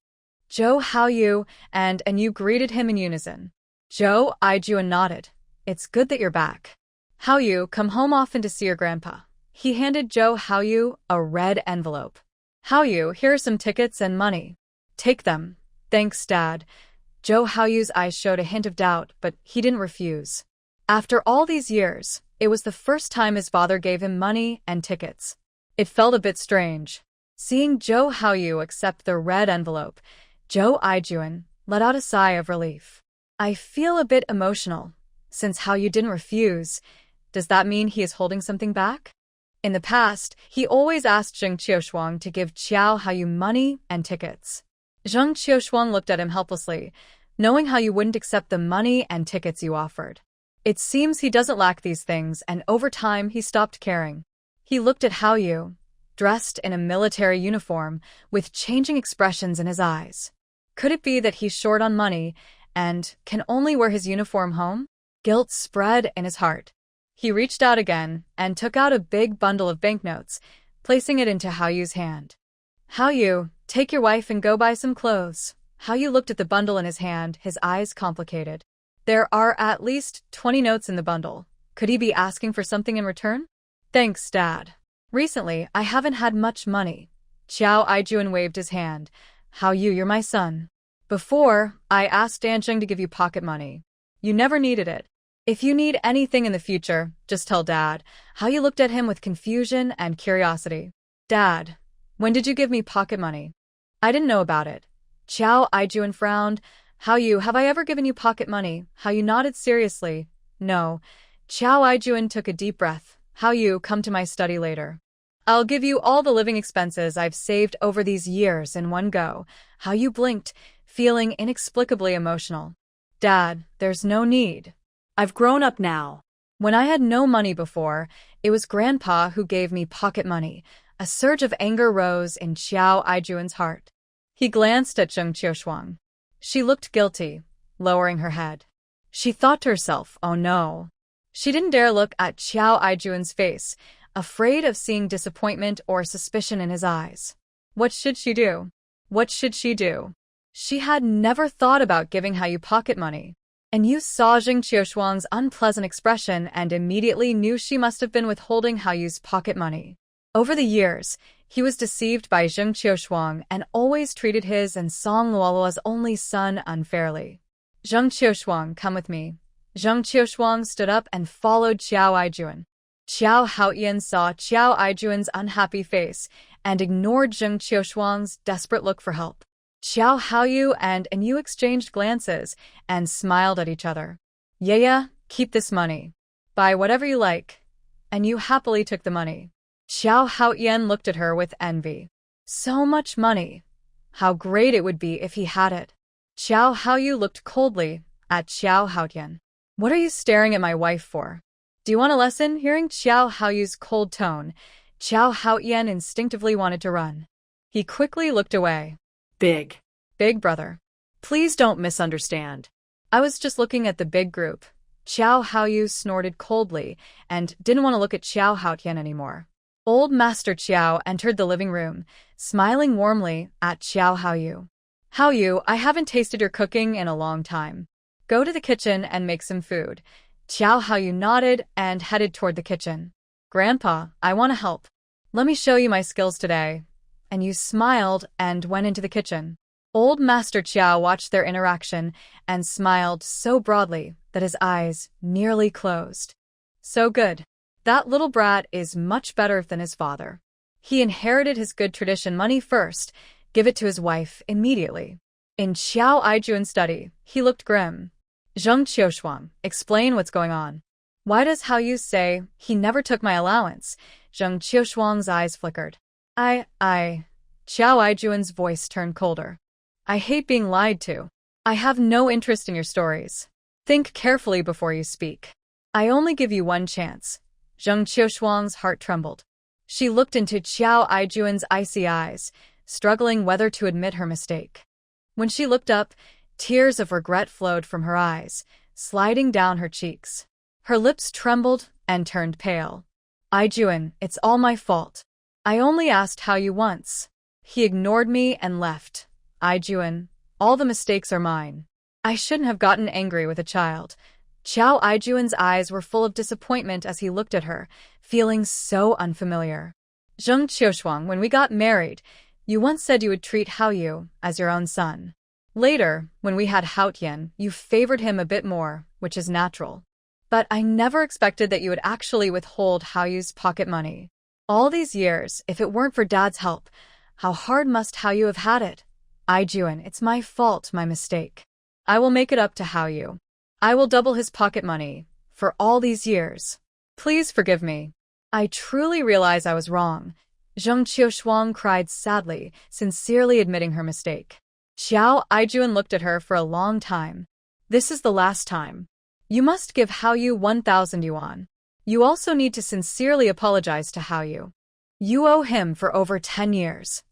S1: Zhou Haoyu and you greeted him in unison. Zhou Aijuan nodded. It's good that you're back. Haoyu, come home often to see your grandpa. He handed Zhou Haoyu a red envelope. Haoyu, here are some tickets and money. Take them. Thanks, Dad. Zhou Haoyu's eyes showed a hint of doubt, but he didn't refuse. After all these years, it was the first time his father gave him money and tickets. It felt a bit strange. Seeing Zhou Haoyu accept the red envelope, Zhou Aijuan let out a sigh of relief. I feel a bit emotional. Since Haoyu didn't refuse, does that mean he is holding something back? In the past, he always asked Zheng Qiushuang to give Qiao Haoyu money and tickets. Zheng Qiushuang looked at him helplessly, knowing Haoyu wouldn't accept the money and tickets you offered. It seems he doesn't lack these things, and over time he stopped caring. He looked at Haoyu, dressed in a military uniform, with changing expressions in his eyes. Could it be that he's short on money and can only wear his uniform home? Guilt spread in his heart. He reached out again and took out a big bundle of banknotes, placing it into Haoyu's hand. Haoyu, take your wife and go buy some clothes. Haoyu looked at the bundle in his hand, his eyes complicated. There are at least 20 notes in the bundle. Could he be asking for something in return? Thanks, Dad. Recently, I haven't had much money. Qiao Aijuan waved his hand. You're my son. Before, I asked Danjung to give you pocket money. You never needed it. If you need anything in the future, just tell Dad. You looked at him with confusion and curiosity. Dad, when did you give me pocket money? I didn't know about it. Chow Aijuan frowned. Have I ever given you pocket money? You nodded seriously. No. Chow Aijuan took a deep breath. Come to my study later. I'll give you all the living expenses I've saved over these years in one go. You blinked, feeling inexplicably emotional. Dad, there's no need.
S2: I've grown up now.
S1: When I had no money before, it was Grandpa who gave me pocket money. A surge of anger rose in Xiao Aijuan's heart. He glanced at Zheng Qiushuang. She looked guilty, lowering her head. She thought to herself, oh no. She didn't dare look at Xiao Aijuan's face, afraid of seeing disappointment or suspicion in his eyes. What should she do? What should she do? She had never thought about giving Hayu pocket money. And you saw Zheng Qiushuang's unpleasant expression and immediately knew she must have been withholding Hayu's pocket money. Over the years, he was deceived by Zheng Qiushuang and always treated his and Song Luoluo's only son unfairly. Zheng Qiushuang, come with me. Zheng Qiushuang stood up and followed Xiao Aijuan. Xiao Haoyan saw Xiao Aijuan's unhappy face and ignored Zheng Qiushuang's desperate look for help. Xiao Haoyu and you exchanged glances and smiled at each other. Yeah, keep this money. Buy whatever you like. And you happily took the money. Xiao Haoyan looked at her with envy. So much money. How great it would be if he had it. Xiao Haoyu looked coldly at Xiao Haoyan. What are you staring at my wife for? Do you want a lesson? Hearing Xiao Haoyu's cold tone, Xiao Haoyan instinctively wanted to run. He quickly looked away.
S2: Big
S1: brother. Please don't misunderstand. I was just looking at the big group. Xiao Haoyu snorted coldly and didn't want to look at Xiao Haoyan anymore. Old Master Xiao entered the living room, smiling warmly at Xiao Haoyu. Haoyu, I haven't tasted your cooking in a long time. Go to the kitchen and make some food. Xiao Haoyu nodded and headed toward the kitchen. Grandpa, I want to help. Let me show you my skills today. And you smiled and went into the kitchen. Old Master Qiao watched their interaction and smiled so broadly that his eyes nearly closed. So good. That little brat is much better than his father. He inherited his good tradition money first, give it to his wife immediately. In Xiao Aijuan's study, he looked grim. Zheng Qiushuang, explain what's going on. Why does Haoyu say he never took my allowance? Zheng Qiushuang's eyes flickered. Xiao Aijuan's voice turned colder. I hate being lied to. I have no interest in your stories. Think carefully before you speak. I only give you one chance. Zheng Qiushuang's heart trembled. She looked into Xiao Aijuan's icy eyes, struggling whether to admit her mistake. When she looked up, tears of regret flowed from her eyes, sliding down her cheeks. Her lips trembled and turned pale. Aijuan, it's all my fault. I only asked Haoyu once. He ignored me and left. Aijuan, all the mistakes are mine. I shouldn't have gotten angry with a child. Xiao Aijuan's eyes were full of disappointment as he looked at her, feeling so unfamiliar. Zheng Qiushuang, when we got married, you once said you would treat Haoyu as your own son. Later, when we had Haotian, you favored him a bit more, which is natural. But I never expected that you would actually withhold Haoyu's pocket money. All these years, if it weren't for Dad's help, how hard must Haoyu have had it? Aijuan, it's my fault, my mistake. I will make it up to Haoyu. I will double his pocket money, for all these years. Please forgive me. I truly realize I was wrong. Zheng Qiushuang cried sadly, sincerely admitting her mistake. Xiao Aijuan looked at her for a long time. This is the last time. You must give Haoyu 1,000 yuan. You also need to sincerely apologize to Haoyu. You owe him for over 10 years.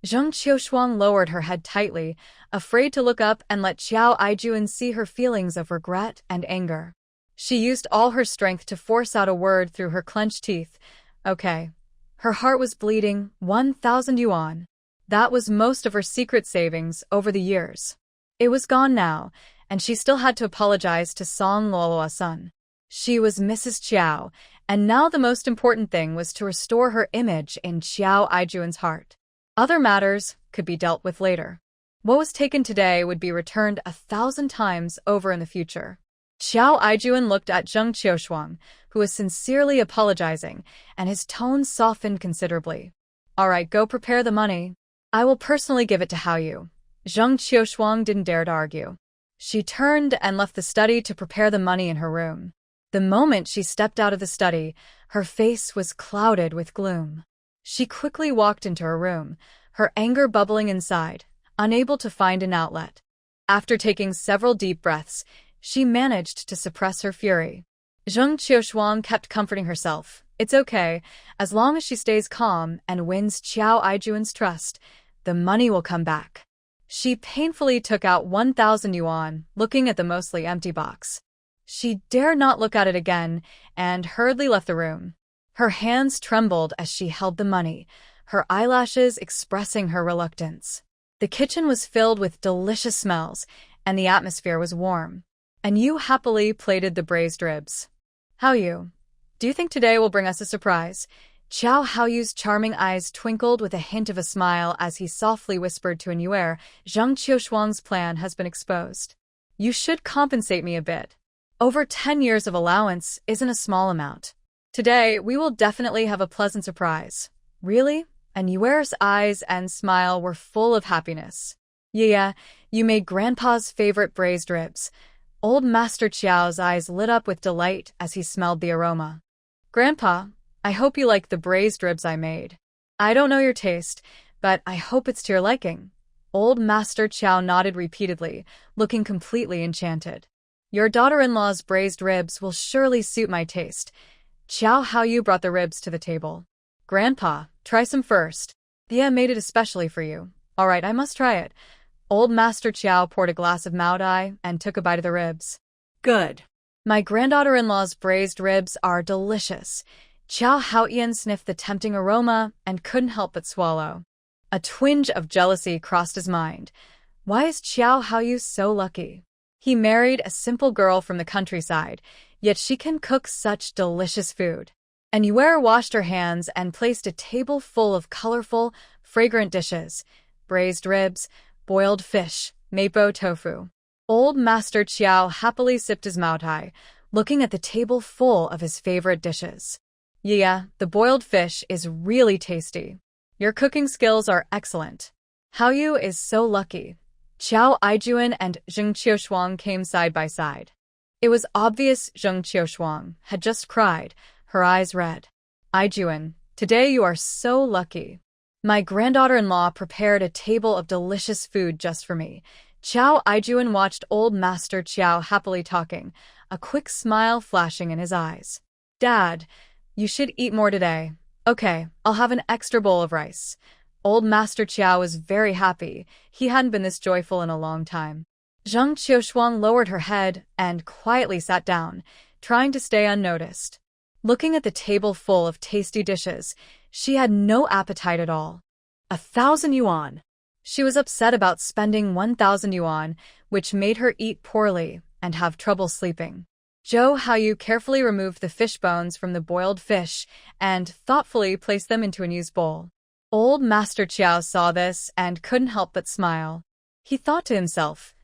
S1: Zheng Qiushuang lowered her head tightly, afraid to look up and let Xiao Aijuan see her feelings of regret and anger. She used all her strength to force out a word through her clenched teeth. Okay. Her heart was bleeding. 1,000 yuan. That was most of her secret savings over the years. It was gone now, and she still had to apologize to Song Luoluo's son. She was Mrs. Qiao, and now the most important thing was to restore her image in Xiao Aijuan's heart. Other matters could be dealt with later. What was taken today would be returned 1,000 times over in the future. Xiao Aijuan looked at Zheng Qiushuang, who was sincerely apologizing, and his tone softened considerably. All right, go prepare the money. I will personally give it to Haoyu. Zheng Qiushuang didn't dare to argue. She turned and left the study to prepare the money in her room. The moment she stepped out of the study, her face was clouded with gloom. She quickly walked into her room, her anger bubbling inside, unable to find an outlet. After taking several deep breaths, she managed to suppress her fury. Zheng Qiushuang kept comforting herself. It's okay, as long as she stays calm and wins Xiao Aijuan's trust, the money will come back. She painfully took out 1,000 yuan, looking at the mostly empty box. She dared not look at it again and hurriedly left the room. Her hands trembled as she held the money, her eyelashes expressing her reluctance. The kitchen was filled with delicious smells, and the atmosphere was warm. And Yu happily plated the braised ribs. Haoyu, do you think today will bring us a surprise? Xiao Haoyu's charming eyes twinkled with a hint of a smile as he softly whispered to Anuer, Zheng Qiushuang's plan has been exposed. You should compensate me a bit. Over 10 years of allowance isn't a small amount. Today, we will definitely have a pleasant surprise. Really? Anuer's eyes and smile were full of happiness. Yeah, you made Grandpa's favorite braised ribs. Old Master Qiao's eyes lit up with delight as he smelled the aroma. Grandpa, I hope you like the braised ribs I made. I don't know your taste, but I hope it's to your liking. Old Master Qiao nodded repeatedly, looking completely enchanted. Your daughter-in-law's braised ribs will surely suit my taste. Xiao Haoyu brought the ribs to the table. Grandpa, try some first. Thea made it especially for you. All right, I must try it. Old Master Qiao poured a glass of Maodai and took a bite of the ribs.
S2: Good.
S1: My granddaughter-in-law's braised ribs are delicious. Qiao Haoyan sniffed the tempting aroma and couldn't help but swallow. A twinge of jealousy crossed his mind. Why is Qiao Haoyu so lucky? He married a simple girl from the countryside, yet she can cook such delicious food. Anuer washed her hands and placed a table full of colorful, fragrant dishes. Braised ribs, boiled fish, mapo tofu. Old Master Qiao happily sipped his maotai, looking at the table full of his favorite dishes. Yeah, the boiled fish is really tasty. Your cooking skills are excellent. Haoyu is so lucky. Xiao Aijuan and Zheng Qiushuang came side by side. It was obvious Zheng Qiushuang had just cried, her eyes red. Aijuan, today you are so lucky. My granddaughter-in-law prepared a table of delicious food just for me. Xiao Aijuan watched Old Master Qiao happily talking, a quick smile flashing in his eyes. Dad, you should eat more today. Okay, I'll have an extra bowl of rice. Old Master Qiao was very happy. He hadn't been this joyful in a long time. Zheng Qiushuang lowered her head and quietly sat down, trying to stay unnoticed. Looking at the table full of tasty dishes, she had no appetite at all.
S2: 1,000 yuan.
S1: She was upset about spending 1,000 yuan, which made her eat poorly and have trouble sleeping. Zhou Haoyu carefully removed the fish bones from the boiled fish and thoughtfully placed them into a used bowl. Old Master Qiao saw this and couldn't help but smile. He thought to himself,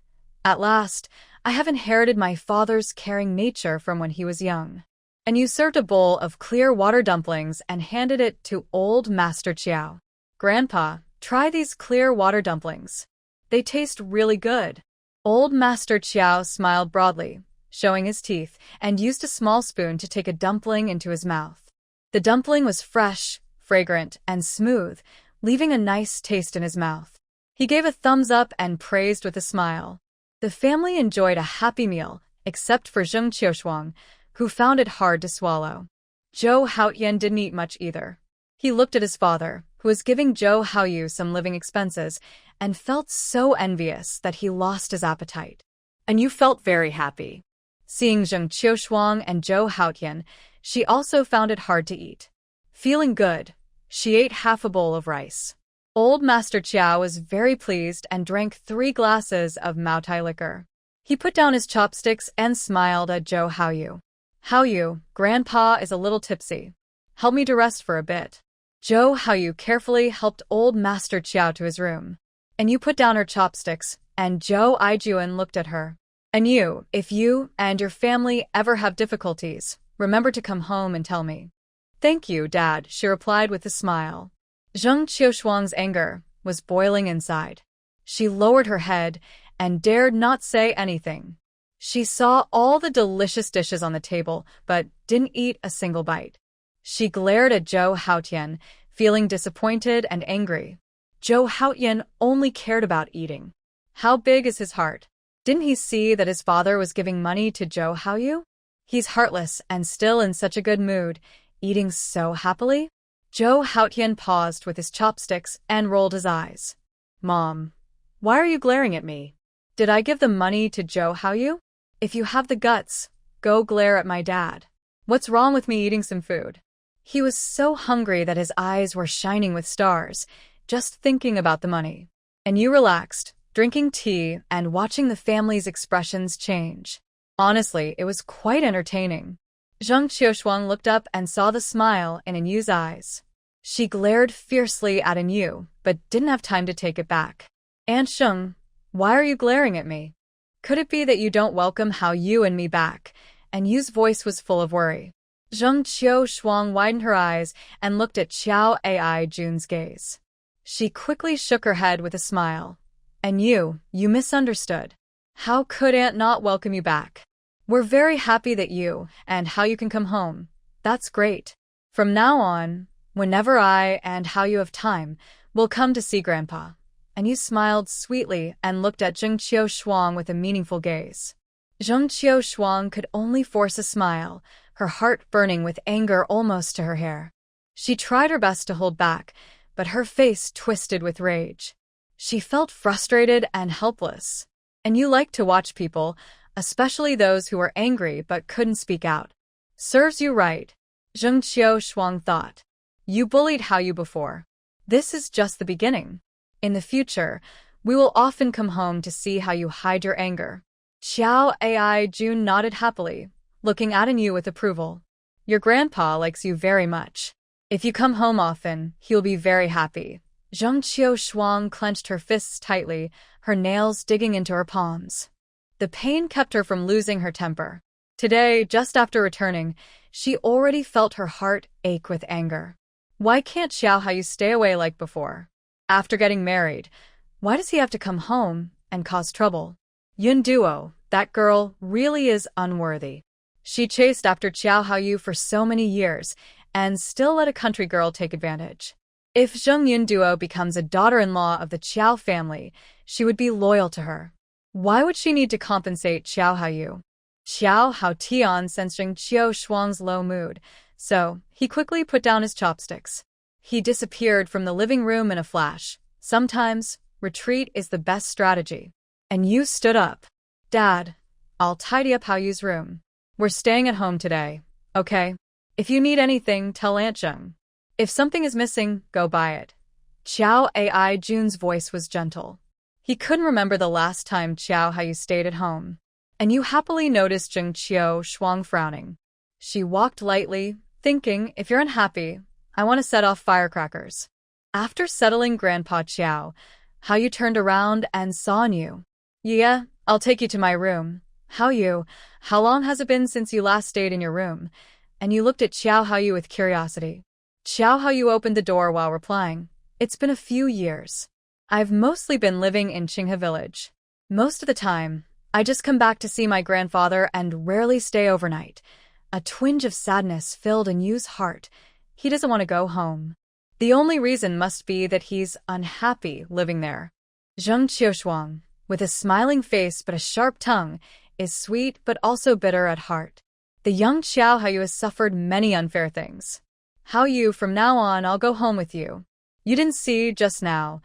S1: at last, I have inherited my father's caring nature from when he was young. And you served a bowl of clear water dumplings and handed it to Old Master Qiao. Grandpa, try these clear water dumplings. They taste really good. Old Master Qiao smiled broadly, showing his teeth, and used a small spoon to take a dumpling into his mouth. The dumpling was fresh, fragrant, and smooth, leaving a nice taste in his mouth. He gave a thumbs up and praised with a smile. The family enjoyed a happy meal, except for Zheng Qiushuang, who found it hard to swallow. Zhou Haoyan didn't eat much either. He looked at his father, who was giving Zhou Haoyu some living expenses, and felt so envious that he lost his appetite.
S2: And you felt very happy.
S1: Seeing Zheng Qiushuang and Zhou Haoyan, she also found it hard to eat. Feeling good, she ate half a bowl of rice. Old Master Qiao was very pleased and drank 3 glasses of Maotai liquor. He put down his chopsticks and smiled at Zhou Haoyu. Haoyu, Grandpa is a little tipsy. Help me to rest for a bit. Zhou Haoyu carefully helped Old Master Qiao to his room. And you put down her chopsticks, and Zhou Aijuan looked at her. And you, if you and your family ever have difficulties, remember to come home and tell me. Thank you, Dad, she replied with a smile. Zheng Qiushuang's anger was boiling inside. She lowered her head and dared not say anything. She saw all the delicious dishes on the table, but didn't eat a single bite. She glared at Zhou Haotian, feeling disappointed and angry. Zhou Haotian only cared about eating. How big is his heart? Didn't he see that his father was giving money to Zhou Haoyu? He's heartless and still in such a good mood, eating so happily. Zhou Haotian paused with his chopsticks and rolled his eyes. Mom, why are you glaring at me? Did I give the money to Zhou Haoyu? If you have the guts, go glare at my dad. What's wrong with me eating some food? He was so hungry that his eyes were shining with stars, just thinking about the money. And you relaxed, drinking tea and watching the family's expressions change. Honestly, it was quite entertaining. Zheng Qiushuang looked up and saw the smile in Anyu's eyes. She glared fiercely at Anyu, but didn't have time to take it back. Aunt Sheng, why are you glaring at me? Could it be that you don't welcome Haoyu and me back? Anyu's voice was full of worry. Zheng Qiushuang widened her eyes and looked at Xiao Ai Jun's gaze. She quickly shook her head with a smile. And you misunderstood. How could Aunt not welcome you back? We're very happy that you and how you can come home. That's great. From now on, whenever I and how you have time, we'll come to see Grandpa. And you smiled sweetly and looked at Zheng Qiushuang with a meaningful gaze. Zheng Qiushuang could only force a smile, her heart burning with anger almost to her hair. She tried her best to hold back, but her face twisted with rage. She felt frustrated and helpless. And you like to watch people, especially those who were angry but couldn't speak out. Serves you right, Zheng Qiushuang thought. You bullied Haoyu before. This is just the beginning. In the future, we will often come home to see how you hide your anger. Xiao Ai Jun nodded happily, looking at Anyu with approval. Your grandpa likes you very much. If you come home often, he'll be very happy. Zheng Qiushuang clenched her fists tightly, her nails digging into her palms. The pain kept her from losing her temper. Today, just after returning, she already felt her heart ache with anger. Why can't Xiao Haoyu stay away like before? After getting married, why does he have to come home and cause trouble? Yun Duo, that girl, really is unworthy. She chased after Xiao Haoyu for so many years and still let a country girl take advantage. If Zheng Yun Duo becomes a daughter-in-law of the Qiao family, she would be loyal to her. Why would she need to compensate Xiao Haoyu? Xiao Haotian sensed Zheng Qiushuang's low mood, so he quickly put down his chopsticks. He disappeared from the living room in a flash. Sometimes, retreat is the best strategy. And you stood up. Dad, I'll tidy up Haoyu's room. We're staying at home today, okay? If you need anything, tell Aunt Zheng. If something is missing, go buy it. Xiao Ai Jun's voice was gentle. He couldn't remember the last time Xiao Haoyu stayed at home. And you happily noticed Zheng Qiushuang frowning. She walked lightly, thinking, if you're unhappy, I want to set off firecrackers. After settling Grandpa Qiao, Haoyu turned around and saw you. Yeah, I'll take you to my room. Haoyu, how long has it been since you last stayed in your room? And you looked at Xiao Haoyu with curiosity. Xiao Haoyu opened the door while replying. It's been a few years. I've mostly been living in Qinghe village. Most of the time, I just come back to see my grandfather and rarely stay overnight. A twinge of sadness filled Anyu's heart. He doesn't want to go home. The only reason must be that he's unhappy living there. Zheng Qiushuang, with a smiling face but a sharp tongue, is sweet but also bitter at heart. The young Xiao Haoyu has suffered many unfair things. Haoyu, from now on, I'll go home with you. You didn't see just now.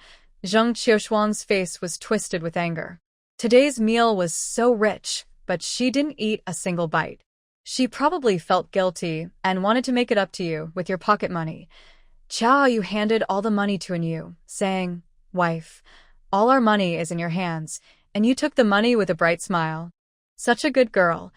S1: Zheng Qiushuang's face was twisted with anger. Today's meal was so rich, but she didn't eat a single bite. She probably felt guilty and wanted to make it up to you with your pocket money. Xiao Haoyu handed all the money to Anyu, saying, Wife, all our money is in your hands, and you took the money with a bright smile. Such a good girl.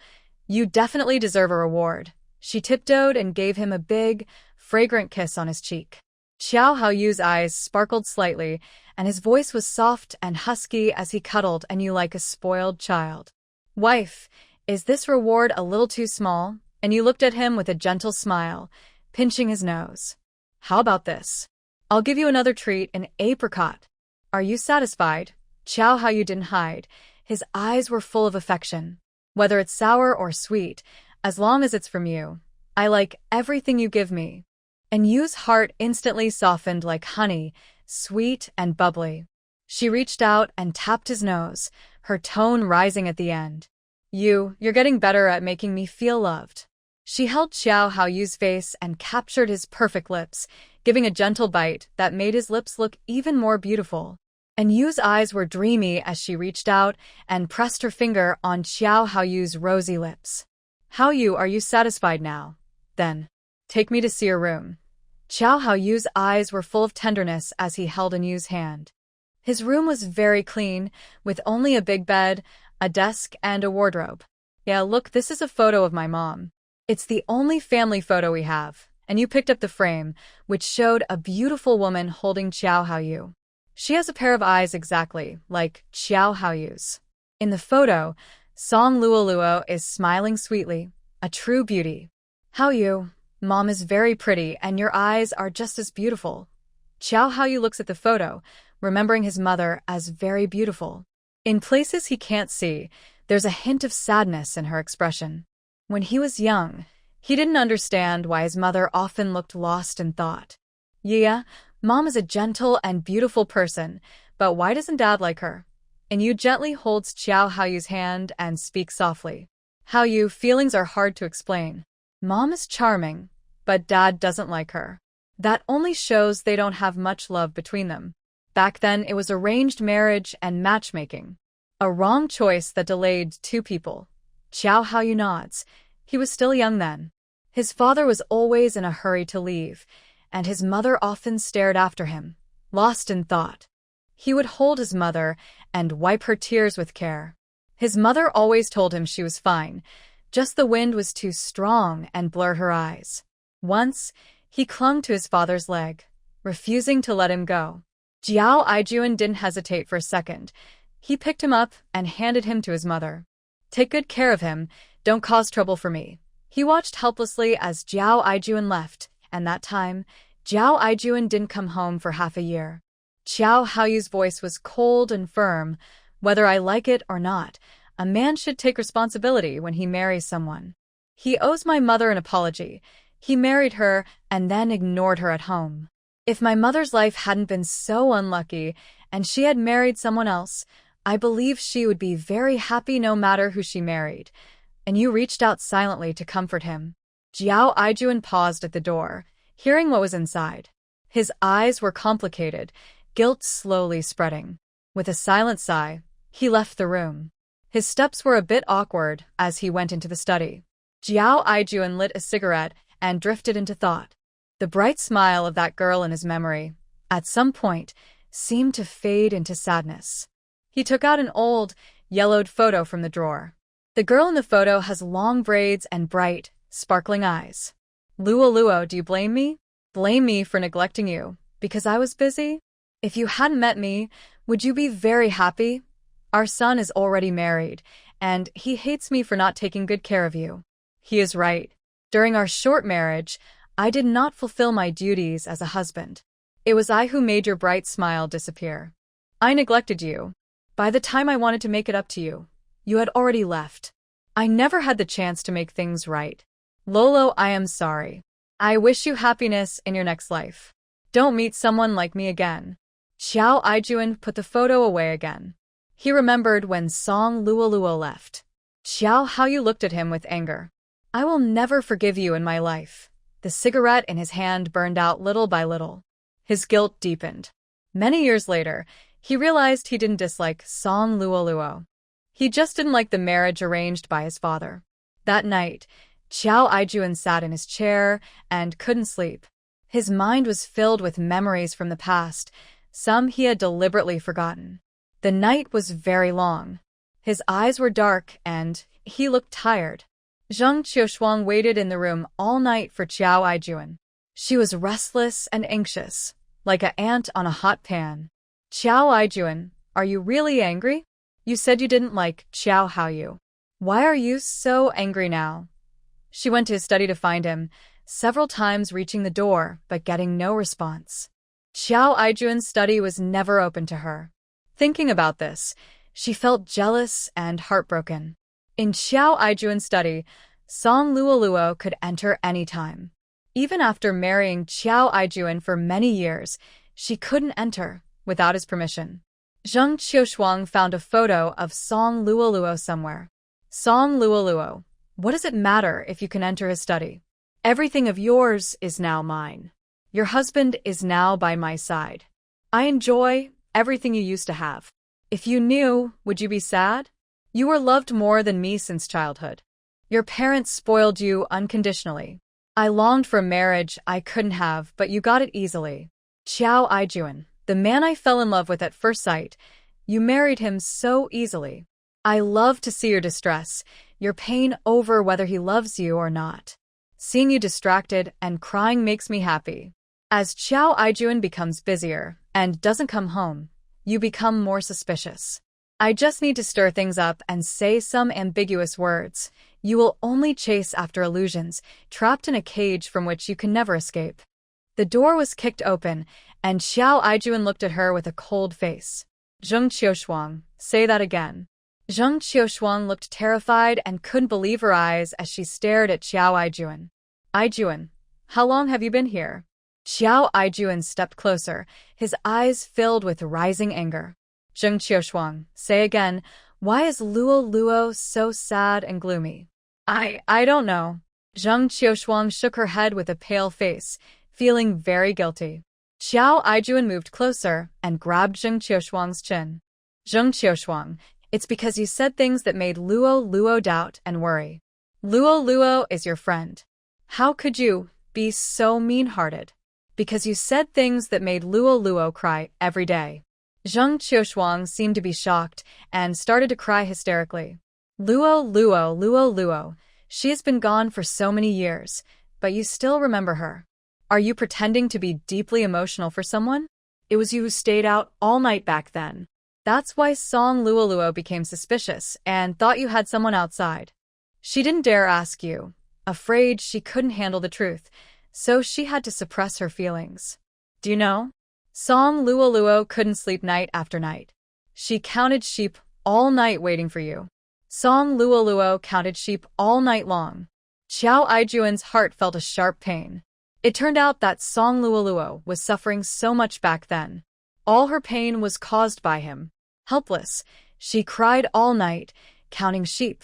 S1: You definitely deserve a reward. She tiptoed and gave him a big, fragrant kiss on his cheek. Xiao Haoyu's eyes sparkled slightly, and his voice was soft and husky as he cuddled you like a spoiled child. Wife, is this reward a little too small? And you looked at him with a gentle smile, pinching his nose. How about this? I'll give you another treat, an apricot. Are you satisfied? Chow Hao-yu didn't hide. His eyes were full of affection. Whether it's sour or sweet, as long as it's from you. I like everything you give me. And Yu's heart instantly softened like honey, sweet and bubbly. She reached out and tapped his nose, her tone rising at the end. You're getting better at making me feel loved. She held Chow Hao-yu's face and captured his perfect lips, giving a gentle bite that made his lips look even more beautiful. And Yu's eyes were dreamy as she reached out and pressed her finger on Chow Hao-yu's rosy lips. Hao-yu, are you satisfied now? Then, take me to see your room. Chow Hao-yu's eyes were full of tenderness as he held Yu's hand. His room was very clean, with only a big bed, a desk, and a wardrobe. Yeah, look, this is a photo of my mom. It's the only family photo we have, and you picked up the frame, which showed a beautiful woman holding Chow Hao-yu. She has a pair of eyes exactly like Chow Hao-yu's. In the photo, Song Luo is smiling sweetly, a true beauty. Hao-yu, Mom is very pretty and your eyes are just as beautiful. Chow Hao-yu looks at the photo, remembering his mother as very beautiful. In places he can't see, there's a hint of sadness in her expression. When he was young, he didn't understand why his mother often looked lost in thought. Yeah, Mom is a gentle and beautiful person, but why doesn't Dad like her? And Yu gently holds Chow Hao-yu's hand and speaks softly. Hao-yu, feelings are hard to explain. Mom is charming, but Dad doesn't like her. That only shows they don't have much love between them. Back then, it was arranged marriage and matchmaking. A wrong choice that delayed two people. Chow Hao-yu nods. He was still young then. His father was always in a hurry to leave, and his mother often stared after him, lost in thought. He would hold his mother and wipe her tears with care. His mother always told him she was fine, just the wind was too strong and blurred her eyes. Once, he clung to his father's leg, refusing to let him go. Jiao Aijuan didn't hesitate for a second. He picked him up and handed him to his mother. Take good care of him, don't cause trouble for me. He watched helplessly as Jiao Aijuan left, and that time, Jiao Aijuan didn't come home for half a year. Chow Hao-yu's voice was cold and firm. Whether I like it or not, a man should take responsibility when he marries someone. He owes my mother an apology. He married her and then ignored her at home. If my mother's life hadn't been so unlucky and she had married someone else, I believe she would be very happy no matter who she married. And you reached out silently to comfort him. Jiao Aijuan paused at the door, hearing what was inside. His eyes were complicated, guilt slowly spreading. With a silent sigh, he left the room. His steps were a bit awkward as he went into the study. Jiao Aijuan lit a cigarette and drifted into thought. The bright smile of that girl in his memory, at some point, seemed to fade into sadness. He took out an old, yellowed photo from the drawer. The girl in the photo has long braids and bright, sparkling eyes. Luo, do you blame me? Blame me for neglecting you, because I was busy? If you hadn't met me, would you be very happy? Our son is already married, and he hates me for not taking good care of you. He is right. During our short marriage, I did not fulfill my duties as a husband. It was I who made your bright smile disappear. I neglected you. By the time I wanted to make it up to you, you had already left. I never had the chance to make things right. Lolo, I am sorry. I wish you happiness in your next life. Don't meet someone like me again. Xiao Aijuan put the photo away again. He remembered when Song Luo left. Xiao Haoyu looked at him with anger. I will never forgive you in my life. The cigarette in his hand burned out little by little. His guilt deepened. Many years later, he realized he didn't dislike Song Luo. He just didn't like the marriage arranged by his father. That night, Xiao Aijuan sat in his chair and couldn't sleep. His mind was filled with memories from the past, some he had deliberately forgotten. The night was very long. His eyes were dark and he looked tired. Zheng Qiushuang waited in the room all night for Xiao Aijuan. She was restless and anxious, like an ant on a hot pan. Xiao Aijuan, are you really angry? You said you didn't like Xiao Haoyu. Why are you so angry now? She went to his study to find him, several times reaching the door but getting no response. Xiao Aijuan's study was never open to her. Thinking about this, she felt jealous and heartbroken. In Xiao Aijuan's study, Song Luoluo could enter any time. Even after marrying Xiao Aijuan for many years, she couldn't enter without his permission. Zheng Qiushuang found a photo of Song Luoluo somewhere. Song Luoluo, what does it matter if you can enter his study? Everything of yours is now mine. Your husband is now by my side. I enjoy everything you used to have. If you knew, would you be sad? You were loved more than me since childhood. Your parents spoiled you unconditionally. I longed for a marriage I couldn't have, but you got it easily. Xiao Aijuan, the man I fell in love with at first sight, you married him so easily. I love to see your distress, your pain over whether he loves you or not. Seeing you distracted and crying makes me happy. As Xiao Aijuan becomes busier and doesn't come home, you become more suspicious. I just need to stir things up and say some ambiguous words. You will only chase after illusions, trapped in a cage from which you can never escape. The door was kicked open, and Xiao Aijuan looked at her with a cold face. Zheng Qiushuang, say that again. Zheng Qiushuang looked terrified and couldn't believe her eyes as she stared at Xiao Aijuan. Aijuan, how long have you been here? Xiao Aijuan stepped closer, his eyes filled with rising anger. Zheng Qiushuang, say again, why is Luo so sad and gloomy? I don't know. Zheng Qiushuang shook her head with a pale face, feeling very guilty. Xiao Aijuan moved closer and grabbed Zheng Qiushuang's chin. Zheng Qiushuang, it's because you said things that made Luo doubt and worry. Luo is your friend. How could you be so mean-hearted? Because you said things that made Luo cry every day. Zheng Qiushuang seemed to be shocked and started to cry hysterically. Luo, she has been gone for so many years, but you still remember her. Are you pretending to be deeply emotional for someone? It was you who stayed out all night back then. That's why Song Luoluo became suspicious and thought you had someone outside. She didn't dare ask you, afraid she couldn't handle the truth, so she had to suppress her feelings. Do you know? Song Luoluo couldn't sleep night after night. She counted sheep all night waiting for you. Song Luoluo counted sheep all night long. Xiao Aijuan's heart felt a sharp pain. It turned out that Song Luoluo was suffering so much back then. All her pain was caused by him. Helpless, she cried all night, counting sheep,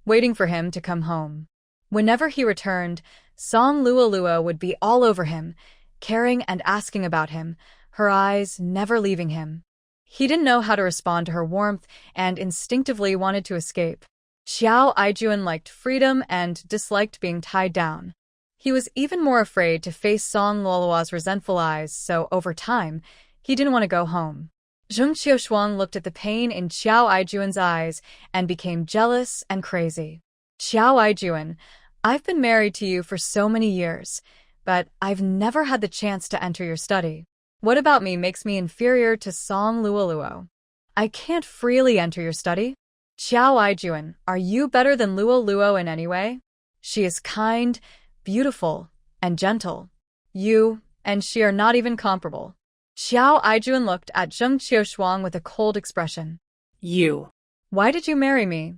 S1: waiting for him to come home. Whenever he returned, Song Luoluo would be all over him, caring and asking about him, her eyes never leaving him. He didn't know how to respond to her warmth and instinctively wanted to escape. Xiao Aijuan liked freedom and disliked being tied down. He was even more afraid to face Song Luoluo's resentful eyes, so over time, he didn't want to go home. Zheng Qiushuang looked at the pain in Xiao Aijuan's eyes and became jealous and crazy. Xiao Aijuan, I've been married to you for so many years, but I've never had the chance to enter your study. What about me makes me inferior to Song Luoluo? I can't freely enter your study? Xiao Aijuan, are you better than Luoluo in any way? She is kind, beautiful, and gentle. You and she are not even comparable. Xiao Aijuan looked at Zheng Qiushuang with a cold expression.
S2: You.
S1: Why did you marry me?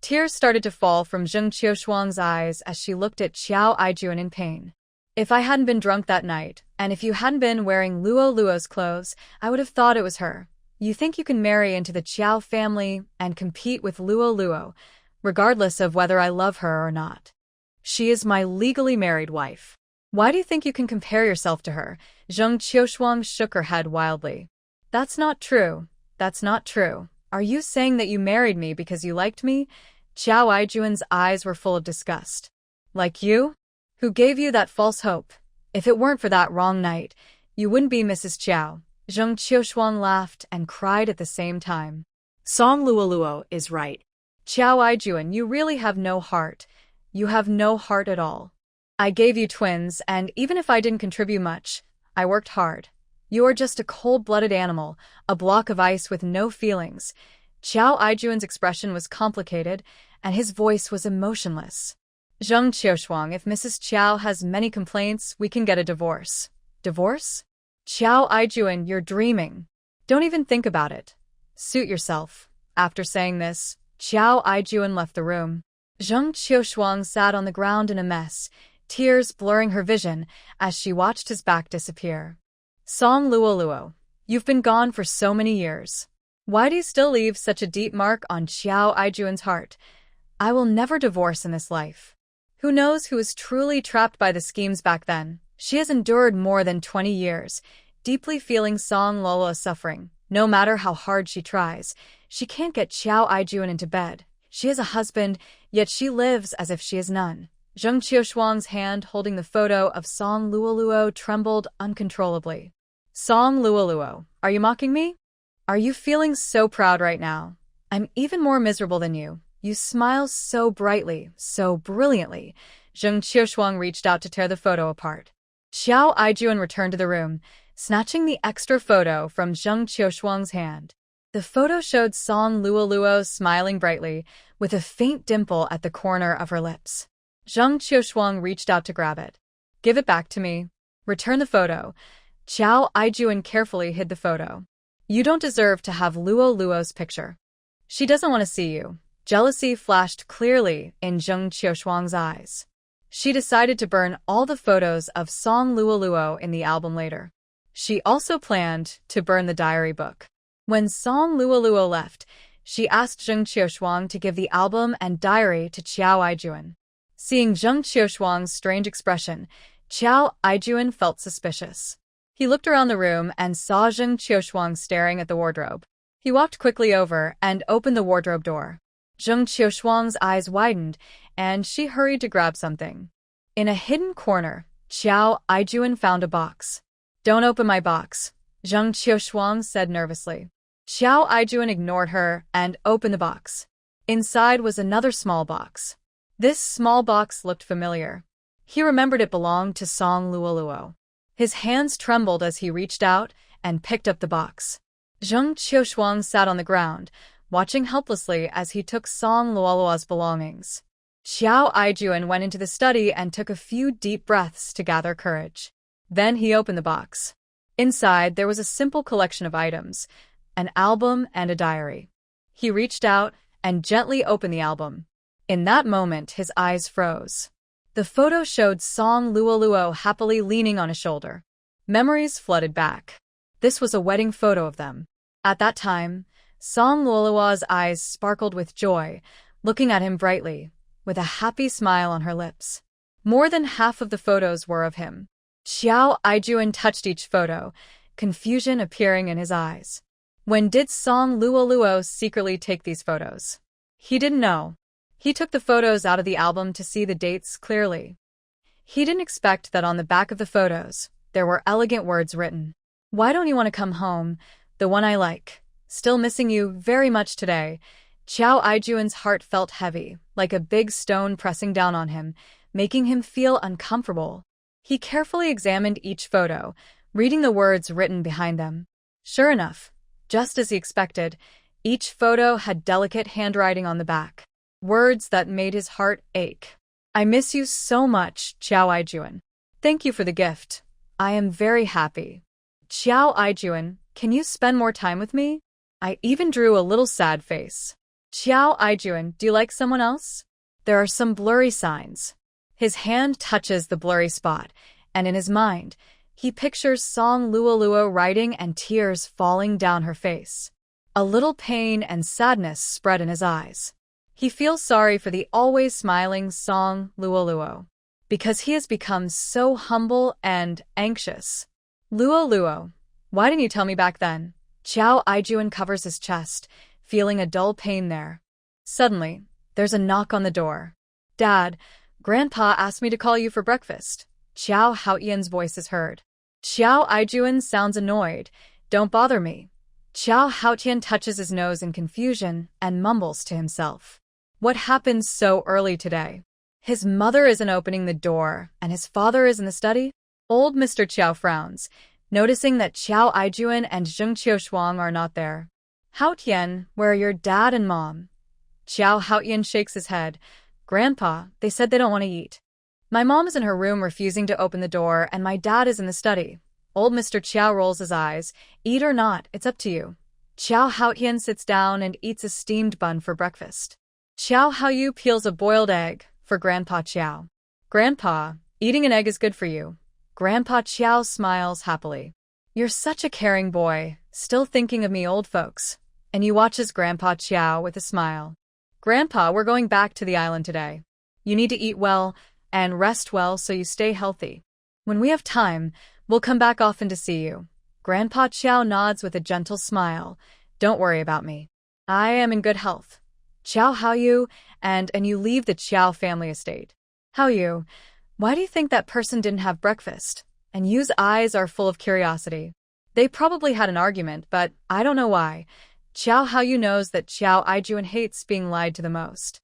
S1: Tears started to fall from Zheng Qiushuang's eyes as she looked at Xiao Aijuan in pain. If I hadn't been drunk that night, and if you hadn't been wearing Luoluo's clothes, I would have thought it was her. You think you can marry into the Qiao family and compete with Luoluo, regardless of whether I love her or not. She is my legally married wife. Why do you think you can compare yourself to her? Zheng Qiushuang shook her head wildly. That's not true. That's not true. Are you saying that you married me because you liked me? Xiao Aijuan's eyes were full of disgust. Like you? Who gave you that false hope? If it weren't for that wrong night, you wouldn't be Mrs. Qiao. Zheng Qiushuang laughed and cried at the same time.
S2: Song Luoluo is right.
S1: Xiao Aijuan, you really have no heart. You have no heart at all. I gave you twins, and even if I didn't contribute much, I worked hard. You're just a cold-blooded animal, a block of ice with no feelings. Qiao Aijuan's expression was complicated, and his voice was emotionless. Zheng Qiushuang, if Mrs. Qiao has many complaints, we can get a divorce. Divorce? Qiao Aijuan, you're dreaming. Don't even think about it. Suit yourself. After saying this, Qiao Aijuan left the room. Zheng Qiushuang sat on the ground in a mess, tears blurring her vision as she watched his back disappear. Song Luoluo, you've been gone for so many years. Why do you still leave such a deep mark on Qiao Aijuan's heart? I will never divorce in this life. Who knows who was truly trapped by the schemes back then? She has endured more than 20 years, deeply feeling Song Luoluo's suffering. No matter how hard she tries, she can't get Qiao Aijuan into bed. She has a husband, yet she lives as if she is none. Zheng Qiushuang's hand holding the photo of Song Luoluo trembled uncontrollably. Song Luoluo, are you mocking me? Are you feeling so proud right now? I'm even more miserable than you. You smile so brightly, so brilliantly. Zheng Qiushuang reached out to tear the photo apart. Qiao Aijuan returned to the room, snatching the extra photo from Zheng Qiushuang's hand. The photo showed Song Luoluo smiling brightly, with a faint dimple at the corner of her lips. Zheng Qiushuang reached out to grab it. Give it back to me. Return the photo. Qiao Aijuan carefully hid the photo. You don't deserve to have Luoluo's picture. She doesn't want to see you. Jealousy flashed clearly in Zheng Qiushuang's eyes. She decided to burn all the photos of Song Luoluo in the album later. She also planned to burn the diary book. When Song Luoluo left, she asked Zheng Qiushuang to give the album and diary to Qiao Aijuan. Seeing Zheng Qiushuang's strange expression, Qiao Aijuan felt suspicious. He looked around the room and saw Zheng Qiushuang staring at the wardrobe. He walked quickly over and opened the wardrobe door. Zheng Qiushuang's eyes widened, and she hurried to grab something. In a hidden corner, Qiao Aijuan found a box. Don't open my box, Zheng Qiushuang said nervously. Qiao Aijuan ignored her and opened the box. Inside was another small box. This small box looked familiar. He remembered it belonged to Song Luoluo. His hands trembled as he reached out and picked up the box. Zheng Qiushuang sat on the ground, watching helplessly as he took Song Luoluo's belongings. Qiao Aijuan went into the study and took a few deep breaths to gather courage. Then he opened the box. Inside, there was a simple collection of items, an album and a diary. He reached out and gently opened the album. In that moment, his eyes froze. The photo showed Song Luoluo happily leaning on his shoulder. Memories flooded back. This was a wedding photo of them. At that time, Song Luoluo's eyes sparkled with joy, looking at him brightly, with a happy smile on her lips. More than half of the photos were of him. Qiao Aijuan touched each photo, confusion appearing in his eyes. When did Song Luoluo secretly take these photos? He didn't know. He took the photos out of the album to see the dates clearly. He didn't expect that on the back of the photos, there were elegant words written. Why don't you want to come home? The one I like. Still missing you very much today. Qiao Aijuan's heart felt heavy, like a big stone pressing down on him, making him feel uncomfortable. He carefully examined each photo, reading the words written behind them. Sure enough, just as he expected, each photo had delicate handwriting on the back. Words that made his heart ache. I miss you so much, Qiao Aijuan. Thank you for the gift. I am very happy. Qiao Aijuan, can you spend more time with me? I even drew a little sad face. Qiao Aijuan, do you like someone else? There are some blurry signs. His hand touches the blurry spot, and in his mind, he pictures Song Luoluo writing and tears falling down her face. A little pain and sadness spread in his eyes. He feels sorry for the always smiling Song Luoluo, because he has become so humble and anxious. Luoluo, why didn't you tell me back then? Qiao Aijuan covers his chest, feeling a dull pain there. Suddenly, there's a knock on the door. Dad, Grandpa asked me to call you for breakfast. Qiao Haotian's voice is heard. Qiao Aijuan sounds annoyed. Don't bother me. Qiao Haotian touches his nose in confusion and mumbles to himself. What happened so early today? His mother isn't opening the door, and his father is in the study? Old Mr. Qiao frowns. noticing that Xiao Aijuan and Zheng Qiushuang are not there. Hao Tian, where are your dad and mom? Xiao Haotian shakes his head. Grandpa, they said they don't want to eat. My mom is in her room refusing to open the door, and my dad is in the study. Old Mr. Qiao rolls his eyes. Eat or not, it's up to you. Xiao Haotian sits down and eats a steamed bun for breakfast. Xiao Haoyu peels a boiled egg for Grandpa Qiao. Grandpa, eating an egg is good for you. Grandpa Qiao smiles happily. You're such a caring boy, still thinking of me old folks. And he watches Grandpa Qiao with a smile. Grandpa, we're going back to the island today. You need to eat well and rest well so you stay healthy. When we have time, we'll come back often to see you. Grandpa Qiao nods with a gentle smile. Don't worry about me. I am in good health. Qiao Haoyu, and you leave the Qiao family estate. Haoyu, why do you think that person didn't have breakfast? And Yu's eyes are full of curiosity. They probably had an argument, but I don't know why. Qiao Haoyu knows that Xiao Aijuan hates being lied to the most.